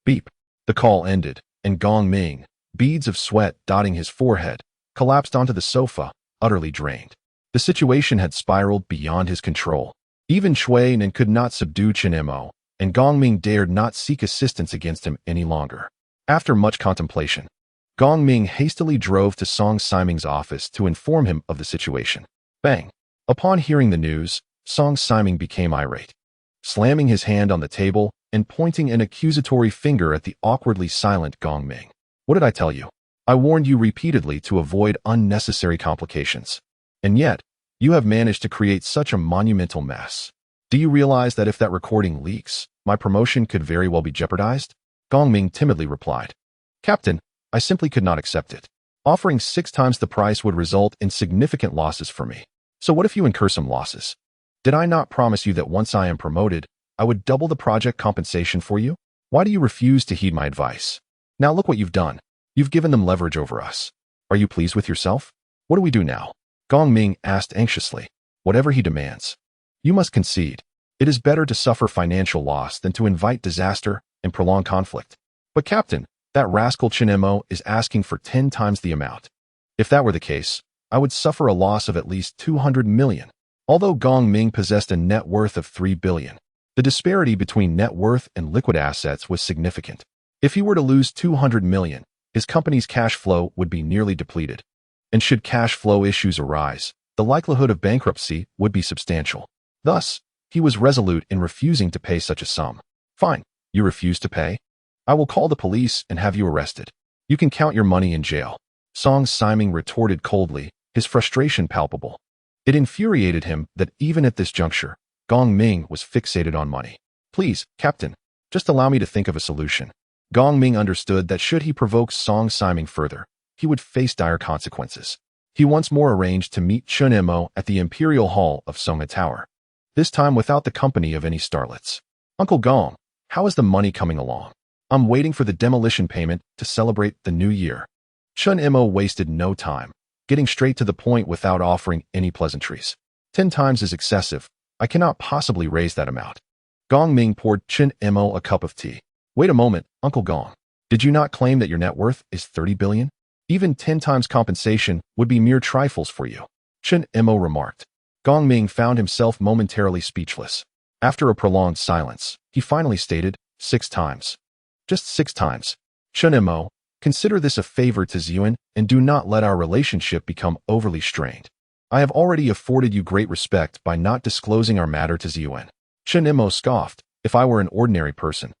[SPEAKER 1] beep. The call ended, and Gong Ming, beads of sweat dotting his forehead, collapsed onto the sofa, utterly drained. The situation had spiraled beyond his control. Even Chui Nan could not subdue Chen Mo, and Gong Ming dared not seek assistance against him any longer. After much contemplation, Gong Ming hastily drove to Song Siming's office to inform him of the situation. Bang! Upon hearing the news, Song Siming became irate. Slamming his hand on the table and pointing an accusatory finger at the awkwardly silent Gong Ming. What did I tell you? I warned you repeatedly to avoid unnecessary complications. And yet, you have managed to create such a monumental mess. Do you realize that if that recording leaks, my promotion could very well be jeopardized? Gong Ming timidly replied. Captain, I simply could not accept it. Offering 6 times the price would result in significant losses for me. So what if you incur some losses? Did I not promise you that once I am promoted, I would double the project compensation for you? Why do you refuse to heed my advice? Now look what you've done. You've given them leverage over us. Are you pleased with yourself? What do we do now? Gong Ming asked anxiously. Whatever he demands. You must concede. It is better to suffer financial loss than to invite disaster and prolong conflict. But Captain, that rascal Chen Mo is asking for 10 times the amount. If that were the case, I would suffer a loss of at least 200 million. Although Gong Ming possessed a net worth of 3 billion, the disparity between net worth and liquid assets was significant. If he were to lose 200 million, his company's cash flow would be nearly depleted. And should cash flow issues arise, the likelihood of bankruptcy would be substantial. Thus, he was resolute in refusing to pay such a sum. Fine, you refuse to pay? I will call the police and have you arrested. You can count your money in jail. Song Siming retorted coldly, his frustration palpable. It infuriated him that even at this juncture, Gong Ming was fixated on money. Please, Captain, just allow me to think of a solution. Gong Ming understood that should he provoke Song Siming further, he would face dire consequences. He once more arranged to meet Chen Mo at the Imperial Hall of Songha Tower, this time without the company of any starlets. Uncle Gong, how is the money coming along? I'm waiting for the demolition payment to celebrate the new year. Chen Mo wasted no time, getting straight to the point without offering any pleasantries. 10 times is excessive. I cannot possibly raise that amount. Gong Ming poured Chen Mo a cup of tea. Wait a moment, Uncle Gong. Did you not claim that your net worth is 30 billion? Even 10 times compensation would be mere trifles for you. Chen Mo remarked. Gong Ming found himself momentarily speechless. After a prolonged silence, he finally stated, 6 times. Just 6 times. Chen Mo, consider this a favor to Ziyuan and do not let our relationship become overly strained. I have already afforded you great respect by not disclosing our matter to Ziyuan. Chen Mo scoffed. If I were an ordinary person,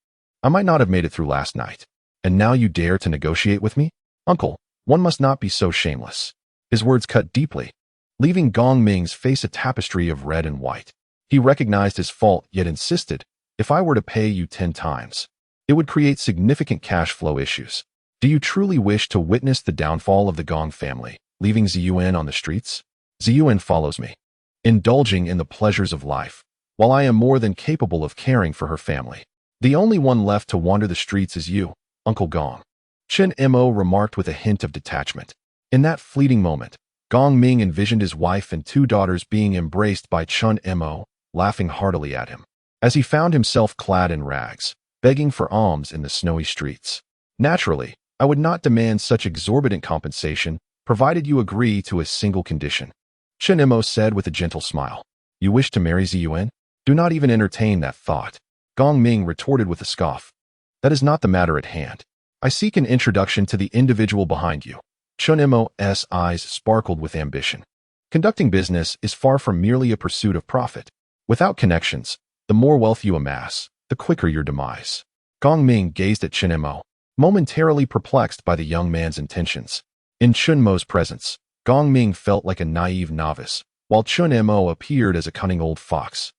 [SPEAKER 1] I might not have made it through last night. And now you dare to negotiate with me? Uncle, one must not be so shameless. His words cut deeply, leaving Gong Ming's face a tapestry of red and white. He recognized his fault, yet insisted, if I were to pay you 10 times, it would create significant cash flow issues. Do you truly wish to witness the downfall of the Gong family, leaving Ziyuan on the streets? Ziyuan follows me, indulging in the pleasures of life, while I am more than capable of caring for her family. The only one left to wander the streets is you, Uncle Gong. Chen Mo remarked with a hint of detachment. In that fleeting moment, Gong Ming envisioned his wife and 2 daughters being embraced by Chen Mo, laughing heartily at him, as he found himself clad in rags, begging for alms in the snowy streets. Naturally, I would not demand such exorbitant compensation, provided you agree to a single condition. Chen Mo said with a gentle smile. You wish to marry Ziyuan? Do not even entertain that thought. Gong Ming retorted with a scoff. That is not the matter at hand. I seek an introduction to the individual behind you. Chen Mo's eyes sparkled with ambition. Conducting business is far from merely a pursuit of profit. Without connections, the more wealth you amass, the quicker your demise. Gong Ming gazed at Chen Mo, momentarily perplexed by the young man's intentions. In Chen Mo's presence, Gong Ming felt like a naive novice, while Chen Mo appeared as a cunning old fox,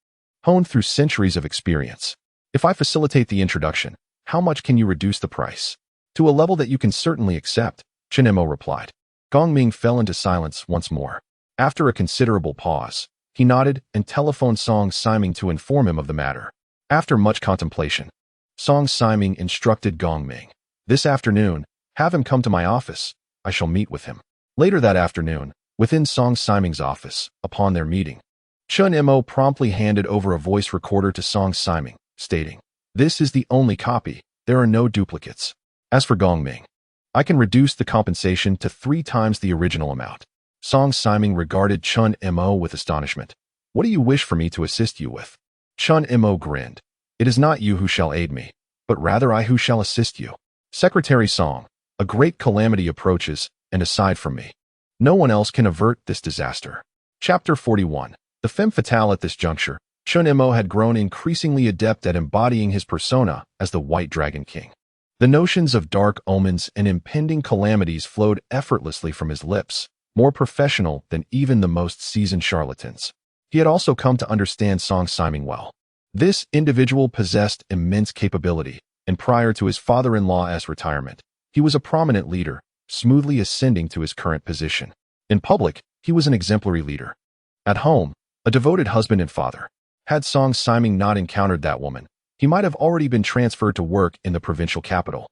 [SPEAKER 1] honed through centuries of experience. If I facilitate the introduction, how much can you reduce the price? To a level that you can certainly accept, Chen Mo replied. Gong Ming fell into silence once more. After a considerable pause, he nodded and telephoned Song Siming to inform him of the matter. After much contemplation, Song Siming instructed Gong Ming, this afternoon, have him come to my office. I shall meet with him. Later that afternoon, within Song Siming's office, upon their meeting, Chen Mo promptly handed over a voice recorder to Song Siming, stating, this is the only copy. There are no duplicates. As for Gong Ming, I can reduce the compensation to 3 times the original amount. Song Siming regarded Chen Mo with astonishment. What do you wish for me to assist you with? Chen Mo grinned. It is not you who shall aid me, but rather I who shall assist you. Secretary Song, a great calamity approaches, and aside from me, no one else can avert this disaster. Chapter 41. The femme fatale. At this juncture, Chen Mo had grown increasingly adept at embodying his persona as the White Dragon King. The notions of dark omens and impending calamities flowed effortlessly from his lips, more professional than even the most seasoned charlatans. He had also come to understand Song Siming well. This individual possessed immense capability, and prior to his father-in-law's retirement, he was a prominent leader, smoothly ascending to his current position. In public, he was an exemplary leader. At home, a devoted husband and father. Had Song Siming not encountered that woman, he might have already been transferred to work in the provincial capital.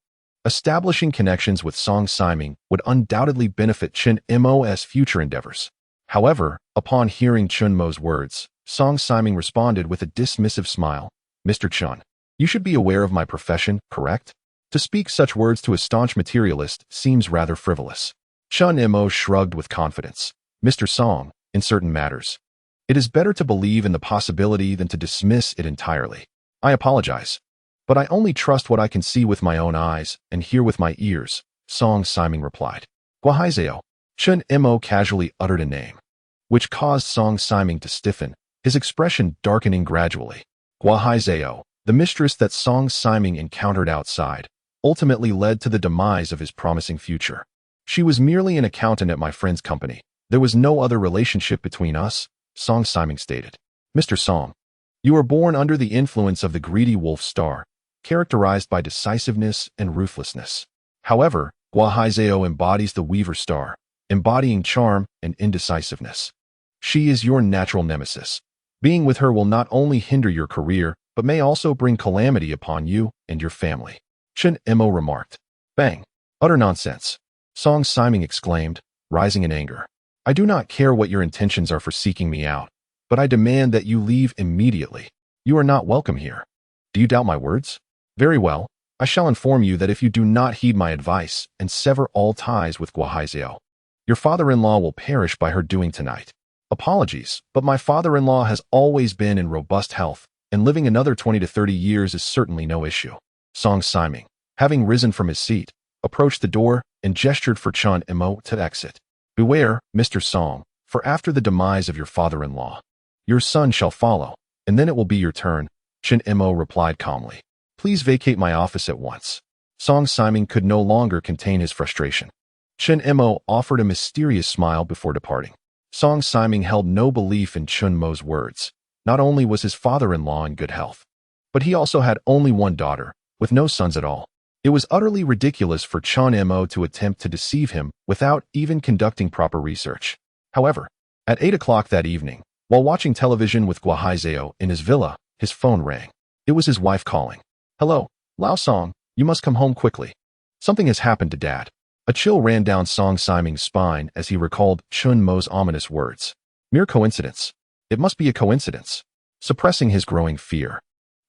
[SPEAKER 1] Establishing connections with Song Siming would undoubtedly benefit Chen Mo's future endeavors. However, upon hearing Chen Mo's words, Song Siming responded with a dismissive smile. Mr. Chen, you should be aware of my profession, correct? To speak such words to a staunch materialist seems rather frivolous. Chen Mo shrugged with confidence. Mr. Song, in certain matters, it is better to believe in the possibility than to dismiss it entirely. I apologize, but I only trust what I can see with my own eyes and hear with my ears, Song Siming replied. Guahaizeo. Chen Mo casually uttered a name, which caused Song Siming to stiffen, his expression darkening gradually. Guahaizeo, the mistress that Song Siming encountered outside, ultimately led to the demise of his promising future. She was merely an accountant at my friend's company. There was no other relationship between us, Song Siming stated. Mr. Song, you were born under the influence of the greedy wolf star, characterized by decisiveness and ruthlessness. However, Guahaizeo embodies the weaver star, embodying charm and indecisiveness. She is your natural nemesis. Being with her will not only hinder your career, but may also bring calamity upon you and your family. Chen Mo remarked. Bang! Utter nonsense. Song Siming exclaimed, rising in anger. I do not care what your intentions are for seeking me out, but I demand that you leave immediately. You are not welcome here. Do you doubt my words? Very well. I shall inform you that if you do not heed my advice and sever all ties with Guahaizeo, your father-in-law will perish by her doing tonight. Apologies, but my father-in-law has always been in robust health, and living another 20 to 30 years is certainly no issue. Song Siming, having risen from his seat, approached the door and gestured for Chen Mo to exit. Beware, Mr. Song, for after the demise of your father-in-law, your son shall follow, and then it will be your turn, Chen Mo replied calmly. Please vacate my office at once. Song Siming could no longer contain his frustration. Chen Mo offered a mysterious smile before departing. Song Siming held no belief in Chen Mo's words. Not only was his father-in-law in good health, but he also had only one daughter, with no sons at all. It was utterly ridiculous for Chen Mo to attempt to deceive him without even conducting proper research. However, at 8 o'clock that evening, while watching television with Guahaizeo in his villa, his phone rang. It was his wife calling. Hello, Lao Song, you must come home quickly. Something has happened to Dad. A chill ran down Song Siming's spine as he recalled Chen Mo's ominous words. Mere coincidence. It must be a coincidence. Suppressing his growing fear,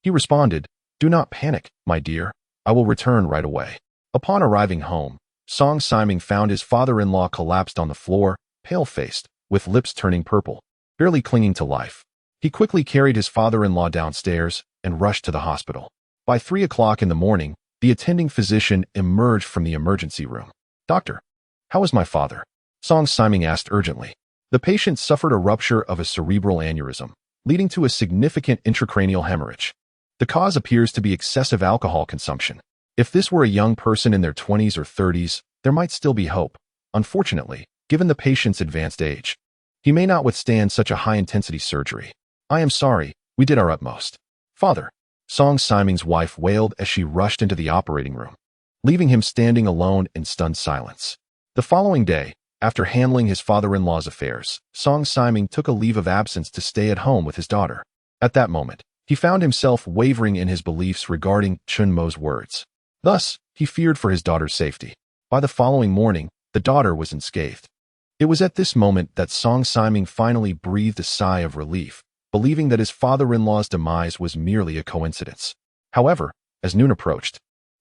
[SPEAKER 1] he responded, Do not panic, my dear. I will return right away. Upon arriving home, Song Siming found his father-in-law collapsed on the floor, pale-faced, with lips turning purple, barely clinging to life. He quickly carried his father-in-law downstairs and rushed to the hospital. By 3 o'clock in the morning, the attending physician emerged from the emergency room. Doctor, how is my father? Song Siming asked urgently. The patient suffered a rupture of a cerebral aneurysm, leading to a significant intracranial hemorrhage. The cause appears to be excessive alcohol consumption. If this were a young person in their 20s or 30s, there might still be hope. Unfortunately, given the patient's advanced age, he may not withstand such a high-intensity surgery. I am sorry, we did our utmost. Father, Song Siming's wife wailed as she rushed into the operating room, leaving him standing alone in stunned silence. The following day, after handling his father-in-law's affairs, Song Siming took a leave of absence to stay at home with his daughter. At that moment, he found himself wavering in his beliefs regarding Chen Mo's words. Thus, he feared for his daughter's safety. By the following morning, the daughter was unscathed. It was at this moment that Song Siming finally breathed a sigh of relief, believing that his father-in-law's demise was merely a coincidence. However, as noon approached,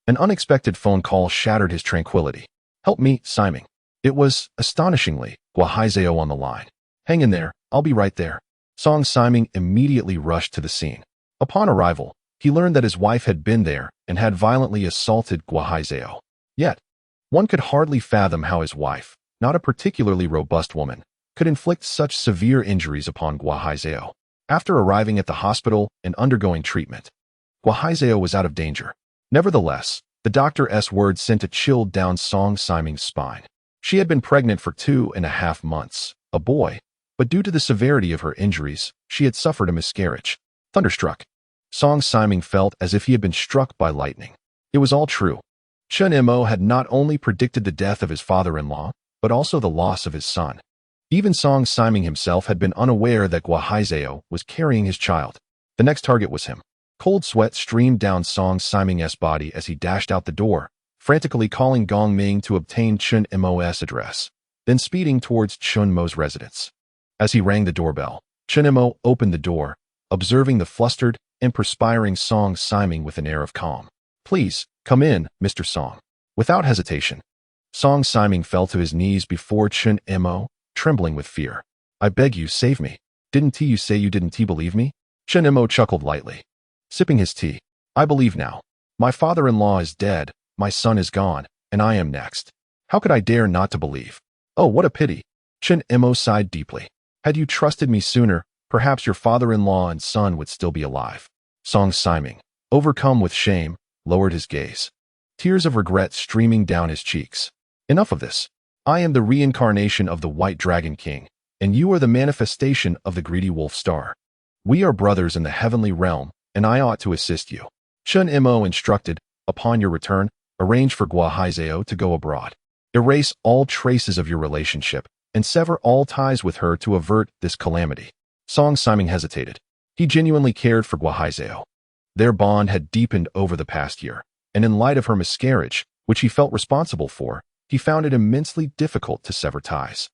[SPEAKER 1] an unexpected phone call shattered his tranquility. Help me, Siming. It was, astonishingly, Guahaizeo on the line. Hang in there, I'll be right there. Song Siming immediately rushed to the scene. Upon arrival, he learned that his wife had been there and had violently assaulted Guahaizeo. Yet, one could hardly fathom how his wife, not a particularly robust woman, could inflict such severe injuries upon Guahaizeo. After arriving at the hospital and undergoing treatment, Guahaizeo was out of danger. Nevertheless, the doctor's words sent a chill down Song Siming's spine. She had been pregnant for 2.5 months, a boy, but due to the severity of her injuries, she had suffered a miscarriage. Thunderstruck, Song Siming felt as if he had been struck by lightning. It was all true. Chen Mo had not only predicted the death of his father-in-law, but also the loss of his son. Even Song Siming himself had been unaware that Guahaizeo was carrying his child. The next target was him. Cold sweat streamed down Song Siming's body as he dashed out the door, frantically calling Gong Ming to obtain Chen Mo's address, then speeding towards Chen Mo's residence. As he rang the doorbell, Chen Mo opened the door, observing the flustered and perspiring Song Siming with an air of calm. Please, come in, Mr. Song. Without hesitation, Song Siming fell to his knees before Chen Mo, trembling with fear. I beg you, save me. Didn't you say you didn't believe me? Chen Mo chuckled lightly, sipping his tea. I believe now. My father-in-law is dead, my son is gone, and I am next. How could I dare not to believe? Oh, what a pity. Chen Mo sighed deeply. Had you trusted me sooner, perhaps your father-in-law and son would still be alive. Song Siming, overcome with shame, lowered his gaze, tears of regret streaming down his cheeks. Enough of this. I am the reincarnation of the White Dragon King, and you are the manifestation of the greedy wolf star. We are brothers in the heavenly realm, and I ought to assist you. Chen Mo instructed, upon your return, arrange for Guahaizeo to go abroad. Erase all traces of your relationship and sever all ties with her to avert this calamity. Song Simon hesitated. He genuinely cared for Guahaizeo. Their bond had deepened over the past year, and in light of her miscarriage, which he felt responsible for, he found it immensely difficult to sever ties.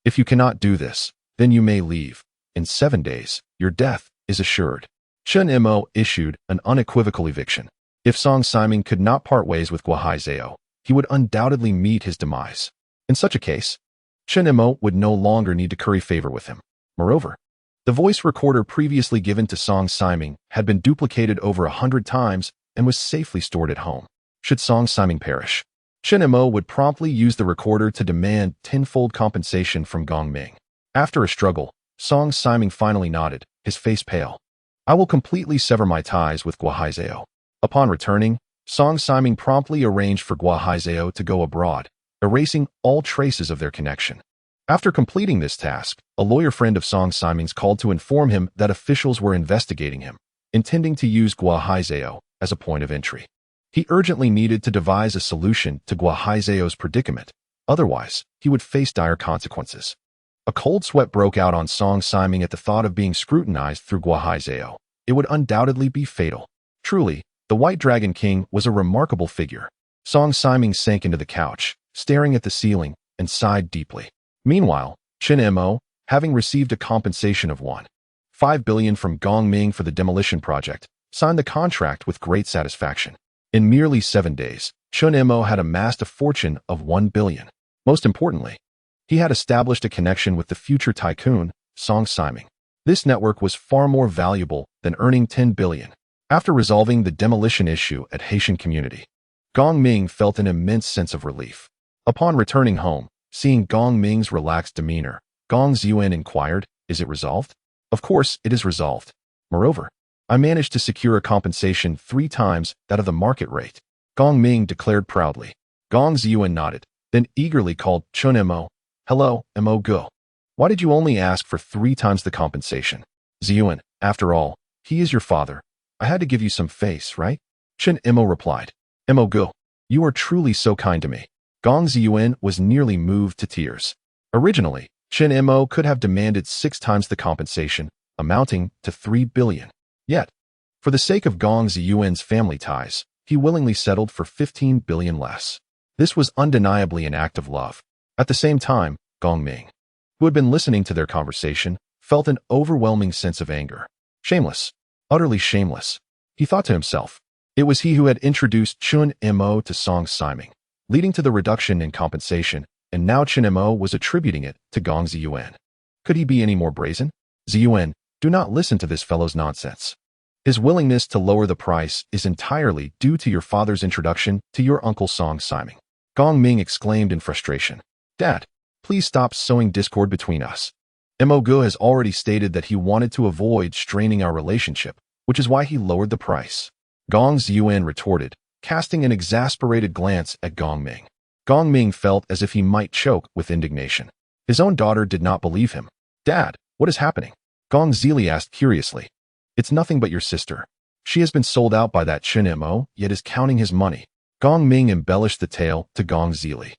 [SPEAKER 1] If you cannot do this, then you may leave. In 7 days, your death is assured. Chen Mo issued an unequivocal eviction. If Song Simon could not part ways with Guahaizeo, he would undoubtedly meet his demise. In such a case, Chen Mo would no longer need to curry favor with him. Moreover, the voice recorder previously given to Song Simon had been duplicated over 100 times and was safely stored at home. Should Song Simon perish, Chen Mo would promptly use the recorder to demand tenfold compensation from Gong Ming. After a struggle, Song Simon finally nodded, his face pale. I will completely sever my ties with Guahaizeo. Upon returning, Song Simon promptly arranged for Guahaizeo to go abroad, erasing all traces of their connection. After completing this task, a lawyer friend of Song Simon's called to inform him that officials were investigating him, intending to use Guahaizeo as a point of entry. He urgently needed to devise a solution to Guahaizeo's predicament, otherwise he would face dire consequences. A cold sweat broke out on Song Simon at the thought of being scrutinized through Guahaizeo. It would undoubtedly be fatal. Truly, the White Dragon King was a remarkable figure. Song Simon sank into the couch, staring at the ceiling, and sighed deeply. Meanwhile, Chen Mo, having received a compensation of 1.5 billion from Gong Ming for the demolition project, signed the contract with great satisfaction. In merely 7 days, Chen Mo had amassed a fortune of 1 billion. Most importantly, he had established a connection with the future tycoon, Song Simon. This network was far more valuable than earning 10 billion. After resolving the demolition issue at Haitian community, Gong Ming felt an immense sense of relief. Upon returning home, seeing Gong Ming's relaxed demeanor, Gong Ziyuan inquired, "Is it resolved?" "Of course, it is resolved. Moreover, I managed to secure a compensation 3 times that of the market rate," Gong Ming declared proudly. Gong Ziyuan nodded, then eagerly called Chen Mo. "Hello, Mo Go. Why did you only ask for 3 times the compensation?" "Ziyuan, after all, he is your father. I had to give you some face, right?" Chen Mo replied. "Mo Go, you are truly so kind to me." Gong Ziyuan was nearly moved to tears. Originally, Chen Mo could have demanded 6 times the compensation, amounting to 3 billion. Yet, for the sake of Gong Ziyuan's family ties, he willingly settled for 15 billion less. This was undeniably an act of love. At the same time, Gong Ming, who had been listening to their conversation, felt an overwhelming sense of anger. Shameless. Utterly shameless. He thought to himself. It was he who had introduced Chen Mo to Song Simon, leading to the reduction in compensation, and now Chen Mo was attributing it to Gong Ziyuan. Could he be any more brazen? "Ziyuan, do not listen to this fellow's nonsense. His willingness to lower the price is entirely due to your father's introduction to your uncle Song Simon." Gong Ming exclaimed in frustration. "Dad, please stop sowing discord between us. Mo Gu has already stated that he wanted to avoid straining our relationship, which is why he lowered the price." Gong Ziyuan retorted, casting an exasperated glance at Gong Ming. Gong Ming felt as if he might choke with indignation. His own daughter did not believe him. "Dad, what is happening?" Gong Zili asked curiously. "It's nothing but your sister. She has been sold out by that Chen Mo, yet is counting his money." Gong Ming embellished the tale to Gong Zili,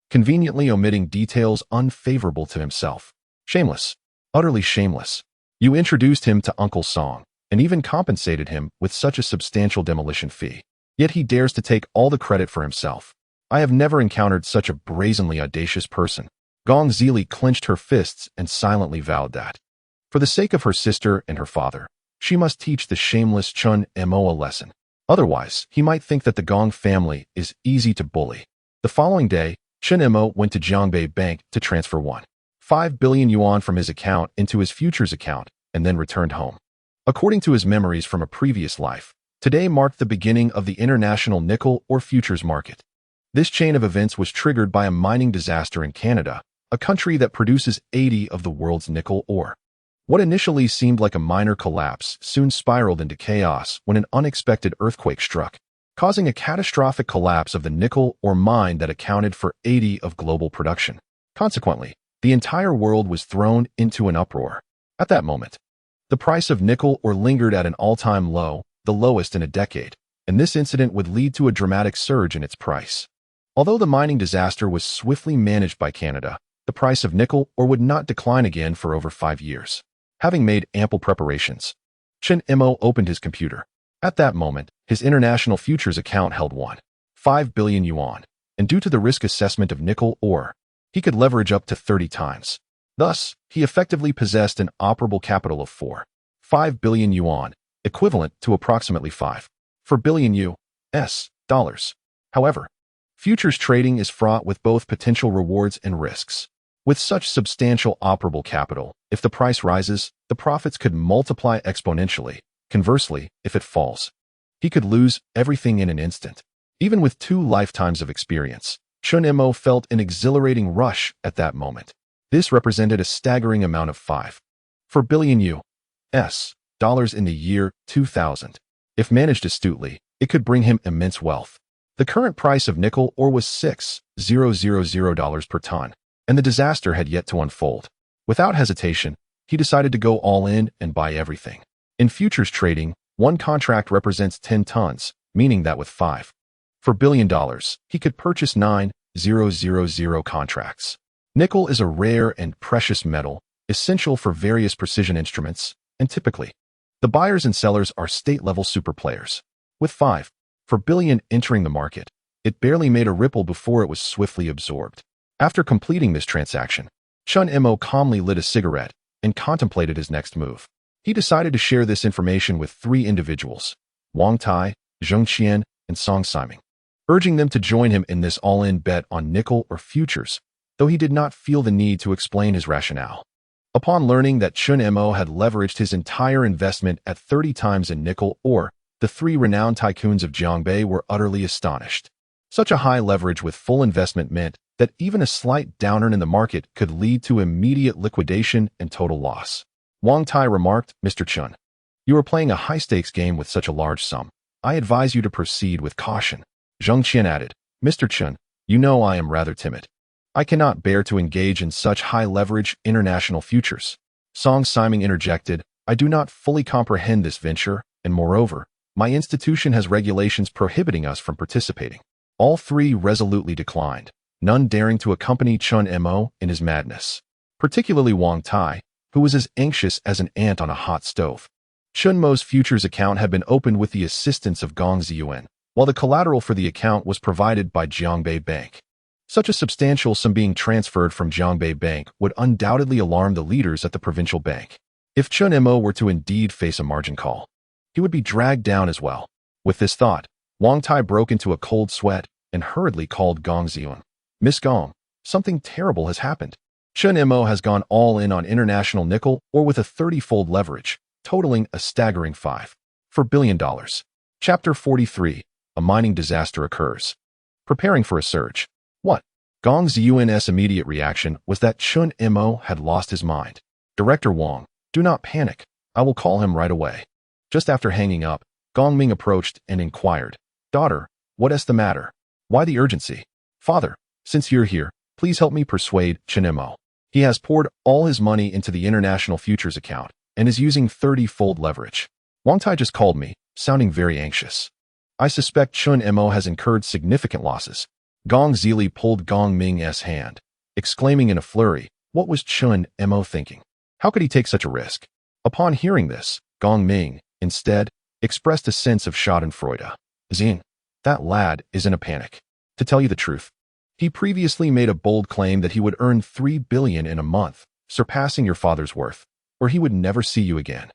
[SPEAKER 1] conveniently omitting details unfavorable to himself. "Shameless. Utterly shameless. You introduced him to Uncle Song, and even compensated him with such a substantial demolition fee. Yet he dares to take all the credit for himself. I have never encountered such a brazenly audacious person." Gong Zili clenched her fists and silently vowed that, for the sake of her sister and her father, she must teach the shameless Chen Mo a lesson. Otherwise, he might think that the Gong family is easy to bully. The following day, Chen Mo went to Jiangbei Bank to transfer 1.5 billion yuan from his account into his futures account, and then returned home. According to his memories from a previous life, today marked the beginning of the international nickel or futures market. This chain of events was triggered by a mining disaster in Canada, a country that produces 80% of the world's nickel ore. What initially seemed like a minor collapse soon spiraled into chaos when an unexpected earthquake struck, causing a catastrophic collapse of the nickel ore mine that accounted for 80% of global production. Consequently, the entire world was thrown into an uproar. At that moment, the price of nickel ore lingered at an all-time low, the lowest in a decade, and this incident would lead to a dramatic surge in its price. Although the mining disaster was swiftly managed by Canada, the price of nickel ore would not decline again for over 5 years. Having made ample preparations, Chen Mo opened his computer. At that moment, his international futures account held 1.5 billion yuan, and due to the risk assessment of nickel ore, he could leverage up to 30 times. Thus, he effectively possessed an operable capital of 4.5 billion yuan, equivalent to approximately 5.4 billion US dollars. However, futures trading is fraught with both potential rewards and risks. With such substantial operable capital, if the price rises, the profits could multiply exponentially. Conversely, if it falls, he could lose everything in an instant. Even with 2 lifetimes of experience, Chen Mo felt an exhilarating rush at that moment. This represented a staggering amount of 5.4 billion US dollars in the year 2000. If managed astutely, it could bring him immense wealth. The current price of nickel ore was $6,000 per ton, and the disaster had yet to unfold. Without hesitation, he decided to go all in and buy everything. In futures trading, one contract represents 10 tons, meaning that with $5.4 billion, he could purchase 9,000 contracts. Nickel is a rare and precious metal, essential for various precision instruments, and typically, the buyers and sellers are state-level super players. With 5.4 billion entering the market, it barely made a ripple before it was swiftly absorbed. After completing this transaction, Chen Mo calmly lit a cigarette and contemplated his next move. He decided to share this information with 3 individuals, Wang Tai, Zheng Qian, and Song Siming, urging them to join him in this all-in bet on nickel or futures, though he did not feel the need to explain his rationale. Upon learning that Chen Mo had leveraged his entire investment at 30 times in nickel ore, the 3 renowned tycoons of Jiangbei were utterly astonished. Such a high leverage with full investment meant that even a slight downturn in the market could lead to immediate liquidation and total loss. Wang Tai remarked, "Mr. Chen, you are playing a high-stakes game with such a large sum. I advise you to proceed with caution." Zheng Qian added, "Mr. Chen, you know I am rather timid. I cannot bear to engage in such high-leverage international futures." Song Siming interjected, "I do not fully comprehend this venture, and moreover, my institution has regulations prohibiting us from participating." All 3 resolutely declined, none daring to accompany Chen Mo in his madness, particularly Wang Tai, who was as anxious as an ant on a hot stove. Chen Mo's futures account had been opened with the assistance of Gong Ziyuan, while the collateral for the account was provided by Jiangbei Bank. Such a substantial sum being transferred from Jiangbei Bank would undoubtedly alarm the leaders at the provincial bank. If Chen Mo were to indeed face a margin call, he would be dragged down as well. With this thought, Wang Tai broke into a cold sweat and hurriedly called Gong Ziyuan. "Miss Gong, something terrible has happened. Chen Mo has gone all in on international nickel ore with a 30-fold leverage, totaling a staggering $5.4 billion. Chapter 43, A Mining Disaster Occurs. Preparing for a surge. What? Gong Ziyuan's immediate reaction was that Chen Mo had lost his mind. "Director Wang, do not panic. I will call him right away." Just after hanging up, Gong Ming approached and inquired, "Daughter, what is the matter? Why the urgency?" "Father, since you're here, please help me persuade Chen Mo. He has poured all his money into the international futures account and is using 30-fold leverage. Wang Tai just called me, sounding very anxious. I suspect Chen Mo has incurred significant losses." Gong Zili pulled Gong Ming's hand, exclaiming in a flurry, what was Chen Mo thinking? How could he take such a risk? Upon hearing this, Gong Ming, instead, expressed a sense of schadenfreude. "Xin, that lad is in a panic. To tell you the truth, he previously made a bold claim that he would earn 3 billion in a month, surpassing your father's worth, or he would never see you again.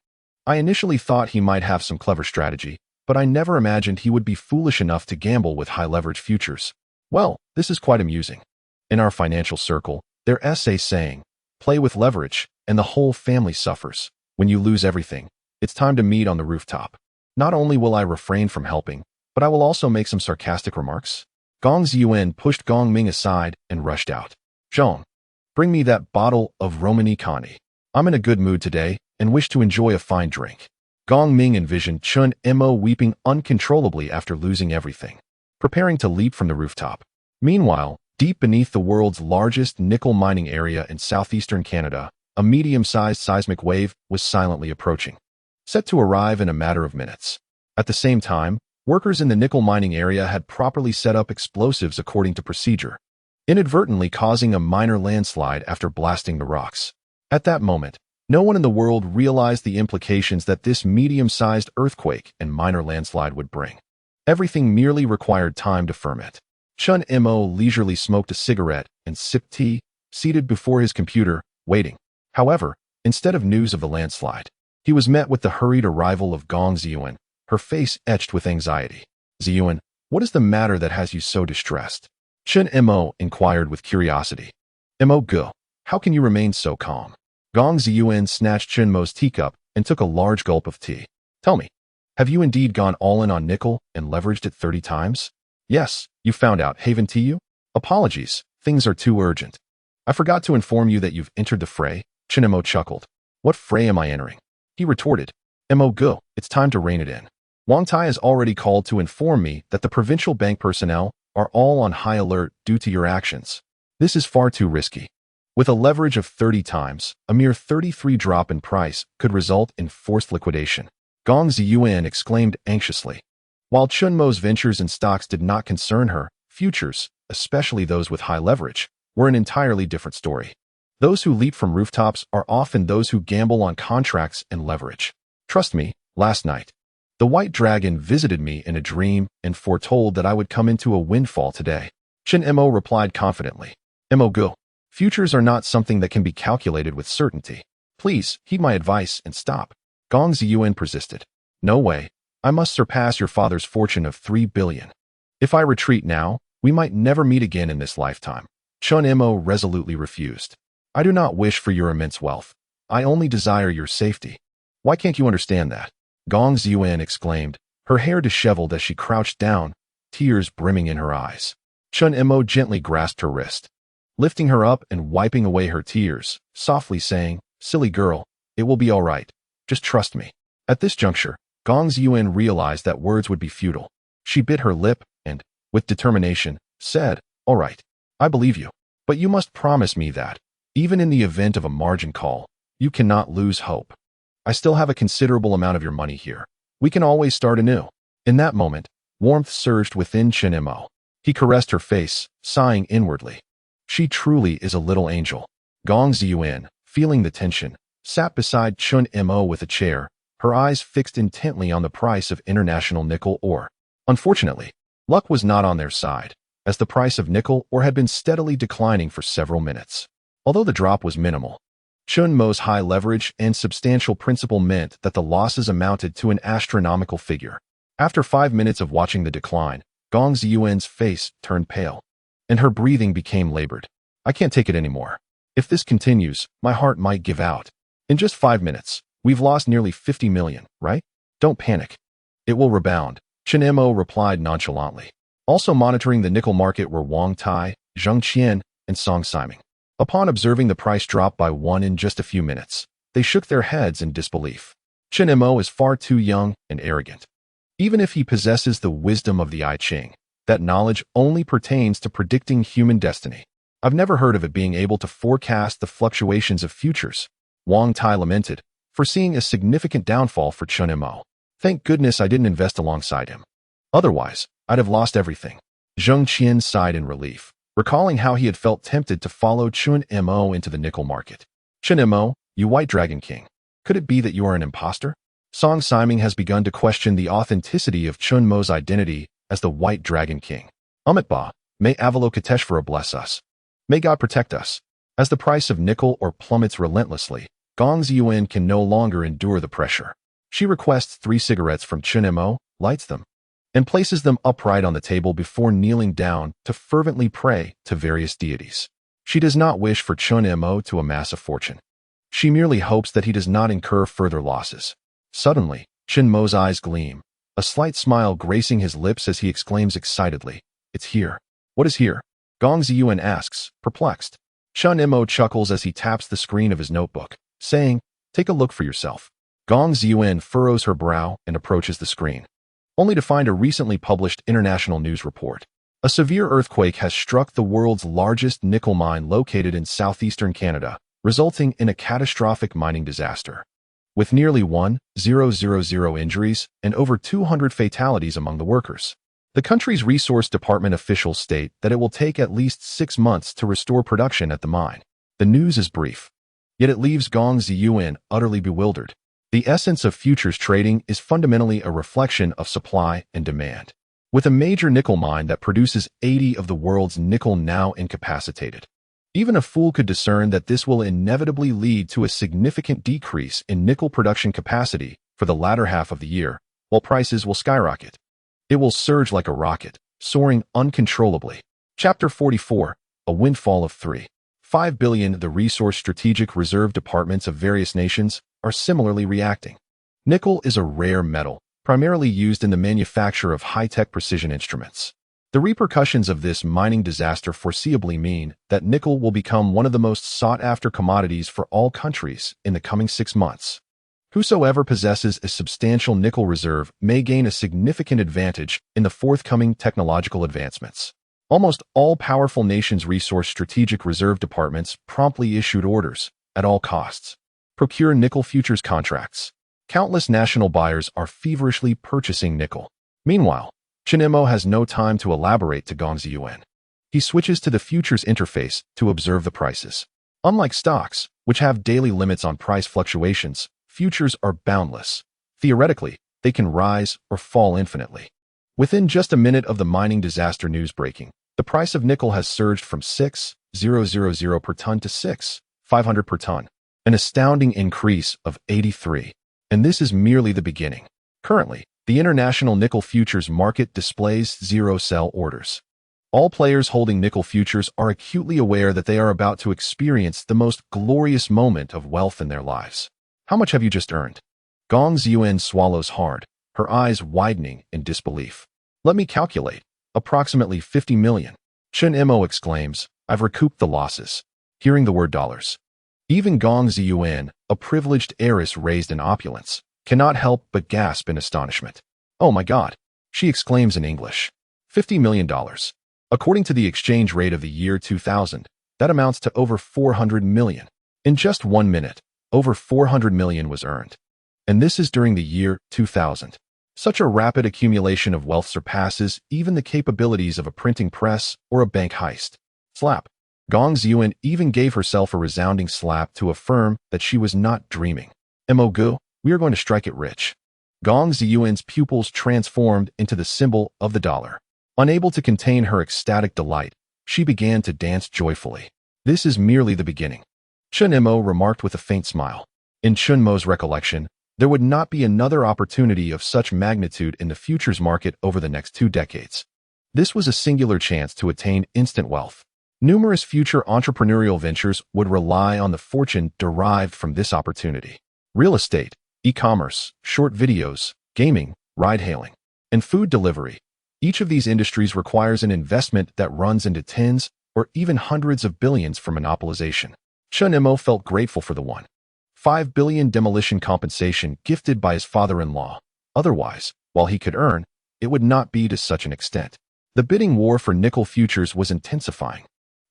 [SPEAKER 1] I initially thought he might have some clever strategy, but I never imagined he would be foolish enough to gamble with high-leverage futures. Well, this is quite amusing. In our financial circle, there's a saying, play with leverage, and the whole family suffers. When you lose everything, it's time to meet on the rooftop. Not only will I refrain from helping, but I will also make some sarcastic remarks." Gong Ziyuan pushed Gong Ming aside and rushed out. "Zhong, bring me that bottle of Romani Conti. I'm in a good mood today and wish to enjoy a fine drink." Gong Ming envisioned Chen Mo weeping uncontrollably after losing everything, preparing to leap from the rooftop. Meanwhile, deep beneath the world's largest nickel mining area in southeastern Canada, a medium-sized seismic wave was silently approaching, set to arrive in a matter of minutes. At the same time, Workers in the nickel mining area had properly set up explosives according to procedure, inadvertently causing a minor landslide after blasting the rocks. At that moment, no one in the world realized the implications that this medium-sized earthquake and minor landslide would bring. Everything merely required time to ferment. Chen Mo leisurely smoked a cigarette and sipped tea, seated before his computer, waiting. However, instead of news of the landslide, he was met with the hurried arrival of Gong Ziyuan, her face etched with anxiety. Ziyuan, what is the matter that has you so distressed? Chen Mo inquired with curiosity. Mo Gu, how can you remain so calm? Gong Ziyuan snatched Chen Mo's teacup and took a large gulp of tea. Tell me, have you indeed gone all in on nickel and leveraged it 30 times? Yes, you found out, haven't you? Apologies, things are too urgent. I forgot to inform you that you've entered the fray. Chen Mo chuckled. What fray am I entering? He retorted. Mo Gu, it's time to rein it in. Wang Tai has already called to inform me that the provincial bank personnel are all on high alert due to your actions. This is far too risky. With a leverage of 30 times, a mere 33 drop in price could result in forced liquidation. Gong Ziyuan exclaimed anxiously. While Chen Mo's ventures and stocks did not concern her, futures, especially those with high leverage, were an entirely different story. Those who leap from rooftops are often those who gamble on contracts and leverage. Trust me, last night, the white dragon visited me in a dream and foretold that I would come into a windfall today. Chen Mo replied confidently. Mo Gu, futures are not something that can be calculated with certainty. Please, heed my advice and stop. Gong Ziyuan persisted. No way. I must surpass your father's fortune of 3 billion. If I retreat now, we might never meet again in this lifetime. Chen Mo resolutely refused. I do not wish for your immense wealth. I only desire your safety. Why can't you understand that? Gong Ziyuan exclaimed, her hair disheveled as she crouched down, tears brimming in her eyes. Chen Mo gently grasped her wrist, lifting her up and wiping away her tears, softly saying, Silly girl, it will be all right. Just trust me. At this juncture, Gong Ziyuan realized that words would be futile. She bit her lip and, with determination, said, All right, I believe you. But you must promise me that, even in the event of a margin call, you cannot lose hope. I still have a considerable amount of your money here. We can always start anew. In that moment, warmth surged within Chen Mo. He caressed her face, sighing inwardly. She truly is a little angel. Gong Ziyuan, feeling the tension, sat beside Chen Mo with a chair, her eyes fixed intently on the price of international nickel ore. Unfortunately, luck was not on their side, as the price of nickel ore had been steadily declining for several minutes. Although the drop was minimal, Chen Mo's high leverage and substantial principal meant that the losses amounted to an astronomical figure. After 5 minutes of watching the decline, Gong Ziyuan's face turned pale, and her breathing became labored. I can't take it anymore. If this continues, my heart might give out. In just 5 minutes, we've lost nearly 50 million, right? Don't panic. It will rebound, Chen Mo replied nonchalantly. Also monitoring the nickel market were Wang Tai, Zheng Qian, and Song Siming. Upon observing the price drop by 1 in just a few minutes, they shook their heads in disbelief. Chen Mo is far too young and arrogant. Even if he possesses the wisdom of the I Ching, that knowledge only pertains to predicting human destiny. I've never heard of it being able to forecast the fluctuations of futures. Wang Tai lamented, foreseeing a significant downfall for Chen Mo. Thank goodness I didn't invest alongside him. Otherwise, I'd have lost everything. Zheng Qian sighed in relief, recalling how he had felt tempted to follow Chen Mo into the nickel market. Chen Mo, you White Dragon King, could it be that you are an imposter? Song Siming has begun to question the authenticity of Chen Mo's identity as the White Dragon King. Ba, may Avalokiteshvara bless us. May God protect us. As the price of nickel ore plummets relentlessly, Gong Ziyuan can no longer endure the pressure. She requests 3 cigarettes from Chen Mo, lights them, and places them upright on the table before kneeling down to fervently pray to various deities. She does not wish for Chen Mo to amass a fortune. She merely hopes that he does not incur further losses. Suddenly, Chen Mo's eyes gleam, a slight smile gracing his lips as he exclaims excitedly, It's here. What is here? Gong Ziyuan asks, perplexed. Chen Mo chuckles as he taps the screen of his notebook, saying, Take a look for yourself. Gong Ziyuan furrows her brow and approaches the screen, only to find a recently published international news report. A severe earthquake has struck the world's largest nickel mine located in southeastern Canada, resulting in a catastrophic mining disaster. with nearly 1,000 injuries and over 200 fatalities among the workers. The country's resource department officials state that it will take at least 6 months to restore production at the mine. The news is brief, yet it leaves Gong Ziyuan utterly bewildered. The essence of futures trading is fundamentally a reflection of supply and demand. With a major nickel mine that produces 80 of the world's nickel now incapacitated, even a fool could discern that this will inevitably lead to a significant decrease in nickel production capacity for the latter half of the year, while prices will skyrocket. It will surge like a rocket, soaring uncontrollably. Chapter 44, A Windfall of 3.5 billion. The resource strategic reserve departments of various nations are similarly reacting. Nickel is a rare metal, primarily used in the manufacture of high-tech precision instruments. The repercussions of this mining disaster foreseeably mean that nickel will become one of the most sought-after commodities for all countries in the coming 6 months. Whosoever possesses a substantial nickel reserve may gain a significant advantage in the forthcoming technological advancements. Almost all powerful nations' resource strategic reserve departments promptly issued orders, at all costs, procure nickel futures contracts. Countless national buyers are feverishly purchasing nickel. Meanwhile, Chen Mo has no time to elaborate to Gong Ziyuan. He switches to the futures interface to observe the prices. Unlike stocks, which have daily limits on price fluctuations, futures are boundless. Theoretically, they can rise or fall infinitely. Within just a minute of the mining disaster news breaking, the price of nickel has surged from 6,000 per ton to 6,500 per ton, an astounding increase of 83. And this is merely the beginning. Currently, the international nickel futures market displays zero sell orders. All players holding nickel futures are acutely aware that they are about to experience the most glorious moment of wealth in their lives. How much have you just earned? Gong Ziyuan swallows hard, her eyes widening in disbelief. Let me calculate. Approximately 50 million. Chen Mo exclaims, I've recouped the losses. Hearing the word dollars. Even Gong Ziyuan, a privileged heiress raised in opulence, cannot help but gasp in astonishment. Oh my God, she exclaims in English. $50 million. According to the exchange rate of the year 2000, that amounts to over 400 million. In just 1 minute, over 400 million was earned. And this is during the year 2000. Such a rapid accumulation of wealth surpasses even the capabilities of a printing press or a bank heist. Slap. Gong Ziyuan even gave herself a resounding slap to affirm that she was not dreaming. Mo, we are going to strike it rich. Gong Ziyuan's pupils transformed into the symbol of the dollar. Unable to contain her ecstatic delight, she began to dance joyfully. This is merely the beginning. Chen Mo remarked with a faint smile. In Chen Mo's recollection, there would not be another opportunity of such magnitude in the futures market over the next 2 decades. This was a singular chance to attain instant wealth. Numerous future entrepreneurial ventures would rely on the fortune derived from this opportunity. Real estate, e-commerce, short videos, gaming, ride-hailing, and food delivery. Each of these industries requires an investment that runs into tens or even hundreds of billions for monopolization. Chen Mo felt grateful for the 1.5 billion demolition compensation gifted by his father-in-law. Otherwise, while he could earn, it would not be to such an extent. The bidding war for nickel futures was intensifying.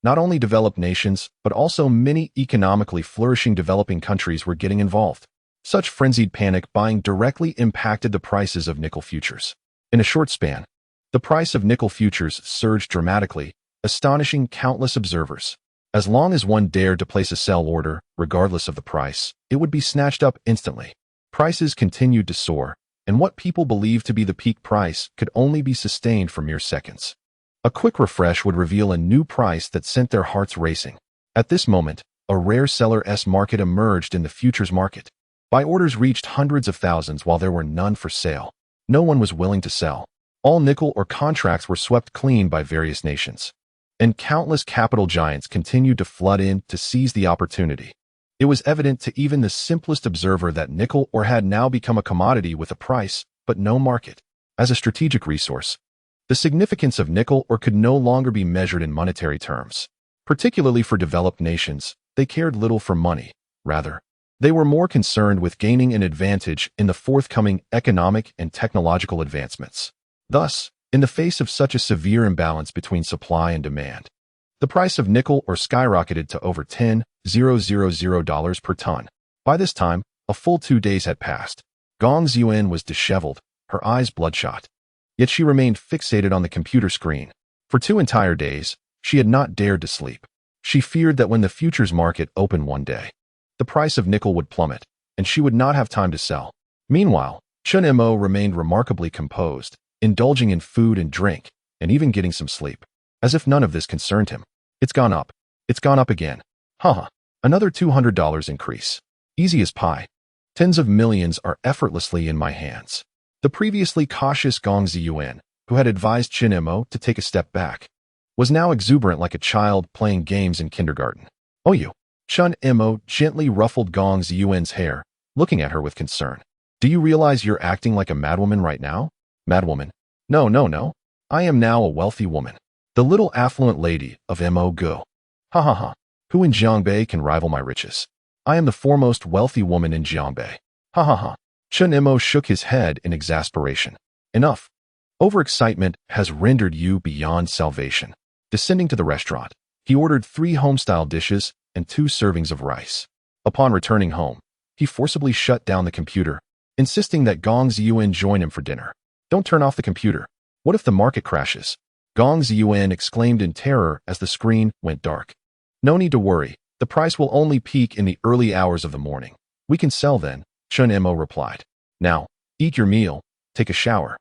[SPEAKER 1] Not only developed nations, but also many economically flourishing developing countries were getting involved. Such frenzied panic buying directly impacted the prices of nickel futures. In a short span, the price of nickel futures surged dramatically, astonishing countless observers. As long as one dared to place a sell order, regardless of the price, it would be snatched up instantly. Prices continued to soar, and what people believed to be the peak price could only be sustained for mere seconds. A quick refresh would reveal a new price that sent their hearts racing. At this moment, a rare seller's market emerged in the futures market. Buy orders reached hundreds of thousands while there were none for sale. No one was willing to sell. All nickel or contracts were swept clean by various nations. And countless capital giants continued to flood in to seize the opportunity. It was evident to even the simplest observer that nickel ore had now become a commodity with a price, but no market. As a strategic resource, the significance of nickel ore could no longer be measured in monetary terms. Particularly for developed nations, they cared little for money. Rather, they were more concerned with gaining an advantage in the forthcoming economic and technological advancements. Thus, in the face of such a severe imbalance between supply and demand, the price of nickel ore skyrocketed to over $10,000 per ton. By this time, A full 2 days had passed. Gong Ziyuan was disheveled, her eyes bloodshot. Yet she remained fixated on the computer screen. For 2 entire days, she had not dared to sleep. She feared that when the futures market opened one day, the price of nickel would plummet, and she would not have time to sell. Meanwhile, Chen Mo remained remarkably composed, indulging in food and drink, and even getting some sleep, as if none of this concerned him. It's gone up. It's gone up again. Haha. Another $200 increase. Easy as pie. Tens of millions are effortlessly in my hands. The previously cautious Gong Ziyuan, who had advised Chen Mo to take a step back, was now exuberant like a child playing games in kindergarten. Oh, you. Chen Mo gently ruffled Gong Ziyuan's hair, looking at her with concern. Do you realize you're acting like a madwoman right now? Madwoman? No, no, no. I am now a wealthy woman. The little affluent lady of Mo Go. Ha ha ha. Who in Jiangbei can rival my riches? I am the foremost wealthy woman in Jiangbei. Ha ha ha. Chen Mo shook his head in exasperation. Enough. Overexcitement has rendered you beyond salvation. Descending to the restaurant, he ordered 3 home-style dishes and 2 servings of rice. Upon returning home, he forcibly shut down the computer, insisting that Gong Ziyuan join him for dinner. Don't turn off the computer. What if the market crashes? Gong Ziyuan exclaimed in terror as the screen went dark. No need to worry. The price will only peak in the early hours of the morning. We can sell then, Chen Mo replied. Now, eat your meal, take a shower,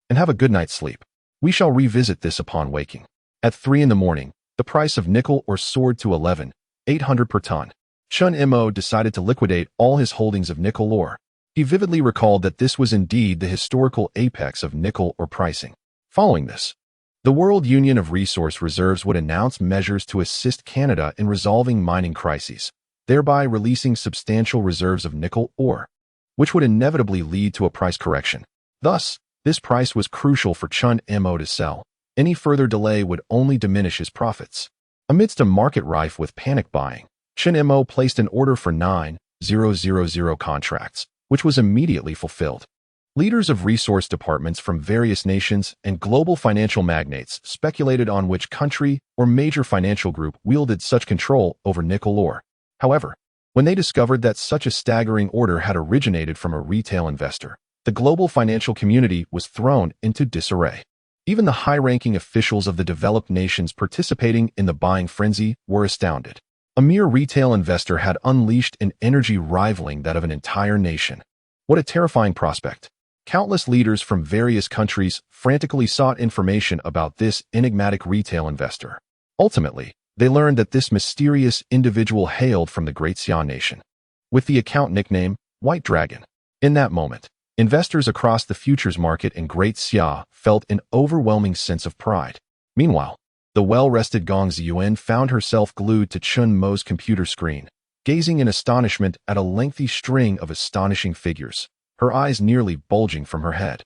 [SPEAKER 1] and have a good night's sleep. We shall revisit this upon waking. At 3 in the morning, the price of nickel ore soared to 11,800 per ton. Chen Mo decided to liquidate all his holdings of nickel ore. He vividly recalled that this was indeed the historical apex of nickel ore pricing. Following this, the World Union of Resource Reserves would announce measures to assist Canada in resolving mining crises, thereby releasing substantial reserves of nickel ore, which would inevitably lead to a price correction. Thus, this price was crucial for Chen Mo to sell. Any further delay would only diminish his profits. Amidst a market rife with panic buying, Chen Mo placed an order for 9,000 contracts, which was immediately fulfilled. Leaders of resource departments from various nations and global financial magnates speculated on which country or major financial group wielded such control over nickel ore. However, when they discovered that such a staggering order had originated from a retail investor, the global financial community was thrown into disarray. Even the high-ranking officials of the developed nations participating in the buying frenzy were astounded. A mere retail investor had unleashed an energy rivaling that of an entire nation. What a terrifying prospect. Countless leaders from various countries frantically sought information about this enigmatic retail investor. Ultimately, they learned that this mysterious individual hailed from the Great Xia nation, with the account nickname White Dragon. In that moment, investors across the futures market in Great Xia felt an overwhelming sense of pride. Meanwhile, the well-rested Gong Ziyuan found herself glued to Chen Mo's computer screen, gazing in astonishment at a lengthy string of astonishing figures, her eyes nearly bulging from her head.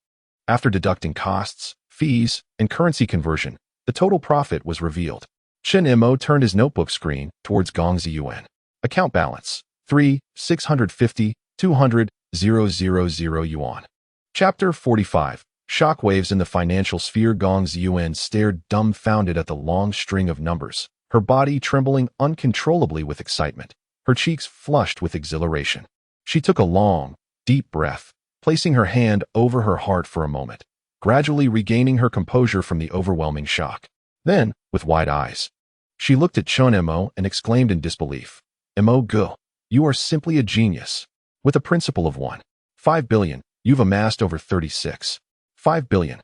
[SPEAKER 1] After deducting costs, fees, and currency conversion, the total profit was revealed. Chen Mo turned his notebook screen towards Gong Ziyuan. Account balance, 3,650,200,000 yuan. Chapter 45. Shockwaves in the financial sphere. Gong Ziyuan stared dumbfounded at the long string of numbers, her body trembling uncontrollably with excitement, her cheeks flushed with exhilaration. She took a long, deep breath, placing her hand over her heart for a moment, gradually regaining her composure from the overwhelming shock. Then, with wide eyes, she looked at Chen Mo and exclaimed in disbelief, "Mo Go, you are simply a genius. With a principle of 1.5 billion, you've amassed over 36.5 billion.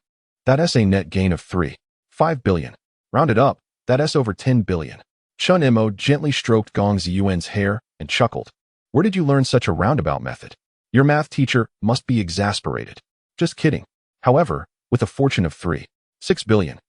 [SPEAKER 1] That's a net gain of 3.5 billion. Rounded up, that's over 10 billion. Chen Mo gently stroked Gong Ziyuan's hair and chuckled. Where did you learn such a roundabout method? Your math teacher must be exasperated. Just kidding. However, with a fortune of 3.6 billion,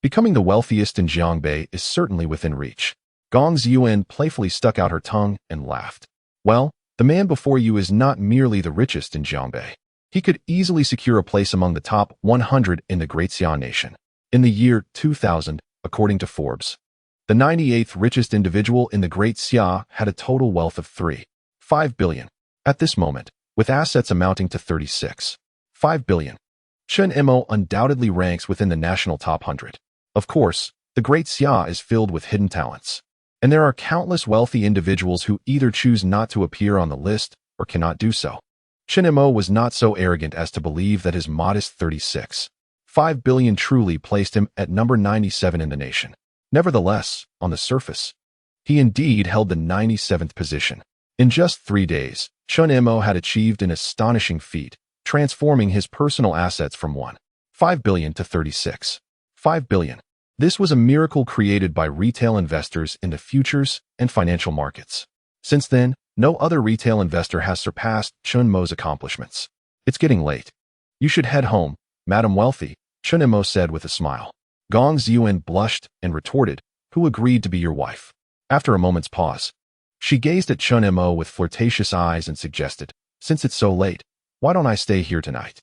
[SPEAKER 1] becoming the wealthiest in Jiangbei is certainly within reach. Gong Ziyuan playfully stuck out her tongue and laughed. Well, the man before you is not merely the richest in Jiangbei. He could easily secure a place among the top 100 in the Great Xia nation. In the year 2000, according to Forbes, the 98th richest individual in the Great Xia had a total wealth of 3.5 billion. At this moment, with assets amounting to 36.5 billion, Chen Mo undoubtedly ranks within the national top 100. Of course, the Great Xia is filled with hidden talents, and there are countless wealthy individuals who either choose not to appear on the list or cannot do so. Chen Mo was not so arrogant as to believe that his modest 36.5 billion truly placed him at number 97 in the nation. Nevertheless, on the surface, he indeed held the 97th position. In just 3 days, Chen Mo had achieved an astonishing feat, transforming his personal assets from 1.5 billion to 36.5 billion. This was a miracle created by retail investors in the futures and financial markets. Since then, no other retail investor has surpassed Chen Mo's accomplishments. It's getting late. You should head home, Madam Wealthy, Chen Mo said with a smile. Gong Ziyuan blushed and retorted, who agreed to be your wife? After a moment's pause, she gazed at Chen Mo with flirtatious eyes and suggested, since it's so late, why don't I stay here tonight?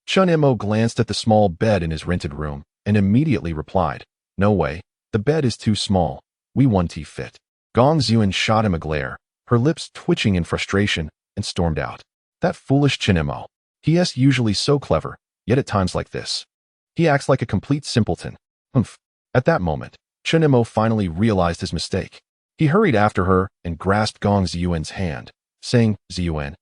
[SPEAKER 1] Chen Mo glanced at the small bed in his rented room and immediately replied, no way, the bed is too small, we won't fit. Gong Ziyuan shot him a glare, her lips twitching in frustration, and stormed out. That foolish Chen Mo. He is usually so clever, yet at times like this, he acts like a complete simpleton. Humph. At that moment, Chen Mo finally realized his mistake. He hurried after her and grasped Gong Ziyuan's hand, saying, Ziyuan,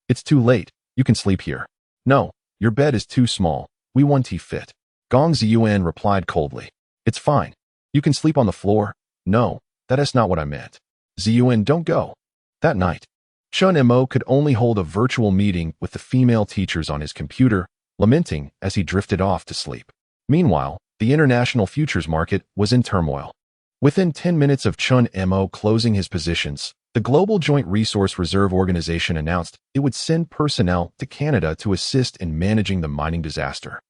[SPEAKER 1] it's too late, you can sleep here. No, your bed is too small, we won't fit. Gong Ziyuan replied coldly. It's fine. You can sleep on the floor. No, that is not what I meant. Ziyuan, don't go. That night, Chen Mo could only hold a virtual meeting with the female teachers on his computer, lamenting as he drifted off to sleep. Meanwhile, the international futures market was in turmoil. Within 10 minutes of Chen Mo closing his positions, the Global Joint Resource Reserve Organization announced it would send personnel to Canada to assist in managing the mining disaster,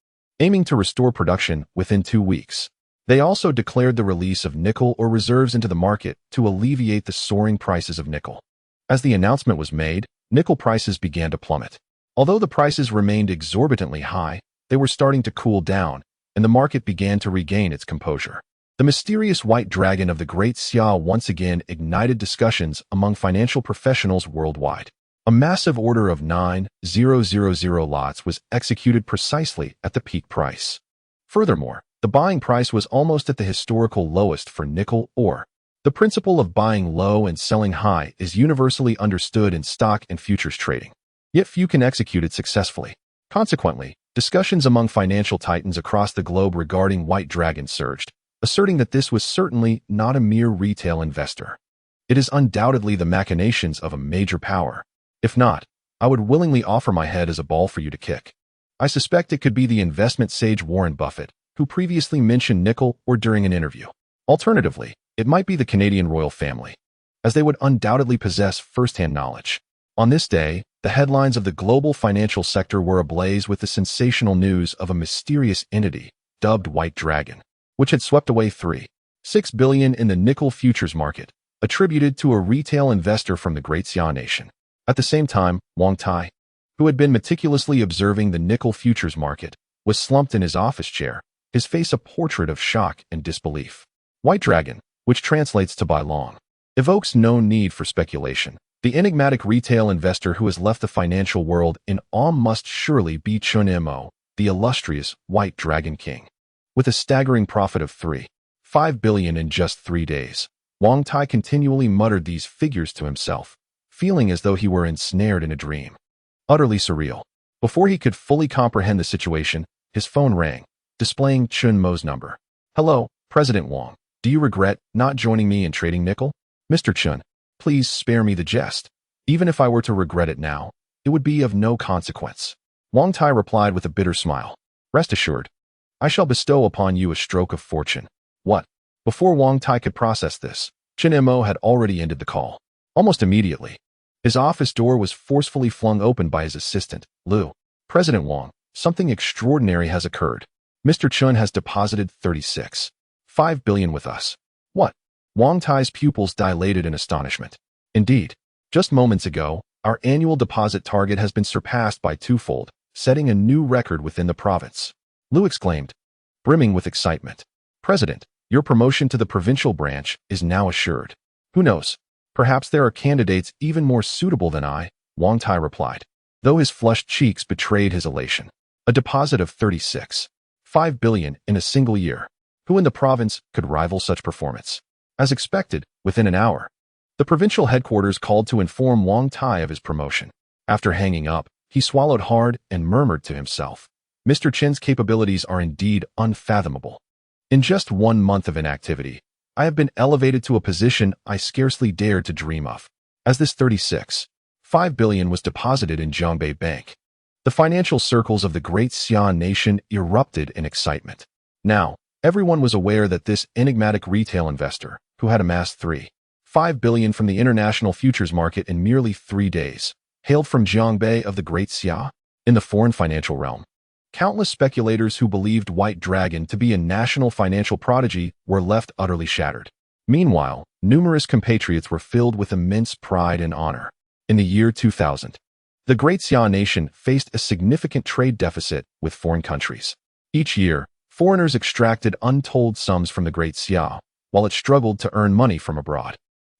[SPEAKER 1] aiming to restore production within 2 weeks. They also declared the release of nickel ore reserves into the market to alleviate the soaring prices of nickel. As the announcement was made, nickel prices began to plummet. Although the prices remained exorbitantly high, they were starting to cool down, and the market began to regain its composure. The mysterious white dragon of the Great Xia once again ignited discussions among financial professionals worldwide. A massive order of 9,000 lots was executed precisely at the peak price. Furthermore, the buying price was almost at the historical lowest for nickel ore. The principle of buying low and selling high is universally understood in stock and futures trading, yet few can execute it successfully. Consequently, discussions among financial titans across the globe regarding White Dragon surged, asserting that this was certainly not a mere retail investor. It is undoubtedly the machinations of a major power. If not, I would willingly offer my head as a ball for you to kick. I suspect it could be the investment sage Warren Buffett, who previously mentioned nickel ore during an interview. Alternatively, it might be the Canadian royal family, as they would undoubtedly possess first-hand knowledge. On this day, the headlines of the global financial sector were ablaze with the sensational news of a mysterious entity, dubbed White Dragon, which had swept away $3.6 billion in the nickel futures market, attributed to a retail investor from the Great Xia Nation. At the same time, Wang Tai, who had been meticulously observing the nickel futures market, was slumped in his office chair, his face a portrait of shock and disbelief. White Dragon, which translates to buy long, evokes no need for speculation. The enigmatic retail investor who has left the financial world in awe must surely be Chen Mo, the illustrious White Dragon King. With a staggering profit of $3.5 billion in just 3 days, Wang Tai continually muttered these figures to himself, feeling as though he were ensnared in a dream. Utterly surreal. Before he could fully comprehend the situation, his phone rang, displaying Chen Mo's number. Hello, President Wang. Do you regret not joining me in trading nickel? Mr. Chen, please spare me the jest. Even if I were to regret it now, it would be of no consequence. Wang Tai replied with a bitter smile. Rest assured, I shall bestow upon you a stroke of fortune. What? Before Wang Tai could process this, Chen Mo had already ended the call. Almost immediately, his office door was forcefully flung open by his assistant, Lu. President Wang, something extraordinary has occurred. Mr. Chen has deposited $36.5 billion with us. What? Wang Tai's pupils dilated in astonishment. Indeed, just moments ago, our annual deposit target has been surpassed by twofold, setting a new record within the province. Lu exclaimed, brimming with excitement. President, your promotion to the provincial branch is now assured. Who knows? Perhaps there are candidates even more suitable than I, Wang Tai replied, though his flushed cheeks betrayed his elation. A deposit of $36.5 billion in a single year. Who in the province could rival such performance? As expected, within an hour, the provincial headquarters called to inform Wang Tai of his promotion. After hanging up, he swallowed hard and murmured to himself, Mr. Chen's capabilities are indeed unfathomable. In just 1 month of inactivity, I have been elevated to a position I scarcely dared to dream of. As this 36.5 billion was deposited in Jiangbei Bank, the financial circles of the Great Xian nation erupted in excitement. Now, everyone was aware that this enigmatic retail investor, who had amassed 3.5 billion from the international futures market in merely 3 days, hailed from Jiangbei of the Great Xia. In the foreign financial realm, countless speculators who believed White Dragon to be a national financial prodigy were left utterly shattered. Meanwhile, numerous compatriots were filled with immense pride and honor. In the year 2000, the Great Xia nation faced a significant trade deficit with foreign countries. Each year, foreigners extracted untold sums from the Great Xia, while it struggled to earn money from abroad.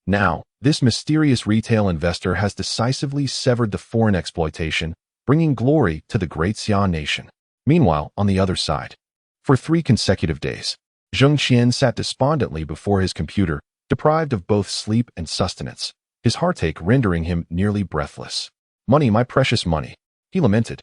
[SPEAKER 1] Now, this mysterious retail investor has decisively severed the foreign exploitation, bringing glory to the Great Xia nation. Meanwhile, on the other side, for 3 consecutive days, Zheng Qian sat despondently before his computer, deprived of both sleep and sustenance, his heartache rendering him nearly breathless. Money, my precious money, he lamented.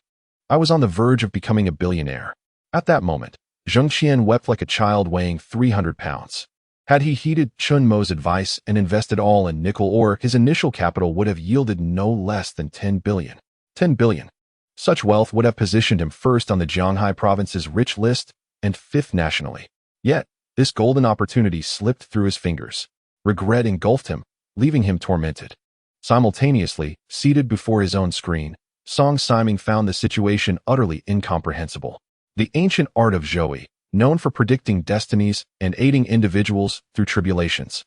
[SPEAKER 1] I was on the verge of becoming a billionaire. At that moment, Zheng Qian wept like a child weighing 300 pounds. Had he heeded Chen Mo's advice and invested all in nickel ore, his initial capital would have yielded no less than 10 billion. 10 billion. Such wealth would have positioned him first on the Jianghe province's rich list and 5th nationally. Yet, this golden opportunity slipped through his fingers. Regret engulfed him, leaving him tormented. Simultaneously, seated before his own screen, Song Siming found the situation utterly incomprehensible. The ancient art of Zhou, known for predicting destinies and aiding individuals through tribulations,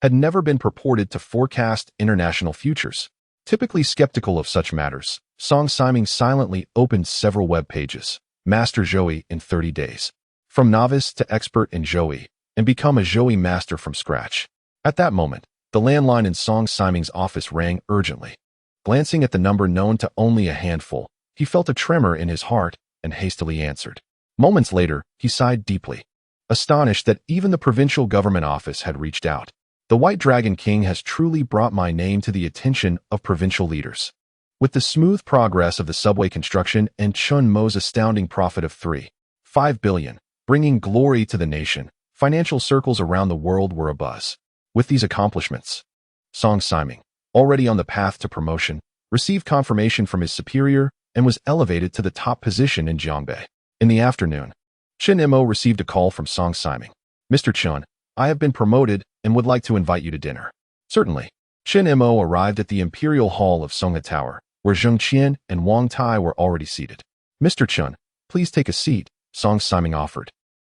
[SPEAKER 1] had never been purported to forecast international futures. Typically skeptical of such matters, Song Siming silently opened several web pages, Master Zhou in 30 days. From novice to expert in Zhou, and become a Zhou master from scratch. At that moment, the landline in Song Siming's office rang urgently. Glancing at the number known to only a handful, he felt a tremor in his heart and hastily answered. Moments later, he sighed deeply, astonished that even the provincial government office had reached out. The White Dragon King has truly brought my name to the attention of provincial leaders. With the smooth progress of the subway construction and Chen Mo's astounding profit of 3.5 billion, bringing glory to the nation, financial circles around the world were abuzz. With these accomplishments, Song Siming, already on the path to promotion, received confirmation from his superior and was elevated to the top position in Jiangbei. In the afternoon, Chen Mo received a call from Song Siming. Mr. Chen, I have been promoted and would like to invite you to dinner. Certainly. Chen Mo arrived at the Imperial Hall of Songha Tower, where Zheng Qian and Wang Tai were already seated. Mr. Chen, please take a seat, Song Siming offered,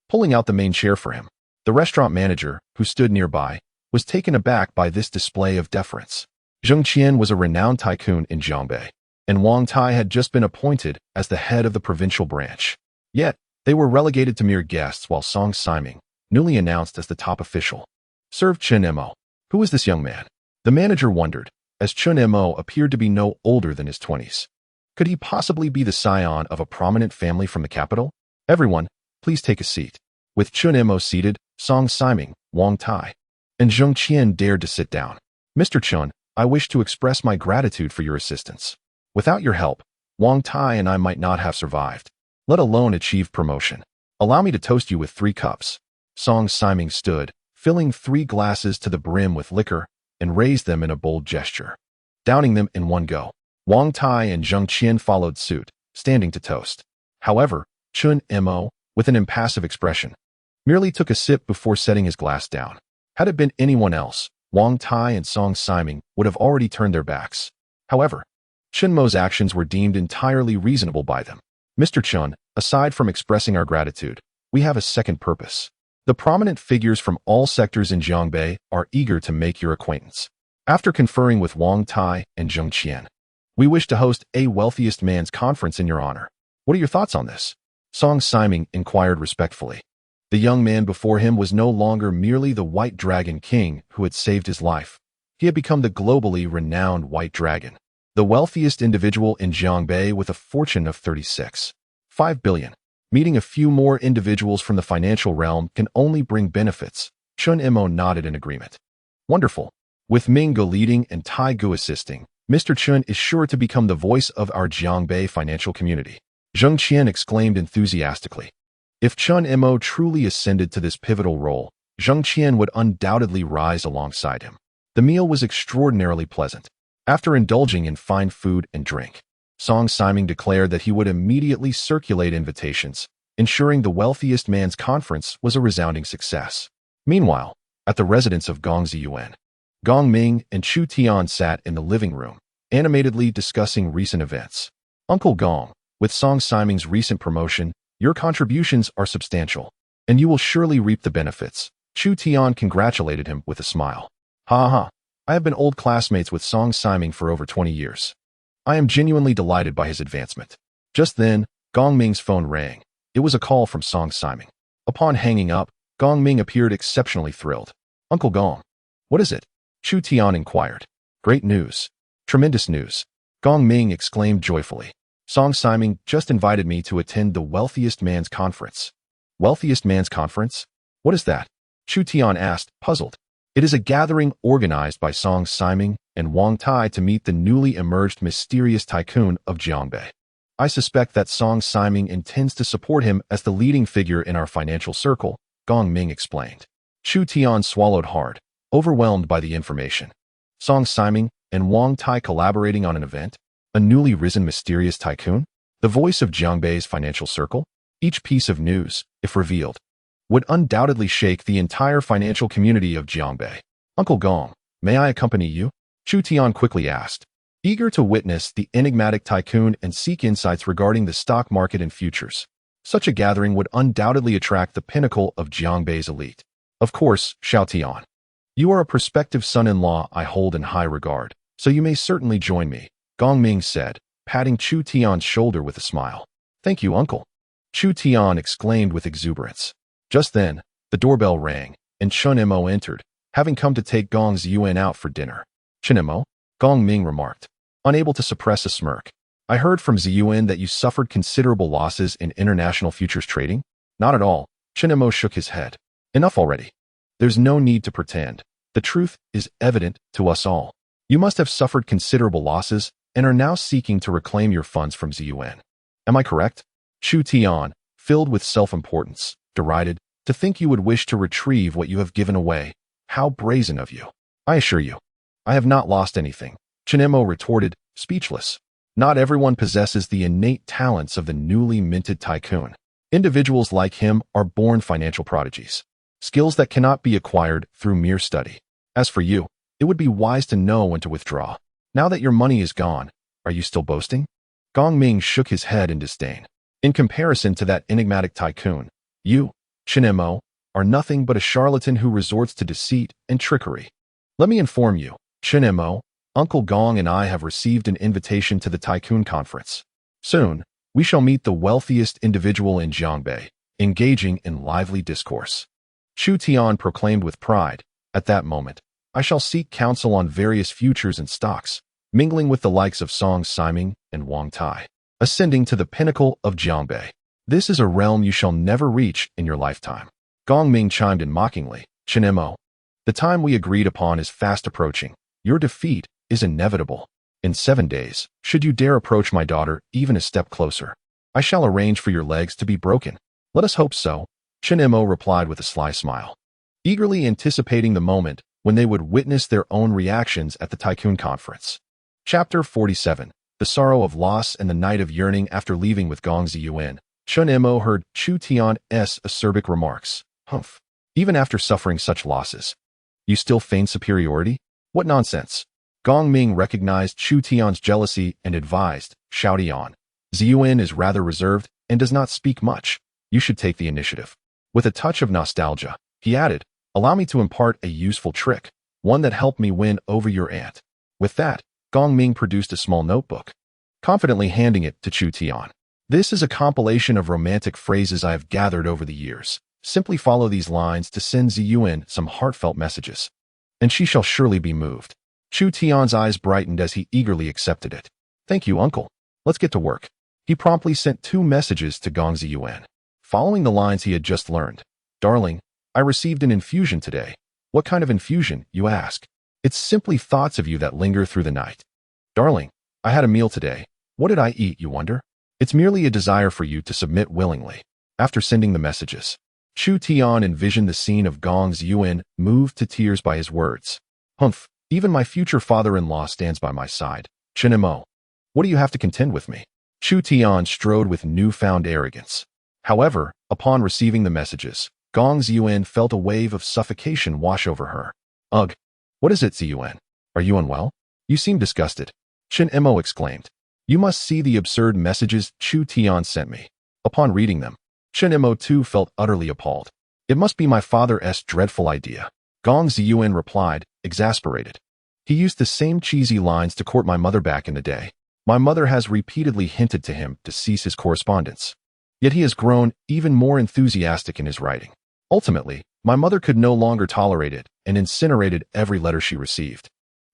[SPEAKER 1] pulling out the main chair for him. The restaurant manager, who stood nearby, was taken aback by this display of deference. Zheng Qian was a renowned tycoon in Jiangbei, and Wang Tai had just been appointed as the head of the provincial branch. Yet, they were relegated to mere guests while Song Siming, newly announced as the top official, served Chen Mo. Who is this young man? The manager wondered, as Chen Mo appeared to be no older than his 20s. Could he possibly be the scion of a prominent family from the capital? Everyone, please take a seat. With Chen Mo seated, Song Siming, Wang Tai, and Zheng Qian dared to sit down. Mr. Chen, I wish to express my gratitude for your assistance. Without your help, Wang Tai and I might not have survived, let alone achieved promotion. Allow me to toast you with 3 cups. Song Siming stood, filling 3 glasses to the brim with liquor, and raised them in a bold gesture, downing them in one go. Wang Tai and Zheng Qian followed suit, standing to toast. However, Chen Mo, with an impassive expression, merely took a sip before setting his glass down. Had it been anyone else, Wang Tai and Song Siming would have already turned their backs. However, Chen Mo's actions were deemed entirely reasonable by them. Mr. Chen, aside from expressing our gratitude, we have a second purpose. The prominent figures from all sectors in Jiangbei are eager to make your acquaintance. After conferring with Wang Tai and Zheng Qian, we wish to host a wealthiest man's conference in your honor. What are your thoughts on this? Song Siming inquired respectfully. The young man before him was no longer merely the White Dragon King who had saved his life. He had become the globally renowned White Dragon, the wealthiest individual in Jiangbei with a fortune of 36.5 billion. Meeting a few more individuals from the financial realm can only bring benefits. Chen Mo nodded in agreement. Wonderful. With Ming Gu leading and Tai Gu assisting, Mr. Chen is sure to become the voice of our Jiangbei financial community. Zheng Qian exclaimed enthusiastically. If Chen Mo truly ascended to this pivotal role, Zheng Qian would undoubtedly rise alongside him. The meal was extraordinarily pleasant. After indulging in fine food and drink, Song Siming declared that he would immediately circulate invitations, ensuring the wealthiest man's conference was a resounding success. Meanwhile, at the residence of Gong Ziyuan, Gong Ming and Chu Tian sat in the living room, animatedly discussing recent events. Uncle Gong, with Song Siming's recent promotion, your contributions are substantial, and you will surely reap the benefits. Chu Tian congratulated him with a smile. Ha ha, I have been old classmates with Song Siming for over 20 years. I am genuinely delighted by his advancement. Just then, Gong Ming's phone rang. It was a call from Song Siming. Upon hanging up, Gong Ming appeared exceptionally thrilled. Uncle Gong, what is it? Chu Tian inquired. Great news. Tremendous news. Gong Ming exclaimed joyfully. Song Siming just invited me to attend the Wealthiest Man's Conference. Wealthiest Man's Conference? What is that? Chu Tian asked, puzzled. It is a gathering organized by Song Siming and Wang Tai to meet the newly emerged mysterious tycoon of Jiangbei. I suspect that Song Siming intends to support him as the leading figure in our financial circle, Gong Ming explained. Chu Tian swallowed hard, overwhelmed by the information. Song Siming and Wang Tai collaborating on an event? A newly risen mysterious tycoon? The voice of Jiangbei's financial circle? Each piece of news, if revealed, would undoubtedly shake the entire financial community of Jiangbei. Uncle Gong, may I accompany you? Chu Tian quickly asked, eager to witness the enigmatic tycoon and seek insights regarding the stock market and futures. Such a gathering would undoubtedly attract the pinnacle of Jiangbei's elite. Of course, Xiao Tian. You are a prospective son-in-law I hold in high regard, so you may certainly join me, Gong Ming said, patting Chu Tian's shoulder with a smile. Thank you, uncle. Chu Tian exclaimed with exuberance. Just then, the doorbell rang, and Chen Mo entered, having come to take Gong Ziyuan out for dinner. Chen Mo? Gong Ming remarked, unable to suppress a smirk. I heard from Ziyuan that you suffered considerable losses in international futures trading? Not at all, Chen Mo shook his head. Enough already. There's no need to pretend. The truth is evident to us all. You must have suffered considerable losses and are now seeking to reclaim your funds from Ziyuan. Am I correct? Chu Tian, filled with self-importance, derided, to think you would wish to retrieve what you have given away. How brazen of you. I assure you, I have not lost anything, Chen Mo retorted, speechless. Not everyone possesses the innate talents of the newly minted tycoon. Individuals like him are born financial prodigies. Skills that cannot be acquired through mere study. As for you, it would be wise to know when to withdraw. Now that your money is gone, are you still boasting? Gong Ming shook his head in disdain. In comparison to that enigmatic tycoon, you, Chen Mo, are nothing but a charlatan who resorts to deceit and trickery. Let me inform you, Chen Mo, Uncle Gong and I have received an invitation to the Tycoon Conference. Soon, we shall meet the wealthiest individual in Jiangbei, engaging in lively discourse. Chu Tian proclaimed with pride, at that moment, I shall seek counsel on various futures and stocks, mingling with the likes of Song Siming and Wang Tai, ascending to the pinnacle of Jiangbei. This is a realm you shall never reach in your lifetime. Gong Ming chimed in mockingly, Chen Mo, the time we agreed upon is fast approaching. Your defeat is inevitable. In 7 days, should you dare approach my daughter even a step closer, I shall arrange for your legs to be broken. Let us hope so, Chen Mo replied with a sly smile, eagerly anticipating the moment when they would witness their own reactions at the Tycoon Conference. Chapter 47, The Sorrow of Loss and the Night of Yearning. After leaving with Gong Ziyuan, Chen Mo heard Chu Tian's acerbic remarks. Humph. Even after suffering such losses, you still feign superiority? What nonsense. Gong Ming recognized Chu Tian's jealousy and advised, Xiao Tian, Ziyuan is rather reserved and does not speak much. You should take the initiative. With a touch of nostalgia, he added, allow me to impart a useful trick, one that helped me win over your aunt. With that, Gong Ming produced a small notebook, confidently handing it to Chu Tian. This is a compilation of romantic phrases I have gathered over the years. Simply follow these lines to send Ziyuan some heartfelt messages, and she shall surely be moved. Chu Tian's eyes brightened as he eagerly accepted it. Thank you, uncle. Let's get to work. He promptly sent 2 messages to Gong Ziyuan, following the lines he had just learned. Darling, I received an infusion today. What kind of infusion, you ask? It's simply thoughts of you that linger through the night. Darling, I had a meal today. What did I eat, you wonder? It's merely a desire for you to submit willingly. After sending the messages, Chu Tian envisioned the scene of Gong's Yuan moved to tears by his words. Humph, even my future father-in-law stands by my side. Chen Mo, what do you have to contend with me? Chu Tian strode with newfound arrogance. However, upon receiving the messages, Gong's Yuan felt a wave of suffocation wash over her. Ugh, what is it, Ziyuan? Are you unwell? You seem disgusted. Chen Mo exclaimed. You must see the absurd messages Chu Tian sent me. Upon reading them, Chen Mo too felt utterly appalled. It must be my father's dreadful idea. Gong Ziyuan replied, exasperated. He used the same cheesy lines to court my mother back in the day. My mother has repeatedly hinted to him to cease his correspondence. Yet he has grown even more enthusiastic in his writing. Ultimately, my mother could no longer tolerate it and incinerated every letter she received.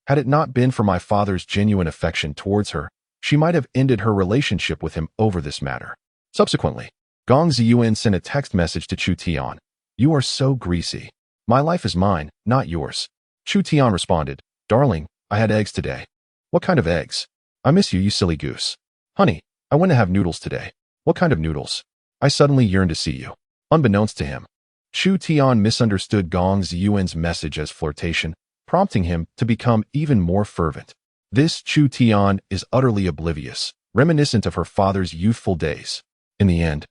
[SPEAKER 1] Had it not been for my father's genuine affection towards her, she might have ended her relationship with him over this matter. Subsequently, Gong Ziyuan sent a text message to Chu Tian. You are so greasy. My life is mine, not yours. Chu Tian responded, Darling, I had eggs today. What kind of eggs? I miss you, you silly goose. Honey, I went to have noodles today. What kind of noodles? I suddenly yearn to see you. Unbeknownst to him, Chu Tian misunderstood Gong Ziyuan's message as flirtation, prompting him to become even more fervent. This Chu Tian is utterly oblivious, reminiscent of her father's youthful days. In the end,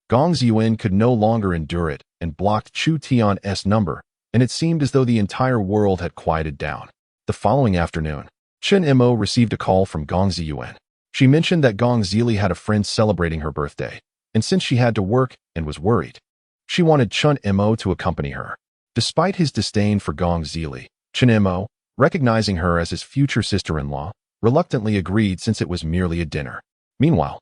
[SPEAKER 1] Gong Ziyuan could no longer endure it and blocked Chu Tian's number, and it seemed as though the entire world had quieted down. The following afternoon, Chen Mo received a call from Gong Ziyuan. She mentioned that Gong Zili had a friend celebrating her birthday, and since she had to work and was worried, she wanted Chen Mo to accompany her. Despite his disdain for Gong Zili, Chen Mo, recognizing her as his future sister-in-law, reluctantly agreed since it was merely a dinner. Meanwhile,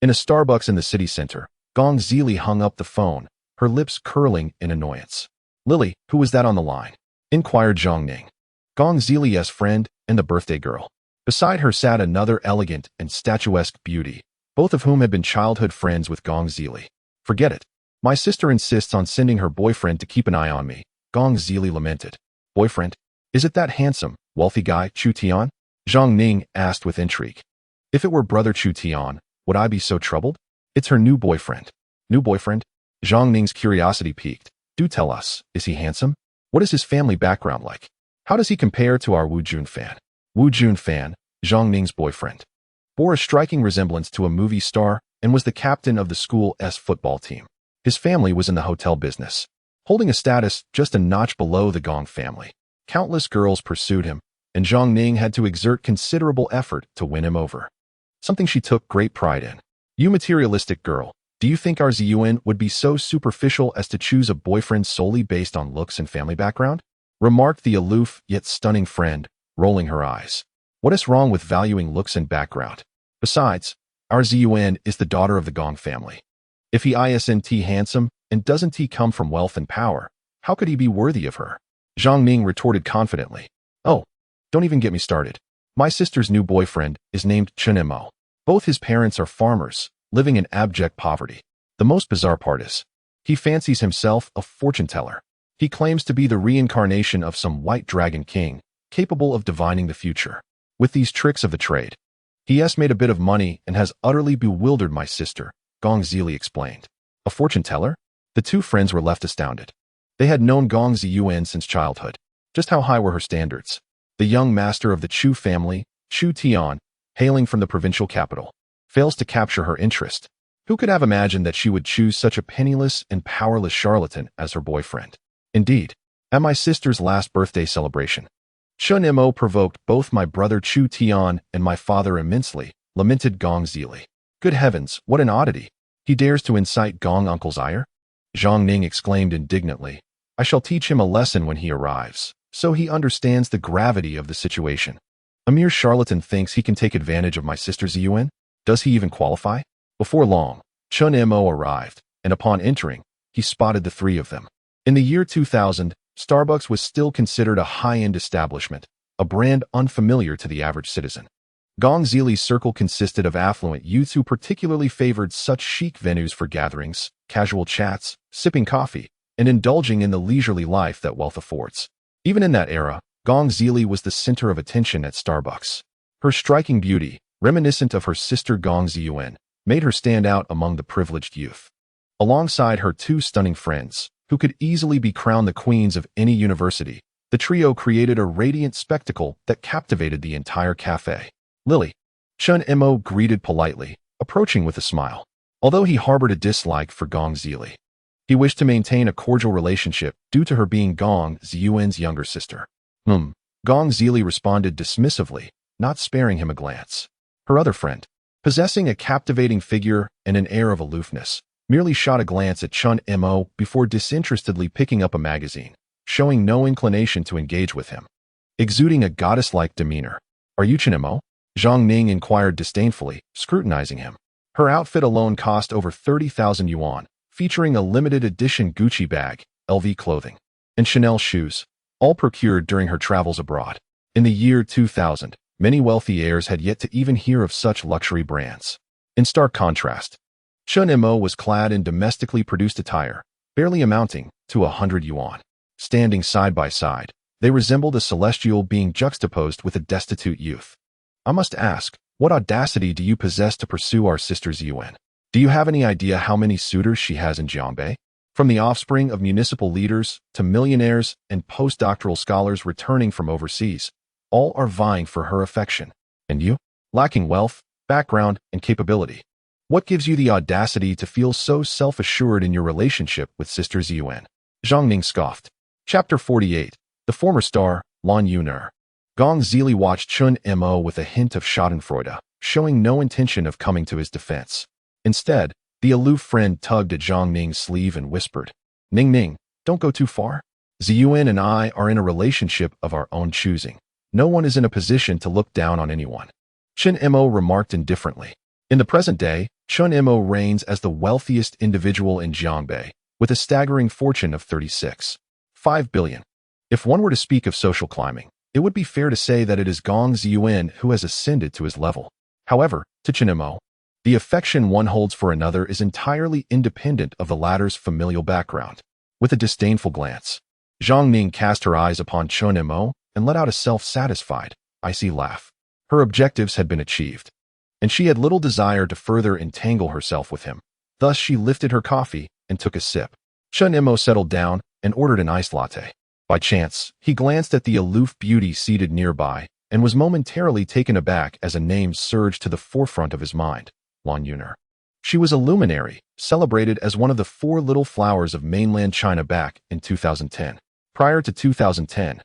[SPEAKER 1] in a Starbucks in the city center, Gong Zili hung up the phone, her lips curling in annoyance. Lily, who was that on the line? Inquired Zhang Ning. Gong Zili's friend and the birthday girl. Beside her sat another elegant and statuesque beauty, both of whom had been childhood friends with Gong Zili. Forget it. My sister insists on sending her boyfriend to keep an eye on me, Gong Zili lamented. Boyfriend? Is it that handsome, wealthy guy, Chu Tian? Zhang Ning asked with intrigue. If it were brother Chu Tian, would I be so troubled? It's her new boyfriend. New boyfriend? Zhang Ning's curiosity piqued. Do tell us, is he handsome? What is his family background like? How does he compare to our Wu Jun fan? Wu Jun fan, Zhang Ning's boyfriend, bore a striking resemblance to a movie star and was the captain of the school's football team. His family was in the hotel business, holding a status just a notch below the Gong family. Countless girls pursued him, and Zhang Ning had to exert considerable effort to win him over. Something she took great pride in. You materialistic girl, do you think our Ziyuan would be so superficial as to choose a boyfriend solely based on looks and family background? Remarked the aloof yet stunning friend, rolling her eyes. What is wrong with valuing looks and background? Besides, our Ziyuan is the daughter of the Gong family. If he isn't handsome, and doesn't he come from wealth and power, how could he be worthy of her? Zhang Ning retorted confidently. Oh, don't even get me started. My sister's new boyfriend is named Chen Mo. Both his parents are farmers, living in abject poverty. The most bizarre part is, he fancies himself a fortune teller. He claims to be the reincarnation of some white dragon king, capable of divining the future. With these tricks of the trade, he has made a bit of money and has utterly bewildered my sister, Gong Zili explained. A fortune teller? The two friends were left astounded. They had known Gong Ziyuan since childhood. Just how high were her standards? The young master of the Chu family, Chu Tian, hailing from the provincial capital, fails to capture her interest. Who could have imagined that she would choose such a penniless and powerless charlatan as her boyfriend? Indeed, at my sister's last birthday celebration, Chen Mo provoked both my brother Chu Tian and my father immensely, lamented Gong Zili. Good heavens, what an oddity! He dares to incite Gong Uncle's ire? Zhang Ning exclaimed indignantly. I shall teach him a lesson when he arrives, so he understands the gravity of the situation. A mere charlatan thinks he can take advantage of my sister Ziyuan? Does he even qualify? Before long, Chen Mo arrived, and upon entering, he spotted the three of them. In the year 2000, Starbucks was still considered a high-end establishment, a brand unfamiliar to the average citizen. Gong Zili's circle consisted of affluent youths who particularly favored such chic venues for gatherings, casual chats, sipping coffee, and indulging in the leisurely life that wealth affords. Even in that era, Gong Zili was the center of attention at Starbucks. Her striking beauty, reminiscent of her sister Gong Ziyuan, made her stand out among the privileged youth. Alongside her two stunning friends, who could easily be crowned the queens of any university, the trio created a radiant spectacle that captivated the entire cafe. Lily. Chen Mo greeted politely, approaching with a smile. Although he harbored a dislike for Gong Zili, he wished to maintain a cordial relationship due to her being Gong Ziyuan's younger sister. Gong Zili responded dismissively, not sparing him a glance. Her other friend, possessing a captivating figure and an air of aloofness, merely shot a glance at Chen Mo before disinterestedly picking up a magazine, showing no inclination to engage with him. Exuding a goddess-like demeanor. "Are you Chen Mo?" Zhang Ning inquired disdainfully, scrutinizing him. Her outfit alone cost over 30,000 yuan, featuring a limited edition Gucci bag, LV clothing, and Chanel shoes, all procured during her travels abroad. In the year 2000, many wealthy heirs had yet to even hear of such luxury brands. In stark contrast, Chen Mo was clad in domestically produced attire, barely amounting to 100 yuan. Standing side by side, they resembled a celestial being juxtaposed with a destitute youth. "I must ask, what audacity do you possess to pursue our sister Ziyuan? Do you have any idea how many suitors she has in Jiangbei? From the offspring of municipal leaders to millionaires and postdoctoral scholars returning from overseas, all are vying for her affection. And you? Lacking wealth, background, and capability. What gives you the audacity to feel so self-assured in your relationship with Sister Ziyuan?" Zhang Ning scoffed. Chapter 48. The former star, Lan Yuner. Gong Zili watched Chen Mo with a hint of schadenfreude, showing no intention of coming to his defense. Instead, the aloof friend tugged at Zhang Ning's sleeve and whispered, Ning, don't go too far. Ziyuan and I are in a relationship of our own choosing. No one is in a position to look down on anyone." Chen Mo remarked indifferently. In the present day, Chen Mo reigns as the wealthiest individual in Jiangbei, with a staggering fortune of 36.5 billion. If one were to speak of social climbing, it would be fair to say that it is Gong Ziyuan who has ascended to his level. However, to Chen Mo, the affection one holds for another is entirely independent of the latter's familial background. With a disdainful glance, Zhang Ning cast her eyes upon Chen Mo and let out a self-satisfied, icy laugh. Her objectives had been achieved, and she had little desire to further entangle herself with him. Thus she lifted her coffee and took a sip. Chen Mo settled down and ordered an iced latte. By chance, he glanced at the aloof beauty seated nearby and was momentarily taken aback as a name surged to the forefront of his mind, Lan Yuner. She was a luminary, celebrated as one of the 4 little flowers of mainland China back in 2010. Prior to 2010,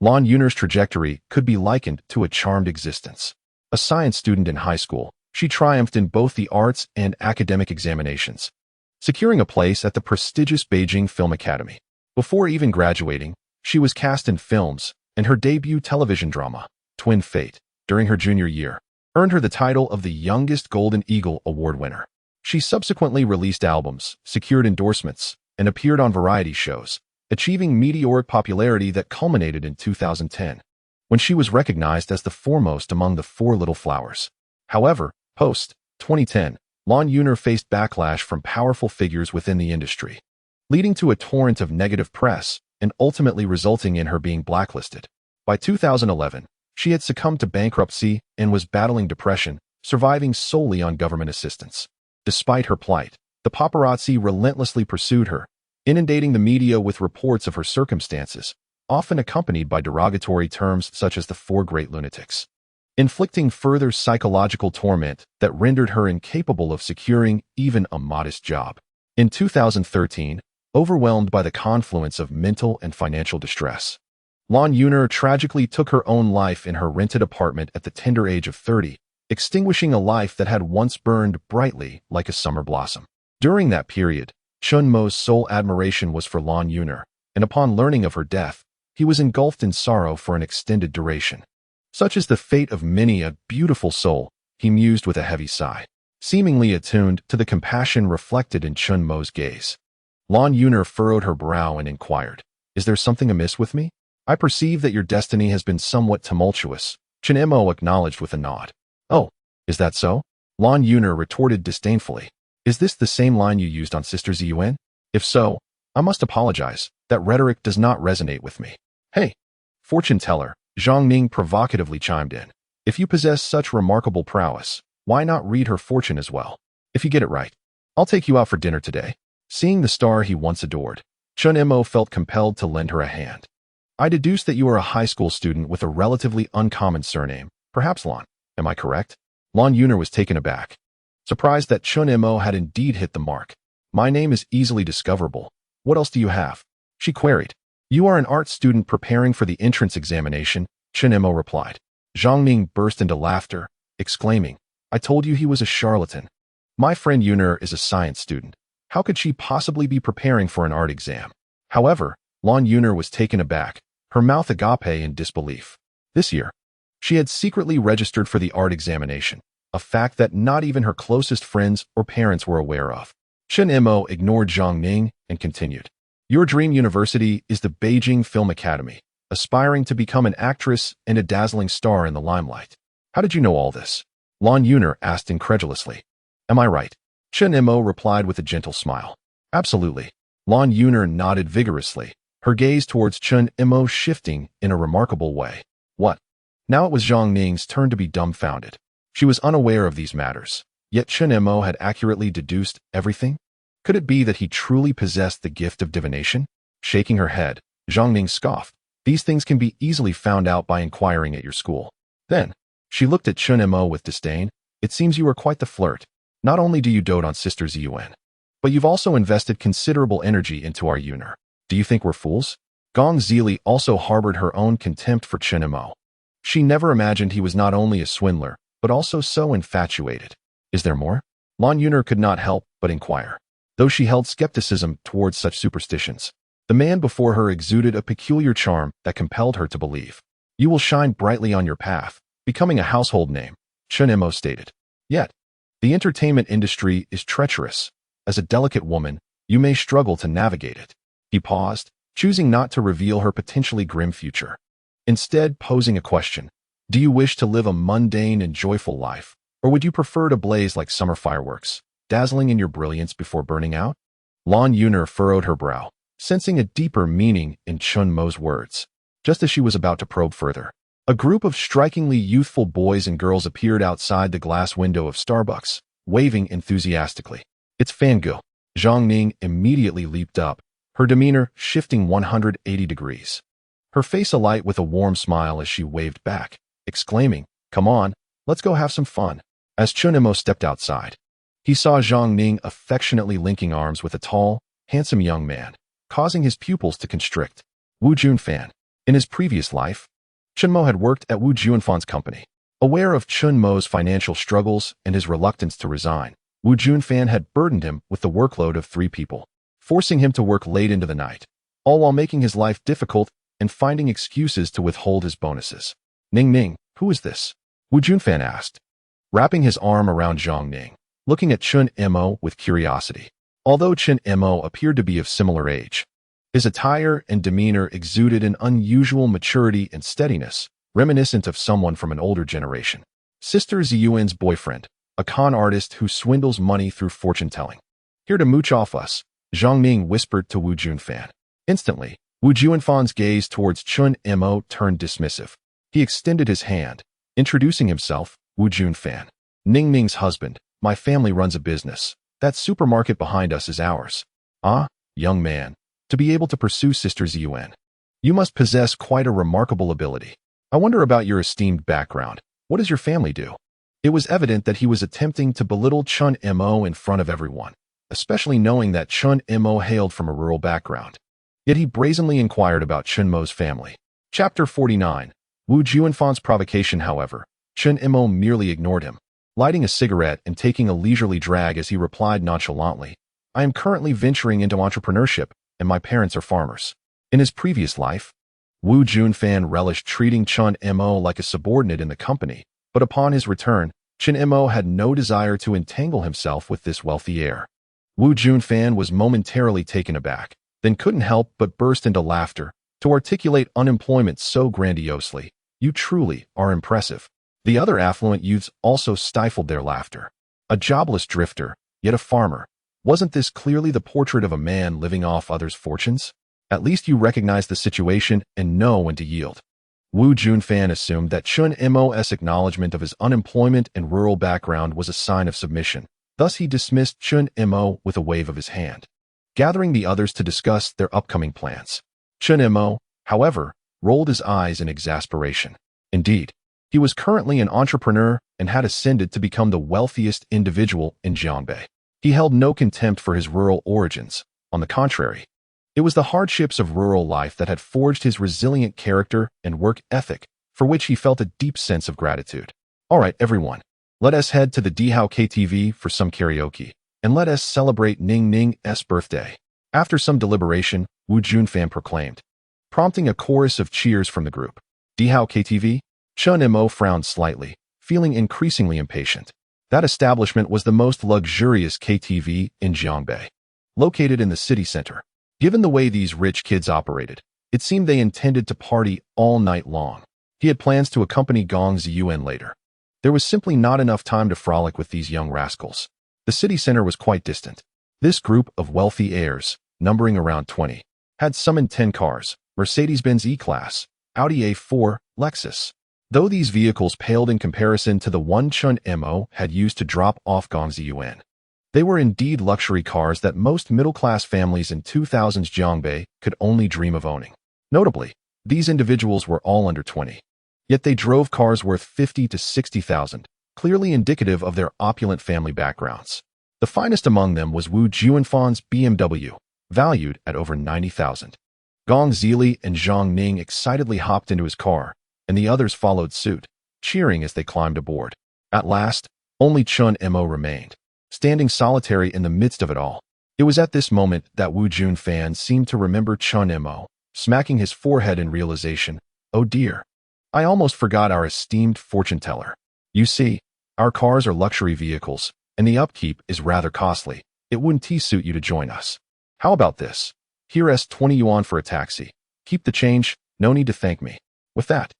[SPEAKER 1] Lan Yuner's trajectory could be likened to a charmed existence. A science student in high school, she triumphed in both the arts and academic examinations, securing a place at the prestigious Beijing Film Academy. Before even graduating, she was cast in films, and her debut television drama, Twin Fate, during her junior year, earned her the title of the youngest Golden Eagle Award winner. She subsequently released albums, secured endorsements, and appeared on variety shows, achieving meteoric popularity that culminated in 2010, when she was recognized as the foremost among the 4 little flowers. However, post-2010, Lan Yuner faced backlash from powerful figures within the industry, leading to a torrent of negative press and ultimately resulting in her being blacklisted. By 2011, she had succumbed to bankruptcy and was battling depression, surviving solely on government assistance. Despite her plight, the paparazzi relentlessly pursued her, inundating the media with reports of her circumstances, often accompanied by derogatory terms such as the 4 great lunatics, inflicting further psychological torment that rendered her incapable of securing even a modest job. In 2013, overwhelmed by the confluence of mental and financial distress, Lan Yuner tragically took her own life in her rented apartment at the tender age of 30, extinguishing a life that had once burned brightly like a summer blossom. During that period, Chen Mo's sole admiration was for Lan Yuner, and upon learning of her death, he was engulfed in sorrow for an extended duration. Such is the fate of many a beautiful soul, he mused with a heavy sigh, seemingly attuned to the compassion reflected in Chen Mo's gaze. Lan Yuner furrowed her brow and inquired, "Is there something amiss with me? I perceive that your destiny has been somewhat tumultuous." Chen Mo acknowledged with a nod. "Oh, is that so?" Lan Yuner retorted disdainfully. "Is this the same line you used on Sister Ziyuan? If so, I must apologize. That rhetoric does not resonate with me." "Hey, fortune teller," Zhang Ning provocatively chimed in. If you possess such remarkable prowess, why not read her fortune as well? If you get it right, I'll take you out for dinner today. Seeing the star he once adored, Chen Mo felt compelled to lend her a hand. I deduce that you are a high school student with a relatively uncommon surname, perhaps Lan. Am I correct? Lan Yuner was taken aback, surprised that Chen Mo had indeed hit the mark. My name is easily discoverable. What else do you have? She queried. You are an art student preparing for the entrance examination, Chen Mo replied. Zhang Ning burst into laughter, exclaiming, I told you he was a charlatan. My friend Yuner is a science student. How could she possibly be preparing for an art exam? However, Lan Yuner was taken aback, her mouth agape in disbelief. This year, she had secretly registered for the art examination, a fact that not even her closest friends or parents were aware of. Chen Mo ignored Zhang Ning and continued. Your dream university is the Beijing Film Academy, aspiring to become an actress and a dazzling star in the limelight. How did you know all this? Lan Yuner asked incredulously. Am I right? Chen Mo replied with a gentle smile. Absolutely. Lan Yuner nodded vigorously, her gaze towards Chen Mo shifting in a remarkable way. What? Now it was Zhang Ning's turn to be dumbfounded. She was unaware of these matters, yet Chen Mo had accurately deduced everything? Could it be that he truly possessed the gift of divination? Shaking her head, Zhang Ning scoffed. These things can be easily found out by inquiring at your school. Then, she looked at Chen Mo with disdain. It seems you are quite the flirt. Not only do you dote on Sister Ziyuan, but you've also invested considerable energy into our Yuner. Do you think we're fools? Gong Zili also harbored her own contempt for Chen Mo. She never imagined he was not only a swindler, but also so infatuated. Is there more? Lan Yuner could not help but inquire. Though she held skepticism towards such superstitions, the man before her exuded a peculiar charm that compelled her to believe. You will shine brightly on your path, becoming a household name, Chen Mo stated. Yet, the entertainment industry is treacherous. As a delicate woman, you may struggle to navigate it. He paused, choosing not to reveal her potentially grim future. Instead, posing a question. Do you wish to live a mundane and joyful life, or would you prefer to blaze like summer fireworks, dazzling in your brilliance before burning out? Lan Yuner furrowed her brow, sensing a deeper meaning in Chen Mo's words. Just as she was about to probe further, a group of strikingly youthful boys and girls appeared outside the glass window of Starbucks, waving enthusiastically. It's Fangirl. Zhang Ning immediately leaped up, her demeanor shifting 180 degrees. Her face alight with a warm smile as she waved back, exclaiming, Come on, let's go have some fun. As Chen Mo stepped outside, he saw Zhang Ning affectionately linking arms with a tall, handsome young man, causing his pupils to constrict. Wu Junfan. In his previous life, Chen Mo had worked at Wu Junfan's company. Aware of Chen Mo's financial struggles and his reluctance to resign, Wu Junfan had burdened him with the workload of 3 people, forcing him to work late into the night, all while making his life difficult and finding excuses to withhold his bonuses. Ning, who is this? Wu Junfan asked, wrapping his arm around Zhang Ning, looking at Chen Mo with curiosity. Although Chen Mo appeared to be of similar age, his attire and demeanor exuded an unusual maturity and steadiness, reminiscent of someone from an older generation. Sister Ziyuan's boyfriend, a con artist who swindles money through fortune-telling. Here to mooch off us, Zhang Ning whispered to Wu Junfan. Instantly, Wu Junfan's gaze towards Chen Mo turned dismissive. He extended his hand, introducing himself, Wu Junfan. Ning's husband. My family runs a business. That supermarket behind us is ours. Ah, young man, to be able to pursue Sister Ziyuan, you must possess quite a remarkable ability. I wonder about your esteemed background. What does your family do? It was evident that he was attempting to belittle Chen Mo in front of everyone, especially knowing that Chen Mo hailed from a rural background. Yet he brazenly inquired about Chen Mo's family. Chapter 49. Wu Junfan's provocation, however, Chen Mo merely ignored him, lighting a cigarette and taking a leisurely drag as he replied nonchalantly, I am currently venturing into entrepreneurship, and my parents are farmers. In his previous life, Wu Junfan relished treating Chen Mo like a subordinate in the company, but upon his return, Chen Mo had no desire to entangle himself with this wealthy heir. Wu Junfan was momentarily taken aback, then couldn't help but burst into laughter, to articulate unemployment so grandiosely. You truly are impressive. The other affluent youths also stifled their laughter. A jobless drifter, yet a farmer. Wasn't this clearly the portrait of a man living off others' fortunes? At least you recognize the situation and know when to yield. Wu Junfan assumed that Chen Mo's acknowledgement of his unemployment and rural background was a sign of submission. Thus, he dismissed Chen Mo with a wave of his hand, gathering the others to discuss their upcoming plans. Chen Mo, however, rolled his eyes in exasperation. Indeed, he was currently an entrepreneur and had ascended to become the wealthiest individual in Jiangbei. He held no contempt for his rural origins. On the contrary, it was the hardships of rural life that had forged his resilient character and work ethic, for which he felt a deep sense of gratitude. All right, everyone, let us head to the Dihao KTV for some karaoke, and let us celebrate Ning Ning's birthday. After some deliberation, Wu Junfan proclaimed, prompting a chorus of cheers from the group. Dihao KTV? Chen Mo frowned slightly, feeling increasingly impatient. That establishment was the most luxurious KTV in Jiangbei, located in the city center. Given the way these rich kids operated, it seemed they intended to party all night long. He had plans to accompany Gong Ziyuan later. There was simply not enough time to frolic with these young rascals. The city center was quite distant. This group of wealthy heirs, numbering around 20, had summoned 10 cars, Mercedes-Benz E-Class, Audi A4, Lexus. Though these vehicles paled in comparison to the one Chen Mo had used to drop off Gong Ziyuan, they were indeed luxury cars that most middle-class families in 2000s Jiangbei could only dream of owning. Notably, these individuals were all under 20. Yet they drove cars worth 50 to 60,000, clearly indicative of their opulent family backgrounds. The finest among them was Wu Junfan's BMW, valued at over 90,000. Gong Zili and Zhang Ning excitedly hopped into his car, and the others followed suit, cheering as they climbed aboard. At last, only Chen Mo remained, standing solitary in the midst of it all. It was at this moment that Wu Junfan seemed to remember Chen Mo, smacking his forehead in realization. Oh dear. I almost forgot our esteemed fortune teller. You see, our cars are luxury vehicles, and the upkeep is rather costly. It wouldn't suit you to join us. How about this? Here's 20 yuan for a taxi. Keep the change, no need to thank me. With that,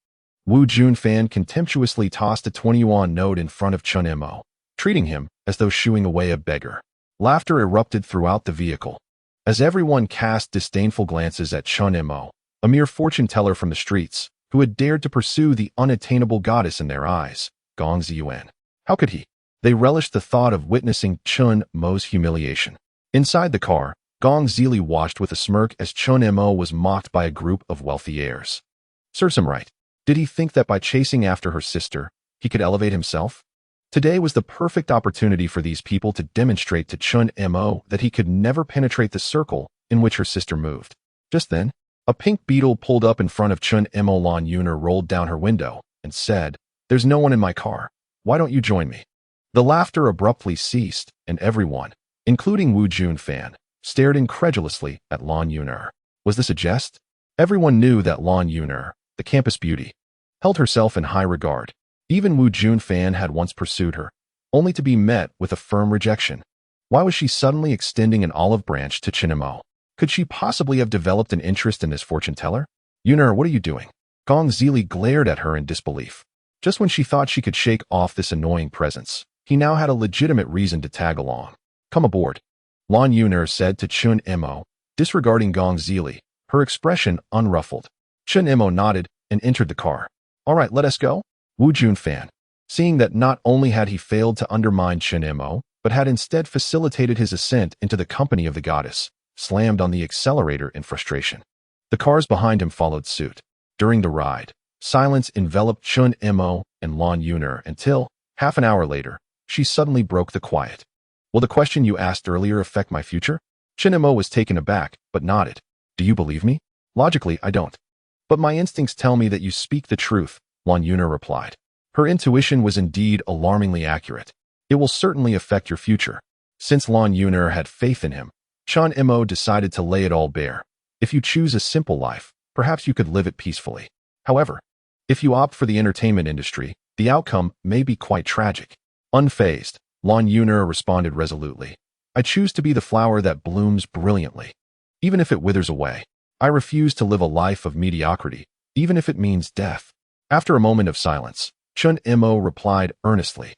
[SPEAKER 1] Wu Junfan contemptuously tossed a 20 yuan note in front of Chen Mo, treating him as though shooing away a beggar. Laughter erupted throughout the vehicle, as everyone cast disdainful glances at Chen Mo, a mere fortune teller from the streets, who had dared to pursue the unattainable goddess in their eyes, Gong Ziyuan. How could he? They relished the thought of witnessing Chen Mo's humiliation. Inside the car, Gong Zili watched with a smirk as Chen Mo was mocked by a group of wealthy heirs. Serves him right. Did he think that by chasing after her sister, he could elevate himself? Today was the perfect opportunity for these people to demonstrate to Chen Mo that he could never penetrate the circle in which her sister moved. Just then, a pink beetle pulled up in front of Chen Mo. Lan Yuner rolled down her window and said, "There's no one in my car. Why don't you join me?" The laughter abruptly ceased, and everyone, including Wu Junfan, stared incredulously at Lan Yuner. Was this a jest? Everyone knew that Lan Yuner, the campus beauty, held herself in high regard. Even Wu Junfan had once pursued her, only to be met with a firm rejection. Why was she suddenly extending an olive branch to Chen Mo? Could she possibly have developed an interest in this fortune teller? Yuner, what are you doing? Gong Zili glared at her in disbelief. Just when she thought she could shake off this annoying presence, he now had a legitimate reason to tag along. Come aboard, Lan Yuner said to Chen Mo, disregarding Gong Zili, her expression unruffled. Chen Mo nodded and entered the car. All right, let us go? Wu Junfan, seeing that not only had he failed to undermine Chen Mo, but had instead facilitated his ascent into the company of the goddess, slammed on the accelerator in frustration. The cars behind him followed suit. During the ride, silence enveloped Chen Mo and Lan Yuner until, half an hour later, she suddenly broke the quiet. Will the question you asked earlier affect my future? Chen Mo was taken aback, but nodded. Do you believe me? Logically, I don't. But my instincts tell me that you speak the truth, Lan Yuner replied. Her intuition was indeed alarmingly accurate. It will certainly affect your future. Since Lan Yuner had faith in him, Chen Mo decided to lay it all bare. If you choose a simple life, perhaps you could live it peacefully. However, if you opt for the entertainment industry, the outcome may be quite tragic. Unfazed, Lan Yuner responded resolutely. I choose to be the flower that blooms brilliantly. Even if it withers away, I refuse to live a life of mediocrity, even if it means death. After a moment of silence, Chen Mo replied earnestly,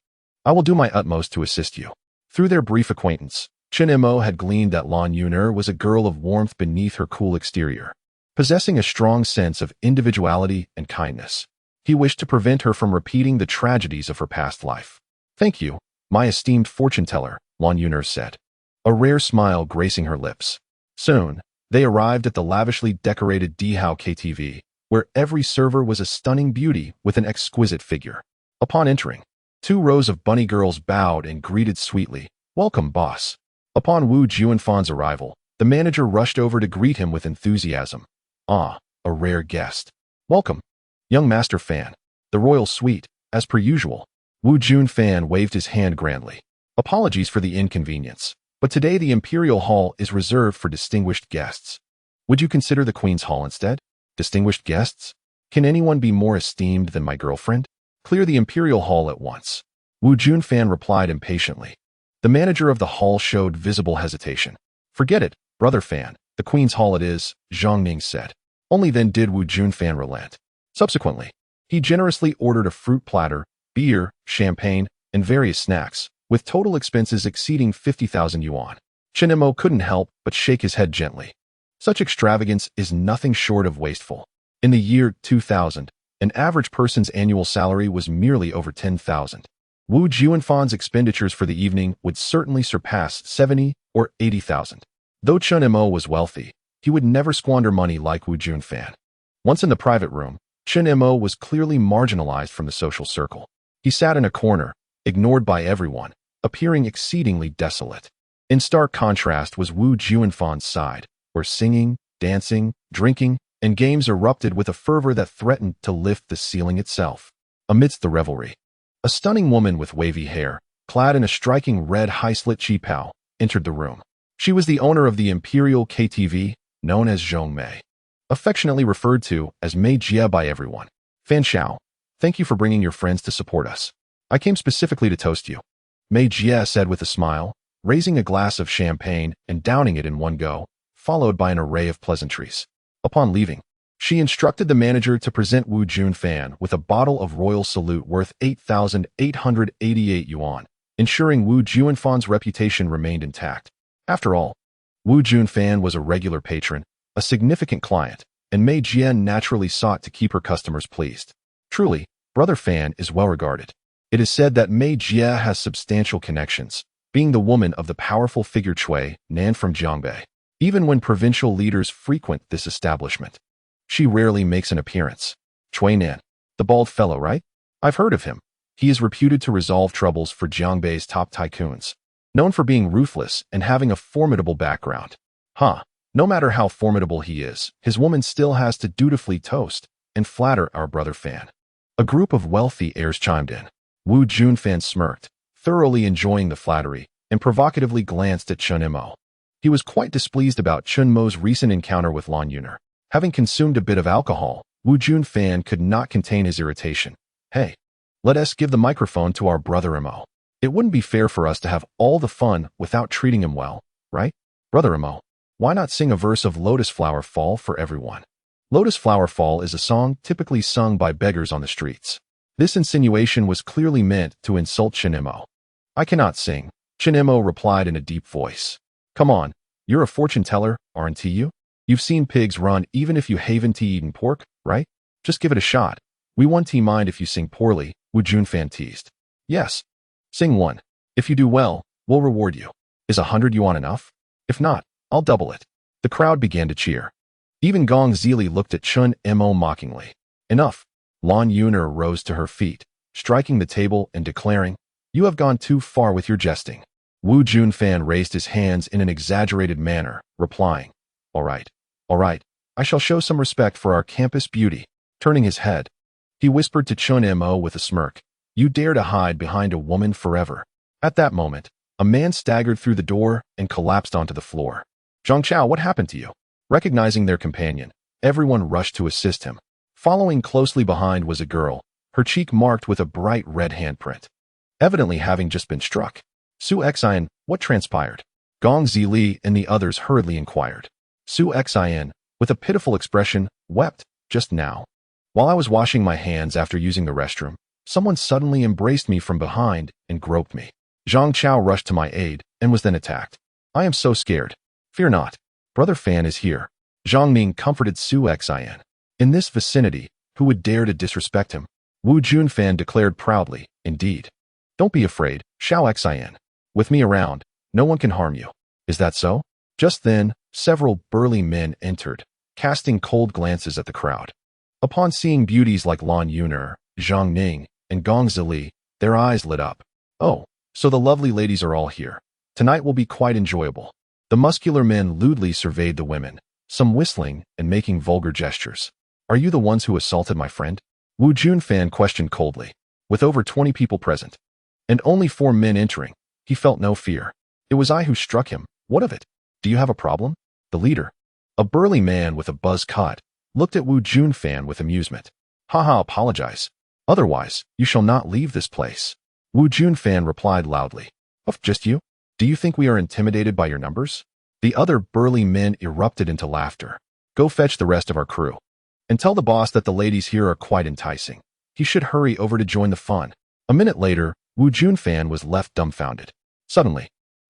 [SPEAKER 1] I will do my utmost to assist you. Through their brief acquaintance, Chen Mo had gleaned that Lan Yuner was a girl of warmth beneath her cool exterior. possessing a strong sense of individuality and kindness. He wished to prevent her from repeating the tragedies of her past life. "Thank you, my esteemed fortune-teller," Lan Yuner said, a rare smile gracing her lips. Soon, they arrived at the lavishly decorated Dihao KTV, where every server was a stunning beauty with an exquisite figure. Upon entering, 2 rows of bunny girls bowed and greeted sweetly, "Welcome, boss." Upon Wu Juanfan's arrival, the manager rushed over to greet him with enthusiasm. "Ah, a rare guest. Welcome, young Master Fan. The royal suite, as per usual." Wu Junfan waved his hand grandly. "Apologies for the inconvenience, but today the Imperial Hall is reserved for distinguished guests. Would you consider the Queen's Hall instead? Distinguished guests? Can anyone be more esteemed than my girlfriend? Clear the Imperial Hall at once." Wu Junfan replied impatiently. The manager of the hall showed visible hesitation. "Forget it, brother Fan. The Queen's Hall it is," Zhang Ning said. Only then did Wu Junfan relent. Subsequently, he generously ordered a fruit platter, beer, champagne, and various snacks, with total expenses exceeding 50,000 yuan. Chen Mo couldn't help but shake his head gently. Such extravagance is nothing short of wasteful. In the year 2000, an average person's annual salary was merely over 10,000. Wu Juanfan's expenditures for the evening would certainly surpass 70 or 80,000. Though Chen Mo was wealthy, he would never squander money like Wu Junfan. Once in the private room, Chen Mo was clearly marginalized from the social circle. He sat in a corner, ignored by everyone, appearing exceedingly desolate. In stark contrast was Wu Juanfan's side, where singing, dancing, drinking, and games erupted with a fervor that threatened to lift the ceiling itself. Amidst the revelry, a stunning woman with wavy hair, clad in a striking red high-slit qipao, entered the room. She was the owner of the Imperial KTV, known as Zhong Mei, affectionately referred to as Mei Jie by everyone. "Fan Xiao, thank you for bringing your friends to support us. I came specifically to toast you," Mei Jie said with a smile, raising a glass of champagne and downing it in one go, followed by an array of pleasantries. Upon leaving, she instructed the manager to present Wu Junfan with a bottle of royal salute worth 8,888 yuan, ensuring Wu Juanfan's reputation remained intact. After all, Wu Junfan was a regular patron, a significant client, and Mei Jian naturally sought to keep her customers pleased. Truly, Brother Fan is well regarded. It is said that Mei Jie has substantial connections, being the woman of the powerful figure Cui Nan from Jiangbei. Even when provincial leaders frequent this establishment, she rarely makes an appearance. Cui Nan, the bald fellow, right? I've heard of him. He is reputed to resolve troubles for Jiangbei's top tycoons, known for being ruthless and having a formidable background. No matter how formidable he is, his woman still has to dutifully toast and flatter our Brother Fan. A group of wealthy heirs chimed in. Wu Junfan smirked, thoroughly enjoying the flattery, and provocatively glanced at Chen Mo. He was quite displeased about Chen Mo's recent encounter with Lan Yuner. Having consumed a bit of alcohol, Wu Junfan could not contain his irritation. "Hey, let us give the microphone to our Brother Mo. It wouldn't be fair for us to have all the fun without treating him well, right? Brother Mo, why not sing a verse of Lotus Flower Fall for everyone?" Lotus Flower Fall is a song typically sung by beggars on the streets. This insinuation was clearly meant to insult Chen Mo. "I cannot sing," Chen Mo replied in a deep voice. "Come on, you're a fortune teller, aren't you? You've seen pigs run even if you haven't eaten pork, right? Just give it a shot. We won't mind if you sing poorly," Wu Junfan teased. "Yes. Sing one. If you do well, we'll reward you. Is 100 yuan enough? If not, I'll double it." The crowd began to cheer. Even Gong Zili looked at Chen Mo mockingly. "Enough." Lan Yuner rose to her feet, striking the table and declaring, "You have gone too far with your jesting." Wu Junfan raised his hands in an exaggerated manner, replying, All right, I shall show some respect for our campus beauty." Turning his head, he whispered to Chen Mo with a smirk, "You dare to hide behind a woman forever." At that moment, a man staggered through the door and collapsed onto the floor. "Zhang Chao, what happened to you?" Recognizing their companion, everyone rushed to assist him. Following closely behind was a girl, her cheek marked with a bright red handprint, evidently having just been struck. "Su Xian, what transpired?" Gong Zili and the others hurriedly inquired. Su Xian, with a pitiful expression, wept, "Just now, while I was washing my hands after using the restroom, someone suddenly embraced me from behind and groped me. Zhang Chao rushed to my aid and was then attacked. I am so scared." "Fear not. Brother Fan is here." Zhang Ning comforted Su Xian. In this vicinity, who would dare to disrespect him? Wu Junfan declared proudly, indeed. Don't be afraid, Xiao Xian. With me around, no one can harm you. Is that so? Just then, several burly men entered, casting cold glances at the crowd. Upon seeing beauties like Lan Yuner, Zhang Ning, and Gong Zili, their eyes lit up. Oh, so the lovely ladies are all here. Tonight will be quite enjoyable. The muscular men lewdly surveyed the women, some whistling and making vulgar gestures. Are you the ones who assaulted my friend? Wu Junfan questioned coldly. With over 20 people present, and only 4 men entering, he felt no fear. It was I who struck him. What of it? Do you have a problem? The leader, a burly man with a buzz cut, looked at Wu Junfan with amusement. Haha, apologize. Otherwise, you shall not leave this place. Wu Junfan replied loudly. Of just you? Do you think we are intimidated by your numbers? The other burly men erupted into laughter. Go fetch the rest of our crew. And tell the boss that the ladies here are quite enticing. He should hurry over to join the fun. A minute later, Wu Junfan was left dumbfounded. Suddenly,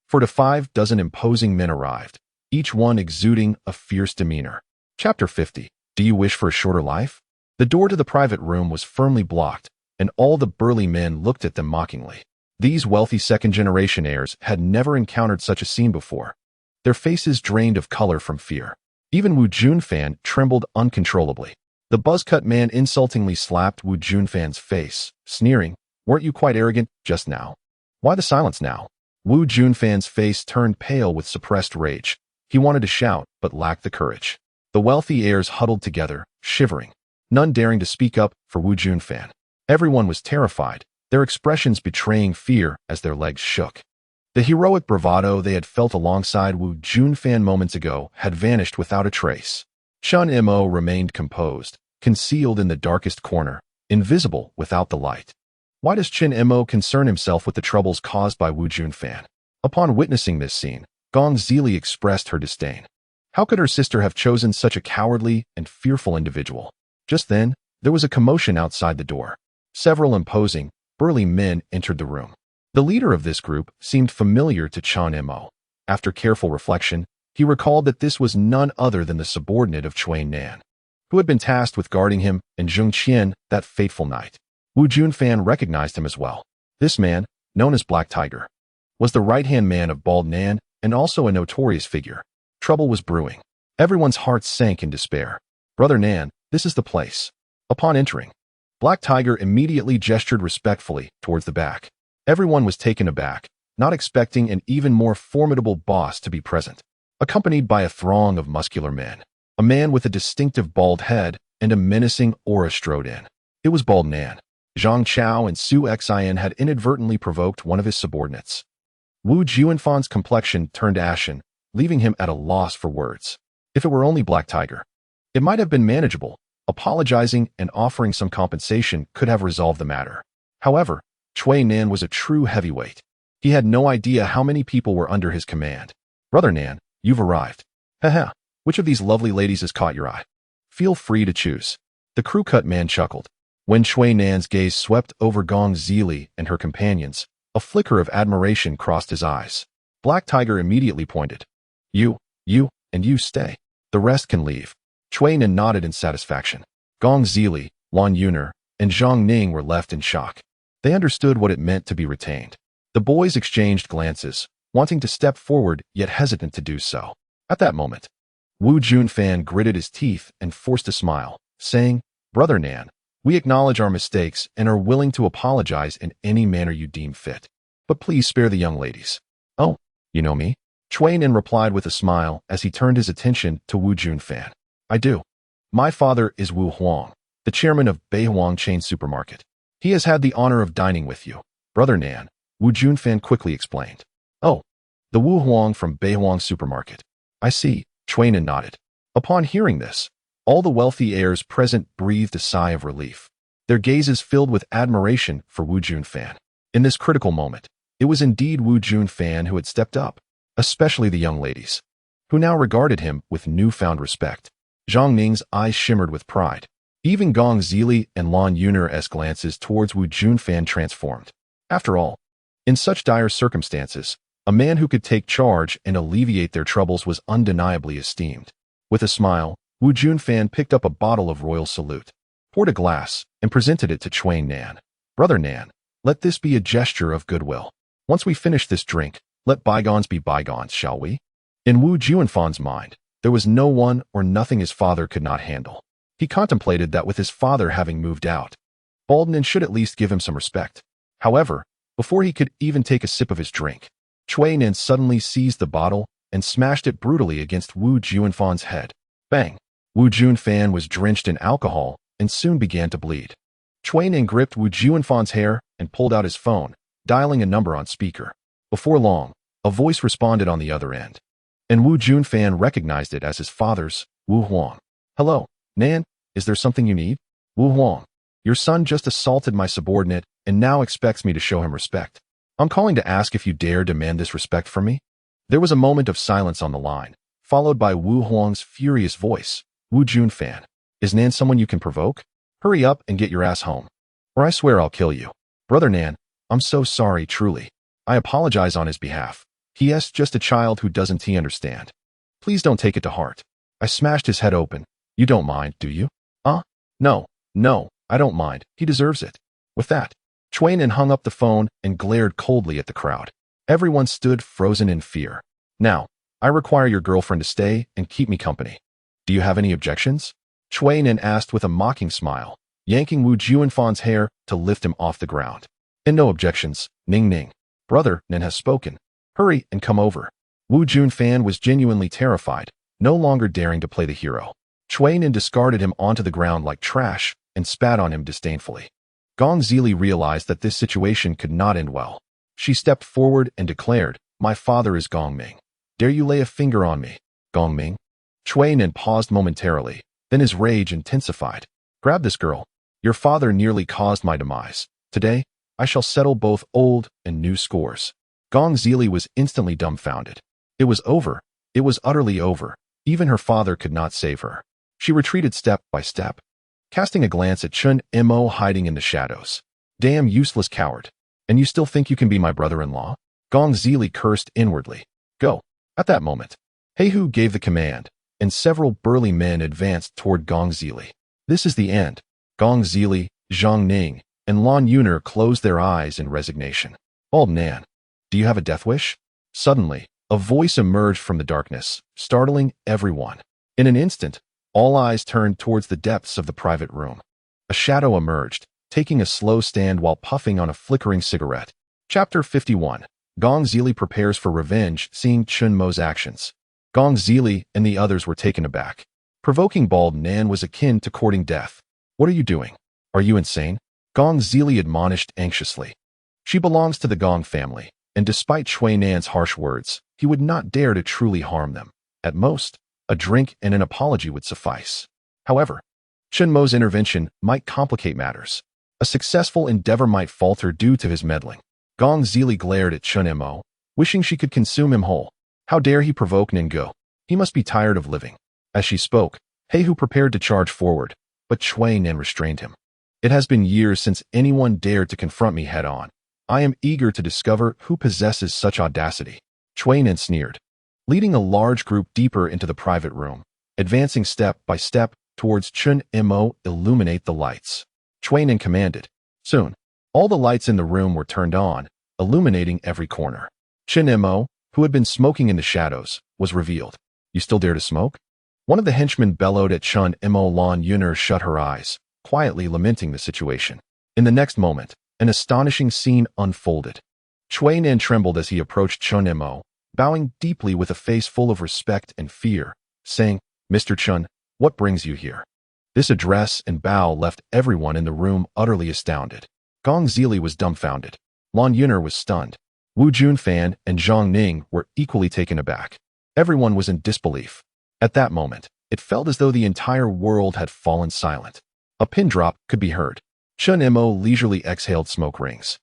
[SPEAKER 1] 4 to 5 dozen imposing men arrived, each one exuding a fierce demeanor. Chapter 50. Do you wish for a shorter life? The door to the private room was firmly blocked, and all the burly men looked at them mockingly. These wealthy second-generation heirs had never encountered such a scene before. Their faces drained of color from fear. Even Wu Junfan trembled uncontrollably. The buzz-cut man insultingly slapped Wu Junfan's face, sneering, Weren't you quite arrogant just now? Why the silence now? Wu Junfan's face turned pale with suppressed rage. He wanted to shout, but lacked the courage. The wealthy heirs huddled together, shivering, none daring to speak up for Wu Junfan. Everyone was terrified, their expressions betraying fear as their legs shook. The heroic bravado they had felt alongside Wu Junfan moments ago had vanished without a trace. Chen Mo remained composed, concealed in the darkest corner, invisible without the light. Why does Chen Mo concern himself with the troubles caused by Wu Junfan? Upon witnessing this scene, Gong Zili expressed her disdain. How could her sister have chosen such a cowardly and fearful individual? Just then, there was a commotion outside the door. Several imposing, burly men entered the room. The leader of this group seemed familiar to Chen Mo. After careful reflection, he recalled that this was none other than the subordinate of Cui Nan, who had been tasked with guarding him and Zheng Qian that fateful night. Wu Junfan recognized him as well. This man, known as Black Tiger, was the right-hand man of Bald Nan and also a notorious figure. Trouble was brewing. Everyone's hearts sank in despair. Brother Nan, this is the place. Upon entering, Black Tiger immediately gestured respectfully towards the back. Everyone was taken aback, not expecting an even more formidable boss to be present. Accompanied by a throng of muscular men, a man with a distinctive bald head and a menacing aura strode in. It was Bald Nan. Zhang Chao and Su Xian had inadvertently provoked one of his subordinates. Wu Junfan's complexion turned ashen, leaving him at a loss for words. If it were only Black Tiger, it might have been manageable. Apologizing and offering some compensation could have resolved the matter. However, Cui Nan was a true heavyweight. He had no idea how many people were under his command. Brother Nan, you've arrived. Haha, which of these lovely ladies has caught your eye? Feel free to choose. The crew-cut man chuckled. When Cui Nan's gaze swept over Gong Zili and her companions, a flicker of admiration crossed his eyes. Black Tiger immediately pointed. You, and you stay. The rest can leave. Cui Nan nodded in satisfaction. Gong Zili, Lan Yuner, and Zhang Ning were left in shock. They understood what it meant to be retained. The boys exchanged glances, wanting to step forward yet hesitant to do so. At that moment, Wu Junfan gritted his teeth and forced a smile, saying, Brother Nan, we acknowledge our mistakes and are willing to apologize in any manner you deem fit. But please spare the young ladies. Oh, you know me? Cui Nan replied with a smile as he turned his attention to Wu Junfan. I do. My father is Wu Huang, the chairman of Beihuang Chain Supermarket. He has had the honor of dining with you. Brother Nan, Wu Junfan quickly explained. Oh, the Wu Huang from Beihuang Supermarket. I see, Cui Nan nodded. Upon hearing this, all the wealthy heirs present breathed a sigh of relief. Their gazes filled with admiration for Wu Junfan. In this critical moment, it was indeed Wu Junfan who had stepped up, especially the young ladies, who now regarded him with newfound respect. Zhang Ning's eyes shimmered with pride. Even Gong Zili and Lan Yuner's glances towards Wu Junfan transformed. After all, in such dire circumstances, a man who could take charge and alleviate their troubles was undeniably esteemed. With a smile, Wu Junfan picked up a bottle of Royal Salute, poured a glass, and presented it to Cui Nan. Brother Nan, let this be a gesture of goodwill. Once we finish this drink, let bygones be bygones, shall we? In Wu Junfan's mind, there was no one or nothing his father could not handle. He contemplated that with his father having moved out, Baldwin should at least give him some respect. However, before he could even take a sip of his drink, Cui Nan suddenly seized the bottle and smashed it brutally against Wu Junfan's head. Bang! Wu Junfan was drenched in alcohol and soon began to bleed. Cui Nan gripped Wu Junfan's hair and pulled out his phone, dialing a number on speaker. Before long, a voice responded on the other end, and Wu Junfan recognized it as his father's, Wu Huang. Hello, Nan, is there something you need? Wu Huang, your son just assaulted my subordinate and now expects me to show him respect. I'm calling to ask if you dare demand this respect from me. There was a moment of silence on the line, followed by Wu Huang's furious voice. Wu Junfan, is Nan someone you can provoke? Hurry up and get your ass home, or I swear I'll kill you. Brother Nan, I'm so sorry, truly. I apologize on his behalf. He.S. just a child who doesn't he understand. Please don't take it to heart. I smashed his head open. You don't mind, do you? No, I don't mind. He deserves it. With that, Cui Nan hung up the phone and glared coldly at the crowd. Everyone stood frozen in fear. Now, I require your girlfriend to stay and keep me company. Do you have any objections? Cui Nan asked with a mocking smile, yanking Wu Junfan's hair to lift him off the ground. And no objections, Ning Ning. Brother Nan has spoken. Hurry and come over. Wu Junfan was genuinely terrified, no longer daring to play the hero. Cui Nan discarded him onto the ground like trash and spat on him disdainfully. Gong Zili realized that this situation could not end well. She stepped forward and declared, My father is Gong Ming. Dare you lay a finger on me, Gong Ming? Cui Nan paused momentarily, then his rage intensified. Grab this girl. Your father nearly caused my demise. Today, I shall settle both old and new scores. Gong Zili was instantly dumbfounded. It was over. It was utterly over. Even her father could not save her. She retreated step by step, casting a glance at Chen Mo hiding in the shadows. Damn useless coward. And you still think you can be my brother-in-law? Gong Zili cursed inwardly. Go. At that moment, Heihu gave the command, and several burly men advanced toward Gong Zili. This is the end. Gong Zili, Zhang Ning, and Lan Yuner closed their eyes in resignation. Bald Nan, do you have a death wish? Suddenly, a voice emerged from the darkness, startling everyone. In an instant, all eyes turned towards the depths of the private room. A shadow emerged, taking a slow stand while puffing on a flickering cigarette. Chapter 51. Gong Zili prepares for revenge, seeing Chen Mo's actions. Gong Zili and the others were taken aback. Provoking Bald Nan was akin to courting death. What are you doing? Are you insane? Gong Zili admonished anxiously. She belongs to the Gong family, and despite Cui Nan's harsh words, he would not dare to truly harm them. At most, a drink and an apology would suffice. However, Chen Mo's intervention might complicate matters. A successful endeavor might falter due to his meddling. Gong Zili glared at Chen Mo, wishing she could consume him whole. How dare he provoke Ningguo? He must be tired of living. As she spoke, Heihu prepared to charge forward, but Cui Nan restrained him. It has been years since anyone dared to confront me head-on. I am eager to discover who possesses such audacity. Cui Nan sneered, leading a large group deeper into the private room, advancing step by step towards Chen Mo. Illuminate the lights. Cui Nan commanded. Soon, all the lights in the room were turned on, illuminating every corner. Chen Mo, who had been smoking in the shadows, was revealed. You still dare to smoke? One of the henchmen bellowed at Chen Mo. Lan Yuner shut her eyes, quietly lamenting the situation. In the next moment, an astonishing scene unfolded. Cui Nan trembled as he approached Chen Mo, bowing deeply with a face full of respect and fear, saying, Mr. Chen, what brings you here? This address and bow left everyone in the room utterly astounded. Gong Zili was dumbfounded. Lan Yuner was stunned. Wu Junfan and Zhang Ning were equally taken aback. Everyone was in disbelief. At that moment, it felt as though the entire world had fallen silent. A pin drop could be heard. Chen Mo leisurely exhaled smoke rings,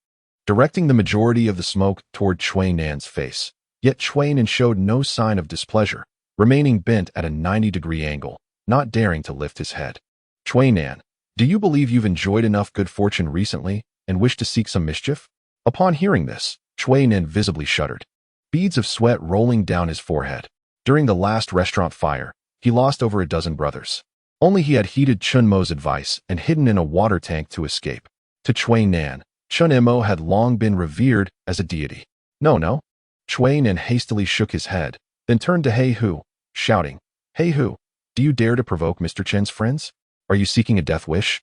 [SPEAKER 1] directing the majority of the smoke toward Cui Nan's face. Yet Cui Nan showed no sign of displeasure, remaining bent at a 90-degree angle, not daring to lift his head. Cui Nan, do you believe you've enjoyed enough good fortune recently and wish to seek some mischief? Upon hearing this, Cui Nan visibly shuddered, beads of sweat rolling down his forehead. During the last restaurant fire, he lost over a dozen brothers. Only he had heeded Chen Mo's advice and hidden in a water tank to escape. To Chui Nan, Chen Mo had long been revered as a deity. No. Chui Nan hastily shook his head, then turned to He Hu, shouting, He Hu, do you dare to provoke Mr. Chen's friends? Are you seeking a death wish?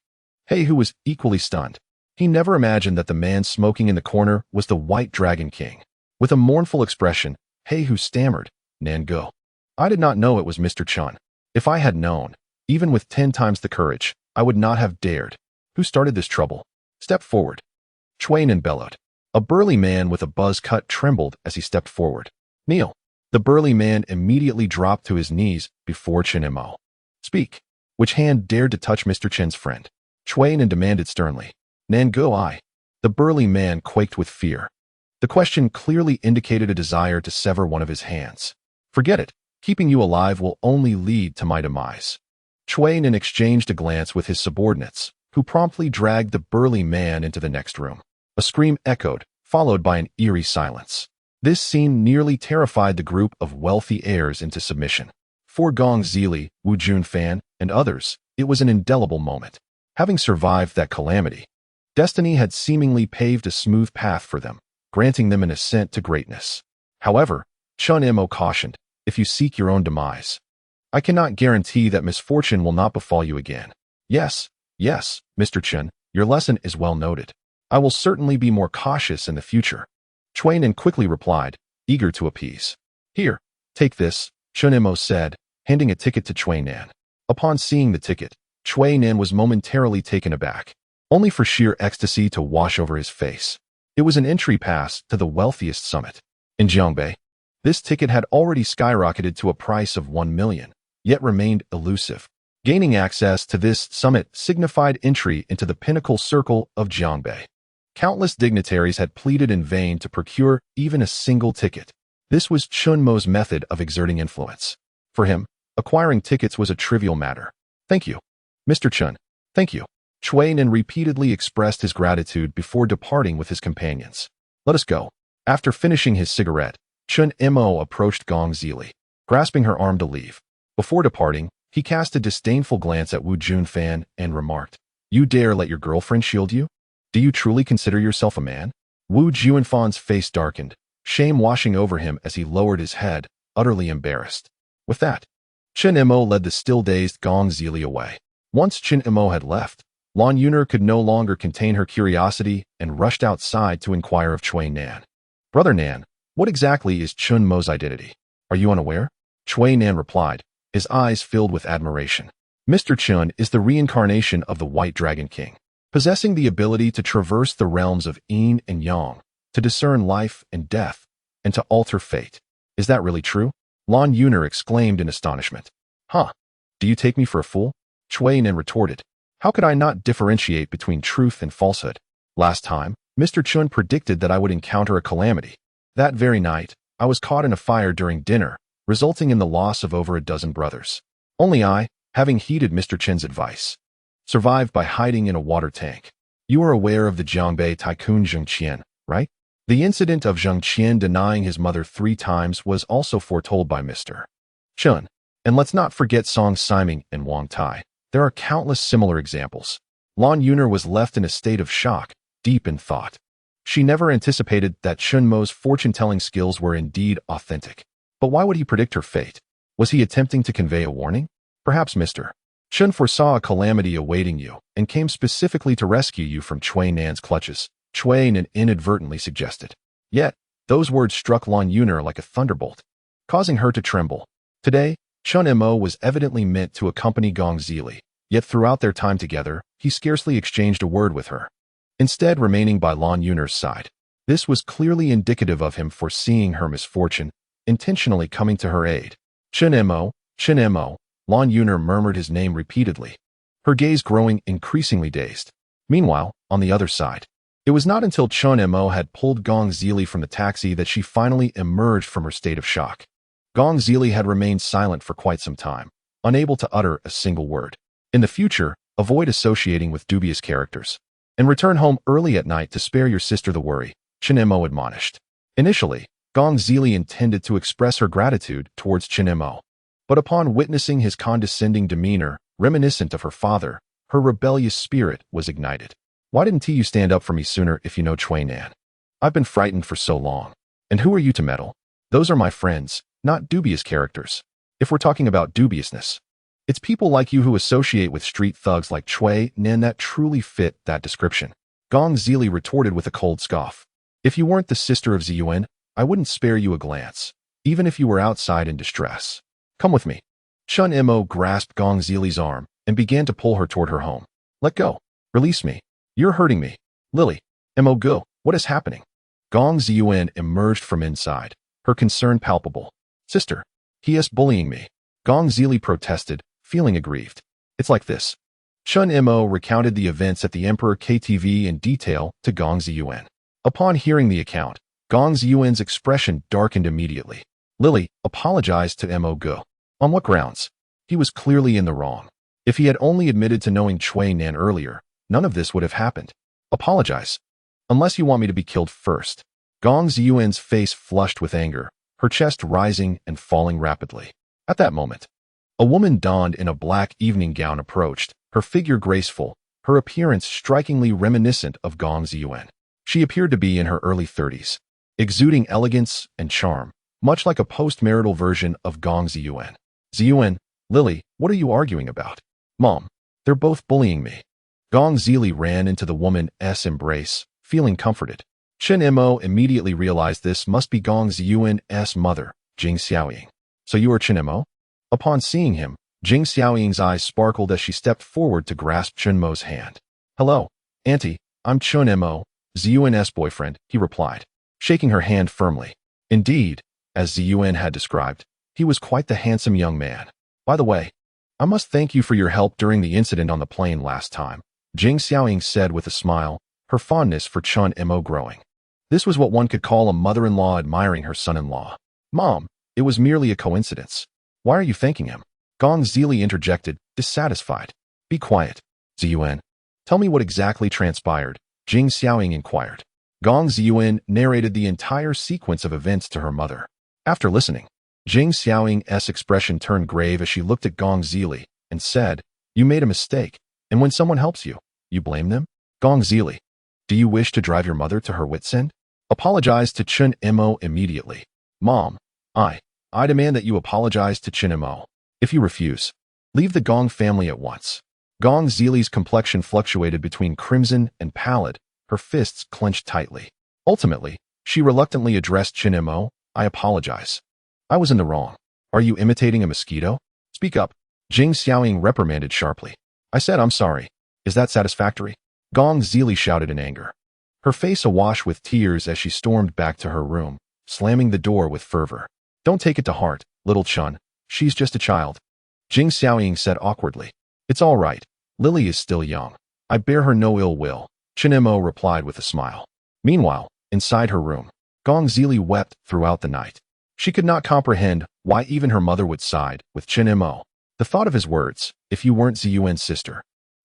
[SPEAKER 1] He Hu was equally stunned. He never imagined that the man smoking in the corner was the White Dragon King. With a mournful expression, He Hu stammered, Nan go. I did not know it was Mr. Chen. If I had known, even with 10 times the courage, I would not have dared. Who started this trouble? Step forward. Chui Nan bellowed. A burly man with a buzz cut trembled as he stepped forward. Kneel. The burly man immediately dropped to his knees before Chen Mo. Speak. Which hand dared to touch Mr. Chen's friend? Chui Nan demanded sternly. Nan go I. The burly man quaked with fear. The question clearly indicated a desire to sever one of his hands. Forget it. Keeping you alive will only lead to my demise. Chui Nan exchanged a glance with his subordinates, who promptly dragged the burly man into the next room. A scream echoed, followed by an eerie silence. This scene nearly terrified the group of wealthy heirs into submission. For Gong Zili, Wu Junfan, and others, it was an indelible moment. Having survived that calamity, destiny had seemingly paved a smooth path for them, granting them an ascent to greatness. However, Chen Mo cautioned, if you seek your own demise, I cannot guarantee that misfortune will not befall you again. Yes, Mr. Chen, your lesson is well noted. I will certainly be more cautious in the future. Chui Nan quickly replied, eager to appease. Here, take this, Chen Mo said, handing a ticket to Chui Nan. Upon seeing the ticket, Chui Nan was momentarily taken aback, only for sheer ecstasy to wash over his face. It was an entry pass to the wealthiest summit in Jiangbei. This ticket had already skyrocketed to a price of 1 million, yet remained elusive. Gaining access to this summit signified entry into the pinnacle circle of Jiangbei. Countless dignitaries had pleaded in vain to procure even a single ticket. This was Chen Mo's method of exerting influence. For him, acquiring tickets was a trivial matter. Thank you, Mr. Chen. Thank you. Chui Nan repeatedly expressed his gratitude before departing with his companions. Let us go. After finishing his cigarette, Chen Mo approached Gong Zili, grasping her arm to leave. Before departing, he cast a disdainful glance at Wu Junfan and remarked, You dare let your girlfriend shield you? Do you truly consider yourself a man? Wu Junfan's face darkened, shame washing over him as he lowered his head, utterly embarrassed. With that, Chen Mo led the still-dazed Gong Zili away. Once Chen Mo had left, Lan Yuner could no longer contain her curiosity and rushed outside to inquire of Chui Nan. Brother Nan, what exactly is Chen Mo's identity? Are you unaware? Chui Nan replied, his eyes filled with admiration. Mr. Chen is the reincarnation of the White Dragon King, possessing the ability to traverse the realms of yin and yang, to discern life and death, and to alter fate. Is that really true? Lan Yuner exclaimed in astonishment. Huh? Do you take me for a fool? Chui Nan retorted. How could I not differentiate between truth and falsehood? Last time, Mr. Chen predicted that I would encounter a calamity. That very night, I was caught in a fire during dinner, resulting in the loss of over a dozen brothers. Only I, having heeded Mr. Chen's advice, survived by hiding in a water tank. You are aware of the Jiangbei tycoon Zheng Qian, right? The incident of Zheng Qian denying his mother 3 times was also foretold by Mr. Chen. And let's not forget Song Siming and Wang Tai. There are countless similar examples. Lan Yuner was left in a state of shock, deep in thought. She never anticipated that Chen Mo's fortune-telling skills were indeed authentic. But why would he predict her fate? Was he attempting to convey a warning? Perhaps Mr. Chen foresaw a calamity awaiting you and came specifically to rescue you from Chui Nan's clutches, Chui Nan inadvertently suggested. Yet, those words struck Lan Yuner like a thunderbolt, causing her to tremble. Today, Chen Mo was evidently meant to accompany Gong Zili, yet throughout their time together, he scarcely exchanged a word with her, instead remaining by Lan Yuner's side. This was clearly indicative of him foreseeing her misfortune, intentionally coming to her aid. Chen Mo, Lan Yuner murmured his name repeatedly, her gaze growing increasingly dazed. Meanwhile, on the other side, it was not until Chen Mo had pulled Gong Zili from the taxi that she finally emerged from her state of shock. Gong Zili had remained silent for quite some time, unable to utter a single word. In the future, avoid associating with dubious characters, and return home early at night to spare your sister the worry, Chen Mo admonished. Initially, Gong Zili intended to express her gratitude towards Chen Mo, But upon witnessing his condescending demeanor, reminiscent of her father, her rebellious spirit was ignited. Why didn't you stand up for me sooner if you know Chui Nan? I've been frightened for so long. And who are you to meddle? Those are my friends, not dubious characters. If we're talking about dubiousness, it's people like you who associate with street thugs like Chui Nan that truly fit that description. Gong Zili retorted with a cold scoff. If you weren't the sister of Ziyuan, I wouldn't spare you a glance, even if you were outside in distress. Come with me. Chen Mo grasped Gong Zili's arm and began to pull her toward her home. Let go. Release me. You're hurting me. Lily. Mo go. What is happening? Gong Ziyuan emerged from inside, her concern palpable. Sister. He is bullying me. Gong Zili protested, feeling aggrieved. It's like this. Chen Mo recounted the events at the Emperor KTV in detail to Gong Ziyuan. Upon hearing the account, Gong Ziyuan's expression darkened immediately. Lily apologized to Mo go. On what grounds? He was clearly in the wrong. If he had only admitted to knowing Chui Nan earlier, none of this would have happened. Apologize. Unless you want me to be killed first. Gong Ziyuan's face flushed with anger, her chest rising and falling rapidly. At that moment, a woman donned in a black evening gown approached, her figure graceful, her appearance strikingly reminiscent of Gong Ziyuan. She appeared to be in her early 30s, exuding elegance and charm, much like a post-marital version of Gong Ziyuan. Ziyuan, Lily, what are you arguing about? Mom, they're both bullying me. Gong Zili ran into the woman's embrace, feeling comforted. Chen Mo immediately realized this must be Gong Ziyuan's mother, Jing Xiaoying. So you are Chen Mo? Upon seeing him, Jing Xiaoying's eyes sparkled as she stepped forward to grasp Chen Mo's hand. Hello, Auntie, I'm Chen Mo, Ziyuan's boyfriend, he replied, shaking her hand firmly. Indeed, as Ziyuan had described, he was quite the handsome young man. By the way, I must thank you for your help during the incident on the plane last time, Jing Xiaoying said with a smile, her fondness for Chen Mo growing. This was what one could call a mother-in-law admiring her son-in-law. Mom, it was merely a coincidence. Why are you thanking him? Gong Zili interjected, dissatisfied. Be quiet, Ziyuan. Tell me what exactly transpired, Jing Xiaoying inquired. Gong Ziyuan narrated the entire sequence of events to her mother. After listening, Jing Xiaoying's expression turned grave as she looked at Gong Zili and said, You made a mistake, and when someone helps you, you blame them? Gong Zili, do you wish to drive your mother to her wit's end? Apologize to Chen Mo immediately. Mom, I demand that you apologize to Chen Mo. If you refuse, leave the Gong family at once. Gong Zili's complexion fluctuated between crimson and pallid, her fists clenched tightly. Ultimately, she reluctantly addressed Chen Mo. I apologize. I was in the wrong. Are you imitating a mosquito? Speak up. Jing Xiaoying reprimanded sharply. I said I'm sorry. Is that satisfactory? Gong Zili shouted in anger, her face awash with tears as she stormed back to her room, slamming the door with fervor. Don't take it to heart, little Chun. She's just a child. Jing Xiaoying said awkwardly. It's all right. Lily is still young. I bear her no ill will, Chen Mo replied with a smile. Meanwhile, inside her room, Gong Zili wept throughout the night. She could not comprehend why even her mother would side with Chen Mo. The thought of his words, if you weren't Ziyuan's sister,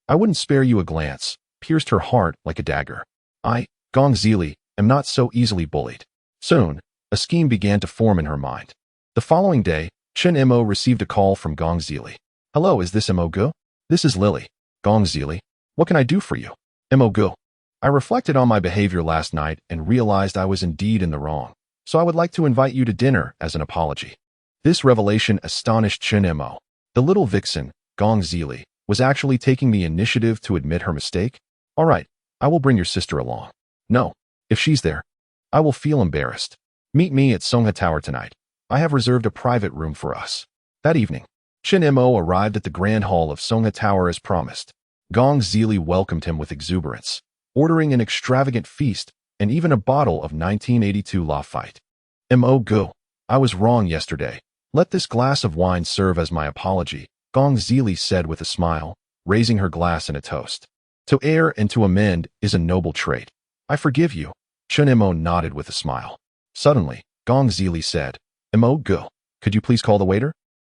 [SPEAKER 1] I wouldn't spare you a glance, pierced her heart like a dagger. I, Gong Zili, am not so easily bullied. Soon, a scheme began to form in her mind. The following day, Chen Mo received a call from Gong Zili. Hello, is this Mo Gu? This is Lily. Gong Zili, what can I do for you? Mo Gu. I reflected on my behavior last night and realized I was indeed in the wrong, so I would like to invite you to dinner as an apology. This revelation astonished Chen Mo. The little vixen, Gong Zili, was actually taking the initiative to admit her mistake? All right, I will bring your sister along. No, if she's there, I will feel embarrassed. Meet me at Songha Tower tonight. I have reserved a private room for us. That evening, Chen Mo arrived at the grand hall of Songha Tower as promised. Gong Zili welcomed him with exuberance, ordering an extravagant feast and even a bottle of 1982 Lafite. Mo Gu, I was wrong yesterday. Let this glass of wine serve as my apology, Gong Zili said with a smile, raising her glass in a toast. To err and to amend is a noble trait. I forgive you. Chen Mo nodded with a smile. Suddenly, Gong Zili said, Mo Gu, could you please call the waiter?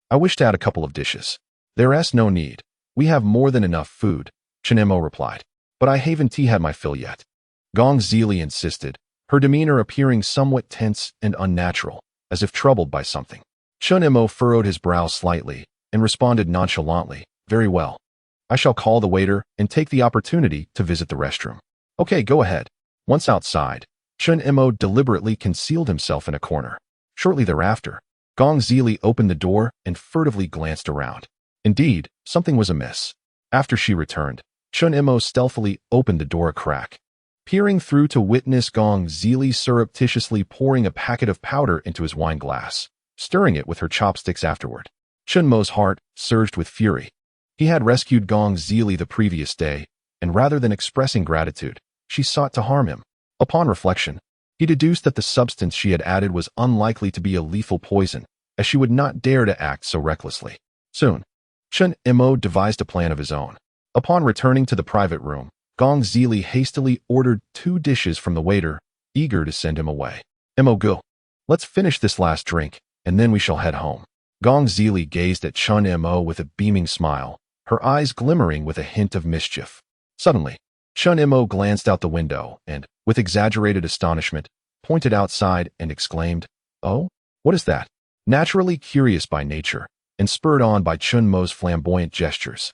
[SPEAKER 1] I wish to add a couple of dishes. There's no need. We have more than enough food, Chen Mo replied. But I haven't had my fill yet. Gong Zili insisted, her demeanor appearing somewhat tense and unnatural, as if troubled by something. Chen Mo furrowed his brow slightly and responded nonchalantly, "Very well. I shall call the waiter and take the opportunity to visit the restroom." "Okay, go ahead." Once outside, Chen Mo deliberately concealed himself in a corner. Shortly thereafter, Gong Zili opened the door and furtively glanced around. Indeed, something was amiss. After she returned, Chen Mo stealthily opened the door a crack, peering through to witness Gong Zili surreptitiously pouring a packet of powder into his wine glass, stirring it with her chopsticks afterward. Chen Mo's heart surged with fury. He had rescued Gong Zili the previous day, and rather than expressing gratitude, she sought to harm him. Upon reflection, he deduced that the substance she had added was unlikely to be a lethal poison, as she would not dare to act so recklessly. Soon, Chen Mo devised a plan of his own. Upon returning to the private room, Gong Zili hastily ordered 2 dishes from the waiter, eager to send him away. "Mo, go. Let's finish this last drink, and then we shall head home." Gong Zili gazed at Chen Mo with a beaming smile, her eyes glimmering with a hint of mischief. Suddenly, Chen Mo glanced out the window and, with exaggerated astonishment, pointed outside and exclaimed, "Oh, what is that?" Naturally curious by nature, and spurred on by Chen Mo's flamboyant gestures,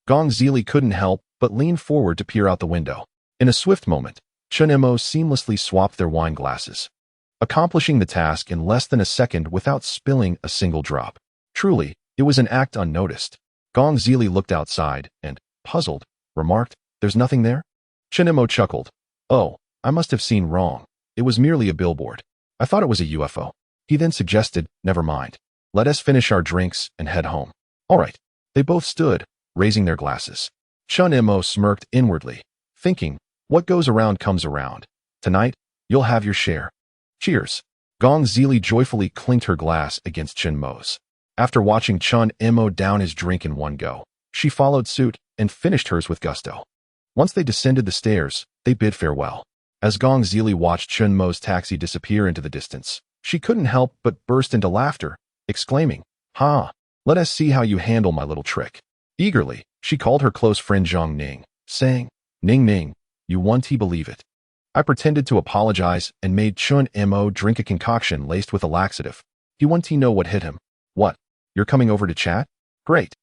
[SPEAKER 1] Gong Zili couldn't help but lean forward to peer out the window. In a swift moment, Chen Mo seamlessly swapped their wine glasses, accomplishing the task in less than a second without spilling a single drop. Truly, it was an act unnoticed. Gong Zili looked outside and, puzzled, remarked, "There's nothing there?" Chen Mo chuckled. "Oh, I must have seen wrong. It was merely a billboard. I thought it was a UFO. He then suggested, "Never mind. Let us finish our drinks and head home." "All right." They both stood, raising their glasses. Chen Mo smirked inwardly, thinking, "What goes around comes around. Tonight, you'll have your share." "Cheers." Gong Zili joyfully clinked her glass against Chen Mo's. After watching Chen Mo down his drink in one go, she followed suit and finished hers with gusto. Once they descended the stairs, they bid farewell. As Gong Zili watched Chen Mo's taxi disappear into the distance, she couldn't help but burst into laughter, exclaiming, "Ha! Let us see how you handle my little trick." Eagerly, she called her close friend Zhang Ning, saying, "Ning Ning, you won't believe it. I pretended to apologize and made Chen Mo drink a concoction laced with a laxative. He won't know what hit him." "What? You're coming over to chat? Great.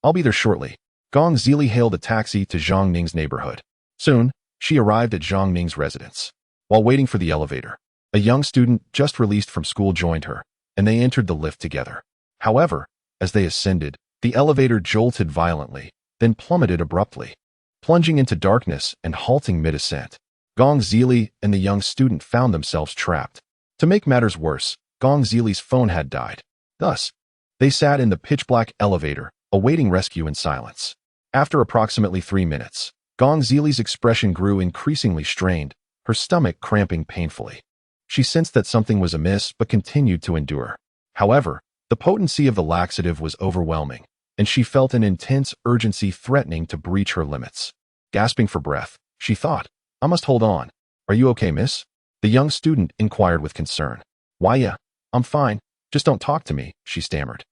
[SPEAKER 1] I'll be there shortly." Gong Zili hailed a taxi to Zhang Ning's neighborhood. Soon, she arrived at Zhang Ning's residence. While waiting for the elevator, a young student just released from school joined her, and they entered the lift together. However, as they ascended, the elevator jolted violently, then plummeted abruptly, plunging into darkness and halting mid-ascent. Gong Zili and the young student found themselves trapped. To make matters worse, Gong Zili's phone had died. Thus, they sat in the pitch-black elevator, awaiting rescue in silence. After approximately 3 minutes, Gong Zili's expression grew increasingly strained, her stomach cramping painfully. She sensed that something was amiss but continued to endure. However, the potency of the laxative was overwhelming, and she felt an intense urgency threatening to breach her limits. Gasping for breath, she thought, "I must hold on. Are you okay, miss?" The young student inquired with concern. "Why, yeah, I'm fine. Just don't talk to me," she stammered,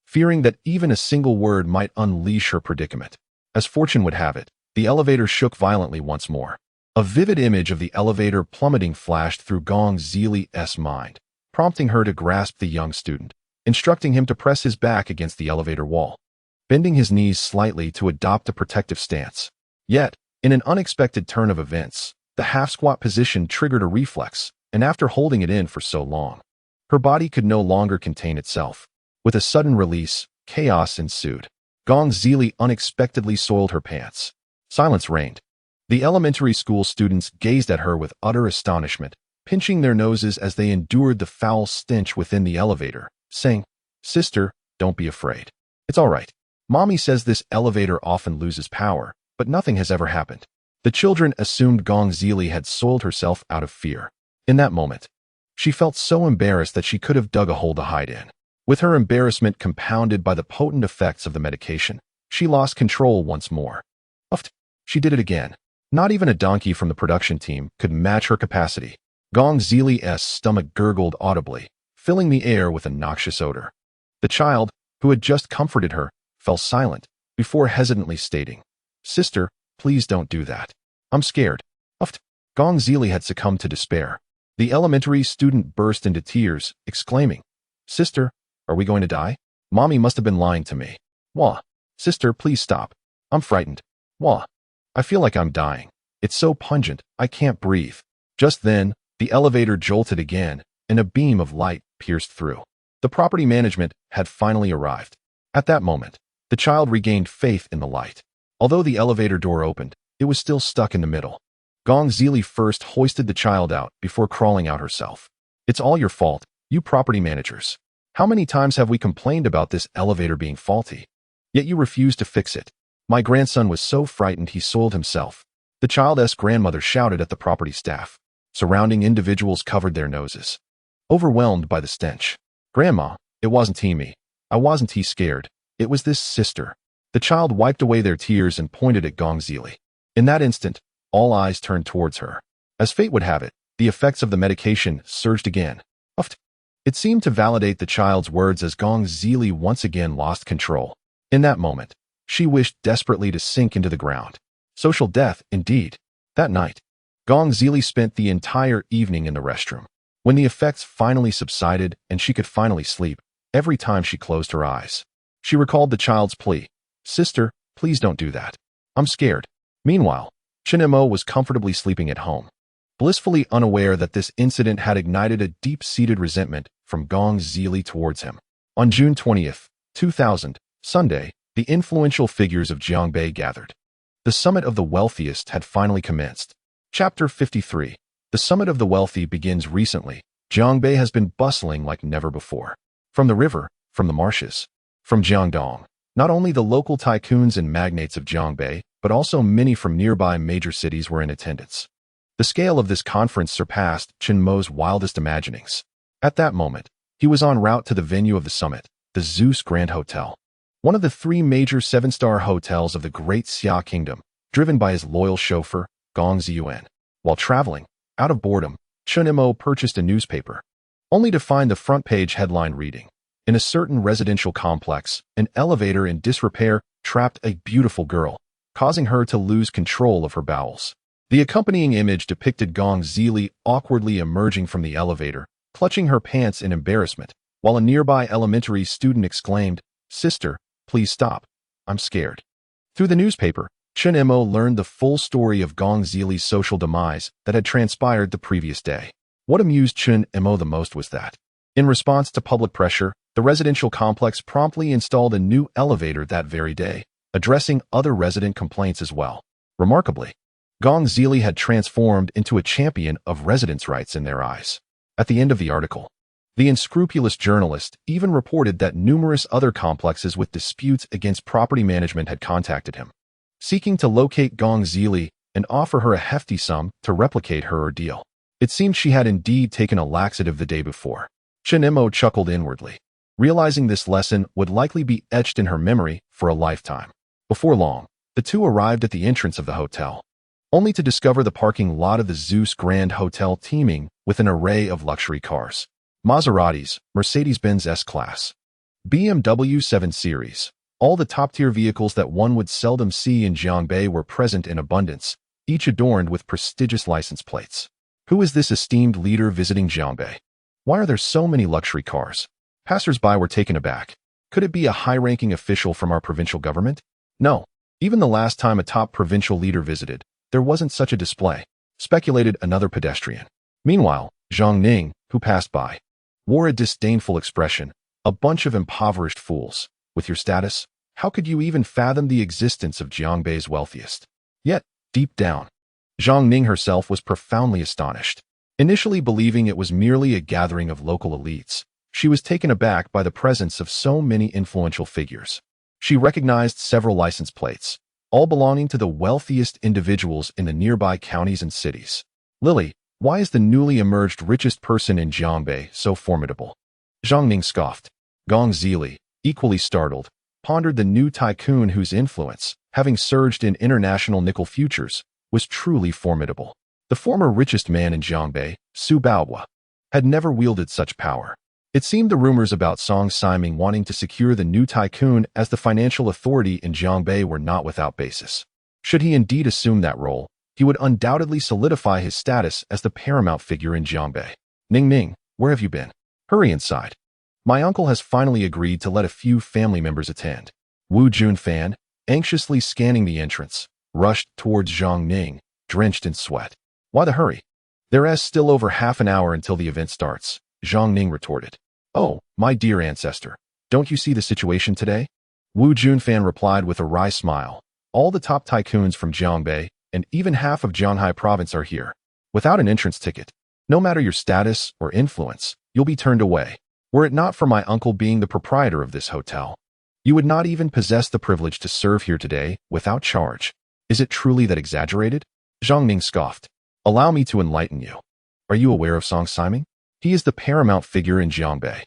[SPEAKER 1] fearing that even a single word might unleash her predicament. As fortune would have it, the elevator shook violently once more. A vivid image of the elevator plummeting flashed through Gong Zili's mind, prompting her to grasp the young student, instructing him to press his back against the elevator wall, bending his knees slightly to adopt a protective stance. Yet, in an unexpected turn of events, the half-squat position triggered a reflex, and after holding it in for so long, her body could no longer contain itself. With a sudden release, chaos ensued. Gong Zili unexpectedly soiled her pants. Silence reigned. The elementary school students gazed at her with utter astonishment, pinching their noses as they endured the foul stench within the elevator, saying, "Sister, don't be afraid. It's all right. Mommy says this elevator often loses power, but nothing has ever happened." The children assumed Gong Zili had soiled herself out of fear. In that moment, she felt so embarrassed that she could have dug a hole to hide in. With her embarrassment compounded by the potent effects of the medication, she lost control once more. Uffed. She did it again. Not even a donkey from the production team could match her capacity. Gong Zili's stomach gurgled audibly, filling the air with a noxious odor. The child, who had just comforted her, fell silent, before hesitantly stating, "Sister, please don't do that. I'm scared." Uffed. Gong Zili had succumbed to despair. The elementary student burst into tears, exclaiming, "Sister, Are we going to die? Mommy must have been lying to me. Wah. Sister, please stop. I'm frightened. Wah. I feel like I'm dying. It's so pungent, I can't breathe. Just then, the elevator jolted again, and a beam of light pierced through. The property management had finally arrived. At that moment, the child regained faith in the light. Although the elevator door opened, it was still stuck in the middle. Gong Zili first hoisted the child out before crawling out herself. It's all your fault, you property managers. How many times have we complained about this elevator being faulty? Yet you refuse to fix it. My grandson was so frightened he soiled himself. The child's grandmother shouted at the property staff. Surrounding individuals covered their noses, overwhelmed by the stench. Grandma, it wasn't me. I wasn't scared. It was this sister. The child wiped away their tears and pointed at Gong Zili. In that instant, all eyes turned towards her. As fate would have it, the effects of the medication surged again. Uffed. It seemed to validate the child's words as Gong Zili once again lost control. In that moment, she wished desperately to sink into the ground. Social death, indeed. That night, Gong Zili spent the entire evening in the restroom. When the effects finally subsided and she could finally sleep, every time she closed her eyes, she recalled the child's plea. Sister, please don't do that. I'm scared. Meanwhile, Chen Mo was comfortably sleeping at home, blissfully unaware that this incident had ignited a deep-seated resentment from Gong Zili towards him. On June 20th, 2000, Sunday, the influential figures of Jiangbei gathered. The Summit of the Wealthiest had finally commenced. Chapter 53. The Summit of the Wealthy begins recently. Jiangbei has been bustling like never before. From the river, from the marshes, from Jiangdong, not only the local tycoons and magnates of Jiangbei, but also many from nearby major cities were in attendance. The scale of this conference surpassed Chen Mo's wildest imaginings. At that moment, he was en route to the venue of the summit, the Zeus Grand Hotel, one of the 3 major 7-star hotels of the Great Xia Kingdom, driven by his loyal chauffeur, Gong Ziyuan. While traveling, out of boredom, Chen Mo purchased a newspaper, only to find the front page headline reading, in a certain residential complex, an elevator in disrepair trapped a beautiful girl, causing her to lose control of her bowels. The accompanying image depicted Gong Zili awkwardly emerging from the elevator, clutching her pants in embarrassment, while a nearby elementary student exclaimed, Sister, please stop. I'm scared. Through the newspaper, Chen Mo learned the full story of Gong Zili's social demise that had transpired the previous day. What amused Chen Mo the most was that, in response to public pressure, the residential complex promptly installed a new elevator that very day, addressing other resident complaints as well. Remarkably, Gong Zili had transformed into a champion of residents' rights in their eyes. At the end of the article, the unscrupulous journalist even reported that numerous other complexes with disputes against property management had contacted him, seeking to locate Gong Zili and offer her a hefty sum to replicate her ordeal. It seemed she had indeed taken a laxative the day before. Chen Mo chuckled inwardly, realizing this lesson would likely be etched in her memory for a lifetime. Before long, the two arrived at the entrance of the hotel, only to discover the parking lot of the Zeus Grand Hotel teeming with an array of luxury cars. Maseratis, Mercedes-Benz S-Class, BMW 7 Series, all the top-tier vehicles that one would seldom see in Jiangbei were present in abundance, each adorned with prestigious license plates. Who is this esteemed leader visiting Jiangbei? Why are there so many luxury cars? Passers-by were taken aback. Could it be a high-ranking official from our provincial government? No. Even the last time a top provincial leader visited, there wasn't such a display, speculated another pedestrian. Meanwhile, Zhang Ning, who passed by, wore a disdainful expression. A bunch of impoverished fools. With your status, how could you even fathom the existence of Jiangbei's wealthiest? Yet, deep down, Zhang Ning herself was profoundly astonished. Initially believing it was merely a gathering of local elites, she was taken aback by the presence of so many influential figures. She recognized several license plates, all belonging to the wealthiest individuals in the nearby counties and cities. Lily, why is the newly emerged richest person in Jiangbei so formidable? Zhang Ning scoffed. Gong Zili, equally startled, pondered the new tycoon whose influence, having surged in international nickel futures, was truly formidable. The former richest man in Jiangbei, Su Baohua, had never wielded such power. It seemed the rumors about Song Siming wanting to secure the new tycoon as the financial authority in Jiangbei were not without basis. Should he indeed assume that role, he would undoubtedly solidify his status as the paramount figure in Jiangbei. Ning Ning, where have you been? Hurry inside. My uncle has finally agreed to let a few family members attend. Wu Junfan, anxiously scanning the entrance, rushed towards Zhang Ning, drenched in sweat. Why the hurry? There's still over half an hour until the event starts, Zhang Ning retorted. Oh, my dear ancestor, don't you see the situation today? Wu Junfan replied with a wry smile. All the top tycoons from Jiangbei and even half of Jianhai province are here. Without an entrance ticket, no matter your status or influence, you'll be turned away. Were it not for my uncle being the proprietor of this hotel, you would not even possess the privilege to serve here today without charge. Is it truly that exaggerated? Zhang Ning scoffed. Allow me to enlighten you. Are you aware of Song Siming? He is the paramount figure in Jiangbei.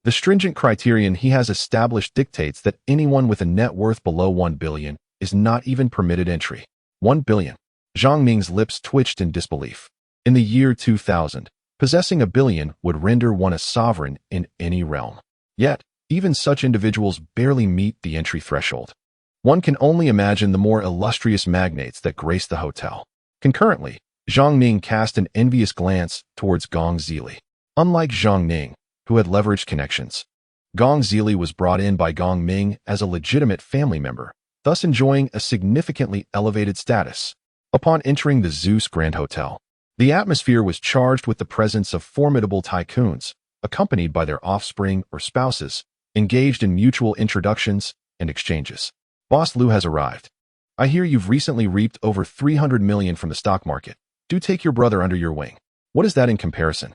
[SPEAKER 1] The stringent criterion he has established dictates that anyone with a net worth below 1 billion is not even permitted entry. 1 billion. Zhang Ning's lips twitched in disbelief. In the year 2000, possessing a billion would render one a sovereign in any realm. Yet, even such individuals barely meet the entry threshold. One can only imagine the more illustrious magnates that grace the hotel. Concurrently, Zhang Ning cast an envious glance towards Gong Zili. Unlike Zhang Ning, who had leveraged connections, Gong Zili was brought in by Gong Ming as a legitimate family member, thus enjoying a significantly elevated status. Upon entering the Zeus Grand Hotel, the atmosphere was charged with the presence of formidable tycoons, accompanied by their offspring or spouses, engaged in mutual introductions and exchanges. Boss Liu has arrived. I hear you've recently reaped over 300 million from the stock market. Do take your brother under your wing. What is that in comparison?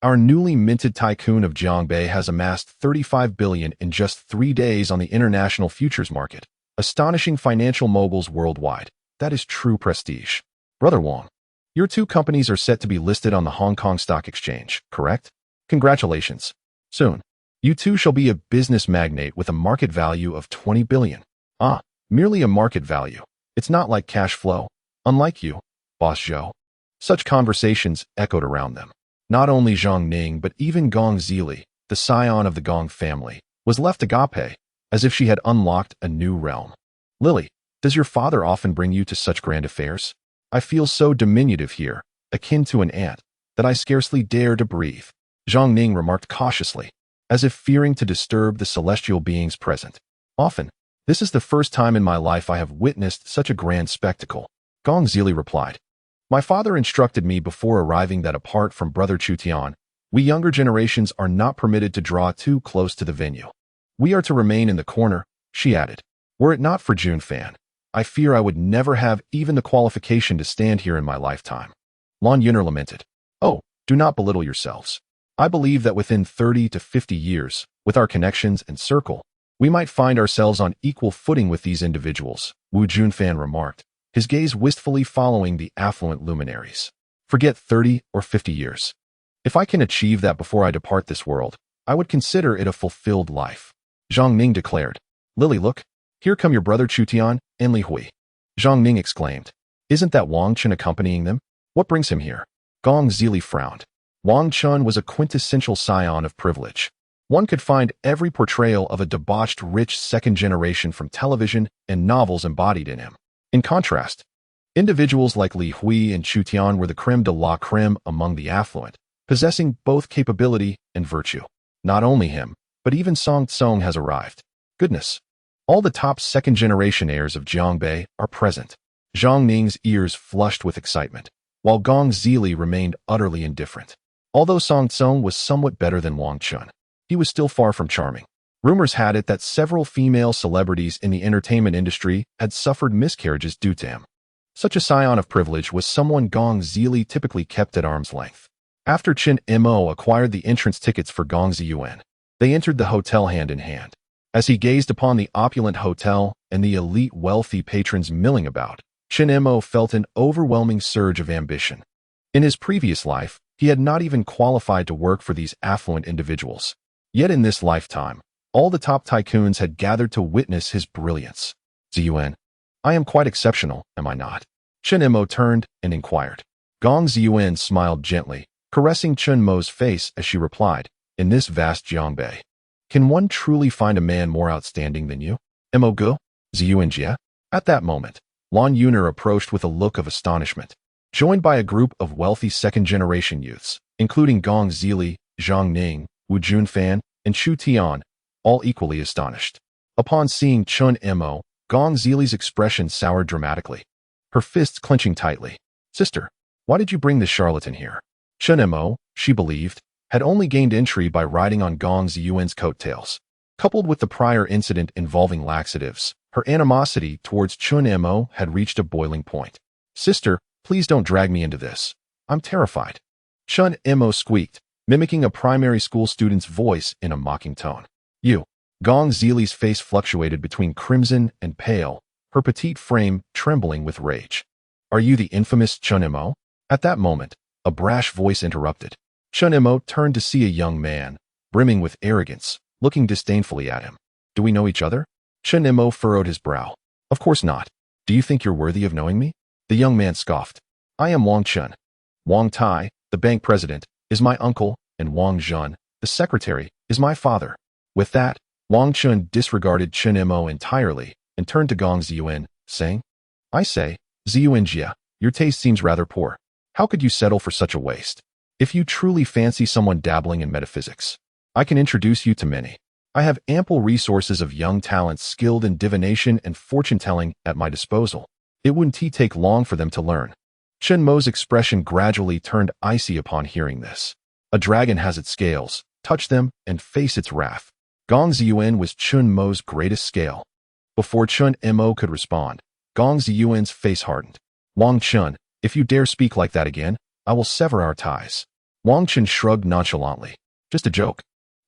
[SPEAKER 1] Our newly minted tycoon of Jiangbei has amassed 35 billion in just 3 days on the international futures market, astonishing financial moguls worldwide. That is true prestige. Brother Wang, your two companies are set to be listed on the Hong Kong Stock Exchange, correct? Congratulations. Soon, you two shall be a business magnate with a market value of 20 billion. Ah, merely a market value. It's not like cash flow. Unlike you, Boss Zhou. Such conversations echoed around them. Not only Zhang Ning but even Gong Zili, the scion of the Gong family, was left agape, as if she had unlocked a new realm. Lily, does your father often bring you to such grand affairs? I feel so diminutive here, akin to an ant, that I scarcely dare to breathe. Zhang Ning remarked cautiously, as if fearing to disturb the celestial beings present. Often. This is the first time in my life I have witnessed such a grand spectacle. Gong Zili replied. My father instructed me before arriving that apart from Brother Chu Tian, we younger generations are not permitted to draw too close to the venue. We are to remain in the corner, she added. Were it not for Junfan, I fear I would never have even the qualification to stand here in my lifetime. Lan Yuner lamented. Oh, do not belittle yourselves. I believe that within 30 to 50 years, with our connections and circle, we might find ourselves on equal footing with these individuals, Wu Junfan remarked, his gaze wistfully following the affluent luminaries. Forget 30 or 50 years. If I can achieve that before I depart this world, I would consider it a fulfilled life. Zhang Ning declared. Lily, look, here come your brother Chu Tian and Li Hui. Zhang Ning exclaimed. Isn't that Wang Chen accompanying them? What brings him here? Gong Zili frowned. Wang Chen was a quintessential scion of privilege. One could find every portrayal of a debauched rich second generation from television and novels embodied in him. In contrast, individuals like Li Hui and Chu Tian were the creme de la creme among the affluent, possessing both capability and virtue. Not only him, but even Song Tsong has arrived. Goodness! All the top second-generation heirs of Jiangbei are present. Zhang Ning's ears flushed with excitement, while Gong Zili remained utterly indifferent. Although Song Tsong was somewhat better than Wang Chen, he was still far from charming. Rumors had it that several female celebrities in the entertainment industry had suffered miscarriages due to him. Such a scion of privilege was someone Gong Zili typically kept at arm's length. After Chen Mo acquired the entrance tickets for Gong Ziyuan, they entered the hotel hand in hand. As he gazed upon the opulent hotel and the elite wealthy patrons milling about, Chen Mo felt an overwhelming surge of ambition. In his previous life, he had not even qualified to work for these affluent individuals. Yet in this lifetime, all the top tycoons had gathered to witness his brilliance. Ziyuan, I am quite exceptional, am I not? Chen Mo turned and inquired. Gong Ziyuan smiled gently, caressing Chen Mo's face as she replied, in this vast Jiangbei, can one truly find a man more outstanding than you? Mo Gu? Ziyuan Jia? At that moment, Lan Yuner approached with a look of astonishment. Joined by a group of wealthy second-generation youths, including Gong Zili, Zhang Ning, Wu Junfan, and Chu Tian, all equally astonished. Upon seeing Chen Mo, Gong Zili's expression soured dramatically, her fists clenching tightly. Sister, why did you bring this charlatan here? Chen Mo, she believed, had only gained entry by riding on Gong Ziyuan's coattails. Coupled with the prior incident involving laxatives, her animosity towards Chen Mo had reached a boiling point. Sister, please don't drag me into this. I'm terrified. Chen Mo squeaked, mimicking a primary school student's voice in a mocking tone. You. Gong Zili's face fluctuated between crimson and pale, her petite frame trembling with rage. Are you the infamous Chen Mo? At that moment, a brash voice interrupted. Chen Mo turned to see a young man, brimming with arrogance, looking disdainfully at him. Do we know each other? Chen Mo furrowed his brow. Of course not. Do you think you're worthy of knowing me? The young man scoffed. I am Wang Chen. Wang Tai, the bank president, is my uncle, and Wang Zhen, the secretary, is my father. With that, Wang Chen disregarded Chen Mo entirely and turned to Gong Ziyuan, saying, I say, Ziyuan Jia, your taste seems rather poor. How could you settle for such a waste? If you truly fancy someone dabbling in metaphysics, I can introduce you to many. I have ample resources of young talents skilled in divination and fortune-telling at my disposal. It wouldn't take long for them to learn. Chen Mo's expression gradually turned icy upon hearing this. A dragon has its scales. Touch them and face its wrath. Gong Ziyuan was Chen Mo's greatest scale. Before Chen Mo could respond, Gong Ziyuan's face hardened. Wang Chen, if you dare speak like that again, I will sever our ties. Wang Chen shrugged nonchalantly. Just a joke.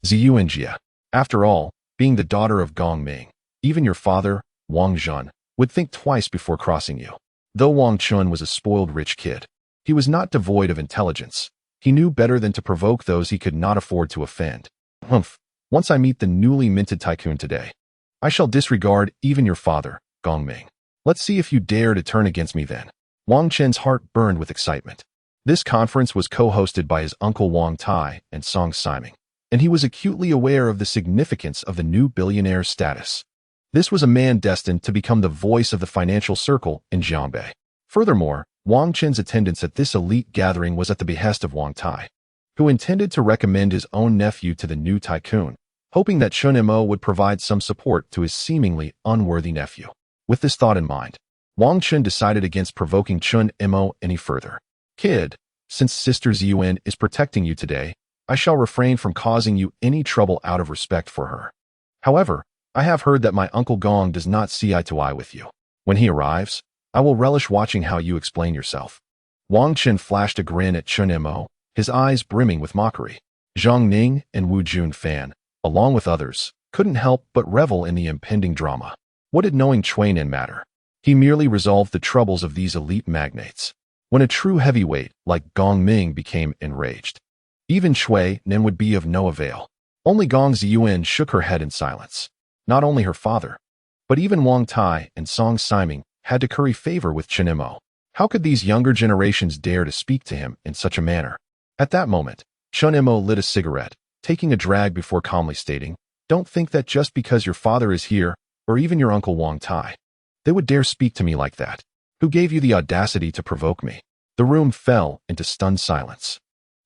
[SPEAKER 1] Ziyuan Jia. After all, being the daughter of Gong Ming, even your father, Wang Zhen, would think twice before crossing you. Though Wang Chen was a spoiled rich kid, he was not devoid of intelligence. He knew better than to provoke those he could not afford to offend. Humph. Once I meet the newly minted tycoon today, I shall disregard even your father, Gong Ming. Let's see if you dare to turn against me then. Wang Chen's heart burned with excitement. This conference was co-hosted by his uncle Wang Tai and Song Siming, and he was acutely aware of the significance of the new billionaire's status. This was a man destined to become the voice of the financial circle in Jiangbei. Furthermore, Wang Chen's attendance at this elite gathering was at the behest of Wang Tai, who intended to recommend his own nephew to the new tycoon, hoping that Chen Mo would provide some support to his seemingly unworthy nephew. With this thought in mind, Wang Chen decided against provoking Chen Mo any further. Kid, since Sister Ziyuan is protecting you today, I shall refrain from causing you any trouble out of respect for her. However, I have heard that my uncle Gong does not see eye to eye with you. When he arrives, I will relish watching how you explain yourself. Wang Chen flashed a grin at Chen Mo, his eyes brimming with mockery. Zhang Ning and Wu Junfan, along with others, couldn't help but revel in the impending drama. What did knowing Chui Nin matter? He merely resolved the troubles of these elite magnates. When a true heavyweight like Gong Ming became enraged, even Chui Nin would be of no avail. Only Gong Ziyuan shook her head in silence. Not only her father, but even Wang Tai and Song Siming had to curry favor with Chen Mo. How could these younger generations dare to speak to him in such a manner? At that moment, Chen Mo lit a cigarette, taking a drag before calmly stating, Don't think that just because your father is here, or even your uncle Wang Tai, they would dare speak to me like that. Who gave you the audacity to provoke me? The room fell into stunned silence.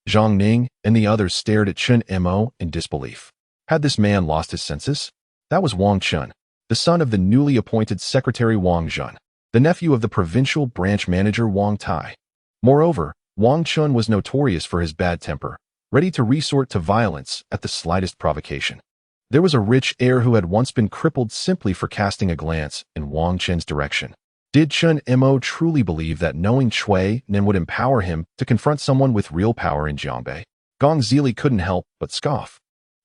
[SPEAKER 1] Zhang Ning and the others stared at Chen Mo in disbelief. Had this man lost his senses? That was Wang Chen, the son of the newly appointed Secretary Wang Zhen, the nephew of the provincial branch manager Wang Tai. Moreover, Wang Chen was notorious for his bad temper, ready to resort to violence at the slightest provocation. There was a rich heir who had once been crippled simply for casting a glance in Wang Chen's direction. Did Chen Mo truly believe that knowing Chui Nin would empower him to confront someone with real power in Jiangbei? Gong Zili couldn't help but scoff.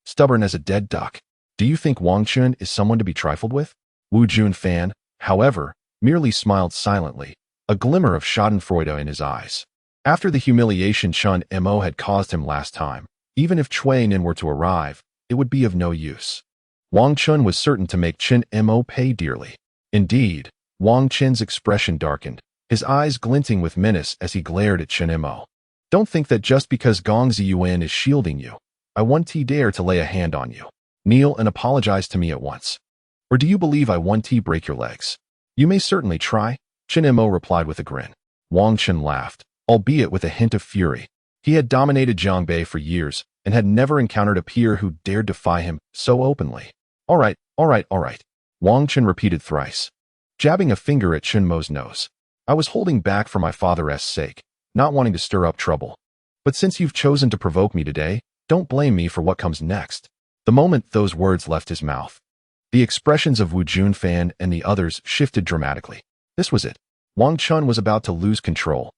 [SPEAKER 1] Stubborn as a dead duck. Do you think Wang Chen is someone to be trifled with? Wu Junfan, however, merely smiled silently, a glimmer of schadenfreude in his eyes. After the humiliation Chen Mo had caused him last time, even if Chui Nin were to arrive, it would be of no use. Wang Chen was certain to make Chen Mo pay dearly. Indeed, Wang Chen's expression darkened, his eyes glinting with menace as he glared at Chen Mo. Don't think that just because Gong Ziyuan is shielding you, I won't dare to lay a hand on you. Kneel and apologize to me at once. Or do you believe I won't break your legs? You may certainly try, Chen Mo replied with a grin. Wang Chen laughed, albeit with a hint of fury. He had dominated Jiangbei for years, and had never encountered a peer who dared defy him so openly. All right, all right, all right, Wang Chen repeated thrice, jabbing a finger at Chen Mo's nose. I was holding back for my father's sake, not wanting to stir up trouble. But since you've chosen to provoke me today, don't blame me for what comes next. The moment those words left his mouth, the expressions of Wu Junfan and the others shifted dramatically. This was it. Wang Chen was about to lose control.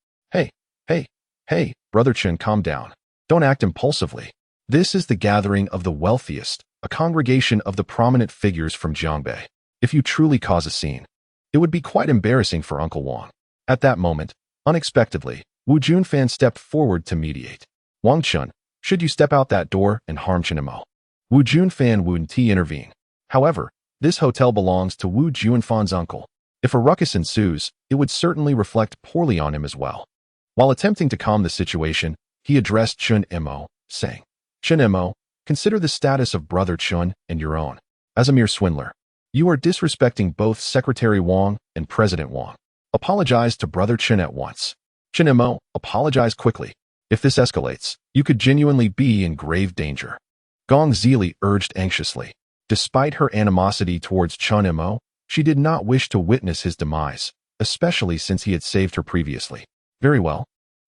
[SPEAKER 1] Hey, Brother Chen, calm down. Don't act impulsively. This is the gathering of the wealthiest, a congregation of the prominent figures from Jiangbei. If you truly cause a scene, it would be quite embarrassing for Uncle Wang. At that moment, unexpectedly, Wu Junfan stepped forward to mediate. Wang Chen, should you step out that door and harm Chen Mo? Wu Junfan wouldn't intervene. However, this hotel belongs to Wu Junfan's uncle. If a ruckus ensues, it would certainly reflect poorly on him as well. While attempting to calm the situation, he addressed Chen Mo, saying, Chen Mo, consider the status of Brother Chen and your own. As a mere swindler, you are disrespecting both Secretary Wang and President Wang. Apologize to Brother Chen at once. Chen Mo, apologize quickly. If this escalates, you could genuinely be in grave danger. Gong Zili urged anxiously. Despite her animosity towards Chen Mo, she did not wish to witness his demise, especially since he had saved her previously. Very well.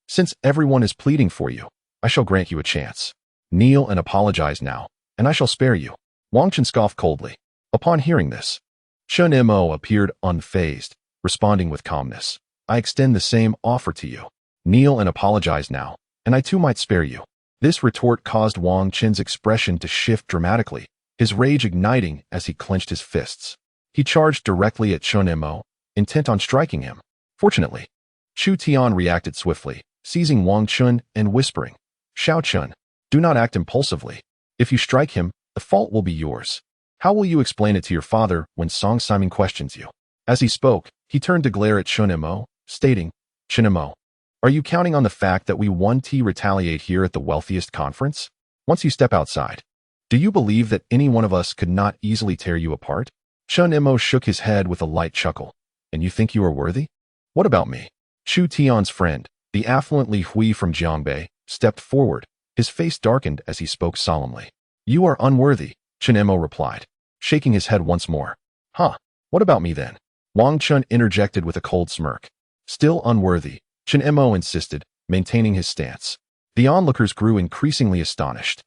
[SPEAKER 1] Since everyone is pleading for you, I shall grant you a chance. Kneel and apologize now, and I shall spare you. Wang Chen scoffed coldly. Upon hearing this, Chen Mo appeared unfazed, responding with calmness. I extend the same offer to you. Kneel and apologize now, and I too might spare you. This retort caused Wang Chen's expression to shift dramatically, his rage igniting as he clenched his fists. He charged directly at Chen Mo, intent on striking him. Fortunately, Chu Tian reacted swiftly, seizing Wang Chen and whispering, Xiao Chen, do not act impulsively. If you strike him, the fault will be yours. How will you explain it to your father when Song Simon questions you? As he spoke, he turned to glare at Chen Mo, stating, Chen Mo, are you counting on the fact that we won't retaliate here at the wealthiest conference? Once you step outside, do you believe that any one of us could not easily tear you apart? Chen Mo shook his head with a light chuckle. And you think you are worthy? What about me? Chu Tian's friend, the affluent Li Hui from Jiangbei, stepped forward, his face darkened as he spoke solemnly. You are unworthy, Chen Mo replied, shaking his head once more. Huh, what about me then? Wang Chen interjected with a cold smirk. Still unworthy, Chen Mo insisted, maintaining his stance. The onlookers grew increasingly astonished.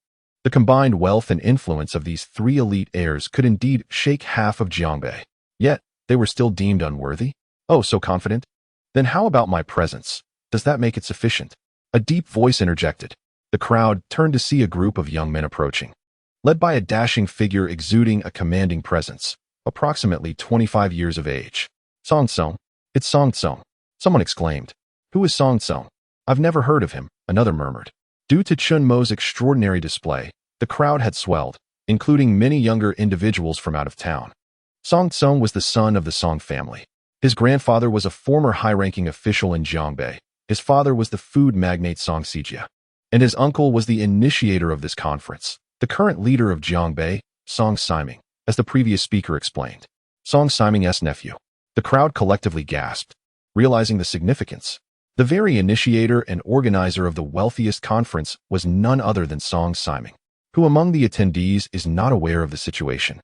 [SPEAKER 1] The combined wealth and influence of these three elite heirs could indeed shake half of Jiangbei. Yet, they were still deemed unworthy? Oh, so confident? Then how about my presence? Does that make it sufficient? A deep voice interjected. The crowd turned to see a group of young men approaching, led by a dashing figure exuding a commanding presence, approximately 25 years of age. Song Tsong. It's Song Tsong. Someone exclaimed. Who is Song Tsong? I've never heard of him, another murmured. Due to Chen Mo's extraordinary display, the crowd had swelled, including many younger individuals from out of town. Song Tsong was the son of the Song family. His grandfather was a former high-ranking official in Jiangbei. His father was the food magnate Song Sijia. And his uncle was the initiator of this conference, the current leader of Jiangbei, Song Siming, as the previous speaker explained. Song Siming's nephew. The crowd collectively gasped, realizing the significance. The very initiator and organizer of the wealthiest conference was none other than Song Siming, who among the attendees is not aware of the situation.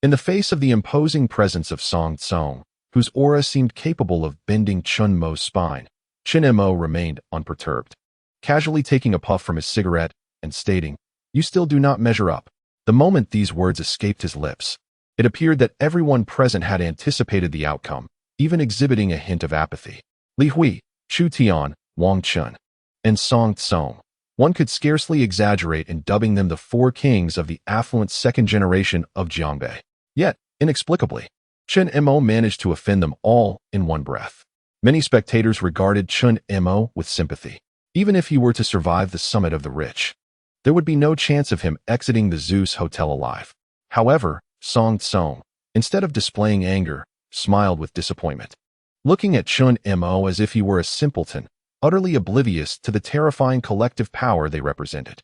[SPEAKER 1] In the face of the imposing presence of Song Tsong, whose aura seemed capable of bending Chen Mo's spine, Chen Mo remained unperturbed, casually taking a puff from his cigarette and stating, You still do not measure up. The moment these words escaped his lips, it appeared that everyone present had anticipated the outcome, even exhibiting a hint of apathy. Li Hui, Chu Tian, Wang Chen, and Song Tsong. One could scarcely exaggerate in dubbing them the four kings of the affluent second generation of Jiangbei. Yet, inexplicably, Chen Mo managed to offend them all in one breath. Many spectators regarded Chen Mo with sympathy. Even if he were to survive the summit of the rich, there would be no chance of him exiting the Zeus Hotel alive. However, Song Tsong, instead of displaying anger, smiled with disappointment, looking at Chen Mo as if he were a simpleton, utterly oblivious to the terrifying collective power they represented.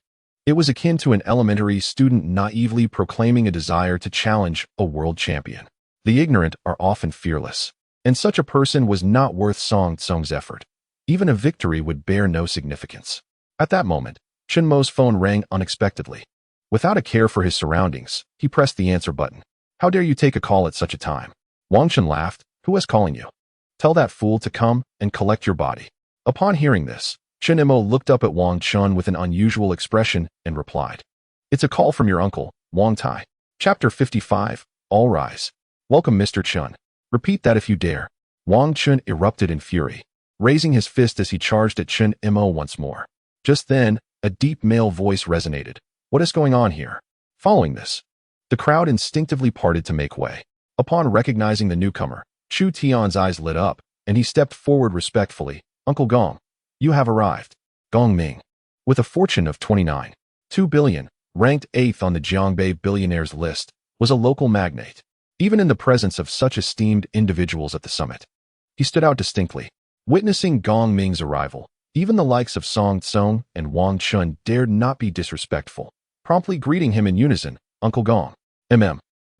[SPEAKER 1] It was akin to an elementary student naively proclaiming a desire to challenge a world champion. The ignorant are often fearless, and such a person was not worth Song Tsong's effort. Even a victory would bear no significance. At that moment, Chen Mo's phone rang unexpectedly. Without a care for his surroundings, he pressed the answer button. How dare you take a call at such a time? Wang Chen laughed. Who is calling you? Tell that fool to come and collect your body. Upon hearing this, Chen Mo looked up at Wang Chen with an unusual expression and replied, It's a call from your uncle, Wang Tai. Chapter 55, All Rise. Welcome, Mr. Chen. Repeat that if you dare. Wang Chen erupted in fury, raising his fist as he charged at Chen Mo once more. Just then, a deep male voice resonated. What is going on here? Following this, the crowd instinctively parted to make way. Upon recognizing the newcomer, Chu Tian's eyes lit up, and he stepped forward respectfully. Uncle Gong, you have arrived. Gong Ming, with a fortune of 29.2 billion, ranked 8th on the Jiangbei billionaires list, was a local magnate. Even in the presence of such esteemed individuals at the summit, he stood out distinctly. Witnessing Gong Ming's arrival, even the likes of Song Tsong and Wang Chun dared not be disrespectful, promptly greeting him in unison, Uncle Gong.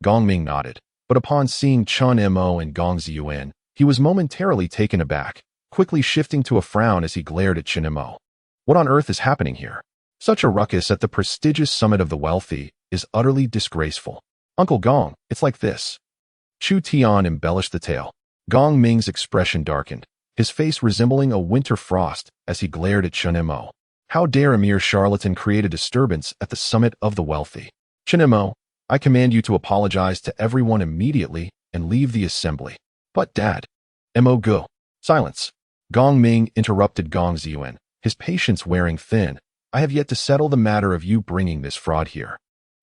[SPEAKER 1] Gong Ming nodded, but upon seeing Chen Mo and Gong Ziyuan, he was momentarily taken aback, quickly shifting to a frown as he glared at Chen Mo. What on earth is happening here? Such a ruckus at the prestigious summit of the wealthy is utterly disgraceful. Uncle Gong, it's like this. Chu Tian embellished the tale. Gong Ming's expression darkened, his face resembling a winter frost as he glared at Chen Mo. How dare a mere charlatan create a disturbance at the summit of the wealthy? Chen Mo, I command you to apologize to everyone immediately and leave the assembly. But Dad. Mo go. Silence. Gong Ming interrupted Gong Ziyuan, his patience wearing thin. I have yet to settle the matter of you bringing this fraud here.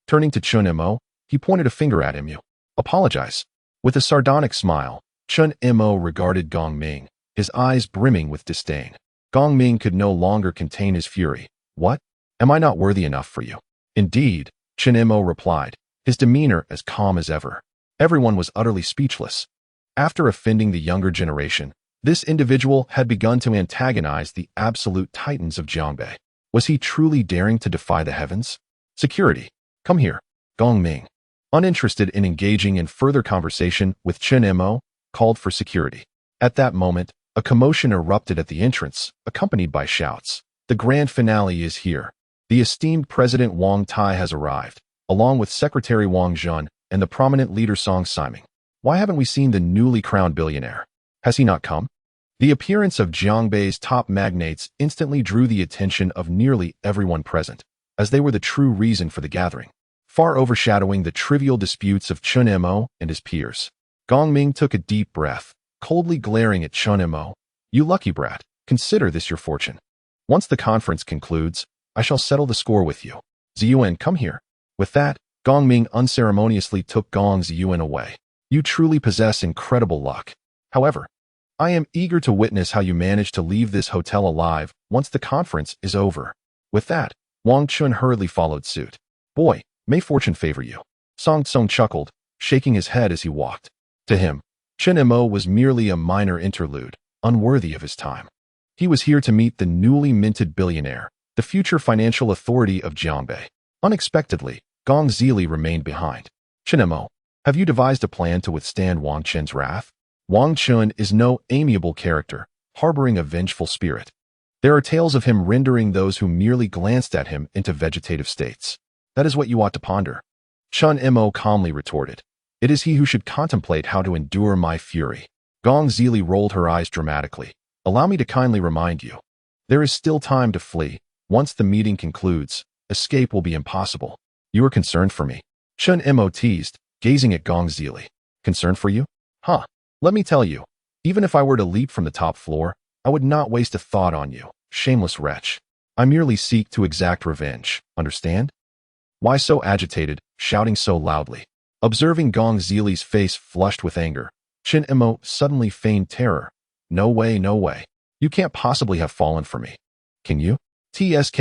[SPEAKER 1] Turning to Chen Mo, he pointed a finger at him. You apologize. With a sardonic smile, Chen Mo regarded Gong Ming, his eyes brimming with disdain. Gong Ming could no longer contain his fury. What? Am I not worthy enough for you? Indeed, Chen Mo replied, his demeanor as calm as ever. Everyone was utterly speechless. After offending the younger generation, this individual had begun to antagonize the absolute titans of Jiangbei. Was he truly daring to defy the heavens? Security. Come here. Gong Ming, uninterested in engaging in further conversation with Chen Mo, called for security. At that moment, a commotion erupted at the entrance, accompanied by shouts. The grand finale is here. The esteemed President Wang Tai has arrived, along with Secretary Wang Zhun and the prominent leader Song Siming. Why haven't we seen the newly crowned billionaire? Has he not come? The appearance of Jiangbei's top magnates instantly drew the attention of nearly everyone present, as they were the true reason for the gathering, far overshadowing the trivial disputes of Chen Mo and his peers. Gong Ming took a deep breath, coldly glaring at Chen Mo. You lucky brat, consider this your fortune. Once the conference concludes, I shall settle the score with you. Ziyuan, come here. With that, Gong Ming unceremoniously took Gong Ziyuan away. You truly possess incredible luck. However, I am eager to witness how you manage to leave this hotel alive once the conference is over. With that, Wang Chun hurriedly followed suit. Boy, may fortune favor you. Song Tsong chuckled, shaking his head as he walked. To him, Chen Mo was merely a minor interlude, unworthy of his time. He was here to meet the newly minted billionaire, the future financial authority of Jiangbei. Unexpectedly, Gong Zili remained behind. Chen Mo, have you devised a plan to withstand Wang Chen's wrath? Wang Chun is no amiable character, harboring a vengeful spirit. There are tales of him rendering those who merely glanced at him into vegetative states. That is what you ought to ponder. Chen Mo calmly retorted. It is he who should contemplate how to endure my fury. Gong Zili rolled her eyes dramatically. Allow me to kindly remind you. There is still time to flee. Once the meeting concludes, escape will be impossible. You are concerned for me. Chen Mo teased, gazing at Gong Zili. Concerned for you? Huh. Let me tell you, even if I were to leap from the top floor, I would not waste a thought on you, shameless wretch. I merely seek to exact revenge, understand? Why so agitated, shouting so loudly? Observing Gong Zili's face flushed with anger, Chen Mo suddenly feigned terror. No way, no way. You can't possibly have fallen for me. Can you? TSK,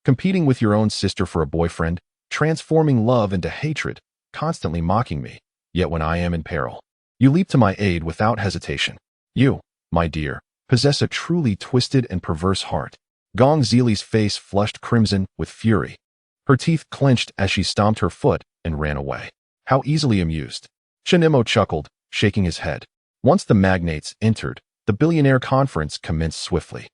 [SPEAKER 1] competing with your own sister for a boyfriend, transforming love into hatred, constantly mocking me. Yet when I am in peril, you leap to my aid without hesitation. You, my dear, possess a truly twisted and perverse heart. Gong Zili's face flushed crimson with fury. Her teeth clenched as she stomped her foot and ran away. How easily amused. Chen Mo chuckled, shaking his head. Once the magnates entered, the billionaire conference commenced swiftly.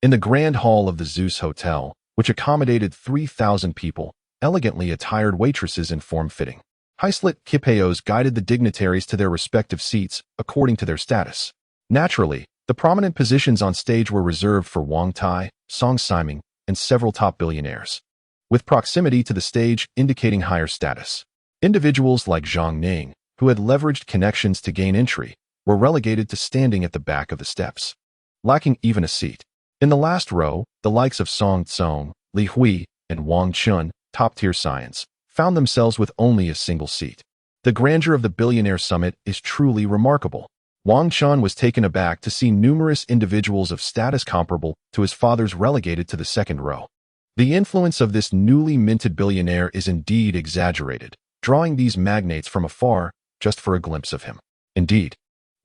[SPEAKER 1] In the grand hall of the Zeus Hotel, which accommodated 3,000 people, elegantly attired waitresses in form-fitting high-slit kipeos guided the dignitaries to their respective seats according to their status. Naturally, the prominent positions on stage were reserved for Wang Tai, Song Siming, and several top billionaires, with proximity to the stage indicating higher status. Individuals like Zhang Ning, who had leveraged connections to gain entry, were relegated to standing at the back of the steps, lacking even a seat. In the last row, the likes of Song Tsong, Li Hui, and Wang Chun, top-tier science, found themselves with only a single seat. The grandeur of the billionaire summit is truly remarkable. Wang Chun was taken aback to see numerous individuals of status comparable to his father's relegated to the second row. The influence of this newly minted billionaire is indeed exaggerated, drawing these magnates from afar just for a glimpse of him. Indeed,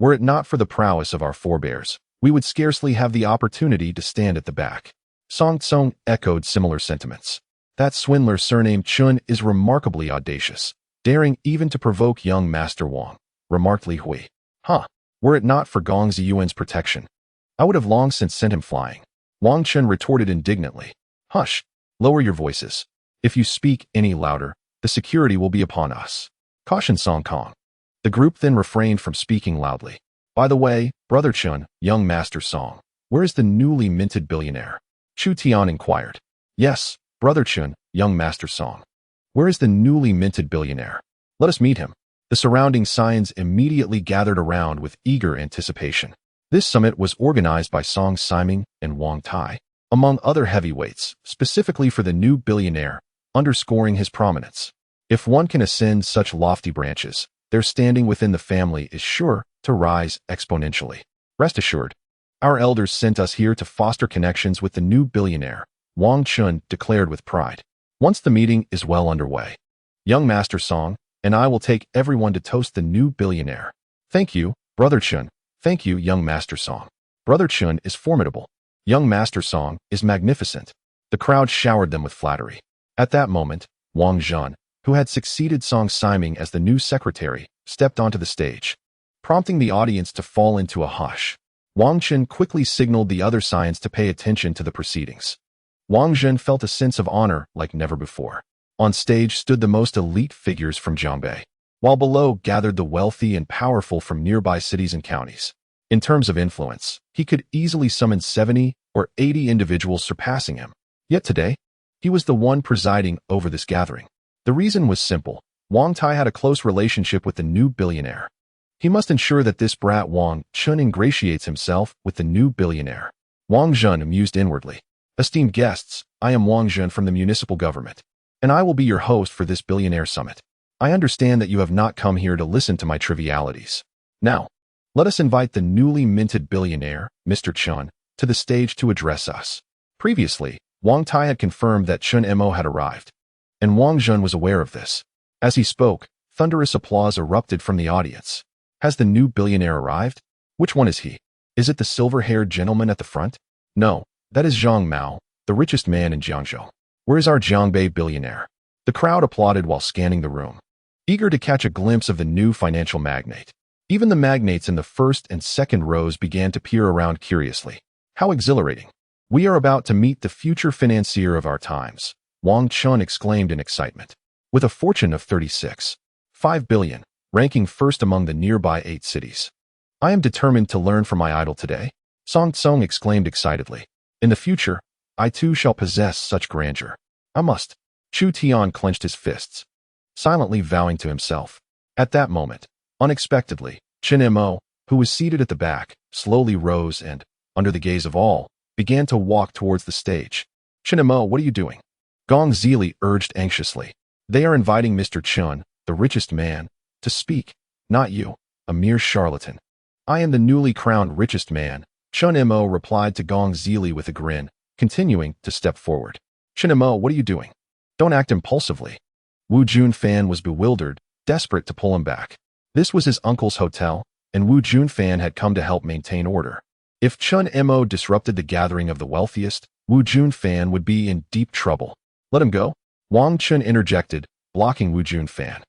[SPEAKER 1] were it not for the prowess of our forebears, we would scarcely have the opportunity to stand at the back. Song Tsong echoed similar sentiments. That swindler surnamed Chun is remarkably audacious, daring even to provoke young Master Wang, remarked Li Hui. Were it not for Gong Ziyuan's protection, I would have long since sent him flying. Wang Chun retorted indignantly. Hush, lower your voices. If you speak any louder, the security will be upon us. Cautioned Song Kong. The group then refrained from speaking loudly. By the way, Brother Chun, young Master Song, where is the newly minted billionaire? Chu Tian inquired. Yes, Brother Chun, young Master Song. Where is the newly minted billionaire? Let us meet him. The surrounding Scions immediately gathered around with eager anticipation. This summit was organized by Song Siming and Wang Tai, among other heavyweights, specifically for the new billionaire, underscoring his prominence. If one can ascend such lofty branches, their standing within the family is sure to rise exponentially. Rest assured, our elders sent us here to foster connections with the new billionaire, Wang Chun declared with pride. Once the meeting is well underway, young Master Song and I will take everyone to toast the new billionaire. Thank you, Brother Chun. Thank you, young Master Song. Brother Chun is formidable. Young Master Song is magnificent. The crowd showered them with flattery. At that moment, Wang Zhan, who had succeeded Song Siming as the new secretary, stepped onto the stage, prompting the audience to fall into a hush. Wang Chen quickly signaled the other Scions to pay attention to the proceedings. Wang Zhen felt a sense of honor like never before. On stage stood the most elite figures from Jiangbei, while below gathered the wealthy and powerful from nearby cities and counties. In terms of influence, he could easily summon 70 or 80 individuals surpassing him. Yet today, he was the one presiding over this gathering. The reason was simple. Wang Tai had a close relationship with the new billionaire. He must ensure that this brat Wang Chun ingratiates himself with the new billionaire. Wang Zhen amused inwardly. Esteemed guests, I am Wang Zhen from the municipal government, and I will be your host for this billionaire summit. I understand that you have not come here to listen to my trivialities. Now, let us invite the newly minted billionaire, Mr. Chun, to the stage to address us. Previously, Wang Tai had confirmed that Chen Mo had arrived, and Wang Zhen was aware of this. As he spoke, thunderous applause erupted from the audience. Has the new billionaire arrived? Which one is he? Is it the silver-haired gentleman at the front? No, that is Zhang Mao, the richest man in Jiangzhou. Where is our Jiangbei billionaire? The crowd applauded while scanning the room, eager to catch a glimpse of the new financial magnate. Even the magnates in the first and second rows began to peer around curiously. How exhilarating. We are about to meet the future financier of our times, Wang Chun exclaimed in excitement. With a fortune of 36.5 billion, ranking first among the nearby 8 cities. I am determined to learn from my idol today, Song Tsong exclaimed excitedly. In the future, I too shall possess such grandeur. I must. Chu Tian clenched his fists, silently vowing to himself. At that moment, unexpectedly, Chen Mo, who was seated at the back, slowly rose and, under the gaze of all, began to walk towards the stage. Chen Mo, what are you doing? Gong Zili urged anxiously. They are inviting Mr. Chun, the richest man, to speak, not you, a mere charlatan. I am the newly crowned richest man, Chen Mo replied to Gong Zili with a grin, continuing to step forward. Chen Mo, what are you doing? Don't act impulsively. Wu Junfan was bewildered, desperate to pull him back. This was his uncle's hotel, and Wu Junfan had come to help maintain order. If Chen Mo disrupted the gathering of the wealthiest, Wu Junfan would be in deep trouble. Let him go. Wang Chun interjected, blocking Wu Junfan.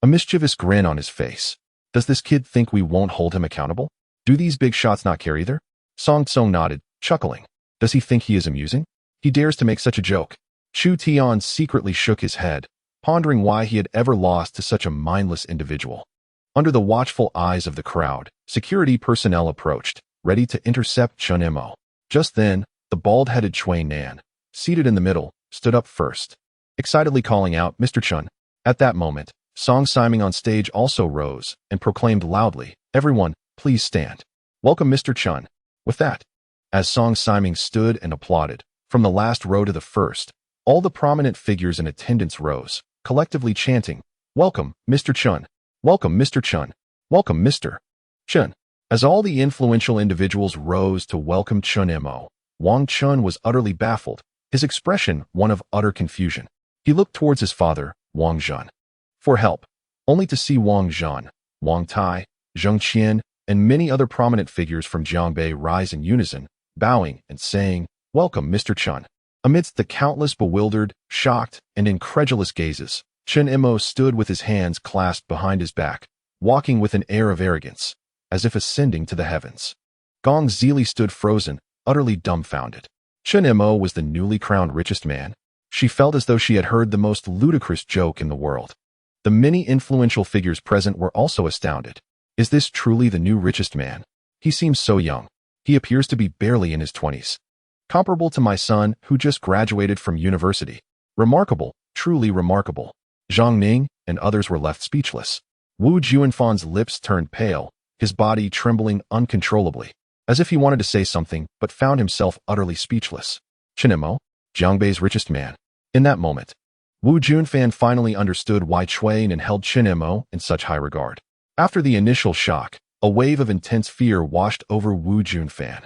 [SPEAKER 1] A mischievous grin on his face. Does this kid think we won't hold him accountable? Do these big shots not care either? Song Tsong nodded, chuckling. Does he think he is amusing? He dares to make such a joke. Chu Tian secretly shook his head, pondering why he had ever lost to such a mindless individual. Under the watchful eyes of the crowd, security personnel approached, ready to intercept Chen Mo. Just then, the bald-headed Cui Nan, seated in the middle, stood up first, excitedly calling out, "Mr. Chen." At that moment, Song Siming on stage also rose and proclaimed loudly, "Everyone, please stand. Welcome Mr. Chen." With that, as Song Siming stood and applauded, from the last row to the first, all the prominent figures in attendance rose, collectively chanting, "Welcome, Mr. Chen. Welcome, Mr. Chen. Welcome, Mr. Chen." As all the influential individuals rose to welcome Chen Mo, Wang Chun was utterly baffled, his expression one of utter confusion. He looked towards his father, Wang Zhen, for help, only to see Wang Zhen, Wang Tai, Zheng Qian, and many other prominent figures from Jiangbei rise in unison, bowing and saying, "Welcome, Mr. Chen." Amidst the countless bewildered, shocked, and incredulous gazes, Chen Mo stood with his hands clasped behind his back, walking with an air of arrogance, as if ascending to the heavens. Gong Zili stood frozen, utterly dumbfounded. Chen Mo was the newly crowned richest man. She felt as though she had heard the most ludicrous joke in the world. The many influential figures present were also astounded. Is this truly the new richest man? He seems so young. He appears to be barely in his 20s. Comparable to my son, who just graduated from university. Remarkable, truly remarkable. Zhang Ning and others were left speechless. Wu Juanfan's lips turned pale, his body trembling uncontrollably, as if he wanted to say something but found himself utterly speechless. Chen Mo, Jiangbei's richest man. In that moment, Wu Junfan finally understood why Chuan held Chen Mo in such high regard. After the initial shock, a wave of intense fear washed over Wu Junfan.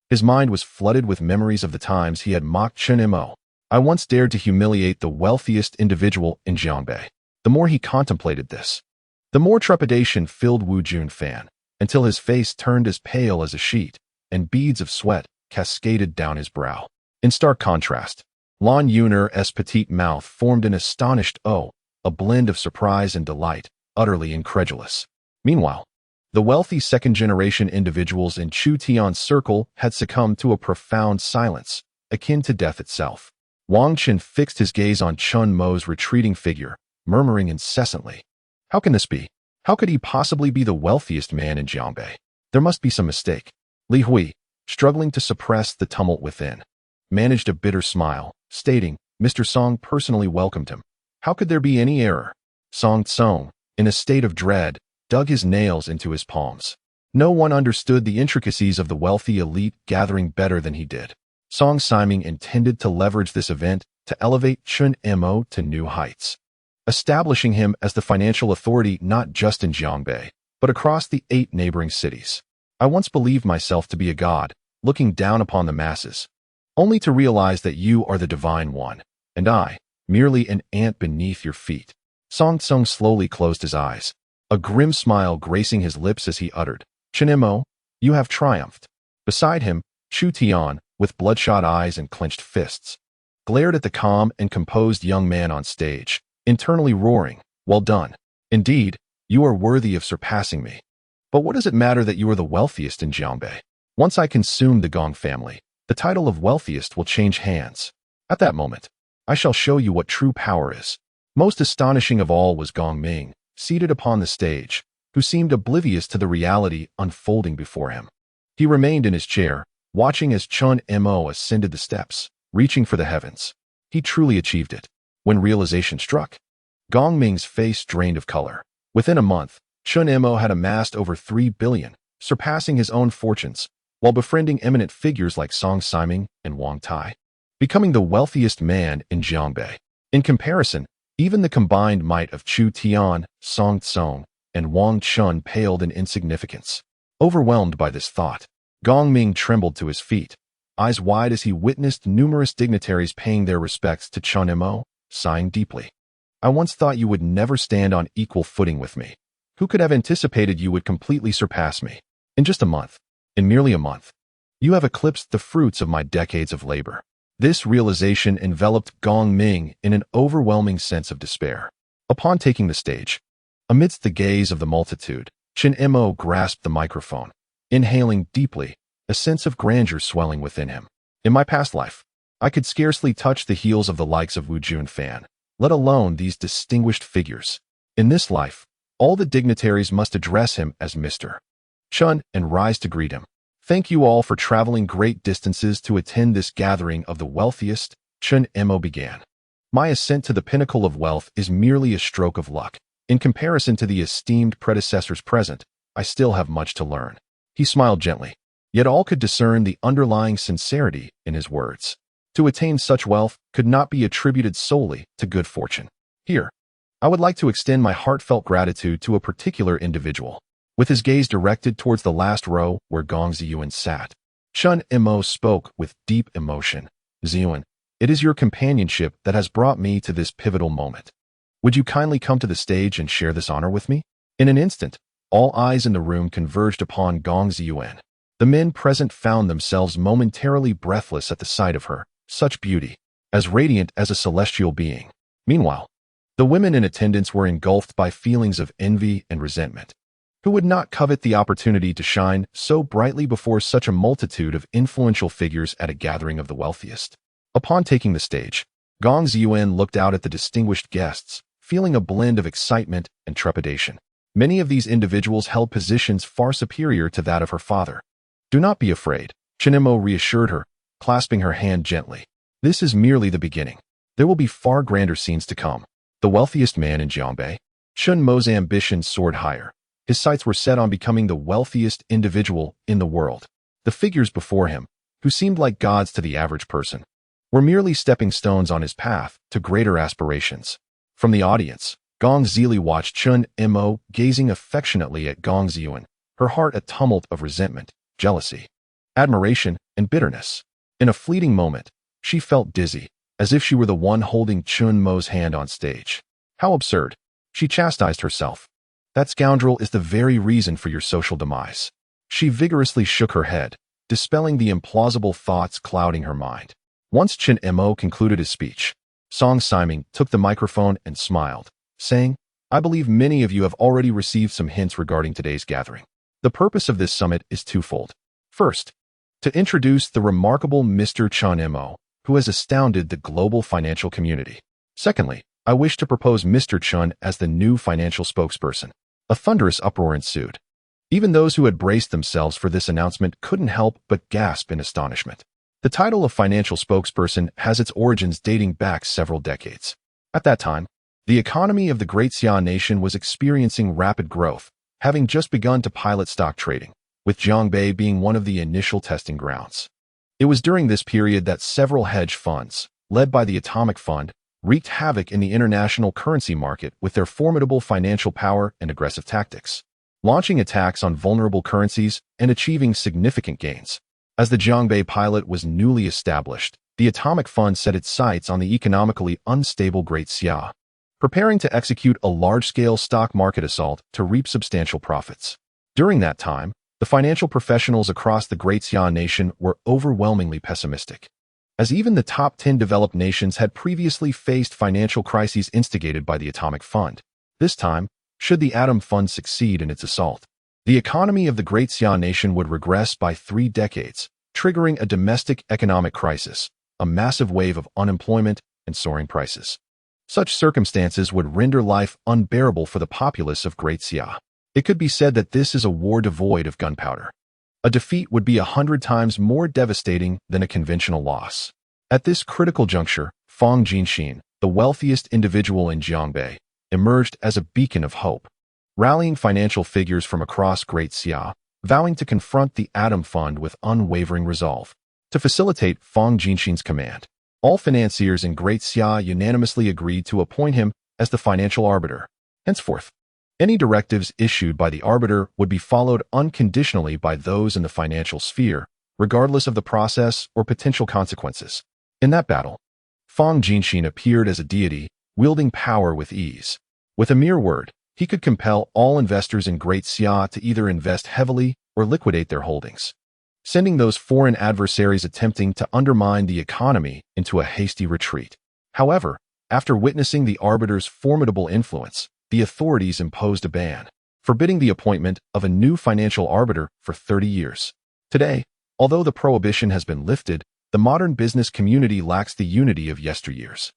[SPEAKER 1] His mind was flooded with memories of the times he had mocked Chen Mo. I once dared to humiliate the wealthiest individual in Jiangbei. The more he contemplated this, the more trepidation filled Wu Junfan, until his face turned as pale as a sheet, and beads of sweat cascaded down his brow. In stark contrast, Lan Yun'er's petite mouth formed an astonished O, a blend of surprise and delight, utterly incredulous. Meanwhile, the wealthy second-generation individuals in Chu Tian's circle had succumbed to a profound silence, akin to death itself. Wang Chen fixed his gaze on Chen Mo's retreating figure, murmuring incessantly, "How can this be? How could he possibly be the wealthiest man in Jiangbei? There must be some mistake." Li Hui, struggling to suppress the tumult within, managed a bitter smile, stating, "Mr. Song personally welcomed him. How could there be any error?" Song Tsong, in a state of dread, dug his nails into his palms. No one understood the intricacies of the wealthy elite gathering better than he did. Song Siming intended to leverage this event to elevate Chen Mo to new heights, establishing him as the financial authority not just in Jiangbei, but across the 8 neighboring cities. I once believed myself to be a god, looking down upon the masses, only to realize that you are the divine one, and I, merely an ant beneath your feet. Song Tsung slowly closed his eyes, a grim smile gracing his lips as he uttered, "Chen Mo, you have triumphed." Beside him, Chu Tian, with bloodshot eyes and clenched fists, glared at the calm and composed young man on stage, internally roaring, "Well done. Indeed, you are worthy of surpassing me. But what does it matter that you are the wealthiest in Jiangbei? Once I consume the Gong family, the title of wealthiest will change hands. At that moment, I shall show you what true power is." Most astonishing of all was Gong Ming, seated upon the stage, who seemed oblivious to the reality unfolding before him. He remained in his chair, watching as Chen Mo ascended the steps, reaching for the heavens. He truly achieved it. When realization struck, Gong Ming's face drained of color. Within a month, Chen Mo had amassed over 3 billion, surpassing his own fortunes, while befriending eminent figures like Song Siming and Wang Tai, becoming the wealthiest man in Jiangbei. In comparison, even the combined might of Chu Tian, Song Tsong, and Wang Chun paled in insignificance. Overwhelmed by this thought, Gong Ming trembled to his feet, eyes wide as he witnessed numerous dignitaries paying their respects to Chen Mo, sighing deeply. "I once thought you would never stand on equal footing with me. Who could have anticipated you would completely surpass me? In just a month, in merely a month, you have eclipsed the fruits of my decades of labor." This realization enveloped Gong Ming in an overwhelming sense of despair. Upon taking the stage, amidst the gaze of the multitude, Chen Mo grasped the microphone, inhaling deeply, a sense of grandeur swelling within him. In my past life, I could scarcely touch the heels of the likes of Wu Junfan, let alone these distinguished figures. In this life, all the dignitaries must address him as Mr. Chen and rise to greet him. Thank you all for traveling great distances to attend this gathering of the wealthiest, Chen Mo began. My ascent to the pinnacle of wealth is merely a stroke of luck. In comparison to the esteemed predecessors present, I still have much to learn. He smiled gently, yet all could discern the underlying sincerity in his words. To attain such wealth could not be attributed solely to good fortune. Here, I would like to extend my heartfelt gratitude to a particular individual. With his gaze directed towards the last row where Gong Ziyuan sat, Chen Mo spoke with deep emotion. Ziyuan, it is your companionship that has brought me to this pivotal moment. Would you kindly come to the stage and share this honor with me? In an instant, all eyes in the room converged upon Gong Ziyuan. The men present found themselves momentarily breathless at the sight of her, such beauty, as radiant as a celestial being. Meanwhile, the women in attendance were engulfed by feelings of envy and resentment. Who would not covet the opportunity to shine so brightly before such a multitude of influential figures at a gathering of the wealthiest? Upon taking the stage, Gong Ziyuan looked out at the distinguished guests, feeling a blend of excitement and trepidation. Many of these individuals held positions far superior to that of her father. Do not be afraid, Chen Mo reassured her, clasping her hand gently. This is merely the beginning. There will be far grander scenes to come. The wealthiest man in Jiangbei, Chen Mo's ambitions soared higher. His sights were set on becoming the wealthiest individual in the world. The figures before him, who seemed like gods to the average person, were merely stepping stones on his path to greater aspirations. From the audience, Gong Zili watched Chen Mo gazing affectionately at Gong Ziyuan, her heart a tumult of resentment, jealousy, admiration, and bitterness. In a fleeting moment, she felt dizzy, as if she were the one holding Chen Mo's hand on stage. How absurd! She chastised herself. That scoundrel is the very reason for your social demise. She vigorously shook her head, dispelling the implausible thoughts clouding her mind. Once Chen Mo concluded his speech, Song Siming took the microphone and smiled, saying, I believe many of you have already received some hints regarding today's gathering. The purpose of this summit is twofold. First, to introduce the remarkable Mr. Chen Mo, who has astounded the global financial community. Secondly, I wish to propose Mr. Chen as the new financial spokesperson. A thunderous uproar ensued. Even those who had braced themselves for this announcement couldn't help but gasp in astonishment. The title of financial spokesperson has its origins dating back several decades. At that time, the economy of the Great Xia nation was experiencing rapid growth, having just begun to pilot stock trading, with Jiangbei being one of the initial testing grounds. It was during this period that several hedge funds, led by the Atomic Fund, wreaked havoc in the international currency market with their formidable financial power and aggressive tactics, launching attacks on vulnerable currencies and achieving significant gains. As the Jiangbei pilot was newly established, the Atomic Fund set its sights on the economically unstable Great Xia, preparing to execute a large-scale stock market assault to reap substantial profits. During that time, the financial professionals across the Great Xia nation were overwhelmingly pessimistic, as even the top 10 developed nations had previously faced financial crises instigated by the Atomic Fund. This time, should the Atom Fund succeed in its assault, the economy of the Great Xia nation would regress by 3 decades, triggering a domestic economic crisis, a massive wave of unemployment, and soaring prices. Such circumstances would render life unbearable for the populace of Great Xia. It could be said that this is a war devoid of gunpowder. A defeat would be 100 times more devastating than a conventional loss. At this critical juncture, Fang Jinxin, the wealthiest individual in Jiangbei, emerged as a beacon of hope, rallying financial figures from across Great Xia, vowing to confront the Atom Fund with unwavering resolve. To facilitate Fang Jinxin's command, all financiers in Great Xia unanimously agreed to appoint him as the financial arbiter. Henceforth, any directives issued by the arbiter would be followed unconditionally by those in the financial sphere, regardless of the process or potential consequences. In that battle, Fang Jinxin appeared as a deity, wielding power with ease. With a mere word, he could compel all investors in Great Xia to either invest heavily or liquidate their holdings, sending those foreign adversaries attempting to undermine the economy into a hasty retreat. However, after witnessing the arbiter's formidable influence, the authorities imposed a ban, forbidding the appointment of a new financial arbiter for 30 years. Today, although the prohibition has been lifted, the modern business community lacks the unity of yesteryears,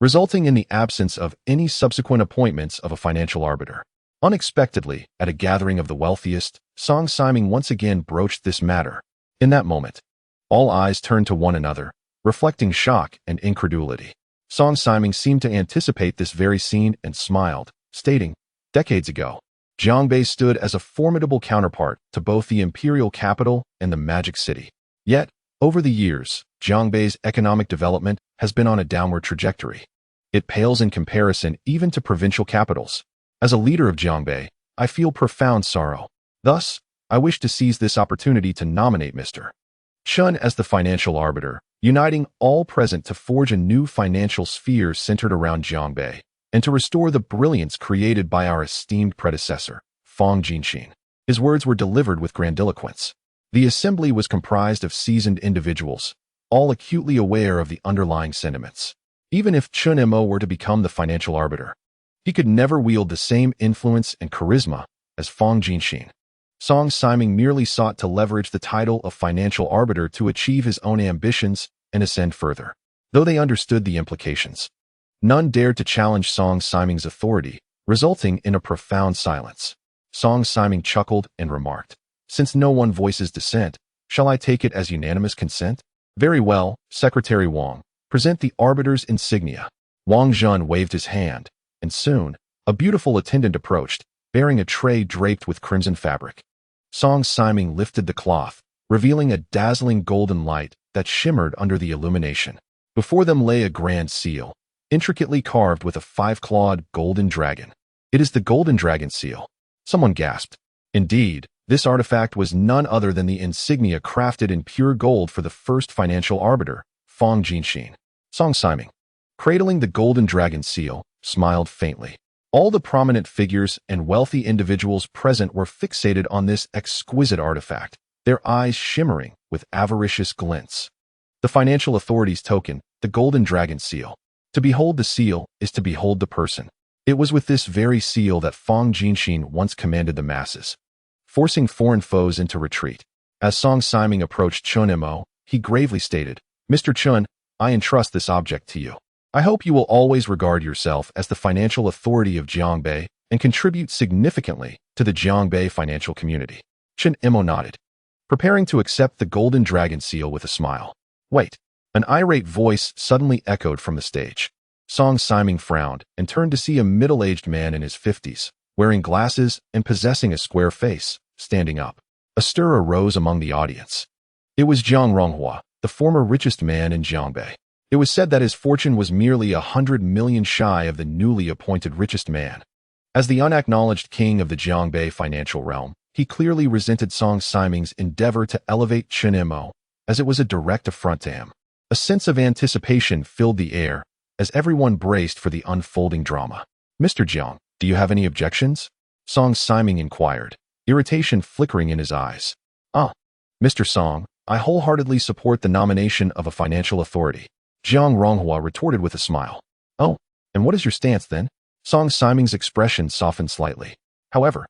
[SPEAKER 1] resulting in the absence of any subsequent appointments of a financial arbiter. Unexpectedly, at a gathering of the wealthiest, Song Siming once again broached this matter. In that moment, all eyes turned to one another, reflecting shock and incredulity. Song Siming seemed to anticipate this very scene and smiled, stating, "Decades ago, Jiangbei stood as a formidable counterpart to both the imperial capital and the magic city. Yet, over the years, Jiangbei's economic development has been on a downward trajectory. It pales in comparison even to provincial capitals. As a leader of Jiangbei, I feel profound sorrow. Thus, I wish to seize this opportunity to nominate Mr. Chen as the financial arbiter, uniting all present to forge a new financial sphere centered around Jiangbei, and to restore the brilliance created by our esteemed predecessor, Fang Jinxin." His words were delivered with grandiloquence. The assembly was comprised of seasoned individuals, all acutely aware of the underlying sentiments. Even if Chen Mo were to become the financial arbiter, he could never wield the same influence and charisma as Fang Jinxin. Song Siming merely sought to leverage the title of financial arbiter to achieve his own ambitions and ascend further. Though they understood the implications, none dared to challenge Song Siming's authority, resulting in a profound silence. Song Siming chuckled and remarked, "Since no one voices dissent, shall I take it as unanimous consent? Very well, Secretary Wang, present the arbiter's insignia." Wang Zhen waved his hand, and soon, a beautiful attendant approached, bearing a tray draped with crimson fabric. Song Siming lifted the cloth, revealing a dazzling golden light that shimmered under the illumination. Before them lay a grand seal, intricately carved with a 5-clawed golden dragon. "It is the golden dragon seal," someone gasped. Indeed, this artifact was none other than the insignia crafted in pure gold for the first financial arbiter, Fang Jinxin. Song Siming, cradling the golden dragon seal, smiled faintly. All the prominent figures and wealthy individuals present were fixated on this exquisite artifact, their eyes shimmering with avaricious glints. The financial authority's token, the golden dragon seal. To behold the seal is to behold the person. It was with this very seal that Fang Jinxin once commanded the masses, forcing foreign foes into retreat. As Song Siming approached Chen Mo, he gravely stated, "Mr. Chen, I entrust this object to you. I hope you will always regard yourself as the financial authority of Jiangbei and contribute significantly to the Jiangbei financial community." Chen Mo nodded, preparing to accept the golden dragon seal with a smile. "Wait." An irate voice suddenly echoed from the stage. Song Siming frowned and turned to see a middle-aged man in his 50s, wearing glasses and possessing a square face, standing up. A stir arose among the audience. It was Jiang Ronghua, the former richest man in Jiangbei. It was said that his fortune was merely 100 million shy of the newly appointed richest man. As the unacknowledged king of the Jiangbei financial realm, he clearly resented Song Siming's endeavor to elevate Chen Mo, as it was a direct affront to him. A sense of anticipation filled the air as everyone braced for the unfolding drama. "Mr. Jiang, do you have any objections?" Song Siming inquired, irritation flickering in his eyes. Mr. Song, I wholeheartedly support the nomination of a financial authority," Jiang Ronghua retorted with a smile. "Oh, and what is your stance then?" Song Siming's expression softened slightly. "However,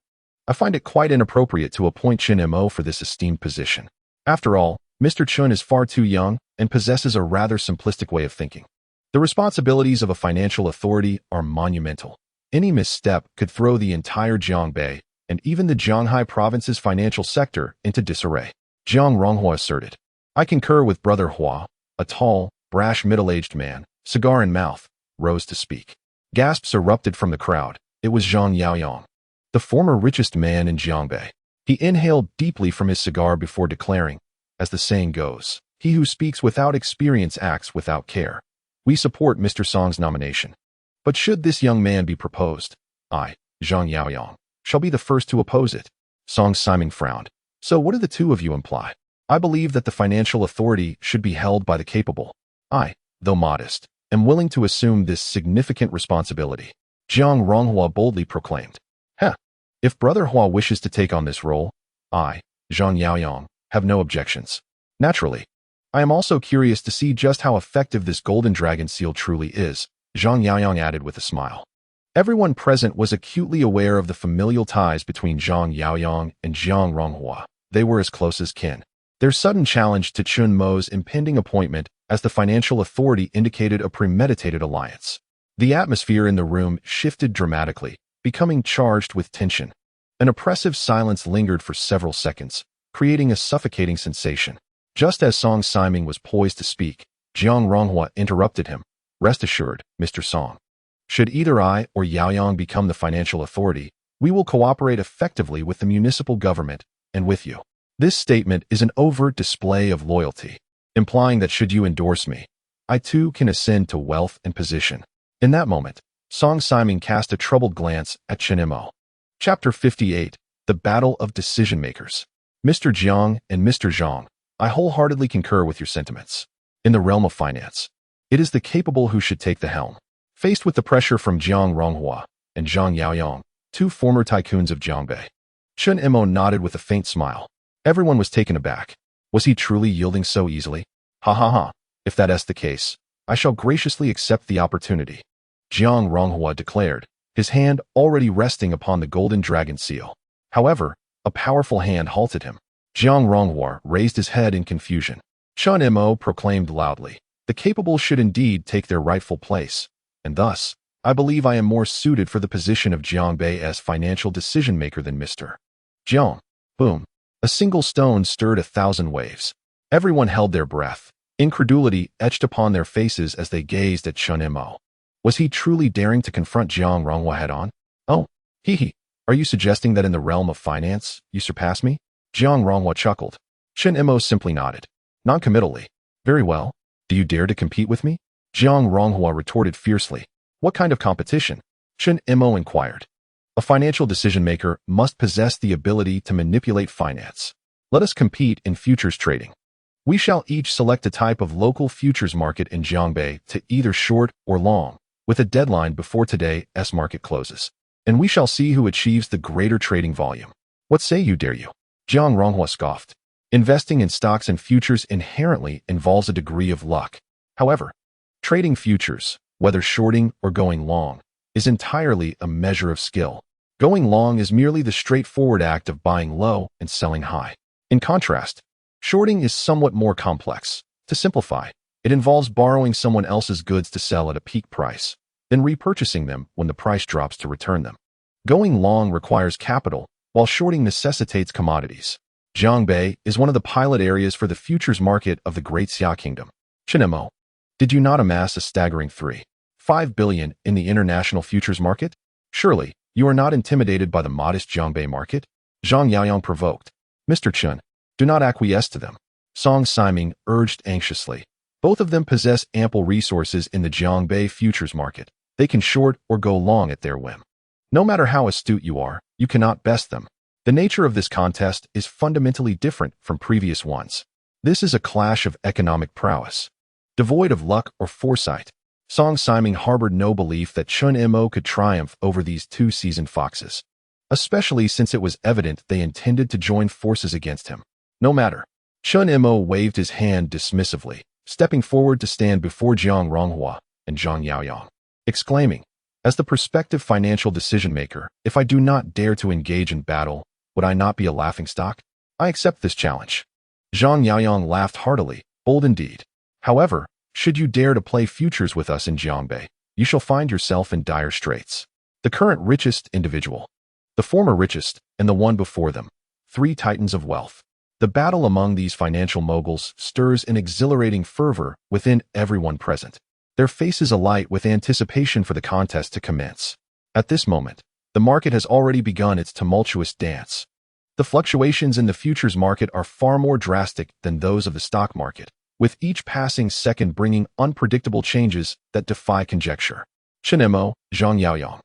[SPEAKER 1] I find it quite inappropriate to appoint Chen Mo for this esteemed position. After all, Mr. Chen is far too young and possesses a rather simplistic way of thinking. The responsibilities of a financial authority are monumental. Any misstep could throw the entire Jiangbei and even the Jianghai province's financial sector into disarray." Jiang Ronghua asserted. "I concur with Brother Hua." A tall, brash middle-aged man, cigar in mouth, rose to speak. Gasps erupted from the crowd. It was Zhang Yaoyang, the former richest man in Jiangbei. He inhaled deeply from his cigar before declaring, as the saying goes, "He who speaks without experience acts without care." We support Mr. Song's nomination. But should this young man be proposed, I, Zhang Yaoyang, shall be the first to oppose it. Song Siming frowned. "So what do the two of you imply?" "I believe that the financial authority should be held by the capable. I, though modest, am willing to assume this significant responsibility," Jiang Ronghua boldly proclaimed. If Brother Hua wishes to take on this role, I, Zhang Yaoyang, have no objections. Naturally, I am also curious to see just how effective this golden dragon seal truly is, Zhang Yaoyang added with a smile. Everyone present was acutely aware of the familial ties between Zhang Yaoyang and Jiang Ronghua. They were as close as kin. Their sudden challenge to Chen Mo's impending appointment as the financial authority indicated a premeditated alliance. The atmosphere in the room shifted dramatically, becoming charged with tension. An oppressive silence lingered for several seconds, creating a suffocating sensation. Just as Song Siming was poised to speak, Jiang Ronghua interrupted him. Rest assured, Mr. Song. Should either I or Yaoyang become the financial authority, we will cooperate effectively with the municipal government and with you. This statement is an overt display of loyalty, implying that should you endorse me, I too can ascend to wealth and position. In that moment, Song Siming cast a troubled glance at Chen Mo. Chapter 58, The Battle of Decision Makers. Mr. Jiang and Mr. Zhang, I wholeheartedly concur with your sentiments. In the realm of finance, it is the capable who should take the helm. Faced with the pressure from Jiang Ronghua and Zhang Yaoyang, two former tycoons of Jiangbei, Chen Mo nodded with a faint smile. Everyone was taken aback. Was he truly yielding so easily? Ha ha ha. If that is the case, I shall graciously accept the opportunity, Jiang Ronghua declared, his hand already resting upon the golden dragon seal. However, a powerful hand halted him. Jiang Ronghua raised his head in confusion. Chen Mo proclaimed loudly, the capable should indeed take their rightful place, and thus, I believe I am more suited for the position of Jiangbei as financial decision-maker than Mr. Jiang. Boom. A single stone stirred 1,000 waves. Everyone held their breath, incredulity etched upon their faces as they gazed at Chen Mo. Was he truly daring to confront Jiang Ronghua head-on? Oh, hee. Are you suggesting that in the realm of finance, you surpass me? Jiang Ronghua chuckled. Chen Mo simply nodded, non-committally. Very well. Do you dare to compete with me? Jiang Ronghua retorted fiercely. What kind of competition? Chen Mo inquired. A financial decision-maker must possess the ability to manipulate finance. Let us compete in futures trading. We shall each select a type of local futures market in Jiangbei to either short or long, with a deadline before today's market closes. And we shall see who achieves the greater trading volume. What say you, dare you? Jiang Ronghua scoffed. Investing in stocks and futures inherently involves a degree of luck. However, trading futures, whether shorting or going long, is entirely a measure of skill. Going long is merely the straightforward act of buying low and selling high. In contrast, shorting is somewhat more complex. To simplify, it involves borrowing someone else's goods to sell at a peak price, then repurchasing them when the price drops to return them. Going long requires capital, while shorting necessitates commodities. Jiangbei is one of the pilot areas for the futures market of the Great Xia Kingdom. Chen Mo, did you not amass a staggering 3.5 billion in the international futures market? Surely, you are not intimidated by the modest Jiangbei market? Zhang Yaoyang provoked. Mr. Chen, do not acquiesce to them. Song Siming urged anxiously. Both of them possess ample resources in the Jiangbei futures market. They can short or go long at their whim. No matter how astute you are, you cannot best them. The nature of this contest is fundamentally different from previous ones. This is a clash of economic prowess. Devoid of luck or foresight, Song Siming harbored no belief that Chen Mo could triumph over these two seasoned foxes, especially since it was evident they intended to join forces against him. No matter. Chen Mo waved his hand dismissively, stepping forward to stand before Jiang Ronghua and Zhang Yaoyang, exclaiming, as the prospective financial decision-maker, if I do not dare to engage in battle, would I not be a laughingstock? I accept this challenge. Zhang Yaoyang laughed heartily, bold indeed. However, should you dare to play futures with us in Jiangbei, you shall find yourself in dire straits. The current richest individual, the former richest, and the one before them, three titans of wealth. The battle among these financial moguls stirs an exhilarating fervor within everyone present, their faces alight with anticipation for the contest to commence. At this moment, the market has already begun its tumultuous dance. The fluctuations in the futures market are far more drastic than those of the stock market, with each passing second bringing unpredictable changes that defy conjecture. Chen Mo, Zhang Yaoyang,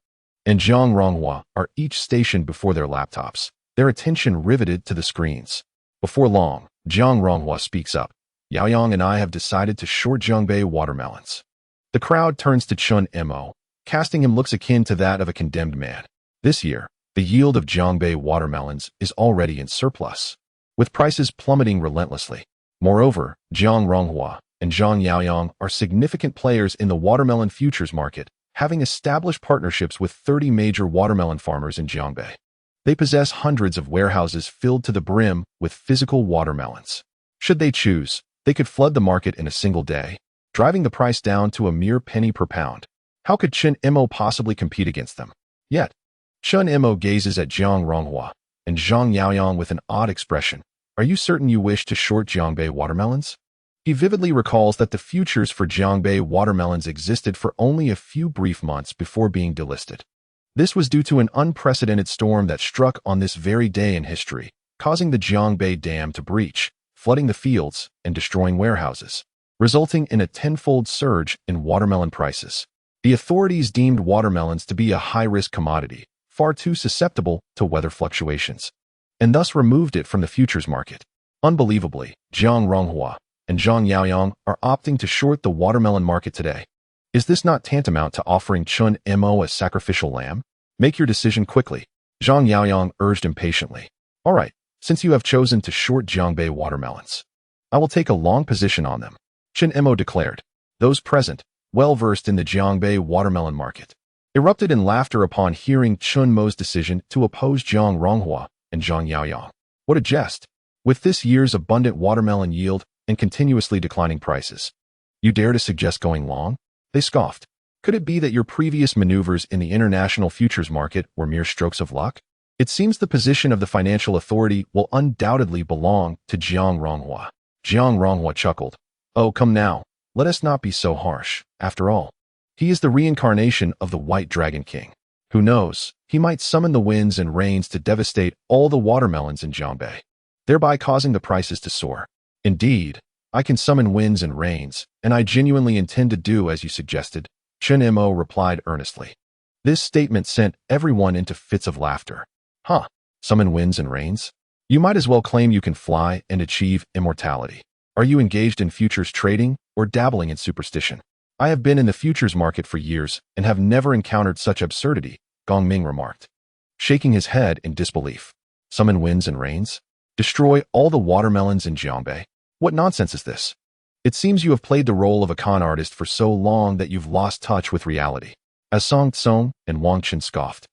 [SPEAKER 1] and Jiang Ronghua are each stationed before their laptops, their attention riveted to the screens. Before long, Jiang Ronghua speaks up. Yaoyang and I have decided to short Jiangbei watermelons. The crowd turns to Chen Mo, casting him looks akin to that of a condemned man. This year, the yield of Jiangbei watermelons is already in surplus, with prices plummeting relentlessly. Moreover, Jiang Ronghua and Zhang Yaoyang are significant players in the watermelon futures market, having established partnerships with 30 major watermelon farmers in Jiangbei. They possess hundreds of warehouses filled to the brim with physical watermelons. Should they choose, they could flood the market in a single day, driving the price down to a mere penny per pound. How could Chen Mo possibly compete against them? Yet, Chen Mo gazes at Jiang Ronghua and Zhang Yaoyang with an odd expression. Are you certain you wish to short Jiangbei watermelons? He vividly recalls that the futures for Jiangbei watermelons existed for only a few brief months before being delisted. This was due to an unprecedented storm that struck on this very day in history, causing the Jiangbei Dam to breach, flooding the fields and destroying warehouses, resulting in a tenfold surge in watermelon prices. The authorities deemed watermelons to be a high-risk commodity, far too susceptible to weather fluctuations, and thus removed it from the futures market. Unbelievably, Jiang Ronghua and Zhang Yaoyang are opting to short the watermelon market today. Is this not tantamount to offering Chen Mo a sacrificial lamb? Make your decision quickly, Zhang Yaoyang urged impatiently. All right, since you have chosen to short Jiangbei watermelons, I will take a long position on them, Chen Mo declared. Those present, well-versed in the Jiangbei watermelon market, erupted in laughter upon hearing Chen Mo's decision to oppose Jiang Ronghua and Zhang Yaoyang. What a jest! With this year's abundant watermelon yield and continuously declining prices, you dare to suggest going long? They scoffed. Could it be that your previous maneuvers in the international futures market were mere strokes of luck? It seems the position of the financial authority will undoubtedly belong to Jiang Ronghua. Jiang Ronghua chuckled. Oh, come now. Let us not be so harsh. After all, he is the reincarnation of the White Dragon King. Who knows, he might summon the winds and rains to devastate all the watermelons in Jiangbei, thereby causing the prices to soar. Indeed, I can summon winds and rains, and I genuinely intend to do as you suggested, Chen Mo replied earnestly. This statement sent everyone into fits of laughter. Huh, summon winds and rains? You might as well claim you can fly and achieve immortality. Are you engaged in futures trading or dabbling in superstition? I have been in the futures market for years and have never encountered such absurdity, Gong Ming remarked, shaking his head in disbelief. Summon winds and rains? Destroy all the watermelons in Jiangbei? What nonsense is this? It seems you have played the role of a con artist for so long that you've lost touch with reality. As Song Tsong and Wang Chen scoffed,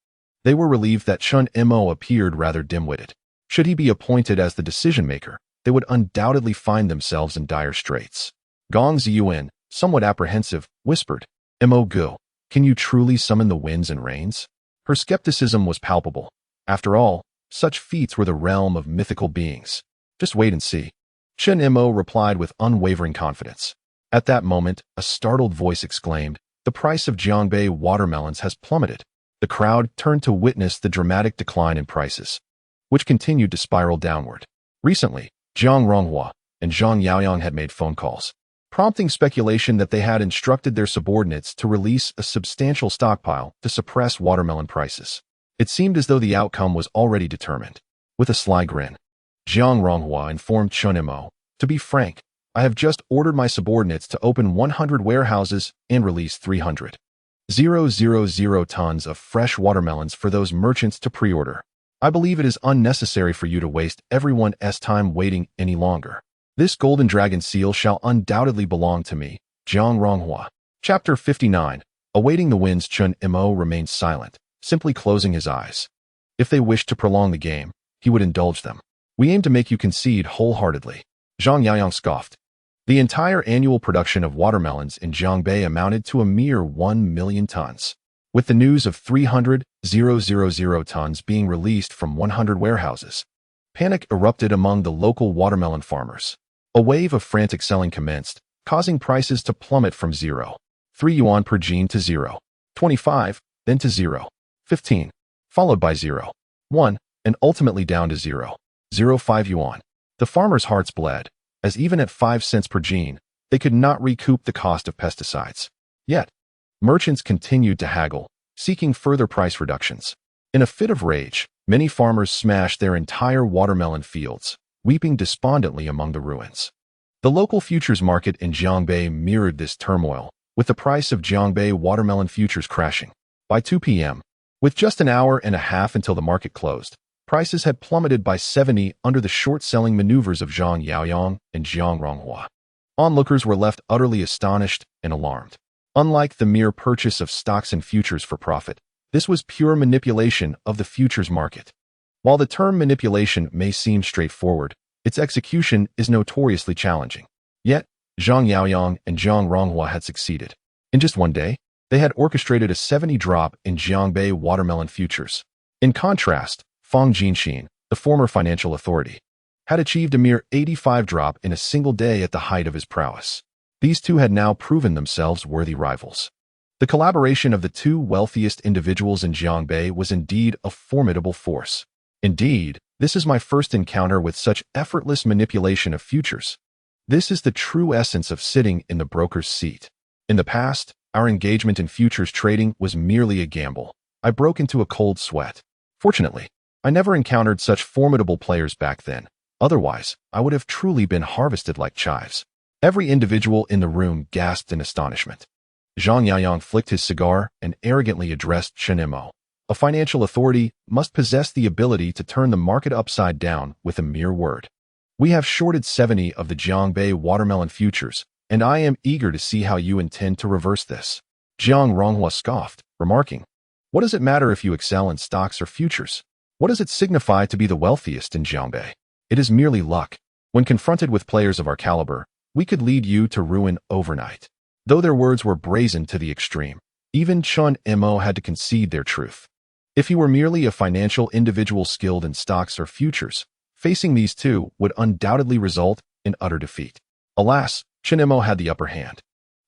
[SPEAKER 1] they were relieved that Chen Mo appeared rather dim-witted. Should he be appointed as the decision-maker, they would undoubtedly find themselves in dire straits. Gong Ziyuan, somewhat apprehensive, whispered, Mo Gu, can you truly summon the winds and rains? Her skepticism was palpable. After all, such feats were the realm of mythical beings. Just wait and see. Chen Mo replied with unwavering confidence. At that moment, a startled voice exclaimed, the price of Jiangbei watermelons has plummeted. The crowd turned to witness the dramatic decline in prices, which continued to spiral downward. Recently, Jiang Ronghua and Zhang Yaoyang had made phone calls, prompting speculation that they had instructed their subordinates to release a substantial stockpile to suppress watermelon prices. It seemed as though the outcome was already determined. With a sly grin, Jiang Ronghua informed Chen Mo, to be frank, I have just ordered my subordinates to open 100 warehouses and release 300,000 tons of fresh watermelons for those merchants to pre-order. I believe it is unnecessary for you to waste everyone's time waiting any longer. This golden dragon seal shall undoubtedly belong to me, Jiang Ronghua. Chapter 59. Awaiting the winds. Chen Mo remained silent, simply closing his eyes. If they wished to prolong the game, he would indulge them. We aim to make you concede wholeheartedly. Zhang Yaoyang scoffed. The entire annual production of watermelons in Jiangbei amounted to a mere 1 million tons. With the news of 300,000 tons being released from 100 warehouses, panic erupted among the local watermelon farmers. A wave of frantic selling commenced, causing prices to plummet from 0.3 yuan per jean to 0.25, then to 0.15, followed by 0.1, and ultimately down to 0.05 yuan. The farmers' hearts bled, as even at 5 cents per jean, they could not recoup the cost of pesticides. Yet, merchants continued to haggle, seeking further price reductions. In a fit of rage, many farmers smashed their entire watermelon fields, weeping despondently among the ruins. The local futures market in Jiangbei mirrored this turmoil, with the price of Jiangbei watermelon futures crashing. By 2 p.m., with just an hour and a half until the market closed, prices had plummeted by 70 under the short-selling maneuvers of Zhang Yaoyang and Jiang Ronghua. Onlookers were left utterly astonished and alarmed. Unlike the mere purchase of stocks and futures for profit, this was pure manipulation of the futures market. While the term manipulation may seem straightforward, Its execution is notoriously challenging. Yet, Zhang Yaoyang and Zhang Ronghua had succeeded. In just one day, they had orchestrated a 70 drop in Jiangbei watermelon futures. In contrast, Fang Jinxin, the former financial authority, had achieved a mere 85 drop in a single day at the height of his prowess. These two had now proven themselves worthy rivals. The collaboration of the two wealthiest individuals in Jiangbei was indeed a formidable force. Indeed, this is my first encounter with such effortless manipulation of futures. This is the true essence of sitting in the broker's seat. In the past, our engagement in futures trading was merely a gamble. I broke into a cold sweat. Fortunately, I never encountered such formidable players back then. Otherwise, I would have truly been harvested like chives. Every individual in the room gasped in astonishment. Zhang Yaoyang flicked his cigar and arrogantly addressed Chen Mo. A financial authority must possess the ability to turn the market upside down with a mere word. We have shorted 70 of the Jiangbei watermelon futures, and I am eager to see how you intend to reverse this. Zhang Ronghua scoffed, remarking, "What does it matter if you excel in stocks or futures? What does it signify to be the wealthiest in Jiangbei? It is merely luck. When confronted with players of our caliber, we could lead you to ruin overnight." Though their words were brazen to the extreme, even Chen Mo had to concede their truth. If he were merely a financial individual skilled in stocks or futures, facing these two would undoubtedly result in utter defeat. Alas, Chen Mo had the upper hand.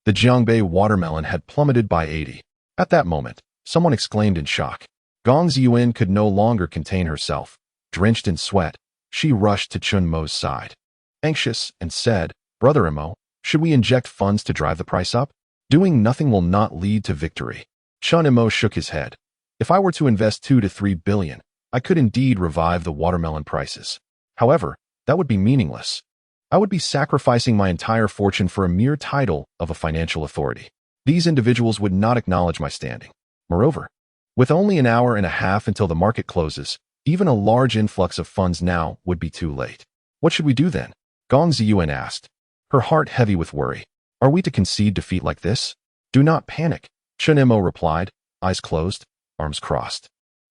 [SPEAKER 1] The Jiangbei watermelon had plummeted by 80. At that moment, someone exclaimed in shock. Gong Ziyuan could no longer contain herself. Drenched in sweat, she rushed to Chen Mo's side. Anxious, and said, "Brother Mo, should we inject funds to drive the price up? Doing nothing will not lead to victory." Chen Mo shook his head. "If I were to invest 2 to 3 billion, I could indeed revive the watermelon prices. However, that would be meaningless. I would be sacrificing my entire fortune for a mere title of a financial authority. These individuals would not acknowledge my standing. Moreover, with only an hour and a half until the market closes, even a large influx of funds now would be too late. What should we do then?" Gong Ziyuan asked, her heart heavy with worry. "Are we to concede defeat like this?" "Do not panic," Chen Mo replied, eyes closed, arms crossed,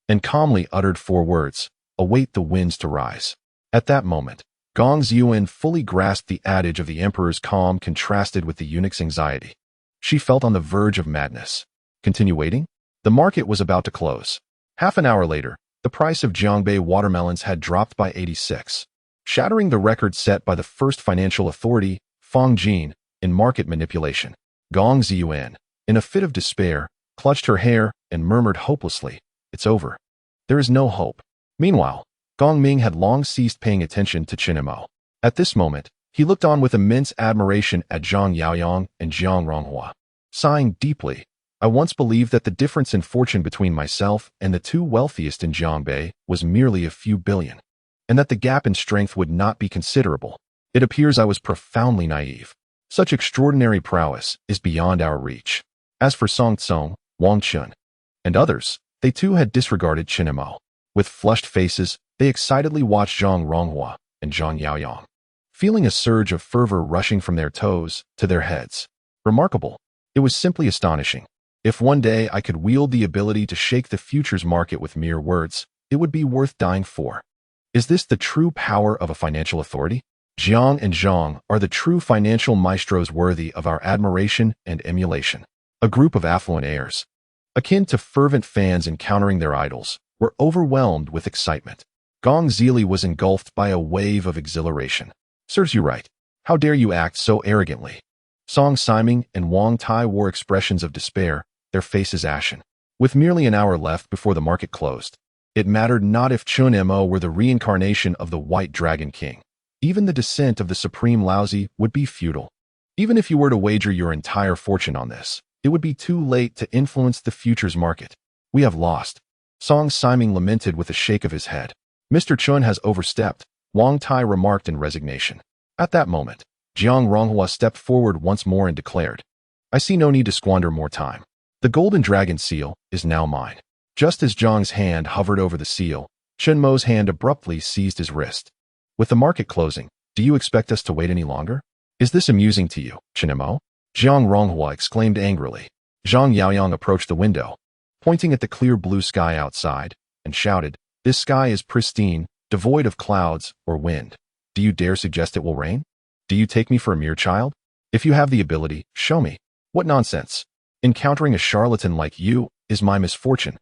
[SPEAKER 1] and calmly uttered 4 words, "Await the winds to rise." At that moment, Gong Ziyuan fully grasped the adage of the emperor's calm contrasted with the eunuch's anxiety. She felt on the verge of madness. Continue waiting? The market was about to close. Half an hour later, the price of Jiangbei watermelons had dropped by 86, shattering the record set by the first financial authority, Fang Jin, in market manipulation. Gong Ziyuan, in a fit of despair, clutched her hair and murmured hopelessly, "It's over. There is no hope." Meanwhile, Gong Ming had long ceased paying attention to Chen Mo. At this moment, he looked on with immense admiration at Zhang Yaoyang and Zhang Ronghua. Sighing deeply, "I once believed that the difference in fortune between myself and the two wealthiest in Jiangbei was merely a few billion, and that the gap in strength would not be considerable. It appears I was profoundly naive. Such extraordinary prowess is beyond our reach." As for Song Tsong, Wang Chun, and others, they too had disregarded Chen Mo. With flushed faces, they excitedly watched Zhang Ronghua and Zhang Yaoyang, feeling a surge of fervor rushing from their toes to their heads. Remarkable. It was simply astonishing. If one day I could wield the ability to shake the futures market with mere words, it would be worth dying for. Is this the true power of a financial authority? Jiang and Zhang are the true financial maestros worthy of our admiration and emulation. A group of affluent heirs, akin to fervent fans encountering their idols, were overwhelmed with excitement. Gong Zili was engulfed by a wave of exhilaration. "Serves you right. How dare you act so arrogantly?" Song Siming and Wang Tai wore expressions of despair, their faces ashen. With merely an hour left before the market closed, it mattered not if Chen Mo were the reincarnation of the White Dragon King. Even the descent of the Supreme Laozi would be futile. Even if you were to wager your entire fortune on this, it would be too late to influence the futures market. We have lost. Song Siming lamented with a shake of his head. "Mr. Chun has overstepped," Wang Tai remarked in resignation. At that moment, Zhang Ronghua stepped forward once more and declared, "I see no need to squander more time. The golden dragon seal is now mine." Just as Zhang's hand hovered over the seal, Chen Mo's hand abruptly seized his wrist. "With the market closing, do you expect us to wait any longer? Is this amusing to you, Chen Mo?" Zhang Ronghua exclaimed angrily. Zhang Yaoyang approached the window, pointing at the clear blue sky outside, and shouted, "This sky is pristine, devoid of clouds or wind. Do you dare suggest it will rain? Do you take me for a mere child? If you have the ability, show me. What nonsense. Encountering a charlatan like you is my misfortune.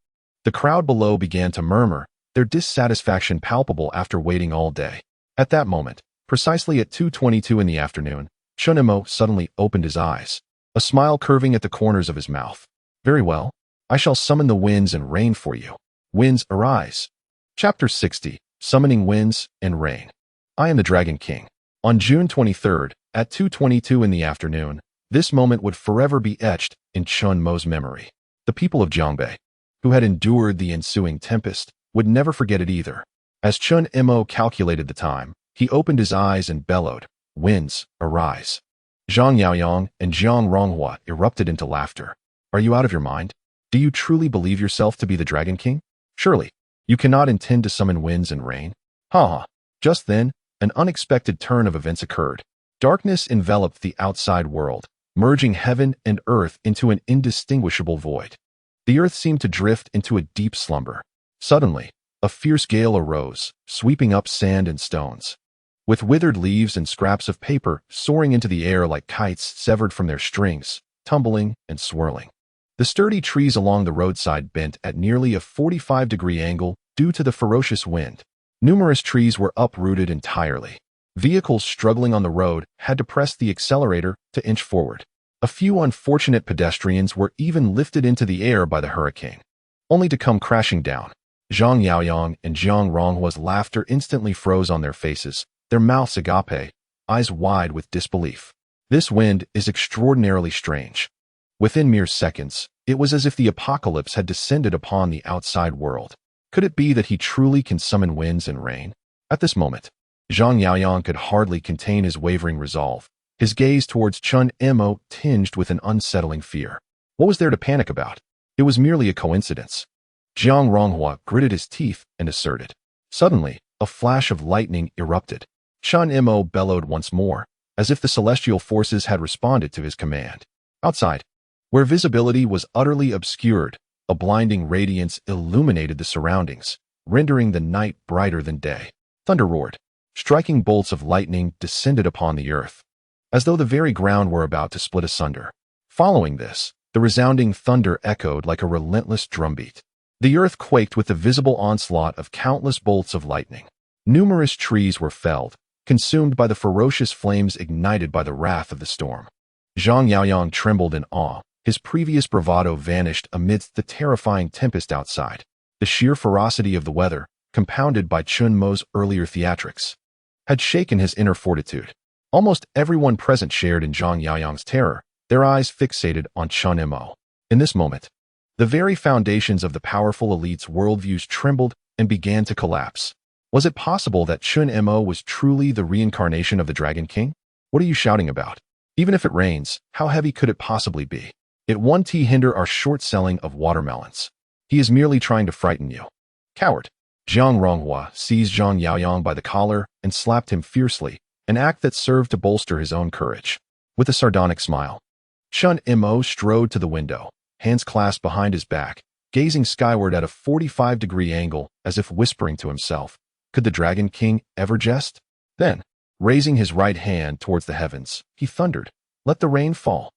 [SPEAKER 1] The crowd below began to murmur, their dissatisfaction palpable after waiting all day. At that moment, precisely at 2:22 in the afternoon, Chen Mo suddenly opened his eyes, a smile curving at the corners of his mouth. Very well. I shall summon the winds and rain for you. Winds, arise. Chapter 60, Summoning Winds and Rain. I am the Dragon King. On June 23rd, at 2:22 in the afternoon, this moment would forever be etched in Chen Mo's memory. The people of Jiangbei, who had endured the ensuing tempest, would never forget it either. As Chen Mo calculated the time, he opened his eyes and bellowed, "Winds, arise." Zhang Yaoyang and Jiang Ronghua erupted into laughter. Are you out of your mind? Do you truly believe yourself to be the Dragon King? Surely, you cannot intend to summon winds and rain. Ha ha. Just then, an unexpected turn of events occurred. Darkness enveloped the outside world, merging heaven and earth into an indistinguishable void. The earth seemed to drift into a deep slumber. Suddenly, a fierce gale arose, sweeping up sand and stones. With withered leaves and scraps of paper soaring into the air like kites severed from their strings, tumbling and swirling. The sturdy trees along the roadside bent at nearly a 45-degree angle due to the ferocious wind. Numerous trees were uprooted entirely. Vehicles struggling on the road had to press the accelerator to inch forward. A few unfortunate pedestrians were even lifted into the air by the hurricane, only to come crashing down. Zhang Yaoyang and Jiang Ronghua's laughter instantly froze on their faces, their mouths agape, eyes wide with disbelief. This wind is extraordinarily strange. Within mere seconds, it was as if the apocalypse had descended upon the outside world. Could it be that he truly can summon winds and rain? At this moment, Zhang Yaoyang could hardly contain his wavering resolve, his gaze towards Chen Mo tinged with an unsettling fear. What was there to panic about? It was merely a coincidence. Jiang Ronghua gritted his teeth and asserted. Suddenly, a flash of lightning erupted. Chen Mo bellowed once more, as if the celestial forces had responded to his command. Outside, where visibility was utterly obscured, a blinding radiance illuminated the surroundings, rendering the night brighter than day. Thunder roared. Striking bolts of lightning descended upon the earth, as though the very ground were about to split asunder. Following this, the resounding thunder echoed like a relentless drumbeat. The earth quaked with the visible onslaught of countless bolts of lightning. Numerous trees were felled, consumed by the ferocious flames ignited by the wrath of the storm. Zhang Yaoyang trembled in awe. His previous bravado vanished amidst the terrifying tempest outside. The sheer ferocity of the weather, compounded by Chen Mo's earlier theatrics, had shaken his inner fortitude. Almost everyone present shared in Zhang Yaoyang's terror, their eyes fixated on Chen Mo. In this moment, the very foundations of the powerful elite's worldviews trembled and began to collapse. Was it possible that Chen Mo was truly the reincarnation of the Dragon King? What are you shouting about? Even if it rains, how heavy could it possibly be? It won't hinder our short selling of watermelons. He is merely trying to frighten you. Coward. Jiang Ronghua seized Zhang Yaoyang by the collar and slapped him fiercely, an act that served to bolster his own courage. With a sardonic smile, Chen Mo strode to the window, hands clasped behind his back, gazing skyward at a 45-degree angle as if whispering to himself, could the Dragon King ever jest? Then, raising his right hand towards the heavens, he thundered, "Let the rain fall."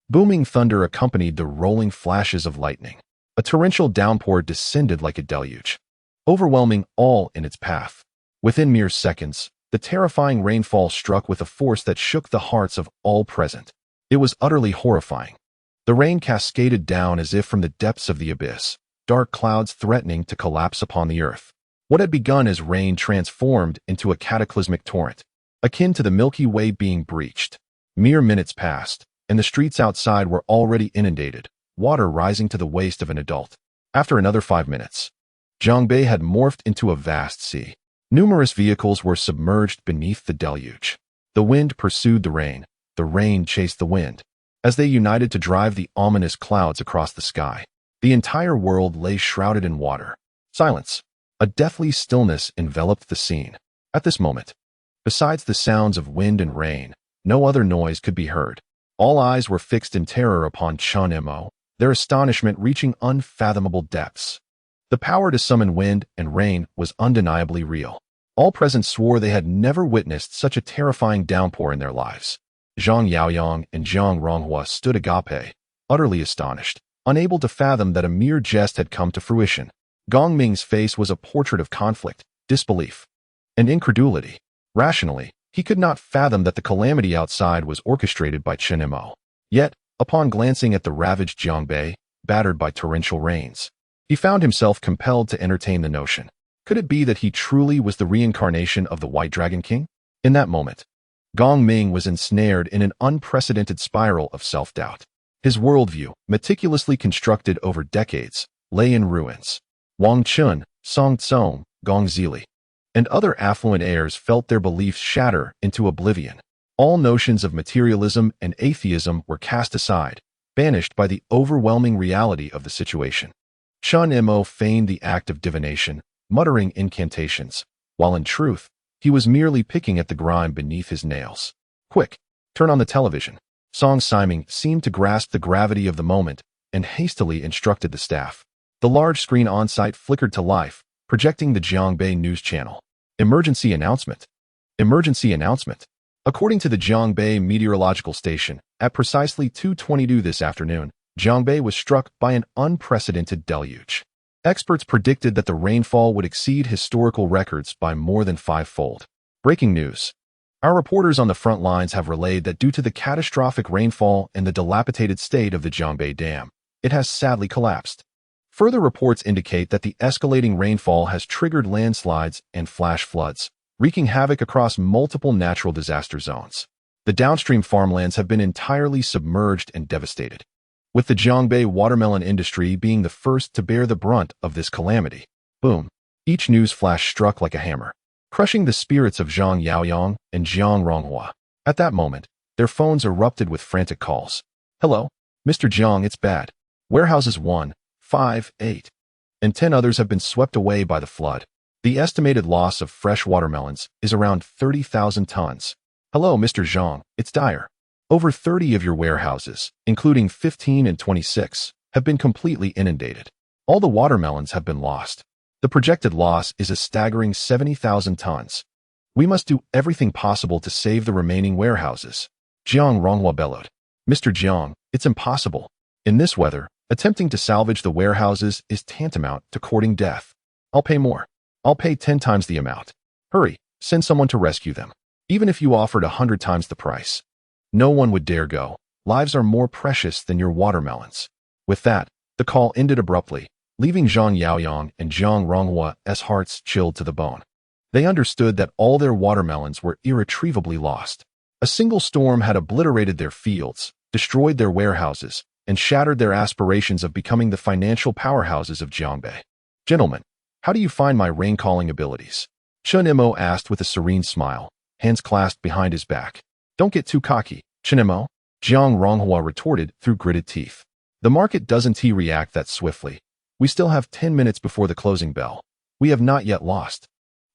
[SPEAKER 1] Booming thunder accompanied the rolling flashes of lightning. A torrential downpour descended like a deluge, overwhelming all in its path. Within mere seconds, the terrifying rainfall struck with a force that shook the hearts of all present. It was utterly horrifying. The rain cascaded down as if from the depths of the abyss, dark clouds threatening to collapse upon the earth. What had begun as rain transformed into a cataclysmic torrent, akin to the Milky Way being breached. Mere minutes passed, and the streets outside were already inundated, water rising to the waist of an adult. After another 5 minutes, Jiangbei had morphed into a vast sea. Numerous vehicles were submerged beneath the deluge. The wind pursued the rain chased the wind. As they united to drive the ominous clouds across the sky, the entire world lay shrouded in water. Silence. A deathly stillness enveloped the scene. At this moment, besides the sounds of wind and rain, no other noise could be heard. All eyes were fixed in terror upon Chen Mo, their astonishment reaching unfathomable depths. The power to summon wind and rain was undeniably real. All present swore they had never witnessed such a terrifying downpour in their lives. Zhang Yaoyang and Zhang Ronghua stood agape, utterly astonished, unable to fathom that a mere jest had come to fruition. Gong Ming's face was a portrait of conflict, disbelief, and incredulity. Rationally, he could not fathom that the calamity outside was orchestrated by Chen Mo. Yet, upon glancing at the ravaged Jiangbei, battered by torrential rains, he found himself compelled to entertain the notion. Could it be that he truly was the reincarnation of the White Dragon King? In that moment, Gong Ming was ensnared in an unprecedented spiral of self-doubt. His worldview, meticulously constructed over decades, lay in ruins. Wang Chun, Song Tsong, Gong Zili, and other affluent heirs felt their beliefs shatter into oblivion. All notions of materialism and atheism were cast aside, banished by the overwhelming reality of the situation. Chen Mo feigned the act of divination, muttering incantations, while in truth, he was merely picking at the grime beneath his nails. Quick, turn on the television. Song Siming seemed to grasp the gravity of the moment and hastily instructed the staff. The large screen on-site flickered to life, projecting the Jiangbei news channel. Emergency announcement. Emergency announcement. According to the Jiangbei Meteorological Station, at precisely 2:22 this afternoon, Jiangbei was struck by an unprecedented deluge. Experts predicted that the rainfall would exceed historical records by more than fivefold. Breaking news. Our reporters on the front lines have relayed that due to the catastrophic rainfall and the dilapidated state of the Jiangbei Dam, it has sadly collapsed. Further reports indicate that the escalating rainfall has triggered landslides and flash floods, wreaking havoc across multiple natural disaster zones. The downstream farmlands have been entirely submerged and devastated, with the Jiangbei watermelon industry being the first to bear the brunt of this calamity. Boom. Each news flash struck like a hammer, crushing the spirits of Zhang Yaoyang and Zhang Ronghua. At that moment, their phones erupted with frantic calls. Hello, Mr. Zhang, it's bad. Warehouses 1, 5, 8, and 10 others have been swept away by the flood. The estimated loss of fresh watermelons is around 30,000 tons. Hello, Mr. Zhang, it's dire. Over 30 of your warehouses, including 15 and 26, have been completely inundated. All the watermelons have been lost. The projected loss is a staggering 70,000 tons. We must do everything possible to save the remaining warehouses. Jiang Ronghua bellowed. Mr. Jiang, it's impossible. In this weather, attempting to salvage the warehouses is tantamount to courting death. I'll pay more. I'll pay 10 times the amount. Hurry, send someone to rescue them. Even if you offered 100 times the price. No one would dare go. Lives are more precious than your watermelons. With that, the call ended abruptly, leaving Zhang Yaoyang and Zhang Ronghua's hearts chilled to the bone. They understood that all their watermelons were irretrievably lost. A single storm had obliterated their fields, destroyed their warehouses, and shattered their aspirations of becoming the financial powerhouses of Jiangbei. Gentlemen, how do you find my rain-calling abilities? Chen Mo asked with a serene smile, hands clasped behind his back. Don't get too cocky, Chen Mo, Zhang Ronghua retorted through gritted teeth. The market doesn't react that swiftly. We still have 10 minutes before the closing bell. We have not yet lost.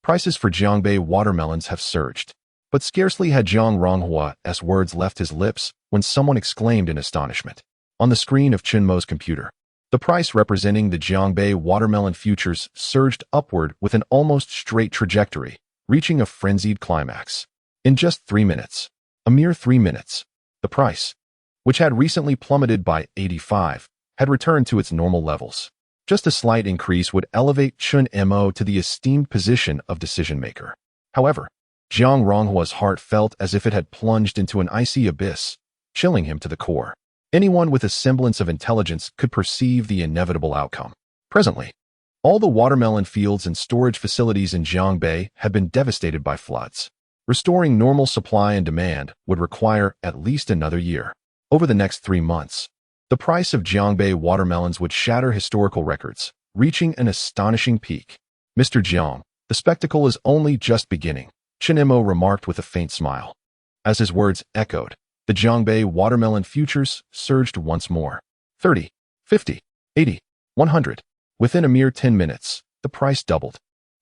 [SPEAKER 1] Prices for Jiangbei watermelons have surged. But scarcely had Zhang Ronghua's words left his lips when someone exclaimed in astonishment. On the screen of Chen Mo's computer, the price representing the Jiangbei watermelon futures surged upward with an almost straight trajectory, reaching a frenzied climax. In just 3 minutes, a mere 3 minutes, the price, which had recently plummeted by 85, had returned to its normal levels. Just a slight increase would elevate Chen Mo to the esteemed position of decision-maker. However, Zhang Ronghua's heart felt as if it had plunged into an icy abyss, chilling him to the core. Anyone with a semblance of intelligence could perceive the inevitable outcome. Presently, all the watermelon fields and storage facilities in Jiangbei had been devastated by floods. Restoring normal supply and demand would require at least another year. Over the next 3 months, the price of Jiangbei watermelons would shatter historical records, reaching an astonishing peak. Mr. Jiang, the spectacle is only just beginning, Chen Mo remarked with a faint smile. As his words echoed, the Jiangbei watermelon futures surged once more. 30, 50, 80, 100. Within a mere 10 minutes, the price doubled.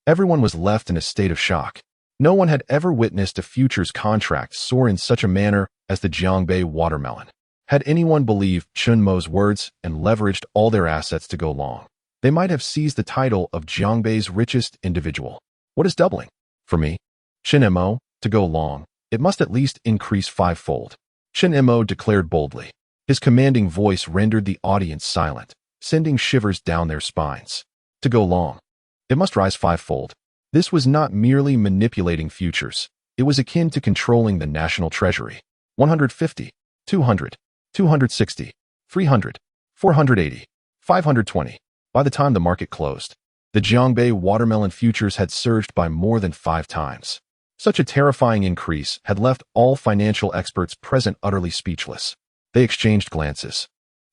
[SPEAKER 1] Everyone was left in a state of shock. No one had ever witnessed a futures contract soar in such a manner as the Jiangbei watermelon. Had anyone believed Chen Mo's words and leveraged all their assets to go long, they might have seized the title of Jiangbei's richest individual. What is doubling? For me, Chen Mo, to go long, it must at least increase fivefold. Chen Mo declared boldly. His commanding voice rendered the audience silent, sending shivers down their spines. To go long, it must rise fivefold. This was not merely manipulating futures. It was akin to controlling the national treasury. 150, 200, 260, 300, 480, 520. By the time the market closed, the Jiangbei watermelon futures had surged by more than 5 times. Such a terrifying increase had left all financial experts present utterly speechless. They exchanged glances,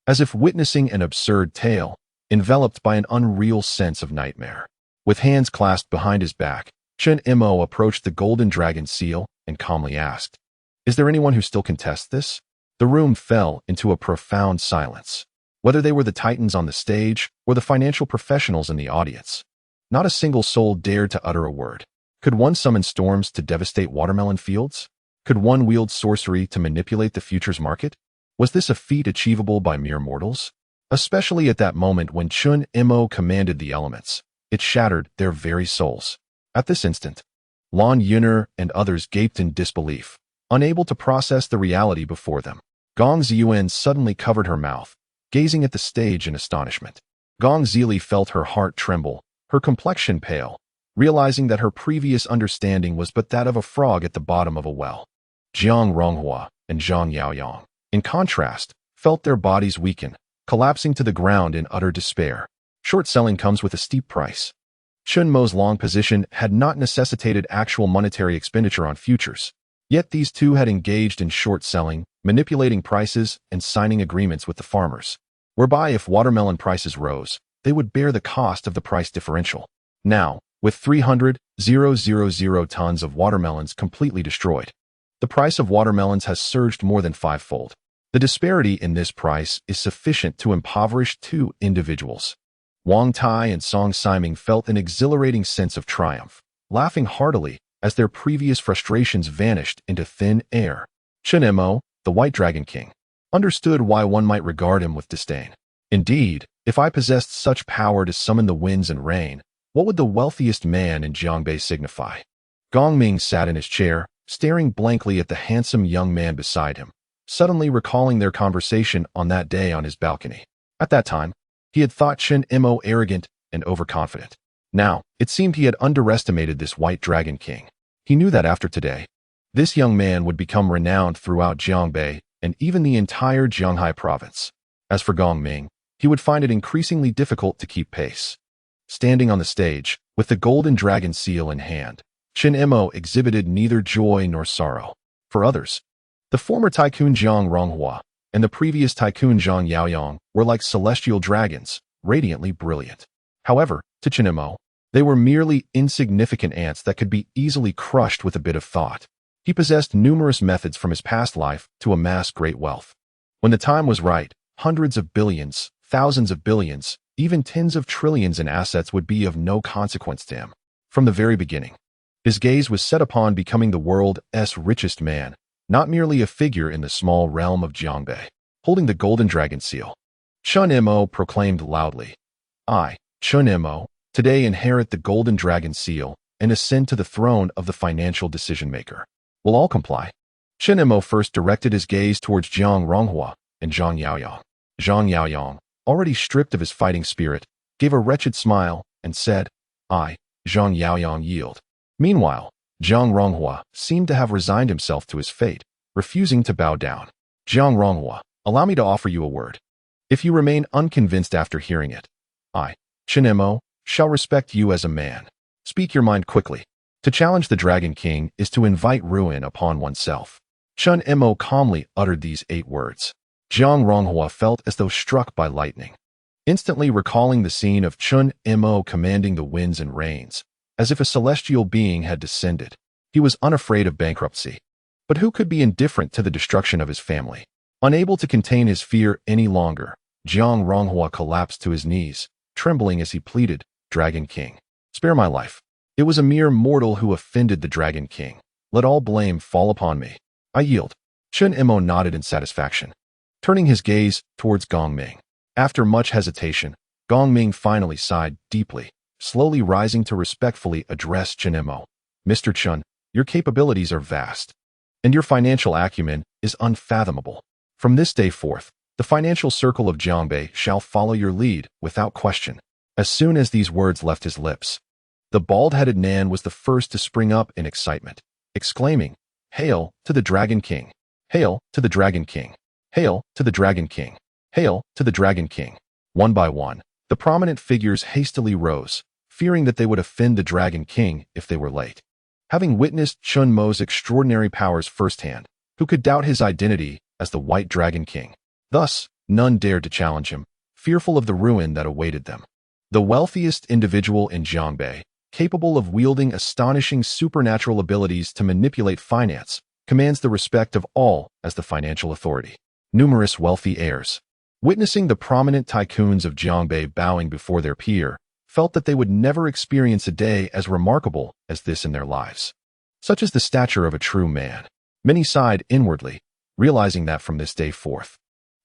[SPEAKER 1] as if witnessing an absurd tale, enveloped by an unreal sense of nightmare. With hands clasped behind his back, Chen Mo approached the golden dragon seal and calmly asked, "Is there anyone who still contests this?" The room fell into a profound silence. Whether they were the titans on the stage or the financial professionals in the audience, not a single soul dared to utter a word. Could one summon storms to devastate watermelon fields? Could one wield sorcery to manipulate the futures market? Was this a feat achievable by mere mortals? Especially at that moment when Chen Mo commanded the elements, it shattered their very souls. At this instant, Lan Yuner and others gaped in disbelief, unable to process the reality before them. Gong Ziyuan suddenly covered her mouth, gazing at the stage in astonishment. Gong Zili felt her heart tremble, her complexion pale, realizing that her previous understanding was but that of a frog at the bottom of a well. Jiang Ronghua and Zhang Yaoyang, in contrast, felt their bodies weaken, collapsing to the ground in utter despair. Short selling comes with a steep price. Chen Mo's long position had not necessitated actual monetary expenditure on futures. Yet these two had engaged in short selling, manipulating prices, and signing agreements with the farmers, whereby if watermelon prices rose, they would bear the cost of the price differential. Now, with 300,000 tons of watermelons completely destroyed, the price of watermelons has surged more than fivefold. The disparity in this price is sufficient to impoverish 2 individuals. Wang Tai and Song Siming felt an exhilarating sense of triumph, laughing heartily as their previous frustrations vanished into thin air. Chen Mo, the White Dragon King, understood why one might regard him with disdain. Indeed, if I possessed such power to summon the winds and rain, what would the wealthiest man in Jiangbei signify? Gong Ming sat in his chair, staring blankly at the handsome young man beside him, suddenly recalling their conversation on that day on his balcony. At that time, he had thought Chen Mo arrogant and overconfident. Now, it seemed he had underestimated this White Dragon King. He knew that after today, this young man would become renowned throughout Jiangbei and even the entire Jianghai province. As for Gong Ming, he would find it increasingly difficult to keep pace. Standing on the stage, with the golden dragon seal in hand, Chen Mo exhibited neither joy nor sorrow. For others, the former tycoon Jiang Ronghua and the previous tycoon Zhang Yaoyang were like celestial dragons, radiantly brilliant. However, to Chen Mo, they were merely insignificant ants that could be easily crushed with a bit of thought. He possessed numerous methods from his past life to amass great wealth. When the time was right, hundreds of billions, thousands of billions, even tens of trillions in assets would be of no consequence to him. From the very beginning, his gaze was set upon becoming the world's richest man, not merely a figure in the small realm of Jiangbei. Holding the golden dragon seal, Chen Mo proclaimed loudly, "I, Chen Mo, today inherit the golden dragon seal and ascend to the throne of the financial decision-maker. Will all comply?" Chen Mo first directed his gaze towards Jiang Ronghua and Zhang Yaoyang. Zhang Yaoyang, already stripped of his fighting spirit, gave a wretched smile and said, "I, Zhang Yaoyang, yield." Meanwhile, Jiang Ronghua seemed to have resigned himself to his fate, refusing to bow down. "Jiang Ronghua, allow me to offer you a word. If you remain unconvinced after hearing it, I, Chen Mo, shall respect you as a man. Speak your mind quickly. To challenge the Dragon King is to invite ruin upon oneself." Chen Mo calmly uttered these 8 words. Jiang Ronghua felt as though struck by lightning, instantly recalling the scene of Chen Mo commanding the winds and rains, as if a celestial being had descended. He was unafraid of bankruptcy. But who could be indifferent to the destruction of his family? Unable to contain his fear any longer, Jiang Ronghua collapsed to his knees, trembling as he pleaded, "Dragon King, spare my life. It was a mere mortal who offended the Dragon King. Let all blame fall upon me. I yield." Chen Mo nodded in satisfaction, turning his gaze towards Gong Ming. After much hesitation, Gong Ming finally sighed deeply, slowly rising to respectfully address Chen Mo. Mr. Chen, your capabilities are vast, and your financial acumen is unfathomable. From this day forth, the financial circle of Jiangbei shall follow your lead without question. As soon as these words left his lips, the bald-headed Nan was the first to spring up in excitement, exclaiming, "Hail to the Dragon King! Hail to the Dragon King! Hail to the Dragon King! Hail to the Dragon King!" One by one, the prominent figures hastily rose, fearing that they would offend the Dragon King if they were late. Having witnessed Chen Mo's extraordinary powers firsthand, who could doubt his identity as the White Dragon King? Thus, none dared to challenge him, fearful of the ruin that awaited them. The wealthiest individual in Jiangbei, capable of wielding astonishing supernatural abilities to manipulate finance, commands the respect of all as the financial authority. Numerous wealthy heirs, witnessing the prominent tycoons of Jiangbei bowing before their peer, felt that they would never experience a day as remarkable as this in their lives. Such is the stature of a true man. Many sighed inwardly, realizing that from this day forth,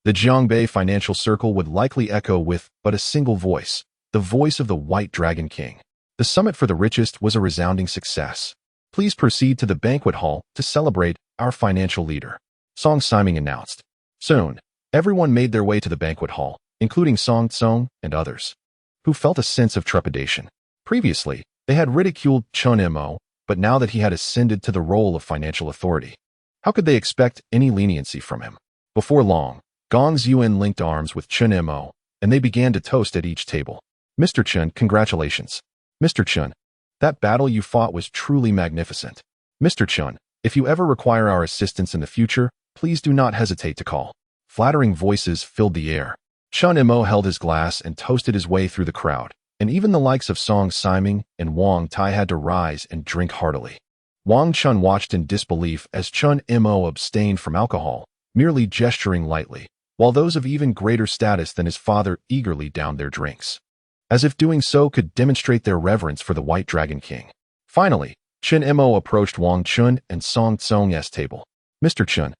[SPEAKER 1] the Jiangbei financial circle would likely echo with but a single voice, the voice of the White Dragon King. The summit for the richest was a resounding success. Please proceed to the banquet hall to celebrate our financial leader, Song Siming announced. Soon, everyone made their way to the banquet hall, including Song Tsong and others, who felt a sense of trepidation. Previously, they had ridiculed Chen Mo, but now that he had ascended to the role of financial authority, how could they expect any leniency from him? Before long, Gong Ziyuan linked arms with Chen Mo, and they began to toast at each table. "Mr. Chen, congratulations. Mr. Chen, that battle you fought was truly magnificent. Mr. Chen, if you ever require our assistance in the future, please do not hesitate to call." Flattering voices filled the air. Chen Mo held his glass and toasted his way through the crowd, and even the likes of Song Siming and Wang Tai had to rise and drink heartily. Wang Chun watched in disbelief as Chen Mo abstained from alcohol, merely gesturing lightly, while those of even greater status than his father eagerly downed their drinks, as if doing so could demonstrate their reverence for the White Dragon King. Finally, Chen Mo approached Wang Chun and Song Tsong's table. "Mr. Chun,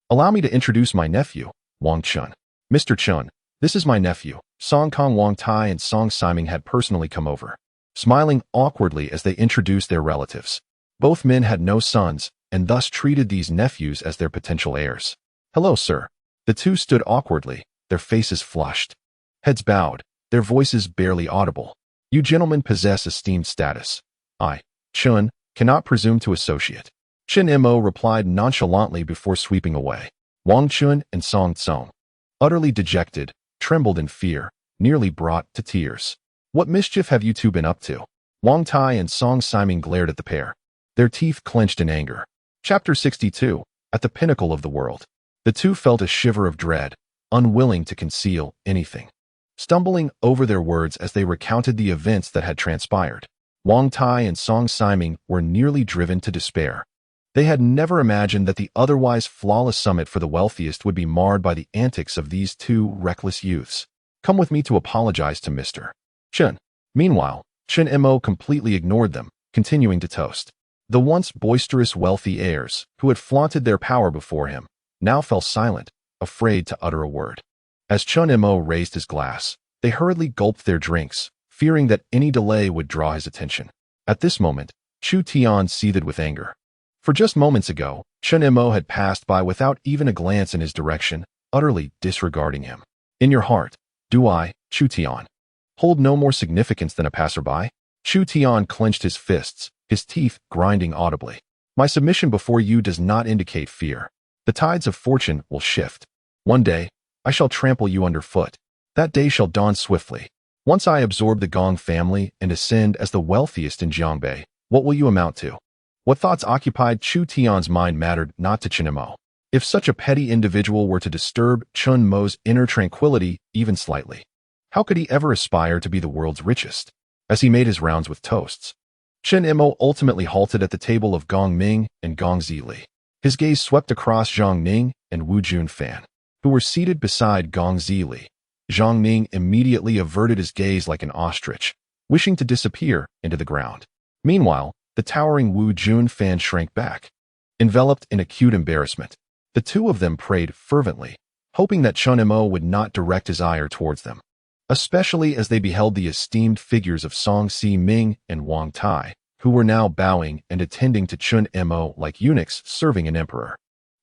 [SPEAKER 1] allow me to introduce my nephew, Wang Chun." "Mr. Chun, this is my nephew." Song Kong, Wang Tai, and Song Siming had personally come over, smiling awkwardly as they introduced their relatives. Both men had no sons, and thus treated these nephews as their potential heirs. "Hello, sir." The two stood awkwardly, their faces flushed, heads bowed, their voices barely audible. "You gentlemen possess esteemed status. I, Chun, cannot presume to associate." Chen Mo replied nonchalantly before sweeping away. Wang Chun and Song Tsong, utterly dejected, trembled in fear, nearly brought to tears. "What mischief have you two been up to?" Wang Tai and Song Siming glared at the pair, their teeth clenched in anger. Chapter 62, At the Pinnacle of the World. The two felt a shiver of dread, unwilling to conceal anything, stumbling over their words as they recounted the events that had transpired. Wang Tai and Song Siming were nearly driven to despair. They had never imagined that the otherwise flawless summit for the wealthiest would be marred by the antics of these two reckless youths. "Come with me to apologize to Mr. Chen." Meanwhile, Chen Mo completely ignored them, continuing to toast. The once boisterous wealthy heirs, who had flaunted their power before him, now fell silent, afraid to utter a word. As Chen Mo raised his glass, they hurriedly gulped their drinks, fearing that any delay would draw his attention. At this moment, Chu Tian seethed with anger. For just moments ago, Chen Mo had passed by without even a glance in his direction, utterly disregarding him. "In your heart, do I, Chu Tian, hold no more significance than a passerby?" Chu Tian clenched his fists, his teeth grinding audibly. "My submission before you does not indicate fear. The tides of fortune will shift. One day, I shall trample you underfoot. That day shall dawn swiftly. Once I absorb the Gong family and ascend as the wealthiest in Jiangbei, what will you amount to?" What thoughts occupied Chu Tian's mind mattered not to Chen Mo. If such a petty individual were to disturb Chen Mo's inner tranquility even slightly, how could he ever aspire to be the world's richest? As he made his rounds with toasts, Chen Mo ultimately halted at the table of Gong Ming and Gong Zili. His gaze swept across Zhang Ning and Wu Junfan, who were seated beside Gong Zili. Zhang Ning immediately averted his gaze like an ostrich, wishing to disappear into the ground. Meanwhile, the towering Wu Junfan shrank back, enveloped in acute embarrassment. The two of them prayed fervently, hoping that Chen Mo would not direct his ire towards them, especially as they beheld the esteemed figures of Song Si Ming and Wang Tai, who were now bowing and attending to Chen Mo like eunuchs serving an emperor.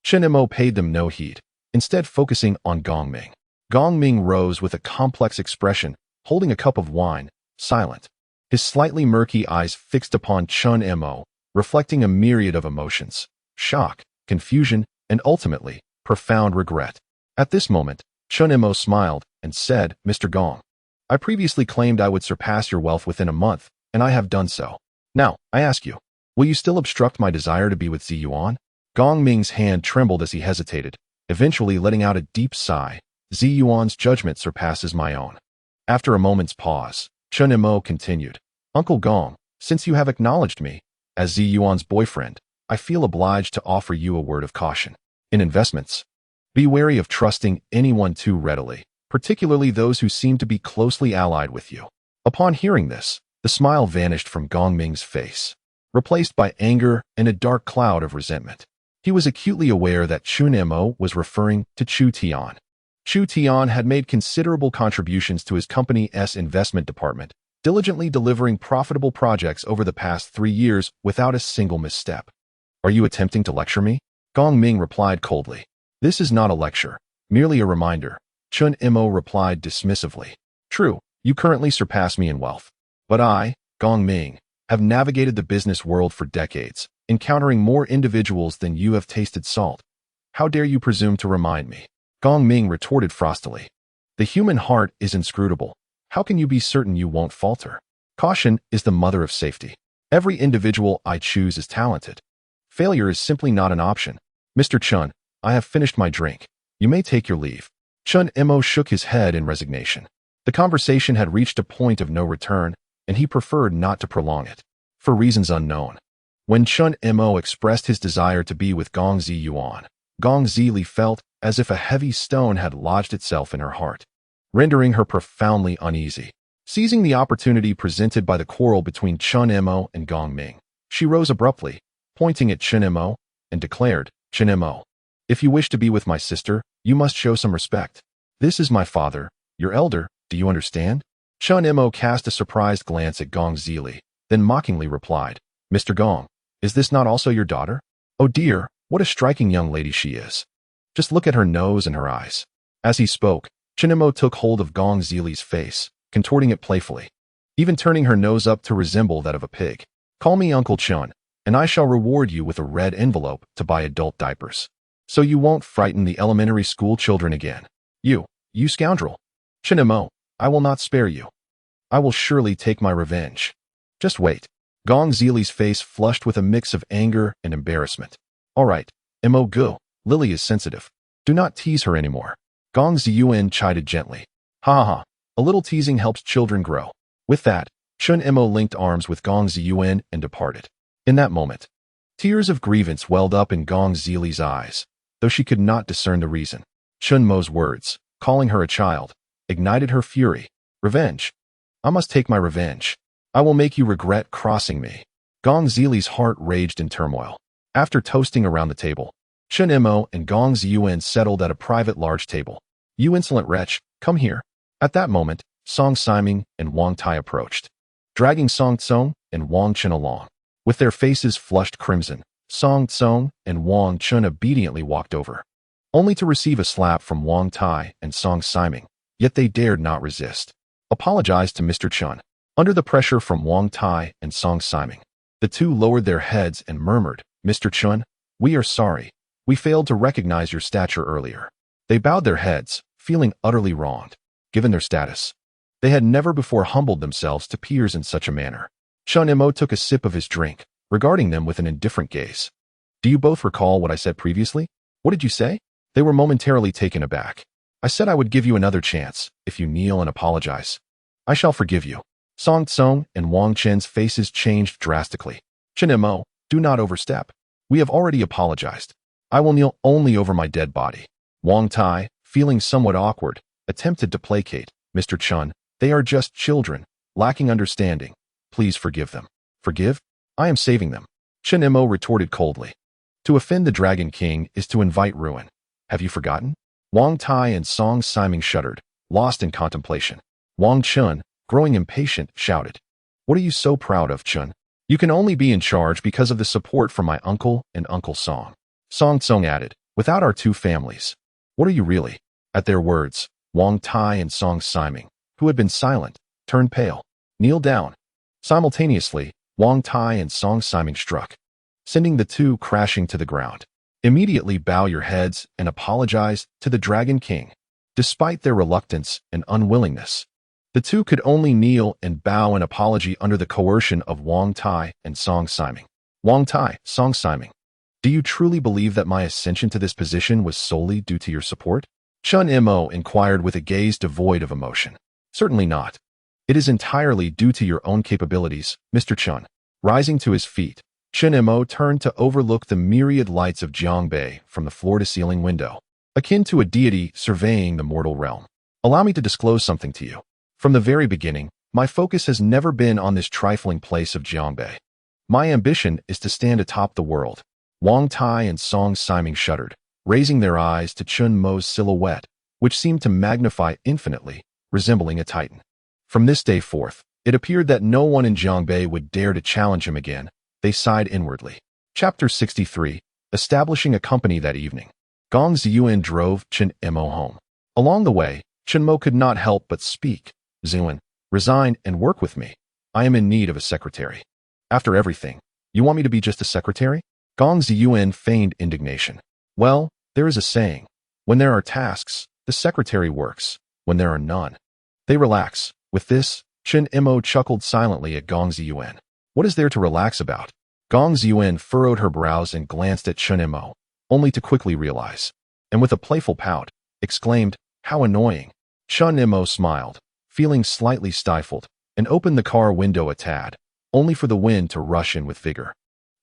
[SPEAKER 1] Chen Mo paid them no heed, instead focusing on Gong Ming. Gong Ming rose with a complex expression, holding a cup of wine, silent. His slightly murky eyes fixed upon Chen Mo, reflecting a myriad of emotions: shock, confusion, and ultimately, profound regret. At this moment, Chen Mo smiled and said, "Mr. Gong, I previously claimed I would surpass your wealth within a month, and I have done so. Now, I ask you, will you still obstruct my desire to be with Ziyuan?" Gong Ming's hand trembled as he hesitated, eventually letting out a deep sigh. "Ziyuan's judgment surpasses my own." After a moment's pause, Chen Mo continued, "Uncle Gong, since you have acknowledged me as Ziyuan's boyfriend, I feel obliged to offer you a word of caution. In investments, be wary of trusting anyone too readily, particularly those who seem to be closely allied with you." Upon hearing this, the smile vanished from Gong Ming's face, replaced by anger and a dark cloud of resentment. He was acutely aware that Chen Mo was referring to Chu Tian. Chu Tian had made considerable contributions to his company's investment department, diligently delivering profitable projects over the past 3 years without a single misstep. "Are you attempting to lecture me?" Gong Ming replied coldly. "This is not a lecture, merely a reminder," Chen Mo replied dismissively. "True, you currently surpass me in wealth. But I, Gong Ming, have navigated the business world for decades, encountering more individuals than you have tasted salt. How dare you presume to remind me?" Gong Ming retorted frostily. "The human heart is inscrutable. How can you be certain you won't falter? Caution is the mother of safety. Every individual I choose is talented. Failure is simply not an option. Mr. Chen, I have finished my drink. You may take your leave." Chen Mo shook his head in resignation. The conversation had reached a point of no return, and he preferred not to prolong it, for reasons unknown. When Chen Mo expressed his desire to be with Gong Ziyuan, Gong Zili felt as if a heavy stone had lodged itself in her heart, rendering her profoundly uneasy. Seizing the opportunity presented by the quarrel between Chen Mo and Gong Ming, she rose abruptly, pointing at Chen Mo, and declared, "Chen Mo, if you wish to be with my sister, you must show some respect. This is my father, your elder, do you understand?" Chen Mo cast a surprised glance at Gong Zili, then mockingly replied, "Mr. Gong, is this not also your daughter? Oh dear, what a striking young lady she is. Just look at her nose and her eyes." As he spoke, Chen Mo took hold of Gong Zili's face, contorting it playfully, even turning her nose up to resemble that of a pig. "Call me Uncle Chen, and I shall reward you with a red envelope to buy adult diapers, so you won't frighten the elementary school children again. You scoundrel. Chen Mo, I will not spare you. I will surely take my revenge. Just wait." Gong Zili's face flushed with a mix of anger and embarrassment. "All right, Mo go. Lily is sensitive. Do not tease her anymore." Gong Ziyuan chided gently. "Ha ha ha. A little teasing helps children grow." With that, Chen Mo linked arms with Gong Ziyuan and departed. In that moment, tears of grievance welled up in Gong Zili's eyes, though she could not discern the reason. Chen Mo's words, calling her a child, ignited her fury. "Revenge. I must take my revenge. I will make you regret crossing me." Gong Zili's heart raged in turmoil. After toasting around the table, Chen Mo and Gong Ziyuan settled at a private large table. "You insolent wretch, come here." At that moment, Song Siming and Wang Tai approached, dragging Song Tsong and Wang Chen along. With their faces flushed crimson, Song Tsong and Wang Chen obediently walked over, only to receive a slap from Wang Tai and Song Siming, yet they dared not resist. "Apologize to Mr. Chen." Under the pressure from Wang Tai and Song Siming, the two lowered their heads and murmured, "Mr. Chen, we are sorry. We failed to recognize your stature earlier." They bowed their heads, feeling utterly wronged, given their status. They had never before humbled themselves to peers in such a manner. Chen Mo took a sip of his drink, regarding them with an indifferent gaze. "Do you both recall what I said previously?" "What did you say?" They were momentarily taken aback. "I said I would give you another chance, if you kneel and apologize. I shall forgive you." Song Tsong and Wang Chen's faces changed drastically. "Chen Mo, do not overstep. We have already apologized. I will kneel only over my dead body." Wang Tai, feeling somewhat awkward, attempted to placate. "Mr. Chen, they are just children, lacking understanding. Please forgive them." "Forgive? I am saving them." Chen Mo retorted coldly. "To offend the Dragon King is to invite ruin. Have you forgotten?" Wang Tai and Song Siming shuddered, lost in contemplation. Wang Chen, growing impatient, shouted, "What are you so proud of, Chen? You can only be in charge because of the support from my uncle and Uncle Song. Song Tsung added, without our two families, what are you really? At their words, Wang Tai and Song Siming, who had been silent, turned pale, kneeled down. Simultaneously, Wang Tai and Song Siming struck, sending the two crashing to the ground. Immediately bow your heads and apologize to the Dragon King. Despite their reluctance and unwillingness, the two could only kneel and bow an apology under the coercion of Wang Tai and Song Siming. Wang Tai, Song Siming, do you truly believe that my ascension to this position was solely due to your support? Chen Mo inquired with a gaze devoid of emotion. Certainly not. It is entirely due to your own capabilities, Mr. Chen. Rising to his feet, Chen Mo turned to overlook the myriad lights of Jiangbei from the floor-to-ceiling window, akin to a deity surveying the mortal realm. Allow me to disclose something to you. From the very beginning, my focus has never been on this trifling place of Jiangbei. My ambition is to stand atop the world. Wang Tai and Song Siming shuddered, raising their eyes to Chen Mo's silhouette, which seemed to magnify infinitely, resembling a titan. From this day forth, it appeared that no one in Jiangbei would dare to challenge him again. They sighed inwardly. Chapter 63, Establishing a Company that evening. Gong Ziyuan drove Chen Mo home. Along the way, Chen Mo could not help but speak. Ziyuan, resign and work with me. I am in need of a secretary. After everything, you want me to be just a secretary? Gong Ziyuan feigned indignation. Well, there is a saying. When there are tasks, the secretary works. When there are none, they relax. With this, Chen Mo chuckled silently at Gong Ziyuan. What is there to relax about? Gong Ziyuan furrowed her brows and glanced at Chen Mo, only to quickly realize, and with a playful pout, exclaimed, how annoying. Chen Mo smiled, feeling slightly stifled, and opened the car window a tad, only for the wind to rush in with vigor.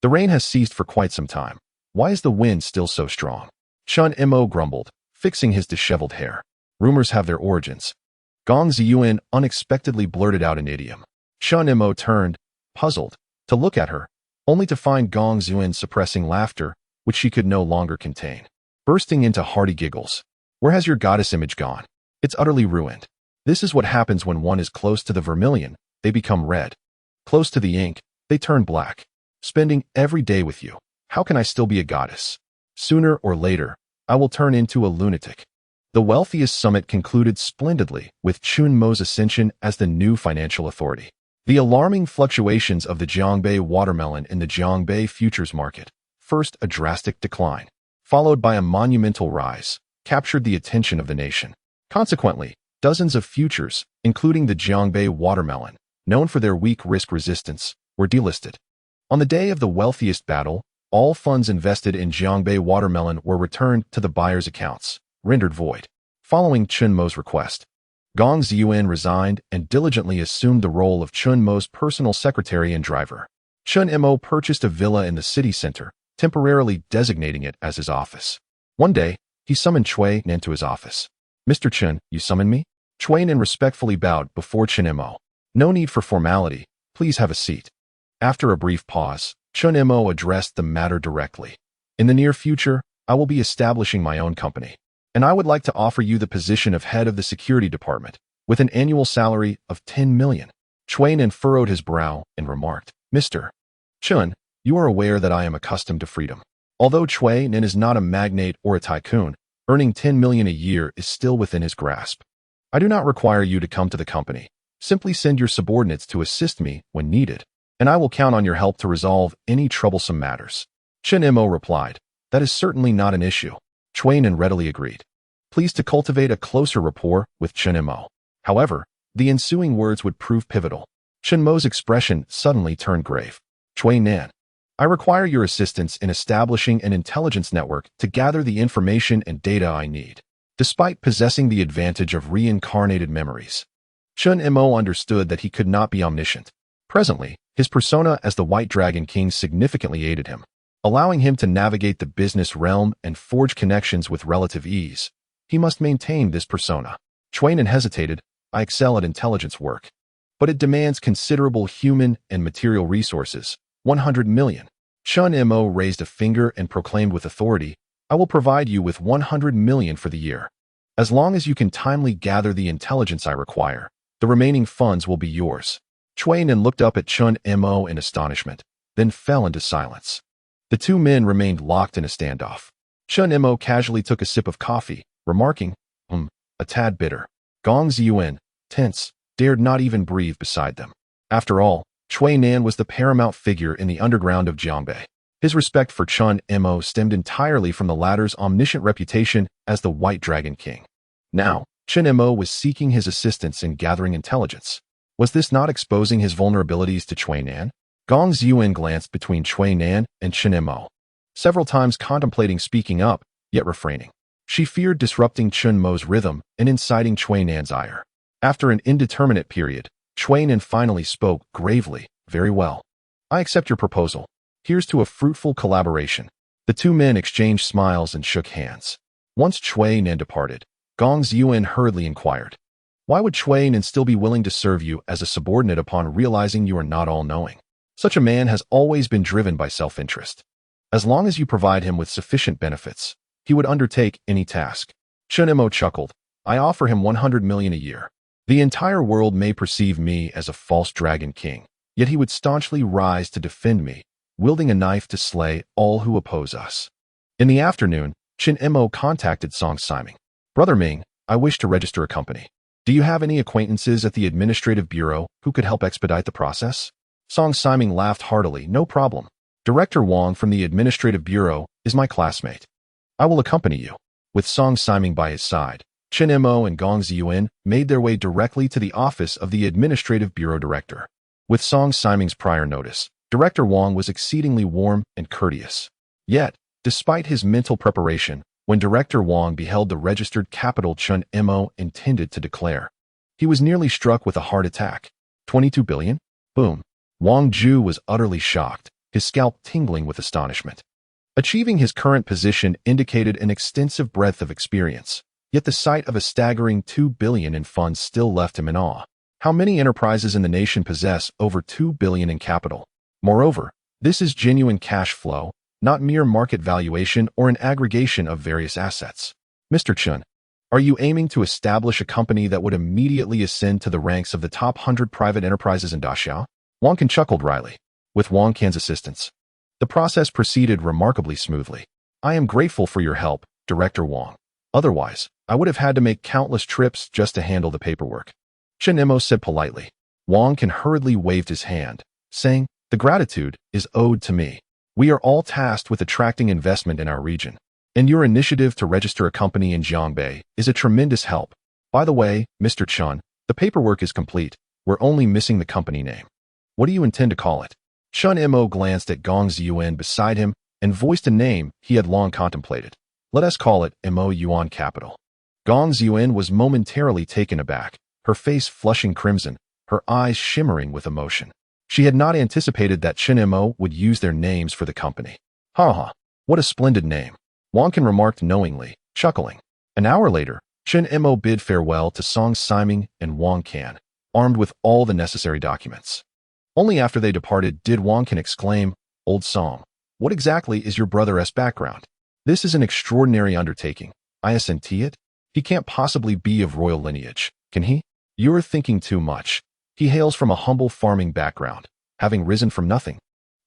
[SPEAKER 1] The rain has ceased for quite some time. Why is the wind still so strong? Chen Mo grumbled, fixing his disheveled hair. Rumors have their origins. Gong Ziyuan unexpectedly blurted out an idiom. Chen Mo turned, puzzled, to look at her, only to find Gong Ziyuan suppressing laughter, which she could no longer contain. Bursting into hearty giggles. Where has your goddess image gone? It's utterly ruined. This is what happens when one is close to the vermilion, they become red. Close to the ink, they turn black. Spending every day with you, how can I still be a goddess? Sooner or later, I will turn into a lunatic. The wealthiest summit concluded splendidly with Chen Mo's ascension as the new financial authority. The alarming fluctuations of the Jiangbei watermelon in the Jiangbei futures market, first a drastic decline, followed by a monumental rise, captured the attention of the nation. Consequently, dozens of futures, including the Jiangbei watermelon, known for their weak risk resistance, were delisted. On the day of the wealthiest battle, all funds invested in Jiangbei watermelon were returned to the buyer's accounts, rendered void. Following Chen Mo's request, Gong Ziyuan resigned and diligently assumed the role of Chen Mo's personal secretary and driver. Chen Mo purchased a villa in the city center, temporarily designating it as his office. One day, he summoned Cui Nan to his office. Mr. Chen, you summoned me? Cui Nan respectfully bowed before Chen Mo. No need for formality, please have a seat. After a brief pause, Chen Mo addressed the matter directly. In the near future, I will be establishing my own company, and I would like to offer you the position of head of the security department, with an annual salary of 10 million. Cui Nan furrowed his brow and remarked, Mr. Chen, you are aware that I am accustomed to freedom. Although Cui Nan is not a magnate or a tycoon, earning 10 million a year is still within his grasp. I do not require you to come to the company. Simply send your subordinates to assist me when needed, and I will count on your help to resolve any troublesome matters. Chen Mo replied, that is certainly not an issue. Cui Nan readily agreed, pleased to cultivate a closer rapport with Chen Mo. However, the ensuing words would prove pivotal. Chen Mo's expression suddenly turned grave. Cui Nan, I require your assistance in establishing an intelligence network to gather the information and data I need. Despite possessing the advantage of reincarnated memories, Chen Mo understood that he could not be omniscient. Presently, his persona as the White Dragon King significantly aided him, allowing him to navigate the business realm and forge connections with relative ease. He must maintain this persona. Cui Nan hesitated. I excel at intelligence work, but it demands considerable human and material resources. 100 million. Chen Mo raised a finger and proclaimed with authority, I will provide you with 100 million for the year. As long as you can timely gather the intelligence I require, the remaining funds will be yours. Chui Nan looked up at Chen Mo in astonishment, then fell into silence. The two men remained locked in a standoff. Chen Mo casually took a sip of coffee, remarking, a tad bitter. Gong Ziyuan, tense, dared not even breathe beside them. After all, Chui Nan was the paramount figure in the underground of Jiangbei. His respect for Chen Mo stemmed entirely from the latter's omniscient reputation as the White Dragon King. Now, Chen Mo was seeking his assistance in gathering intelligence. Was this not exposing his vulnerabilities to Chui Nan? Gong Ziyuan glanced between Chui Nan and Chen Mo, several times contemplating speaking up, yet refraining. She feared disrupting Chen Mo's rhythm and inciting Chui Nan's ire. After an indeterminate period, Chui Nan finally spoke gravely, "Very well. I accept your proposal. Here's to a fruitful collaboration." The two men exchanged smiles and shook hands. Once Chui Nan departed, Gong Ziyuan hurriedly inquired, "Why would Chui Nan still be willing to serve you as a subordinate upon realizing you are not all-knowing? Such a man has always been driven by self-interest. As long as you provide him with sufficient benefits, he would undertake any task." Chen Mo chuckled, "I offer him 100 million a year. The entire world may perceive me as a false dragon king, yet he would staunchly rise to defend me, wielding a knife to slay all who oppose us." In the afternoon, Chen Mo contacted Song Siming. "Brother Ming, I wish to register a company. Do you have any acquaintances at the administrative bureau who could help expedite the process?" Song Siming laughed heartily. "No problem. Director Wang from the administrative bureau is my classmate. I will accompany you." With Song Siming by his side, Chen Mo and Gong Ziyuan made their way directly to the office of the administrative bureau director. With Song Siming's prior notice, Director Wang was exceedingly warm and courteous. Yet, despite his mental preparation, when Director Wang beheld the registered capital Chen Mo intended to declare, he was nearly struck with a heart attack. 22 billion? Boom. Wang Ju was utterly shocked, his scalp tingling with astonishment. Achieving his current position indicated an extensive breadth of experience, yet the sight of a staggering 2 billion in funds still left him in awe. How many enterprises in the nation possess over 2 billion in capital? Moreover, this is genuine cash flow, not mere market valuation or an aggregation of various assets. Mr. Chen, are you aiming to establish a company that would immediately ascend to the ranks of the top 100 private enterprises in Daxiao? Wang Can chuckled wryly. With Wang Can's assistance, the process proceeded remarkably smoothly. "I am grateful for your help, Director Wang. Otherwise, I would have had to make countless trips just to handle the paperwork." Chen Mo said politely. Wang Can hurriedly waved his hand, saying, "The gratitude is owed to me. We are all tasked with attracting investment in our region, and your initiative to register a company in Jiangbei is a tremendous help. By the way, Mr. Chen, the paperwork is complete. We're only missing the company name. What do you intend to call it?" Chen Mo glanced at Gong Ziyuan beside him and voiced a name he had long contemplated. "Let us call it Mo Yuan Capital." Gong Ziyuan was momentarily taken aback, her face flushing crimson, her eyes shimmering with emotion. She had not anticipated that Chen Mo would use their names for the company. "Ha, what a splendid name," Wang Can remarked knowingly, chuckling. An hour later, Chen Mo bid farewell to Song Siming and Wang Can, armed with all the necessary documents. Only after they departed did Wang Can exclaim, "Old Song, what exactly is your brother's background? This is an extraordinary undertaking. I assent it? He can't possibly be of royal lineage, can he? You're thinking too much. He hails from a humble farming background, having risen from nothing."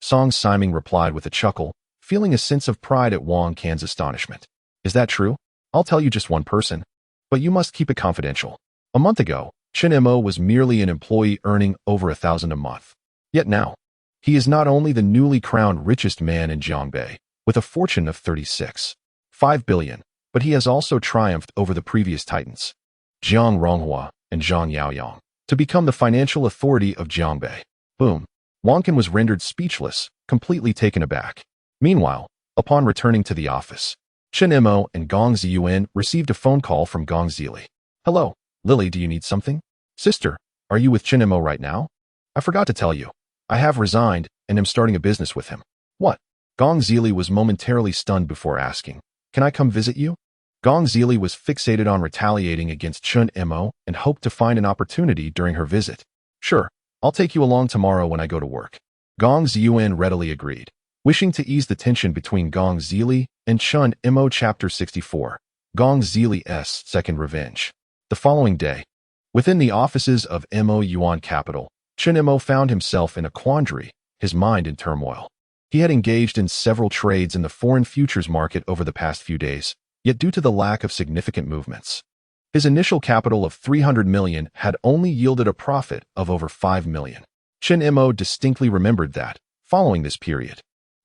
[SPEAKER 1] Song Siming replied with a chuckle, feeling a sense of pride at Wang Can's astonishment. "Is that true? I'll tell you just one person, but you must keep it confidential. A month ago, Chen Mo was merely an employee earning over 1,000 a month. Yet now, he is not only the newly crowned richest man in Jiangbei, with a fortune of 36.5 billion, but he has also triumphed over the previous titans, Jiang Ronghua and Zhang Yaoyang, to become the financial authority of Jiangbei." Boom. Wang Can was rendered speechless, completely taken aback. Meanwhile, upon returning to the office, Chen Mo and Gong Ziyuan received a phone call from Gong Zili. "Hello, Lily, do you need something? Sister, are you with Chen Mo right now? I forgot to tell you. I have resigned and am starting a business with him." "What?" Gong Zili was momentarily stunned before asking, "Can I come visit you?" Gong Zili was fixated on retaliating against Chen Mo and hoped to find an opportunity during her visit. "Sure, I'll take you along tomorrow when I go to work." Gong Ziyuan readily agreed. Wishing to ease the tension between Gong Zili and Chen Mo. Chapter 64, Gong Zili's Second Revenge. The following day, within the offices of Mo Yuan Capital, Chen Mo found himself in a quandary, his mind in turmoil. He had engaged in several trades in the foreign futures market over the past few days, yet due to the lack of significant movements, his initial capital of 300 million had only yielded a profit of over 5 million. Chen Mo distinctly remembered that, following this period,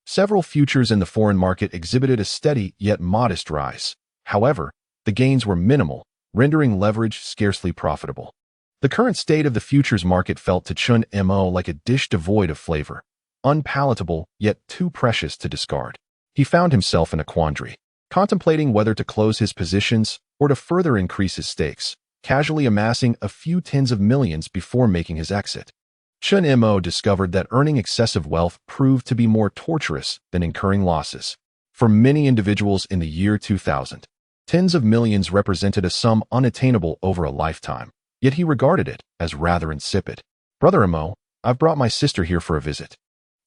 [SPEAKER 1] several futures in the foreign market exhibited a steady yet modest rise. However, the gains were minimal, rendering leverage scarcely profitable. The current state of the futures market felt to Chen Mo like a dish devoid of flavor, unpalatable yet too precious to discard. He found himself in a quandary, contemplating whether to close his positions or to further increase his stakes, casually amassing a few tens of millions before making his exit. Chen Mo discovered that earning excessive wealth proved to be more torturous than incurring losses. For many individuals in the year 2000, tens of millions represented a sum unattainable over a lifetime, yet he regarded it as rather insipid. "Brother Mo, I've brought my sister here for a visit."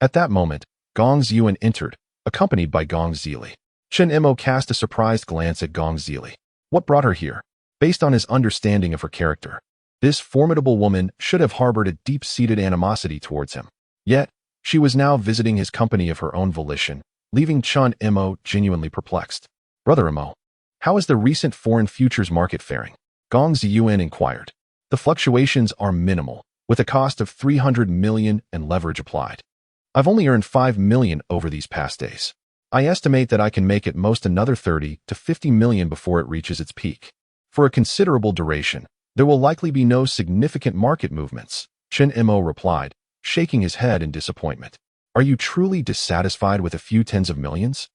[SPEAKER 1] At that moment, Gong Ziyuan entered, accompanied by Gong Zili. Chen Mo cast a surprised glance at Gong Zili. What brought her here? Based on his understanding of her character, this formidable woman should have harbored a deep-seated animosity towards him. Yet, she was now visiting his company of her own volition, leaving Chen Mo genuinely perplexed. "Brother Mo, how is the recent foreign futures market faring?" Gong Ziyuan inquired. "The fluctuations are minimal, with a cost of 300 million and leverage applied. I've only earned 5 million over these past days. I estimate that I can make at most another 30 to 50 million before it reaches its peak. For a considerable duration, there will likely be no significant market movements," Chen Mo replied, shaking his head in disappointment. "Are you truly dissatisfied with a few tens of millions?"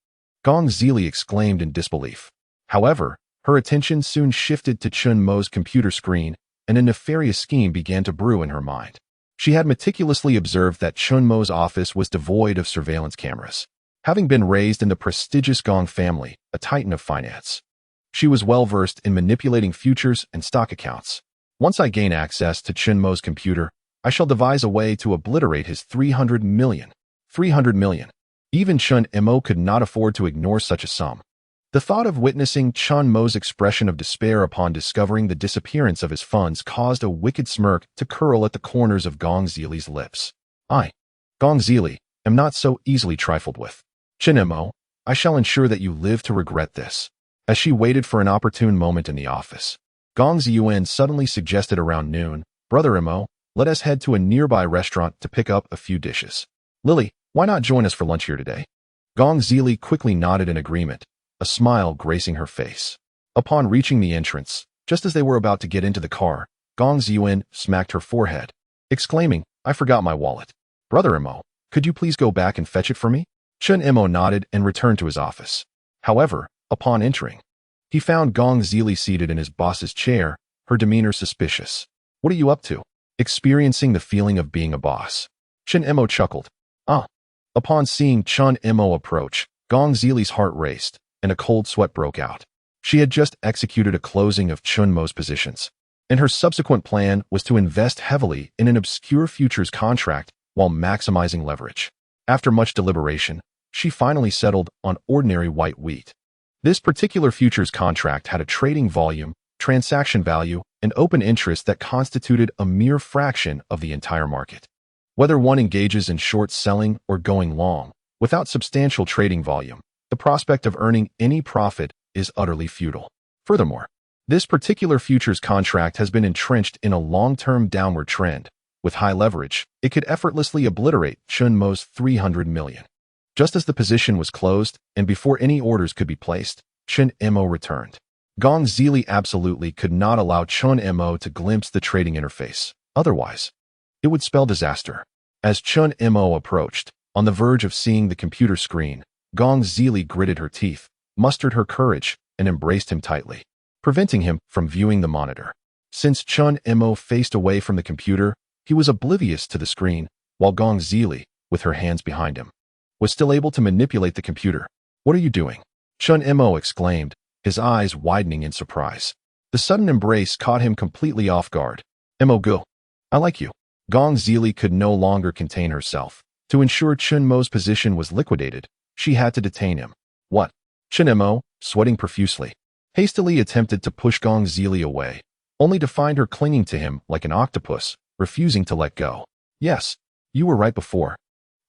[SPEAKER 1] Gong Zili exclaimed in disbelief. However, her attention soon shifted to Chen Mo's computer screen, and a nefarious scheme began to brew in her mind. She had meticulously observed that Chen Mo's office was devoid of surveillance cameras. Having been raised in the prestigious Gong family, a titan of finance, she was well-versed in manipulating futures and stock accounts. "Once I gain access to Chen Mo's computer, I shall devise a way to obliterate his 300 million. 300 million. Even Chen Mo could not afford to ignore such a sum. The thought of witnessing Chen Mo's expression of despair upon discovering the disappearance of his funds caused a wicked smirk to curl at the corners of Gong Zili's lips. "I, Gong Zili, am not so easily trifled with. Chen Mo, I shall ensure that you live to regret this." As she waited for an opportune moment in the office, Gong Ziyuan suddenly suggested around noon, "Brother Mo, let us head to a nearby restaurant to pick up a few dishes. Lily, why not join us for lunch here today?" Gong Zili quickly nodded in agreement, a smile gracing her face. Upon reaching the entrance, just as they were about to get into the car, Gong Ziyuan smacked her forehead, exclaiming, "I forgot my wallet. Brother Mo, could you please go back and fetch it for me?" Chen Mo nodded and returned to his office. However, upon entering, he found Gong Zili seated in his boss's chair, her demeanor suspicious. "What are you up to?" Experiencing the feeling of being a boss, Chen Mo chuckled. "Ah." Upon seeing Chen Mo approach, Gong Zili's heart raced, and a cold sweat broke out. She had just executed a closing of Chen Mo's positions, and her subsequent plan was to invest heavily in an obscure futures contract while maximizing leverage. After much deliberation, she finally settled on ordinary white wheat. This particular futures contract had a trading volume, transaction value, and open interest that constituted a mere fraction of the entire market. Whether one engages in short selling or going long, without substantial trading volume, the prospect of earning any profit is utterly futile. Furthermore, this particular futures contract has been entrenched in a long-term downward trend. With high leverage, it could effortlessly obliterate Chen Mo's 300 million. Just as the position was closed, and before any orders could be placed, Chen Mo returned. Gong Zili absolutely could not allow Chen Mo to glimpse the trading interface. Otherwise, it would spell disaster. As Chen Mo approached, on the verge of seeing the computer screen, Gong Zili gritted her teeth, mustered her courage, and embraced him tightly, preventing him from viewing the monitor. Since Chen Mo faced away from the computer, he was oblivious to the screen, while Gong Zili, with her hands behind him, was still able to manipulate the computer. "What are you doing?" Chen Mo exclaimed, his eyes widening in surprise. The sudden embrace caught him completely off guard. "Mo go. I like you." Gong Zili could no longer contain herself. To ensure Chen Mo's position was liquidated, she had to detain him. "What?" Chen Mo, sweating profusely, hastily attempted to push Gong Zili away, only to find her clinging to him like an octopus, refusing to let go. Yes, you were right before.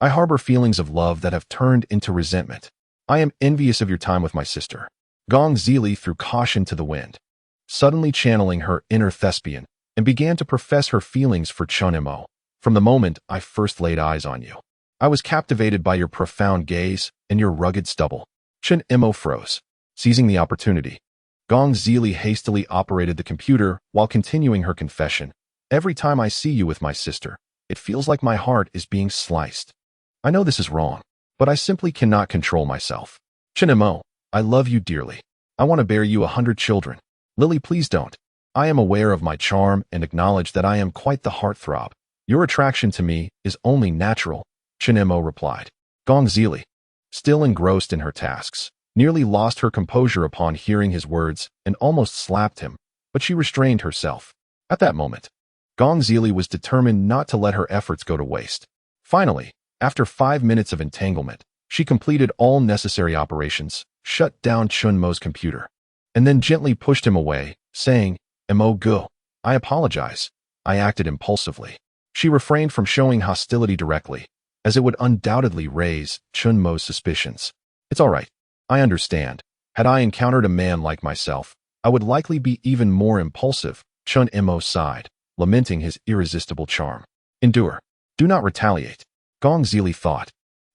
[SPEAKER 1] I harbor feelings of love that have turned into resentment. I am envious of your time with my sister. Gong Zili threw caution to the wind, suddenly channeling her inner thespian, and began to profess her feelings for Chen Mo. From the moment I first laid eyes on you, I was captivated by your profound gaze and your rugged stubble. Chen Mo froze, seizing the opportunity. Gong Zili hastily operated the computer while continuing her confession. Every time I see you with my sister, it feels like my heart is being sliced. I know this is wrong, but I simply cannot control myself. Chen Mo, I love you dearly. I want to bear you 100 children. Lily, please don't. I am aware of my charm and acknowledge that I am quite the heartthrob. Your attraction to me is only natural, Chen Mo replied. Gong Zili, still engrossed in her tasks, nearly lost her composure upon hearing his words and almost slapped him, but she restrained herself. At that moment, Gong Zili was determined not to let her efforts go to waste. Finally, after 5 minutes of entanglement, she completed all necessary operations, shut down Chen Mo's computer, and then gently pushed him away, saying, Mo go. I apologize. I acted impulsively. She refrained from showing hostility directly, as it would undoubtedly raise Chen Mo's suspicions. It's all right. I understand. Had I encountered a man like myself, I would likely be even more impulsive, Chen Mo sighed, lamenting his irresistible charm. Endure. Do not retaliate, Gong Zili thought.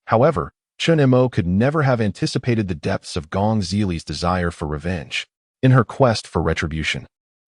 [SPEAKER 1] However, Chen Mo could never have anticipated the depths of Gong Zili's desire for revenge. In her quest for retribution,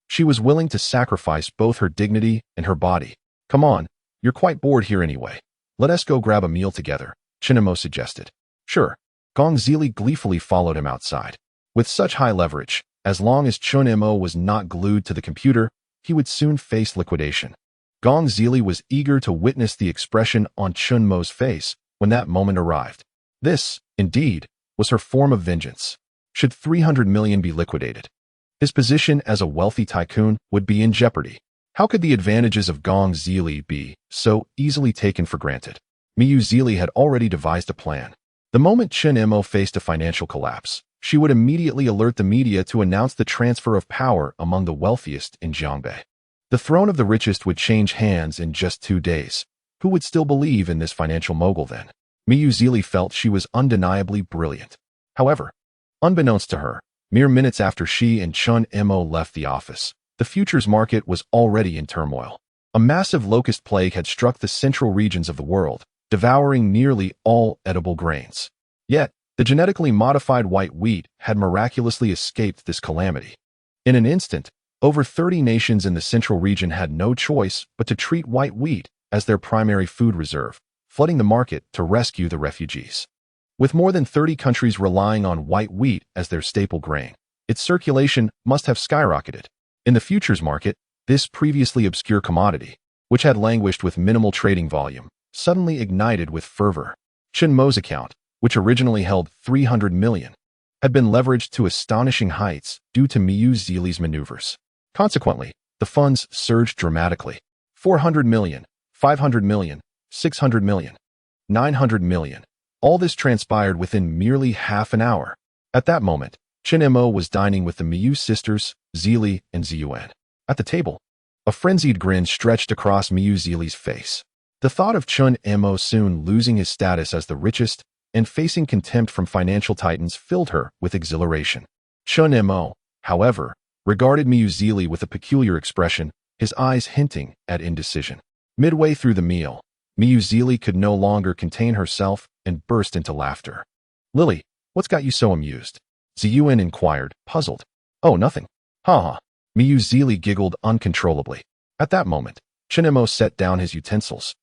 [SPEAKER 1] she was willing to sacrifice both her dignity and her body. Come on, you're quite bored here anyway. Let us go grab a meal together, Chen Mo suggested. Sure. Gong Zili gleefully followed him outside. With such high leverage, as long as Chen Mo was not glued to the computer, he would soon face liquidation. Gong Zili was eager to witness the expression on Chen Mo's face when that moment arrived. This, indeed, was her form of vengeance. Should 300 million be liquidated, his position as a wealthy tycoon would be in jeopardy. How could the advantages of Gong Zili be so easily taken for granted? Miyu Zili had already devised a plan. The moment Chen Mo faced a financial collapse, she would immediately alert the media to announce the transfer of power among the wealthiest in Jiangbei. The throne of the richest would change hands in just 2 days. Who would still believe in this financial mogul then? Miyu Zili felt she was undeniably brilliant. However, unbeknownst to her, mere minutes after she and Chen Mo left the office, the futures market was already in turmoil. A massive locust plague had struck the central regions of the world, devouring nearly all edible grains. Yet, the genetically modified white wheat had miraculously escaped this calamity. In an instant, over 30 nations in the central region had no choice but to treat white wheat as their primary food reserve, flooding the market to rescue the refugees. With more than 30 countries relying on white wheat as their staple grain, its circulation must have skyrocketed. In the futures market, this previously obscure commodity, which had languished with minimal trading volume, suddenly ignited with fervor. Chen Mo's account, which originally held 300 million, had been leveraged to astonishing heights due to Miyu Zili's maneuvers. Consequently, the funds surged dramatically. 400 million, 500 million, 600 million, 900 million. All this transpired within merely half an hour. At that moment, Chen Mo was dining with the Miyu sisters, Zili and Ziyuan. At the table, a frenzied grin stretched across Miyu Zili's face. The thought of Chen Mo soon losing his status as the richest and facing contempt from financial titans filled her with exhilaration. Chen Mo, however, regarded Miyu Zili with a peculiar expression, his eyes hinting at indecision. Midway through the meal, Miyu Zili could no longer contain herself and burst into laughter. Lily, what's got you so amused? Ziyuan inquired, puzzled. Oh, nothing. Ha ha. Miyu Zili giggled uncontrollably. At that moment, Chen Mo set down his utensils,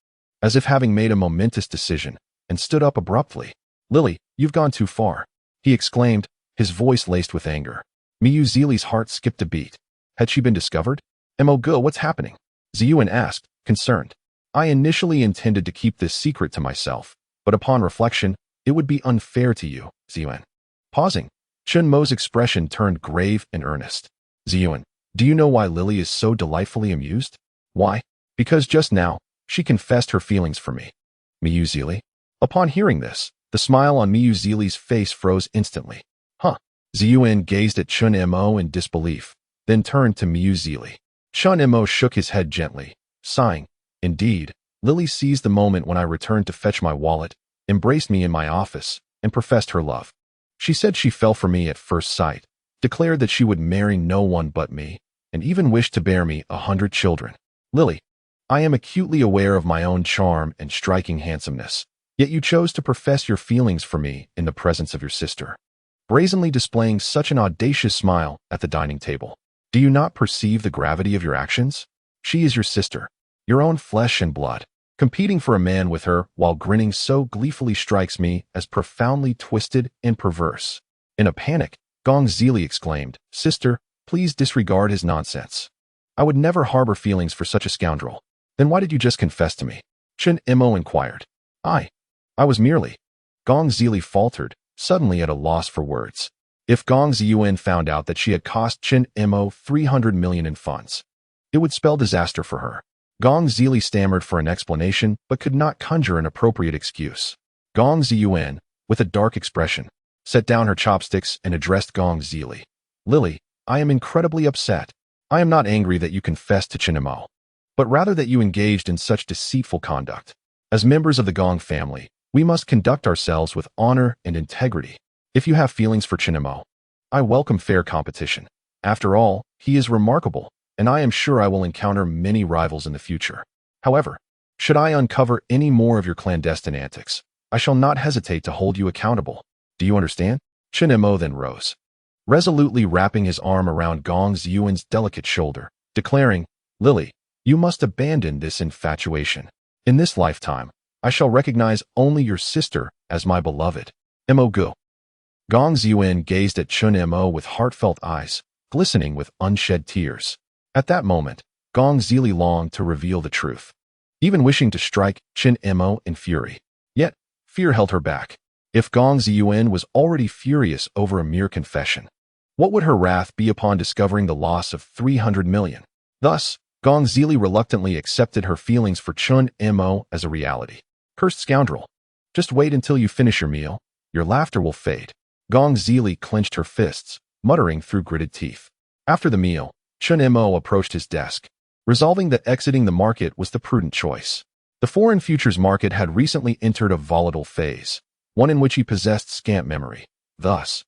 [SPEAKER 1] as if having made a momentous decision, and stood up abruptly. Lily, you've gone too far, he exclaimed, his voice laced with anger. Miyu Zili's heart skipped a beat. Had she been discovered? Mo go, what's happening? Ziyuan asked, concerned. I initially intended to keep this secret to myself, but upon reflection, it would be unfair to you, Ziyuan. Pausing, Chen Mo's expression turned grave and earnest. Ziyuan, do you know why Lily is so delightfully amused? Why? Because just now, she confessed her feelings for me. Miyu Zili? Upon hearing this, the smile on Miyu Zili's face froze instantly. Huh. Ziyuan gazed at Chen Mo in disbelief, then turned to Miyu Zili. Chen Mo shook his head gently, sighing. Indeed, Lily seized the moment when I returned to fetch my wallet, embraced me in my office, and professed her love. She said she fell for me at first sight, declared that she would marry no one but me, and even wished to bear me 100 children. Lily, I am acutely aware of my own charm and striking handsomeness, yet you chose to profess your feelings for me in the presence of your sister, brazenly displaying such an audacious smile at the dining table. Do you not perceive the gravity of your actions? She is your sister, your own flesh and blood. Competing for a man with her while grinning so gleefully strikes me as profoundly twisted and perverse. In a panic, Gong Zili exclaimed, "Sister, please disregard his nonsense. I would never harbor feelings for such a scoundrel." "Then why did you just confess to me?" Chen Mo inquired. I was merely... Gong Zili faltered, suddenly at a loss for words. If Gong Ziyuan found out that she had cost Chen Mo 300 million in funds, it would spell disaster for her. Gong Zili stammered for an explanation but could not conjure an appropriate excuse. Gong Ziyuan, with a dark expression, set down her chopsticks and addressed Gong Zili. "Lily, I am incredibly upset. I am not angry that you confessed to Chen Mo, but rather that you engaged in such deceitful conduct. As members of the Gong family, we must conduct ourselves with honor and integrity. If you have feelings for Chen Mo, I welcome fair competition. After all, he is remarkable, and I am sure I will encounter many rivals in the future. However, should I uncover any more of your clandestine antics, I shall not hesitate to hold you accountable. Do you understand?" Chen Mo then rose, resolutely wrapping his arm around Gong Ziyuan's delicate shoulder, declaring, "Lily, you must abandon this infatuation. In this lifetime, I shall recognize only your sister as my beloved. Mo Gu." Gong Ziyuan gazed at Chen Mo with heartfelt eyes, glistening with unshed tears. At that moment, Gong Zili longed to reveal the truth, even wishing to strike Chen Mo in fury. Yet, fear held her back. If Gong Ziyuan was already furious over a mere confession, what would her wrath be upon discovering the loss of 300 million? Thus, Gong Zili reluctantly accepted her feelings for Chen Mo as a reality. "Cursed scoundrel. Just wait until you finish your meal. Your laughter will fade." Gong Zili clenched her fists, muttering through gritted teeth. After the meal, Chen Mo approached his desk, resolving that exiting the market was the prudent choice. The foreign futures market had recently entered a volatile phase, one in which he possessed scant memory. Thus,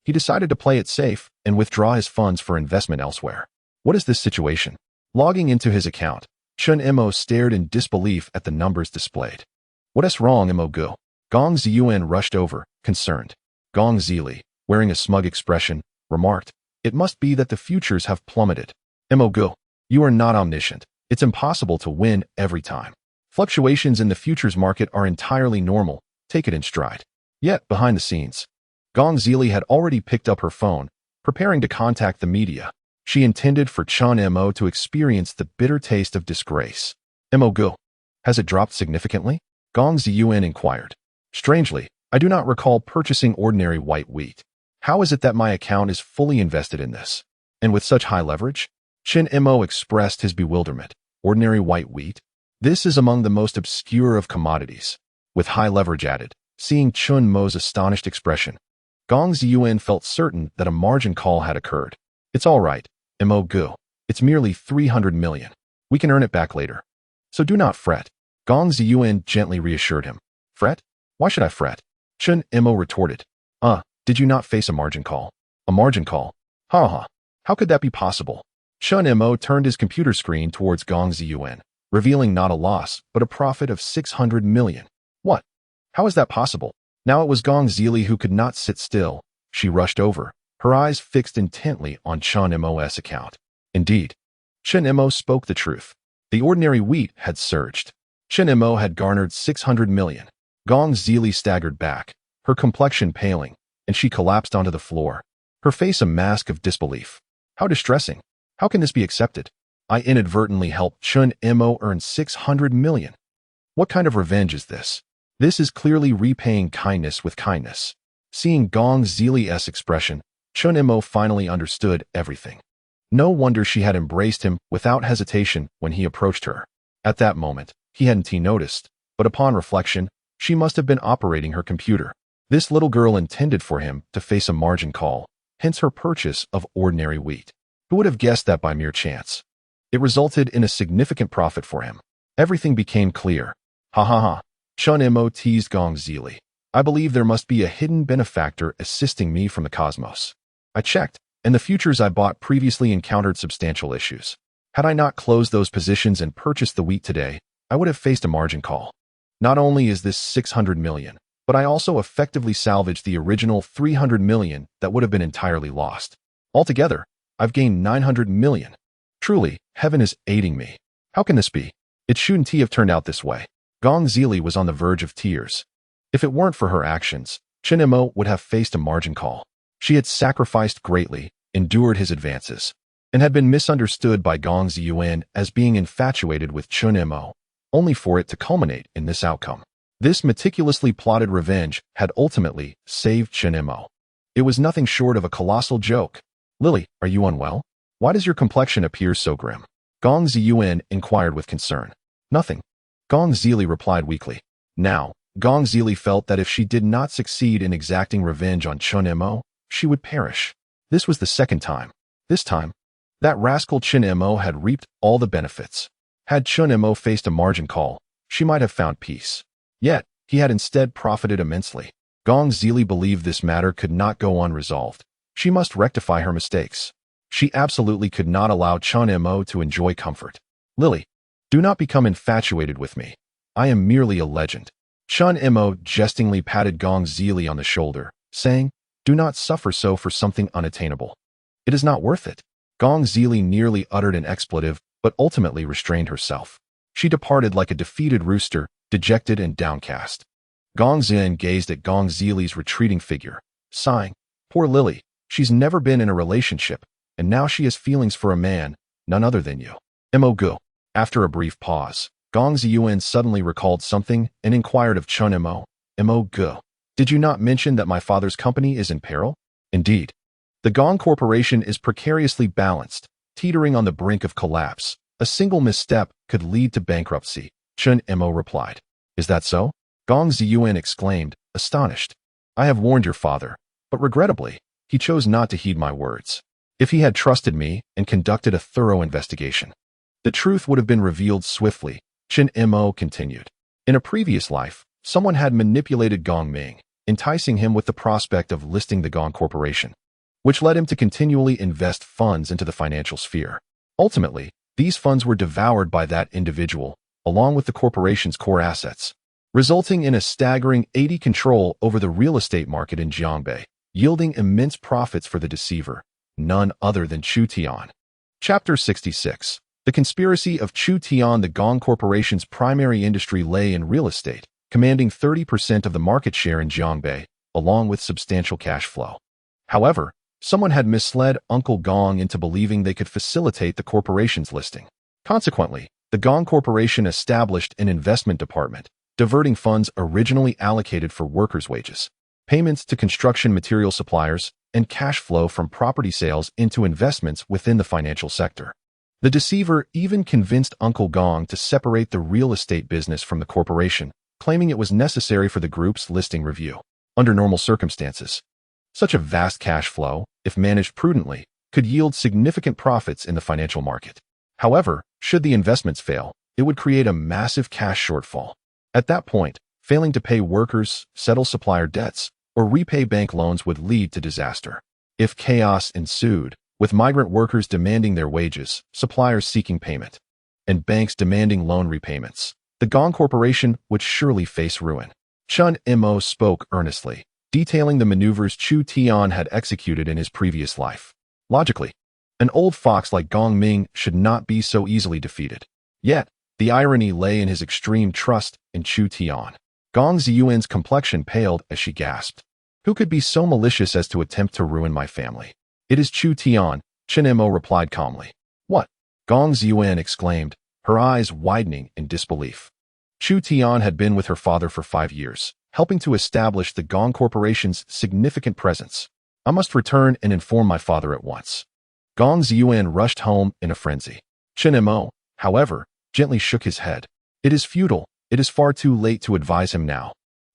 [SPEAKER 1] he decided to play it safe and withdraw his funds for investment elsewhere. What is this situation? Logging into his account, Chen Mo stared in disbelief at the numbers displayed. "What is wrong, Mo Gu?" Gong Ziyuan rushed over, concerned. Gong Zili, wearing a smug expression, remarked, "It must be that the futures have plummeted. Mo Gu, you are not omniscient. It's impossible to win every time. Fluctuations in the futures market are entirely normal. Take it in stride." Yet, behind the scenes, Gong Zili had already picked up her phone, preparing to contact the media. She intended for Chen Mo to experience the bitter taste of disgrace. "Mo Gu, has it dropped significantly?" Gong Ziyuan inquired. "Strangely, I do not recall purchasing ordinary white wheat. How is it that my account is fully invested in this? And with such high leverage?" Chen Mo expressed his bewilderment. "Ordinary white wheat? This is among the most obscure of commodities." With high leverage added, seeing Chen Mo's astonished expression, Gong Ziyuan felt certain that a margin call had occurred. "It's all right, Mo Gu. It's merely 300 million. We can earn it back later. So do not fret." Gong Ziyuan gently reassured him. "Fret? Why should I fret?" Chen Mo retorted. Did you not face a margin call?" "A margin call? Ha ha. How could that be possible?" Chen Mo turned his computer screen towards Gong Ziyuan, revealing not a loss, but a profit of 600 million. "What? How is that possible?" Now it was Gong Zili who could not sit still. She rushed over, her eyes fixed intently on Chen Mo's account. Indeed, Chen Mo spoke the truth. The ordinary wheat had surged. Chen Mo had garnered 600 million. Gong Zili staggered back, her complexion paling, and she collapsed onto the floor, her face a mask of disbelief. "How distressing. How can this be accepted? I inadvertently helped Chen Mo earn 600 million. What kind of revenge is this? This is clearly repaying kindness with kindness." Seeing Gong Zili's expression, Chen Mo finally understood everything. No wonder she had embraced him without hesitation when he approached her. At that moment, he hadn't noticed, but upon reflection, she must have been operating her computer. This little girl intended for him to face a margin call, hence her purchase of ordinary wheat. Who would have guessed that by mere chance? It resulted in a significant profit for him. Everything became clear. Ha ha ha. Chen Mo teased Gong Zili. I believe there must be a hidden benefactor assisting me from the cosmos. I checked, and the futures I bought previously encountered substantial issues. Had I not closed those positions and purchased the wheat today, I would have faced a margin call. Not only is this 600 million, but I also effectively salvaged the original 300 million that would have been entirely lost. Altogether, I've gained 900 million. Truly, heaven is aiding me. How can this be? It shouldn't have turned out this way. Gong Zili was on the verge of tears. If it weren't for her actions, Chen Mo would have faced a margin call. She had sacrificed greatly, endured his advances, and had been misunderstood by Gong Ziyuan as being infatuated with Chen Mo, only for it to culminate in this outcome. This meticulously plotted revenge had ultimately saved Chen Mo. It was nothing short of a colossal joke. Lily, are you unwell? Why does your complexion appear so grim? Gong Ziyuan inquired with concern. Nothing. Gong Zili replied weakly. Now, Gong Zili felt that if she did not succeed in exacting revenge on Chen Mo, she would perish. This was the second time. This time, that rascal Chen Mo had reaped all the benefits. Had Chen Mo faced a margin call, she might have found peace. Yet, he had instead profited immensely. Gong Zili believed this matter could not go unresolved. She must rectify her mistakes. She absolutely could not allow Chen Mo to enjoy comfort. Lily, do not become infatuated with me. I am merely a legend. Chen Mo jestingly patted Gong Zili on the shoulder, saying, do not suffer so for something unattainable. It is not worth it. Gong Zili nearly uttered an expletive, but ultimately restrained herself. She departed like a defeated rooster, dejected and downcast. Gong Zin gazed at Gong Zili's retreating figure, sighing, poor Lily, she's never been in a relationship, and now she has feelings for a man, none other than you. Mo. After a brief pause, Gong Ziyuan suddenly recalled something and inquired of Chen Mo. Mo. Did you not mention that my father's company is in peril? Indeed. The Gong Corporation is precariously balanced, teetering on the brink of collapse. A single misstep could lead to bankruptcy, Chen Mo replied. Is that so? Gong Ziyuan exclaimed, astonished. I have warned your father, but regrettably, he chose not to heed my words. If he had trusted me and conducted a thorough investigation, the truth would have been revealed swiftly, Chen Mo continued. In a previous life, someone had manipulated Gong Ming, enticing him with the prospect of listing the Gong Corporation, which led him to continually invest funds into the financial sphere. Ultimately, these funds were devoured by that individual, along with the corporation's core assets, resulting in a staggering 80% control over the real estate market in Jiangbei, yielding immense profits for the deceiver, none other than Chu Tian. Chapter 66. The conspiracy of Chu Tian. The Gong Corporation's primary industry lay in real estate, commanding 30% of the market share in Jiangbei, along with substantial cash flow. However, someone had misled Uncle Gong into believing they could facilitate the corporation's listing. Consequently, the Gong Corporation established an investment department, diverting funds originally allocated for workers' wages, payments to construction material suppliers, and cash flow from property sales into investments within the financial sector. The deceiver even convinced Uncle Gong to separate the real estate business from the corporation, claiming it was necessary for the group's listing review. Under normal circumstances, such a vast cash flow, if managed prudently, could yield significant profits in the financial market. However, should the investments fail, it would create a massive cash shortfall. At that point, failing to pay workers, settle supplier debts, or repay bank loans would lead to disaster. If chaos ensued, with migrant workers demanding their wages, suppliers seeking payment, and banks demanding loan repayments, the Gong Corporation would surely face ruin. Chen Mo spoke earnestly, detailing the maneuvers Chu Tian had executed in his previous life. Logically, an old fox like Gong Ming should not be so easily defeated. Yet, the irony lay in his extreme trust in Chu Tian. Gong Ziyuan's complexion paled as she gasped. Who could be so malicious as to attempt to ruin my family? It is Chu Tian, Chen Mo replied calmly. What? Gong Ziyuan exclaimed, her eyes widening in disbelief. Chu Tian had been with her father for 5 years, helping to establish the Gong Corporation's significant presence. I must return and inform my father at once. Gong Ziyuan rushed home in a frenzy. Chen Mo, however, gently shook his head. It is futile. It is far too late to advise him now.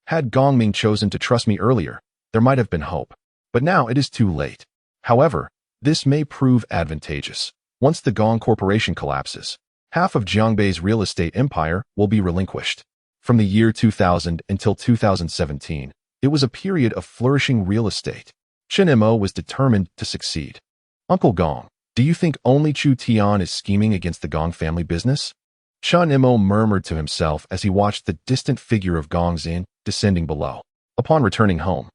[SPEAKER 1] Had Gong Ming chosen to trust me earlier, there might have been hope. But now it is too late. However, this may prove advantageous. Once the Gong Corporation collapses, Half of Jiangbei's real estate empire will be relinquished. From the year 2000 until 2017, it was a period of flourishing real estate. Chen Mo was determined to succeed. Uncle Gong, do you think only Chu Tian is scheming against the Gong family business? Chen Mo murmured to himself as he watched the distant figure of Gong Xin descending below. Upon returning home,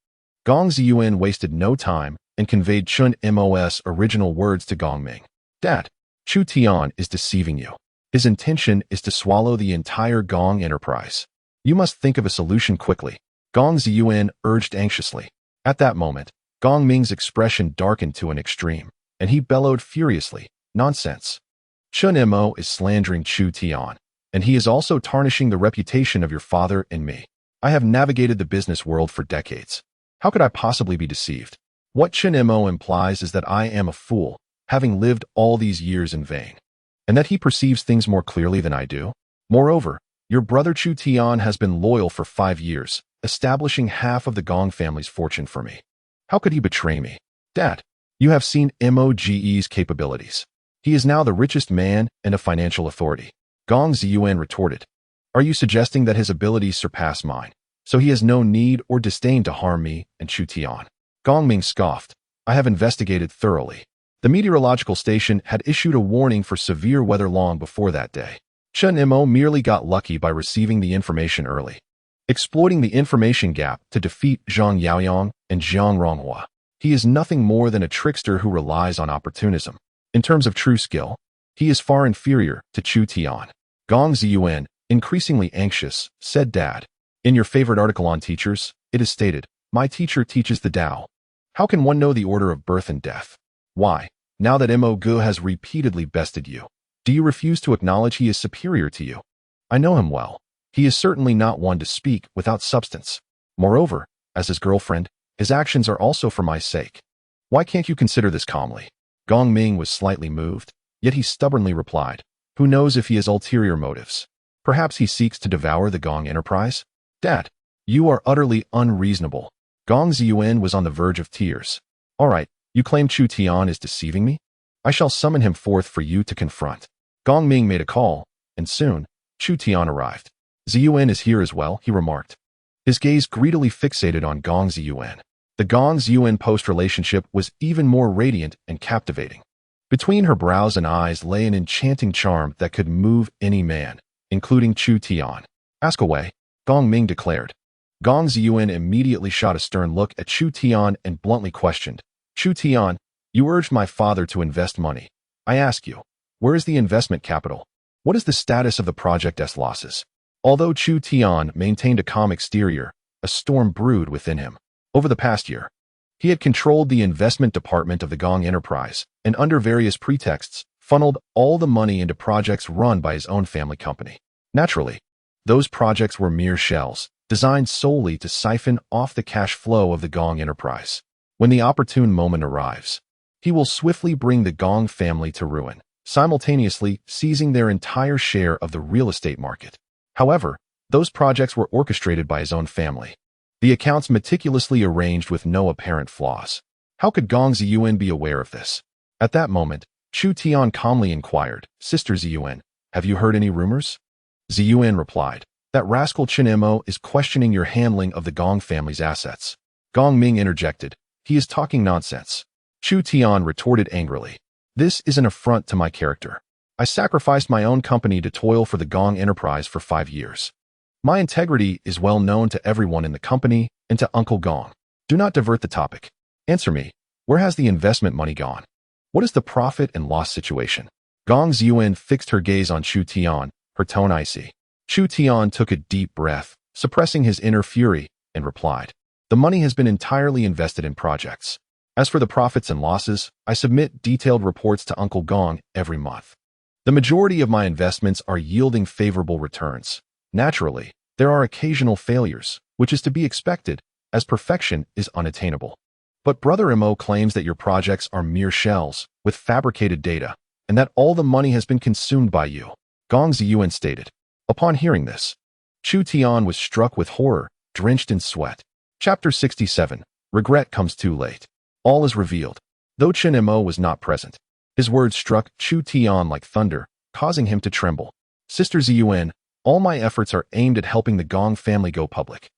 [SPEAKER 1] Gong Ziyuan wasted no time and conveyed Chen Mo's original words to Gong Ming. Dad, Chu Tian is deceiving you. His intention is to swallow the entire Gong enterprise. You must think of a solution quickly. Gong Ziyuan urged anxiously. At that moment, Gong Ming's expression darkened to an extreme, and he bellowed furiously, "Nonsense! Chen Mo is slandering Chu Tian, and he is also tarnishing the reputation of your father and me. I have navigated the business world for decades. How could I possibly be deceived? What Chen Mo implies is that I am a fool, having lived all these years in vain, and that he perceives things more clearly than I do. Moreover, your brother Chu Tian has been loyal for 5 years, establishing half of the Gong family's fortune for me. How could he betray me? Dad, you have seen Moge's capabilities. He is now the richest man and a financial authority." Gong Ziyuan retorted. "Are you suggesting that his abilities surpass mine, so he has no need or disdain to harm me and Chu Tian?" Gong Ming scoffed. "I have investigated thoroughly. The meteorological station had issued a warning for severe weather long before that day. Chen Mo merely got lucky by receiving the information early, exploiting the information gap to defeat Zhang Yaoyang and Zhang Ronghua. He is nothing more than a trickster who relies on opportunism. In terms of true skill, he is far inferior to Chu Tian." Gong Ziyuan, increasingly anxious, said, "Dad, in your favorite article on teachers, it is stated, 'My teacher teaches the Tao.' How can one know the order of birth and death? Why, now that Mo has repeatedly bested you, do you refuse to acknowledge he is superior to you? I know him well. He is certainly not one to speak without substance. Moreover, as his girlfriend, his actions are also for my sake. Why can't you consider this calmly?" Gong Ming was slightly moved, yet he stubbornly replied, "Who knows if he has ulterior motives? Perhaps he seeks to devour the Gong enterprise? Dad, you are utterly unreasonable." Gong Ziyuan was on the verge of tears. "All right, you claim Chu Tian is deceiving me? I shall summon him forth for you to confront." Gong Ming made a call, and soon, Chu Tian arrived. "Ziyuan is here as well," he remarked. His gaze greedily fixated on Gong Ziyuan. The Gong Ziyuan post-relationship was even more radiant and captivating. Between her brows and eyes lay an enchanting charm that could move any man, including Chu Tian. "Ask away," Gong Ming declared. Gong Ziyuan immediately shot a stern look at Chu Tian and bluntly questioned, "Chu Tian, you urged my father to invest money. I ask you, where is the investment capital? What is the status of the project's losses?" Although Chu Tian maintained a calm exterior, a storm brewed within him. Over the past year, he had controlled the investment department of the Gong enterprise and under various pretexts funneled all the money into projects run by his own family company. Naturally, those projects were mere shells, designed solely to siphon off the cash flow of the Gong enterprise. When the opportune moment arrives, he will swiftly bring the Gong family to ruin, simultaneously seizing their entire share of the real estate market. However, those projects were orchestrated by his own family. The accounts meticulously arranged with no apparent flaws. How could Gong Ziyuan be aware of this? At that moment, Chu Tian calmly inquired, "Sister Ziyuan, have you heard any rumors?" Ziyuan replied, "That rascal Chen Mo is questioning your handling of the Gong family's assets." Gong Ming interjected, "He is talking nonsense." Chu Tian retorted angrily, "This is an affront to my character. I sacrificed my own company to toil for the Gong enterprise for 5 years. My integrity is well known to everyone in the company and to Uncle Gong. Do not divert the topic. Answer me, where has the investment money gone? What is the profit and loss situation?" Gong Ziyuan fixed her gaze on Chu Tian, her tone icy. Chu Tian took a deep breath, suppressing his inner fury, and replied, "The money has been entirely invested in projects. As for the profits and losses, I submit detailed reports to Uncle Gong every month. The majority of my investments are yielding favorable returns. Naturally, there are occasional failures, which is to be expected, as perfection is unattainable. But Brother Mo claims that your projects are mere shells, with fabricated data, and that all the money has been consumed by you," Gong Ziyuan stated. Upon hearing this, Chu Tian was struck with horror, drenched in sweat. Chapter 67, Regret Comes Too Late. All is revealed. Though Chen Mo was not present, his words struck Chu Tian like thunder, causing him to tremble. Sister Zun, all my efforts are aimed at helping the Gong family go public.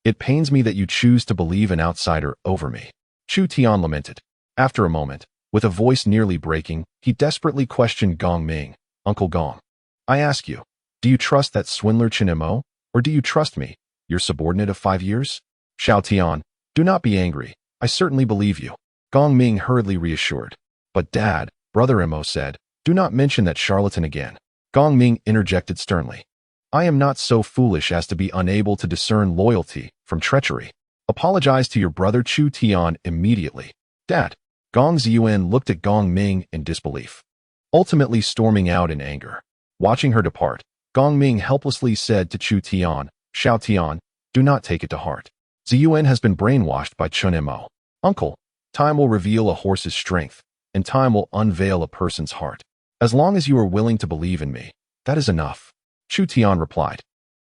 [SPEAKER 1] It pains me that you choose to believe an outsider over me. Chu Tian lamented. After a moment, with a voice nearly breaking, he desperately questioned Gong Ming. Uncle Gong, I ask you, do you trust that swindler Chen Mo, or do you trust me, your subordinate of 5 years? Xiao Tian, do not be angry. I certainly believe you. Gong Ming hurriedly reassured. But Dad, Brother Mo said, do not mention that charlatan again. Gong Ming interjected sternly. I am not so foolish as to be unable to discern loyalty from treachery. Apologize to your brother Chu Tian immediately. Dad. Gong Ziyuan looked at Gong Ming in disbelief, ultimately storming out in anger. Watching her depart, Gong Ming helplessly said to Chu Tian, Xiao Tian, do not take it to heart. Ziyuan has been brainwashed by Chen Mo. Uncle, time will reveal a horse's strength, and time will unveil a person's heart. As long as you are willing to believe in me, that is enough. Chu Tian replied.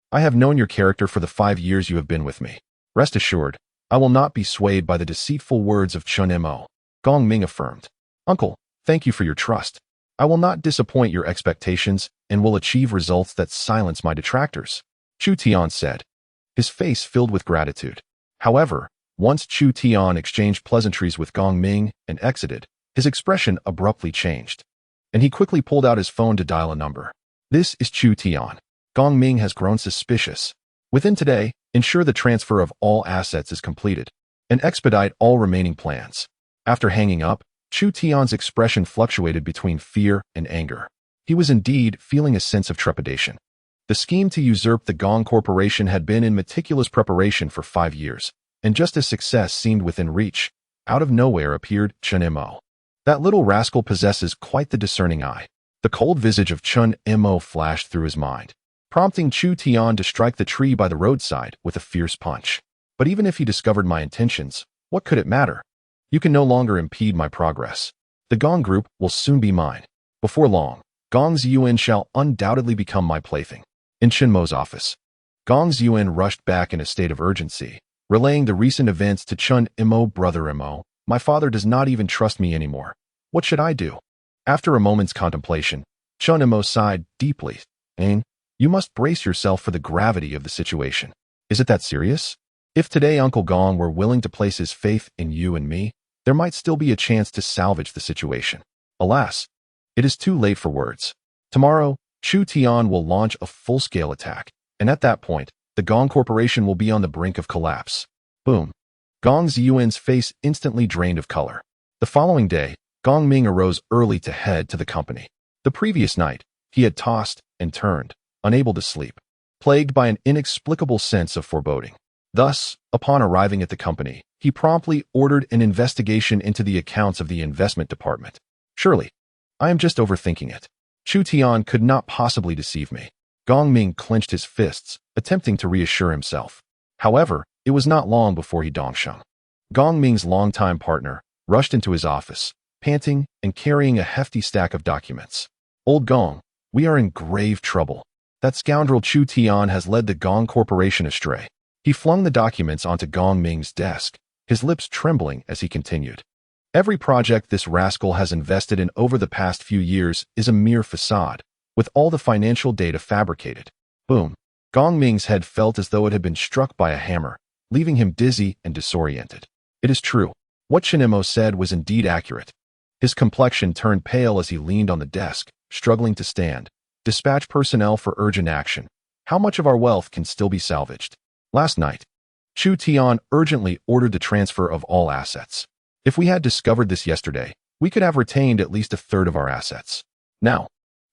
[SPEAKER 1] I have known your character for the 5 years you have been with me. Rest assured, I will not be swayed by the deceitful words of Chen Mo. Gong Ming affirmed. Uncle, thank you for your trust. I will not disappoint your expectations and will achieve results that silence my detractors. Chu Tian said, his face filled with gratitude. However, once Chu Tian exchanged pleasantries with Gong Ming and exited, his expression abruptly changed, and he quickly pulled out his phone to dial a number. This is Chu Tian. Gong Ming has grown suspicious. Within today, ensure the transfer of all assets is completed, and expedite all remaining plans. After hanging up, Chu Tian's expression fluctuated between fear and anger. He was indeed feeling a sense of trepidation. The scheme to usurp the Gong Corporation had been in meticulous preparation for 5 years, and just as success seemed within reach, out of nowhere appeared Chen Mo. That little rascal possesses quite the discerning eye. The cold visage of Chen Mo flashed through his mind, prompting Chu Tian to strike the tree by the roadside with a fierce punch. But even if he discovered my intentions, what could it matter? You can no longer impede my progress. The Gong Group will soon be mine. Before long, Gong Ziyuan shall undoubtedly become my plaything. In Chen Mo's office, Gong Ziyuan rushed back in a state of urgency, relaying the recent events to Chen Mo. Brother Mo, my father does not even trust me anymore. What should I do? After a moment's contemplation, Chen Mo sighed deeply. Ain, you must brace yourself for the gravity of the situation. Is it that serious? If today Uncle Gong were willing to place his faith in you and me, there might still be a chance to salvage the situation. Alas, it is too late for words. Tomorrow, Chu Tian will launch a full-scale attack, and at that point, the Gong Corporation will be on the brink of collapse. Boom. Gong Ziyuan's face instantly drained of color. The following day, Gong Ming arose early to head to the company. The previous night, he had tossed and turned, unable to sleep, plagued by an inexplicable sense of foreboding. Thus, upon arriving at the company, he promptly ordered an investigation into the accounts of the investment department. Surely, I am just overthinking it. Chu Tian could not possibly deceive me. Gong Ming clenched his fists, attempting to reassure himself. However, it was not long before he dongsheng. Gong Ming's longtime partner rushed into his office, panting and carrying a hefty stack of documents. Old Gong, we are in grave trouble. That scoundrel Chu Tian has led the Gong Corporation astray. He flung the documents onto Gong Ming's desk, his lips trembling as he continued. Every project this rascal has invested in over the past few years is a mere facade, with all the financial data fabricated. Boom. Gong Ming's head felt as though it had been struck by a hammer, leaving him dizzy and disoriented. It is true. What Chen Mo said was indeed accurate. His complexion turned pale as he leaned on the desk, struggling to stand. Dispatch personnel for urgent action. How much of our wealth can still be salvaged? Last night, Chu Tian urgently ordered the transfer of all assets. If we had discovered this yesterday, we could have retained at least a third of our assets. Now,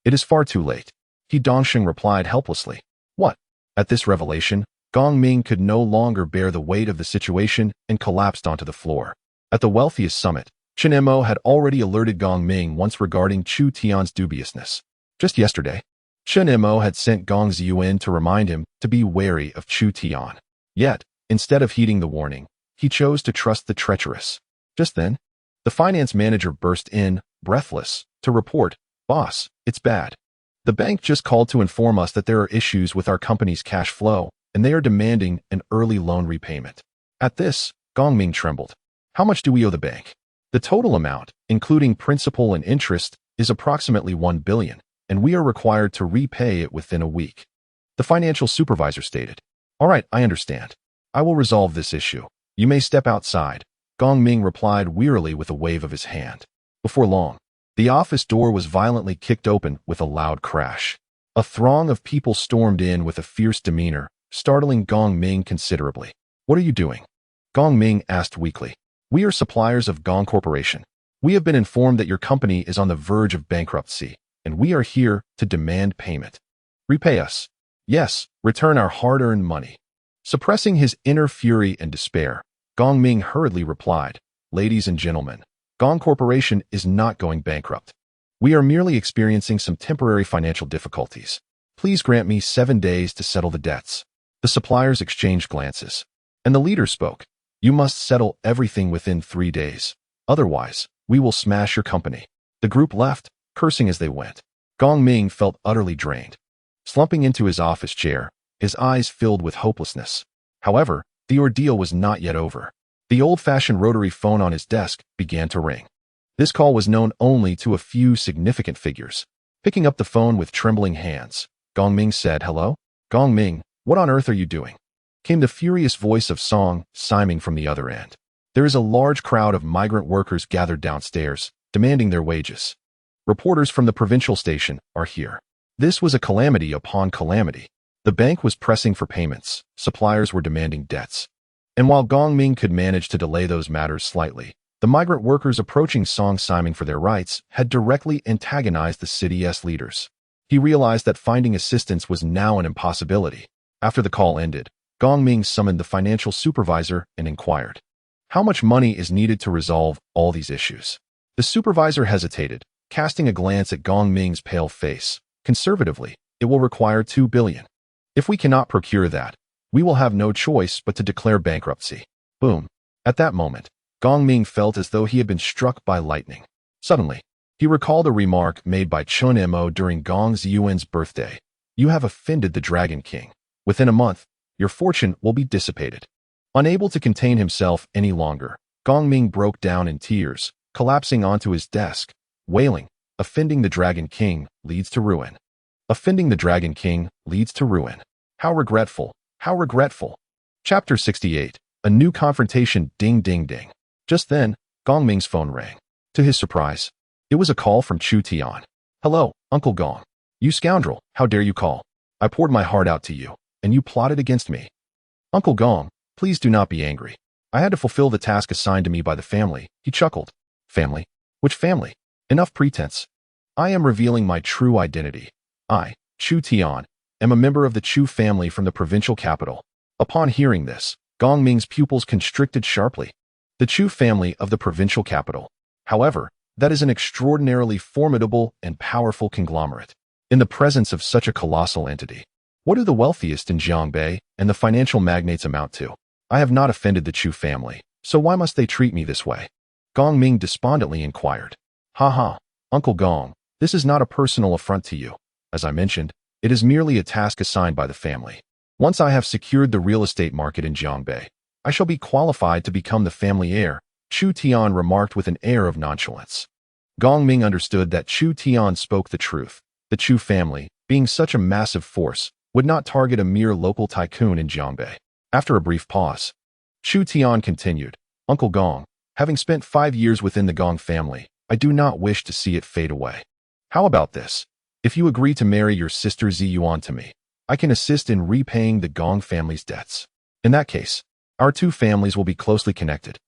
[SPEAKER 1] it is far too late. He Dongsheng replied helplessly. What? At this revelation, Gong Ming could no longer bear the weight of the situation and collapsed onto the floor. At the wealthiest summit, Chen Mo had already alerted Gong Ming once regarding Chu Tian's dubiousness. Just yesterday, Chen Mo had sent Gong Ziyuan to remind him to be wary of Chu Tian. Yet, instead of heeding the warning, he chose to trust the treacherous. Just then, the finance manager burst in, breathless, to report, Boss, it's bad. The bank just called to inform us that there are issues with our company's cash flow, and they are demanding an early loan repayment. At this, Gong Ming trembled. How much do we owe the bank? The total amount, including principal and interest, is approximately 1 billion. and we are required to repay it within a week. The financial supervisor stated. All right, I understand. I will resolve this issue. You may step outside, Gong Ming replied wearily with a wave of his hand. Before long, the office door was violently kicked open with a loud crash. A throng of people stormed in with a fierce demeanor, startling Gong Ming considerably. What are you doing? Gong Ming asked weakly. We are suppliers of Gong Corporation. We have been informed that your company is on the verge of bankruptcy, and we are here to demand payment. Repay us. Yes, return our hard-earned money. Suppressing his inner fury and despair, Gong Ming hurriedly replied, Ladies and gentlemen, Gong Corporation is not going bankrupt. We are merely experiencing some temporary financial difficulties. Please grant me 7 days to settle the debts. The suppliers exchanged glances, and the leader spoke. You must settle everything within 3 days. Otherwise, we will smash your company. The group left, cursing as they went. Gong Ming felt utterly drained. Slumping into his office chair, his eyes filled with hopelessness. However, the ordeal was not yet over. The old-fashioned rotary phone on his desk began to ring. This call was known only to a few significant figures. Picking up the phone with trembling hands, Gong Ming said, Hello? Gong Ming, what on earth are you doing? Came the furious voice of Song Siming from the other end. There is a large crowd of migrant workers gathered downstairs, demanding their wages. Reporters from the provincial station are here. This was a calamity upon calamity. The bank was pressing for payments, suppliers were demanding debts. And while Gong Ming could manage to delay those matters slightly, the migrant workers approaching Song Siming for their rights had directly antagonized the city's leaders. He realized that finding assistance was now an impossibility. After the call ended, Gong Ming summoned the financial supervisor and inquired, How much money is needed to resolve all these issues? The supervisor hesitated, casting a glance at Gong Ming's pale face. Conservatively, it will require 2 billion. If we cannot procure that, we will have no choice but to declare bankruptcy. Boom. At that moment, Gong Ming felt as though he had been struck by lightning. Suddenly, he recalled a remark made by Chen Mo during Gong Ziyuan's birthday. You have offended the Dragon King. Within a month, your fortune will be dissipated. Unable to contain himself any longer, Gong Ming broke down in tears, collapsing onto his desk, wailing, Offending the Dragon King leads to ruin. Offending the Dragon King leads to ruin. How regretful, how regretful. Chapter 68, A New Confrontation. Ding ding ding. Just then, Gong Ming's phone rang. To his surprise, it was a call from Chu Tian. Hello, Uncle Gong. You scoundrel, how dare you call? I poured my heart out to you, and you plotted against me. Uncle Gong, please do not be angry. I had to fulfill the task assigned to me by the family, he chuckled. Family? Which family? Enough pretense. I am revealing my true identity. I, Chu Tian, am a member of the Chu family from the provincial capital. Upon hearing this, Gong Ming's pupils constricted sharply. The Chu family of the provincial capital. However, that is an extraordinarily formidable and powerful conglomerate. In the presence of such a colossal entity, what do the wealthiest in Jiangbei and the financial magnates amount to? I have not offended the Chu family, so why must they treat me this way? Gong Ming despondently inquired. Ha ha, Uncle Gong, this is not a personal affront to you. As I mentioned, it is merely a task assigned by the family. Once I have secured the real estate market in Jiangbei, I shall be qualified to become the family heir, Chu Tian remarked with an air of nonchalance. Gong Ming understood that Chu Tian spoke the truth. The Chu family, being such a massive force, would not target a mere local tycoon in Jiangbei. After a brief pause, Chu Tian continued, Uncle Gong, having spent 5 years within the Gong family, I do not wish to see it fade away. How about this? If you agree to marry your sister Ziyuan to me, I can assist in repaying the Gong family's debts. In that case, our two families will be closely connected,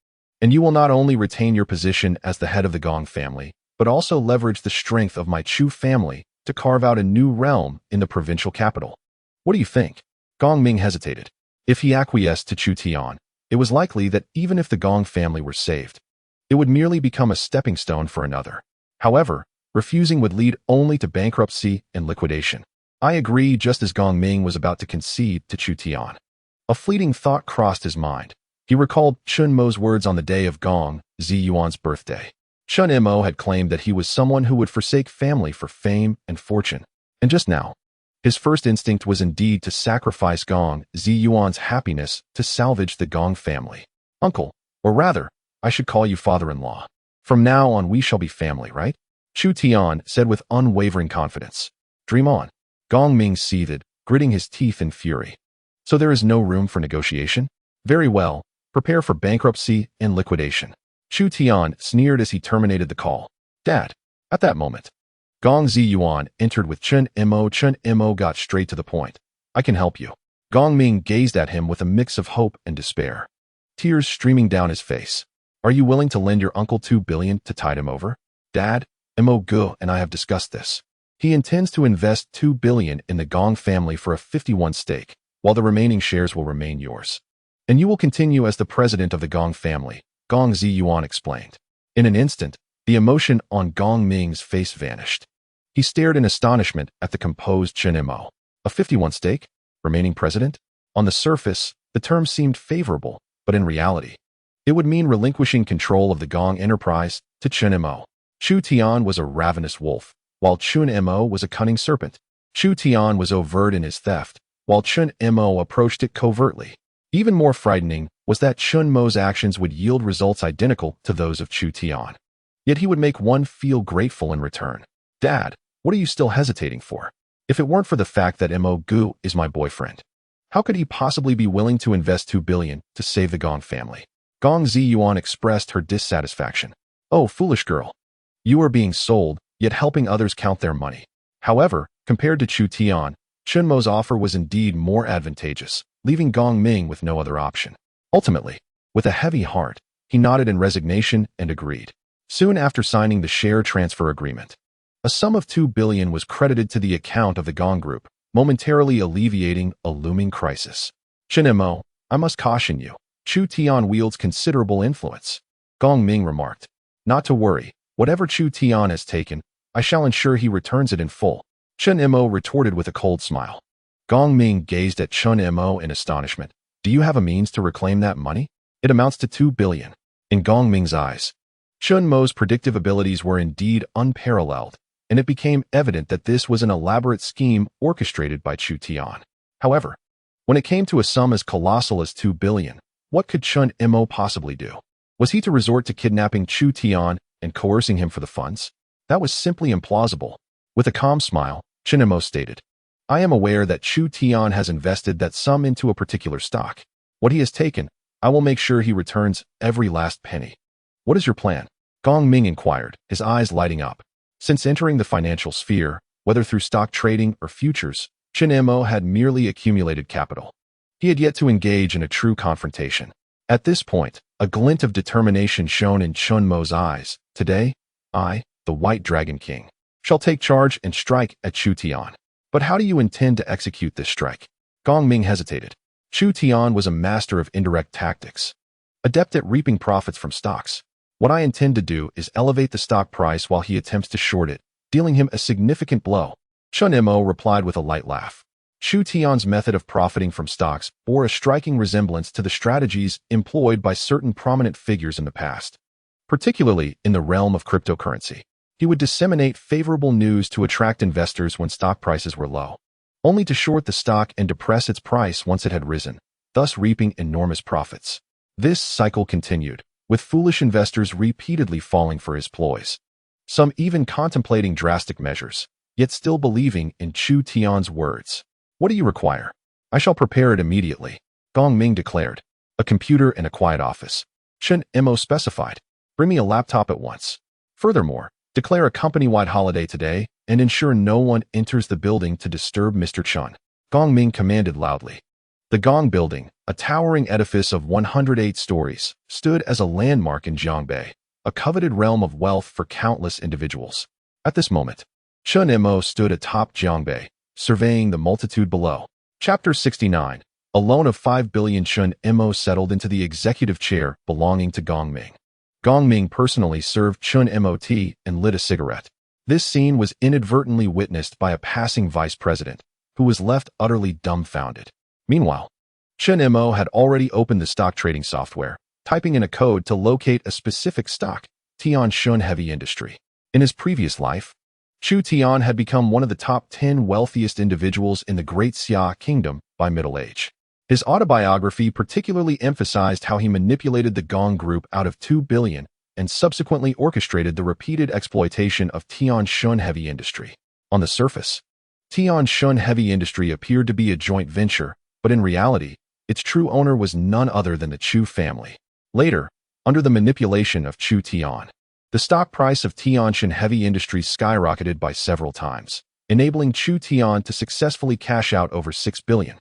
[SPEAKER 1] and you will not only retain your position as the head of the Gong family, but also leverage the strength of my Chu family to carve out a new realm in the provincial capital. What do you think? Gong Ming hesitated. If he acquiesced to Chu Tian, it was likely that even if the Gong family were saved, it would merely become a stepping stone for another. However, refusing would lead only to bankruptcy and liquidation. I agree, just as Gong Ming was about to concede to Chu Tian. A fleeting thought crossed his mind. He recalled Chen Mo's words on the day of Gong Ziyuan's birthday. Chen Mo had claimed that he was someone who would forsake family for fame and fortune. And just now, his first instinct was indeed to sacrifice Gong Ziyuan's happiness to salvage the Gong family. Uncle, or rather, I should call you father-in-law. From now on we shall be family, right? Chu Tian said with unwavering confidence. Dream on. Gong Ming seethed, gritting his teeth in fury. So there is no room for negotiation? Very well, prepare for bankruptcy and liquidation. Chu Tian sneered as he terminated the call. Dad. At that moment, Gong Ziyuan entered with Chen Mo. Chen Mo got straight to the point. I can help you. Gong Ming gazed at him with a mix of hope and despair, tears streaming down his face. Are you willing to lend your uncle 2 billion to tide him over? Dad, Mo Gu and I have discussed this. He intends to invest 2 billion in the Gong family for a 51 stake, while the remaining shares will remain yours. And you will continue as the president of the Gong family, Gong Ziyuan explained. In an instant, the emotion on Gong Ming's face vanished. He stared in astonishment at the composed Chen Mo. A 51 stake? Remaining president? On the surface, the term seemed favorable, but in reality, it would mean relinquishing control of the Gong enterprise to Chen Mo. Chu Tian was a ravenous wolf, while Chen Mo was a cunning serpent. Chu Tian was overt in his theft, while Chen Mo approached it covertly. Even more frightening was that Chen Mo's actions would yield results identical to those of Chu Tian. Yet he would make one feel grateful in return. Dad, what are you still hesitating for? If it weren't for the fact that Mo Gu is my boyfriend, how could he possibly be willing to invest 2 billion to save the Gong family? Gong Ziyuan expressed her dissatisfaction. Oh, foolish girl. You are being sold, yet helping others count their money. However, compared to Chu Tian, Chen Mo's offer was indeed more advantageous, leaving Gong Ming with no other option. Ultimately, with a heavy heart, he nodded in resignation and agreed. Soon after signing the share transfer agreement, a sum of 2 billion was credited to the account of the Gong Group, momentarily alleviating a looming crisis. Chen Mo, I must caution you. Chu Tian wields considerable influence. Gong Ming remarked. Not to worry, whatever Chu Tian has taken, I shall ensure he returns it in full. Chen Mo retorted with a cold smile. Gong Ming gazed at Chen Mo in astonishment. Do you have a means to reclaim that money? It amounts to 2 billion. In Gong Ming's eyes, Chen Mo's predictive abilities were indeed unparalleled, and it became evident that this was an elaborate scheme orchestrated by Chu Tian. However, when it came to a sum as colossal as 2 billion, what could Chen Mo possibly do? Was he to resort to kidnapping Chu Tian and coercing him for the funds? That was simply implausible. With a calm smile, Chen Mo stated, I am aware that Chu Tian has invested that sum into a particular stock. What he has taken, I will make sure he returns every last penny. What is your plan? Gong Ming inquired, his eyes lighting up. Since entering the financial sphere, whether through stock trading or futures, Chen Mo had merely accumulated capital. He had yet to engage in a true confrontation. At this point, a glint of determination shone in Chen Mo's eyes. Today, I, the White Dragon King, shall take charge and strike at Chu Tian. But how do you intend to execute this strike? Gong Ming hesitated. Chu Tian was a master of indirect tactics, adept at reaping profits from stocks. What I intend to do is elevate the stock price while he attempts to short it, dealing him a significant blow. Chen Mo replied with a light laugh. Chu Tian's method of profiting from stocks bore a striking resemblance to the strategies employed by certain prominent figures in the past, particularly in the realm of cryptocurrency. He would disseminate favorable news to attract investors when stock prices were low, only to short the stock and depress its price once it had risen, thus reaping enormous profits. This cycle continued, with foolish investors repeatedly falling for his ploys, some even contemplating drastic measures, yet still believing in Chu Tian's words. What do you require? I shall prepare it immediately, Gong Ming declared. A computer and a quiet office. Chen Mo specified. Bring me a laptop at once. Furthermore, declare a company-wide holiday today and ensure no one enters the building to disturb Mr. Chen. Gong Ming commanded loudly. The Gong Building, a towering edifice of 108 stories, stood as a landmark in Jiangbei, a coveted realm of wealth for countless individuals. At this moment, Chen Mo stood atop Jiangbei, surveying the multitude below. Chapter 69. A loan of 5 billion. Chen Mo settled into the executive chair belonging to Gong Ming. Gong Ming personally served Chen Mo tea and lit a cigarette. This scene was inadvertently witnessed by a passing vice president, who was left utterly dumbfounded. Meanwhile, Chen Mo had already opened the stock trading software, typing in a code to locate a specific stock, Tian Shun Heavy Industry. In his previous life, Chu Tian had become one of the top 10 wealthiest individuals in the Great Xia Kingdom by middle age. His autobiography particularly emphasized how he manipulated the Gong Group out of 2 billion and subsequently orchestrated the repeated exploitation of Tianshun heavy industry. On the surface, Tianshun heavy industry appeared to be a joint venture, but in reality, its true owner was none other than the Chu family. Later, under the manipulation of Chu Tian, the stock price of Tianshun heavy industries skyrocketed by several times, enabling Chu Tian to successfully cash out over 6 billion,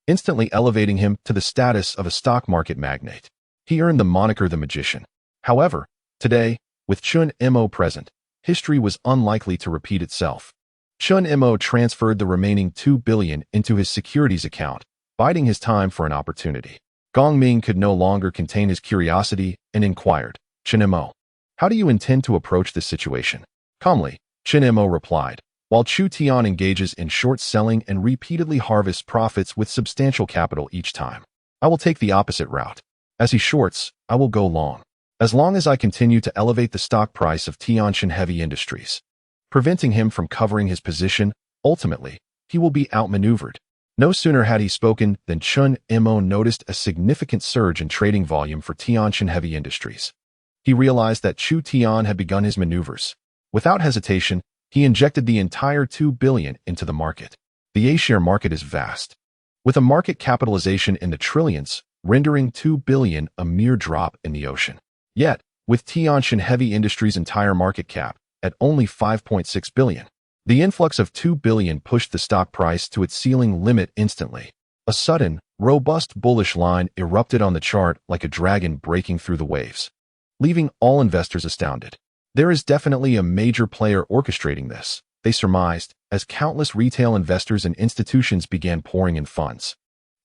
[SPEAKER 1] instantly elevating him to the status of a stock market magnate. He earned the moniker the Magician. However, today, with Chen Mo present, history was unlikely to repeat itself. Chen Mo transferred the remaining 2 billion into his securities account, biding his time for an opportunity. Gong Ming could no longer contain his curiosity and inquired, "Chen Mo, how do you intend to approach this situation?" Calmly, Chen Mo replied, "While Chu Tian engages in short selling and repeatedly harvests profits with substantial capital each time, I will take the opposite route. As he shorts, I will go long. As long as I continue to elevate the stock price of Tianshun heavy industries, preventing him from covering his position, ultimately, he will be outmaneuvered." No sooner had he spoken than Chen Mo noticed a significant surge in trading volume for Tianshun heavy industries. He realized that Chu Tian had begun his maneuvers. Without hesitation, he injected the entire 2 billion into the market. The A-share market is vast, with a market capitalization in the trillions, rendering 2 billion a mere drop in the ocean. Yet, with Tianshun heavy industries' entire market cap at only 5.6 billion, the influx of 2 billion pushed the stock price to its ceiling limit instantly. A sudden, robust bullish line erupted on the chart like a dragon breaking through the waves, leaving all investors astounded. There is definitely a major player orchestrating this, they surmised, as countless retail investors and institutions began pouring in funds,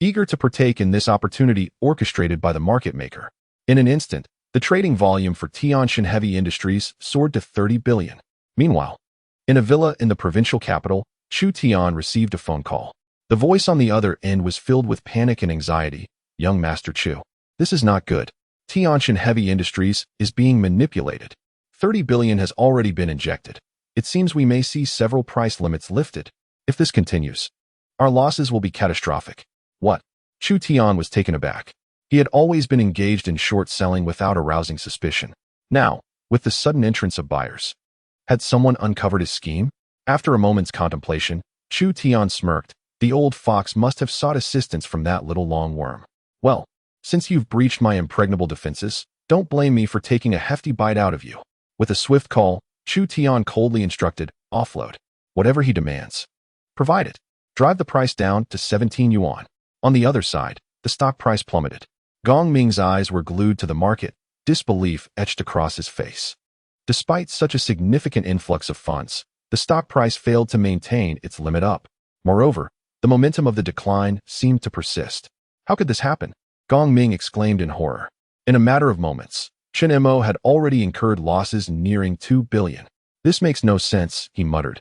[SPEAKER 1] eager to partake in this opportunity orchestrated by the market maker. In an instant, the trading volume for Tianshun heavy industries soared to 30 billion. Meanwhile, in a villa in the provincial capital, Chu Tian received a phone call. The voice on the other end was filled with panic and anxiety. "Young Master Chu, this is not good. Tianshun heavy industries is being manipulated. 30 billion has already been injected. It seems we may see several price limits lifted. If this continues, our losses will be catastrophic." What? Chu Tian was taken aback. He had always been engaged in short selling without arousing suspicion. Now, with the sudden entrance of buyers, had someone uncovered his scheme? After a moment's contemplation, Chu Tian smirked. The old fox must have sought assistance from that little long worm. "Well, since you've breached my impregnable defenses, don't blame me for taking a hefty bite out of you." With a swift call, Chu Tian coldly instructed, "Offload whatever he demands. Provide it. Drive the price down to 17 yuan. On the other side, the stock price plummeted. Gong Ming's eyes were glued to the market, disbelief etched across his face. Despite such a significant influx of funds, the stock price failed to maintain its limit up. Moreover, the momentum of the decline seemed to persist. How could this happen? Gong Ming exclaimed in horror. In a matter of moments, Chen Mo had already incurred losses nearing 2 billion. "This makes no sense," he muttered,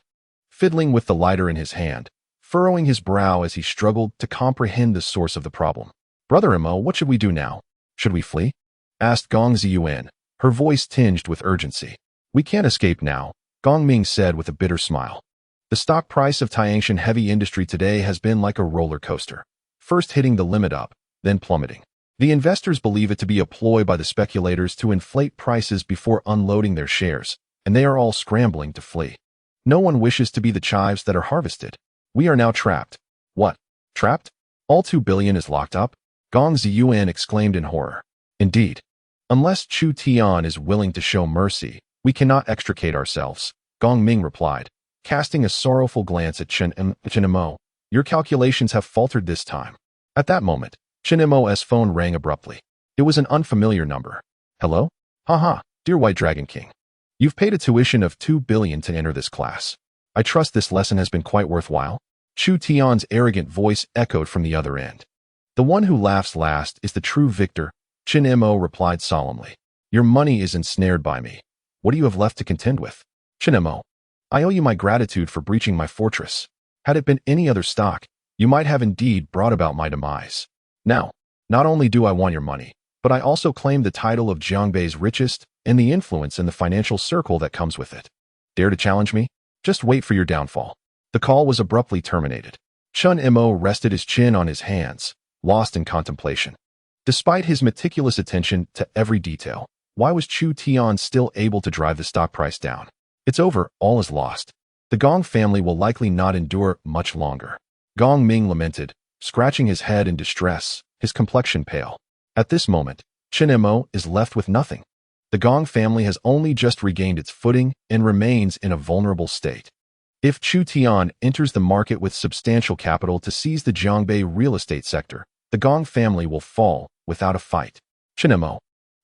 [SPEAKER 1] fiddling with the lighter in his hand, furrowing his brow as he struggled to comprehend the source of the problem. "Brother Mo, what should we do now? Should we flee?" asked Gong Ziyuan, her voice tinged with urgency. "We can't escape now," Gong Ming said with a bitter smile. "The stock price of Tianshun heavy industry today has been like a roller coaster, first hitting the limit up, then plummeting. The investors believe it to be a ploy by the speculators to inflate prices before unloading their shares, and they are all scrambling to flee. No one wishes to be the chives that are harvested. We are now trapped." "What? Trapped? All 2 billion is locked up?" Gong Ziyuan exclaimed in horror. "Indeed. Unless Chu Tian is willing to show mercy, we cannot extricate ourselves," Gong Ming replied, casting a sorrowful glance at Chen Mo. "Your calculations have faltered this time." At that moment, Chen Mo's phone rang abruptly. It was an unfamiliar number. "Hello? Haha, dear White Dragon King. You've paid a tuition of 2 billion to enter this class. I trust this lesson has been quite worthwhile." Chu Tian's arrogant voice echoed from the other end. "The one who laughs last is the true victor," Chen Mo replied solemnly. "Your money is ensnared by me. What do you have left to contend with?" "Chen Mo, I owe you my gratitude for breaching my fortress. Had it been any other stock, you might have indeed brought about my demise. Now, not only do I want your money, but I also claim the title of Jiangbei's richest and the influence in the financial circle that comes with it. Dare to challenge me? Just wait for your downfall." The call was abruptly terminated. Chen Mo rested his chin on his hands, lost in contemplation. Despite his meticulous attention to every detail, Why was Chu Tian still able to drive the stock price down? It's over, all is lost. The Gong family will likely not endure much longer. Gong Ming lamented, scratching his head in distress, his complexion pale. At this moment, Chen Mo is left with nothing. The Gong family has only just regained its footing and remains in a vulnerable state. If Chu Tian enters the market with substantial capital to seize the Jiangbei real estate sector, the Gong family will fall without a fight. Chen Mo,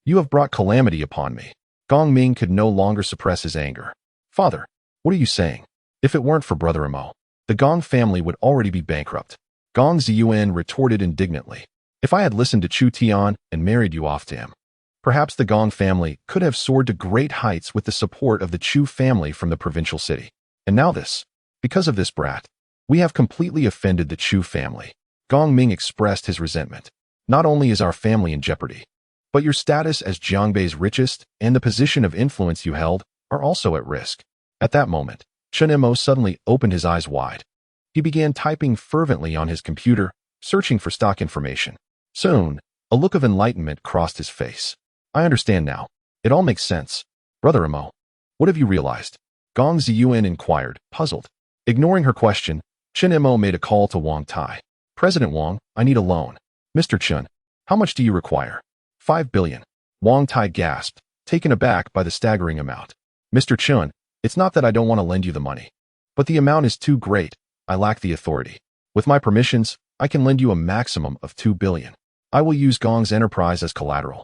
[SPEAKER 1] you have brought calamity upon me. Gong Ming could no longer suppress his anger. Father, what are you saying? If it weren't for Brother Mo, the Gong family would already be bankrupt. Gong Ziyuan retorted indignantly. If I had listened to Chu Tian and married you off to him, perhaps the Gong family could have soared to great heights with the support of the Chu family from the provincial city. And now this. Because of this brat, we have completely offended the Chu family. Gong Ming expressed his resentment. Not only is our family in jeopardy, but your status as Jiangbei's richest and the position of influence you held are also at risk. At that moment, Chen Mo suddenly opened his eyes wide. He began typing fervently on his computer, searching for stock information. Soon, a look of enlightenment crossed his face. I understand now. It all makes sense. Brother Mo, what have you realized? Gong Ziyuan inquired, puzzled. Ignoring her question, Chen Mo made a call to Wang Tai. President Wang, I need a loan. Mr. Chen, how much do you require? 5 billion. Wang Tai gasped, taken aback by the staggering amount. Mr. Chen, it's not that I don't want to lend you the money, but the amount is too great. I lack the authority. With my permissions, I can lend you a maximum of 2 billion. I will use Gong's enterprise as collateral.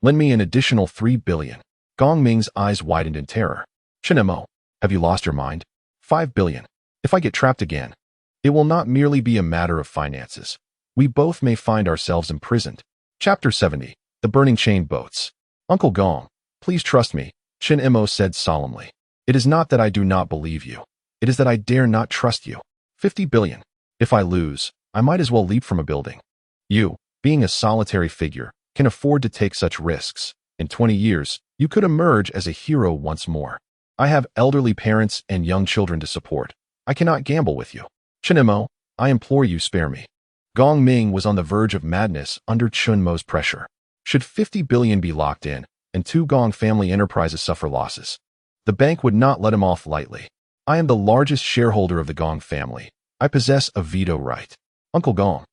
[SPEAKER 1] Lend me an additional 3 billion. Gong Ming's eyes widened in terror. Chen Mo, have you lost your mind? 5 billion. If I get trapped again, it will not merely be a matter of finances. We both may find ourselves imprisoned. Chapter 70. The Burning Chain Boats. Uncle Gong, please trust me, Chen Mo said solemnly. It is not that I do not believe you. It is that I dare not trust you. 50 billion. If I lose, I might as well leap from a building. You, being a solitary figure, can afford to take such risks. In 20 years, you could emerge as a hero once more. I have elderly parents and young children to support. I cannot gamble with you. Chen Mo, I implore you spare me. Gong Ming was on the verge of madness under Chen Mo's pressure. Should 50 billion be locked in, and 2 Gong family enterprises suffer losses, the bank would not let him off lightly. I am the largest shareholder of the Gong family. I possess a veto right. Uncle Gong,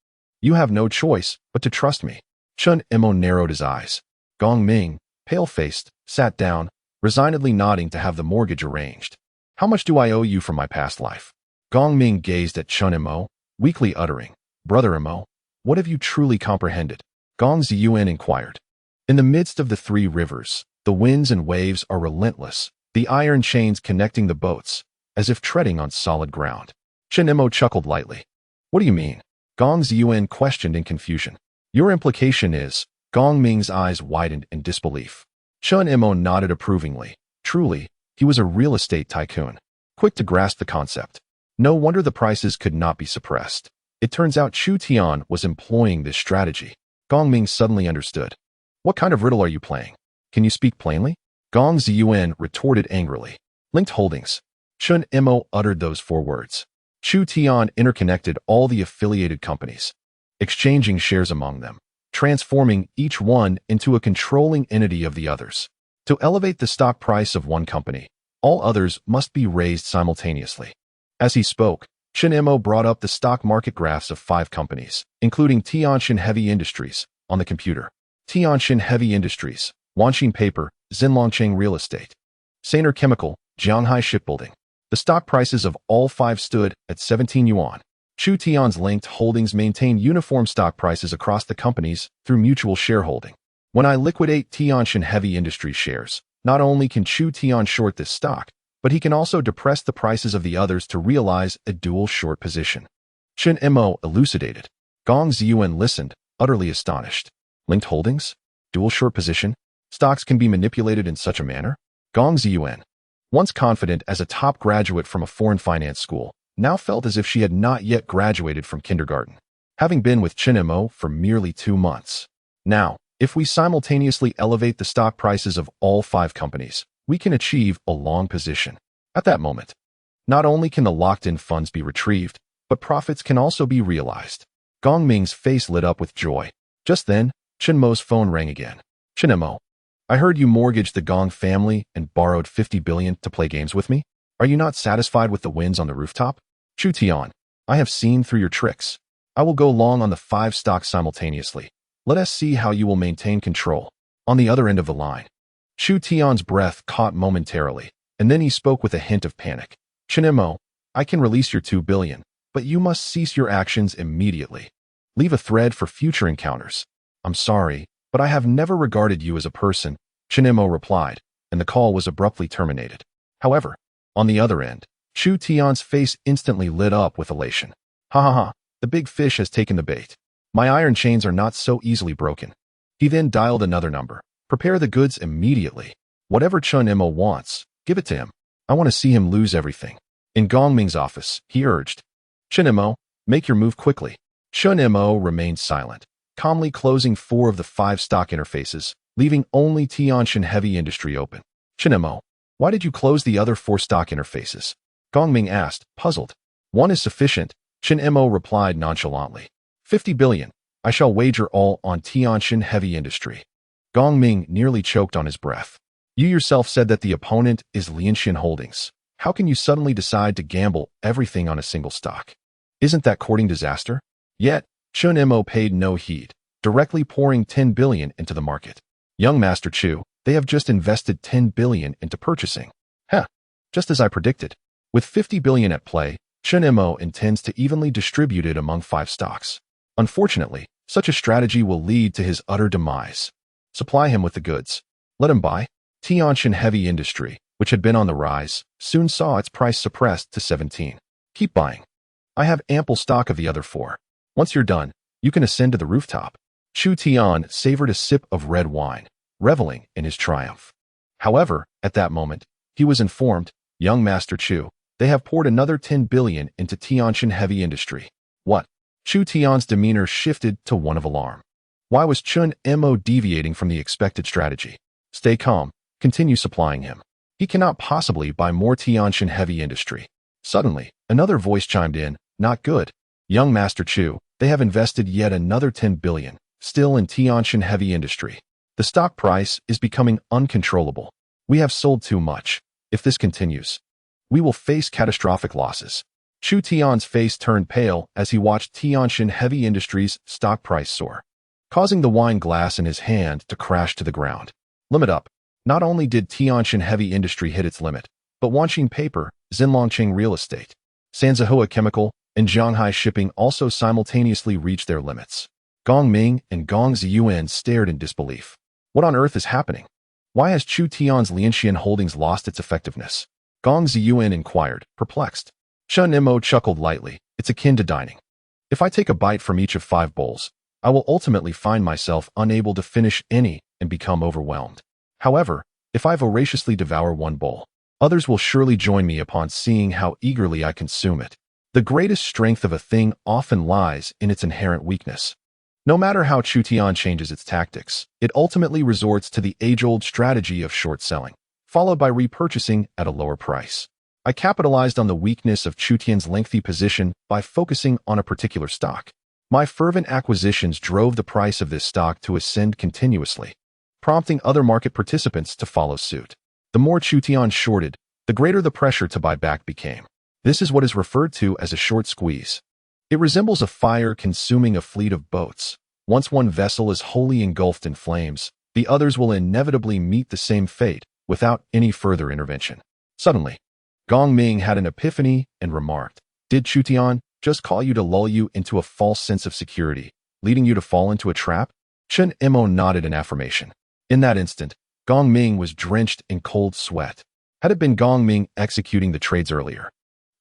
[SPEAKER 1] you have no choice but to trust me. Chen Mo narrowed his eyes. Gong Ming, pale-faced, sat down, resignedly nodding to have the mortgage arranged. How much do I owe you for my past life? Gong Ming gazed at Chen Mo, weakly uttering, Brother Mo, what have you truly comprehended? Gong Ziyuan inquired. In the midst of the 3 rivers, the winds and waves are relentless, the iron chains connecting the boats, as if treading on solid ground. Chen Mo chuckled lightly. What do you mean? Gong Ziyuan questioned in confusion. Your implication is, Gong Ming's eyes widened in disbelief. Chen Mo nodded approvingly. Truly, he was a real estate tycoon, quick to grasp the concept. No wonder the prices could not be suppressed. It turns out Chu Tian was employing this strategy. Gong Ming suddenly understood. What kind of riddle are you playing? Can you speak plainly? Gong Ziyuan retorted angrily. Linked holdings. Chen Mo uttered those 4 words. Chu Tian interconnected all the affiliated companies, exchanging shares among them, transforming each one into a controlling entity of the others. To elevate the stock price of one company, all others must be raised simultaneously. As he spoke, Chen Mo brought up the stock market graphs of 5 companies, including Tianjin Heavy Industries, on the computer. Tianjin Heavy Industries, Wanxin Paper, Xinlongcheng Real Estate, Sainer Chemical, Jianghai Shipbuilding. The stock prices of all 5 stood at 17 yuan. Chu Tian's linked holdings maintain uniform stock prices across the companies through mutual shareholding. When I liquidate Tianjin Heavy Industries shares, not only can Chu Tian short this stock, but he can also depress the prices of the others to realize a dual short position. Chen Mo elucidated. Gong Ziyuan listened, utterly astonished. Linked holdings? Dual short position? Stocks can be manipulated in such a manner? Gong Ziyuan, once confident as a top graduate from a foreign finance school, now felt as if she had not yet graduated from kindergarten, having been with Chen Mo for merely 2 months. Now, if we simultaneously elevate the stock prices of all 5 companies, we can achieve a long position. At that moment, not only can the locked-in funds be retrieved, but profits can also be realized. Gong Ming's face lit up with joy. Just then, Chen Mo's phone rang again. Chen Mo, I heard you mortgaged the Gong family and borrowed 50 billion to play games with me. Are you not satisfied with the wins on the rooftop? Chu Tian, I have seen through your tricks. I will go long on the 5 stocks simultaneously. Let us see how you will maintain control. On the other end of the line, Chu Tian's breath caught momentarily, and then he spoke with a hint of panic. Chen Mo, I can release your 2 billion, but you must cease your actions immediately. Leave a thread for future encounters. I'm sorry, but I have never regarded you as a person, Chen Mo replied, and the call was abruptly terminated. However, on the other end, Chu Tian's face instantly lit up with elation. Ha ha ha, the big fish has taken the bait. My iron chains are not so easily broken. He then dialed another number. Prepare the goods immediately. Whatever Chen Mo wants, give it to him. I want to see him lose everything. In Gong Ming's office, he urged. Chen Mo, make your move quickly. Chen Mo remained silent, calmly closing 4 of the 5 stock interfaces, leaving only Tianxin Heavy Industry open. Chen Mo, why did you close the other 4 stock interfaces? Gong Ming asked, puzzled. 1 is sufficient, Chen Mo replied nonchalantly. 50 billion. I shall wager all on Tianxin Heavy Industry. Gong Ming nearly choked on his breath. You yourself said that the opponent is Lianxian Holdings. How can you suddenly decide to gamble everything on a single stock? Isn't that courting disaster? Yet, Chen Mo paid no heed, directly pouring 10 billion into the market. Young Master Chu, they have just invested 10 billion into purchasing. Just as I predicted. With 50 billion at play, Chen Mo intends to evenly distribute it among 5 stocks. Unfortunately, such a strategy will lead to his utter demise. Supply him with the goods. Let him buy. Tianxin Heavy Industry, which had been on the rise, soon saw its price suppressed to 17. Keep buying. I have ample stock of the other 4. Once you're done, you can ascend to the rooftop. Chu Tian savored a sip of red wine, reveling in his triumph. However, at that moment, he was informed, young Master Chu, they have poured another 10 billion into Tianxin Heavy Industry. What? Chu Tian's demeanor shifted to one of alarm. Why was Chen Mo deviating from the expected strategy? Stay calm, continue supplying him. He cannot possibly buy more Tianxin Heavy Industry. Suddenly, another voice chimed in, not good. Young Master Chu, they have invested yet another 10 billion, still in Tianxin Heavy Industry. The stock price is becoming uncontrollable. We have sold too much. If this continues, we will face catastrophic losses. Chu Tian's face turned pale as he watched Tianxin Heavy Industries' stock price soar, causing the wine glass in his hand to crash to the ground. Limit up. Not only did Tianxin Heavy Industry hit its limit, but Wanqing Paper, Xinlongqing Real Estate, Sanzihua Chemical, and Shanghai Shipping also simultaneously reached their limits. Gong Ming and Gong Ziyuan stared in disbelief. What on earth is happening? Why has Chu Tian's Lianxian Holdings lost its effectiveness? Gong Ziyuan inquired, perplexed. Chen Mo chuckled lightly. It's akin to dining. If I take a bite from each of 5 bowls, I will ultimately find myself unable to finish any and become overwhelmed. However, if I voraciously devour 1 bowl, others will surely join me upon seeing how eagerly I consume it. The greatest strength of a thing often lies in its inherent weakness. No matter how Chu Tian changes its tactics, it ultimately resorts to the age-old strategy of short selling, followed by repurchasing at a lower price. I capitalized on the weakness of Chu Tian's lengthy position by focusing on a particular stock. My fervent acquisitions drove the price of this stock to ascend continuously, prompting other market participants to follow suit. The more Chu Tian shorted, the greater the pressure to buy back became. This is what is referred to as a short squeeze. It resembles a fire consuming a fleet of boats. Once one vessel is wholly engulfed in flames, the others will inevitably meet the same fate without any further intervention. Suddenly, Gong Ming had an epiphany and remarked, Did Chu Tian just call you to lull you into a false sense of security, leading you to fall into a trap? Chen Mo nodded in affirmation. In that instant, Gong Ming was drenched in cold sweat. Had it been Gong Ming executing the trades earlier,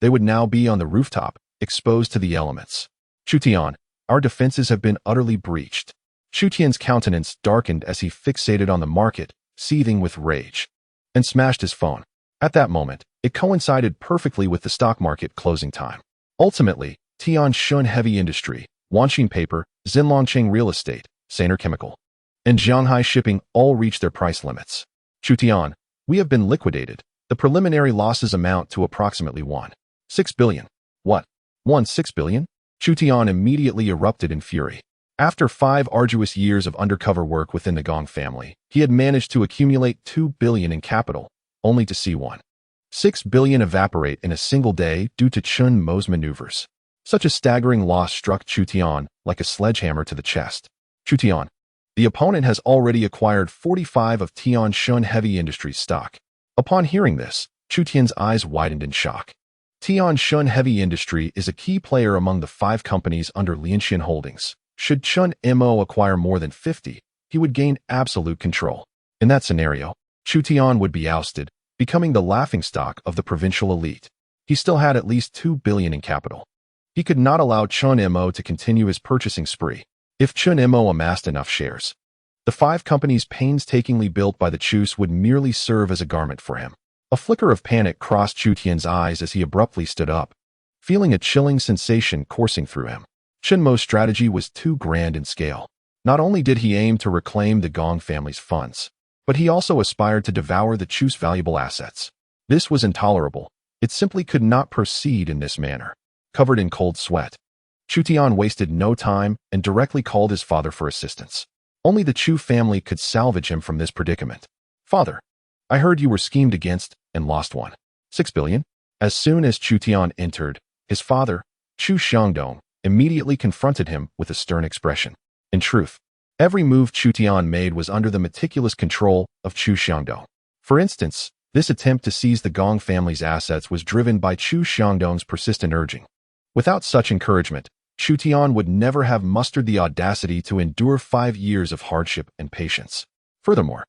[SPEAKER 1] they would now be on the rooftop, exposed to the elements. Chu Tian, our defenses have been utterly breached. Chu Tian's countenance darkened as he fixated on the market, seething with rage, and smashed his phone. At that moment, it coincided perfectly with the stock market closing time. Ultimately, Tianxin Heavy Industry, Wanqing Paper, Xinlongqing Real Estate, Saner Chemical, and Shanghai Shipping all reached their price limits. Chu Tian, we have been liquidated. The preliminary losses amount to approximately 1.6 billion. What? 1.6 billion? Chu Tian immediately erupted in fury. After 5 arduous years of undercover work within the Gong family, he had managed to accumulate 2 billion in capital, only to see 1.6 billion evaporate in a single day due to Chen Mo's maneuvers. Such a staggering loss struck Chu Tian like a sledgehammer to the chest. Chu Tian. The opponent has already acquired 45 of Tian Shun Heavy Industries stock. Upon hearing this, Chu Tian's eyes widened in shock. Tian Shun Heavy Industry is a key player among the 5 companies under Lianxian Holdings. Should Chen Mo acquire more than 50, he would gain absolute control. In that scenario, Chu Tian would be ousted, becoming the laughingstock of the provincial elite. He still had at least 2 billion in capital. He could not allow Chen Mo to continue his purchasing spree. If Chen Mo amassed enough shares, the 5 companies painstakingly built by the Chus would merely serve as a garment for him. A flicker of panic crossed Chu Tian's eyes as he abruptly stood up, feeling a chilling sensation coursing through him. Chen Mo's strategy was too grand in scale. Not only did he aim to reclaim the Gong family's funds, but he also aspired to devour the Chu's valuable assets. This was intolerable. It simply could not proceed in this manner. Covered in cold sweat, Chu Tian wasted no time and directly called his father for assistance. Only the Chu family could salvage him from this predicament. Father, I heard you were schemed against and lost 1.6 billion. As soon as Chu Tian entered, his father, Chu Xiangdong, immediately confronted him with a stern expression. In truth, every move Chu Tian made was under the meticulous control of Chu Xiangdong. For instance, this attempt to seize the Gong family's assets was driven by Chu Xiangdong's persistent urging. Without such encouragement, Chu Tian would never have mustered the audacity to endure 5 years of hardship and patience. Furthermore,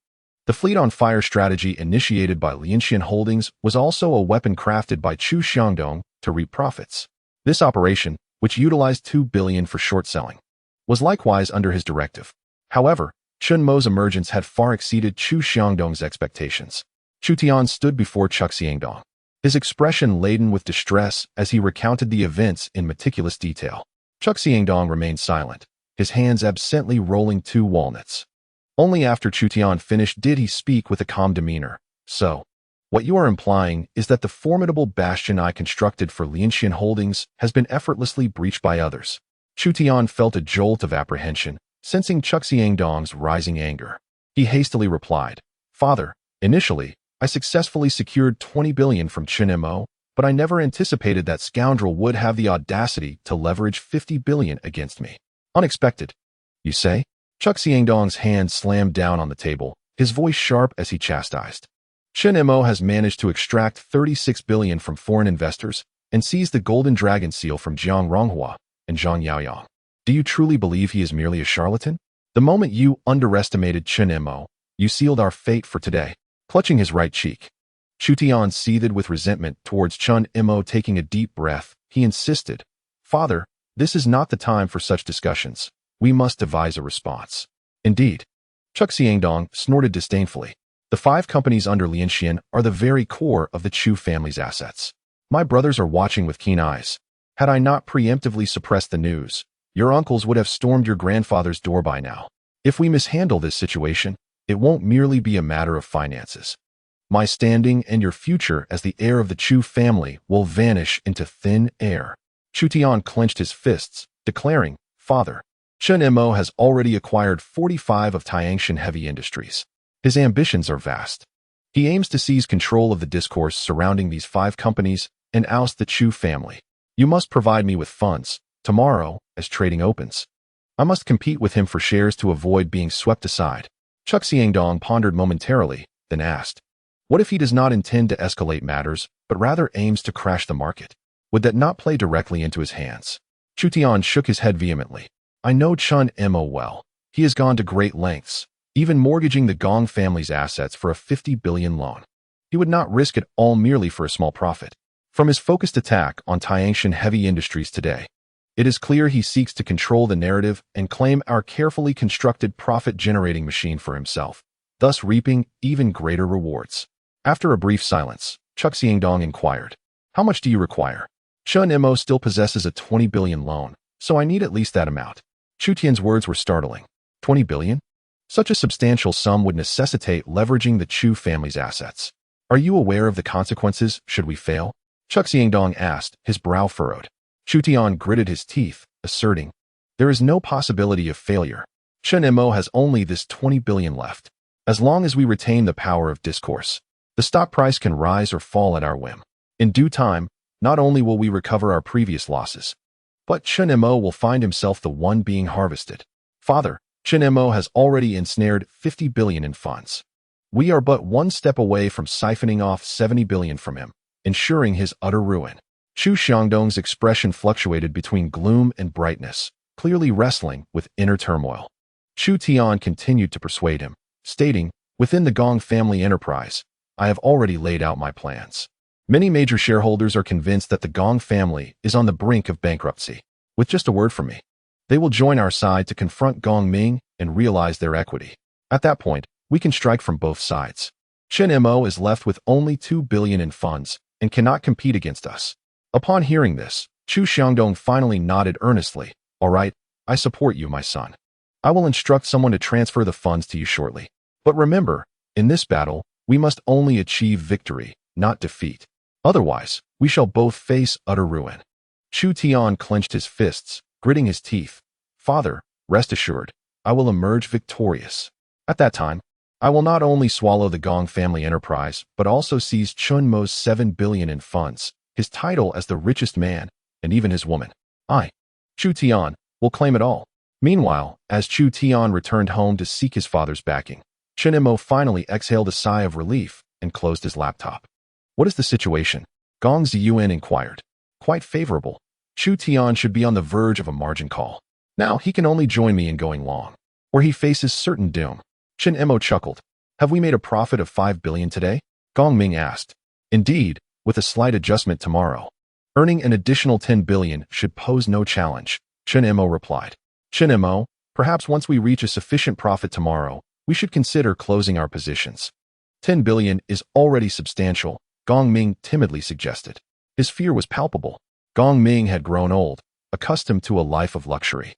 [SPEAKER 1] the fleet on fire strategy initiated by Lianxian Holdings was also a weapon crafted by Chu Xiangdong to reap profits. This operation, which utilized 2 billion for short selling, was likewise under his directive. However, Chen Mo's emergence had far exceeded Chu Xiangdong's expectations. Chu Tian stood before Xiangdong, his expression laden with distress as he recounted the events in meticulous detail. Xiangdong remained silent, his hands absently rolling 2 walnuts. Only after Chu Tian finished did he speak with a calm demeanor. So, what you are implying is that the formidable bastion I constructed for Lianxian Holdings has been effortlessly breached by others. Chu Tian felt a jolt of apprehension, sensing Xiangdong's rising anger. He hastily replied, Father, initially, I successfully secured 20 billion from Chen Mo, but I never anticipated that scoundrel would have the audacity to leverage 50 billion against me. Unexpected, you say? Xiangdong's hand slammed down on the table, his voice sharp as he chastised. Chen Mo has managed to extract 36 billion from foreign investors and seize the Golden Dragon seal from Jiang Ronghua and Zhang Yaoyang. Do you truly believe he is merely a charlatan? The moment you underestimated Chen Mo, you sealed our fate for today. Clutching his right cheek, Chu Tian seethed with resentment towards Chen Mo. Taking a deep breath, he insisted, Father, this is not the time for such discussions. We must devise a response. Indeed. Xiangdong snorted disdainfully. The 5 companies under Lianxian are the very core of the Chu family's assets. My brothers are watching with keen eyes. Had I not preemptively suppressed the news, your uncles would have stormed your grandfather's door by now. If we mishandle this situation, it won't merely be a matter of finances. My standing and your future as the heir of the Chu family will vanish into thin air. Chu Tian clenched his fists, declaring, Father, Chen Mo has already acquired 45 of Tiangshan Heavy Industries. His ambitions are vast. He aims to seize control of the discourse surrounding these 5 companies and oust the Chu family. You must provide me with funds, tomorrow, as trading opens. I must compete with him for shares to avoid being swept aside. Xiangdong pondered momentarily, then asked, what if he does not intend to escalate matters, but rather aims to crash the market? Would that not play directly into his hands? Chu Tian shook his head vehemently. I know Chen Mo well. He has gone to great lengths, even mortgaging the Gong family's assets for a 50 billion loan. He would not risk it all merely for a small profit. From his focused attack on Tiangshan Heavy Industries today, it is clear he seeks to control the narrative and claim our carefully constructed profit-generating machine for himself, thus reaping even greater rewards. After a brief silence, Xiangdong inquired, how much do you require? Chen Mo still possesses a 20 billion loan, so I need at least that amount. Chu Tian's words were startling. 20 billion? Such a substantial sum would necessitate leveraging the Chu family's assets. Are you aware of the consequences should we fail? Xiangdong asked, his brow furrowed. Chu Tian gritted his teeth, asserting, There is no possibility of failure. Chen Mo has only this 20 billion left. As long as we retain the power of discourse, the stock price can rise or fall at our whim. In due time, not only will we recover our previous losses, but Chen Mo will find himself the one being harvested. Father, Chen Mo has already ensnared 50 billion in funds. We are but one step away from siphoning off 70 billion from him, ensuring his utter ruin. Chu Xiangdong's expression fluctuated between gloom and brightness, clearly wrestling with inner turmoil. Chu Tian continued to persuade him, stating, "Within the Gong family enterprise, I have already laid out my plans. Many major shareholders are convinced that the Gong family is on the brink of bankruptcy. With just a word from me, they will join our side to confront Gong Ming and realize their equity. At that point, we can strike from both sides. Chen Mo is left with only 2 billion in funds and cannot compete against us." Upon hearing this, Chu Xiangdong finally nodded earnestly. "All right, I support you, my son. I will instruct someone to transfer the funds to you shortly. But remember, in this battle, we must only achieve victory, not defeat. Otherwise, we shall both face utter ruin." Chu Tian clenched his fists, gritting his teeth. "Father, rest assured, I will emerge victorious. At that time, I will not only swallow the Gong family enterprise, but also seize Chen Mo's 7 billion in funds, his title as the richest man, and even his woman. I, Chu Tian, will claim it all." Meanwhile, as Chu Tian returned home to seek his father's backing, Chen Mo finally exhaled a sigh of relief and closed his laptop. "What is the situation?" Gong Ziyuan inquired. "Quite favorable. Chu Tian should be on the verge of a margin call. Now he can only join me in going long, where he faces certain doom." Chen Mo chuckled. "Have we made a profit of 5 billion today?" Gong Ming asked. "Indeed, with a slight adjustment tomorrow. Earning an additional 10 billion should pose no challenge," Chen Mo replied. "Chen Mo, perhaps once we reach a sufficient profit tomorrow, we should consider closing our positions." 10 billion is already substantial, Gong Ming timidly suggested. His fear was palpable. Gong Ming had grown old, accustomed to a life of luxury,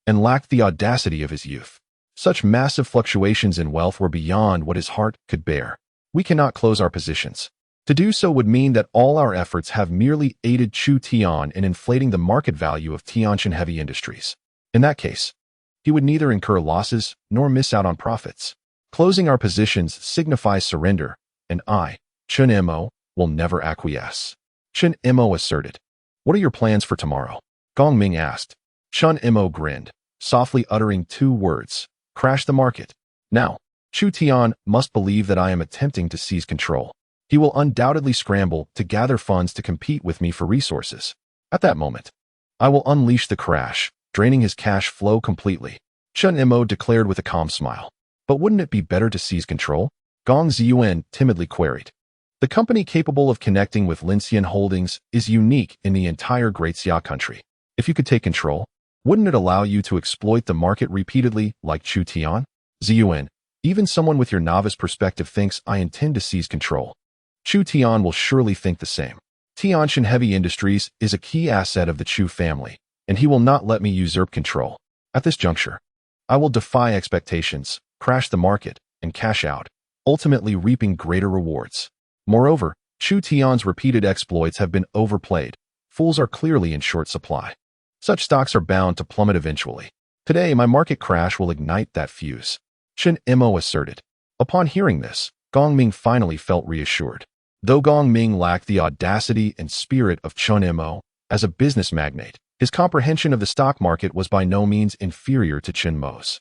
[SPEAKER 1] and lacked the audacity of his youth. Such massive fluctuations in wealth were beyond what his heart could bear. "We cannot close our positions. To do so would mean that all our efforts have merely aided Chu Tian in inflating the market value of Tianjin Heavy Industries. In that case, he would neither incur losses nor miss out on profits. Closing our positions signifies surrender, and I, Chen Mo, will never acquiesce." Chen Mo asserted. "What are your plans for tomorrow?" Gong Ming asked. Chen Mo grinned, softly uttering 2 words: "Crash the market." Now, Chu Tian must believe that I am attempting to seize control. He will undoubtedly scramble to gather funds to compete with me for resources. At that moment, I will unleash the crash, draining his cash flow completely," Chen Mo declared with a calm smile. "But wouldn't it be better to seize control?" Gong Ziyuan timidly queried. "The company capable of connecting with Linxian Holdings is unique in the entire Great Xia country. If you could take control, wouldn't it allow you to exploit the market repeatedly like Chu Tian?" "Ziyuan, even someone with your novice perspective thinks I intend to seize control. Chu Tian will surely think the same. Tianjin Heavy Industries is a key asset of the Chu family, and he will not let me usurp control. At this juncture, I will defy expectations, crash the market, and cash out, ultimately reaping greater rewards. Moreover, Chu Tian's repeated exploits have been overplayed. Fools are clearly in short supply. Such stocks are bound to plummet eventually. Today, my market crash will ignite that fuse," Chen Mo asserted. Upon hearing this, Gong Ming finally felt reassured. Though Gong Ming lacked the audacity and spirit of Chen Mo, as a business magnate, his comprehension of the stock market was by no means inferior to Chen Mo's.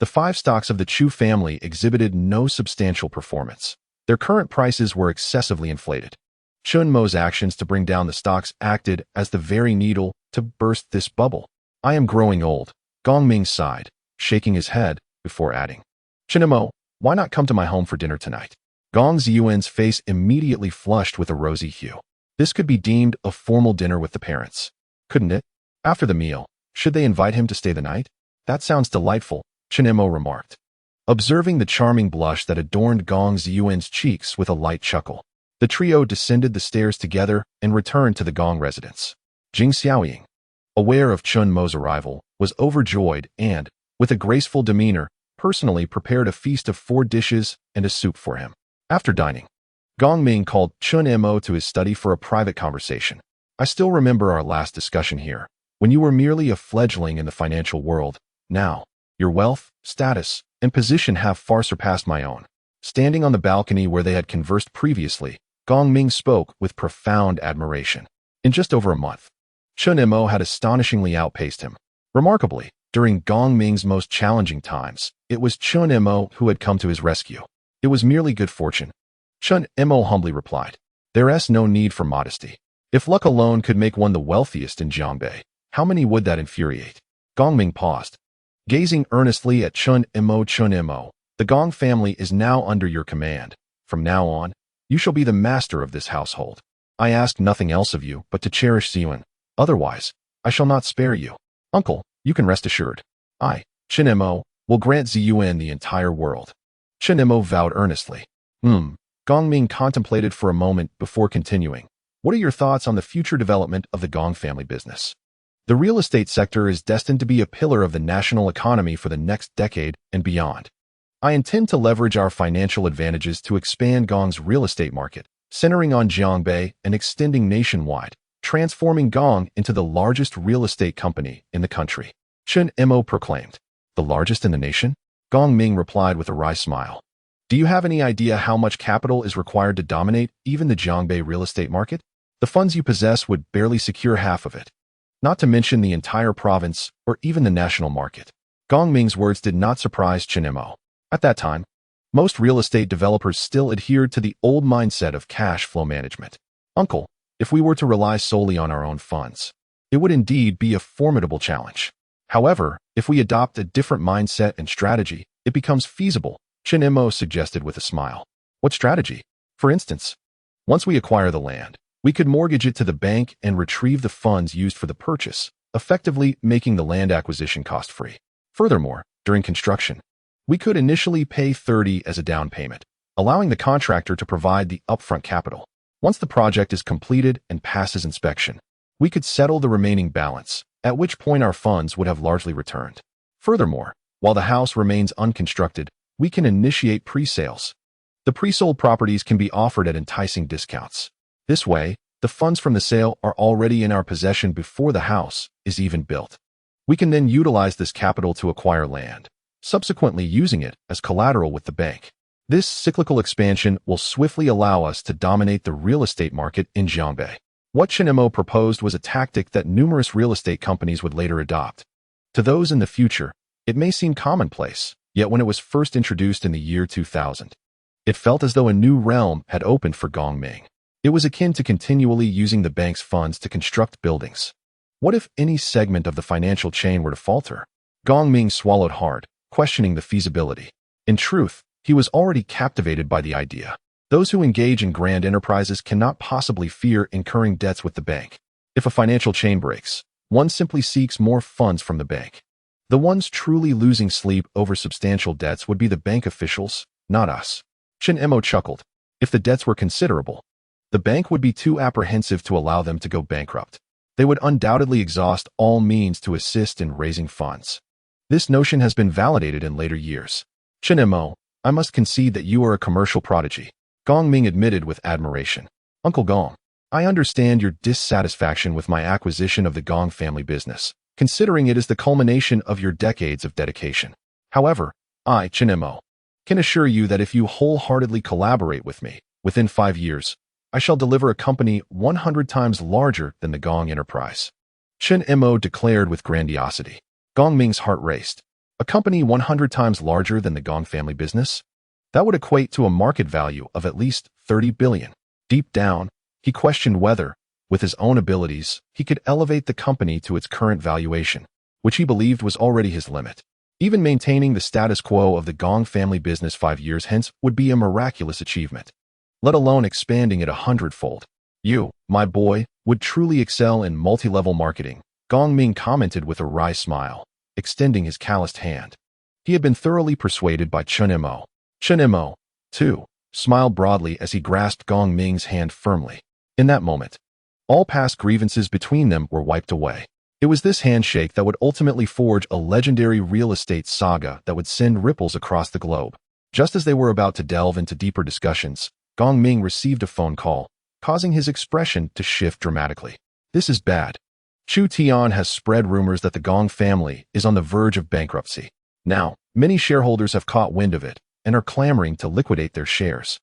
[SPEAKER 1] The 5 stocks of the Chu family exhibited no substantial performance. Their current prices were excessively inflated. Chen Mo's actions to bring down the stocks acted as the very needle to burst this bubble. "I am growing old," Gong Ming sighed, shaking his head before adding, "Chen Mo, why not come to my home for dinner tonight?" Gong Ziyuan's face immediately flushed with a rosy hue. This could be deemed a formal dinner with the parents, couldn't it? After the meal, should they invite him to stay the night? "That sounds delightful," Chen Mo remarked, observing the charming blush that adorned Gong Ziyuan's cheeks with a light chuckle. The trio descended the stairs together and returned to the Gong residence. Jing Xiaoying, aware of Chen Mo's arrival, was overjoyed and, with a graceful demeanor, personally prepared a feast of 4 dishes and a soup for him. After dining, Gong Ming called Chen Mo to his study for a private conversation. "I still remember our last discussion here," When you were merely a fledgling in the financial world, now, your wealth, status, and position have far surpassed my own. Standing on the balcony where they had conversed previously, Gong Ming spoke with profound admiration. In just over a month, Chen Mo had astonishingly outpaced him. Remarkably, during Gong Ming's most challenging times, it was Chen Mo who had come to his rescue. It was merely good fortune. Chen Mo humbly replied, "There's no need for modesty. If luck alone could make one the wealthiest in Jiangbei, how many would that infuriate?" Gong Ming paused. Gazing earnestly at Chen Mo, "The Gong family is now under your command. From now on, you shall be the master of this household. I ask nothing else of you but to cherish Ziyuan. Otherwise, I shall not spare you. Uncle, you can rest assured. I, Chen Mo, will grant Ziyuan the entire world." Chen Mo vowed earnestly. Gong Ming contemplated for a moment before continuing. "What are your thoughts on the future development of the Gong family business? The real estate sector is destined to be a pillar of the national economy for the next decade and beyond. I intend to leverage our financial advantages to expand Gong's real estate market, centering on Jiangbei and extending nationwide, transforming Gong into the largest real estate company in the country," Chen Mo proclaimed. "The largest in the nation?" Gong Ming replied with a wry smile. "Do you have any idea how much capital is required to dominate even the Jiangbei real estate market? The funds you possess would barely secure half of it, not to mention the entire province or even the national market." Gong Ming's words did not surprise Chen Mo. At that time, most real estate developers still adhered to the old mindset of cash flow management. "Uncle, if we were to rely solely on our own funds, it would indeed be a formidable challenge. However, if we adopt a different mindset and strategy, it becomes feasible," Chen Mo suggested with a smile. "What strategy?" "For instance, once we acquire the land, we could mortgage it to the bank and retrieve the funds used for the purchase, effectively making the land acquisition cost-free. Furthermore, during construction, we could initially pay 30 as a down payment, allowing the contractor to provide the upfront capital. Once the project is completed and passes inspection, we could settle the remaining balance, at which point our funds would have largely returned. Furthermore, while the house remains unconstructed, we can initiate pre-sales. The pre-sold properties can be offered at enticing discounts. This way, the funds from the sale are already in our possession before the house is even built. We can then utilize this capital to acquire land, subsequently using it as collateral with the bank. This cyclical expansion will swiftly allow us to dominate the real estate market in Jiangbei." What Chen Mo proposed was a tactic that numerous real estate companies would later adopt. To those in the future, it may seem commonplace, yet when it was first introduced in the year 2000, it felt as though a new realm had opened for Gong Ming. It was akin to continually using the bank's funds to construct buildings. What if any segment of the financial chain were to falter? Gong Ming swallowed hard, questioning the feasibility. In truth, he was already captivated by the idea. Those who engage in grand enterprises cannot possibly fear incurring debts with the bank. If a financial chain breaks, one simply seeks more funds from the bank. The ones truly losing sleep over substantial debts would be the bank officials, not us. Chen Mo chuckled. If the debts were considerable, the bank would be too apprehensive to allow them to go bankrupt. They would undoubtedly exhaust all means to assist in raising funds. This notion has been validated in later years. Chen Mo, I must concede that you are a commercial prodigy, Gong Ming admitted with admiration. Uncle Gong, I understand your dissatisfaction with my acquisition of the Gong family business, considering it is the culmination of your decades of dedication. However, I, Chen Mo, can assure you that if you wholeheartedly collaborate with me, within 5 years, I shall deliver a company 100 times larger than the Gong enterprise. Chen Mo declared with grandiosity. Gong Ming's heart raced. A company 100 times larger than the Gong family business? That would equate to a market value of at least 30 billion. Deep down, he questioned whether, with his own abilities, he could elevate the company to its current valuation, which he believed was already his limit. Even maintaining the status quo of the Gong family business 5 years hence would be a miraculous achievement, let alone expanding it 100-fold. You, my boy, would truly excel in multi-level marketing, Gong Ming commented with a wry smile, extending his calloused hand. He had been thoroughly persuaded by Chen Mo. Chen Mo, too, smiled broadly as he grasped Gong Ming's hand firmly. In that moment, all past grievances between them were wiped away. It was this handshake that would ultimately forge a legendary real estate saga that would send ripples across the globe. Just as they were about to delve into deeper discussions, Gong Ming received a phone call, causing his expression to shift dramatically. This is bad. Chu Tian has spread rumors that the Gong family is on the verge of bankruptcy. Now, many shareholders have caught wind of it and are clamoring to liquidate their shares.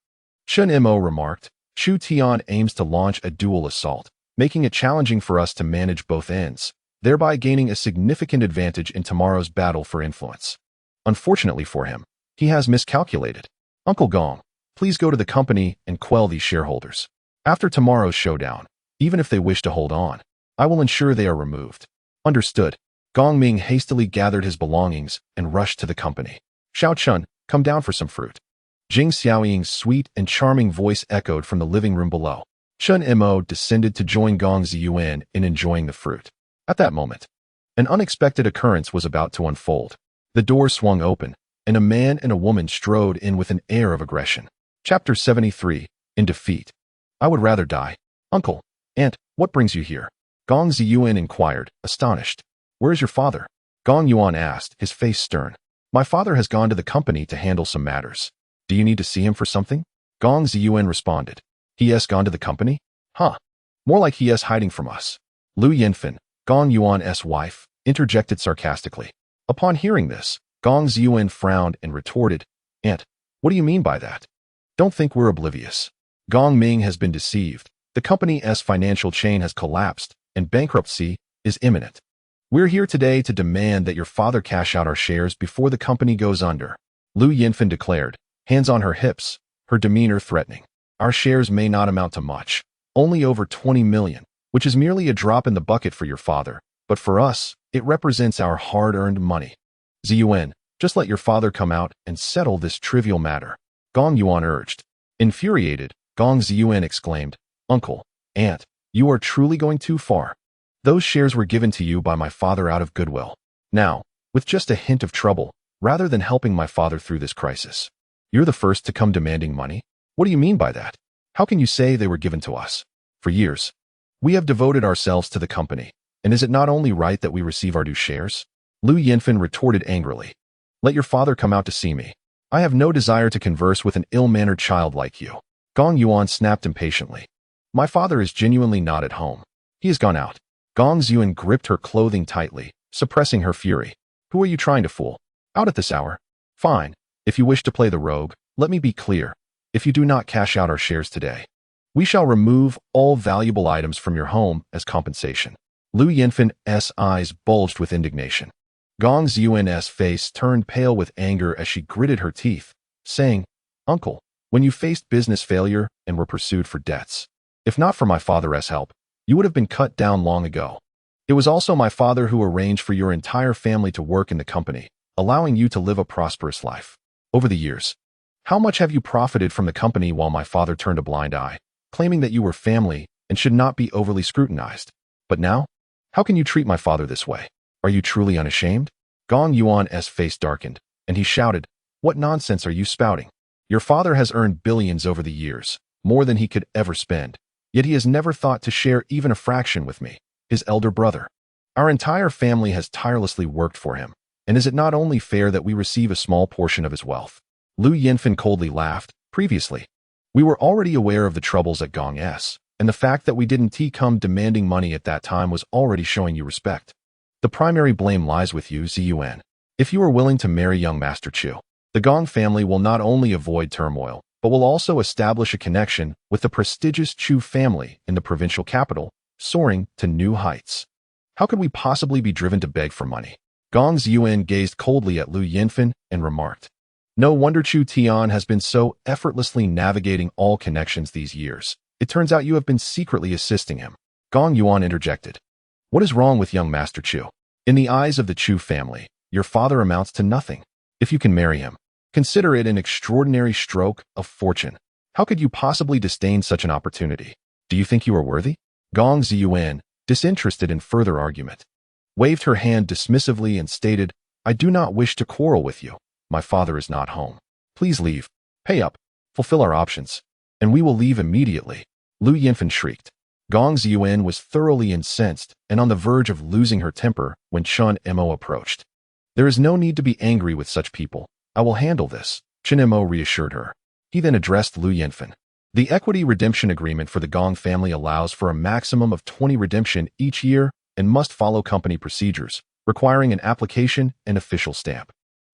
[SPEAKER 1] Chen Mo remarked, Chu Tian aims to launch a dual assault, making it challenging for us to manage both ends, thereby gaining a significant advantage in tomorrow's battle for influence. Unfortunately for him, he has miscalculated. Uncle Gong, please go to the company and quell these shareholders. After tomorrow's showdown, even if they wish to hold on, I will ensure they are removed. Understood. Gong Ming hastily gathered his belongings and rushed to the company. Xiao Chun, come down for some fruit. Jing Xiaoying's sweet and charming voice echoed from the living room below. Chen Mo descended to join Gong Ziyuan in enjoying the fruit. At that moment, an unexpected occurrence was about to unfold. The door swung open, and a man and a woman strode in with an air of aggression. Chapter 73, In Defeat. I would rather die. Uncle, Aunt, what brings you here? Gong Ziyuan inquired, astonished. Where is your father? Gong Yuan asked, his face stern. My father has gone to the company to handle some matters. Do you need to see him for something? Gong Ziyuan responded. He has gone to the company? Huh. More like he is hiding from us. Lu Yinfen, Gong Yuan's wife, interjected sarcastically. Upon hearing this, Gong Ziyuan frowned and retorted, Aunt, what do you mean by that? Don't think we're oblivious. Gong Ming has been deceived. The company's financial chain has collapsed, and bankruptcy is imminent. We're here today to demand that your father cash out our shares before the company goes under. Lu Yinfen declared, hands on her hips, her demeanor threatening. Our shares may not amount to much, only over 20 million, which is merely a drop in the bucket for your father, but for us, it represents our hard-earned money. Ziyuan, just let your father come out and settle this trivial matter. Gong Yuan urged. Infuriated, Gong Ziyuan exclaimed, Uncle, Aunt, you are truly going too far. Those shares were given to you by my father out of goodwill. Now, with just a hint of trouble, rather than helping my father through this crisis, you're the first to come demanding money? What do you mean by that? How can you say they were given to us? For years, we have devoted ourselves to the company, and is it not only right that we receive our due shares? Lu Yinfen retorted angrily. Let your father come out to see me. I have no desire to converse with an ill-mannered child like you. Gong Yuan snapped impatiently. My father is genuinely not at home. He has gone out. Gong Ziyuan gripped her clothing tightly, suppressing her fury. Who are you trying to fool? Out at this hour? Fine. If you wish to play the rogue, let me be clear. If you do not cash out our shares today, we shall remove all valuable items from your home as compensation. Lu Yinfen's eyes bulged with indignation. Gong Ziyuan's face turned pale with anger as she gritted her teeth, saying, Uncle, when you faced business failure and were pursued for debts, if not for my father's help, you would have been cut down long ago. It was also my father who arranged for your entire family to work in the company, allowing you to live a prosperous life. Over the years, how much have you profited from the company while my father turned a blind eye, claiming that you were family and should not be overly scrutinized? But now, how can you treat my father this way? Are you truly unashamed? Gong Yuan's face darkened, and he shouted, What nonsense are you spouting? Your father has earned billions over the years, more than he could ever spend. Yet he has never thought to share even a fraction with me, his elder brother. Our entire family has tirelessly worked for him, and is it not only fair that we receive a small portion of his wealth? Lu Yinfen coldly laughed. Previously, we were already aware of the troubles at Gong S, and the fact that we didn't come demanding money at that time was already showing you respect. The primary blame lies with you, Ziyuan. If you are willing to marry young Master Chu, the Gong family will not only avoid turmoil, but will also establish a connection with the prestigious Chu family in the provincial capital, soaring to new heights. How could we possibly be driven to beg for money? Gong Ziyuan gazed coldly at Lu Yinfen and remarked, No wonder Chu Tian has been so effortlessly navigating all connections these years. It turns out you have been secretly assisting him. Gong Yuan interjected. What is wrong with young Master Chu? In the eyes of the Chu family, your father amounts to nothing. If you can marry him, consider it an extraordinary stroke of fortune. How could you possibly disdain such an opportunity? Do you think you are worthy? Gong Ziyuan, disinterested in further argument, waved her hand dismissively and stated, I do not wish to quarrel with you. My father is not home. Please leave. Pay up. Fulfill our options. And we will leave immediately. Lu Yinfen shrieked. Gong Ziyuan was thoroughly incensed and on the verge of losing her temper when Chen Mo approached. There is no need to be angry with such people. I will handle this, Chen Mo reassured her. He then addressed Lu Yinfen. The equity redemption agreement for the Gong family allows for a maximum of 20 redemption each year, and must follow company procedures, requiring an application and official stamp.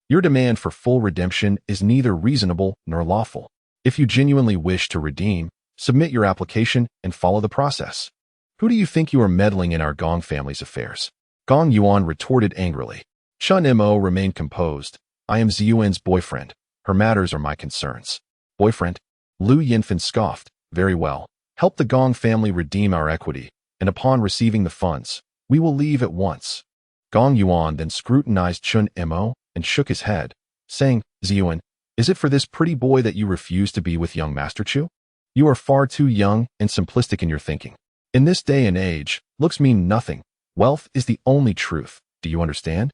[SPEAKER 1] Your demand for full redemption is neither reasonable nor lawful. If you genuinely wish to redeem, submit your application and follow the process. Who do you think you are meddling in our Gong family's affairs? Gong Yuan retorted angrily. Chen Mo remained composed. I am Ziyuan's boyfriend. Her matters are my concerns. Boyfriend? Lu Yinfen scoffed. Very well. Help the Gong family redeem our equity, and upon receiving the funds, we will leave at once. Gong Yuan then scrutinized Chen Mo and shook his head, saying, Ziyuan, is it for this pretty boy that you refuse to be with young Master Chu? You are far too young and simplistic in your thinking. In this day and age, looks mean nothing. Wealth is the only truth. Do you understand?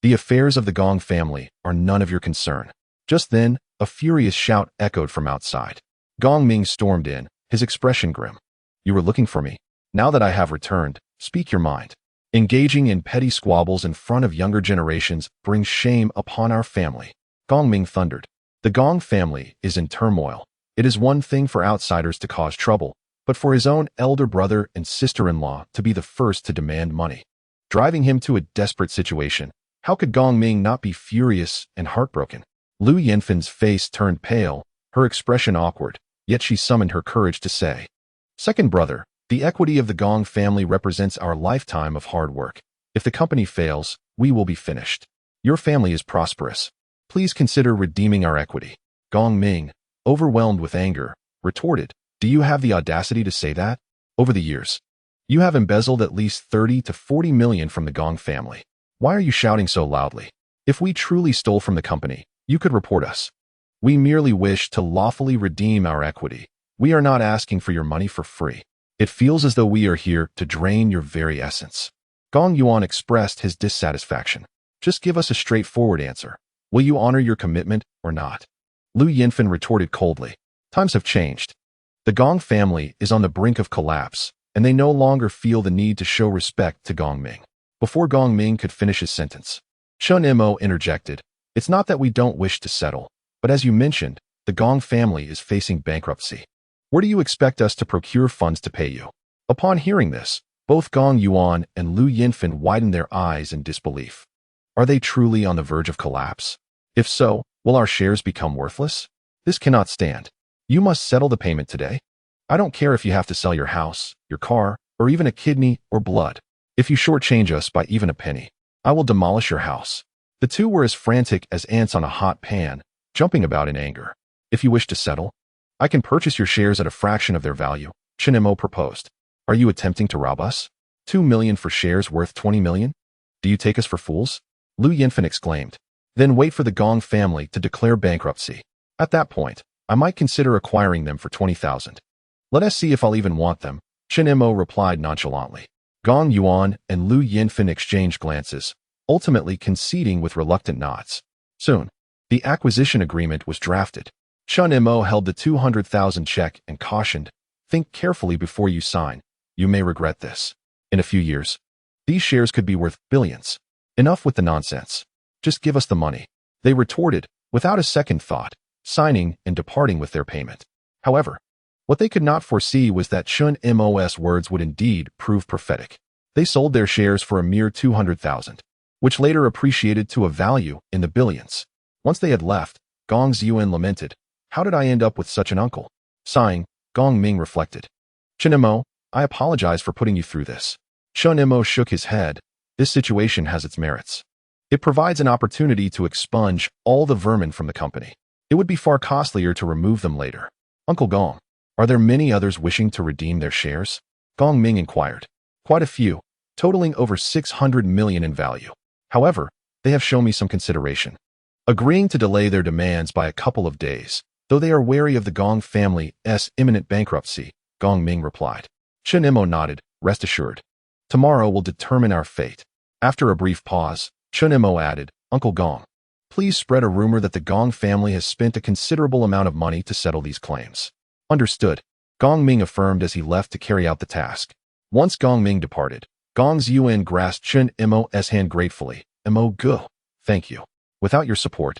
[SPEAKER 1] The affairs of the Gong family are none of your concern. Just then, a furious shout echoed from outside. Gong Ming stormed in, his expression grim. You were looking for me. Now that I have returned, speak your mind. Engaging in petty squabbles in front of younger generations brings shame upon our family. Gong Ming thundered. The Gong family is in turmoil. It is one thing for outsiders to cause trouble, but for his own elder brother and sister-in-law to be the first to demand money, driving him to a desperate situation. How could Gong Ming not be furious and heartbroken? Lu Yinfen's face turned pale, her expression awkward, yet she summoned her courage to say, Second brother, the equity of the Gong family represents our lifetime of hard work. If the company fails, we will be finished. Your family is prosperous. Please consider redeeming our equity. Gong Ming, overwhelmed with anger, retorted, Do you have the audacity to say that? Over the years, you have embezzled at least 30 to 40 million from the Gong family. Why are you shouting so loudly? If we truly stole from the company, you could report us. We merely wish to lawfully redeem our equity. We are not asking for your money for free. It feels as though we are here to drain your very essence. Gong Yuan expressed his dissatisfaction. Just give us a straightforward answer. Will you honor your commitment or not? Lu Yinfen retorted coldly. Times have changed. The Gong family is on the brink of collapse, and they no longer feel the need to show respect to Gong Ming. Before Gong Ming could finish his sentence, Chen Mo interjected. It's not that we don't wish to settle, but as you mentioned, the Gong family is facing bankruptcy. Where do you expect us to procure funds to pay you? Upon hearing this, both Gong Yuan and Lu Yinfen widened their eyes in disbelief. Are they truly on the verge of collapse? If so, will our shares become worthless? This cannot stand. You must settle the payment today. I don't care if you have to sell your house, your car, or even a kidney or blood. If you shortchange us by even a penny, I will demolish your house. The two were as frantic as ants on a hot pan, jumping about in anger. If you wish to settle, I can purchase your shares at a fraction of their value, Chen Mo proposed. Are you attempting to rob us? 2 million for shares worth 20 million? Do you take us for fools? Lu Yinfen exclaimed. Then wait for the Gong family to declare bankruptcy. At that point, I might consider acquiring them for 20,000. Let us see if I'll even want them, Chen Mo replied nonchalantly. Gong Yuan and Lu Yinfen exchanged glances, ultimately conceding with reluctant nods. Soon, the acquisition agreement was drafted. Chen Mo held the 200,000 check and cautioned, think carefully before you sign. You may regret this. In a few years, these shares could be worth billions. Enough with the nonsense. Just give us the money. They retorted, without a second thought, signing and departing with their payment. However, what they could not foresee was that Chen Mo's words would indeed prove prophetic. They sold their shares for a mere 200,000, which later appreciated to a value in the billions. Once they had left, Gong Ziyuan lamented, How did I end up with such an uncle? Sighing, Gong Ming reflected. Chen Mo, I apologize for putting you through this. Chen Mo shook his head. This situation has its merits. It provides an opportunity to expunge all the vermin from the company. It would be far costlier to remove them later. Uncle Gong, are there many others wishing to redeem their shares? Gong Ming inquired. Quite a few, totaling over 600 million in value. However, they have shown me some consideration, agreeing to delay their demands by a couple of days, though they are wary of the Gong family's imminent bankruptcy, Gong Ming replied. Chen Mo nodded, rest assured. Tomorrow will determine our fate. After a brief pause, Chen Mo added, Uncle Gong, please spread a rumor that the Gong family has spent a considerable amount of money to settle these claims. Understood, Gong Ming affirmed as he left to carry out the task. Once Gong Ming departed, Gong Ziyuan grasped Chen Mo's hand gratefully. Mo go. Thank you. Without your support,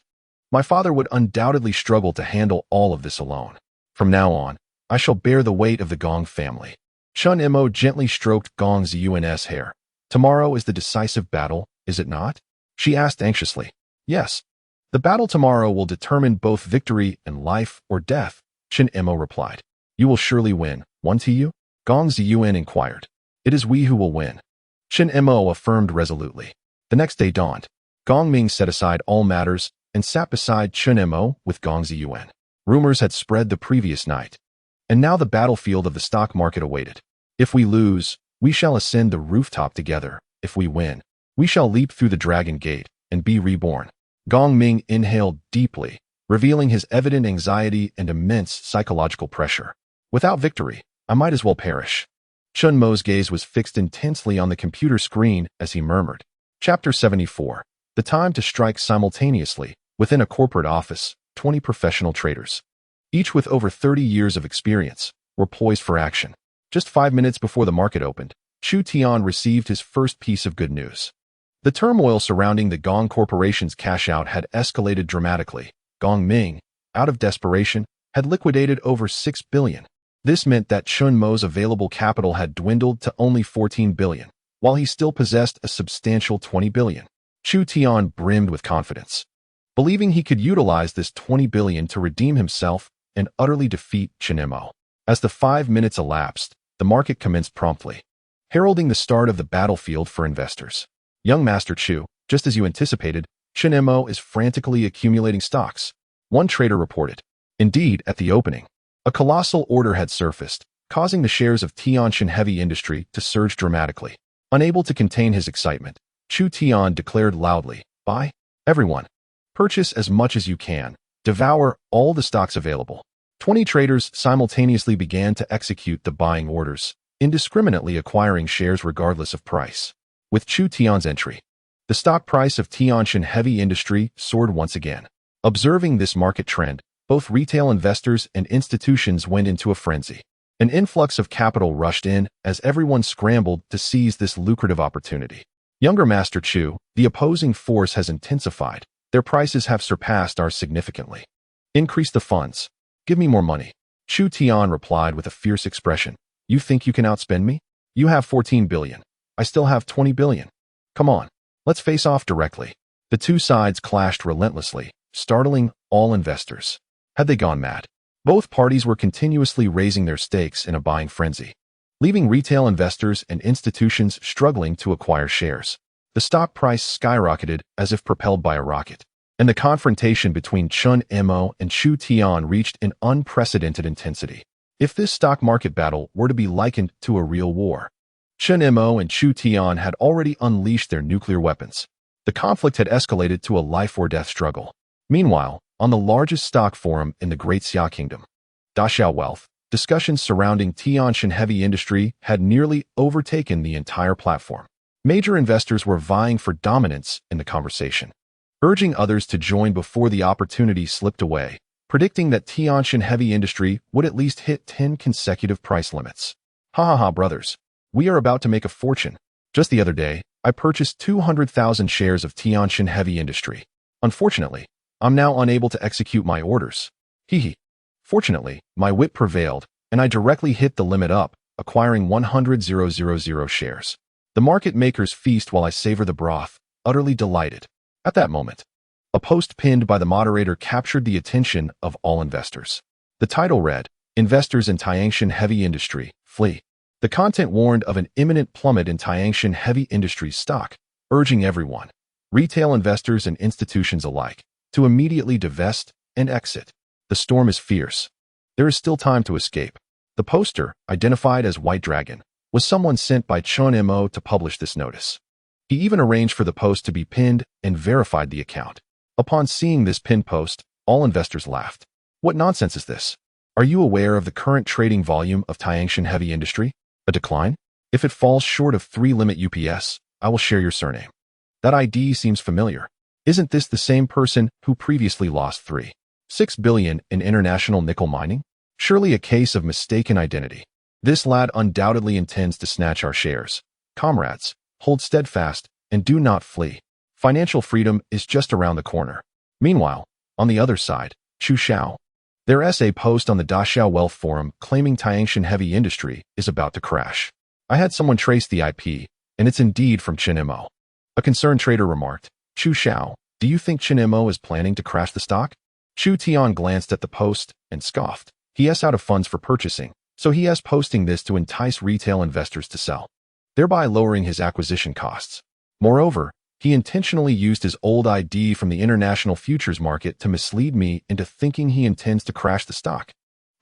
[SPEAKER 1] my father would undoubtedly struggle to handle all of this alone. From now on, I shall bear the weight of the Gong family. Chen Mo gently stroked Gong Ziyuan's hair. Tomorrow is the decisive battle, is it not? She asked anxiously. Yes. The battle tomorrow will determine both victory and life or death, Chen Mo replied. You will surely win, won't you? Gong Ziyuan inquired. It is we who will win. Chen Mo affirmed resolutely. The next day dawned. Gong Ming set aside all matters and sat beside Chen Mo with Gong Ziyuan. Rumors had spread the previous night, and now the battlefield of the stock market awaited. If we lose, we shall ascend the rooftop together. If we win, we shall leap through the dragon gate and be reborn. Gong Ming inhaled deeply, revealing his evident anxiety and immense psychological pressure. Without victory, I might as well perish. Chen Mo's gaze was fixed intensely on the computer screen as he murmured. Chapter 74. The time to strike simultaneously. Within a corporate office, 20 professional traders, each with over 30 years of experience, were poised for action. Just 5 minutes before the market opened, Chu Tian received his first piece of good news. The turmoil surrounding the Gong Corporation's cash-out had escalated dramatically. Gong Ming, out of desperation, had liquidated over 6 billion. This meant that Chen Mo's available capital had dwindled to only 14 billion, while he still possessed a substantial 20 billion. Chu Tian brimmed with confidence, believing he could utilize this 20 billion to redeem himself and utterly defeat Chen Mo. As the 5 minutes elapsed, the market commenced promptly, heralding the start of the battlefield for investors. Young Master Chu, just as you anticipated, Chen Mo is frantically accumulating stocks, one trader reported. Indeed, at the opening, a colossal order had surfaced, causing the shares of Tianshan Heavy Industry to surge dramatically. Unable to contain his excitement, Chu Tian declared loudly, "Buy, everyone. Purchase as much as you can. Devour all the stocks available." 20 traders simultaneously began to execute the buying orders, indiscriminately acquiring shares regardless of price. With Chu Tian's entry, the stock price of Tianshan Heavy Industry soared once again. Observing this market trend, both retail investors and institutions went into a frenzy. An influx of capital rushed in as everyone scrambled to seize this lucrative opportunity. Younger Master Chu, the opposing force has intensified. Their prices have surpassed ours significantly. Increase the funds. Give me more money. Chu Tian replied with a fierce expression. You think you can outspend me? You have 14 billion. I still have 20 billion. Come on, let's face off directly. The two sides clashed relentlessly, startling all investors. Had they gone mad? Both parties were continuously raising their stakes in a buying frenzy, leaving retail investors and institutions struggling to acquire shares. The stock price skyrocketed as if propelled by a rocket, and the confrontation between Chen Mo and Chu Tian reached an unprecedented intensity. If this stock market battle were to be likened to a real war, Chen Mo and Chu Tian had already unleashed their nuclear weapons. The conflict had escalated to a life-or-death struggle. Meanwhile, on the largest stock forum in the Great Xia Kingdom, Daxiao Wealth, discussions surrounding Tianshan Heavy Industry had nearly overtaken the entire platform. Major investors were vying for dominance in the conversation, urging others to join before the opportunity slipped away, predicting that Tianshan Heavy Industry would at least hit 10 consecutive price limits. Ha, brothers. We are about to make a fortune. Just the other day, I purchased 200,000 shares of Tianshan Heavy Industry. Unfortunately, I'm now unable to execute my orders. Hee. Fortunately, my wit prevailed, and I directly hit the limit up, acquiring 100,000 shares. The market makers feast while I savor the broth, utterly delighted. At that moment, a post pinned by the moderator captured the attention of all investors. The title read, Investors in Tianshan Heavy Industry, Flee. The content warned of an imminent plummet in Tianshan Heavy Industries stock, urging everyone, retail investors and institutions alike, to immediately divest and exit. The storm is fierce. There is still time to escape. The poster, identified as White Dragon, was someone sent by Chen Mo to publish this notice. He even arranged for the post to be pinned and verified the account. Upon seeing this pinned post, all investors laughed. What nonsense is this? Are you aware of the current trading volume of Tianshan Heavy Industry? A decline? If it falls short of 3 limit UPS, I will share your surname. That ID seems familiar. Isn't this the same person who previously lost 3.6 billion in international nickel mining? Surely a case of mistaken identity. This lad undoubtedly intends to snatch our shares. Comrades, hold steadfast and do not flee. Financial freedom is just around the corner. Meanwhile, on the other side, Chu Xiao. Their essay post on the Daxiao Wealth Forum claiming Tianshan Heavy Industry is about to crash. I had someone trace the IP And it's indeed from Chen Mo. A concerned trader remarked, Chu Xiao, do you think Chen Mo is planning to crash the stock? Chu Tian glanced at the post and scoffed. He is out of funds for purchasing, so he is posting this to entice retail investors to sell, thereby lowering his acquisition costs. Moreover, he intentionally used his old ID from the international futures market to mislead me into thinking he intends to crash the stock,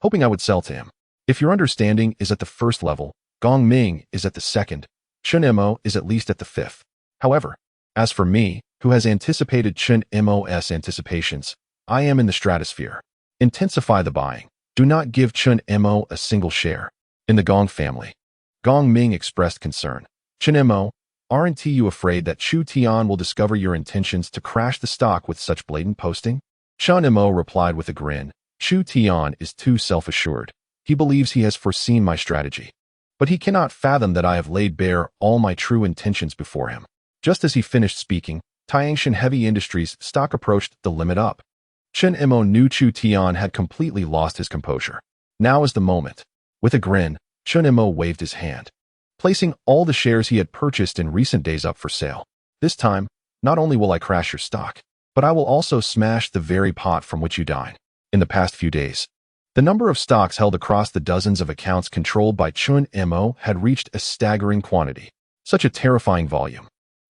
[SPEAKER 1] hoping I would sell to him. If your understanding is at the first level, Gong Ming is at the second, Chen Mo is at least at the fifth. However, as for me, who has anticipated Chen Mo's anticipations, I am in the stratosphere. Intensify the buying. Do not give Chen Mo a single share. In the Gong family, Gong Ming expressed concern. Chen Mo, aren't you afraid that Chu Tian will discover your intentions to crash the stock with such blatant posting? Chen Mo replied with a grin. Chu Tian is too self-assured. He believes he has foreseen my strategy. But he cannot fathom that I have laid bare all my true intentions before him. Just as he finished speaking, Tangshan Heavy Industries stock approached the limit up. Chen Mo knew Chu Tian had completely lost his composure. Now is the moment. With a grin, Chen Mo waved his hand, placing all the shares he had purchased in recent days up for sale. This time, not only will I crash your stock, but I will also smash the very pot from which you dine. In the past few days, the number of stocks held across the dozens of accounts controlled by Chen Mo had reached a staggering quantity. Such a terrifying volume.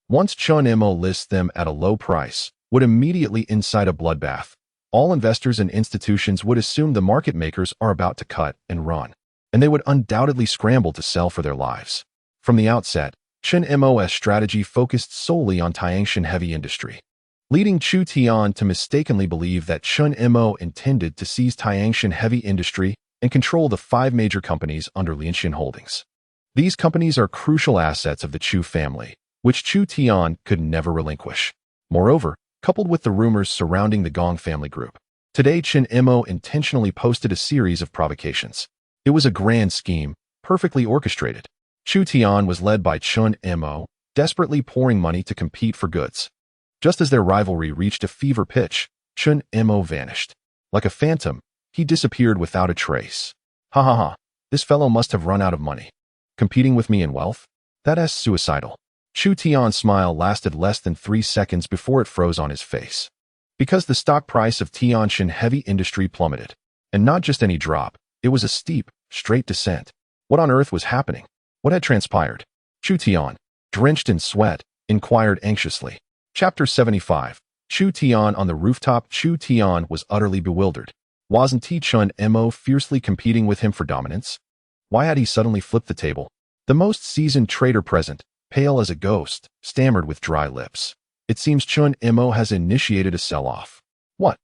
[SPEAKER 1] Once Chen Mo lists them at a low price, would immediately incite a bloodbath. All investors and institutions would assume the market makers are about to cut and run, and they would undoubtedly scramble to sell for their lives. From the outset, Chen Mo's strategy focused solely on Tangshan Heavy Industry, leading Chu Tian to mistakenly believe that Chen Mo intended to seize Tangshan Heavy Industry and control the 5 major companies under Lianxian Holdings. These companies are crucial assets of the Chu family, which Chu Tian could never relinquish. Moreover, coupled with the rumors surrounding the Gong family group, today Chen Mo intentionally posted a series of provocations. It was a grand scheme, perfectly orchestrated. Chu Tian was led by Chen Mo, desperately pouring money to compete for goods. Just as their rivalry reached a fever pitch, Chen Mo vanished. Like a phantom, he disappeared without a trace. Ha ha ha, this fellow must have run out of money. Competing with me in wealth? That is suicidal. Chu Tian's smile lasted less than 3 seconds before it froze on his face. Because the stock price of Tangshan Heavy Industry plummeted. And not just any drop, it was a steep, straight descent. What on earth was happening? What had transpired? Chu Tian, drenched in sweat, inquired anxiously. Chapter 75. Chu Tian on the rooftop. Chu Tian was utterly bewildered. Wasn't Chen Mo fiercely competing with him for dominance? Why had he suddenly flipped the table? The most seasoned trader present, pale as a ghost, stammered with dry lips. It seems Chen Mo has initiated a sell-off. What?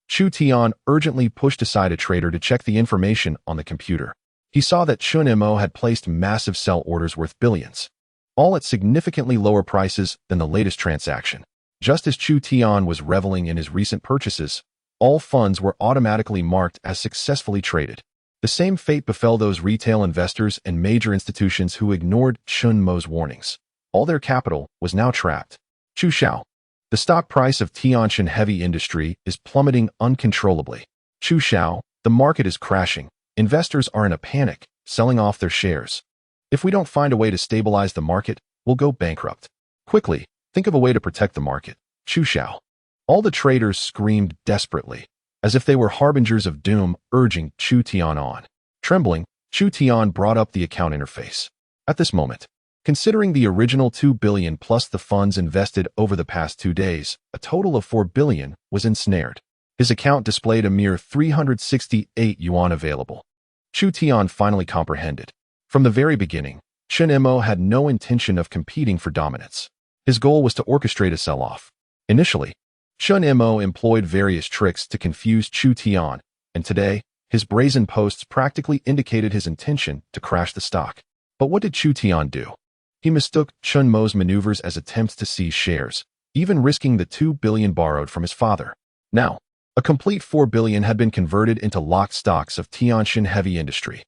[SPEAKER 1] Chu Tian urgently pushed aside a trader to check the information on the computer. He saw that Chen Mo had placed massive sell orders worth billions, all at significantly lower prices than the latest transaction. Just as Chu Tian was reveling in his recent purchases, all funds were automatically marked as successfully traded. The same fate befell those retail investors and major institutions who ignored Chen Mo's warnings. All their capital was now trapped. Chu Xiao. The stock price of Tangshan Heavy Industry is plummeting uncontrollably. Chu Xiao, the market is crashing. Investors are in a panic, selling off their shares. If we don't find a way to stabilize the market, we'll go bankrupt. Quickly, think of a way to protect the market. Chu Xiao. All the traders screamed desperately, as if they were harbingers of doom, urging Chu Tian on. Trembling, Chu Tian brought up the account interface. At this moment, considering the original 2 billion plus the funds invested over the past 2 days, a total of 4 billion was ensnared. His account displayed a mere 368 yuan available. Chu Tian finally comprehended. From the very beginning, Chen Mo had no intention of competing for dominance. His goal was to orchestrate a sell-off. Initially, Chen Mo employed various tricks to confuse Chu Tian, and today, his brazen posts practically indicated his intention to crash the stock. But what did Chu Tian do? He mistook Chen Mo's maneuvers as attempts to seize shares, even risking the 2 billion borrowed from his father. Now, a complete 4 billion had been converted into locked stocks of Tangshan Heavy Industry.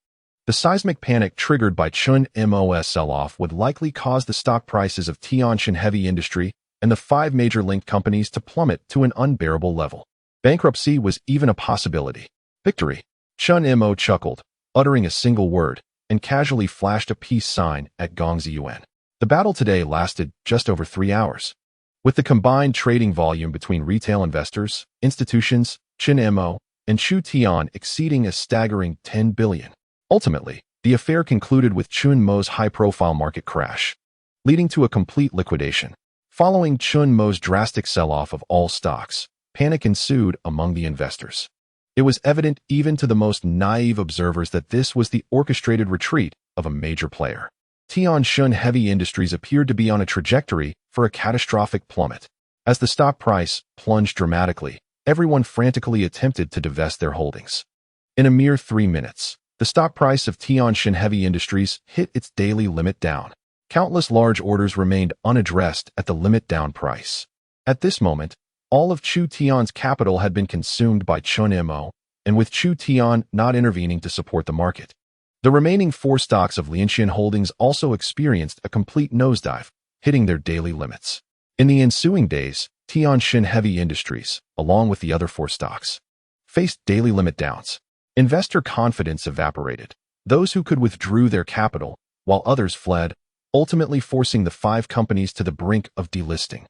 [SPEAKER 1] The seismic panic triggered by Chen Mo's sell-off would likely cause the stock prices of Tangshan Heavy Industry and the 5 major linked companies to plummet to an unbearable level. Bankruptcy was even a possibility. Victory. Chen Mo chuckled, uttering a single word, and casually flashed a peace sign at Gong Ziyuan. The battle today lasted just over 3 hours. With the combined trading volume between retail investors, institutions, Chen Mo, and Chu Tian exceeding a staggering 10 billion. Ultimately, the affair concluded with Chen Mo's high-profile market crash, leading to a complete liquidation. Following Chen Mo's drastic sell-off of all stocks, panic ensued among the investors. It was evident even to the most naive observers that this was the orchestrated retreat of a major player. Tianshun Heavy Industries appeared to be on a trajectory for a catastrophic plummet. As the stock price plunged dramatically, everyone frantically attempted to divest their holdings. In a mere 3 minutes, the stock price of Tianshun Heavy Industries hit its daily limit down. Countless large orders remained unaddressed at the limit down price. At this moment, all of Chu Tian's capital had been consumed by Chen Mo, and with Chu Tian not intervening to support the market. The remaining 4 stocks of Lianxian Holdings also experienced a complete nosedive, hitting their daily limits. In the ensuing days, Tianshun Heavy Industries, along with the other 4 stocks, faced daily limit downs. Investor confidence evaporated. Those who could withdrew their capital, while others fled, ultimately forcing the 5 companies to the brink of delisting,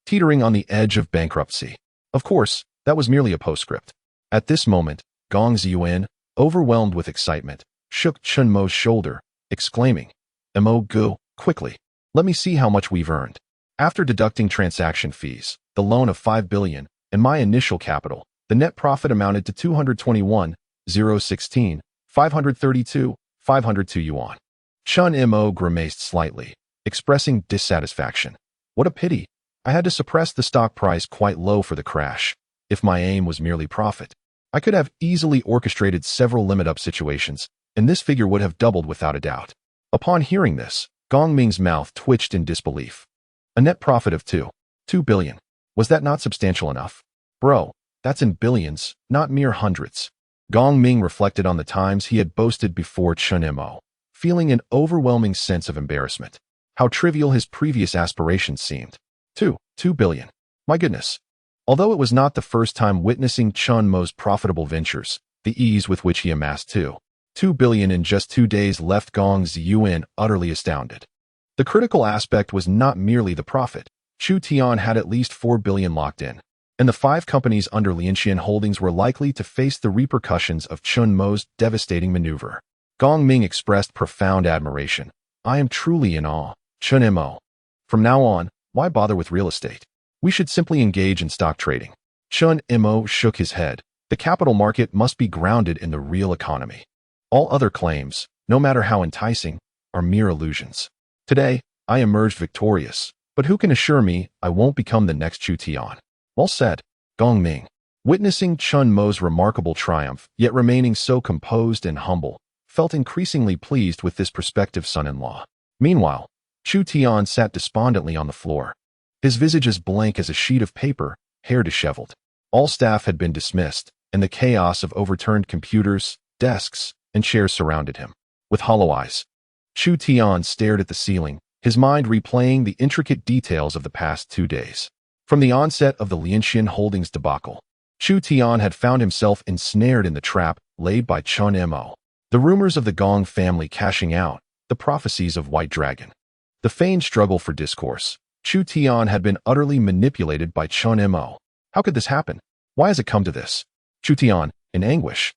[SPEAKER 1] teetering on the edge of bankruptcy. Of course, that was merely a postscript. At this moment, Gong Ziyuan, overwhelmed with excitement, shook Chen Mo's shoulder, exclaiming, "Mo, go, quickly. Let me see how much we've earned." After deducting transaction fees, the loan of 5 billion, and my initial capital, the net profit amounted to 221,016, 532 yuan. Chen Mo grimaced slightly, expressing dissatisfaction. What a pity. I had to suppress the stock price quite low for the crash. If my aim was merely profit, I could have easily orchestrated several limit-up situations, and this figure would have doubled without a doubt. Upon hearing this, Gong Ming's mouth twitched in disbelief. A net profit of 2 billion. Was that not substantial enough? Bro, that's in billions, not mere hundreds. Gong Ming reflected on the times he had boasted before Chen Mo, feeling an overwhelming sense of embarrassment. How trivial his previous aspirations seemed. 2 billion. My goodness. Although it was not the first time witnessing Chen Mo's profitable ventures, the ease with which he amassed 2 billion in just 2 days left Gong Ziyuan utterly astounded. The critical aspect was not merely the profit. Chu Tian had at least 4 billion locked in, and the 5 companies under Lianxian Holdings were likely to face the repercussions of Chen Mo's devastating maneuver. Gong Ming expressed profound admiration. I am truly in awe, Chen Mo. From now on, why bother with real estate? We should simply engage in stock trading. Chen Mo shook his head. The capital market must be grounded in the real economy. All other claims, no matter how enticing, are mere illusions. Today, I emerged victorious, but who can assure me I won't become the next Chu Tian? Well said, Gong Ming. Witnessing Chen Mo's remarkable triumph, yet remaining so composed and humble, felt increasingly pleased with this prospective son-in-law. Meanwhile, Chu Tian sat despondently on the floor, his visage as blank as a sheet of paper, hair disheveled. All staff had been dismissed, and the chaos of overturned computers, desks, and chairs surrounded him. With hollow eyes, Chu Tian stared at the ceiling, his mind replaying the intricate details of the past 2 days. From the onset of the Lianxian Holdings debacle, Chu Tian had found himself ensnared in the trap laid by Chen Mo. The rumors of the Gong family cashing out, the prophecies of White Dragon, the feigned struggle for discourse. Chu Tian had been utterly manipulated by Chen Mo. How could this happen? Why has it come to this? Chu Tian, in anguish,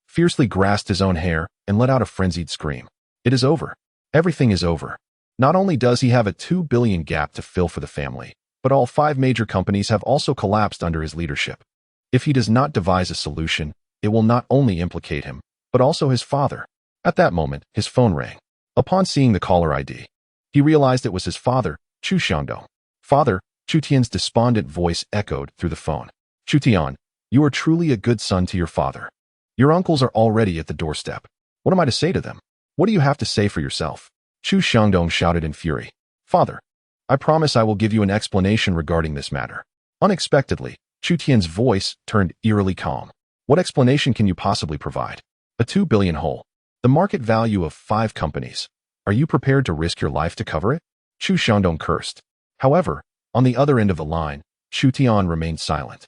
[SPEAKER 1] fiercely grasped his own hair and let out a frenzied scream. It is over. Everything is over. Not only does he have a 2 billion gap to fill for the family, but all 5 major companies have also collapsed under his leadership. If he does not devise a solution, it will not only implicate him, but also his father. At that moment, his phone rang. Upon seeing the caller ID, he realized it was his father, Chu Xiangdong. Father, Chu Tian's despondent voice echoed through the phone. Chu Tian, you are truly a good son to your father. Your uncles are already at the doorstep. What am I to say to them? What do you have to say for yourself? Chu Xiangdong shouted in fury. Father, I promise I will give you an explanation regarding this matter. Unexpectedly, Chu Tian's voice turned eerily calm. What explanation can you possibly provide? A 2 billion hole. The market value of 5 companies. Are you prepared to risk your life to cover it? Chu Xiangdong cursed. However, on the other end of the line, Chu Tian remained silent.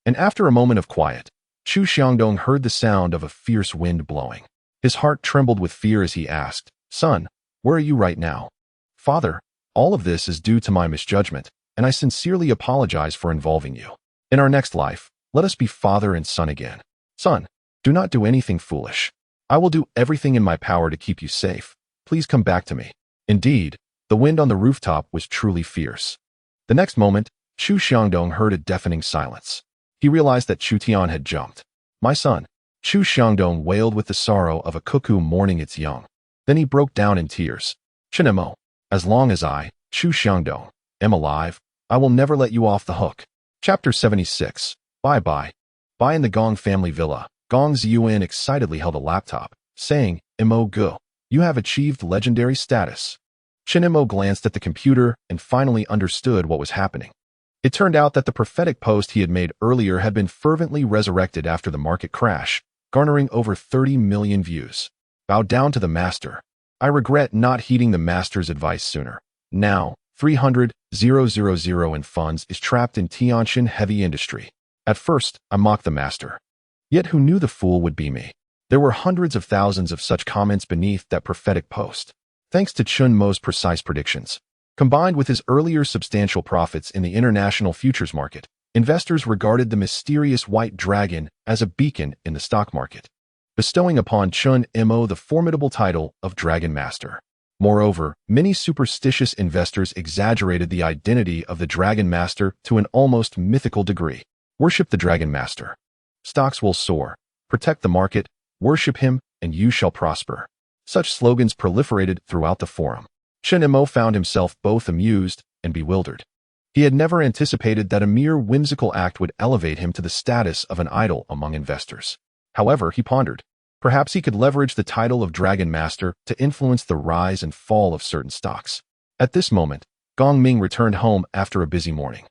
[SPEAKER 1] And after a moment of quiet, Chu Xiangdong heard the sound of a fierce wind blowing. His heart trembled with fear as he asked, Son, where are you right now? Father, All of this is due to my misjudgment, and I sincerely apologize for involving you. In our next life, let us be father and son again. Son, do not do anything foolish. I will do everything in my power to keep you safe. Please come back to me. Indeed, the wind on the rooftop was truly fierce. The next moment, Chu Xiangdong heard a deafening silence. He realized that Chu Tian had jumped. My son, Chu Xiangdong wailed with the sorrow of a cuckoo mourning its young. Then he broke down in tears. Chen Mo, as long as I, Chu Xiangdong, am alive, I will never let you off the hook. Chapter 76. Bye-bye. Bye in the Gong family villa. Gong Ziyuan excitedly held a laptop, saying, Mo Gu, you have achieved legendary status. Chen Mo glanced at the computer and finally understood what was happening. It turned out that the prophetic post he had made earlier had been fervently resurrected after the market crash, garnering over 30 million views. Bow down to the master. I regret not heeding the master's advice sooner. Now, 300,000 in funds is trapped in Tianjin heavy industry. At first, I mocked the master. Yet who knew the fool would be me? There were hundreds of thousands of such comments beneath that prophetic post. Thanks to Chen Mo's precise predictions, combined with his earlier substantial profits in the international futures market, investors regarded the mysterious white dragon as a beacon in the stock market, bestowing upon Chen Mo the formidable title of Dragon Master. Moreover, many superstitious investors exaggerated the identity of the Dragon Master to an almost mythical degree. Worship the Dragon Master. Stocks will soar. Protect the market. Worship him, and you shall prosper. Such slogans proliferated throughout the forum. Chen Mo found himself both amused and bewildered. He had never anticipated that a mere whimsical act would elevate him to the status of an idol among investors. However, he pondered. Perhaps he could leverage the title of Dragon Master to influence the rise and fall of certain stocks. At this moment, Gong Ming returned home after a busy morning.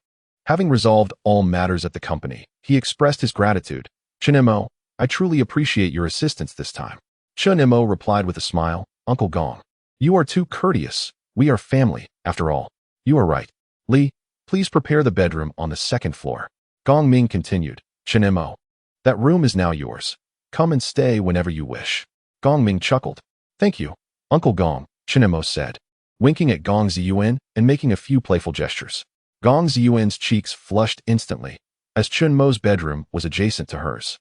[SPEAKER 1] Having resolved all matters at the company, he expressed his gratitude. Chen Mo, I truly appreciate your assistance this time. Chen Mo replied with a smile, Uncle Gong, you are too courteous. We are family, after all. You are right. Li, please prepare the bedroom on the second floor. Gong Ming continued, Chen Mo, that room is now yours. Come and stay whenever you wish. Gong Ming chuckled. Thank you, Uncle Gong, Chen Mo said, winking at Gong Ziyuan and making a few playful gestures. Gong Ziyuan's cheeks flushed instantly, as Chen Mo's bedroom was adjacent to hers.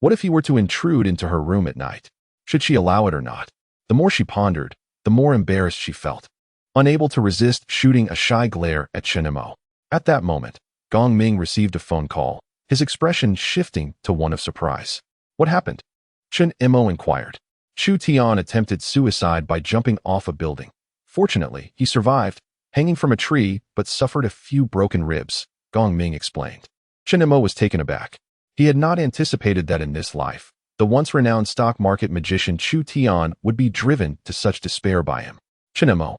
[SPEAKER 1] What if he were to intrude into her room at night? Should she allow it or not? The more she pondered, the more embarrassed she felt, unable to resist shooting a shy glare at Chen Mo. At that moment, Gong Ming received a phone call, his expression shifting to one of surprise. What happened? Chen Mo inquired. Chu Tian attempted suicide by jumping off a building. Fortunately, he survived, hanging from a tree, but suffered a few broken ribs, Gong Ming explained. Chen Mo was taken aback. He had not anticipated that in this life, the once-renowned stock market magician Chu Tian would be driven to such despair by him. Chen Mo,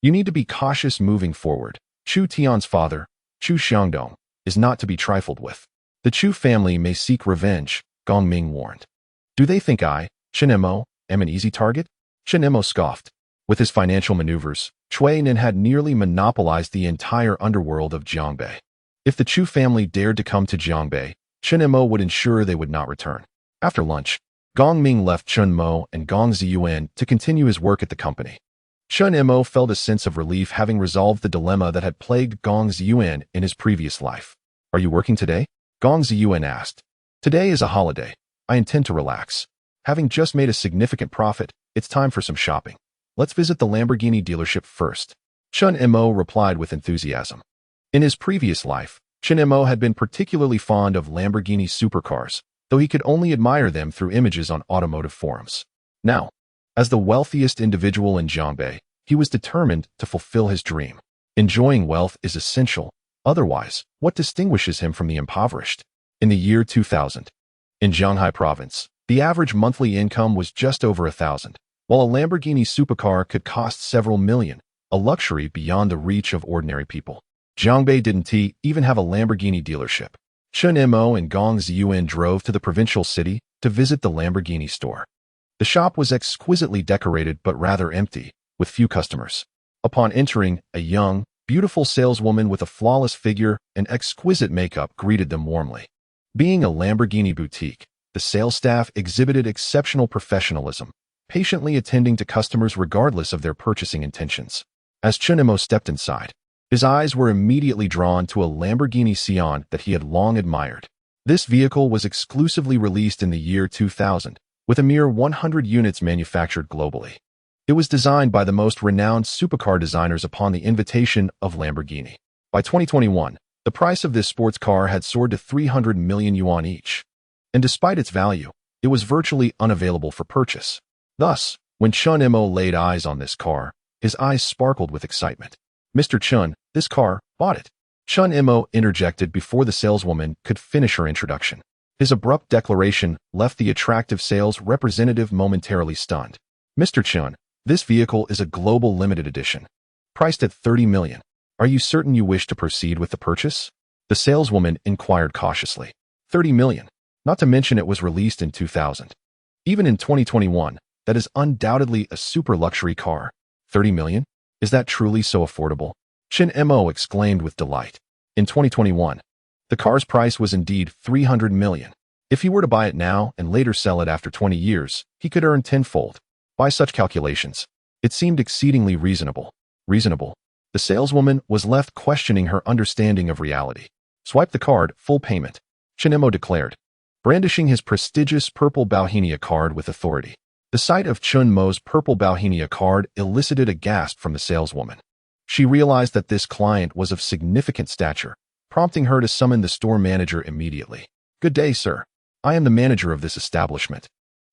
[SPEAKER 1] you need to be cautious moving forward. Chu Tian's father, Chu Xiangdong, is not to be trifled with. The Chu family may seek revenge, Gong Ming warned. Do they think I, Chen Mo, am an easy target? Chen Mo scoffed. With his financial maneuvers, Cui Nin had nearly monopolized the entire underworld of Jiangbei. If the Chu family dared to come to Jiangbei, Chen Mo would ensure they would not return. After lunch, Gong Ming left Chen Mo and Gong Ziyuan to continue his work at the company. Chen Mo felt a sense of relief having resolved the dilemma that had plagued Gong Ziyuan in his previous life. Are you working today? Gong Ziyuan asked. Today is a holiday. I intend to relax. Having just made a significant profit, it's time for some shopping. Let's visit the Lamborghini dealership first. Chen Mo replied with enthusiasm. In his previous life, Chen Mo had been particularly fond of Lamborghini supercars, though he could only admire them through images on automotive forums. Now, as the wealthiest individual in Jiangbei, he was determined to fulfill his dream. Enjoying wealth is essential. Otherwise, what distinguishes him from the impoverished? In the year 2000, in Jianghai province, the average monthly income was just over 1,000, while a Lamborghini supercar could cost several million, a luxury beyond the reach of ordinary people. Jiangbei didn't even have a Lamborghini dealership. Chen Mo and Gong Ziyuan drove to the provincial city to visit the Lamborghini store. The shop was exquisitely decorated but rather empty, with few customers. Upon entering, a young, beautiful saleswoman with a flawless figure and exquisite makeup greeted them warmly. Being a Lamborghini boutique, the sales staff exhibited exceptional professionalism, patiently attending to customers regardless of their purchasing intentions. As Chen Mo stepped inside, his eyes were immediately drawn to a Lamborghini Sion that he had long admired. This vehicle was exclusively released in the year 2000, with a mere 100 units manufactured globally. It was designed by the most renowned supercar designers upon the invitation of Lamborghini. By 2021, the price of this sports car had soared to 300 million yuan each. And despite its value, it was virtually unavailable for purchase. Thus, when Chen Mo laid eyes on this car, his eyes sparkled with excitement. "Mr. Chen, this car, bought it." Chen Mo interjected before the saleswoman could finish her introduction. His abrupt declaration left the attractive sales representative momentarily stunned. "Mr. Chen, this vehicle is a global limited edition, priced at 30 million. Are you certain you wish to proceed with the purchase?" The saleswoman inquired cautiously. 30 million. Not to mention it was released in 2000. Even in 2021, that is undoubtedly a super luxury car. 30 million? Is that truly so affordable? Chen Mo exclaimed with delight. In 2021, the car's price was indeed 300 million. If he were to buy it now and later sell it after 20 years, he could earn tenfold. By such calculations, it seemed exceedingly reasonable. Reasonable? The saleswoman was left questioning her understanding of reality. "Swipe the card, full payment," Chen Mo declared, brandishing his prestigious purple Bauhinia card with authority. The sight of Chen Mo's purple Bauhinia card elicited a gasp from the saleswoman. She realized that this client was of significant stature, prompting her to summon the store manager immediately. "Good day, sir. I am the manager of this establishment,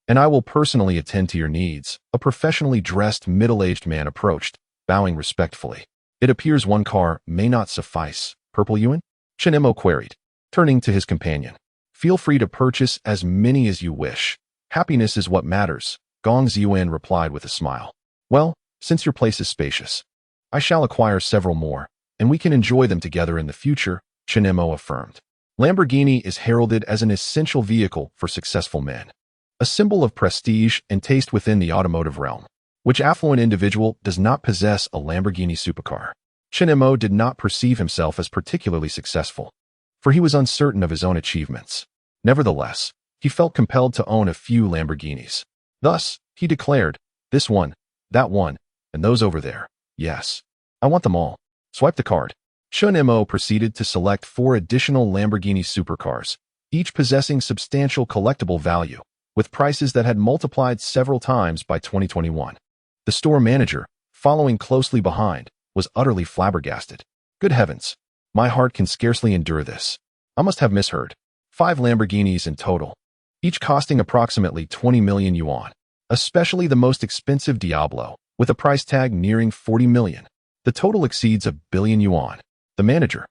[SPEAKER 1] and I will personally attend to your needs." A professionally dressed middle-aged man approached, bowing respectfully. "It appears one car may not suffice. Purple yuan?" Chen Mo queried, turning to his companion. "Feel free to purchase as many as you wish. Happiness is what matters," Gong Ziyuan replied with a smile. "Well, since your place is spacious, I shall acquire several more, and we can enjoy them together in the future," Chen Mo affirmed. Lamborghini is heralded as an essential vehicle for successful men, a symbol of prestige and taste within the automotive realm. Which affluent individual does not possess a Lamborghini supercar? Chen Mo did not perceive himself as particularly successful, for he was uncertain of his own achievements. Nevertheless, he felt compelled to own a few Lamborghinis. Thus, he declared, "This one, that one, and those over there. Yes, I want them all. Swipe the card." Chen Mo proceeded to select 4 additional Lamborghini supercars, each possessing substantial collectible value, with prices that had multiplied several times by 2021. The store manager, following closely behind, was utterly flabbergasted. "Good heavens, my heart can scarcely endure this. I must have misheard. 5 Lamborghinis in total, each costing approximately 20 million yuan, especially the most expensive Diablo, with a price tag nearing 40 million. The total exceeds 1 billion yuan. The manager,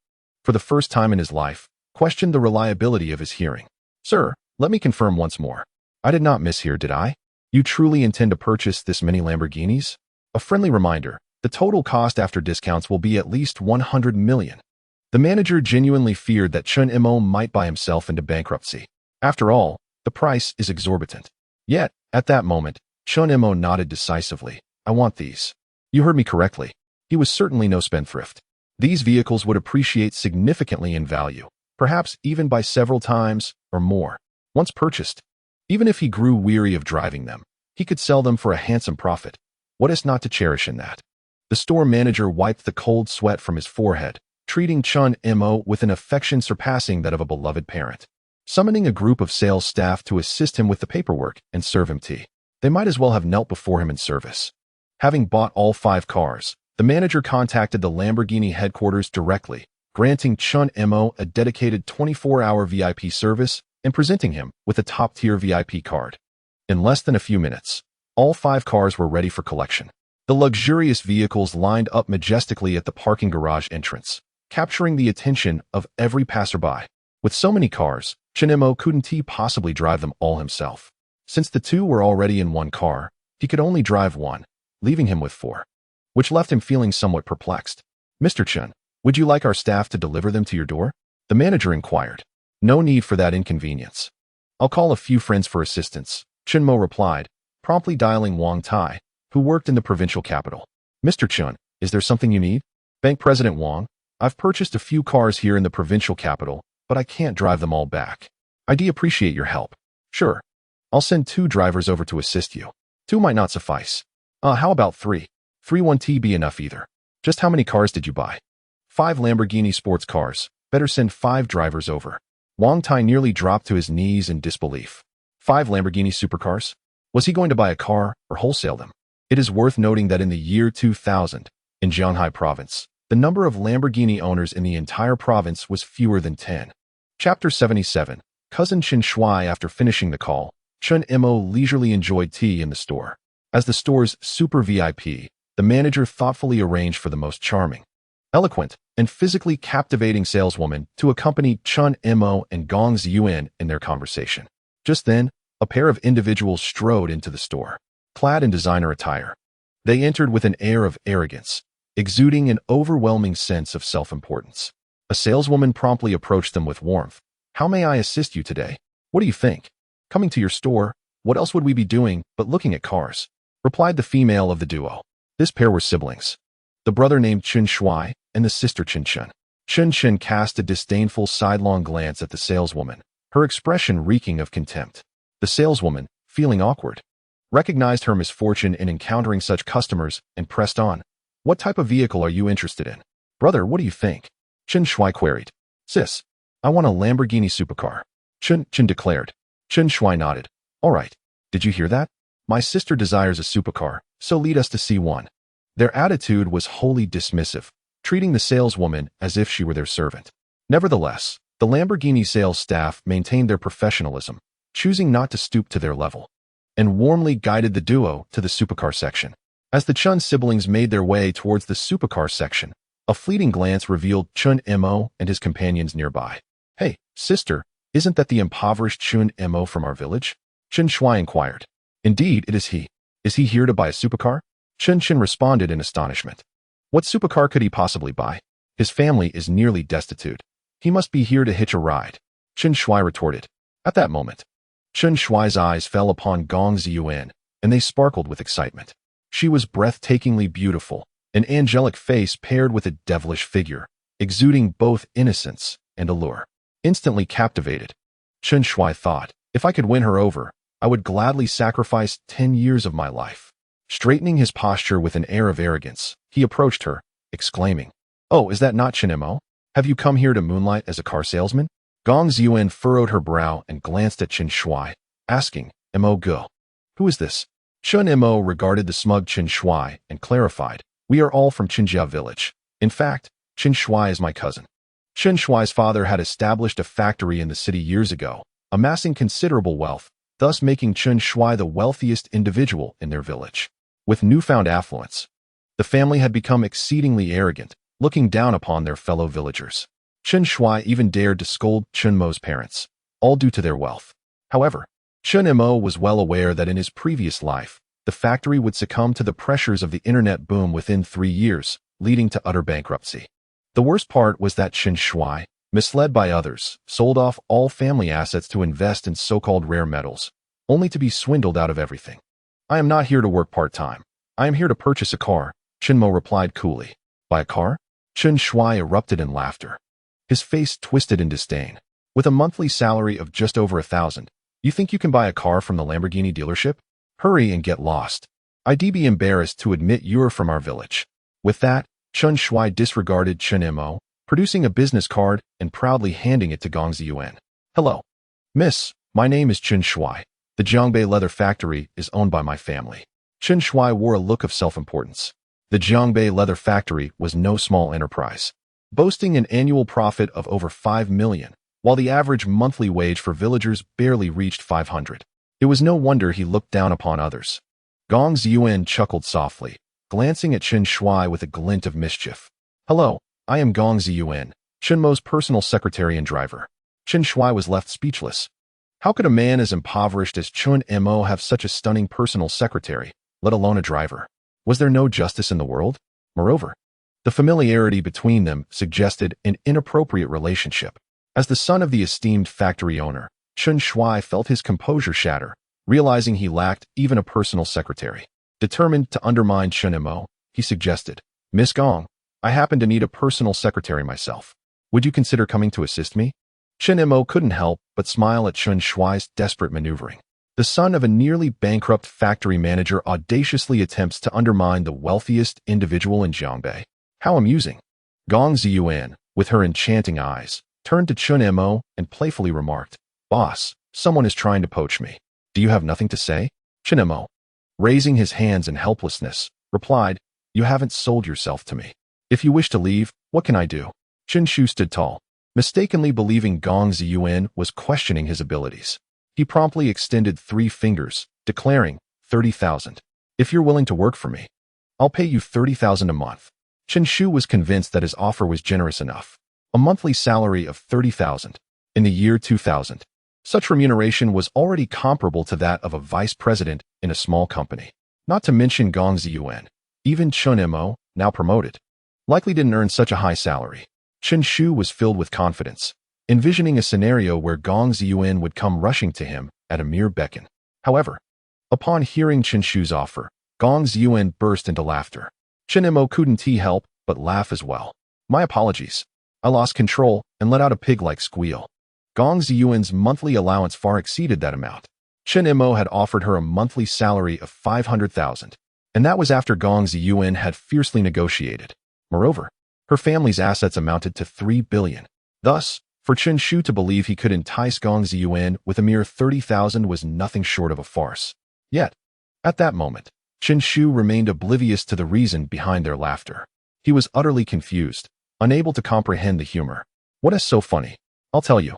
[SPEAKER 1] for the first time in his life, questioned the reliability of his hearing. "Sir, let me confirm once more. I did not mishear, did I? You truly intend to purchase this many Lamborghinis? A friendly reminder, the total cost after discounts will be at least 100 million. The manager genuinely feared that Chen Mo might buy himself into bankruptcy. After all, the price is exorbitant. Yet, at that moment, Chen Mo nodded decisively. "I want these." "You heard me correctly." He was certainly no spendthrift. These vehicles would appreciate significantly in value, perhaps even by several times or more. Once purchased, even if he grew weary of driving them, he could sell them for a handsome profit. What is not to cherish in that? The store manager wiped the cold sweat from his forehead, treating Chen Mo with an affection surpassing that of a beloved parent. Summoning a group of sales staff to assist him with the paperwork and serve him tea, they might as well have knelt before him in service. Having bought all 5 cars, the manager contacted the Lamborghini headquarters directly, granting Chen Mo a dedicated 24-hour VIP service and presenting him with a top-tier VIP card. In less than a few minutes, all 5 cars were ready for collection. The luxurious vehicles lined up majestically at the parking garage entrance, capturing the attention of every passerby. With so many cars, Chen Mo couldn't possibly drive them all himself. Since the 2 were already in one car, he could only drive one, leaving him with 4, which left him feeling somewhat perplexed. "Mr. Chen, would you like our staff to deliver them to your door?" the manager inquired. "No need for that inconvenience. I'll call a few friends for assistance," Chen Mo replied, promptly dialing Wang Tai, who worked in the provincial capital. "Mr. Chen, is there something you need?" "Bank President Wang, I've purchased a few cars here in the provincial capital, but I can't drive them all back. I'd appreciate your help." "Sure. I'll send 2 drivers over to assist you." 2 might not suffice. How about 3? 3 won't be enough either. Just how many cars did you buy? 5 Lamborghini sports cars. Better send 5 drivers over. Wang Tai nearly dropped to his knees in disbelief. 5 Lamborghini supercars? Was he going to buy a car or wholesale them? It is worth noting that in the year 2000, in Jianghai province, the number of Lamborghini owners in the entire province was fewer than 10. Chapter 77. Cousin Chen Shuai. After finishing the call, Chen Mo leisurely enjoyed tea in the store. As the store's super VIP, the manager thoughtfully arranged for the most charming, eloquent, and physically captivating saleswoman to accompany Chen Mo and Gong Ziyuan in their conversation. Just then, a pair of individuals strode into the store, clad in designer attire. They entered with an air of arrogance, exuding an overwhelming sense of self-importance. A saleswoman promptly approached them with warmth. "How may I assist you today? What do you think? Coming to your store, what else would we be doing but looking at cars?" replied the female of the duo. This pair were siblings. The brother named Chen Shuai and the sister Chen Chen. Chen Chen cast a disdainful sidelong glance at the saleswoman, her expression reeking of contempt. The saleswoman, feeling awkward, recognized her misfortune in encountering such customers and pressed on. "What type of vehicle are you interested in? Brother, what do you think?" Chen Shuai queried. "Sis, I want a Lamborghini supercar," Chen declared. Chen Shuai nodded. "All right. Did you hear that? My sister desires a supercar, so lead us to see one." Their attitude was wholly dismissive, treating the saleswoman as if she were their servant. Nevertheless, the Lamborghini sales staff maintained their professionalism, choosing not to stoop to their level, and warmly guided the duo to the supercar section. As the Chen siblings made their way towards the supercar section, a fleeting glance revealed Chen Mo and his companions nearby. "Hey, sister, isn't that the impoverished Chen Mo from our village?" Chen Shuai inquired. "Indeed, it is he. Is he here to buy a supercar?" Chen responded in astonishment. What supercar could he possibly buy? His family is nearly destitute. He must be here to hitch a ride, Chen Shuai retorted. At that moment, Chen Shuai's eyes fell upon Gong Ziyuan, and they sparkled with excitement. She was breathtakingly beautiful, an angelic face paired with a devilish figure, exuding both innocence and allure. Instantly captivated, Chen Shuai thought, if I could win her over, I would gladly sacrifice 10 years of my life. Straightening his posture with an air of arrogance, he approached her, exclaiming, "Oh, is that not Chen Mo? Have you come here to moonlight as a car salesman?" Gong Ziyuan furrowed her brow and glanced at Chen Shuai, asking, "Mo Go? Who is this?" Chen Mo regarded the smug Chen Shuai and clarified, "We are all from Qinjia village. In fact, Chen Shuai is my cousin." Chen Shuai's father had established a factory in the city years ago, amassing considerable wealth, thus making Chen Shuai the wealthiest individual in their village. With newfound affluence, the family had become exceedingly arrogant, looking down upon their fellow villagers. Chen Shuai even dared to scold Chen Mo's parents, all due to their wealth. However, Chen Mo was well aware that in his previous life, the factory would succumb to the pressures of the internet boom within 3 years, leading to utter bankruptcy. The worst part was that Chen Shuai, misled by others, sold off all family assets to invest in so-called rare metals, only to be swindled out of everything. "I am not here to work part-time. I am here to purchase a car," Chen Mo replied coolly. "Buy a car?" Chen Shuai erupted in laughter. His face twisted in disdain. "With a monthly salary of just over 1,000, you think you can buy a car from the Lamborghini dealership? Hurry and get lost. I'd be embarrassed to admit you're from our village." With that, Chen Shuai disregarded Chen Mo, producing a business card and proudly handing it to Gong Ziyuan. "Hello, miss, my name is Chen Shuai. The Jiangbei leather factory is owned by my family." Chen Shuai wore a look of self-importance. The Jiangbei leather factory was no small enterprise, boasting an annual profit of over 5 million, while the average monthly wage for villagers barely reached 500. It was no wonder he looked down upon others. Gong Ziyuan chuckled softly, glancing at Chen Shuai with a glint of mischief. "Hello, I am Gong Ziyuan, Chen Mo's personal secretary and driver." Chen Shuai was left speechless. How could a man as impoverished as Chen Mo have such a stunning personal secretary, let alone a driver? Was there no justice in the world? Moreover, the familiarity between them suggested an inappropriate relationship. As the son of the esteemed factory owner, Chen Shuai felt his composure shatter, realizing he lacked even a personal secretary. Determined to undermine Chen Mo, he suggested, "Miss Gong, I happen to need a personal secretary myself. Would you consider coming to assist me?" Chen Mo couldn't help but smile at Chen Shuai's desperate maneuvering. The son of a nearly bankrupt factory manager audaciously attempts to undermine the wealthiest individual in Jiangbei. How amusing. Gong Ziyuan, with her enchanting eyes, turned to Chen Mo and playfully remarked, "Boss, someone is trying to poach me. Do you have nothing to say?" Chen Mo, raising his hands in helplessness, replied, "You haven't sold yourself to me. If you wish to leave, what can I do?" Chen Shu stood tall, mistakenly believing Gong Ziyuan was questioning his abilities. He promptly extended 3 fingers, declaring, 30,000. If you're willing to work for me, I'll pay you 30,000 a month. Chen Shu was convinced that his offer was generous enough. A monthly salary of 30,000. In the year 2000, such remuneration was already comparable to that of a vice president in a small company. Not to mention Gong Ziyuan, even Chen Mo, now promoted, likely didn't earn such a high salary. Chen Shu was filled with confidence, envisioning a scenario where Gong Ziyuan would come rushing to him at a mere beckon. However, upon hearing Chen Shu's offer, Gong Ziyuan burst into laughter. Chen Mo couldn't help but laugh as well. "My apologies. I lost control and let out a pig-like squeal." Gong Ziyuan's monthly allowance far exceeded that amount. Chen Mo had offered her a monthly salary of 500,000, and that was after Gong Ziyuan had fiercely negotiated. Moreover, her family's assets amounted to 3 billion. Thus, for Chen Shu to believe he could entice Gong Ziyuan with a mere 30,000 was nothing short of a farce. Yet, at that moment, Chen Shu remained oblivious to the reason behind their laughter. He was utterly confused, unable to comprehend the humor. "What is so funny? I'll tell you.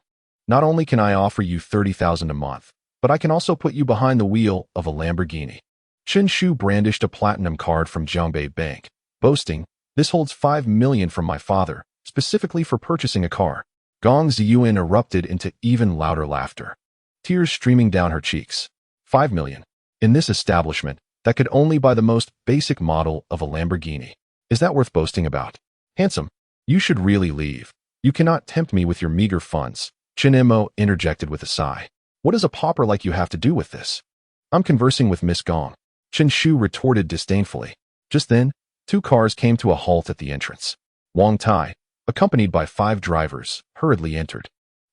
[SPEAKER 1] Not only can I offer you 30,000 a month, but I can also put you behind the wheel of a Lamborghini." Chen Shu brandished a platinum card from Jiangbei Bank, boasting, "This holds 5 million from my father, specifically for purchasing a car." Gong Ziyuan erupted into even louder laughter, tears streaming down her cheeks. 5 million. In this establishment, that could only buy the most basic model of a Lamborghini. Is that worth boasting about? Handsome, you should really leave. You cannot tempt me with your meager funds. Chen Mo interjected with a sigh. "What does a pauper like you have to do with this?" "I'm conversing with Miss Gong," Chen Shu retorted disdainfully. Just then, 2 cars came to a halt at the entrance. Wang Tai, accompanied by 5 drivers, hurriedly entered.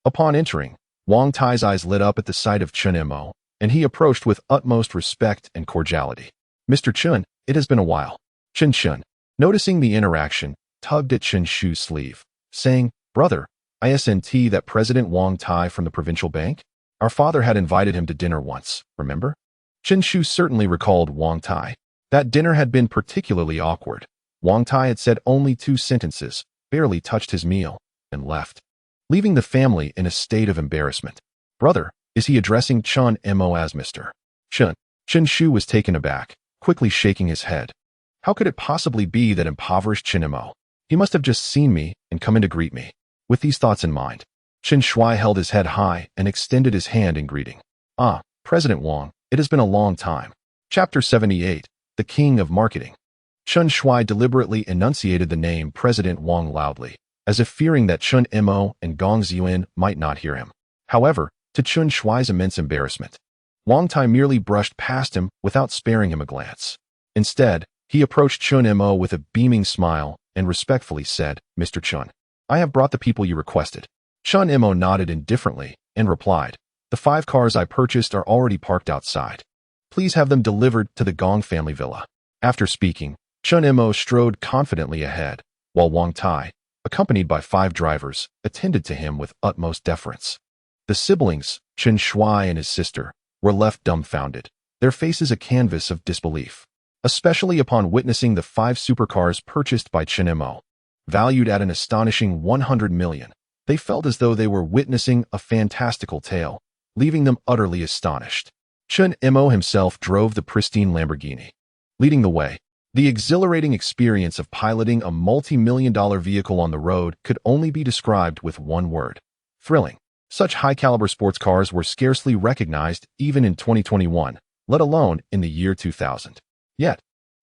[SPEAKER 1] Upon entering, Wang Tai's eyes lit up at the sight of Chen Mo, and he approached with utmost respect and cordiality. "Mr. Chen, it has been a while." Chen Chen, noticing the interaction, tugged at Chen Shu's sleeve, saying, "Brother, isn't that President Wang Tai from the provincial bank? Our father had invited him to dinner once, remember?" Chen Shu certainly recalled Wang Tai. That dinner had been particularly awkward. Wang Tai had said only 2 sentences, barely touched his meal, and left, leaving the family in a state of embarrassment. "Brother, is he addressing Chen Mo as Mr. Chen?" Chen Shu was taken aback, quickly shaking his head. How could it possibly be that impoverished Chen Mo? He must have just seen me and come in to greet me. With these thoughts in mind, Chen Shui held his head high and extended his hand in greeting. "Ah, President Wang, it has been a long time." Chapter 78, The King of Marketing. Chen Shui deliberately enunciated the name President Wang loudly, as if fearing that Chen Mo and Gong Ziyuan might not hear him. However, to Chen Shui's immense embarrassment, Wang Tai merely brushed past him without sparing him a glance. Instead, he approached Chen Mo with a beaming smile and respectfully said, "Mr. Chen, I have brought the people you requested." Chen Mo nodded indifferently and replied, "The 5 cars I purchased are already parked outside. Please have them delivered to the Gong family villa." After speaking, Chen Mo strode confidently ahead, while Wang Tai, accompanied by 5 drivers, attended to him with utmost deference. The siblings, Chen Shui and his sister, were left dumbfounded, their faces a canvas of disbelief, especially upon witnessing the 5 supercars purchased by Chen Mo. Valued at an astonishing 100 million, they felt as though they were witnessing a fantastical tale, leaving them utterly astonished. Chen Mo himself drove the pristine Lamborghini. Leading the way, the exhilarating experience of piloting a multi-million-dollar vehicle on the road could only be described with one word: thrilling. Such high-caliber sports cars were scarcely recognized even in 2021, let alone in the year 2000. Yet,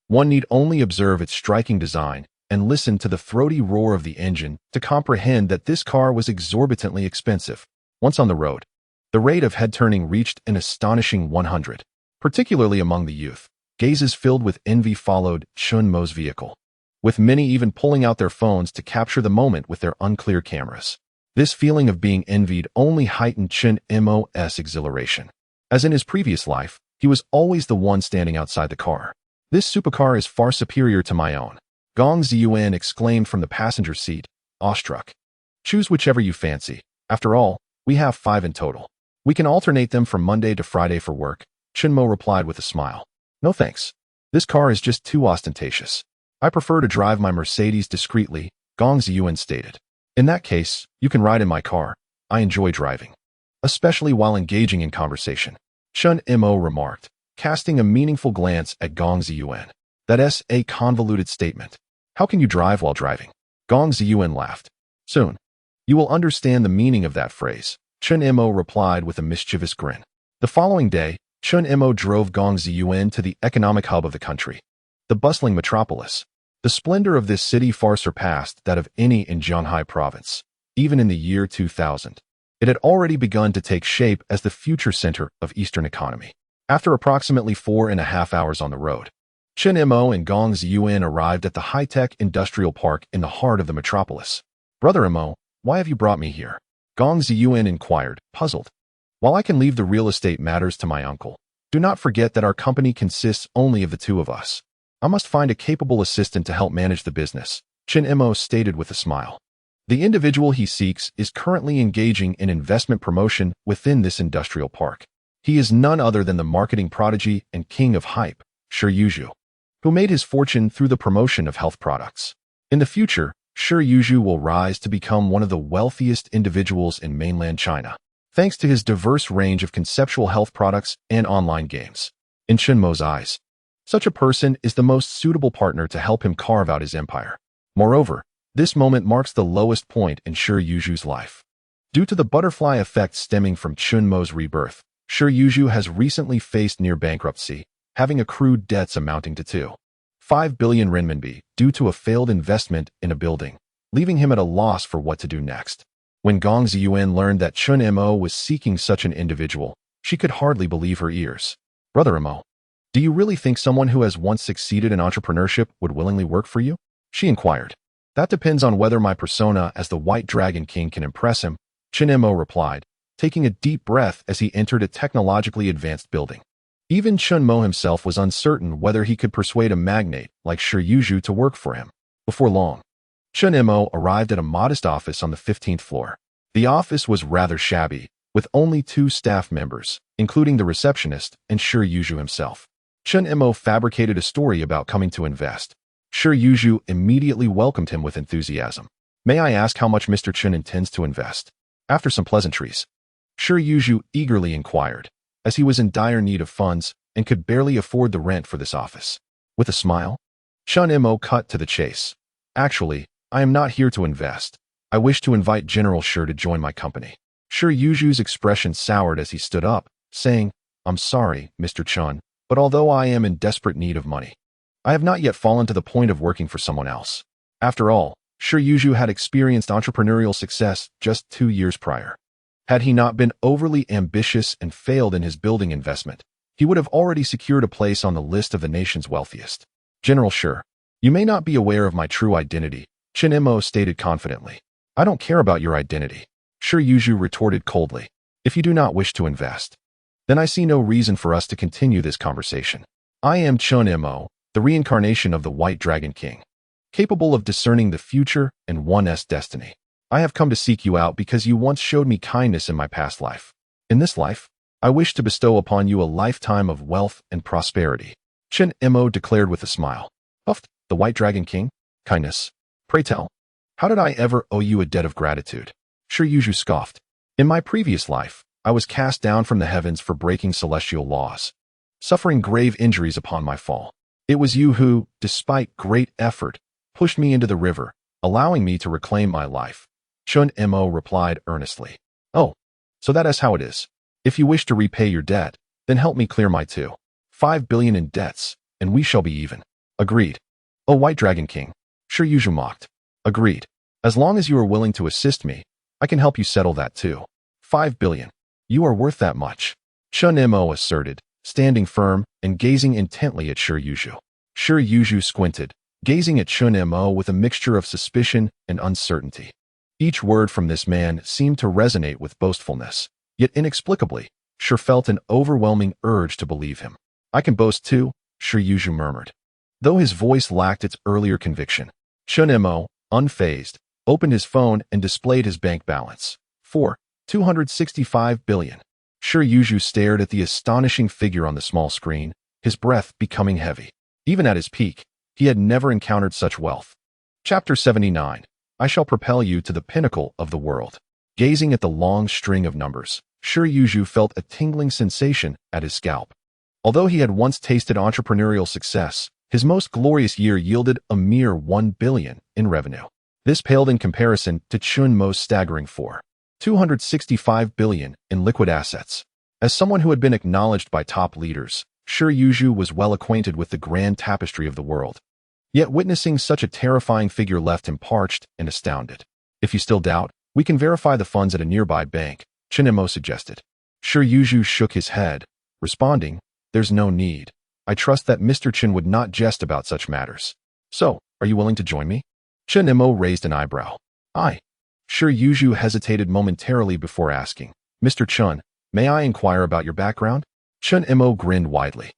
[SPEAKER 1] one need only observe its striking design and listen to the throaty roar of the engine to comprehend that this car was exorbitantly expensive. Once on the road, the rate of head-turning reached an astonishing 100, particularly among the youth. Gazes filled with envy followed Chen Mo's vehicle, with many even pulling out their phones to capture the moment with their unclear cameras. This feeling of being envied only heightened Chen Mo's exhilaration. As in his previous life, he was always the one standing outside the car. "This supercar is far superior to my own. Gong Ziyuan exclaimed from the passenger seat, awestruck. Choose whichever you fancy. After all, we have 5 in total. We can alternate them from Monday to Friday for work, Chen Mo replied with a smile. No thanks. This car is just too ostentatious. I prefer to drive my Mercedes discreetly, Gong Ziyuan stated. In that case, you can ride in my car. I enjoy driving. Especially while engaging in conversation, Chen Mo remarked, casting a meaningful glance at Gong Ziyuan. That's a convoluted statement. How can you drive while driving? Gong Ziyuan laughed. Soon. You will understand the meaning of that phrase, Chen Mo replied with a mischievous grin. The following day, Chen Mo drove Gong Ziyuan to the economic hub of the country, the bustling metropolis. The splendor of this city far surpassed that of any in Jianghe province, even in the year 2000. It had already begun to take shape as the future center of Eastern economy. After approximately 4.5 hours on the road, Chen Mo and Gong Ziyuan arrived at the high-tech industrial park in the heart of the metropolis. Brother Mo, why have you brought me here? Gong Ziyuan inquired, puzzled. While I can leave the real estate matters to my uncle, do not forget that our company consists only of the 2 of us. I must find a capable assistant to help manage the business, Chen Mo stated with a smile. The individual he seeks is currently engaging in investment promotion within this industrial park. He is none other than the marketing prodigy and king of hype, Shi Yuzhu, who made his fortune through the promotion of health products. In the future, Shi Yuzhu will rise to become one of the wealthiest individuals in mainland China, thanks to his diverse range of conceptual health products and online games. In Chen Mo's eyes, such a person is the most suitable partner to help him carve out his empire. Moreover, this moment marks the lowest point in Shi Yuzhu's life. Due to the butterfly effect stemming from Chen Mo's rebirth, Shi Yuzhu has recently faced near bankruptcy, having accrued debts amounting to 2.5 billion renminbi due to a failed investment in a building, leaving him at a loss for what to do next. When Gong Ziyuan learned that Chen Mo was seeking such an individual, she could hardly believe her ears. Brother Mo, do you really think someone who has once succeeded in entrepreneurship would willingly work for you? She inquired. That depends on whether my persona as the White Dragon King can impress him, Chen Mo replied, taking a deep breath as he entered a technologically advanced building. Even Chen Mo himself was uncertain whether he could persuade a magnate like Shi Yuzhu to work for him. Before long, Chen Mo arrived at a modest office on the 15th floor. The office was rather shabby, with only 2 staff members, including the receptionist and Shi Yuzhu himself. Chen Mo fabricated a story about coming to invest. Shi Yuzhu immediately welcomed him with enthusiasm. May I ask how much Mr. Chen intends to invest? After some pleasantries, Shi Yuzhu eagerly inquired, as he was in dire need of funds and could barely afford the rent for this office. With a smile, Chen Mo cut to the chase. Actually, I am not here to invest. I wish to invite General Shi to join my company. Shi Yuzhu's expression soured as he stood up, saying, I'm sorry, Mr. Chen, but although I am in desperate need of money, I have not yet fallen to the point of working for someone else. After all, Shi Yuzhu had experienced entrepreneurial success just 2 years prior. Had he not been overly ambitious and failed in his building investment, he would have already secured a place on the list of the nation's wealthiest. General Shi, you may not be aware of my true identity, Chen Mo stated confidently. I don't care about your identity, Shi Yuzhu retorted coldly. If you do not wish to invest, then I see no reason for us to continue this conversation. I am Chen Mo, the reincarnation of the White Dragon King, capable of discerning the future and one's destiny. I have come to seek you out because you once showed me kindness in my past life. In this life, I wish to bestow upon you a lifetime of wealth and prosperity, Chen Mo declared with a smile. Huffed, the White Dragon King? Kindness? Pray tell, how did I ever owe you a debt of gratitude? Shi Yuzhu scoffed. In my previous life, I was cast down from the heavens for breaking celestial laws, suffering grave injuries upon my fall. It was you who, despite great effort, pushed me into the river, allowing me to reclaim my life. Chen Mo replied earnestly. Oh, so that is how it is. If you wish to repay your debt, then help me clear my 2.5 billion in debts, and we shall be even. Agreed. Oh, White Dragon King, Shi Yuzhu mocked. Agreed. As long as you are willing to assist me, I can help you settle that 2.5 billion. You are worth that much, Chen Mo asserted, standing firm and gazing intently at Shi Yuzhu. Shi Yuzhu squinted, gazing at Chen Mo with a mixture of suspicion and uncertainty. Each word from this man seemed to resonate with boastfulness, yet inexplicably, Shi felt an overwhelming urge to believe him. I can boast too, Shi Yuzhu murmured. Though his voice lacked its earlier conviction, Chen Mo, unfazed, opened his phone and displayed his bank balance. 265 billion. Shi Yuju stared at the astonishing figure on the small screen, his breath becoming heavy. Even at his peak, he had never encountered such wealth. Chapter 79. I shall propel you to the pinnacle of the world. Gazing at the long string of numbers, Shi Yuju felt a tingling sensation at his scalp. Although he had once tasted entrepreneurial success, his most glorious year yielded a mere 1 billion in revenue. This paled in comparison to Chen Mo's staggering 265 billion in liquid assets. As someone who had been acknowledged by top leaders, Shi Yuju was well acquainted with the grand tapestry of the world. Yet witnessing such a terrifying figure left him parched and astounded. If you still doubt, we can verify the funds at a nearby bank, Chen Mo suggested. Shi Yuju shook his head, responding, "There's no need. I trust that Mr. Chen would not jest about such matters. So, are you willing to join me?" Chen Mo raised an eyebrow. "I." Shi Yuju hesitated momentarily before asking, "Mr. Chen, may I inquire about your background?" Chen Mo grinned widely.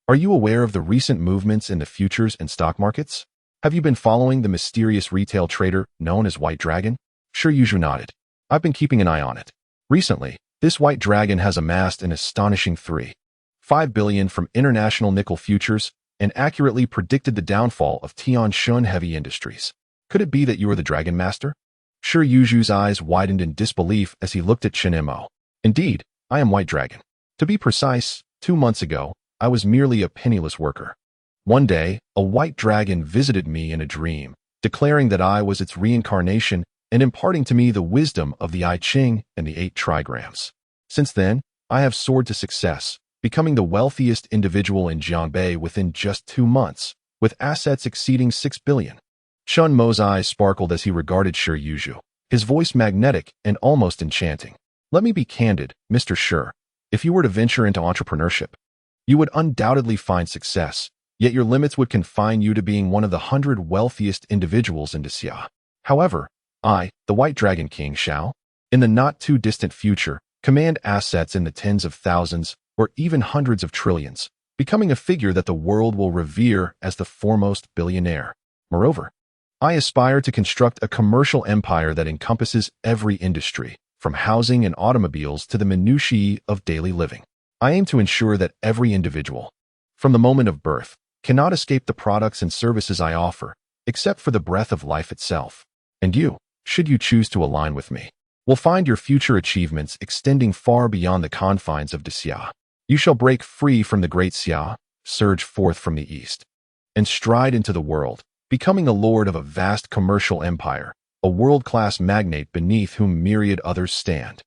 [SPEAKER 1] "Are you aware of the recent movements in the futures and stock markets? Have you been following the mysterious retail trader known as White Dragon?" Shi Yuju nodded. "I've been keeping an eye on it. Recently, this White Dragon has amassed an astonishing 3.5 billion from international nickel futures and accurately predicted the downfall of Tianshun Heavy Industries. Could it be that you are the Dragon Master?" Shi Yuju's eyes widened in disbelief as he looked at Chen Mo. "Indeed, I am White Dragon. To be precise, 2 months ago, I was merely a penniless worker. One day, a white dragon visited me in a dream, declaring that I was its reincarnation and imparting to me the wisdom of the I Ching and the 8 trigrams. Since then, I have soared to success, becoming the wealthiest individual in Jiangbei within just 2 months, with assets exceeding 6 billion. Chen Mo's eyes sparkled as he regarded Shi Yuju, his voice magnetic and almost enchanting. "Let me be candid, Mr. Shi. If you were to venture into entrepreneurship, you would undoubtedly find success, yet your limits would confine you to being one of the 100 wealthiest individuals in Xia. However, I, the White Dragon King, shall, in the not-too-distant future, command assets in the tens of thousands or even hundreds of trillions, becoming a figure that the world will revere as the foremost billionaire. Moreover, I aspire to construct a commercial empire that encompasses every industry, from housing and automobiles to the minutiae of daily living. I aim to ensure that every individual, from the moment of birth, cannot escape the products and services I offer, except for the breath of life itself. And you, should you choose to align with me, will find your future achievements extending far beyond the confines of Xia. You shall break free from the great Xia, surge forth from the east, and stride into the world, becoming a lord of a vast commercial empire, a world-class magnate beneath whom myriad others stand."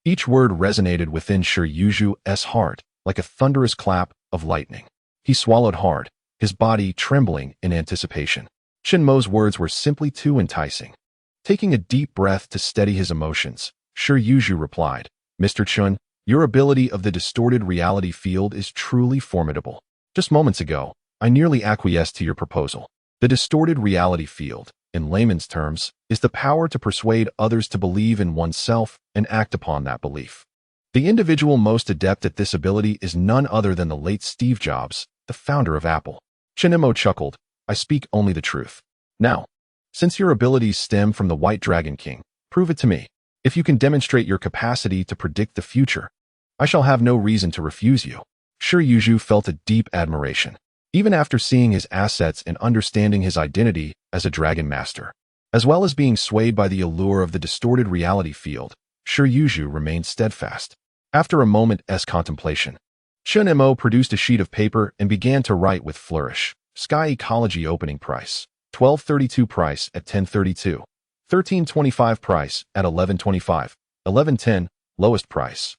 [SPEAKER 1] Each word resonated within Shi Yuju's heart like a thunderous clap of lightning. He swallowed hard, his body trembling in anticipation. Chen Mo's words were simply too enticing. Taking a deep breath to steady his emotions, Shi Yuju replied, "Mr. Chen, your ability of the distorted reality field is truly formidable. Just moments ago, I nearly acquiesced to your proposal. The distorted reality field, in layman's terms, is the power to persuade others to believe in oneself and act upon that belief. The individual most adept at this ability is none other than the late Steve Jobs, the founder of Apple." Chen Mo chuckled, "I speak only the truth. Now, since your abilities stem from the White Dragon King, prove it to me. If you can demonstrate your capacity to predict the future, I shall have no reason to refuse you." Shi Yuju felt a deep admiration. Even after seeing his assets and understanding his identity as a Dragon Master, as well as being swayed by the allure of the distorted reality field, Shi Yuju remained steadfast. After a moment's contemplation, Chen Mo produced a sheet of paper and began to write with flourish. Sky Ecology opening price, 12.32 price at 10.32, 13.25 price at 11.25, 11.10, lowest price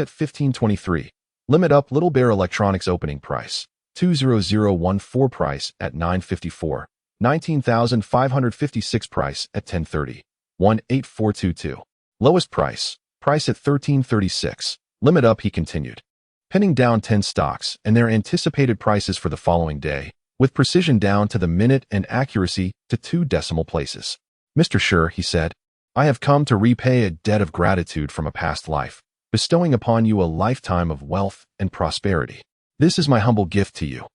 [SPEAKER 1] at 15.23, limit up Little Bear Electronics opening price, 20014 price at 9.54, 19,556 price at 10.30, 18422. Lowest price at 13.36. Limit up, he continued, pinning down 10 stocks and their anticipated prices for the following day, with precision down to the minute and accuracy to 2 decimal places. "Mr. Shi," he said, "I have come to repay a debt of gratitude from a past life, bestowing upon you a lifetime of wealth and prosperity. This is my humble gift to you."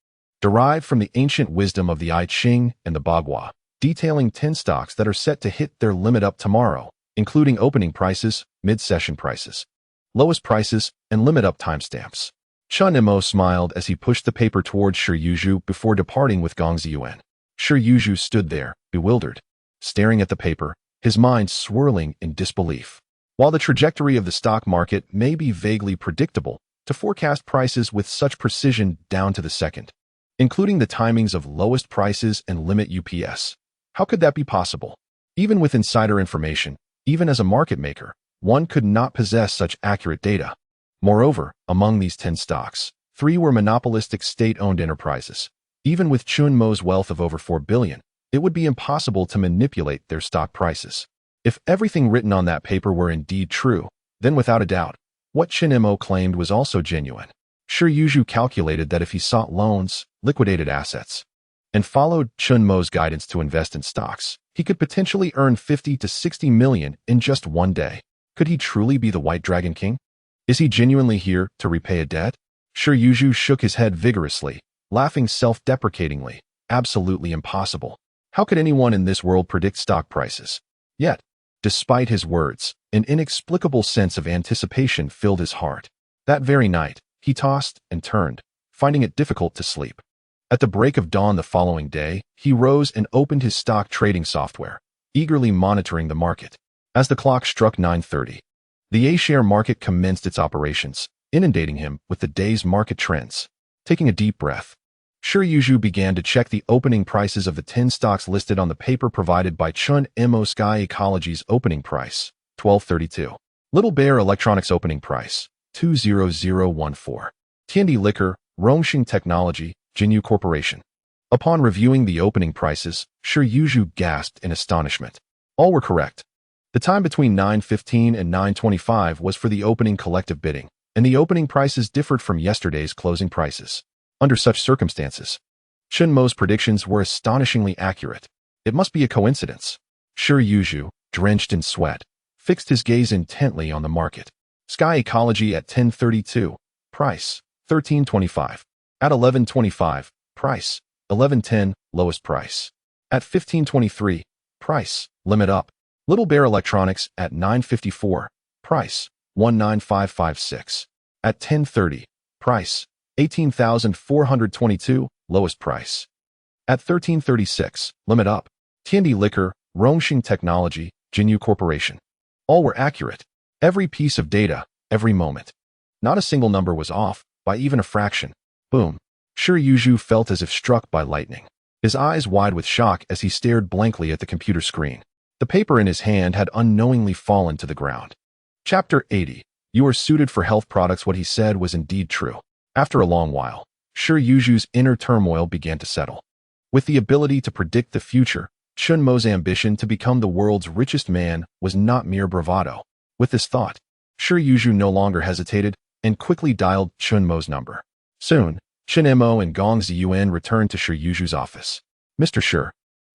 [SPEAKER 1] derived from the ancient wisdom of the I Ching and the Bagua, detailing 10 stocks that are set to hit their limit up tomorrow, including opening prices, mid-session prices, lowest prices, and limit up timestamps. Chen Mo smiled as he pushed the paper towards Shi Yuzhu before departing with Gong Ziyuan. Shi Yuzhu stood there, bewildered, staring at the paper, his mind swirling in disbelief. While the trajectory of the stock market may be vaguely predictable, to forecast prices with such precision down to the second, including the timings of lowest prices and limit UPS, how could that be possible? Even with insider information, even as a market maker, one could not possess such accurate data. Moreover, among these 10 stocks, 3 were monopolistic state-owned enterprises. Even with Chen Mo's wealth of over 4 billion, it would be impossible to manipulate their stock prices. If everything written on that paper were indeed true, then without a doubt, what Chen Mo claimed was also genuine. Shi Yuzhu calculated that if he sought loans, liquidated assets, and followed Chen Mo's guidance to invest in stocks, he could potentially earn 50 to 60 million in just one day. Could he truly be the White Dragon King? Is he genuinely here to repay a debt? Shi Yuzhu shook his head vigorously, laughing self-deprecatingly. Absolutely impossible. How could anyone in this world predict stock prices? Yet, despite his words, an inexplicable sense of anticipation filled his heart. That very night, he tossed and turned, finding it difficult to sleep. At the break of dawn the following day, he rose and opened his stock trading software, eagerly monitoring the market. As the clock struck 9:30, the A-share market commenced its operations, inundating him with the day's market trends. Taking a deep breath, Shi Yuzhu began to check the opening prices of the 10 stocks listed on the paper provided by Chen Mo. Sky Ecology's opening price, $12.32. Little Bear Electronics opening price, $20014. Tiandi Liquor, Rongxing Technology, Jinyu Corporation. Upon reviewing the opening prices, Shi Yuzhu gasped in astonishment. All were correct. The time between 9:15 and 9:25 was for the opening collective bidding, and the opening prices differed from yesterday's closing prices. Under such circumstances, Chen Mo's predictions were astonishingly accurate. It must be a coincidence. Shi Yuzhu, drenched in sweat, fixed his gaze intently on the market. Sky Ecology at 10:32, price, $13.25. At 11:25, price, $11.10, lowest price. At 15:23, price, limit up. Little Bear Electronics at 9:54, price, 19556. At 10:30, price, 18,422, lowest price. At 13:36, limit up. Tiandi Liquor, Rongxing Technology, Jinyu Corporation. All were accurate. Every piece of data, every moment. Not a single number was off, by even a fraction. Boom. Shi Yuzhu felt as if struck by lightning, his eyes wide with shock as he stared blankly at the computer screen. The paper in his hand had unknowingly fallen to the ground. Chapter 80. You are suited for health products. What he said was indeed true. After a long while, Shi Yuzhu's inner turmoil began to settle. With the ability to predict the future, Chen Mo's ambition to become the world's richest man was not mere bravado. With this thought, Shi Yuzhu no longer hesitated and quickly dialed Chen Mo's number. Soon, Chen Mo and Gong Ziyuan returned to Shi Yuzhu's office. Mr. Shi,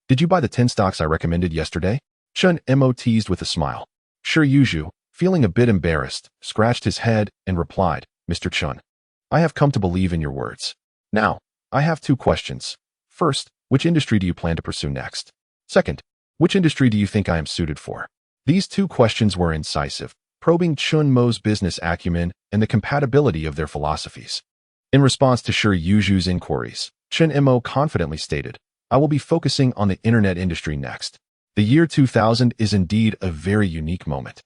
[SPEAKER 1] did you buy the 10 stocks I recommended yesterday? Chen Mo teased with a smile. Shi Yuzhu, feeling a bit embarrassed, scratched his head and replied, Mr. Chen, I have come to believe in your words. Now, I have 2 questions. First, which industry do you plan to pursue next? Second, which industry do you think I am suited for? These 2 questions were incisive, probing Chen Mo's business acumen and the compatibility of their philosophies. In response to Shi Yuzhu's inquiries, Chen Mo confidently stated, I will be focusing on the internet industry next. The year 2000 is indeed a very unique moment.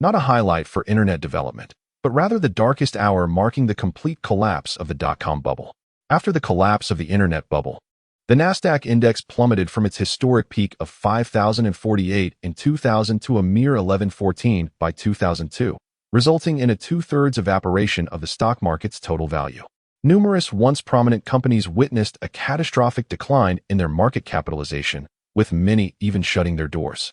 [SPEAKER 1] Not a highlight for internet development, but rather the darkest hour marking the complete collapse of the dot-com bubble. After the collapse of the internet bubble, the Nasdaq index plummeted from its historic peak of 5,048 in 2000 to a mere 1114 by 2002, resulting in a 2/3 evaporation of the stock market's total value. Numerous once prominent companies witnessed a catastrophic decline in their market capitalization, with many even shutting their doors.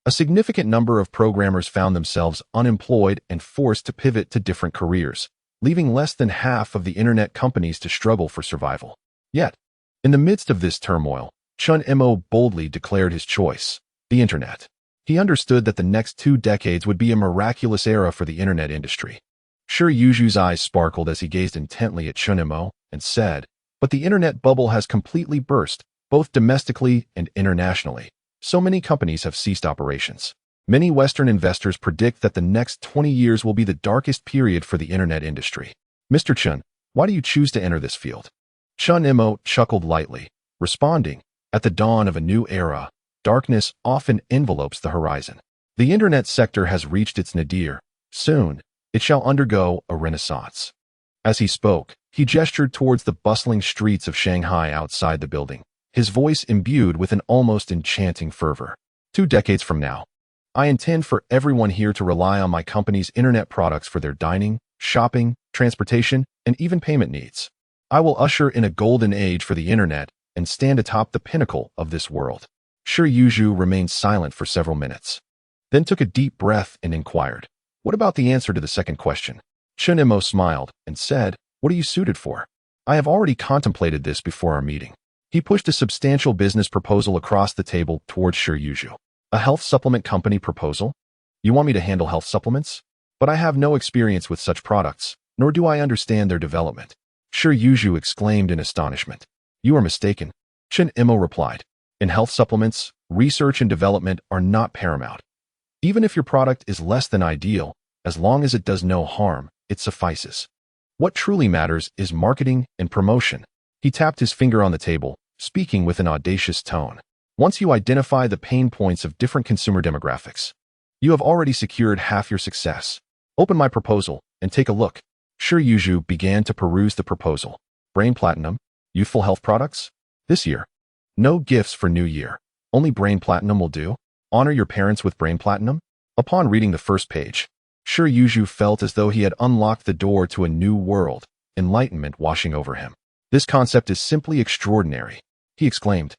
[SPEAKER 1] A significant number of programmers found themselves unemployed and forced to pivot to different careers, leaving less than half of the internet companies to struggle for survival. Yet, in the midst of this turmoil, Chen Mo boldly declared his choice, the internet. He understood that the next 2 decades would be a miraculous era for the internet industry. Shi Yuzhu's eyes sparkled as he gazed intently at Chen Mo and said, But the internet bubble has completely burst, both domestically and internationally. So many companies have ceased operations. Many Western investors predict that the next 20 years will be the darkest period for the internet industry. Mr. Chen, why do you choose to enter this field? Chen Mo chuckled lightly, responding, at the dawn of a new era, darkness often envelopes the horizon. The internet sector has reached its nadir. Soon, it shall undergo a renaissance. As he spoke, he gestured towards the bustling streets of Shanghai outside the building, his voice imbued with an almost enchanting fervor. 2 decades from now, I intend for everyone here to rely on my company's internet products for their dining, shopping, transportation, and even payment needs. I will usher in a golden age for the internet and stand atop the pinnacle of this world. Shi Yuzhu remained silent for several minutes, then took a deep breath and inquired, "What about the answer to the second question?" Chen Mo smiled and said, "What are you suited for? I have already contemplated this before our meeting." He pushed a substantial business proposal across the table towards Shi Yuzhu. "A health supplement company proposal? You want me to handle health supplements? But I have no experience with such products, nor do I understand their development." Shi Yuzhu exclaimed in astonishment. "You are mistaken," Chen Mo replied. "In health supplements, research and development are not paramount. Even if your product is less than ideal, as long as it does no harm, it suffices. What truly matters is marketing and promotion." He tapped his finger on the table, speaking with an audacious tone. "Once you identify the pain points of different consumer demographics, you have already secured half your success. Open my proposal and take a look." Shi Yuzhu began to peruse the proposal. Brain Platinum, youthful health products? This year. No gifts for New Year. Only Brain Platinum will do. Honor your parents with Brain Platinum? Upon reading the first page, Shi Yuzhu felt as though he had unlocked the door to a new world, enlightenment washing over him. "This concept is simply extraordinary," he exclaimed,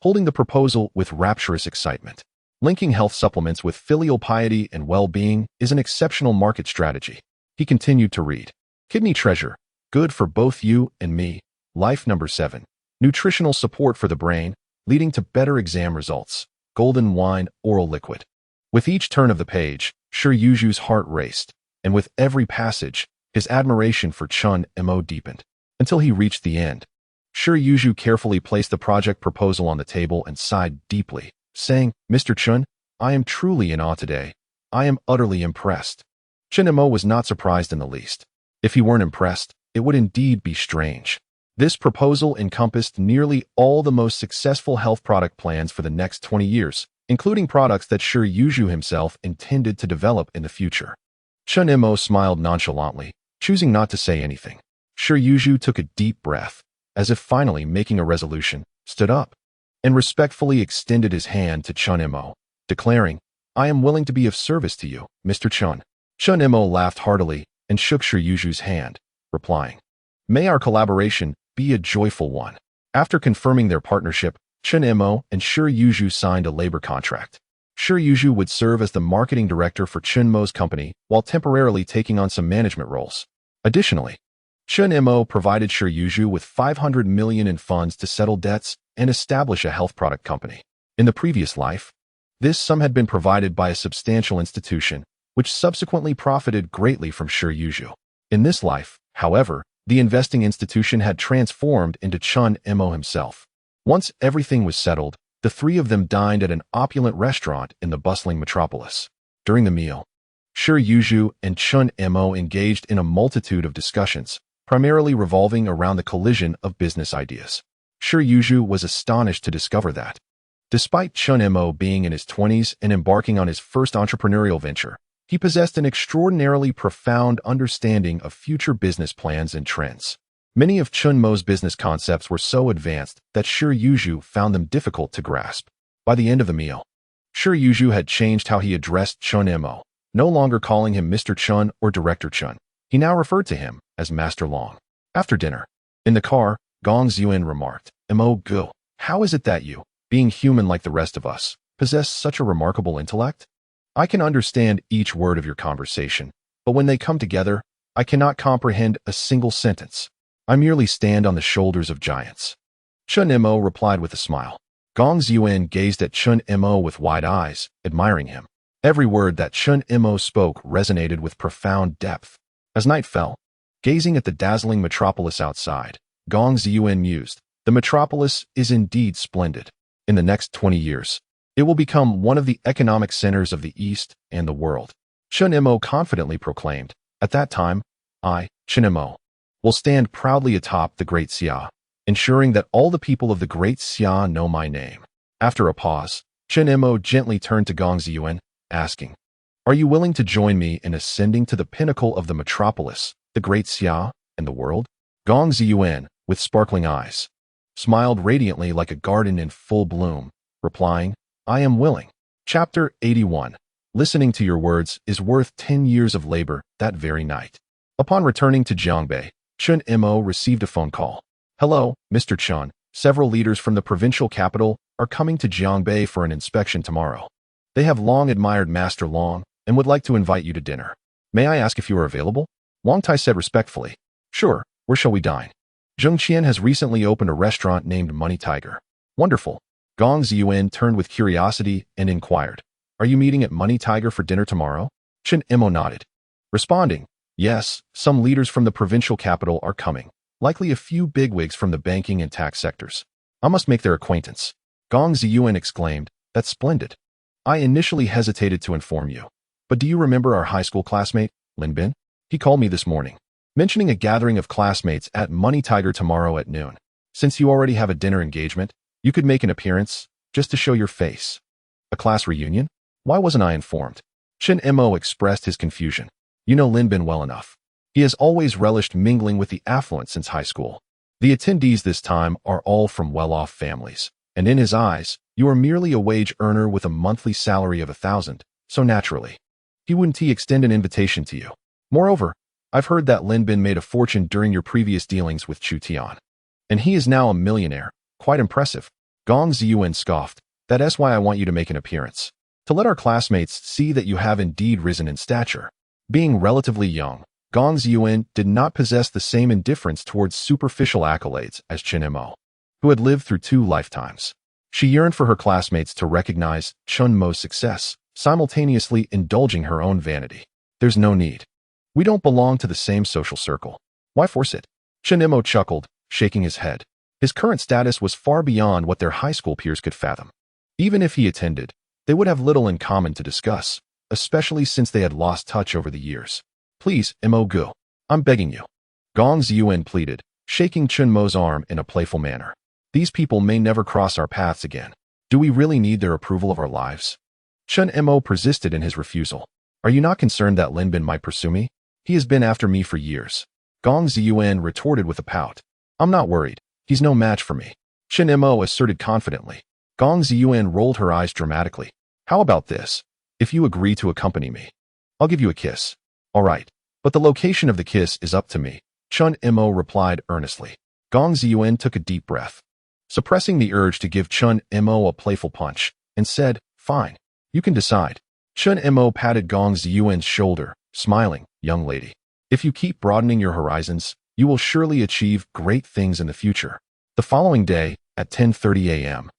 [SPEAKER 1] holding the proposal with rapturous excitement. "Linking health supplements with filial piety and well-being is an exceptional market strategy." He continued to read. "Kidney Treasure, good for both you and me. Life number 7. Nutritional support for the brain, leading to better exam results. Golden Wine Oral Liquid." With each turn of the page, Shi Yuzhu's heart raced, and with every passage, his admiration for Chen Mo deepened, until he reached the end. Shi Yuzhu carefully placed the project proposal on the table and sighed deeply, saying, "Mr. Chen, I am truly in awe today. I am utterly impressed." Chen Mo was not surprised in the least. If he weren't impressed, it would indeed be strange. This proposal encompassed nearly all the most successful health product plans for the next 20 years, including products that Shi Yuzhu himself intended to develop in the future. Chen Mo smiled nonchalantly, choosing not to say anything. Shi Yuzhu took a deep breath, as if finally making a resolution, stood up, and respectfully extended his hand to Chen Mo, declaring, "I am willing to be of service to you, Mr. Chen." Chen Mo laughed heartily and shook Shi Yuzhu's hand, replying, "May our collaboration be a joyful one." After confirming their partnership, Chen Mo and Shi Yuzhu signed a labor contract. Shi Yuzhu would serve as the marketing director for Chen Mo's company while temporarily taking on some management roles. Additionally, Chen Mo provided Shi Yuzhu with 500 million in funds to settle debts and establish a health product company. In the previous life, this sum had been provided by a substantial institution, which subsequently profited greatly from Shi Yuzhu. In this life, however, the investing institution had transformed into Chen Mo himself. Once everything was settled, the three of them dined at an opulent restaurant in the bustling metropolis. During the meal, Shi Yuzhu and Chen Mo engaged in a multitude of discussions, primarily revolving around the collision of business ideas. Shi Yuzhu was astonished to discover that, despite Chen Mo being in his 20s and embarking on his first entrepreneurial venture, he possessed an extraordinarily profound understanding of future business plans and trends. Many of Chen Mo's business concepts were so advanced that Shi Yuzhu found them difficult to grasp. By the end of the meal, Shi Yuzhu had changed how he addressed Chen Mo, no longer calling him Mr. Chen or Director Chen. He now referred to him as Master Long. After dinner, in the car, Gong Ziyuan remarked, "Mo Gu, how is it that you, being human like the rest of us, possess such a remarkable intellect? I can understand each word of your conversation, but when they come together, I cannot comprehend a single sentence. I merely stand on the shoulders of giants." Chen Mo replied with a smile. Gong Ziyuan gazed at Chen Mo with wide eyes, admiring him. Every word that Chen Mo spoke resonated with profound depth. As night fell, gazing at the dazzling metropolis outside, Gong Ziyuan mused. The metropolis is indeed splendid. In the next 20 years, it will become one of the economic centers of the East and the world. Chen Mo confidently proclaimed. At that time, I, Chen Mo, will stand proudly atop the Great Xia, ensuring that all the people of the Great Xia know my name. After a pause, Chen Mo gently turned to Gong Ziyuan, asking, Are you willing to join me in ascending to the pinnacle of the metropolis, the Great Xia, and the world? Gong Ziyuan, with sparkling eyes, smiled radiantly like a garden in full bloom, replying, I am willing. Chapter 81. Listening to your words is worth 10 years of labor that very night. Upon returning to Jiangbei, Chen Mo received a phone call. Hello, Mr. Chen. Several leaders from the provincial capital are coming to Jiangbei for an inspection tomorrow. They have long admired Master Long and would like to invite you to dinner. May I ask if you are available? Wang Tai said respectfully. Sure, where shall we dine? Zheng Qian has recently opened a restaurant named Money Tiger. Wonderful. Gong Ziyuan turned with curiosity and inquired, Are you meeting at Money Tiger for dinner tomorrow? Chen Mo nodded, responding, Yes, some leaders from the provincial capital are coming, likely a few bigwigs from the banking and tax sectors. I must make their acquaintance. Gong Ziyuan exclaimed, That's splendid. I initially hesitated to inform you, but do you remember our high school classmate, Lin Bin? He called me this morning, mentioning a gathering of classmates at Money Tiger tomorrow at noon. Since you already have a dinner engagement, you could make an appearance, just to show your face. A class reunion? Why wasn't I informed? Chen Mo expressed his confusion. You know Lin Bin well enough. He has always relished mingling with the affluent since high school. The attendees this time are all from well-off families, and in his eyes, you are merely a wage earner with a monthly salary of 1,000, so naturally, he wouldn't extend an invitation to you. Moreover, I've heard that Lin Bin made a fortune during your previous dealings with Chu Tian, and he is now a millionaire. Quite impressive. Gong Ziyuan scoffed. That's why I want you to make an appearance, to let our classmates see that you have indeed risen in stature. Being relatively young, Gong Ziyuan did not possess the same indifference towards superficial accolades as Chen Mo, who had lived through 2 lifetimes. She yearned for her classmates to recognize Chen Mo's success, simultaneously indulging her own vanity. There's no need. We don't belong to the same social circle. Why force it? Chen Mo chuckled, shaking his head. His current status was far beyond what their high school peers could fathom. Even if he attended, they would have little in common to discuss, especially since they had lost touch over the years. Please, Mo Gu, I'm begging you. Gong Ziyuan pleaded, shaking Chen Mo's arm in a playful manner. These people may never cross our paths again. Do we really need their approval of our lives? Chen Mo persisted in his refusal. Are you not concerned that Lin Bin might pursue me? He has been after me for years. Gong Ziyuan retorted with a pout. I'm not worried. He's no match for me. Chen Mo asserted confidently. Gong Ziyuan rolled her eyes dramatically. How about this? If you agree to accompany me, I'll give you a kiss. All right, but the location of the kiss is up to me, Chen Mo replied earnestly. Gong Ziyuan took a deep breath, suppressing the urge to give Chen Mo a playful punch, and said, Fine, you can decide. Chen Mo patted Gong Ziyuan's shoulder, smiling, Young lady, if you keep broadening your horizons, you will surely achieve great things in the future. The following day, at 10:30 a.m.,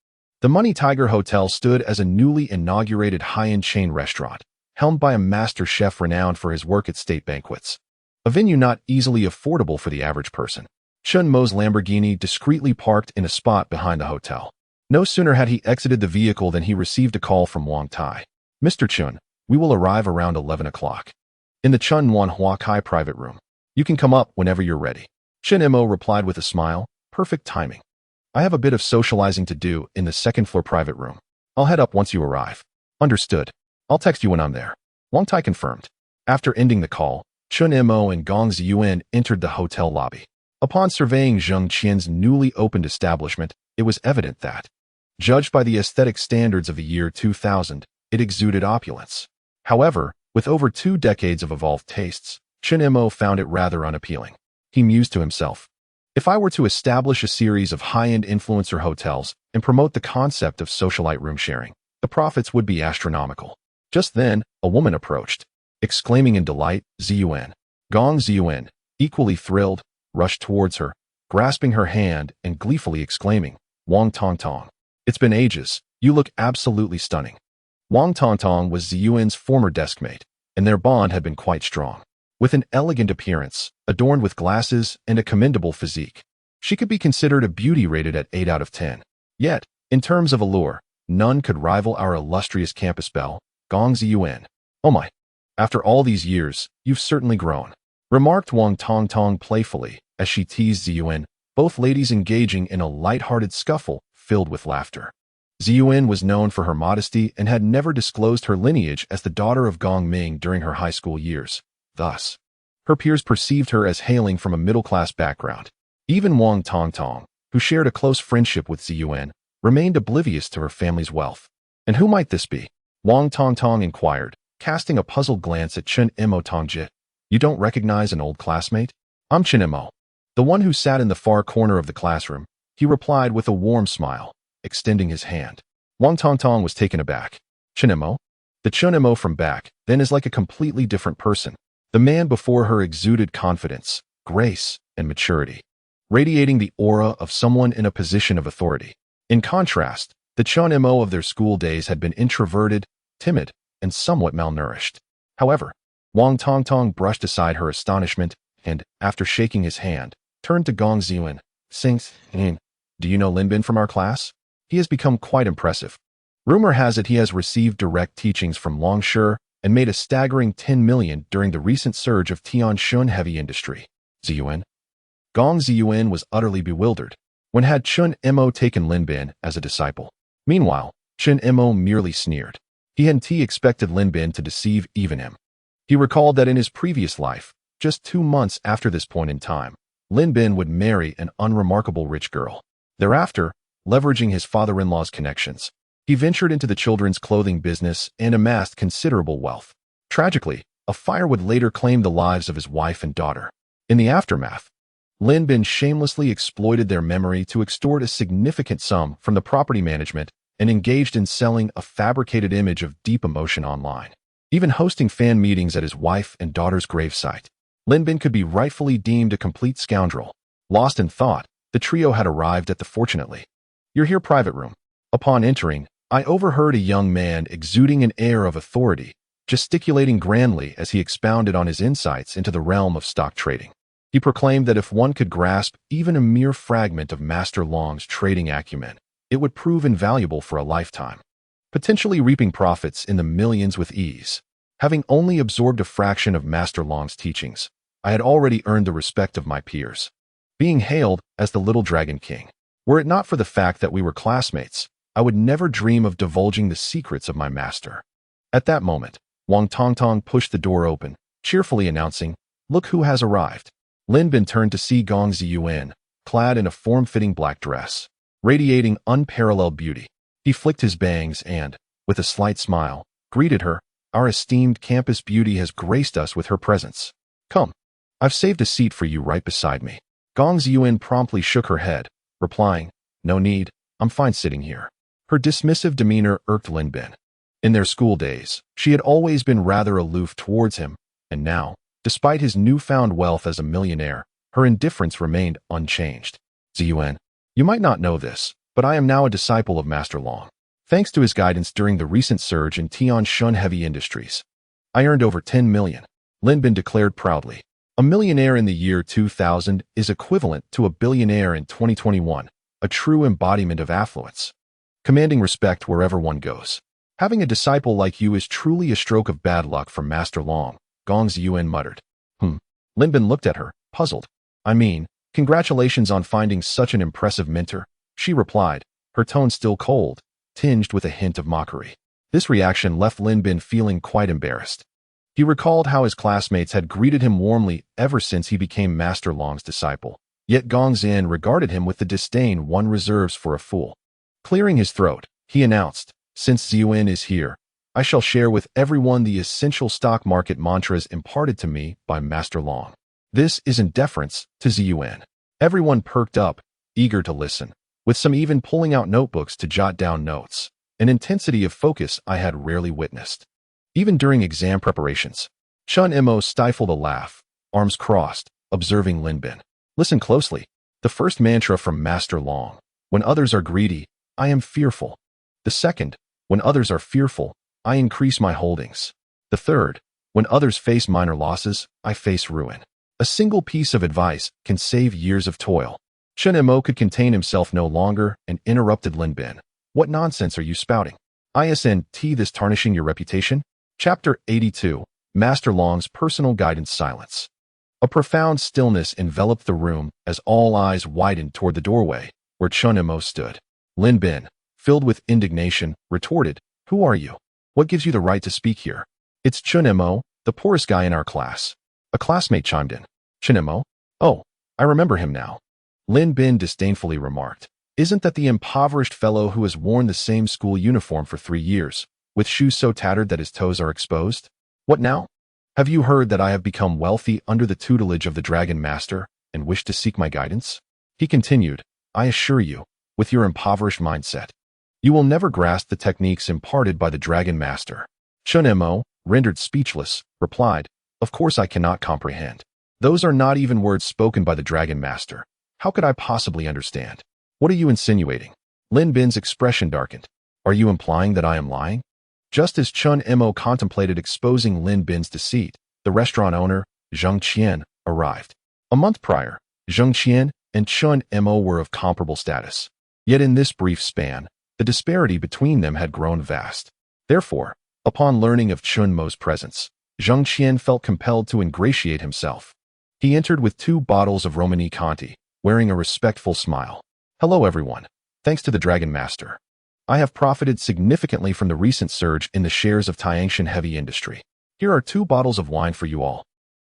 [SPEAKER 1] the Money Tiger Hotel stood as a newly inaugurated high-end chain restaurant, helmed by a master chef renowned for his work at state banquets. A venue not easily affordable for the average person. Chen Mo's Lamborghini discreetly parked in a spot behind the hotel. No sooner had he exited the vehicle than he received a call from Wang Tai. Mr. Chen, we will arrive around 11 o'clock. In the Chun Wan Hua Kai private room. You can come up whenever you're ready. Chen Mo replied with a smile. Perfect timing. I have a bit of socializing to do in the second-floor private room. I'll head up once you arrive. Understood. I'll text you when I'm there. Wang Tai confirmed. After ending the call, Chen Mo and Gong Ziyuan entered the hotel lobby. Upon surveying Zheng Qian's newly opened establishment, it was evident that, judged by the aesthetic standards of the year 2000, it exuded opulence. However, with over 2 decades of evolved tastes, Chen Mo found it rather unappealing. He mused to himself. If I were to establish a series of high-end influencer hotels and promote the concept of socialite room sharing, the profits would be astronomical. Just then, a woman approached, exclaiming in delight, Ziyuan. Gong Ziyuan, equally thrilled, rushed towards her, grasping her hand and gleefully exclaiming, Wang Tongtong. It's been ages. You look absolutely stunning. Wang Tongtong was Ziyuan's former deskmate, and their bond had been quite strong. With an elegant appearance, adorned with glasses and a commendable physique, She could be considered a beauty rated at 8 out of 10. Yet, in terms of allure, none could rival our illustrious campus belle, Gong Ziyuan. Oh my. After all these years, you've certainly grown, remarked Wang Tongtong playfully as she teased Ziyuan, both ladies engaging in a light-hearted scuffle filled with laughter. Ziyuan was known for her modesty and had never disclosed her lineage as the daughter of Gong Ming during her high school years. Thus, her peers perceived her as hailing from a middle-class background. Even Wang Tongtong, who shared a close friendship with Ziyuan, remained oblivious to her family's wealth. And who might this be? Wang Tongtong inquired, casting a puzzled glance at Chen Mo Tongjit. You don't recognize an old classmate? I'm Chen Mo, the one who sat in the far corner of the classroom, he replied with a warm smile, extending his hand. Wang Tongtong was taken aback. Chen Mo? The Chen Mo from back then is like a completely different person. The man before her exuded confidence, grace, and maturity, radiating the aura of someone in a position of authority. In contrast, the Chen Mo of their school days had been introverted, timid, and somewhat malnourished. However, Wang Tongtong brushed aside her astonishment and, after shaking his hand, turned to Gong Ziyuan, saying, Do you know Linbin from our class? He has become quite impressive. Rumor has it he has received direct teachings from Longshi and made a staggering 10 million during the recent surge of Tianshun heavy industry. Ziyuan? Gong Ziyuan was utterly bewildered. When had Chen Mo taken Linbin as a disciple? Meanwhile, Chen Mo merely sneered. He hadn't expected Linbin to deceive even him. He recalled that in his previous life, just 2 months after this point in time, Linbin would marry an unremarkable rich girl. Thereafter, leveraging his father-in-law's connections, he ventured into the children's clothing business and amassed considerable wealth. Tragically, a fire would later claim the lives of his wife and daughter. In the aftermath, Linbin shamelessly exploited their memory to extort a significant sum from the property management and engaged in selling a fabricated image of deep emotion online, even hosting fan meetings at his wife and daughter's gravesite. Linbin could be rightfully deemed a complete scoundrel. Lost in thought, the trio had arrived at the fortunately. You're here, private room. Upon entering, I overheard a young man exuding an air of authority, gesticulating grandly as he expounded on his insights into the realm of stock trading. He proclaimed that if one could grasp even a mere fragment of Master Long's trading acumen, it would prove invaluable for a lifetime, potentially reaping profits in the millions with ease. Having only absorbed a fraction of Master Long's teachings, I had already earned the respect of my peers, being hailed as the Little Dragon King. Were it not for the fact that we were classmates, I would never dream of divulging the secrets of my master. At that moment, Wang Tongtong pushed the door open, cheerfully announcing, Look who has arrived. Linbin turned to see Gong Ziyuan, clad in a form-fitting black dress, radiating unparalleled beauty. He flicked his bangs and, with a slight smile, greeted her. Our esteemed campus beauty has graced us with her presence. Come, I've saved a seat for you right beside me. Gong Ziyuan promptly shook her head, replying, No need, I'm fine sitting here. Her dismissive demeanor irked Linbin. In their school days, she had always been rather aloof towards him, and now, despite his newfound wealth as a millionaire, her indifference remained unchanged. Ziyuan, you might not know this, but I am now a disciple of Master Long. Thanks to his guidance during the recent surge in Tianshun heavy industries, I earned over 10 million, Linbin declared proudly. A millionaire in the year 2000 is equivalent to a billionaire in 2021, a true embodiment of affluence, commanding respect wherever one goes. Having a disciple like you is truly a stroke of bad luck for Master Long, Gong Ziyuan muttered. Linbin looked at her, puzzled. I mean, congratulations on finding such an impressive mentor, she replied, her tone still cold, tinged with a hint of mockery. This reaction left Linbin feeling quite embarrassed. He recalled how his classmates had greeted him warmly ever since he became Master Long's disciple, yet Gong Ziyuan regarded him with the disdain one reserves for a fool. Clearing his throat, he announced, Since Ziyuan is here, I shall share with everyone the essential stock market mantras imparted to me by Master Long. This is in deference to Ziyuan. Everyone perked up, eager to listen, with some even pulling out notebooks to jot down notes, an intensity of focus I had rarely witnessed. Even during exam preparations, Chen Mo stifled a laugh, arms crossed, observing Linbin. Listen closely. The first mantra from Master Long. When others are greedy, I am fearful. The second, when others are fearful, I increase my holdings. The third, when others face minor losses, I face ruin. A single piece of advice can save years of toil. Chen Mo could contain himself no longer and interrupted Lin Bin. What nonsense are you spouting? Isn't this tarnishing your reputation? Chapter 82. Master Long's Personal Guidance Silence. A profound stillness enveloped the room as all eyes widened toward the doorway, where Chen Mo stood. Lin Bin, filled with indignation, retorted, "Who are you? What gives you the right to speak here?" "It's Chen Mo, the poorest guy in our class." A classmate chimed in. "Chen Mo? Oh, I remember him now," Lin Bin disdainfully remarked. "Isn't that the impoverished fellow who has worn the same school uniform for 3 years, with shoes so tattered that his toes are exposed? What now? Have you heard that I have become wealthy under the tutelage of the Dragon Master and wish to seek my guidance?" He continued, "I assure you, with your impoverished mindset, you will never grasp the techniques imparted by the Dragon Master." Chen Mo, rendered speechless, replied, "Of course I cannot comprehend. Those are not even words spoken by the Dragon Master. How could I possibly understand? What are you insinuating?" Lin Bin's expression darkened. "Are you implying that I am lying?" Just as Chen Mo contemplated exposing Lin Bin's deceit, the restaurant owner, Zheng Qian, arrived. A month prior, Zheng Qian and Chen Mo were of comparable status. Yet in this brief span, the disparity between them had grown vast. Therefore, upon learning of Chen Mo's presence, Zheng Qian felt compelled to ingratiate himself. He entered with 2 bottles of Romani Conti, wearing a respectful smile. "Hello everyone. Thanks to the Dragon Master, I have profited significantly from the recent surge in the shares of Tiangshan Heavy Industry. Here are 2 bottles of wine for you all.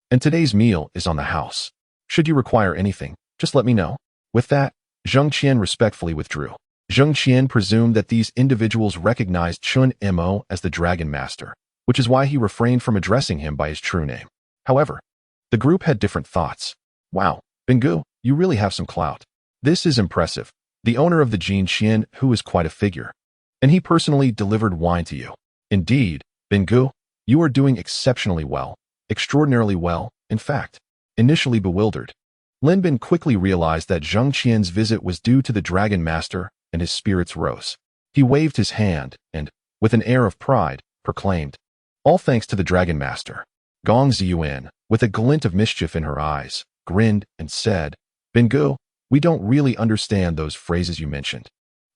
[SPEAKER 1] And today's meal is on the house. Should you require anything, just let me know." With that, Zheng Qian respectfully withdrew. Zheng Qian presumed that these individuals recognized Chen Mo as the Dragon Master, which is why he refrained from addressing him by his true name. However, the group had different thoughts. "Wow, Bingu, you really have some clout. This is impressive. The owner of the Jin Qian, who is quite a figure. And he personally delivered wine to you. Indeed, Bingu, you are doing exceptionally well, extraordinarily well, in fact." Initially bewildered, Lin Bin quickly realized that Zheng Qian's visit was due to the Dragon Master, and his spirits rose. He waved his hand and, with an air of pride, proclaimed, "All thanks to the Dragon Master." Gong Ziyuan, with a glint of mischief in her eyes, grinned and said, "Bingu, we don't really understand those phrases you mentioned.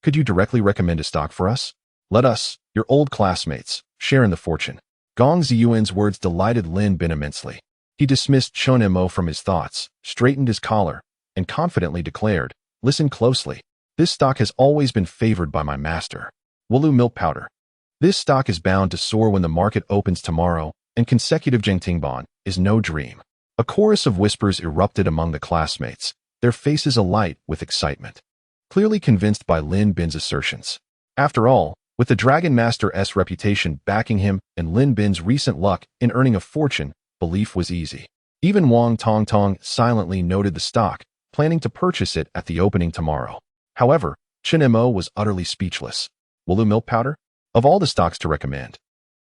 [SPEAKER 1] Could you directly recommend a stock for us? Let us, your old classmates, share in the fortune." Gong Ziyuan's words delighted Lin Bin immensely. He dismissed Chen Mo from his thoughts, straightened his collar, and confidently declared, "Listen closely. This stock has always been favored by my master. Wulu milk powder. This stock is bound to soar when the market opens tomorrow, and consecutive Jingtingban is no dream." A chorus of whispers erupted among the classmates, their faces alight with excitement, clearly convinced by Lin Bin's assertions. After all, with the Dragon Master's reputation backing him and Lin Bin's recent luck in earning a fortune, belief was easy. Even Wang Tongtong silently noted the stock, planning to purchase it at the opening tomorrow. However, Chen Mo was utterly speechless. Wulu milk powder? Of all the stocks to recommend,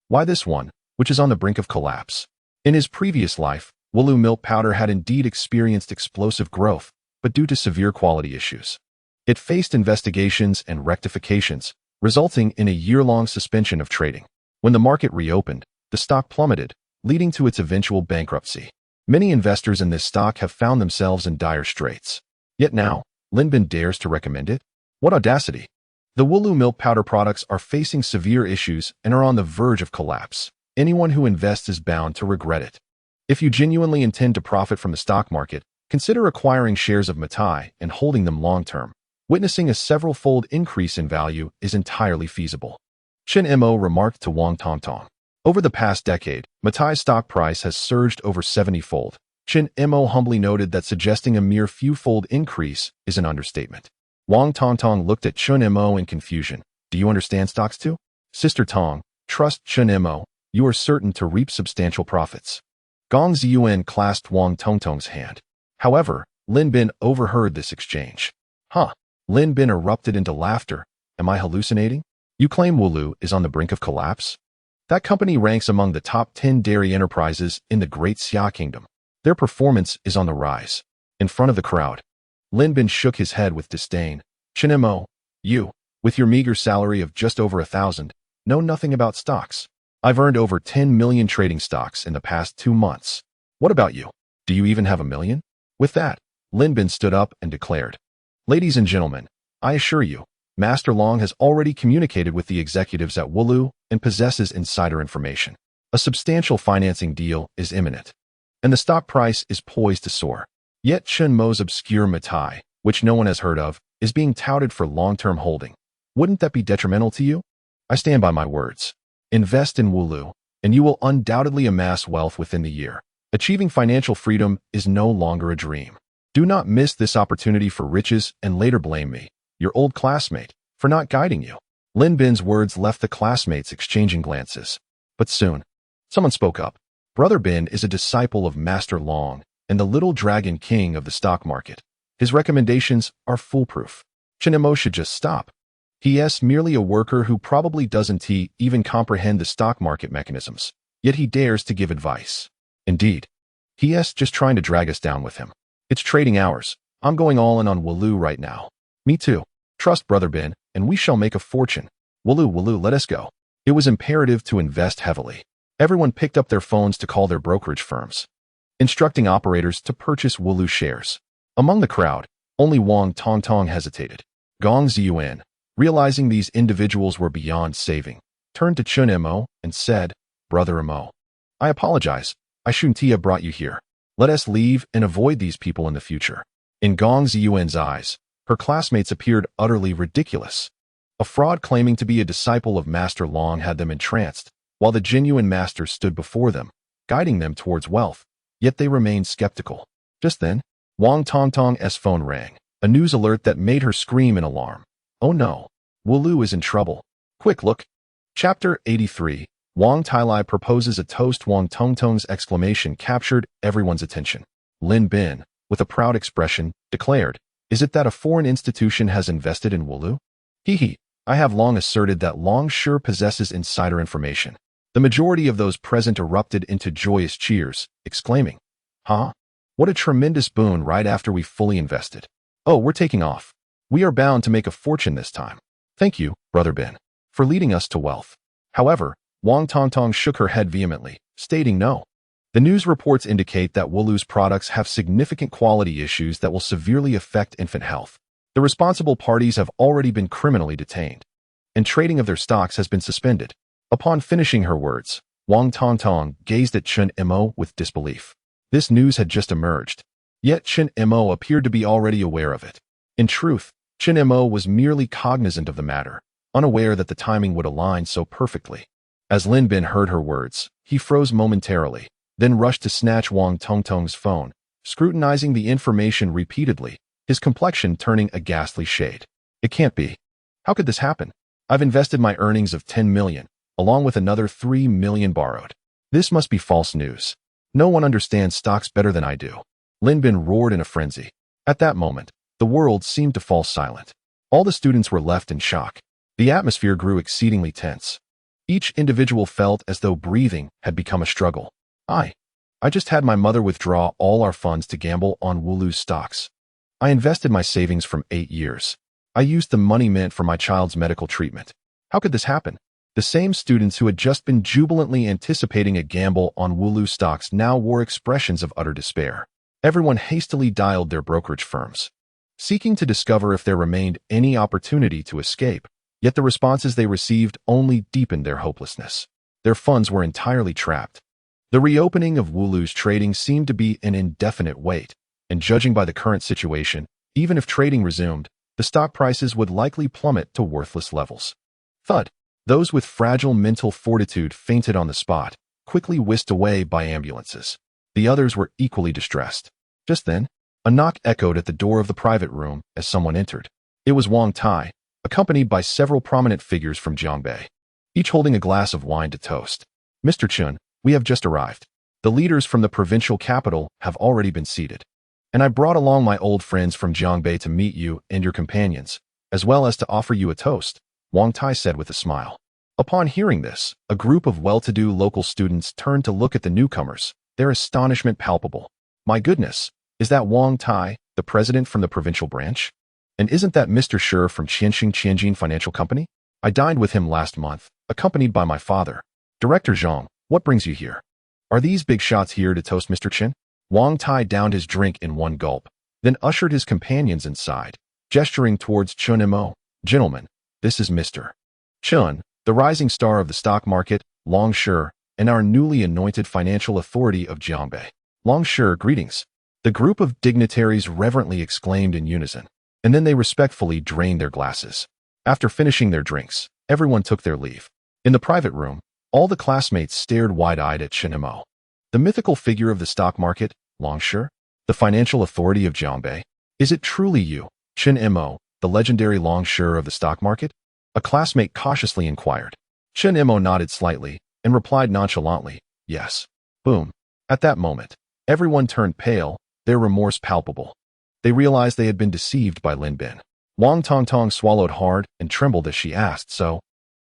[SPEAKER 1] why this one, which is on the brink of collapse? In his previous life, Wulu milk powder had indeed experienced explosive growth, but due to severe quality issues, it faced investigations and rectifications, resulting in a year-long suspension of trading. When the market reopened, the stock plummeted, leading to its eventual bankruptcy. Many investors in this stock have found themselves in dire straits. Yet now, Lin Bin dares to recommend it? What audacity! The Wulu milk powder products are facing severe issues and are on the verge of collapse. Anyone who invests is bound to regret it. If you genuinely intend to profit from the stock market, consider acquiring shares of Matai and holding them long-term. Witnessing a several-fold increase in value is entirely feasible. Chen Mo remarked to Wang Tongtong. Over the past decade, Matai's stock price has surged over 70-fold. Chen Mo humbly noted that suggesting a mere few-fold increase is an understatement. Wang Tongtong looked at Chen Mo in confusion. "Do you understand stocks too?" "Sister Tong, trust Chen Mo. You are certain to reap substantial profits." Gong Ziyuan clasped Wang Tongtong's hand. However, Lin Bin overheard this exchange. "Huh?" Lin Bin erupted into laughter. "Am I hallucinating? You claim Wulu is on the brink of collapse? That company ranks among the top 10 dairy enterprises in the Great Xia Kingdom. Their performance is on the rise." In front of the crowd, Lin Bin shook his head with disdain. "Chen Mo, you, with your meager salary of just over 1,000, know nothing about stocks. I've earned over 10 million trading stocks in the past 2 months. What about you? Do you even have 1 million? With that, Lin Bin stood up and declared, Ladies and gentlemen, I assure you, Master Long has already communicated with the executives at Wooloo and possesses insider information. A substantial financing deal is imminent, and the stock price is poised to soar. Yet Chen Mo's obscure Matai, which no one has heard of, is being touted for long-term holding. Wouldn't that be detrimental to you? I stand by my words. Invest in Wooloo, and you will undoubtedly amass wealth within the year. Achieving financial freedom is no longer a dream. Do not miss this opportunity for riches and later blame me, your old classmate, for not guiding you. Lin Bin's words left the classmates exchanging glances. But soon, someone spoke up. Brother Bin is a disciple of Master Long and the little dragon king of the stock market. His recommendations are foolproof. Chen Mo should just stop. He is merely a worker who probably doesn't even comprehend the stock market mechanisms, yet he dares to give advice. Indeed, he is just trying to drag us down with him. It's trading hours. I'm going all in on Wooloo right now. Me too. Trust Brother Bin, and we shall make a fortune. Wooloo, let us go. It was imperative to invest heavily. Everyone picked up their phones to call their brokerage firms, instructing operators to purchase Wooloo shares. Among the crowd, only Wang Tongtong hesitated. Gong Ziyuan, realizing these individuals were beyond saving, turned to Chen Mo and said, Brother Mo, I apologize. I shouldn't have brought you here. Let us leave and avoid these people in the future. In Gong Ziyuan's eyes, her classmates appeared utterly ridiculous. A fraud claiming to be a disciple of Master Long had them entranced, while the genuine master stood before them, guiding them towards wealth, yet they remained skeptical. Just then, Wang Tongtong's phone rang, a news alert that made her scream in alarm. Oh no, Wooloo is in trouble. Quick look. Chapter 83, Wang Tailai proposes a toast. Wang Tongtong's exclamation captured everyone's attention. Lin Bin, with a proud expression, declared, Is it that a foreign institution has invested in Wooloo? Hee, I have long asserted that Long sure possesses insider information. The majority of those present erupted into joyous cheers, exclaiming, Huh? What a tremendous boon right after we fully invested. Oh, we're taking off. We are bound to make a fortune this time. Thank you, Brother Bin, for leading us to wealth. However, Wang Tongtong shook her head vehemently, stating no. The news reports indicate that Wooloo's products have significant quality issues that will severely affect infant health. The responsible parties have already been criminally detained, and trading of their stocks has been suspended. Upon finishing her words, Wang Tongtong gazed at Chen Mo with disbelief. This news had just emerged, yet Chen Mo appeared to be already aware of it. In truth, Chen Mo was merely cognizant of the matter, unaware that the timing would align so perfectly. As Lin Bin heard her words, he froze momentarily, then rushed to snatch Wang Tongtong's phone, scrutinizing the information repeatedly, his complexion turning a ghastly shade. It can't be. How could this happen? I've invested my earnings of 10 million, along with another 3 million borrowed. This must be false news. No one understands stocks better than I do. Lin Bin roared in a frenzy. At that moment, the world seemed to fall silent. All the students were left in shock. The atmosphere grew exceedingly tense. Each individual felt as though breathing had become a struggle. I just had my mother withdraw all our funds to gamble on Wooloo's stocks. I invested my savings from 8 years. I used the money meant for my child's medical treatment. How could this happen? The same students who had just been jubilantly anticipating a gamble on Wooloo stocks now wore expressions of utter despair. Everyone hastily dialed their brokerage firms, seeking to discover if there remained any opportunity to escape. Yet the responses they received only deepened their hopelessness. Their funds were entirely trapped. The reopening of Wooloo's trading seemed to be an indefinite wait, and judging by the current situation, even if trading resumed, the stock prices would likely plummet to worthless levels. Thud. Those with fragile mental fortitude fainted on the spot, quickly whisked away by ambulances. The others were equally distressed. Just then, a knock echoed at the door of the private room as someone entered. It was Wang Tai, accompanied by several prominent figures from Jiangbei, each holding a glass of wine to toast. Mr. Chen, we have just arrived. The leaders from the provincial capital have already been seated, and I brought along my old friends from Jiangbei to meet you and your companions, as well as to offer you a toast, Wang Tai said with a smile. Upon hearing this, a group of well-to-do local students turned to look at the newcomers, their astonishment palpable. My goodness, is that Wang Tai, the president from the provincial branch? And isn't that Mr. Shi from Tianjin Financial Company? I dined with him last month, accompanied by my father. Director Zhang, what brings you here? Are these big shots here to toast Mr. Chen? Wang Tai downed his drink in one gulp, then ushered his companions inside. gesturing towards Chen Mo. Gentlemen, this is Mr. Chen, the rising star of the stock market, Longsure, and our newly anointed financial authority of Jiangbei. Longsure, greetings. The group of dignitaries reverently exclaimed in unison, and then they respectfully drained their glasses. After finishing their drinks, everyone took their leave. In the private room, all the classmates stared wide-eyed at Chen Mo. The mythical figure of the stock market, Longsure, the financial authority of Jiangbei. Is it truly you, Chen Mo, the legendary Longsure of the stock market? A classmate cautiously inquired. Chen Mo nodded slightly and replied nonchalantly, yes. Boom. At that moment, everyone turned pale, their remorse palpable. They realized they had been deceived by Lin Bin. Wang Tongtong swallowed hard and trembled as she asked, so,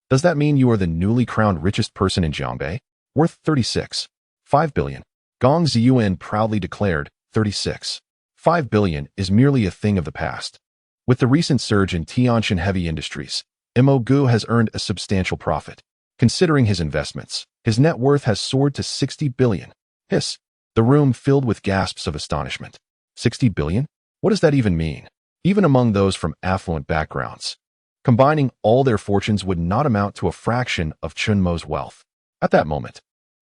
[SPEAKER 1] does that mean you are the newly crowned richest person in Jiangbei? Worth 36.5 billion. Gong Ziyuan proudly declared, 36.5 billion is merely a thing of the past. With the recent surge in Tianjin heavy industries, Mo Gu has earned a substantial profit. Considering his investments, his net worth has soared to 60 billion. Hiss. The room filled with gasps of astonishment. 60 billion? What does that even mean? Even among those from affluent backgrounds, combining all their fortunes would not amount to a fraction of Chen Mo's wealth. At that moment,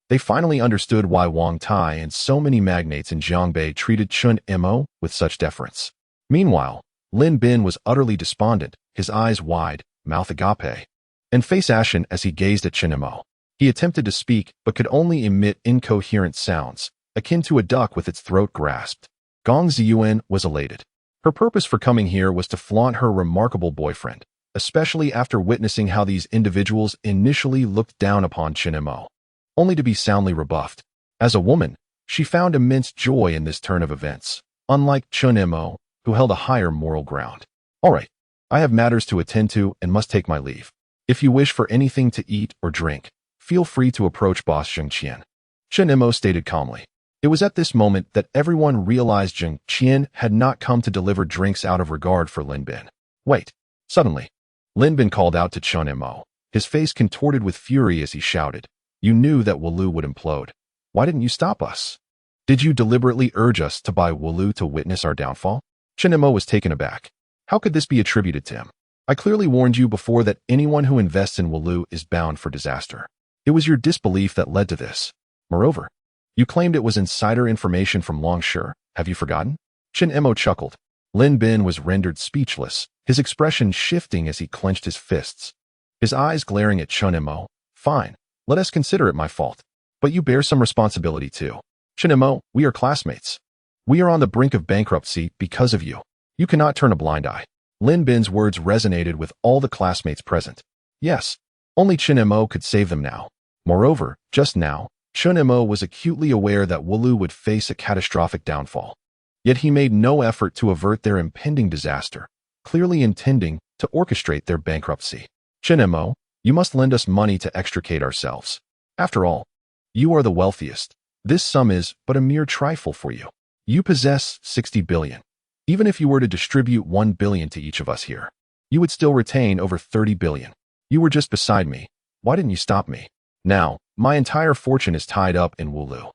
[SPEAKER 1] they finally understood why Wang Tai and so many magnates in Jiangbei treated Chen Mo with such deference. Meanwhile, Lin Bin was utterly despondent, his eyes wide, mouth agape, and face ashen as he gazed at Chen Mo. He attempted to speak, but could only emit incoherent sounds, akin to a duck with its throat grasped. Gong Ziyuan was elated. Her purpose for coming here was to flaunt her remarkable boyfriend, especially after witnessing how these individuals initially looked down upon Chen Mo, only to be soundly rebuffed. As a woman, she found immense joy in this turn of events, unlike Chen Mo, who held a higher moral ground. All right, I have matters to attend to and must take my leave. If you wish for anything to eat or drink, feel free to approach Boss Zheng Qian. Chen Mo stated calmly. It was at this moment that everyone realized Zheng Qian had not come to deliver drinks out of regard for Lin Bin. Wait. Suddenly, Lin Bin called out to Chen Mo, his face contorted with fury as he shouted, you knew that Wulu would implode. Why didn't you stop us? Did you deliberately urge us to buy Wulu to witness our downfall? Chen Mo was taken aback. How could this be attributed to him? I clearly warned you before that anyone who invests in Wulu is bound for disaster. It was your disbelief that led to this. Moreover, you claimed it was insider information from Longsure. Have you forgotten? Chen Mo chuckled. Lin Bin was rendered speechless, his expression shifting as he clenched his fists. His eyes glaring at Chen Mo. Fine, let us consider it my fault. But you bear some responsibility too. Chen Mo, we are classmates. We are on the brink of bankruptcy because of you. You cannot turn a blind eye. Lin Bin's words resonated with all the classmates present. Yes, only Chen Mo could save them now. Moreover, just now, Chen Mo was acutely aware that Wulu would face a catastrophic downfall. Yet he made no effort to avert their impending disaster, clearly intending to orchestrate their bankruptcy. Chen Mo, you must lend us money to extricate ourselves. After all, you are the wealthiest. This sum is but a mere trifle for you. You possess 60 billion. Even if you were to distribute 1 billion to each of us here, you would still retain over 30 billion. You were just beside me. Why didn't you stop me? Now, my entire fortune is tied up in Wulu.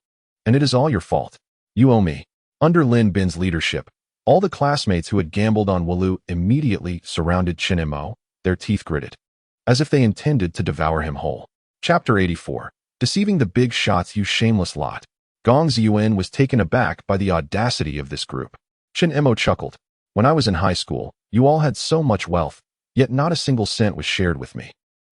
[SPEAKER 1] And it is all your fault. You owe me. Under Lin Bin's leadership, all the classmates who had gambled on Wulu immediately surrounded Chen Mo, their teeth gritted, as if they intended to devour him whole. Chapter 84. Deceiving the big shots, you shameless lot. Gong Ziyuan was taken aback by the audacity of this group. Chen Mo chuckled. When I was in high school, you all had so much wealth, yet not a single cent was shared with me.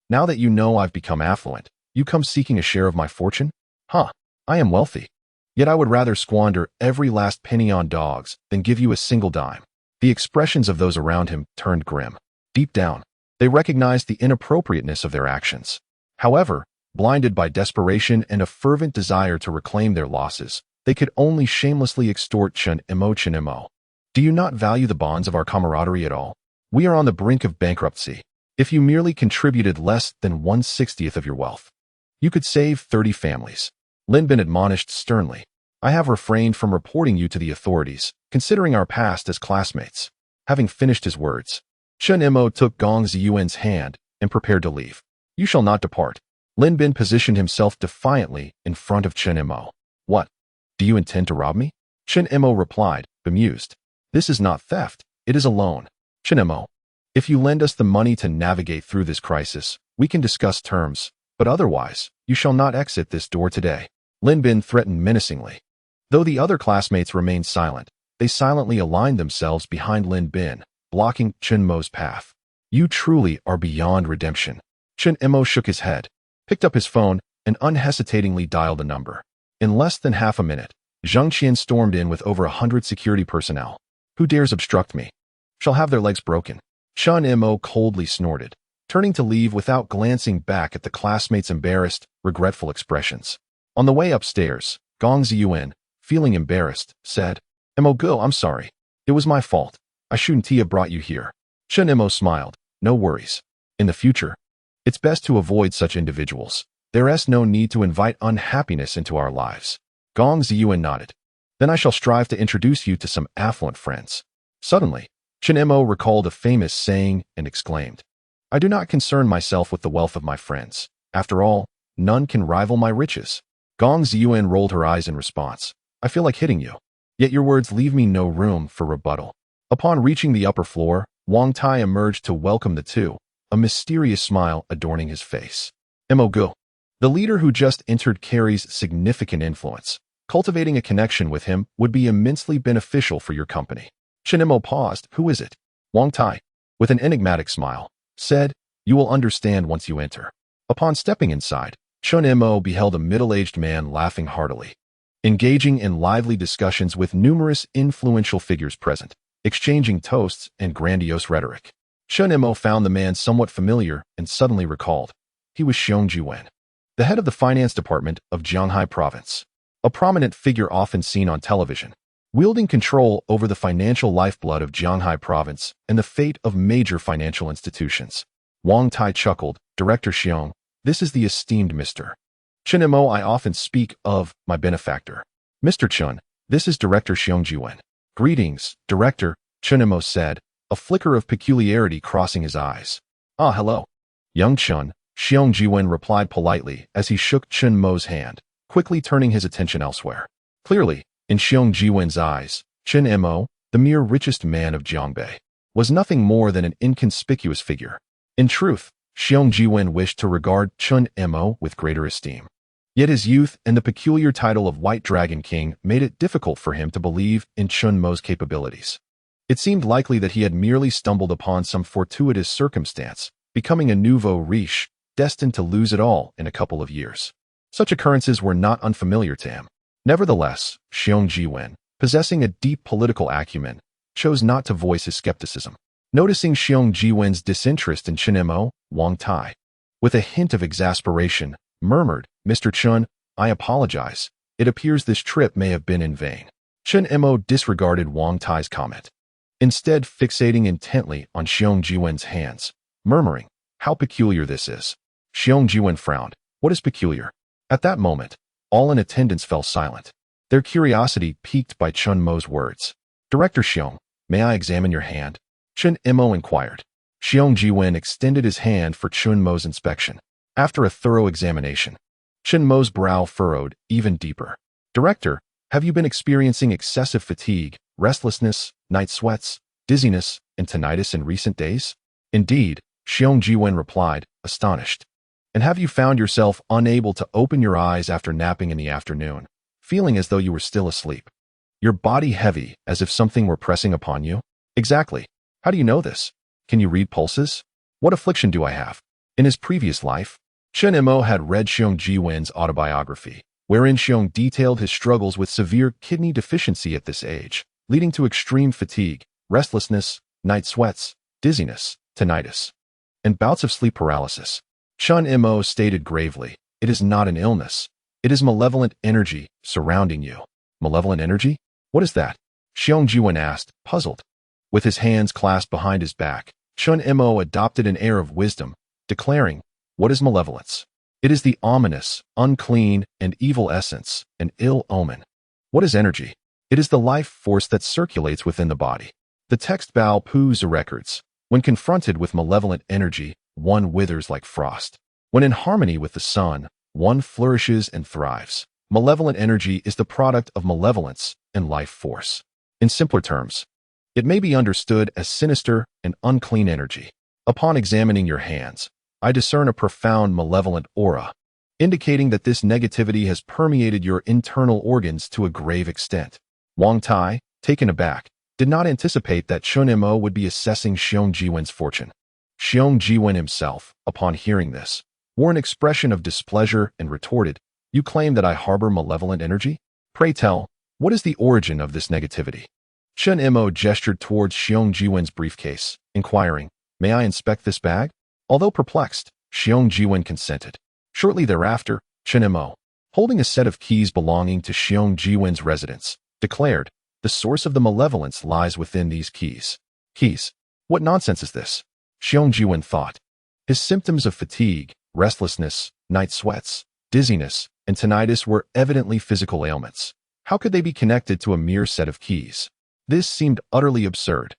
[SPEAKER 1] Now that you know I've become affluent, you come seeking a share of my fortune? Huh, I am wealthy. Yet I would rather squander every last penny on dogs than give you a single dime. The expressions of those around him turned grim. Deep down, they recognized the inappropriateness of their actions. However, blinded by desperation and a fervent desire to reclaim their losses, they could only shamelessly extort Chen Mo. Do you not value the bonds of our camaraderie at all? We are on the brink of bankruptcy. If you merely contributed less than 1/60th of your wealth, you could save 30 families. Lin Bin admonished sternly. I have refrained from reporting you to the authorities, considering our past as classmates. Having finished his words, Chen Mo took Gong Ziyuan's hand and prepared to leave. You shall not depart. Lin Bin positioned himself defiantly in front of Chen Mo. What? Do you intend to rob me? Chen Mo replied, bemused. This is not theft, it is a loan. Chen Mo, if you lend us the money to navigate through this crisis, we can discuss terms, but otherwise, you shall not exit this door today. Lin Bin threatened menacingly. Though the other classmates remained silent, they silently aligned themselves behind Lin Bin, blocking Chen Mo's path. You truly are beyond redemption. Chen Mo shook his head, picked up his phone, and unhesitatingly dialed a number. In less than half a minute, Zhang Qian stormed in with over 100 security personnel. Who dares obstruct me? Shall have their legs broken. Chen Mo coldly snorted, turning to leave without glancing back at the classmates' embarrassed, regretful expressions. On the way upstairs, Gong Ziyuan, feeling embarrassed, said, Mo Go, I'm sorry. It was my fault. I shouldn't have brought you here. Chen Mo smiled. No worries. In the future, it's best to avoid such individuals. There's no need to invite unhappiness into our lives. Gong Ziyuan nodded. Then I shall strive to introduce you to some affluent friends. Suddenly, Chen Mo recalled a famous saying and exclaimed, I do not concern myself with the wealth of my friends. After all, none can rival my riches. Gong Ziyuan rolled her eyes in response. I feel like hitting you. Yet your words leave me no room for rebuttal. Upon reaching the upper floor, Wang Tai emerged to welcome the two, a mysterious smile adorning his face. Mo Go. The leader who just entered carries significant influence. Cultivating a connection with him would be immensely beneficial for your company. Chen Mo paused. Who is it? Wang Tai, with an enigmatic smile, said, You will understand once you enter. Upon stepping inside, Chen Mo beheld a middle-aged man laughing heartily, engaging in lively discussions with numerous influential figures present, exchanging toasts and grandiose rhetoric. Chen Mo found the man somewhat familiar and suddenly recalled. He was Xiong Jiwen, the head of the finance department of Jianghai province, a prominent figure often seen on television, wielding control over the financial lifeblood of Jianghai province and the fate of major financial institutions. Wang Tai chuckled. Director Xiong, this is the esteemed Mr. Chen Mo I often speak of, my benefactor. Mr. Chen, this is Director Xiong Jiwen. Greetings, Director, Chen Mo said, a flicker of peculiarity crossing his eyes. Ah, hello. Young Chen, Xiong Jiwen replied politely as he shook Chen Mo's hand, quickly turning his attention elsewhere. Clearly, in Xiong Jiwen's eyes, Chen Mo, the mere richest man of Jiangbei, was nothing more than an inconspicuous figure. In truth, Xiong Jiwen wished to regard Chen Mo with greater esteem. Yet his youth and the peculiar title of White Dragon King made it difficult for him to believe in Chen Mo's capabilities. It seemed likely that he had merely stumbled upon some fortuitous circumstance, becoming a nouveau riche, destined to lose it all in a couple of years. Such occurrences were not unfamiliar to him. Nevertheless, Xiong Jiwen, possessing a deep political acumen, chose not to voice his skepticism. Noticing Xiong Jiwen's disinterest in Chen Mo, Wang Tai, with a hint of exasperation, murmured, Mr. Chen, I apologize. It appears this trip may have been in vain. Chen Mo disregarded Wang Tai's comment, instead fixating intently on Xiong Jiwen's hands, murmuring, How peculiar this is. Xiong Jiwen frowned. What is peculiar? At that moment, all in attendance fell silent, their curiosity piqued by Chen Mo's words. Director Xiong, may I examine your hand? Chen Mo inquired. Xiong Jiwen extended his hand for Chen Mo's inspection. After a thorough examination, Chen Mo's brow furrowed even deeper. Director, have you been experiencing excessive fatigue, restlessness, night sweats, dizziness, and tinnitus in recent days? Indeed, Xiong Jiwen replied, astonished. And have you found yourself unable to open your eyes after napping in the afternoon, feeling as though you were still asleep? Your body heavy, as if something were pressing upon you? Exactly. How do you know this? Can you read pulses? What affliction do I have? In his previous life, Chen Mo had read Xiong Jiwen's autobiography, wherein Xiong detailed his struggles with severe kidney deficiency at this age, leading to extreme fatigue, restlessness, night sweats, dizziness, tinnitus, and bouts of sleep paralysis. Chen Mo stated gravely, it is not an illness. It is malevolent energy surrounding you. Malevolent energy? What is that? Xiong Jiwen asked, puzzled. With his hands clasped behind his back, Chen Mo adopted an air of wisdom, declaring, What is malevolence? It is the ominous, unclean, and evil essence, an ill omen. What is energy? It is the life force that circulates within the body. The text Bao Pu's records, when confronted with malevolent energy, one withers like frost. When in harmony with the sun, one flourishes and thrives. Malevolent energy is the product of malevolence and life force. In simpler terms, It may be understood as sinister and unclean energy. Upon examining your hands, I discern a profound malevolent aura, indicating that this negativity has permeated your internal organs to a grave extent. Wang Tai, taken aback, did not anticipate that Chen Mo would be assessing Xiong Jiwen's fortune. Xiong Jiwen himself, upon hearing this, wore an expression of displeasure and retorted, "You claim that I harbor malevolent energy? Pray tell, what is the origin of this negativity?" Chen Mo gestured towards Xiong Jiwen's briefcase, inquiring, "May I inspect this bag?" Although perplexed, Xiong Jiwen consented. Shortly thereafter, Chen Mo, holding a set of keys belonging to Xiong Jiwen's residence, declared, "The source of the malevolence lies within these keys." Keys? What nonsense is this? Xiong Jiwen thought. His symptoms of fatigue, restlessness, night sweats, dizziness, and tinnitus were evidently physical ailments. How could they be connected to a mere set of keys? This seemed utterly absurd.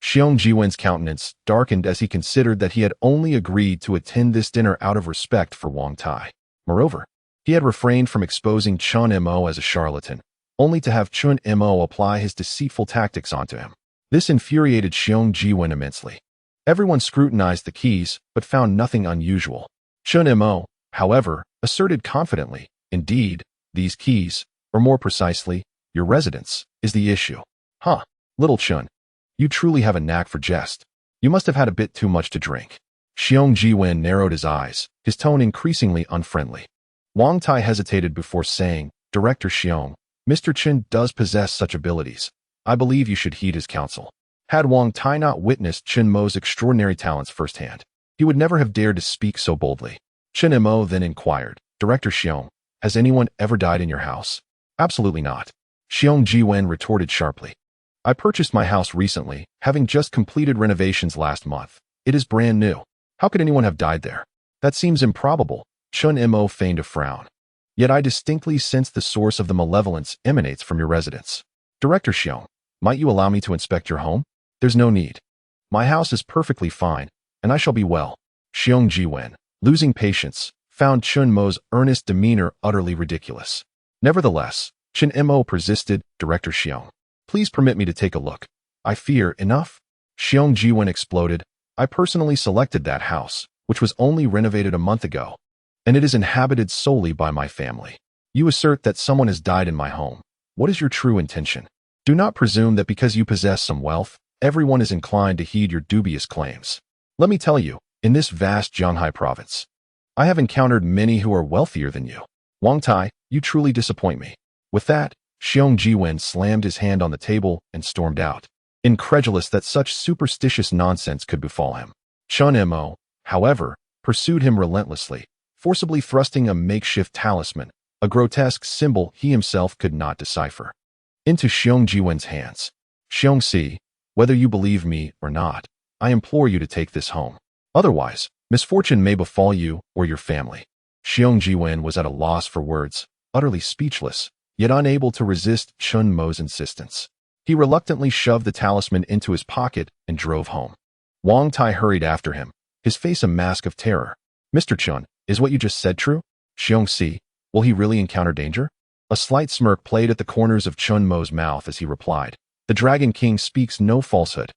[SPEAKER 1] Xiong Jiwen's countenance darkened as he considered that he had only agreed to attend this dinner out of respect for Wang Tai. Moreover, he had refrained from exposing Chen Mo as a charlatan, only to have Chen Mo apply his deceitful tactics onto him. This infuriated Xiong Jiwen immensely. Everyone scrutinized the keys, but found nothing unusual. Chen Mo, however, asserted confidently, "Indeed, these keys, or more precisely, your residence, is the issue." "Huh, little Chen. You truly have a knack for jest. You must have had a bit too much to drink." Xiong Jiwen narrowed his eyes, his tone increasingly unfriendly. Wang Tai hesitated before saying, "Director Xiong, Mr. Chen does possess such abilities. I believe you should heed his counsel." Had Wang Tai not witnessed Chen Mo's extraordinary talents firsthand, he would never have dared to speak so boldly. Chen Mo then inquired, "Director Xiong, has anyone ever died in your house?" "Absolutely not." Xiong Jiwen retorted sharply. "I purchased my house recently, having just completed renovations last month. It is brand new. How could anyone have died there?" "That seems improbable." Chen Mo feigned a frown. "Yet I distinctly sense the source of the malevolence emanates from your residence." "Director Xiong, might you allow me to inspect your home?" "There's no need. My house is perfectly fine, and I shall be well." Xiong Jiwen, losing patience, found Chen Mo's earnest demeanor utterly ridiculous. Nevertheless, Chen Mo persisted, "Director Xiong, please permit me to take a look. I fear enough." Xiong Jiwen exploded, "I personally selected that house, which was only renovated a month ago, and it is inhabited solely by my family. You assert that someone has died in my home. What is your true intention? Do not presume that because you possess some wealth, everyone is inclined to heed your dubious claims. Let me tell you, in this vast Jianghai province, I have encountered many who are wealthier than you. Wang Tai, you truly disappoint me." With that, Xiong Jiwen slammed his hand on the table and stormed out, incredulous that such superstitious nonsense could befall him. Chen Mo, however, pursued him relentlessly, forcibly thrusting a makeshift talisman, a grotesque symbol he himself could not decipher, into Xiong Jiwen's hands. "Xiong Si, whether you believe me or not, I implore you to take this home. Otherwise, misfortune may befall you or your family." Xiong Jiwen was at a loss for words, utterly speechless, yet unable to resist Chen Mo's insistence. He reluctantly shoved the talisman into his pocket and drove home. Wang Tai hurried after him, his face a mask of terror. "Mr. Chen, is what you just said true? Xiong Si, will he really encounter danger?" A slight smirk played at the corners of Chen Mo's mouth as he replied, "The Dragon King speaks no falsehood.